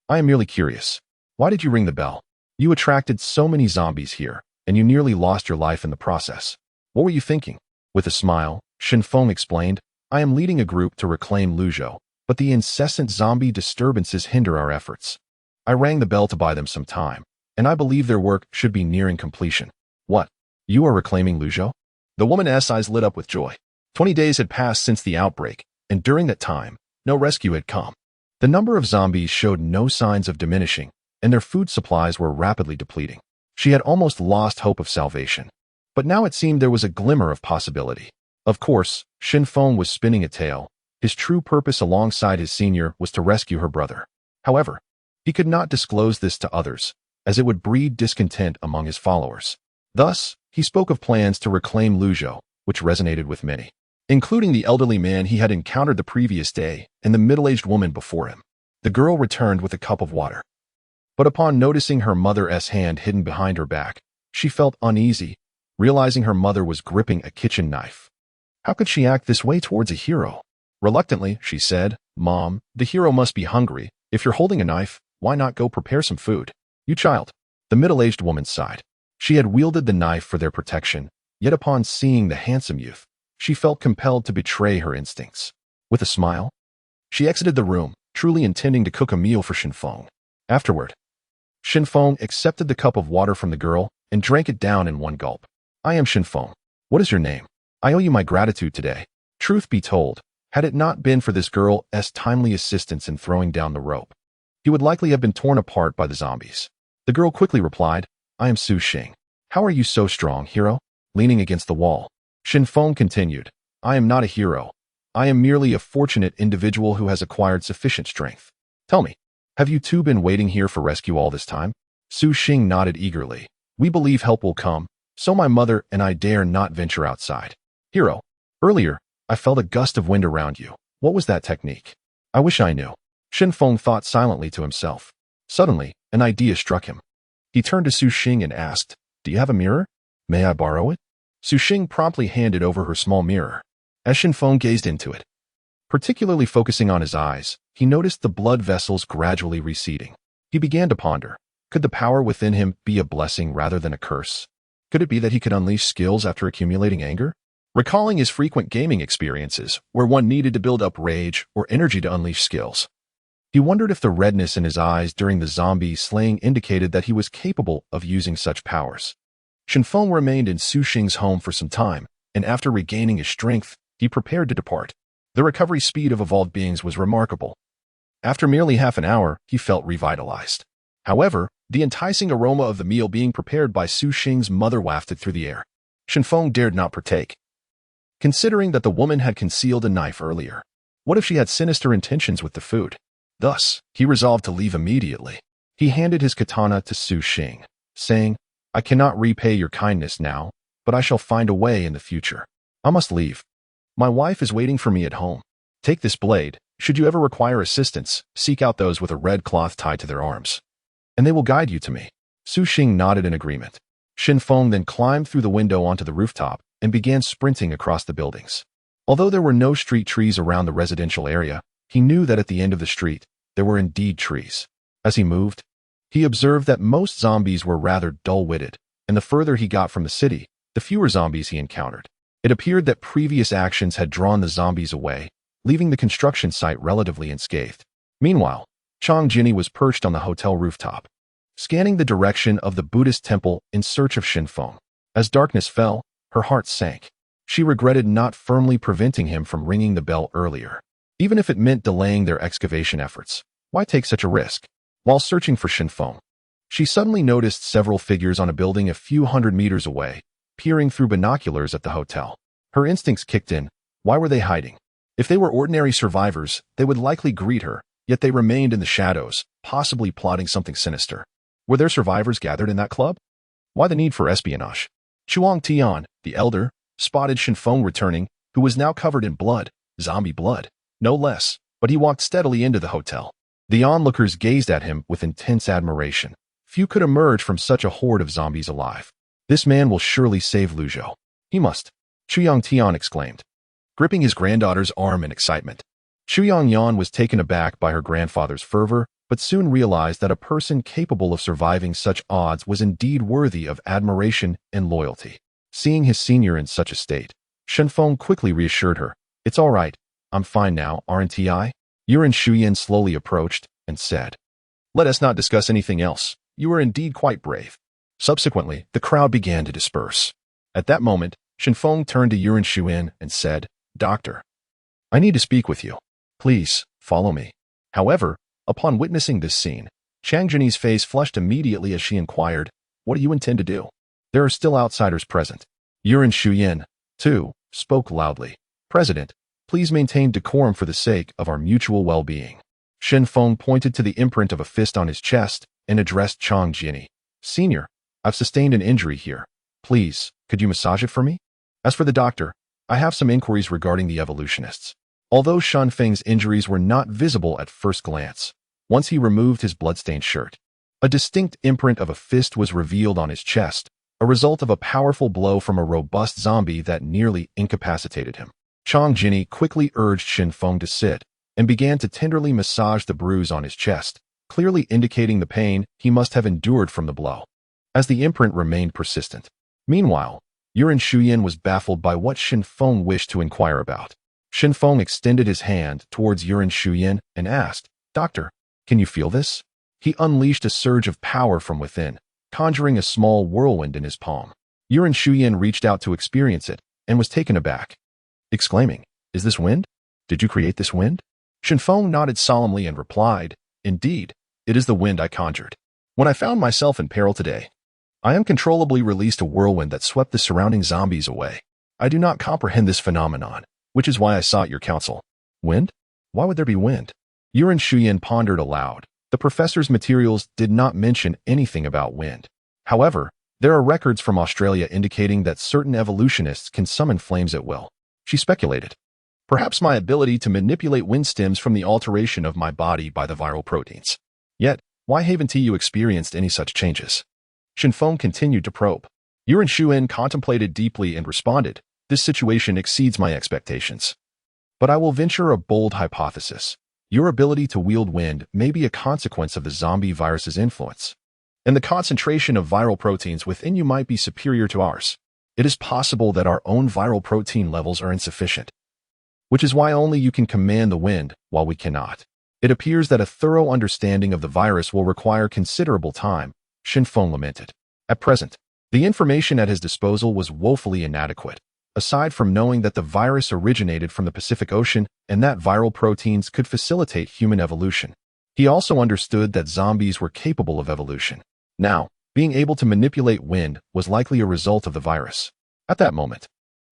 I am merely curious. Why did you ring the bell? You attracted so many zombies here, and you nearly lost your life in the process. What were you thinking?" With a smile, Shenfeng explained, "I am leading a group to reclaim Luzhou, but the incessant zombie disturbances hinder our efforts. I rang the bell to buy them some time, and I believe their work should be nearing completion." "What? You are reclaiming Luzhou?" The woman's eyes lit up with joy. 20 days had passed since the outbreak, and during that time, no rescue had come. The number of zombies showed no signs of diminishing, and their food supplies were rapidly depleting. She had almost lost hope of salvation. But now it seemed there was a glimmer of possibility. Of course, Shenfeng was spinning a tale. His true purpose alongside his senior was to rescue her brother. However, he could not disclose this to others, as it would breed discontent among his followers. Thus, he spoke of plans to reclaim Luzhou, which resonated with many, including the elderly man he had encountered the previous day and the middle-aged woman before him. The girl returned with a cup of water. But upon noticing her mother's hand hidden behind her back, she felt uneasy, realizing her mother was gripping a kitchen knife. How could she act this way towards a hero? Reluctantly, she said, "Mom, the hero must be hungry. If you're holding a knife, why not go prepare some food?" "You child." The middle-aged woman sighed. She had wielded the knife for their protection, yet upon seeing the handsome youth, she felt compelled to betray her instincts. With a smile, she exited the room, truly intending to cook a meal for Shenfeng. Afterward, Shenfeng accepted the cup of water from the girl and drank it down in one gulp. "I am Shenfeng. What is your name? I owe you my gratitude today." Truth be told, had it not been for this girl's timely assistance in throwing down the rope, he would likely have been torn apart by the zombies. The girl quickly replied, "I am Su Xing. How are you so strong, hero?" Leaning against the wall, Shenfeng continued, "I am not a hero. I am merely a fortunate individual who has acquired sufficient strength. Tell me, have you two been waiting here for rescue all this time?" Su Xing nodded eagerly. "We believe help will come, so my mother and I dare not venture outside." "Hero, earlier, I felt a gust of wind around you. What was that technique?" "I wish I knew." Shenfeng thought silently to himself. Suddenly, an idea struck him. He turned to Su Xing and asked, "Do you have a mirror? May I borrow it?" Su Xing promptly handed over her small mirror. As Shenfeng gazed into it, particularly focusing on his eyes, he noticed the blood vessels gradually receding. He began to ponder, could the power within him be a blessing rather than a curse? Could it be that he could unleash skills after accumulating anger? Recalling his frequent gaming experiences, where one needed to build up rage or energy to unleash skills, he wondered if the redness in his eyes during the zombie slaying indicated that he was capable of using such powers. Shenfeng remained in Su Xing's home for some time, and after regaining his strength, he prepared to depart. The recovery speed of evolved beings was remarkable. After merely half an hour, he felt revitalized. However, the enticing aroma of the meal being prepared by Su Xing's mother wafted through the air. Shenfeng dared not partake, considering that the woman had concealed a knife earlier. What if she had sinister intentions with the food? Thus, he resolved to leave immediately. He handed his katana to Su Xing, saying, "I cannot repay your kindness now, but I shall find a way in the future. I must leave. My wife is waiting for me at home. Take this blade. Should you ever require assistance, seek out those with a red cloth tied to their arms, and they will guide you to me." Su Xing nodded in agreement. Shenfeng then climbed through the window onto the rooftop and began sprinting across the buildings. Although there were no street trees around the residential area, he knew that at the end of the street, there were indeed trees. As he moved, he observed that most zombies were rather dull-witted, and the further he got from the city, the fewer zombies he encountered. It appeared that previous actions had drawn the zombies away, leaving the construction site relatively unscathed. Meanwhile, Chang Jinny was perched on the hotel rooftop, scanning the direction of the Buddhist temple in search of Shinfeng. As darkness fell, her heart sank. She regretted not firmly preventing him from ringing the bell earlier. Even if it meant delaying their excavation efforts, why take such a risk? While searching for Shinfeng, she suddenly noticed several figures on a building a few hundred meters away, peering through binoculars at the hotel. Her instincts kicked in. Why were they hiding? If they were ordinary survivors, they would likely greet her, yet they remained in the shadows, possibly plotting something sinister. Were there survivors gathered in that club? Why the need for espionage? Chuang Tian, the elder, spotted Shinfeng returning, who was now covered in blood, zombie blood, no less, but he walked steadily into the hotel. The onlookers gazed at him with intense admiration. Few could emerge from such a horde of zombies alive. This man will surely save Luzhou. He must, Chuyang Tian exclaimed, gripping his granddaughter's arm in excitement. Chuyang Yan was taken aback by her grandfather's fervor, but soon realized that a person capable of surviving such odds was indeed worthy of admiration and loyalty. Seeing his senior in such a state, Shenfeng quickly reassured her. It's all right. I'm fine now, aren't I? Yuan Shuyan slowly approached and said, let us not discuss anything else. You are indeed quite brave. Subsequently, the crowd began to disperse. At that moment, Shenfeng turned to Yuan Shuyan and said, Doctor, I need to speak with you. Please, follow me. However, upon witnessing this scene, Chang Jinny's face flushed immediately as she inquired, what do you intend to do? There are still outsiders present. Yuan Shuyan, too, spoke loudly. President, please maintain decorum for the sake of our mutual well-being. Shenfeng pointed to the imprint of a fist on his chest and addressed Chang Jinny. Senior, I've sustained an injury here. Please, could you massage it for me? As for the doctor, I have some inquiries regarding the evolutionists. Although Shanfeng's injuries were not visible at first glance, once he removed his bloodstained shirt, a distinct imprint of a fist was revealed on his chest, a result of a powerful blow from a robust zombie that nearly incapacitated him. Chang Jinny quickly urged Shenfeng to sit and began to tenderly massage the bruise on his chest, clearly indicating the pain he must have endured from the blow, as the imprint remained persistent. Meanwhile, Yuan Shuyan was baffled by what Shenfeng wished to inquire about. Shenfeng extended his hand towards Yuan Shuyan and asked, Doctor, can you feel this? He unleashed a surge of power from within, conjuring a small whirlwind in his palm. Yuan Shuyan reached out to experience it and was taken aback, exclaiming, Is this wind? Did you create this wind? Shenfeng nodded solemnly and replied, Indeed, it is the wind I conjured. When I found myself in peril today, I uncontrollably released a whirlwind that swept the surrounding zombies away. I do not comprehend this phenomenon, which is why I sought your counsel. Wind? Why would there be wind? Yuan Shuyan pondered aloud. The professor's materials did not mention anything about wind. However, there are records from Australia indicating that certain evolutionists can summon flames at will. She speculated. Perhaps my ability to manipulate wind stems from the alteration of my body by the viral proteins. Yet, why haven't you experienced any such changes? Shenfeng continued to probe. Yuan Shuyan contemplated deeply and responded, This situation exceeds my expectations. But I will venture a bold hypothesis. Your ability to wield wind may be a consequence of the zombie virus's influence, and the concentration of viral proteins within you might be superior to ours. It is possible that our own viral protein levels are insufficient, which is why only you can command the wind, while we cannot. It appears that a thorough understanding of the virus will require considerable time, Shenfeng lamented. At present, the information at his disposal was woefully inadequate, aside from knowing that the virus originated from the Pacific Ocean and that viral proteins could facilitate human evolution. He also understood that zombies were capable of evolution. Now, being able to manipulate wind was likely a result of the virus. At that moment,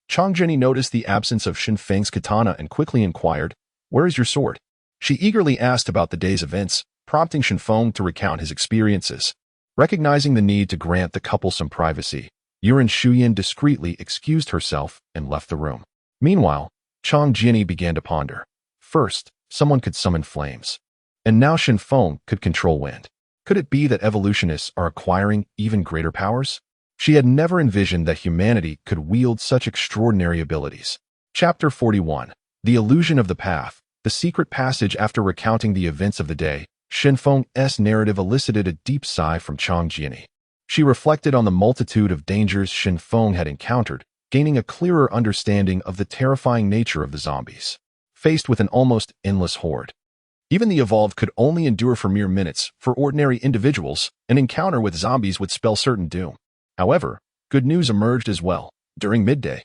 Chang Jinny noticed the absence of Shenfeng's katana and quickly inquired, Where is your sword? She eagerly asked about the day's events, prompting Shenfeng to recount his experiences. Recognizing the need to grant the couple some privacy, Yuan Shuyan discreetly excused herself and left the room. Meanwhile, Chang Jinny began to ponder. First, someone could summon flames, and now Shenfeng could control wind. Could it be that evolutionists are acquiring even greater powers? She had never envisioned that humanity could wield such extraordinary abilities. Chapter 41. The Illusion of the Path. The secret passage. After recounting the events of the day, Shenfeng's narrative elicited a deep sigh from Chang Jinny. She reflected on the multitude of dangers Shen Feng had encountered, gaining a clearer understanding of the terrifying nature of the zombies. Faced with an almost endless horde, even the evolved could only endure for mere minutes. For ordinary individuals, an encounter with zombies would spell certain doom. However, good news emerged as well. During midday,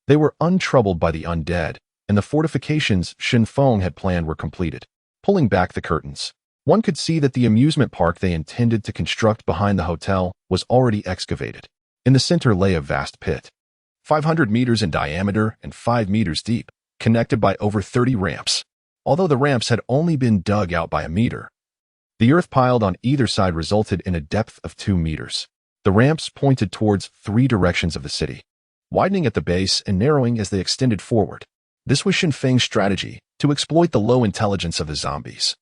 they were untroubled by the undead, and the fortifications Shen Feng had planned were completed. Pulling back the curtains, one could see that the amusement park they intended to construct behind the hotel was already excavated. In the center lay a vast pit, 500 meters in diameter and 5 meters deep, connected by over 30 ramps. Although the ramps had only been dug out by a meter, the earth piled on either side resulted in a depth of 2 meters. The ramps pointed towards 3 directions of the city, widening at the base and narrowing as they extended forward. This was Shen Feng's strategy to exploit the low intelligence of the zombies,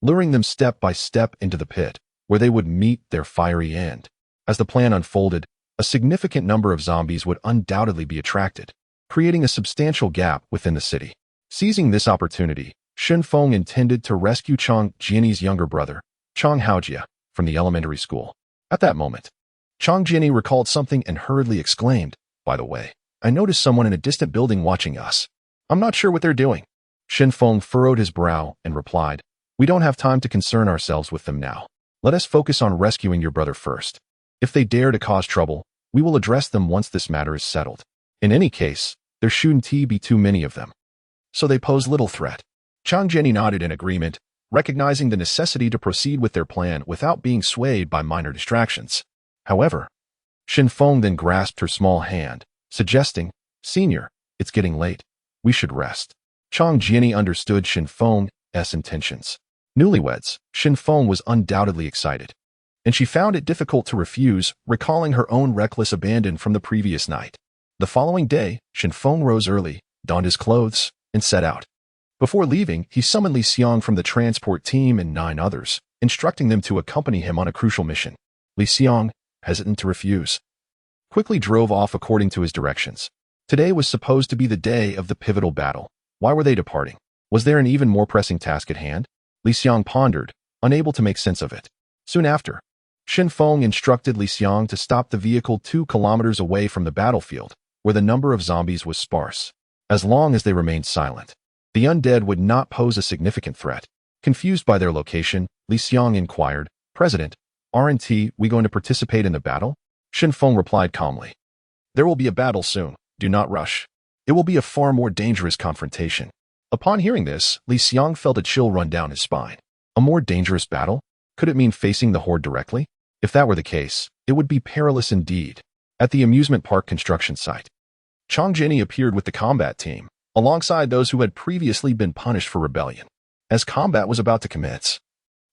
luring them step by step into the pit, where they would meet their fiery end. As the plan unfolded, a significant number of zombies would undoubtedly be attracted, creating a substantial gap within the city. Seizing this opportunity, Shen Feng intended to rescue Chang Jianyi's younger brother, Chang Haojia, from the elementary school. At that moment, Chang Jianyi recalled something and hurriedly exclaimed, "By the way, I noticed someone in a distant building watching us. I'm not sure what they're doing." Shen Feng furrowed his brow and replied, "We don't have time to concern ourselves with them now. Let us focus on rescuing your brother first. If they dare to cause trouble, we will address them once this matter is settled. In any case, there shouldn't be too many of them, so they pose little threat." Chang Jianyi nodded in agreement, recognizing the necessity to proceed with their plan without being swayed by minor distractions. However, Shen Feng then grasped her small hand, suggesting, "Senior, it's getting late. We should rest." Chang Jianyi understood Shen Feng's intentions. Newlyweds, Shen Feng was undoubtedly excited, and she found it difficult to refuse, recalling her own reckless abandon from the previous night. The following day, Shen Feng rose early, donned his clothes, and set out. Before leaving, he summoned Li Xiang from the transport team and 9 others, instructing them to accompany him on a crucial mission. Li Xiang, hesitant to refuse, quickly drove off according to his directions. Today was supposed to be the day of the pivotal battle. Why were they departing? Was there an even more pressing task at hand? Li Xiang pondered, unable to make sense of it. Soon after, Shen Feng instructed Li Xiang to stop the vehicle 2 kilometers away from the battlefield, where the number of zombies was sparse. As long as they remained silent, the undead would not pose a significant threat. Confused by their location, Li Xiang inquired, "President, aren't we going to participate in the battle?" Shen Feng replied calmly, "There will be a battle soon. Do not rush. It will be a far more dangerous confrontation." Upon hearing this, Li Xiang felt a chill run down his spine. A more dangerous battle? Could it mean facing the horde directly? If that were the case, it would be perilous indeed. At the amusement park construction site, Chang Jianyi appeared with the combat team, alongside those who had previously been punished for rebellion. As combat was about to commence,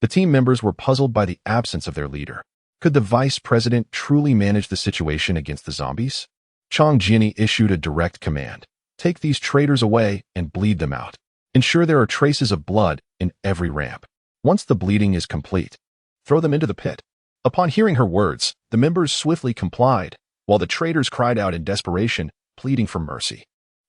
the team members were puzzled by the absence of their leader. Could the vice president truly manage the situation against the zombies? Chang Jianyi issued a direct command. "Take these traitors away and bleed them out. Ensure there are traces of blood in every ramp. Once the bleeding is complete, throw them into the pit." Upon hearing her words, the members swiftly complied, while the traitors cried out in desperation, pleading for mercy.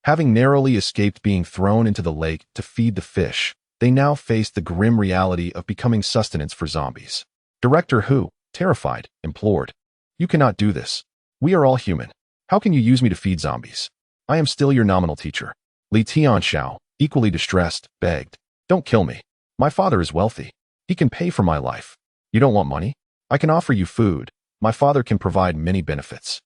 Having narrowly escaped being thrown into the lake to feed the fish, they now faced the grim reality of becoming sustenance for zombies. Director Hu, terrified, implored, "You cannot do this. We are all human. How can you use me to feed zombies? I am still your nominal teacher." Li Tianxiao, equally distressed, begged, "Don't kill me. My father is wealthy. He can pay for my life. You don't want money? I can offer you food. My father can provide many benefits."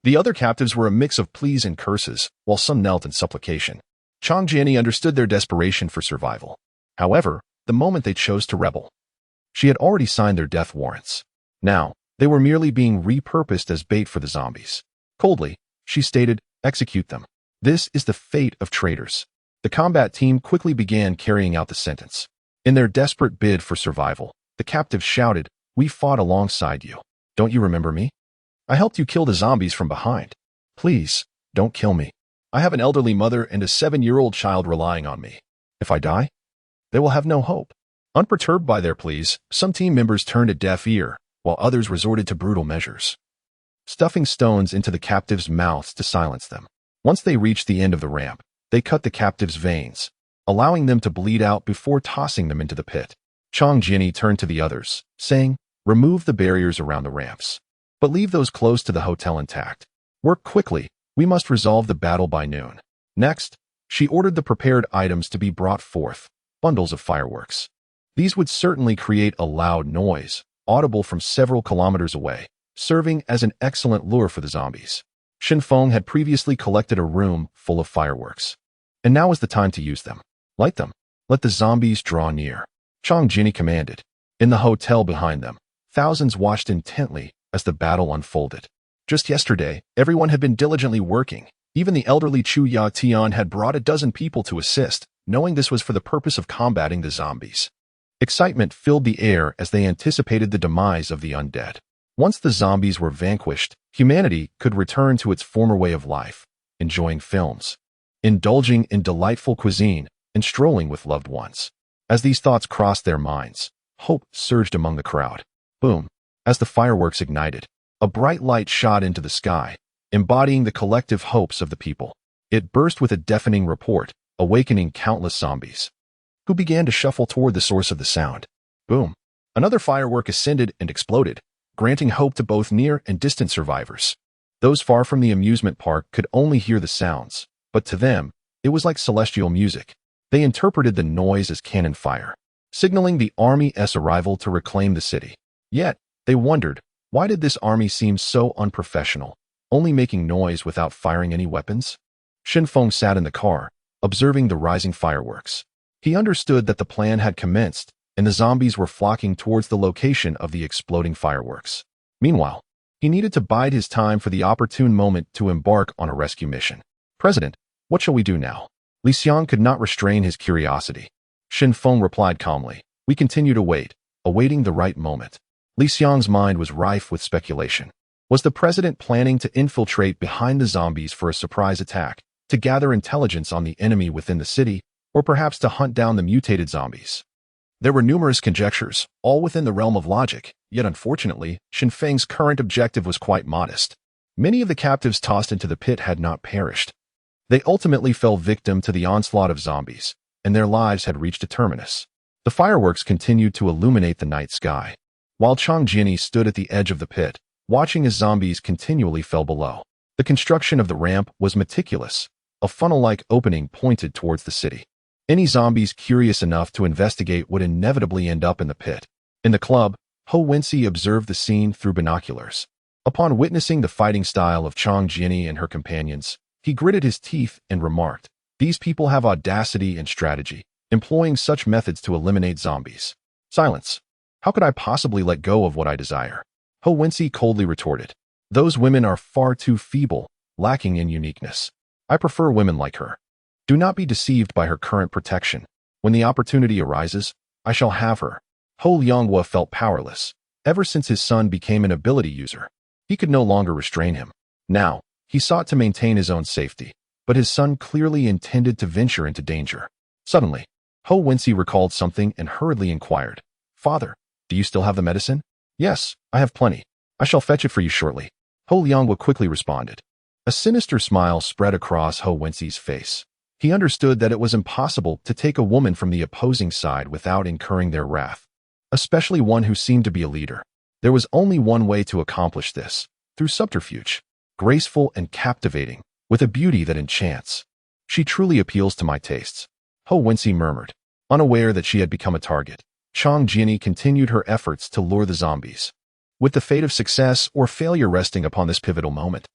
The other captives were a mix of pleas and curses, while some knelt in supplication. Chang Jianyi understood their desperation for survival. However, the moment they chose to rebel, she had already signed their death warrants. Now, they were merely being repurposed as bait for the zombies. Coldly, she stated, "Execute them. This is the fate of traitors." The combat team quickly began carrying out the sentence. In their desperate bid for survival, the captives shouted, "We fought alongside you. Don't you remember me? I helped you kill the zombies from behind. Please, don't kill me. I have an elderly mother and a 7-year-old child relying on me. If I die, they will have no hope." Unperturbed by their pleas, some team members turned a deaf ear, while others resorted to brutal measures, stuffing stones into the captives' mouths to silence them. Once they reached the end of the ramp, they cut the captives' veins, allowing them to bleed out before tossing them into the pit. Chang Jianyi turned to the others, saying, "Remove the barriers around the ramps. but leave those close to the hotel intact. Work quickly. We must resolve the battle by noon. Next, she ordered the prepared items to be brought forth, bundles of fireworks. These would certainly create a loud noise, audible from several kilometers away, serving as an excellent lure for the zombies. Shenfeng had previously collected a room full of fireworks, and now was the time to use them. Light them. Let the zombies draw near. Chang Jinni commanded. In the hotel behind them, thousands watched intently as the battle unfolded. Just yesterday, everyone had been diligently working. Even the elderly Chu Ya Tian had brought a dozen people to assist, knowing this was for the purpose of combating the zombies. Excitement filled the air as they anticipated the demise of the undead. Once the zombies were vanquished, humanity could return to its former way of life, enjoying films, indulging in delightful cuisine, and strolling with loved ones. As these thoughts crossed their minds, hope surged among the crowd. Boom! As the fireworks ignited, a bright light shot into the sky, embodying the collective hopes of the people. It burst with a deafening report, awakening countless zombies, who began to shuffle toward the source of the sound. Boom! Another firework ascended and exploded, granting hope to both near and distant survivors. Those far from the amusement park could only hear the sounds, but to them, it was like celestial music. They interpreted the noise as cannon fire, signaling the army's arrival to reclaim the city. Yet, they wondered, why did this army seem so unprofessional, only making noise without firing any weapons? Shenfeng sat in the car, observing the rising fireworks. He understood that the plan had commenced, and the zombies were flocking towards the location of the exploding fireworks. Meanwhile, he needed to bide his time for the opportune moment to embark on a rescue mission. President, what shall we do now? Li Xiang could not restrain his curiosity. Shenfeng replied calmly. We continue to wait, awaiting the right moment. Li Xiang's mind was rife with speculation. Was the president planning to infiltrate behind the zombies for a surprise attack, to gather intelligence on the enemy within the city, or perhaps to hunt down the mutated zombies? There were numerous conjectures, all within the realm of logic, yet unfortunately, Shenfeng's current objective was quite modest. Many of the captives tossed into the pit had not perished. They ultimately fell victim to the onslaught of zombies, and their lives had reached a terminus. The fireworks continued to illuminate the night sky, while Chang Jinni stood at the edge of the pit, watching as zombies continually fell below. The construction of the ramp was meticulous. A funnel-like opening pointed towards the city. Any zombies curious enough to investigate would inevitably end up in the pit. In the club, Ho Wensi observed the scene through binoculars. Upon witnessing the fighting style of Chang Jinni and her companions, he gritted his teeth and remarked, "These people have audacity and strategy, employing such methods to eliminate zombies." Silence. How could I possibly let go of what I desire? Ho Wensi coldly retorted. Those women are far too feeble, lacking in uniqueness. I prefer women like her. Do not be deceived by her current protection. When the opportunity arises, I shall have her. Ho Lianghua felt powerless. Ever since his son became an ability user, he could no longer restrain him. Now, he sought to maintain his own safety, but his son clearly intended to venture into danger. Suddenly, Ho Wensi recalled something and hurriedly inquired, "Father, do you still have the medicine?" "Yes, I have plenty. I shall fetch it for you shortly." Ho Lianghua quickly responded. A sinister smile spread across Ho Wensi's face. He understood that it was impossible to take a woman from the opposing side without incurring their wrath, especially one who seemed to be a leader. There was only one way to accomplish this, through subterfuge, graceful and captivating, with a beauty that enchants. She truly appeals to my tastes, Ho Wensi murmured, unaware that she had become a target. Chang Jinni continued her efforts to lure the zombies, with the fate of success or failure resting upon this pivotal moment.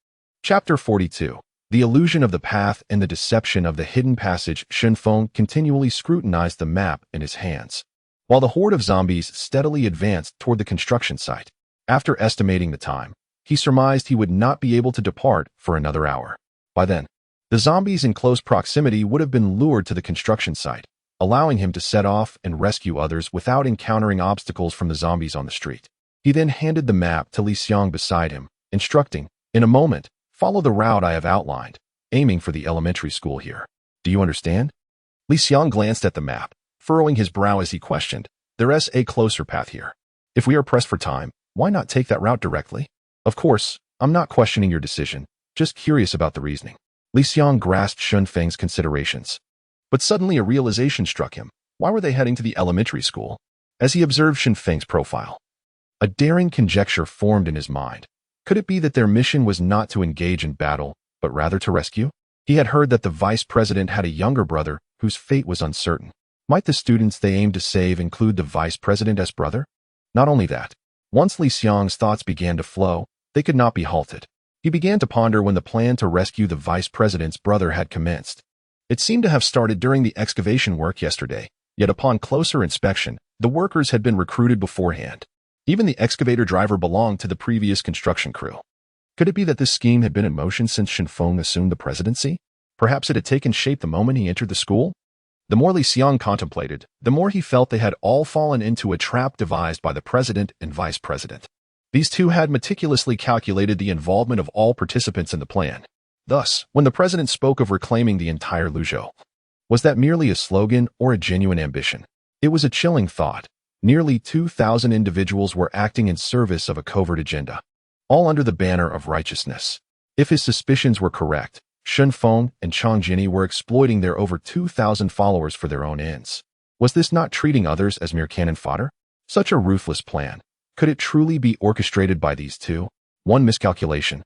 Chapter 42. The illusion of the path and the deception of the hidden passage. Shenfeng continually scrutinized the map in his hands, while the horde of zombies steadily advanced toward the construction site. After estimating the time, he surmised he would not be able to depart for another hour. By then, the zombies in close proximity would have been lured to the construction site, allowing him to set off and rescue others without encountering obstacles from the zombies on the street. He then handed the map to Li Xiang beside him, instructing, "In a moment, follow the route I have outlined, aiming for the elementary school here. Do you understand?" Li Xiang glanced at the map, furrowing his brow as he questioned, "There's a closer path here. If we are pressed for time, why not take that route directly?" "Of course, I'm not questioning your decision, just curious about the reasoning." Li Xiang grasped Shenfeng's considerations. But suddenly a realization struck him. Why were they heading to the elementary school? As he observed Shenfeng's profile, a daring conjecture formed in his mind. Could it be that their mission was not to engage in battle, but rather to rescue? He had heard that the vice president had a younger brother whose fate was uncertain. Might the students they aimed to save include the vice president's brother? Not only that, once Li Xiang's thoughts began to flow, they could not be halted. He began to ponder when the plan to rescue the vice president's brother had commenced. It seemed to have started during the excavation work yesterday, yet upon closer inspection, the workers had been recruited beforehand. Even the excavator driver belonged to the previous construction crew. Could it be that this scheme had been in motion since Shenfeng assumed the presidency? Perhaps it had taken shape the moment he entered the school? The more Li Xiang contemplated, the more he felt they had all fallen into a trap devised by the president and vice president. These two had meticulously calculated the involvement of all participants in the plan. Thus, when the president spoke of reclaiming the entire Luzhou, was that merely a slogan or a genuine ambition? It was a chilling thought. Nearly 2,000 individuals were acting in service of a covert agenda, all under the banner of righteousness. If his suspicions were correct, Shenfeng and Chang Jinyi were exploiting their over 2,000 followers for their own ends. Was this not treating others as mere cannon fodder? Such a ruthless plan. Could it truly be orchestrated by these two? One miscalculation,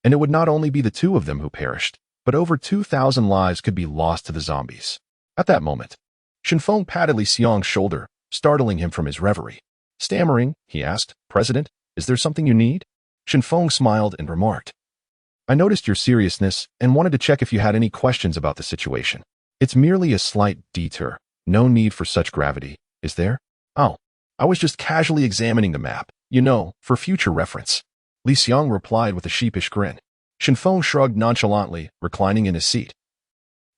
and it would not only be the two of them who perished, but over 2,000 lives could be lost to the zombies. At that moment, Shenfeng patted Li Xiang's shoulder, startling him from his reverie. Stammering, he asked, "President, is there something you need?" Shenfeng smiled and remarked, "I noticed your seriousness and wanted to check if you had any questions about the situation. It's merely a slight detour. No need for such gravity, is there?" "Oh, I was just casually examining the map, for future reference," Li Xiang replied with a sheepish grin. Shenfeng shrugged nonchalantly, reclining in his seat.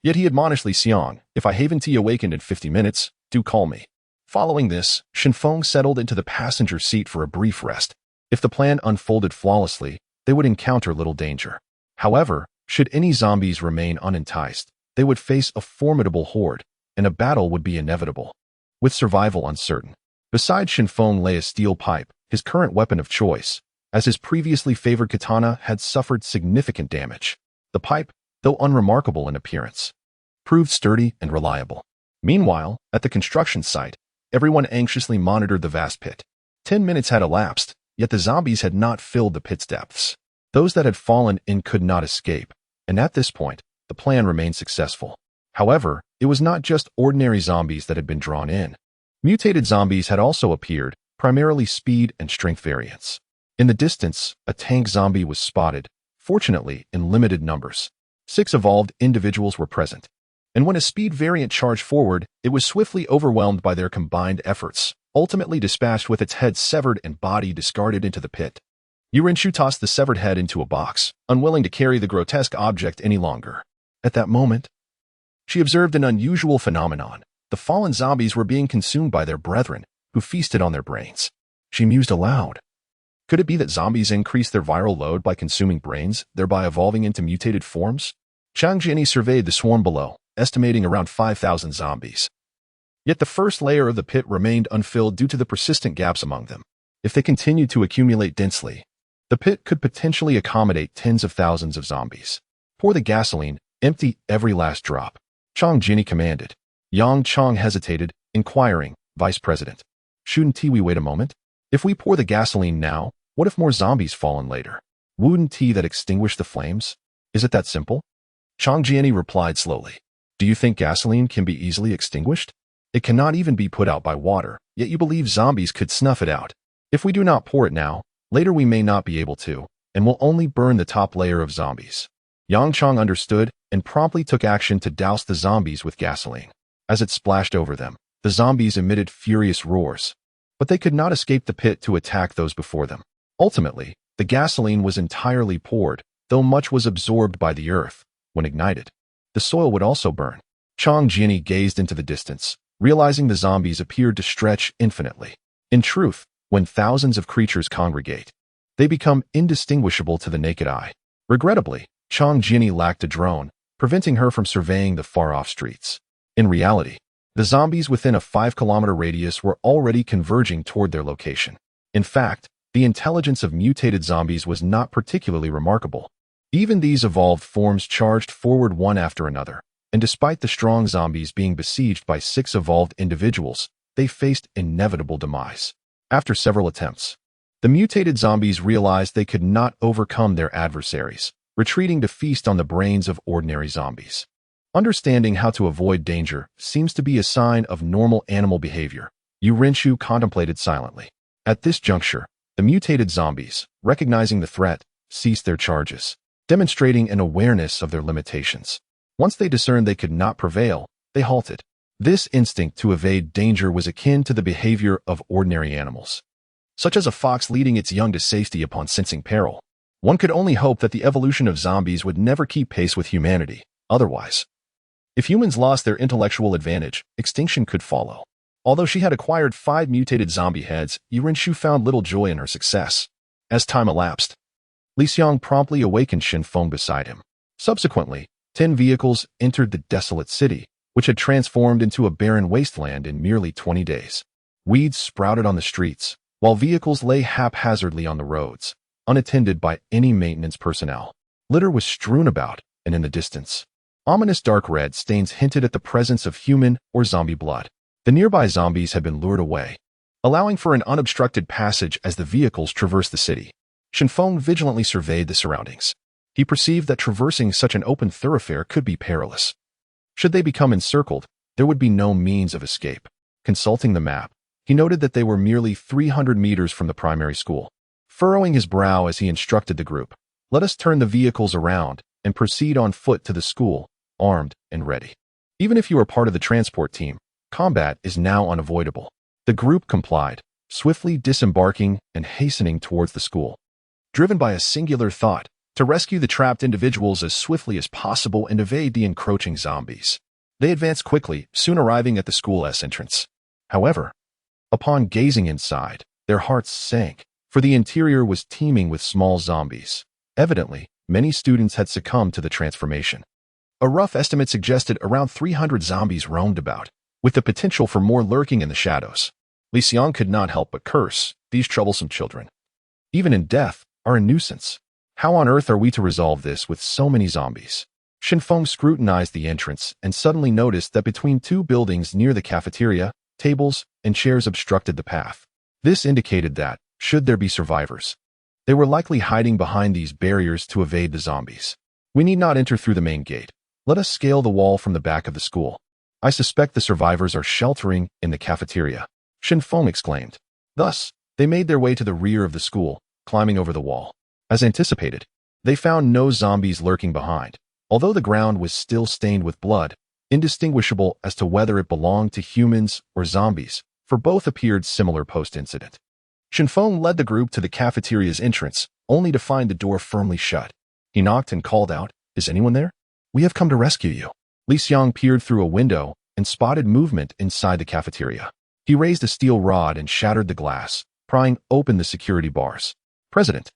Yet he admonished Li Xiang, "If I haven't awakened in 50 minutes, do call me." Following this, Shenfeng settled into the passenger seat for a brief rest. If the plan unfolded flawlessly, they would encounter little danger. However, should any zombies remain unenticed, they would face a formidable horde, and a battle would be inevitable. With survival uncertain, beside Shenfeng lay a steel pipe, his current weapon of choice, as his previously favored katana had suffered significant damage. The pipe, though unremarkable in appearance, proved sturdy and reliable. Meanwhile, at the construction site, everyone anxiously monitored the vast pit. 10 minutes had elapsed, yet the zombies had not filled the pit's depths. Those that had fallen in could not escape, and at this point, the plan remained successful. However, it was not just ordinary zombies that had been drawn in. Mutated zombies had also appeared, primarily speed and strength variants. In the distance, a tank zombie was spotted, fortunately in limited numbers. 6 evolved individuals were present, and when a speed variant charged forward, it was swiftly overwhelmed by their combined efforts, ultimately dispatched with its head severed and body discarded into the pit. Yurinchu tossed the severed head into a box, unwilling to carry the grotesque object any longer. At that moment, she observed an unusual phenomenon. The fallen zombies were being consumed by their brethren, who feasted on their brains. She mused aloud. Could it be that zombies increase their viral load by consuming brains, thereby evolving into mutated forms? Chang Jinyi surveyed the swarm below, estimating around 5,000 zombies. Yet the first layer of the pit remained unfilled due to the persistent gaps among them. If they continued to accumulate densely, the pit could potentially accommodate tens of thousands of zombies. Pour the gasoline, empty every last drop, Chang Jinyi commanded. Yang Chang hesitated, inquiring, "Vice President, shouldn't we wait a moment? If we pour the gasoline now, what if more zombies fall in later? Wouldn't that extinguish the flames? Is it that simple?" Chang Jinyi replied slowly. "Do you think gasoline can be easily extinguished? It cannot even be put out by water, yet you believe zombies could snuff it out. If we do not pour it now, later we may not be able to, and will only burn the top layer of zombies." Yang Chang understood and promptly took action to douse the zombies with gasoline. As it splashed over them, the zombies emitted furious roars, but they could not escape the pit to attack those before them. Ultimately, the gasoline was entirely poured, though much was absorbed by the earth. When ignited, the soil would also burn. Chang Jinyi gazed into the distance, realizing the zombies appeared to stretch infinitely. In truth, when thousands of creatures congregate, they become indistinguishable to the naked eye. Regrettably, Chang Jinyi lacked a drone, preventing her from surveying the far-off streets. In reality, the zombies within a 5-kilometer radius were already converging toward their location. In fact, the intelligence of mutated zombies was not particularly remarkable. Even these evolved forms charged forward one after another, and despite the strong zombies being besieged by 6 evolved individuals, they faced inevitable demise. After several attempts, The mutated zombies realized they could not overcome their adversaries, retreating to feast on the brains of ordinary zombies. Understanding how to avoid danger seems to be a sign of normal animal behavior, Urinshu contemplated silently. At this juncture, the mutated zombies, recognizing the threat, ceased their charges, demonstrating an awareness of their limitations. Once they discerned they could not prevail, they halted. This instinct to evade danger was akin to the behavior of ordinary animals, such as a fox leading its young to safety upon sensing peril. One could only hope that the evolution of zombies would never keep pace with humanity. Otherwise, if humans lost their intellectual advantage, extinction could follow. Although she had acquired 5 mutated zombie heads, Urinshu found little joy in her success. As time elapsed, Li Xiang promptly awakened Shenfeng beside him. Subsequently, 10 vehicles entered the desolate city, which had transformed into a barren wasteland in merely 20 days. Weeds sprouted on the streets, while vehicles lay haphazardly on the roads, unattended by any maintenance personnel. Litter was strewn about, and in the distance, ominous dark red stains hinted at the presence of human or zombie blood. The nearby zombies had been lured away, allowing for an unobstructed passage as the vehicles traversed the city. Shenfeng vigilantly surveyed the surroundings. He perceived that traversing such an open thoroughfare could be perilous. Should they become encircled, there would be no means of escape. Consulting the map, he noted that they were merely 300 meters from the primary school. Furrowing his brow as he instructed the group, "Let us turn the vehicles around and proceed on foot to the school, armed and ready. Even if you are part of the transport team, combat is now unavoidable." The group complied, swiftly disembarking and hastening towards the school, driven by a singular thought: to rescue the trapped individuals as swiftly as possible and evade the encroaching zombies. They advanced quickly, soon arriving at the school's entrance. However, upon gazing inside, their hearts sank, for the interior was teeming with small zombies. Evidently, many students had succumbed to the transformation. A rough estimate suggested around 300 zombies roamed about, with the potential for more lurking in the shadows. Li Xiang could not help but curse, "These troublesome children, even in death, are a nuisance. How on earth are we to resolve this with so many zombies?" Shenfeng scrutinized the entrance and suddenly noticed that between 2 buildings near the cafeteria, tables and chairs obstructed the path. This indicated that, should there be survivors, they were likely hiding behind these barriers to evade the zombies. "We need not enter through the main gate. Let us scale the wall from the back of the school. I suspect the survivors are sheltering in the cafeteria," Shenfeng exclaimed. Thus, they made their way to the rear of the school, climbing over the wall. As anticipated, they found no zombies lurking behind, although the ground was still stained with blood, indistinguishable as to whether it belonged to humans or zombies, for both appeared similar post-incident. Shenfeng led the group to the cafeteria's entrance, only to find the door firmly shut. He knocked and called out, "Is anyone there? We have come to rescue you." Li Xiang peered through a window and spotted movement inside the cafeteria. He raised a steel rod and shattered the glass, prying open the security bars. "President,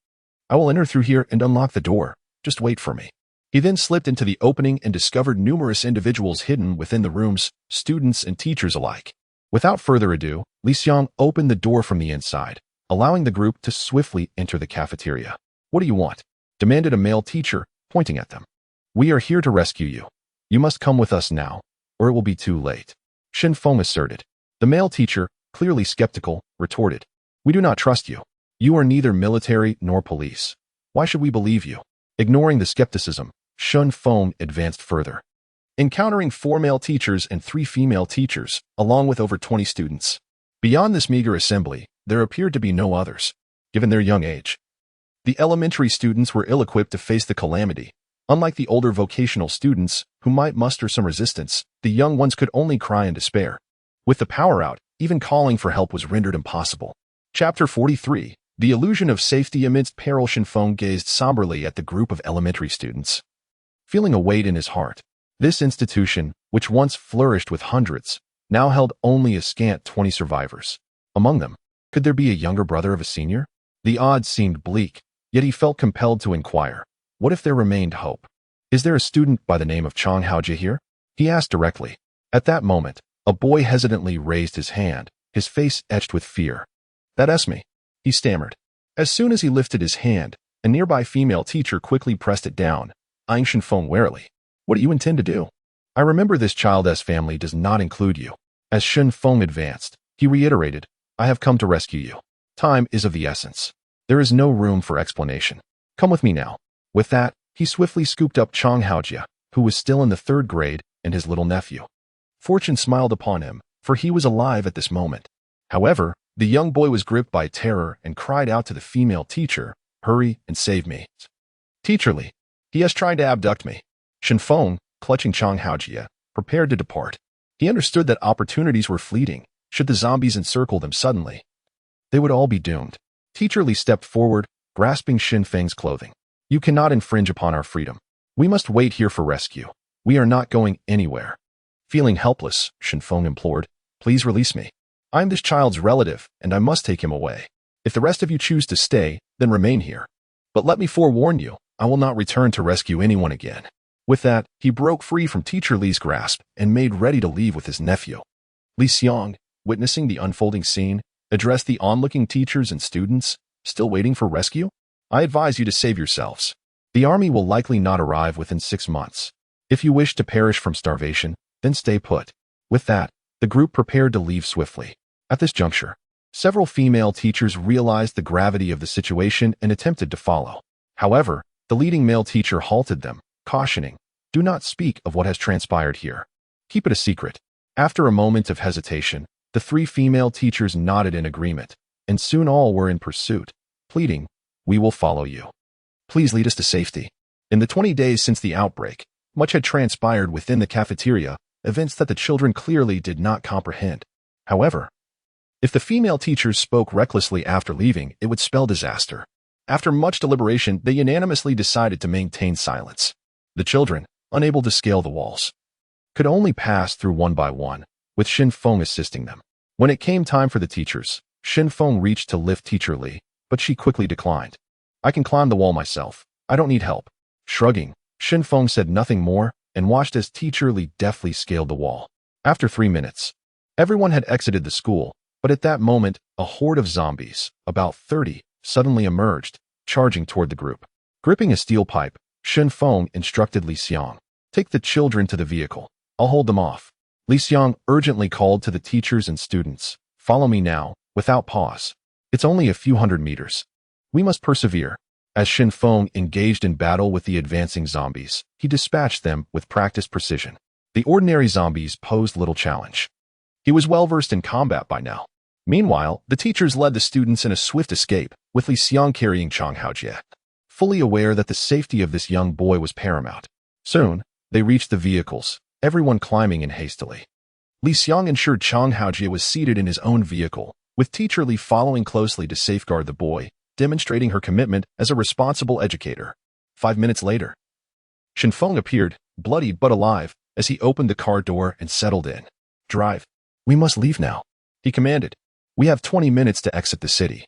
I will enter through here and unlock the door. Just wait for me." He then slipped into the opening and discovered numerous individuals hidden within the rooms, students and teachers alike. Without further ado, Li Xiang opened the door from the inside, allowing the group to swiftly enter the cafeteria. "What do you want?" demanded a male teacher, pointing at them. "We are here to rescue you. You must come with us now, or it will be too late," Shenfeng asserted. The male teacher, clearly skeptical, retorted, "We do not trust you. You are neither military nor police. Why should we believe you?" Ignoring the skepticism, Shenfeng advanced further, encountering 4 male teachers and 3 female teachers, along with over 20 students. Beyond this meager assembly, there appeared to be no others, given their young age. The elementary students were ill-equipped to face the calamity. Unlike the older vocational students, who might muster some resistance, the young ones could only cry in despair. With the power out, even calling for help was rendered impossible. Chapter 43. The illusion of safety amidst peril. Shenfeng gazed somberly at the group of elementary students, feeling a weight in his heart. This institution, which once flourished with hundreds, now held only a scant 20 survivors. Among them, could there be a younger brother of a senior? The odds seemed bleak, yet he felt compelled to inquire, what if there remained hope? "Is there a student by the name of Chang Haojie here?" he asked directly. At that moment, a boy hesitantly raised his hand, his face etched with fear. "That's me," he stammered. As soon as he lifted his hand, a nearby female teacher quickly pressed it down, eyeing Shenfeng warily. "What do you intend to do?" "I remember this child's family does not include you." As Shenfeng advanced, he reiterated, "I have come to rescue you. Time is of the essence." There is no room for explanation. Come with me now. With that, he swiftly scooped up Chang Haojia, who was still in the 3rd grade, and his little nephew. Fortune smiled upon him, for he was alive at this moment. However, the young boy was gripped by terror and cried out to the female teacher, "Hurry and save me. Teacher Li, he has tried to abduct me." Shenfeng, clutching Chang Haojia, prepared to depart. He understood that opportunities were fleeting. Should the zombies encircle them suddenly, they would all be doomed. Teacher Li stepped forward, grasping Shenfeng's clothing. "You cannot infringe upon our freedom. We must wait here for rescue. We are not going anywhere." Feeling helpless, Shenfeng implored, "Please release me. I am this child's relative, and I must take him away. If the rest of you choose to stay, then remain here. But let me forewarn you, I will not return to rescue anyone again." With that, he broke free from Teacher Li's grasp and made ready to leave with his nephew. Li Xiang, witnessing the unfolding scene, addressed the onlooking teachers and students, still waiting for rescue. "I advise you to save yourselves. The army will likely not arrive within 6 months. If you wish to perish from starvation, then stay put." With that, the group prepared to leave swiftly. At this juncture, several female teachers realized the gravity of the situation and attempted to follow. However, the leading male teacher halted them, cautioning, "Do not speak of what has transpired here. Keep it a secret." After a moment of hesitation, the 3 female teachers nodded in agreement, and soon all were in pursuit, pleading, "We will follow you. Please lead us to safety." In the 20 days since the outbreak, much had transpired within the cafeteria, events that the children clearly did not comprehend. However, if the female teachers spoke recklessly after leaving, it would spell disaster. After much deliberation, they unanimously decided to maintain silence. The children, unable to scale the walls, could only pass through one by one, with Shenfeng assisting them. When it came time for the teachers, Shenfeng reached to lift Teacher Li, but she quickly declined. "I can climb the wall myself. I don't need help." Shrugging, Shenfeng said nothing more and watched as Teacher Li deftly scaled the wall. After 3 minutes, everyone had exited the school, but at that moment, a horde of zombies, about 30, suddenly emerged, charging toward the group. Gripping a steel pipe, Shenfeng instructed Li Xiang, "Take the children to the vehicle. I'll hold them off." Li Xiang urgently called to the teachers and students, "Follow me now, without pause. It's only a few hundred meters. We must persevere." As Shenfeng engaged in battle with the advancing zombies, he dispatched them with practiced precision. The ordinary zombies posed little challenge. He was well versed in combat by now. Meanwhile, the teachers led the students in a swift escape, with Li Xiang carrying Chang Haojia, fully aware that the safety of this young boy was paramount. Soon, they reached the vehicles, everyone climbing in hastily. Li Xiang ensured Chang Haojia was seated in his own vehicle, with Teacher Li following closely to safeguard the boy, demonstrating her commitment as a responsible educator. 5 minutes later, Shenfeng appeared, bloody but alive, as he opened the car door and settled in. "Drive. We must leave now," he commanded. "We have 20 minutes to exit the city,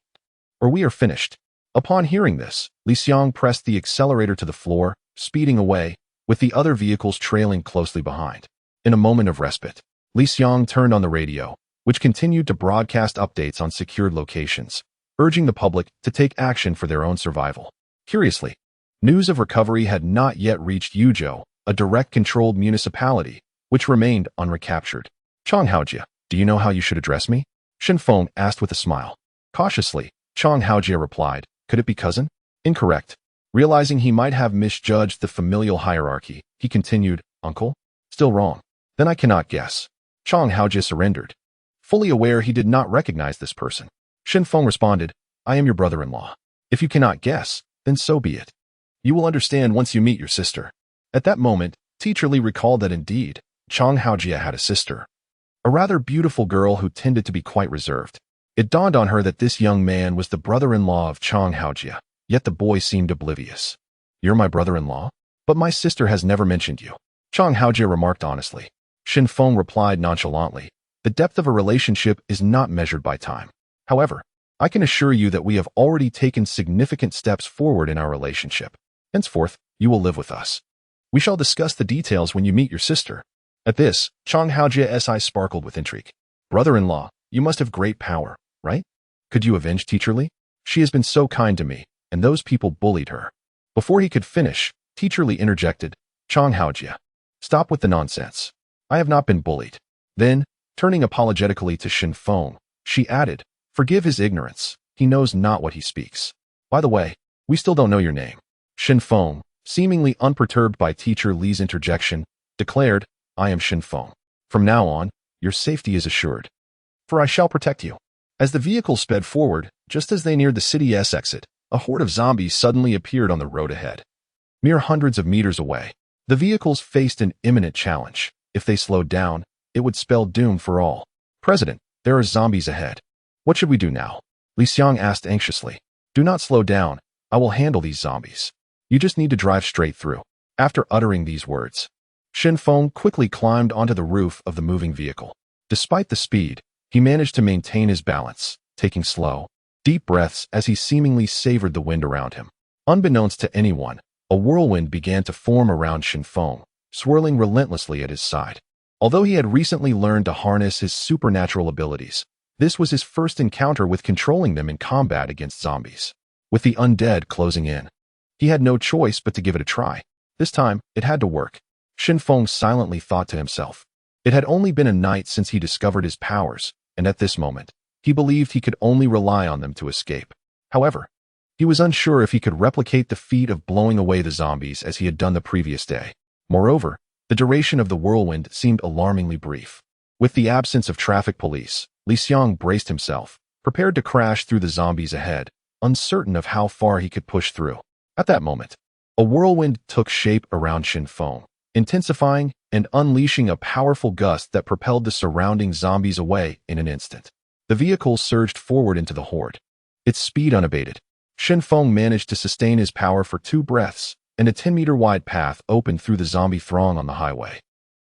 or we are finished." Upon hearing this, Li Xiang pressed the accelerator to the floor, speeding away, with the other vehicles trailing closely behind. In a moment of respite, Li Xiang turned on the radio, which continued to broadcast updates on secured locations, urging the public to take action for their own survival. Curiously, news of recovery had not yet reached Yuzhou, a direct-controlled municipality, which remained unrecaptured. "Chang Haojia, do you know how you should address me?" Shenfeng asked with a smile. Cautiously, Chang Haojia replied, "Could it be cousin?" Incorrect. Realizing he might have misjudged the familial hierarchy, he continued, "Uncle?" Still wrong. "Then I cannot guess." Chang Haojia surrendered, fully aware he did not recognize this person. Shenfeng responded, "I am your brother-in-law. If you cannot guess, then so be it. You will understand once you meet your sister." At that moment, Teacher Li recalled that indeed, Chang Haojia had a sister, a rather beautiful girl who tended to be quite reserved. It dawned on her that this young man was the brother-in-law of Chang Haojia, yet the boy seemed oblivious. "You're my brother-in-law? But my sister has never mentioned you," Chang Haojia remarked honestly. Shenfeng replied nonchalantly, "The depth of a relationship is not measured by time. However, I can assure you that we have already taken significant steps forward in our relationship. Henceforth, you will live with us. We shall discuss the details when you meet your sister." At this, Chang Haojia's eyes sparkled with intrigue. "Brother-in-law, you must have great power, right? Could you avenge Teacher Li? She has been so kind to me, and those people bullied her." Before he could finish, Teacher Li interjected, "Chang Haojia, stop with the nonsense. I have not been bullied." Then, turning apologetically to Shenfeng, she added, "Forgive his ignorance. He knows not what he speaks." By the way, we still don't know your name. Shinfeng, seemingly unperturbed by teacher Li's interjection, declared, I am Shinfeng. From now on, your safety is assured. For I shall protect you. As the vehicle sped forward, just as they neared the city's exit, a horde of zombies suddenly appeared on the road ahead. Mere hundreds of meters away, the vehicles faced an imminent challenge. If they slowed down, it would spell doom for all. President, there are zombies ahead. What should we do now? Li Xiang asked anxiously. Do not slow down. I will handle these zombies. You just need to drive straight through. After uttering these words, Shinfeng quickly climbed onto the roof of the moving vehicle. Despite the speed, he managed to maintain his balance, taking slow, deep breaths as he seemingly savored the wind around him. Unbeknownst to anyone, a whirlwind began to form around Shinfeng, swirling relentlessly at his side. Although he had recently learned to harness his supernatural abilities, this was his first encounter with controlling them in combat against zombies. With the undead closing in, he had no choice but to give it a try. This time, it had to work. Shinfeng silently thought to himself. It had only been a night since he discovered his powers, and at this moment, he believed he could only rely on them to escape. However, he was unsure if he could replicate the feat of blowing away the zombies as he had done the previous day. Moreover, the duration of the whirlwind seemed alarmingly brief. With the absence of traffic police, Li Xiang braced himself, prepared to crash through the zombies ahead, uncertain of how far he could push through. At that moment, a whirlwind took shape around Shinfeng, intensifying and unleashing a powerful gust that propelled the surrounding zombies away in an instant. The vehicle surged forward into the horde. Its speed unabated, Shinfeng managed to sustain his power for 2 breaths, and a 10-meter-wide path opened through the zombie throng on the highway.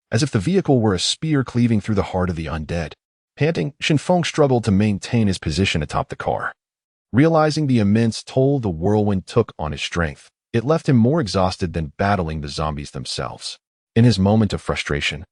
As if the vehicle were a spear cleaving through the heart of the undead. Panting, Shinfeng struggled to maintain his position atop the car. Realizing the immense toll the whirlwind took on his strength, it left him more exhausted than battling the zombies themselves. In his moment of frustration,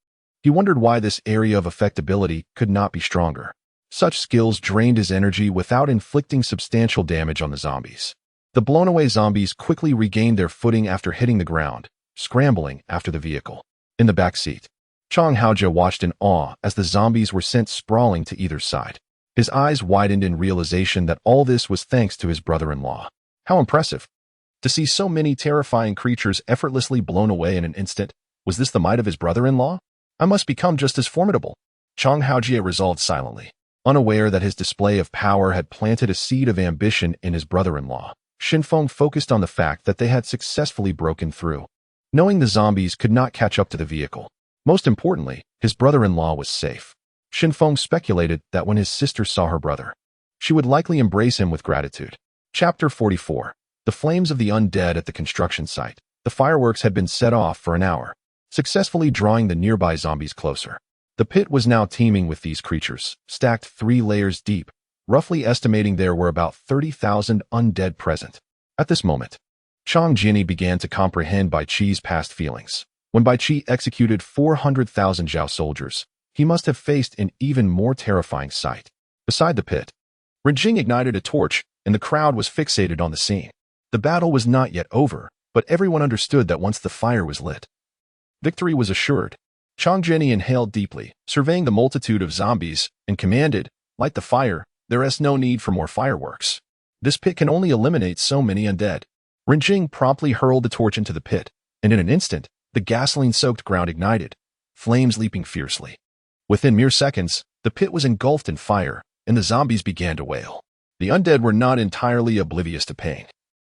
he wondered why this area of effectability could not be stronger. Such skills drained his energy without inflicting substantial damage on the zombies. The blown-away zombies quickly regained their footing after hitting the ground, scrambling after the vehicle. In the back seat, Chang Haojia watched in awe as the zombies were sent sprawling to either side. His eyes widened in realization that all this was thanks to his brother-in-law. How impressive! To see so many terrifying creatures effortlessly blown away in an instant, was this the might of his brother-in-law? I must become just as formidable. Chang Haojia resolved silently. Unaware that his display of power had planted a seed of ambition in his brother-in-law, Shinfeng focused on the fact that they had successfully broken through. Knowing the zombies could not catch up to the vehicle, most importantly, his brother-in-law was safe. Shinfeng speculated that when his sister saw her brother, she would likely embrace him with gratitude. Chapter 44. The flames of the undead at the construction site. The fireworks had been set off for an hour, successfully drawing the nearby zombies closer. The pit was now teeming with these creatures, stacked 3 layers deep, roughly estimating there were about 30,000 undead present. At this moment, Chang Jinni began to comprehend Bai Qi's past feelings. When Bai Qi executed 400,000 Zhao soldiers, he must have faced an even more terrifying sight. Beside the pit, Renjing ignited a torch, and the crowd was fixated on the scene. The battle was not yet over, but everyone understood that once the fire was lit, victory was assured. Chang Jinni inhaled deeply, surveying the multitude of zombies, and commanded, light the fire, there is no need for more fireworks. This pit can only eliminate so many undead. Renjing promptly hurled the torch into the pit, and in an instant, the gasoline-soaked ground ignited, flames leaping fiercely. Within mere seconds, the pit was engulfed in fire, and the zombies began to wail. The undead were not entirely oblivious to pain.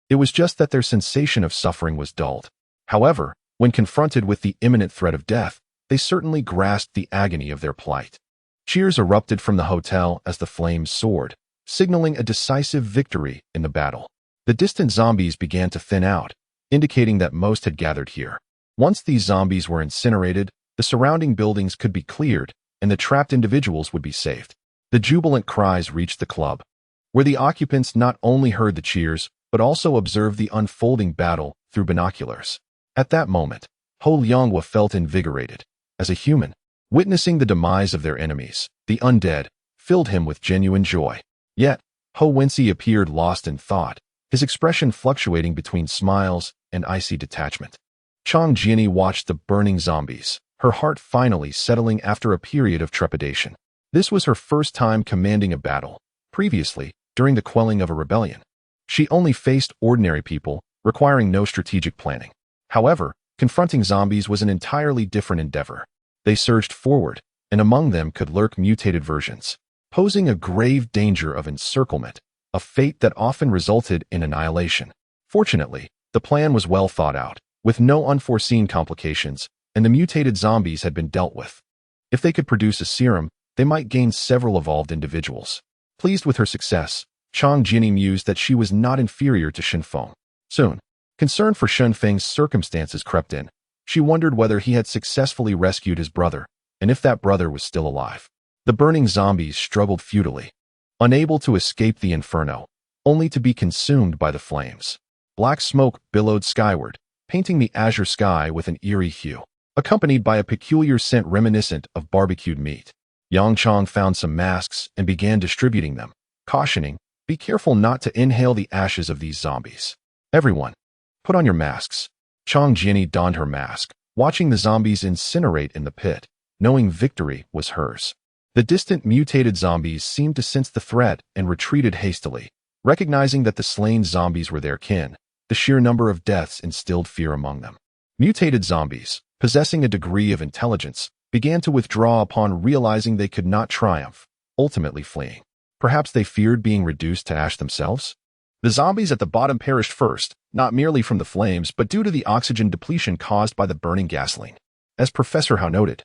It was just that their sensation of suffering was dulled. However, when confronted with the imminent threat of death, they certainly grasped the agony of their plight. Cheers erupted from the hotel as the flames soared, signaling a decisive victory in the battle. The distant zombies began to thin out, indicating that most had gathered here. Once these zombies were incinerated, the surrounding buildings could be cleared, and the trapped individuals would be saved. The jubilant cries reached the club, where the occupants not only heard the cheers, but also observed the unfolding battle through binoculars. At that moment, Ho Lianghua felt invigorated. As a human, witnessing the demise of their enemies, the undead, filled him with genuine joy. Yet, Ho Wensi appeared lost in thought, his expression fluctuating between smiles and icy detachment. Chang Jinni watched the burning zombies, her heart finally settling after a period of trepidation. This was her first time commanding a battle. Previously, during the quelling of a rebellion, She only faced ordinary people, requiring no strategic planning. However, confronting zombies was an entirely different endeavor. They surged forward, and among them could lurk mutated versions, posing a grave danger of encirclement, a fate that often resulted in annihilation. Fortunately, the plan was well thought out, with no unforeseen complications, and the mutated zombies had been dealt with. If they could produce a serum, they might gain several evolved individuals. Pleased with her success, Chang Jinni mused that she was not inferior to Shenfeng. Soon, concern for Shenfeng's circumstances crept in. She wondered whether he had successfully rescued his brother, and if that brother was still alive. The burning zombies struggled futilely, unable to escape the inferno, only to be consumed by the flames. Black smoke billowed skyward, painting the azure sky with an eerie hue, accompanied by a peculiar scent reminiscent of barbecued meat. Yang Chang found some masks and began distributing them, cautioning, "Be careful not to inhale the ashes of these zombies. Everyone, put on your masks." Chang Jinni donned her mask, watching the zombies incinerate in the pit, knowing victory was hers. The distant mutated zombies seemed to sense the threat and retreated hastily. Recognizing that the slain zombies were their kin, the sheer number of deaths instilled fear among them. Mutated zombies, possessing a degree of intelligence, began to withdraw upon realizing they could not triumph, ultimately fleeing. Perhaps they feared being reduced to ash themselves? The zombies at the bottom perished first, not merely from the flames but due to the oxygen depletion caused by the burning gasoline. As Professor Hao noted,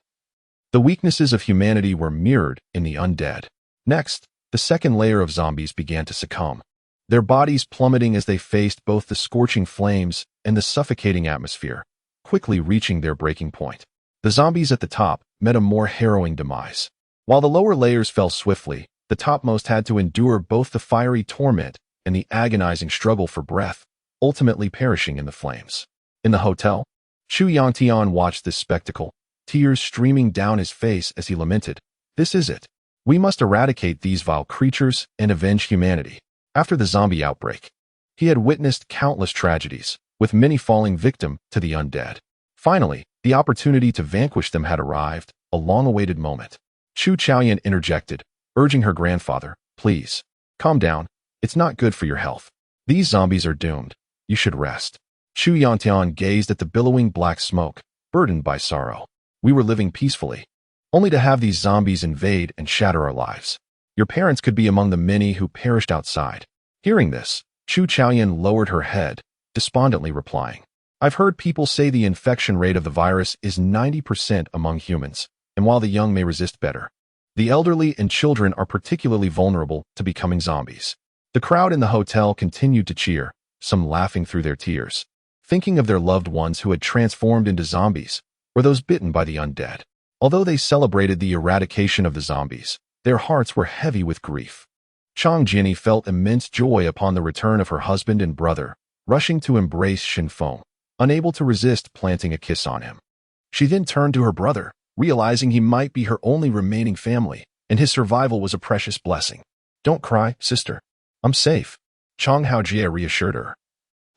the weaknesses of humanity were mirrored in the undead. Next, the second layer of zombies began to succumb, their bodies plummeting as they faced both the scorching flames and the suffocating atmosphere, quickly reaching their breaking point. The zombies at the top met a more harrowing demise. While the lower layers fell swiftly, the topmost had to endure both the fiery torment and the agonizing struggle for breath, ultimately perishing in the flames. In the hotel, Chu Yangtian watched this spectacle, tears streaming down his face as he lamented, "This is it. We must eradicate these vile creatures and avenge humanity." After the zombie outbreak, he had witnessed countless tragedies, with many falling victim to the undead. Finally, the opportunity to vanquish them had arrived, a long-awaited moment. Chu Chaoyan interjected, urging her grandfather, "Please, calm down. It's not good for your health. These zombies are doomed. You should rest." Chu Yangtian gazed at the billowing black smoke, burdened by sorrow. "We were living peacefully, only to have these zombies invade and shatter our lives. Your parents could be among the many who perished outside." Hearing this, Chu Chaoyan lowered her head, despondently replying, "I've heard people say the infection rate of the virus is 90% among humans, and while the young may resist better, the elderly and children are particularly vulnerable to becoming zombies." The crowd in the hotel continued to cheer, some laughing through their tears, thinking of their loved ones who had transformed into zombies, or those bitten by the undead. Although they celebrated the eradication of the zombies, their hearts were heavy with grief. Chang Jinni felt immense joy upon the return of her husband and brother, rushing to embrace Shenfeng, unable to resist planting a kiss on him. She then turned to her brother, realizing he might be her only remaining family, and his survival was a precious blessing. "Don't cry, sister. I'm safe," Chang Haojie reassured her,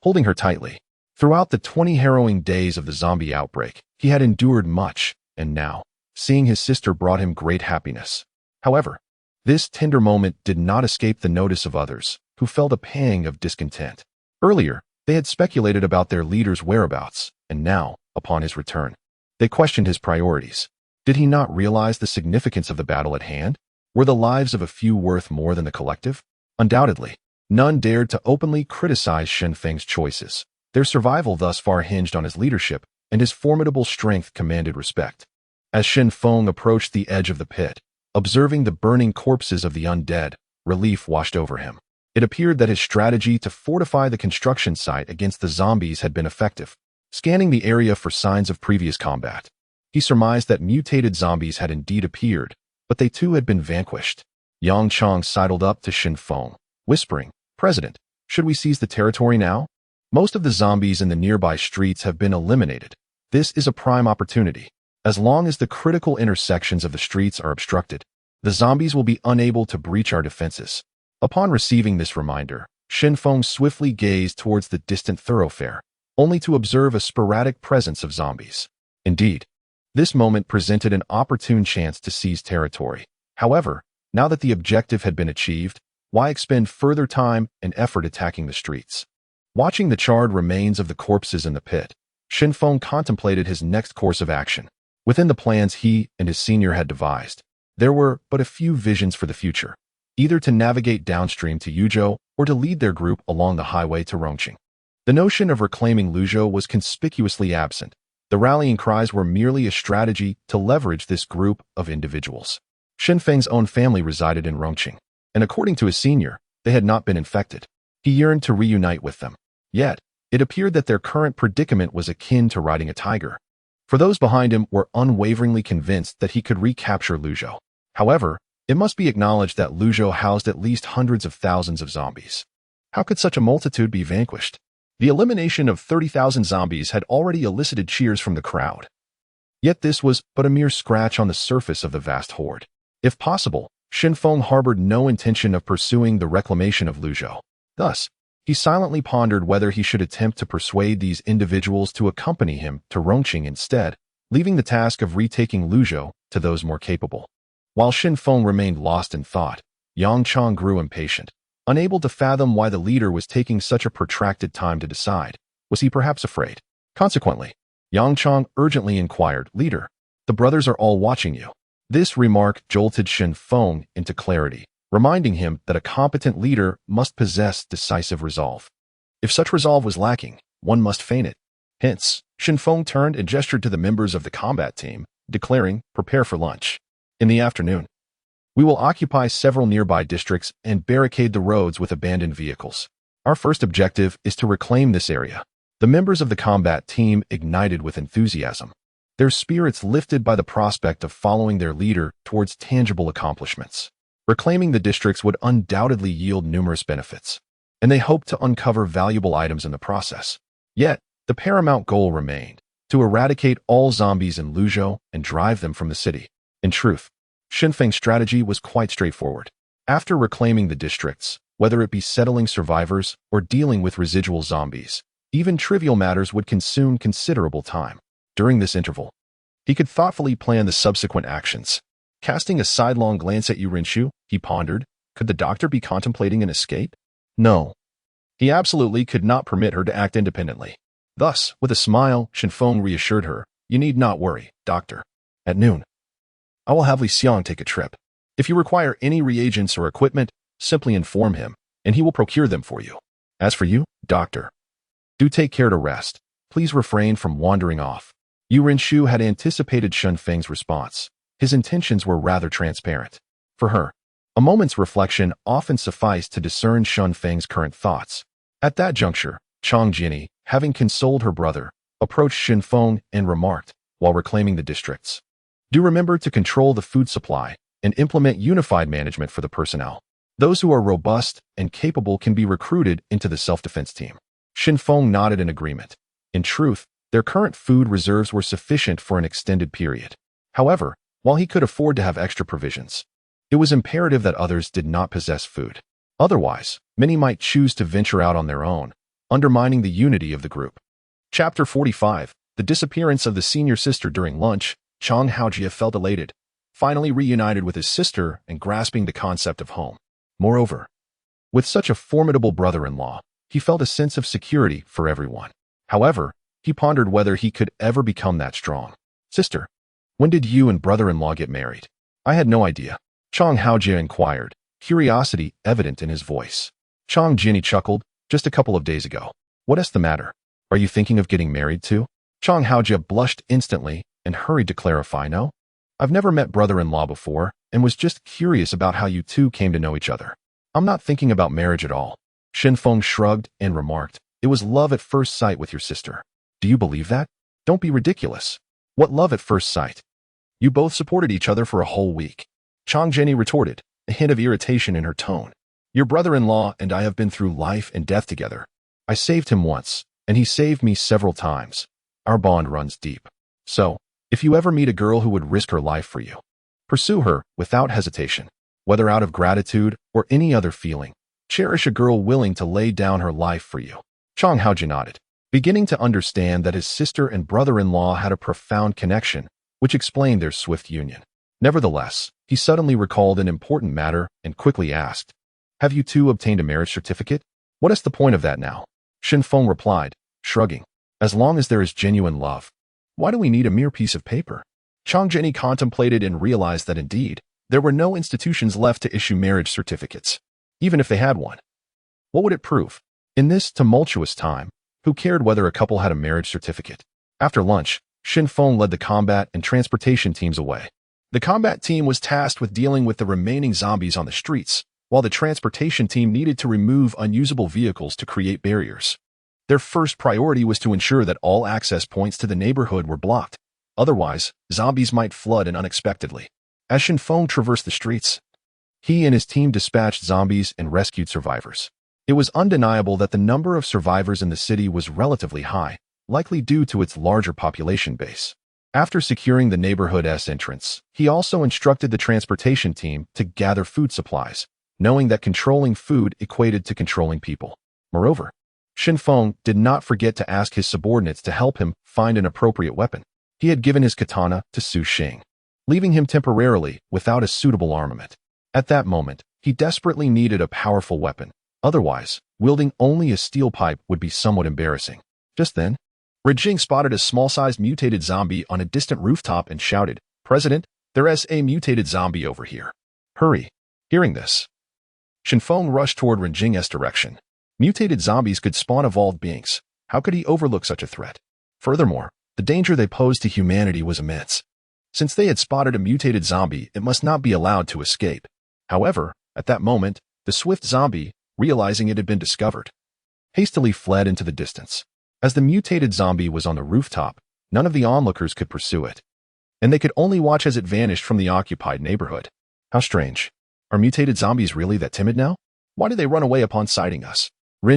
holding her tightly. Throughout the 20 harrowing days of the zombie outbreak, he had endured much, and now, seeing his sister brought him great happiness. However, this tender moment did not escape the notice of others, who felt a pang of discontent. Earlier, they had speculated about their leader's whereabouts, and now, upon his return, they questioned his priorities. Did he not realize the significance of the battle at hand? Were the lives of a few worth more than the collective? Undoubtedly, none dared to openly criticize Shenfeng's choices. Their survival thus far hinged on his leadership, and his formidable strength commanded respect. As Shenfeng approached the edge of the pit, observing the burning corpses of the undead, relief washed over him. It appeared that his strategy to fortify the construction site against the zombies had been effective. Scanning the area for signs of previous combat, he surmised that mutated zombies had indeed appeared, but they too had been vanquished. Yang Chang sidled up to Shenfeng, whispering, "President, should we seize the territory now? Most of the zombies in the nearby streets have been eliminated. This is a prime opportunity. As long as the critical intersections of the streets are obstructed, the zombies will be unable to breach our defenses." Upon receiving this reminder, Shenfeng swiftly gazed towards the distant thoroughfare, only to observe a sporadic presence of zombies. Indeed, this moment presented an opportune chance to seize territory. However, now that the objective had been achieved, Why expend further time and effort attacking the streets? Watching the charred remains of the corpses in the pit, Shinfeng contemplated his next course of action. Within the plans he and his senior had devised, there were but a few visions for the future, either to navigate downstream to Yuzhou or to lead their group along the highway to Rongqing. The notion of reclaiming Luzhou was conspicuously absent. The rallying cries were merely a strategy to leverage this group of individuals. Shinfeng's own family resided in Rongqing, and according to his senior, they had not been infected. He yearned to reunite with them. Yet, it appeared that their current predicament was akin to riding a tiger. For those behind him were unwaveringly convinced that he could recapture Luzhou. However, it must be acknowledged that Luzhou housed at least hundreds of thousands of zombies. How could such a multitude be vanquished? The elimination of 30,000 zombies had already elicited cheers from the crowd. Yet this was but a mere scratch on the surface of the vast horde. If possible, Shinfeng harbored no intention of pursuing the reclamation of Luzhou. Thus, he silently pondered whether he should attempt to persuade these individuals to accompany him to Rongqing instead, leaving the task of retaking Luzhou to those more capable. While Shinfeng remained lost in thought, Yang Chang grew impatient. Unable to fathom why the leader was taking such a protracted time to decide, was he perhaps afraid? Consequently, Yang Chang urgently inquired, "Leader, the brothers are all watching you." This remark jolted Shinfeng into clarity, reminding him that a competent leader must possess decisive resolve. If such resolve was lacking, one must feign it. Hence, Shinfeng turned and gestured to the members of the combat team, declaring, "Prepare for lunch. In the afternoon, we will occupy several nearby districts and barricade the roads with abandoned vehicles. Our first objective is to reclaim this area." The members of the combat team ignited with enthusiasm, their spirits lifted by the prospect of following their leader towards tangible accomplishments. Reclaiming the districts would undoubtedly yield numerous benefits, and they hoped to uncover valuable items in the process. Yet, the paramount goal remained, to eradicate all zombies in Luzhou and drive them from the city. In truth, Shinfeng's strategy was quite straightforward. After reclaiming the districts, whether it be settling survivors or dealing with residual zombies, even trivial matters would consume considerable time. During this interval, he could thoughtfully plan the subsequent actions. Casting a sidelong glance at Yurinshu, he pondered, could the doctor be contemplating an escape? No. He absolutely could not permit her to act independently. Thus, with a smile, Shinfeng reassured her, "You need not worry, doctor. At noon, I will have Li Xiang take a trip. If you require any reagents or equipment, simply inform him, and he will procure them for you. As for you, doctor, do take care to rest. Please refrain from wandering off." Yurinshu had anticipated Shinfeng's response. His intentions were rather transparent. For her, a moment's reflection often sufficed to discern Shinfeng's current thoughts. At that juncture, Chang Jinni, having consoled her brother, approached Shinfeng and remarked, while reclaiming the districts, "Do remember to control the food supply and implement unified management for the personnel. Those who are robust and capable can be recruited into the self-defense team." Shinfeng nodded in agreement. In truth, their current food reserves were sufficient for an extended period. However, while he could afford to have extra provisions, it was imperative that others did not possess food. Otherwise, many might choose to venture out on their own, undermining the unity of the group. Chapter 45, The Disappearance of the Senior Sister. During lunch, Chang Haojie felt elated, finally reunited with his sister and grasping the concept of home. Moreover, with such a formidable brother-in-law, he felt a sense of security for everyone. However, he pondered whether he could ever become that strong. "Sister, when did you and brother-in-law get married?" "I had no idea," Chang Haojie inquired, curiosity evident in his voice. Chang Jinni chuckled, "Just a couple of days ago." "What is the matter? Are you thinking of getting married too?" Chang Haojie blushed instantly and hurried to clarify, "No. I've never met brother-in-law before and was just curious about how you two came to know each other. I'm not thinking about marriage at all." Shinfeng shrugged and remarked, "It was love at first sight with your sister." "Do you believe that? Don't be ridiculous. What love at first sight? You both supported each other for a whole week." Chang Jinni retorted, a hint of irritation in her tone. "Your brother-in-law and I have been through life and death together. I saved him once, and he saved me several times. Our bond runs deep. So, if you ever meet a girl who would risk her life for you, pursue her without hesitation, whether out of gratitude or any other feeling. Cherish a girl willing to lay down her life for you." Chang Haojie nodded, beginning to understand that his sister and brother-in-law had a profound connection, which explained their swift union. Nevertheless, he suddenly recalled an important matter and quickly asked, Have you two obtained a marriage certificate? What is the point of that now? Shen Feng replied, shrugging. As long as there is genuine love. Why do we need a mere piece of paper? Chang Zhenyi contemplated and realized that indeed, there were no institutions left to issue marriage certificates. Even if they had one. What would it prove? In this tumultuous time, who cared whether a couple had a marriage certificate? After lunch, Shen Feng led the combat and transportation teams away. The combat team was tasked with dealing with the remaining zombies on the streets, while the transportation team needed to remove unusable vehicles to create barriers. Their first priority was to ensure that all access points to the neighborhood were blocked. Otherwise, zombies might flood in unexpectedly. As Shen Feng traversed the streets, he and his team dispatched zombies and rescued survivors. It was undeniable that the number of survivors in the city was relatively high, likely due to its larger population base. After securing the neighborhood's entrance, he also instructed the transportation team to gather food supplies, knowing that controlling food equated to controlling people. Moreover, Shen Feng did not forget to ask his subordinates to help him find an appropriate weapon. He had given his katana to Su Xing, leaving him temporarily without a suitable armament. At that moment, he desperately needed a powerful weapon. Otherwise, wielding only a steel pipe would be somewhat embarrassing. Just then, Jing spotted a small-sized mutated zombie on a distant rooftop and shouted, "President, there's a mutated zombie over here. Hurry." Hearing this, Shen Feng rushed toward Jing's direction. Mutated zombies could spawn evolved beings. How could he overlook such a threat? Furthermore, the danger they posed to humanity was immense. Since they had spotted a mutated zombie, it must not be allowed to escape. However, at that moment, the swift zombie, realizing it had been discovered, hastily fled into the distance. As the mutated zombie was on the rooftop, none of the onlookers could pursue it, and they could only watch as it vanished from the occupied neighborhood. How strange. Are mutated zombies really that timid now? Why do they run away upon sighting us?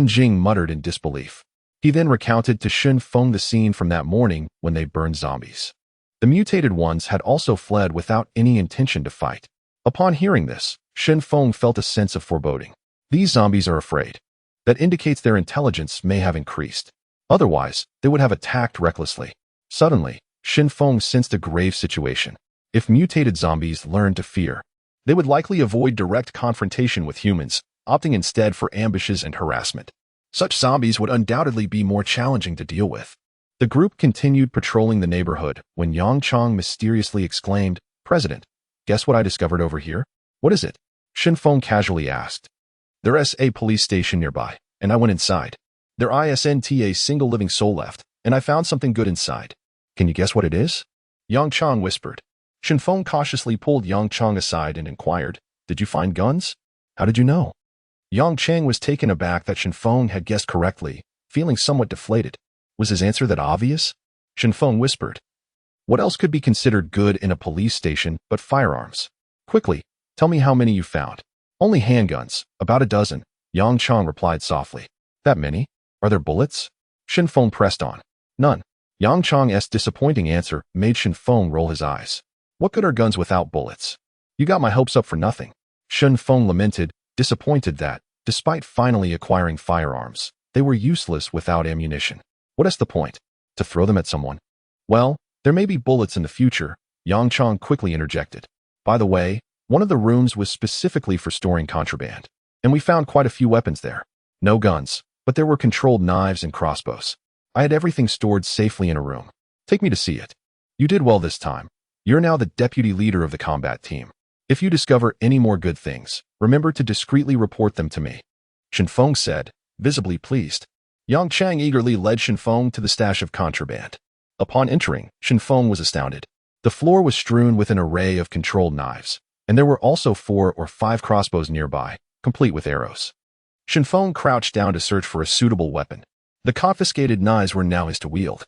Jing muttered in disbelief. He then recounted to Shen Feng the scene from that morning when they burned zombies. The mutated ones had also fled without any intention to fight. Upon hearing this, Shen Feng felt a sense of foreboding. These zombies are afraid. That indicates their intelligence may have increased. Otherwise, they would have attacked recklessly. Suddenly, Shen Feng sensed a grave situation. If mutated zombies learned to fear, they would likely avoid direct confrontation with humans, opting instead for ambushes and harassment. Such zombies would undoubtedly be more challenging to deal with. The group continued patrolling the neighborhood when Yang Chang mysteriously exclaimed, "President, guess what I discovered over here?" "What is it?" Shen Feng casually asked. "There's a police station nearby, and I went inside. There isn't a single living soul left, and I found something good inside." "Can you guess what it is?" Yang Chang whispered. Shen Feng cautiously pulled Yang Chang aside and inquired, "Did you find guns?" "How did you know?" Yang Chang was taken aback that Shen Feng had guessed correctly, feeling somewhat deflated. Was his answer that obvious? Shen Feng whispered. "What else could be considered good in a police station but firearms? Quickly, tell me how many you found." "Only handguns, about a dozen," Yang Chang replied softly. "That many? Are there bullets?" Shen Feng pressed on. "None." Yang Chang's disappointing answer made Shen Feng roll his eyes. "What good are guns without bullets? You got my hopes up for nothing." Shen Feng lamented, disappointed that, despite finally acquiring firearms, they were useless without ammunition. What is the point? To throw them at someone? "Well, there may be bullets in the future," Yang Chang quickly interjected. "By the way, one of the rooms was specifically for storing contraband, and we found quite a few weapons there. No guns, but there were controlled knives and crossbows. I had everything stored safely in a room. Take me to see it." "You did well this time. You're now the deputy leader of the combat team. If you discover any more good things, remember to discreetly report them to me," Shen Feng said, visibly pleased. Yang Chang eagerly led Shen Feng to the stash of contraband. Upon entering, Shen Feng was astounded. The floor was strewn with an array of controlled knives, and there were also 4 or 5 crossbows nearby, complete with arrows. Shen Feng crouched down to search for a suitable weapon. The confiscated knives were now his to wield,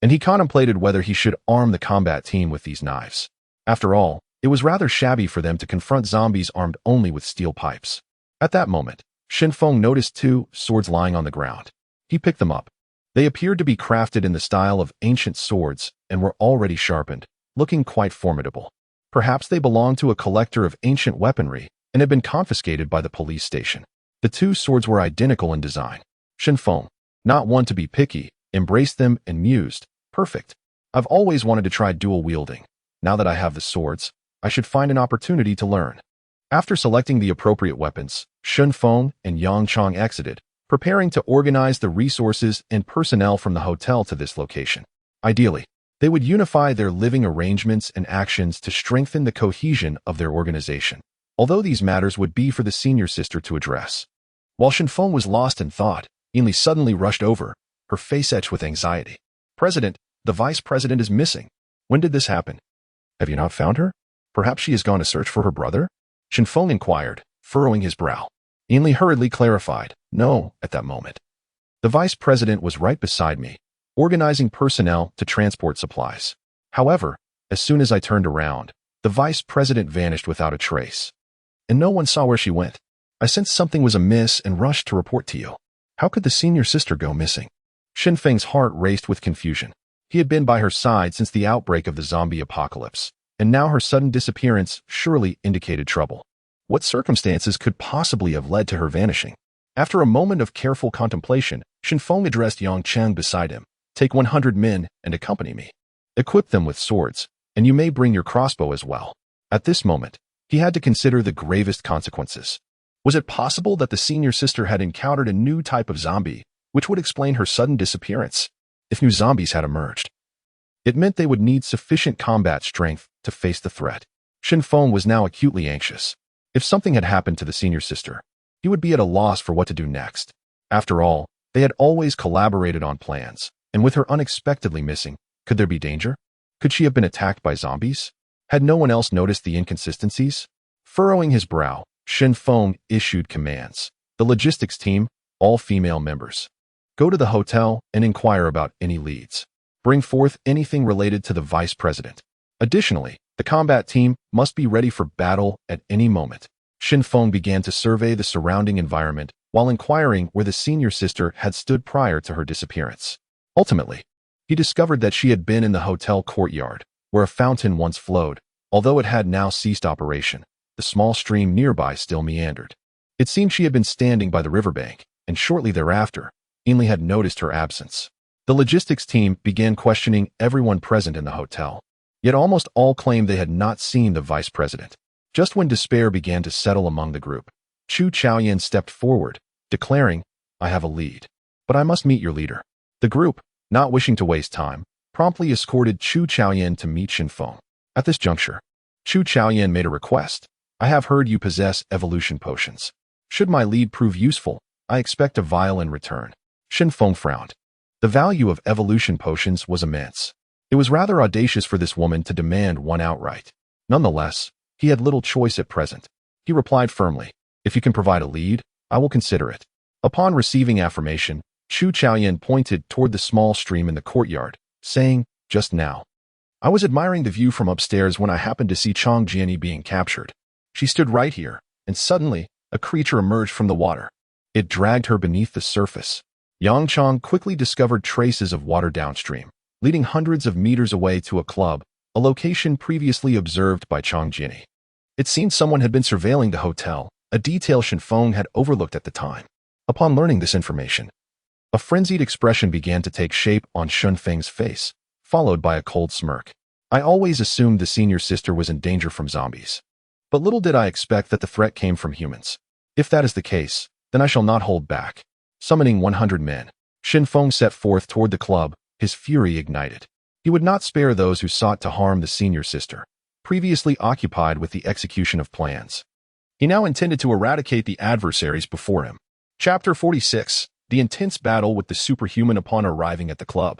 and he contemplated whether he should arm the combat team with these knives. After all, it was rather shabby for them to confront zombies armed only with steel pipes. At that moment, Shen Feng noticed 2 swords lying on the ground. He picked them up. They appeared to be crafted in the style of ancient swords and were already sharpened, looking quite formidable. Perhaps they belonged to a collector of ancient weaponry and had been confiscated by the police station. The 2 swords were identical in design. Shen Feng, not one to be picky, embraced them and mused, "Perfect. I've always wanted to try dual wielding. Now that I have the swords, I should find an opportunity to learn." After selecting the appropriate weapons, Shun Feng and Yang Chong exited, preparing to organize the resources and personnel from the hotel to this location. Ideally, they would unify their living arrangements and actions to strengthen the cohesion of their organization, although these matters would be for the senior sister to address. While Shun Feng was lost in thought, Yinli suddenly rushed over, her face etched with anxiety. "President, the vice president is missing. When did this happen? Have you not found her? Perhaps she has gone to search for her brother?" Shun Feng inquired, furrowing his brow. Yinli hurriedly clarified, "No," at that moment. The vice president was right beside me, organizing personnel to transport supplies. However, as soon as I turned around, the vice president vanished without a trace. And no one saw where she went. I sensed something was amiss and rushed to report to you. How could the senior sister go missing? Shin Feng's heart raced with confusion. He had been by her side since the outbreak of the zombie apocalypse, and now her sudden disappearance surely indicated trouble. What circumstances could possibly have led to her vanishing? After a moment of careful contemplation, Shin Feng addressed Yang Cheng beside him. "Take 100 men and accompany me. Equip them with swords, and you may bring your crossbow as well." At this moment, he had to consider the gravest consequences. Was it possible that the senior sister had encountered a new type of zombie, which would explain her sudden disappearance? If new zombies had emerged, it meant they would need sufficient combat strength to face the threat. Shin Feng was now acutely anxious. If something had happened to the senior sister, he would be at a loss for what to do next. After all, they had always collaborated on plans, and with her unexpectedly missing, could there be danger? Could she have been attacked by zombies? Had no one else noticed the inconsistencies? Furrowing his brow, Shin Feng issued commands. The logistics team, all female members, go to the hotel and inquire about any leads. Bring forth anything related to the vice president. Additionally, the combat team must be ready for battle at any moment. Shin Feng began to survey the surrounding environment while inquiring where the senior sister had stood prior to her disappearance. Ultimately, he discovered that she had been in the hotel courtyard, where a fountain once flowed. Although it had now ceased operation, the small stream nearby still meandered. It seemed she had been standing by the riverbank, and shortly thereafter, Yinli had noticed her absence. The logistics team began questioning everyone present in the hotel, yet almost all claimed they had not seen the vice president. Just when despair began to settle among the group, Chu Chaoyan stepped forward, declaring, "I have a lead, but I must meet your leader." The group, not wishing to waste time, promptly escorted Chu Chaoyan to meet Shin Feng. At this juncture, Chu Chaoyan made a request. "I have heard you possess evolution potions. Should my lead prove useful, I expect a vial in return." Shin Feng frowned. The value of evolution potions was immense. It was rather audacious for this woman to demand one outright. Nonetheless, he had little choice at present. He replied firmly, "If you can provide a lead, I will consider it." Upon receiving affirmation, Chu Chaoyan pointed toward the small stream in the courtyard, saying, "Just now, I was admiring the view from upstairs when I happened to see Chong Jianyi being captured. She stood right here, and suddenly, a creature emerged from the water. It dragged her beneath the surface." Yang Chong quickly discovered traces of water downstream, leading hundreds of meters away to a club, a location previously observed by Chong Jianyi. It seemed someone had been surveilling the hotel, a detail Shin Feng had overlooked at the time. Upon learning this information, a frenzied expression began to take shape on Shin Feng's face, followed by a cold smirk. "I always assumed the senior sister was in danger from zombies. But little did I expect that the threat came from humans. If that is the case, then I shall not hold back." Summoning 100 men, Shin Feng set forth toward the club, his fury ignited. He would not spare those who sought to harm the senior sister, previously occupied with the execution of plans. He now intended to eradicate the adversaries before him. Chapter 46. The intense battle with the superhuman upon arriving at the club.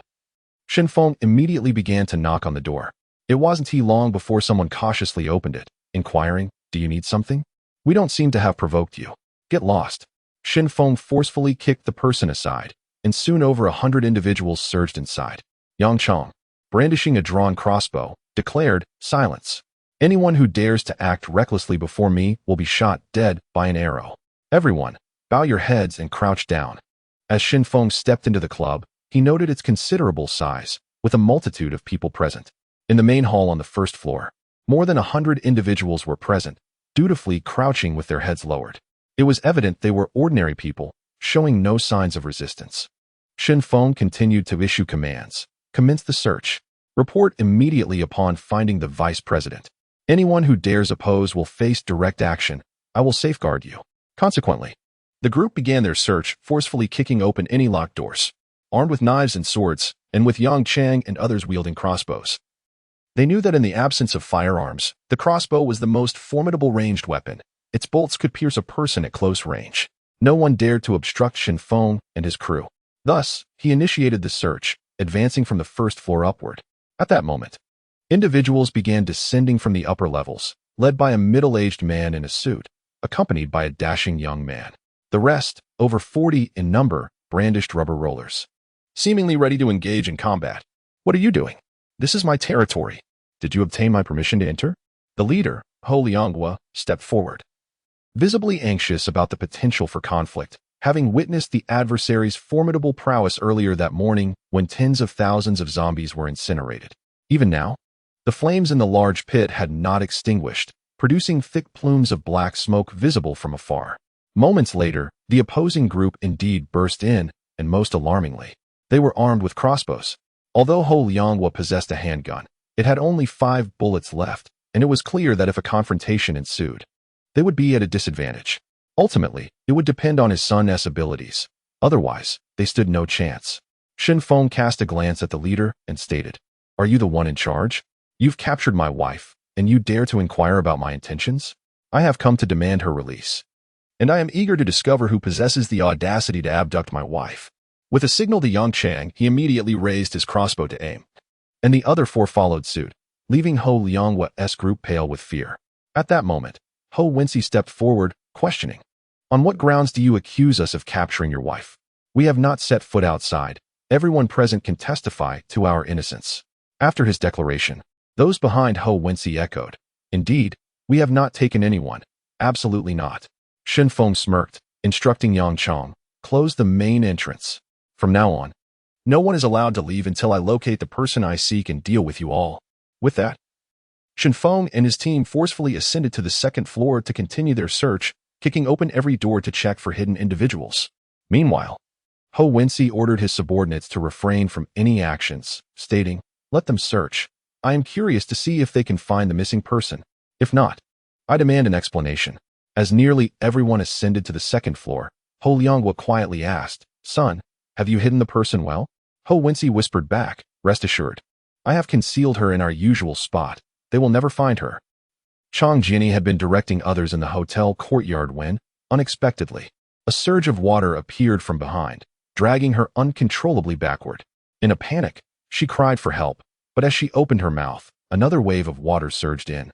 Shin Feng immediately began to knock on the door. It wasn't long before someone cautiously opened it, inquiring, "Do you need something? We don't seem to have provoked you. Get lost." Shin Feng forcefully kicked the person aside, and soon over 100 individuals surged inside. Yang Chong, brandishing a drawn crossbow, declared, "Silence. Anyone who dares to act recklessly before me will be shot dead by an arrow. Everyone, bow your heads and crouch down." As Shin Feng stepped into the club, he noted its considerable size, with a multitude of people present. In the main hall on the first floor, more than 100 individuals were present, dutifully crouching with their heads lowered. It was evident they were ordinary people, showing no signs of resistance. Shin Feng continued to issue commands. "Commence the search. Report immediately upon finding the vice president. Anyone who dares oppose will face direct action. I will safeguard you. Consequently, the group began their search, forcefully kicking open any locked doors. Armed with knives and swords, and with Yang Chang and others wielding crossbows. They knew that in the absence of firearms, the crossbow was the most formidable ranged weapon. Its bolts could pierce a person at close range. No one dared to obstruct Shen Feng and his crew. Thus, he initiated the search, advancing from the first floor upward. At that moment, individuals began descending from the upper levels, led by a middle-aged man in a suit, accompanied by a dashing young man. The rest, over 40 in number, brandished rubber rollers, seemingly ready to engage in combat. What are you doing? This is my territory. Did you obtain my permission to enter? The leader, Ho Lianghua, stepped forward, visibly anxious about the potential for conflict, having witnessed the adversary's formidable prowess earlier that morning when tens of thousands of zombies were incinerated. Even now, the flames in the large pit had not extinguished, producing thick plumes of black smoke visible from afar. Moments later, the opposing group indeed burst in, and most alarmingly, they were armed with crossbows. Although Ho Lianghua possessed a handgun, it had only 5 bullets left, and it was clear that if a confrontation ensued, they would be at a disadvantage. Ultimately, it would depend on his son's abilities. Otherwise, they stood no chance. Shen Feng cast a glance at the leader and stated, "Are you the one in charge? You've captured my wife, and you dare to inquire about my intentions? I have come to demand her release. And I am eager to discover who possesses the audacity to abduct my wife." With a signal to Yang Chang, he immediately raised his crossbow to aim. And the other 4 followed suit, leaving Ho Lianghua's group pale with fear. At that moment, Ho Wensi stepped forward, questioning, "On what grounds do you accuse us of capturing your wife? We have not set foot outside. Everyone present can testify to our innocence." After his declaration, those behind Ho Wensi echoed, "Indeed, we have not taken anyone. Absolutely not." Shen Feng smirked, instructing Yang Chang, "Close the main entrance. From now on, no one is allowed to leave until I locate the person I seek and deal with you all." With that, Shen Feng and his team forcefully ascended to the second floor to continue their search, kicking open every door to check for hidden individuals. Meanwhile, Ho Wensi ordered his subordinates to refrain from any actions, stating, "Let them search. I am curious to see if they can find the missing person. If not, I demand an explanation." As nearly everyone ascended to the second floor, Ho Lianghua quietly asked, "Son, have you hidden the person well?" Ho Wensi whispered back, "Rest assured. I have concealed her in our usual spot. They will never find her." Chang Jinny had been directing others in the hotel courtyard when, unexpectedly, a surge of water appeared from behind, dragging her uncontrollably backward. In a panic, she cried for help, but as she opened her mouth, another wave of water surged in,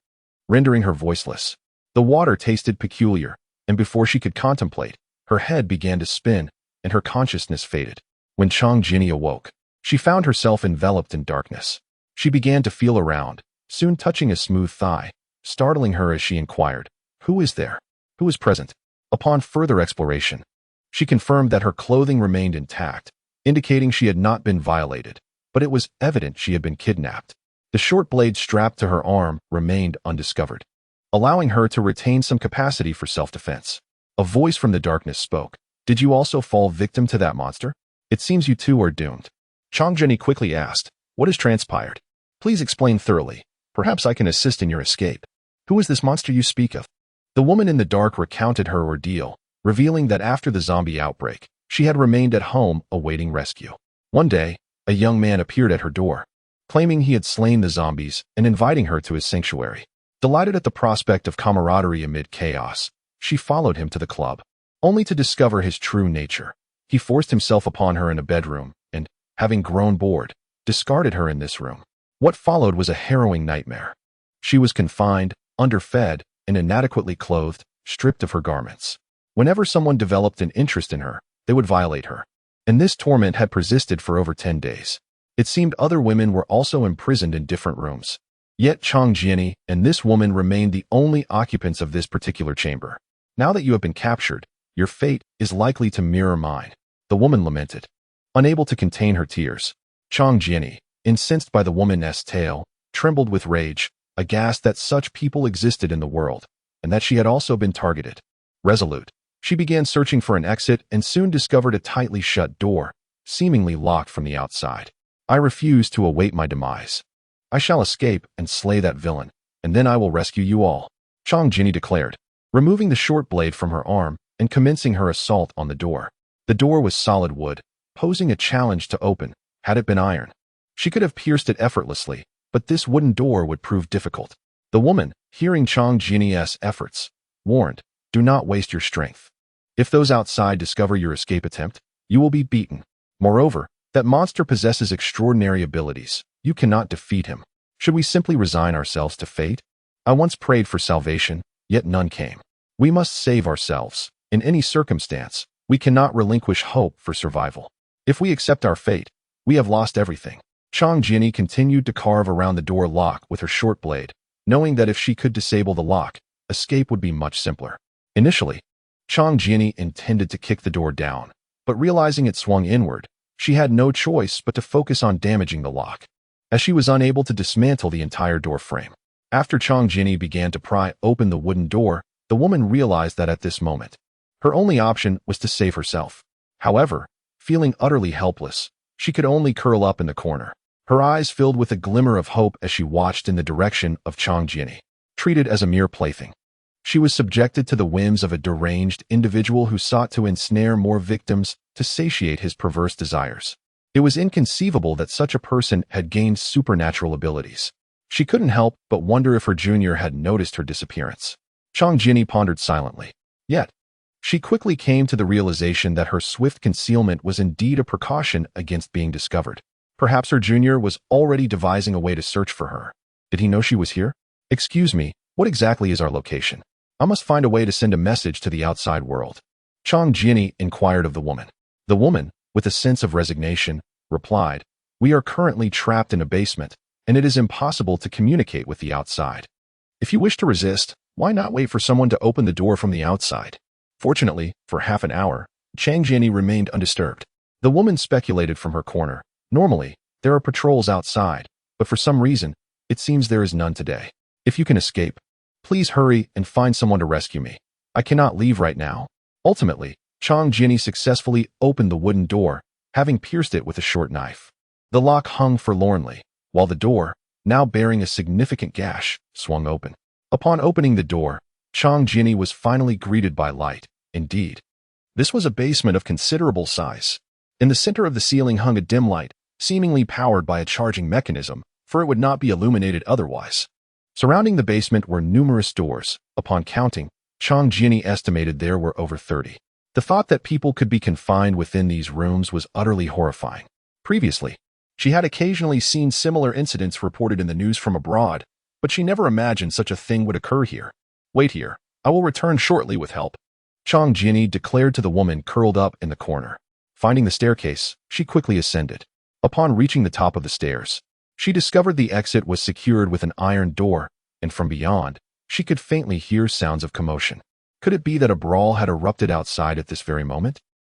rendering her voiceless. The water tasted peculiar, and before she could contemplate, her head began to spin, and her consciousness faded. When Chang Jinny awoke, she found herself enveloped in darkness. She began to feel around, soon touching a smooth thigh, startling her as she inquired, "Who is there? Who is present?" Upon further exploration, she confirmed that her clothing remained intact, indicating she had not been violated, but it was evident she had been kidnapped. The short blade strapped to her arm remained undiscovered, allowing her to retain some capacity for self-defense. A voice from the darkness spoke, "Did you also fall victim to that monster? It seems you too are doomed." Chang Jinny quickly asked, "What has transpired? Please explain thoroughly. Perhaps I can assist in your escape. Who is this monster you speak of?" The woman in the dark recounted her ordeal, revealing that after the zombie outbreak, she had remained at home awaiting rescue. One day, a young man appeared at her door, claiming he had slain the zombies and inviting her to his sanctuary. Delighted at the prospect of camaraderie amid chaos, she followed him to the club, only to discover his true nature. He forced himself upon her in a bedroom and, having grown bored, discarded her in this room. What followed was a harrowing nightmare. She was confined, underfed, and inadequately clothed, stripped of her garments. Whenever someone developed an interest in her, they would violate her. And this torment had persisted for over 10 days. It seemed other women were also imprisoned in different rooms. Yet Chang Jinny and this woman remained the only occupants of this particular chamber. "Now that you have been captured, your fate is likely to mirror mine," the woman lamented. Unable to contain her tears, Chang Jinny, incensed by the woman's tale, trembled with rage, aghast that such people existed in the world, and that she had also been targeted. Resolute, she began searching for an exit and soon discovered a tightly shut door, seemingly locked from the outside. "I refuse to await my demise. I shall escape and slay that villain, and then I will rescue you all," Chang Jinny declared, removing the short blade from her arm and commencing her assault on the door. The door was solid wood, posing a challenge to open, had it been iron. She could have pierced it effortlessly, but this wooden door would prove difficult. The woman, hearing Chang Jinny's efforts, warned, "Do not waste your strength. If those outside discover your escape attempt, you will be beaten. Moreover, that monster possesses extraordinary abilities. You cannot defeat him. Should we simply resign ourselves to fate? I once prayed for salvation, yet none came. We must save ourselves. In any circumstance, we cannot relinquish hope for survival. If we accept our fate, we have lost everything." Chang Jinny continued to carve around the door lock with her short blade, knowing that if she could disable the lock, escape would be much simpler. Initially, Chang Jinny intended to kick the door down, but realizing it swung inward, she had no choice but to focus on damaging the lock, as she was unable to dismantle the entire door frame. After Chang Jinny began to pry open the wooden door, the woman realized that at this moment, her only option was to save herself. However, feeling utterly helpless, she could only curl up in the corner. Her eyes filled with a glimmer of hope as she watched in the direction of Chang Jinny. Treated as a mere plaything, she was subjected to the whims of a deranged individual who sought to ensnare more victims to satiate his perverse desires. It was inconceivable that such a person had gained supernatural abilities. She couldn't help but wonder if her junior had noticed her disappearance. Chang Jinny pondered silently. Yet, she quickly came to the realization that her swift concealment was indeed a precaution against being discovered. Perhaps her junior was already devising a way to search for her. Did he know she was here? "Excuse me, what exactly is our location? I must find a way to send a message to the outside world," Chang Jinny inquired of the woman. The woman, with a sense of resignation, replied, "We are currently trapped in a basement, and it is impossible to communicate with the outside. If you wish to resist, why not wait for someone to open the door from the outside?" Fortunately, for half an hour, Chang Jinny remained undisturbed. The woman speculated from her corner. "Normally, there are patrols outside, but for some reason, it seems there is none today. If you can escape, please hurry and find someone to rescue me. I cannot leave right now." Ultimately, Chang Jinny successfully opened the wooden door, having pierced it with a short knife. The lock hung forlornly, while the door, now bearing a significant gash, swung open. Upon opening the door, Chang Jinny was finally greeted by light. Indeed, this was a basement of considerable size. In the center of the ceiling hung a dim light, seemingly powered by a charging mechanism, for it would not be illuminated otherwise. Surrounding the basement were numerous doors. Upon counting, Chang Jinny estimated there were over 30. The thought that people could be confined within these rooms was utterly horrifying. Previously, she had occasionally seen similar incidents reported in the news from abroad, but she never imagined such a thing would occur here. "Wait here. I will return shortly with help," Chang Jinny declared to the woman curled up in the corner. Finding the staircase, she quickly ascended. Upon reaching the top of the stairs, she discovered the exit was secured with an iron door, and from beyond, she could faintly hear sounds of commotion. Could it be that a brawl had erupted outside at this very moment?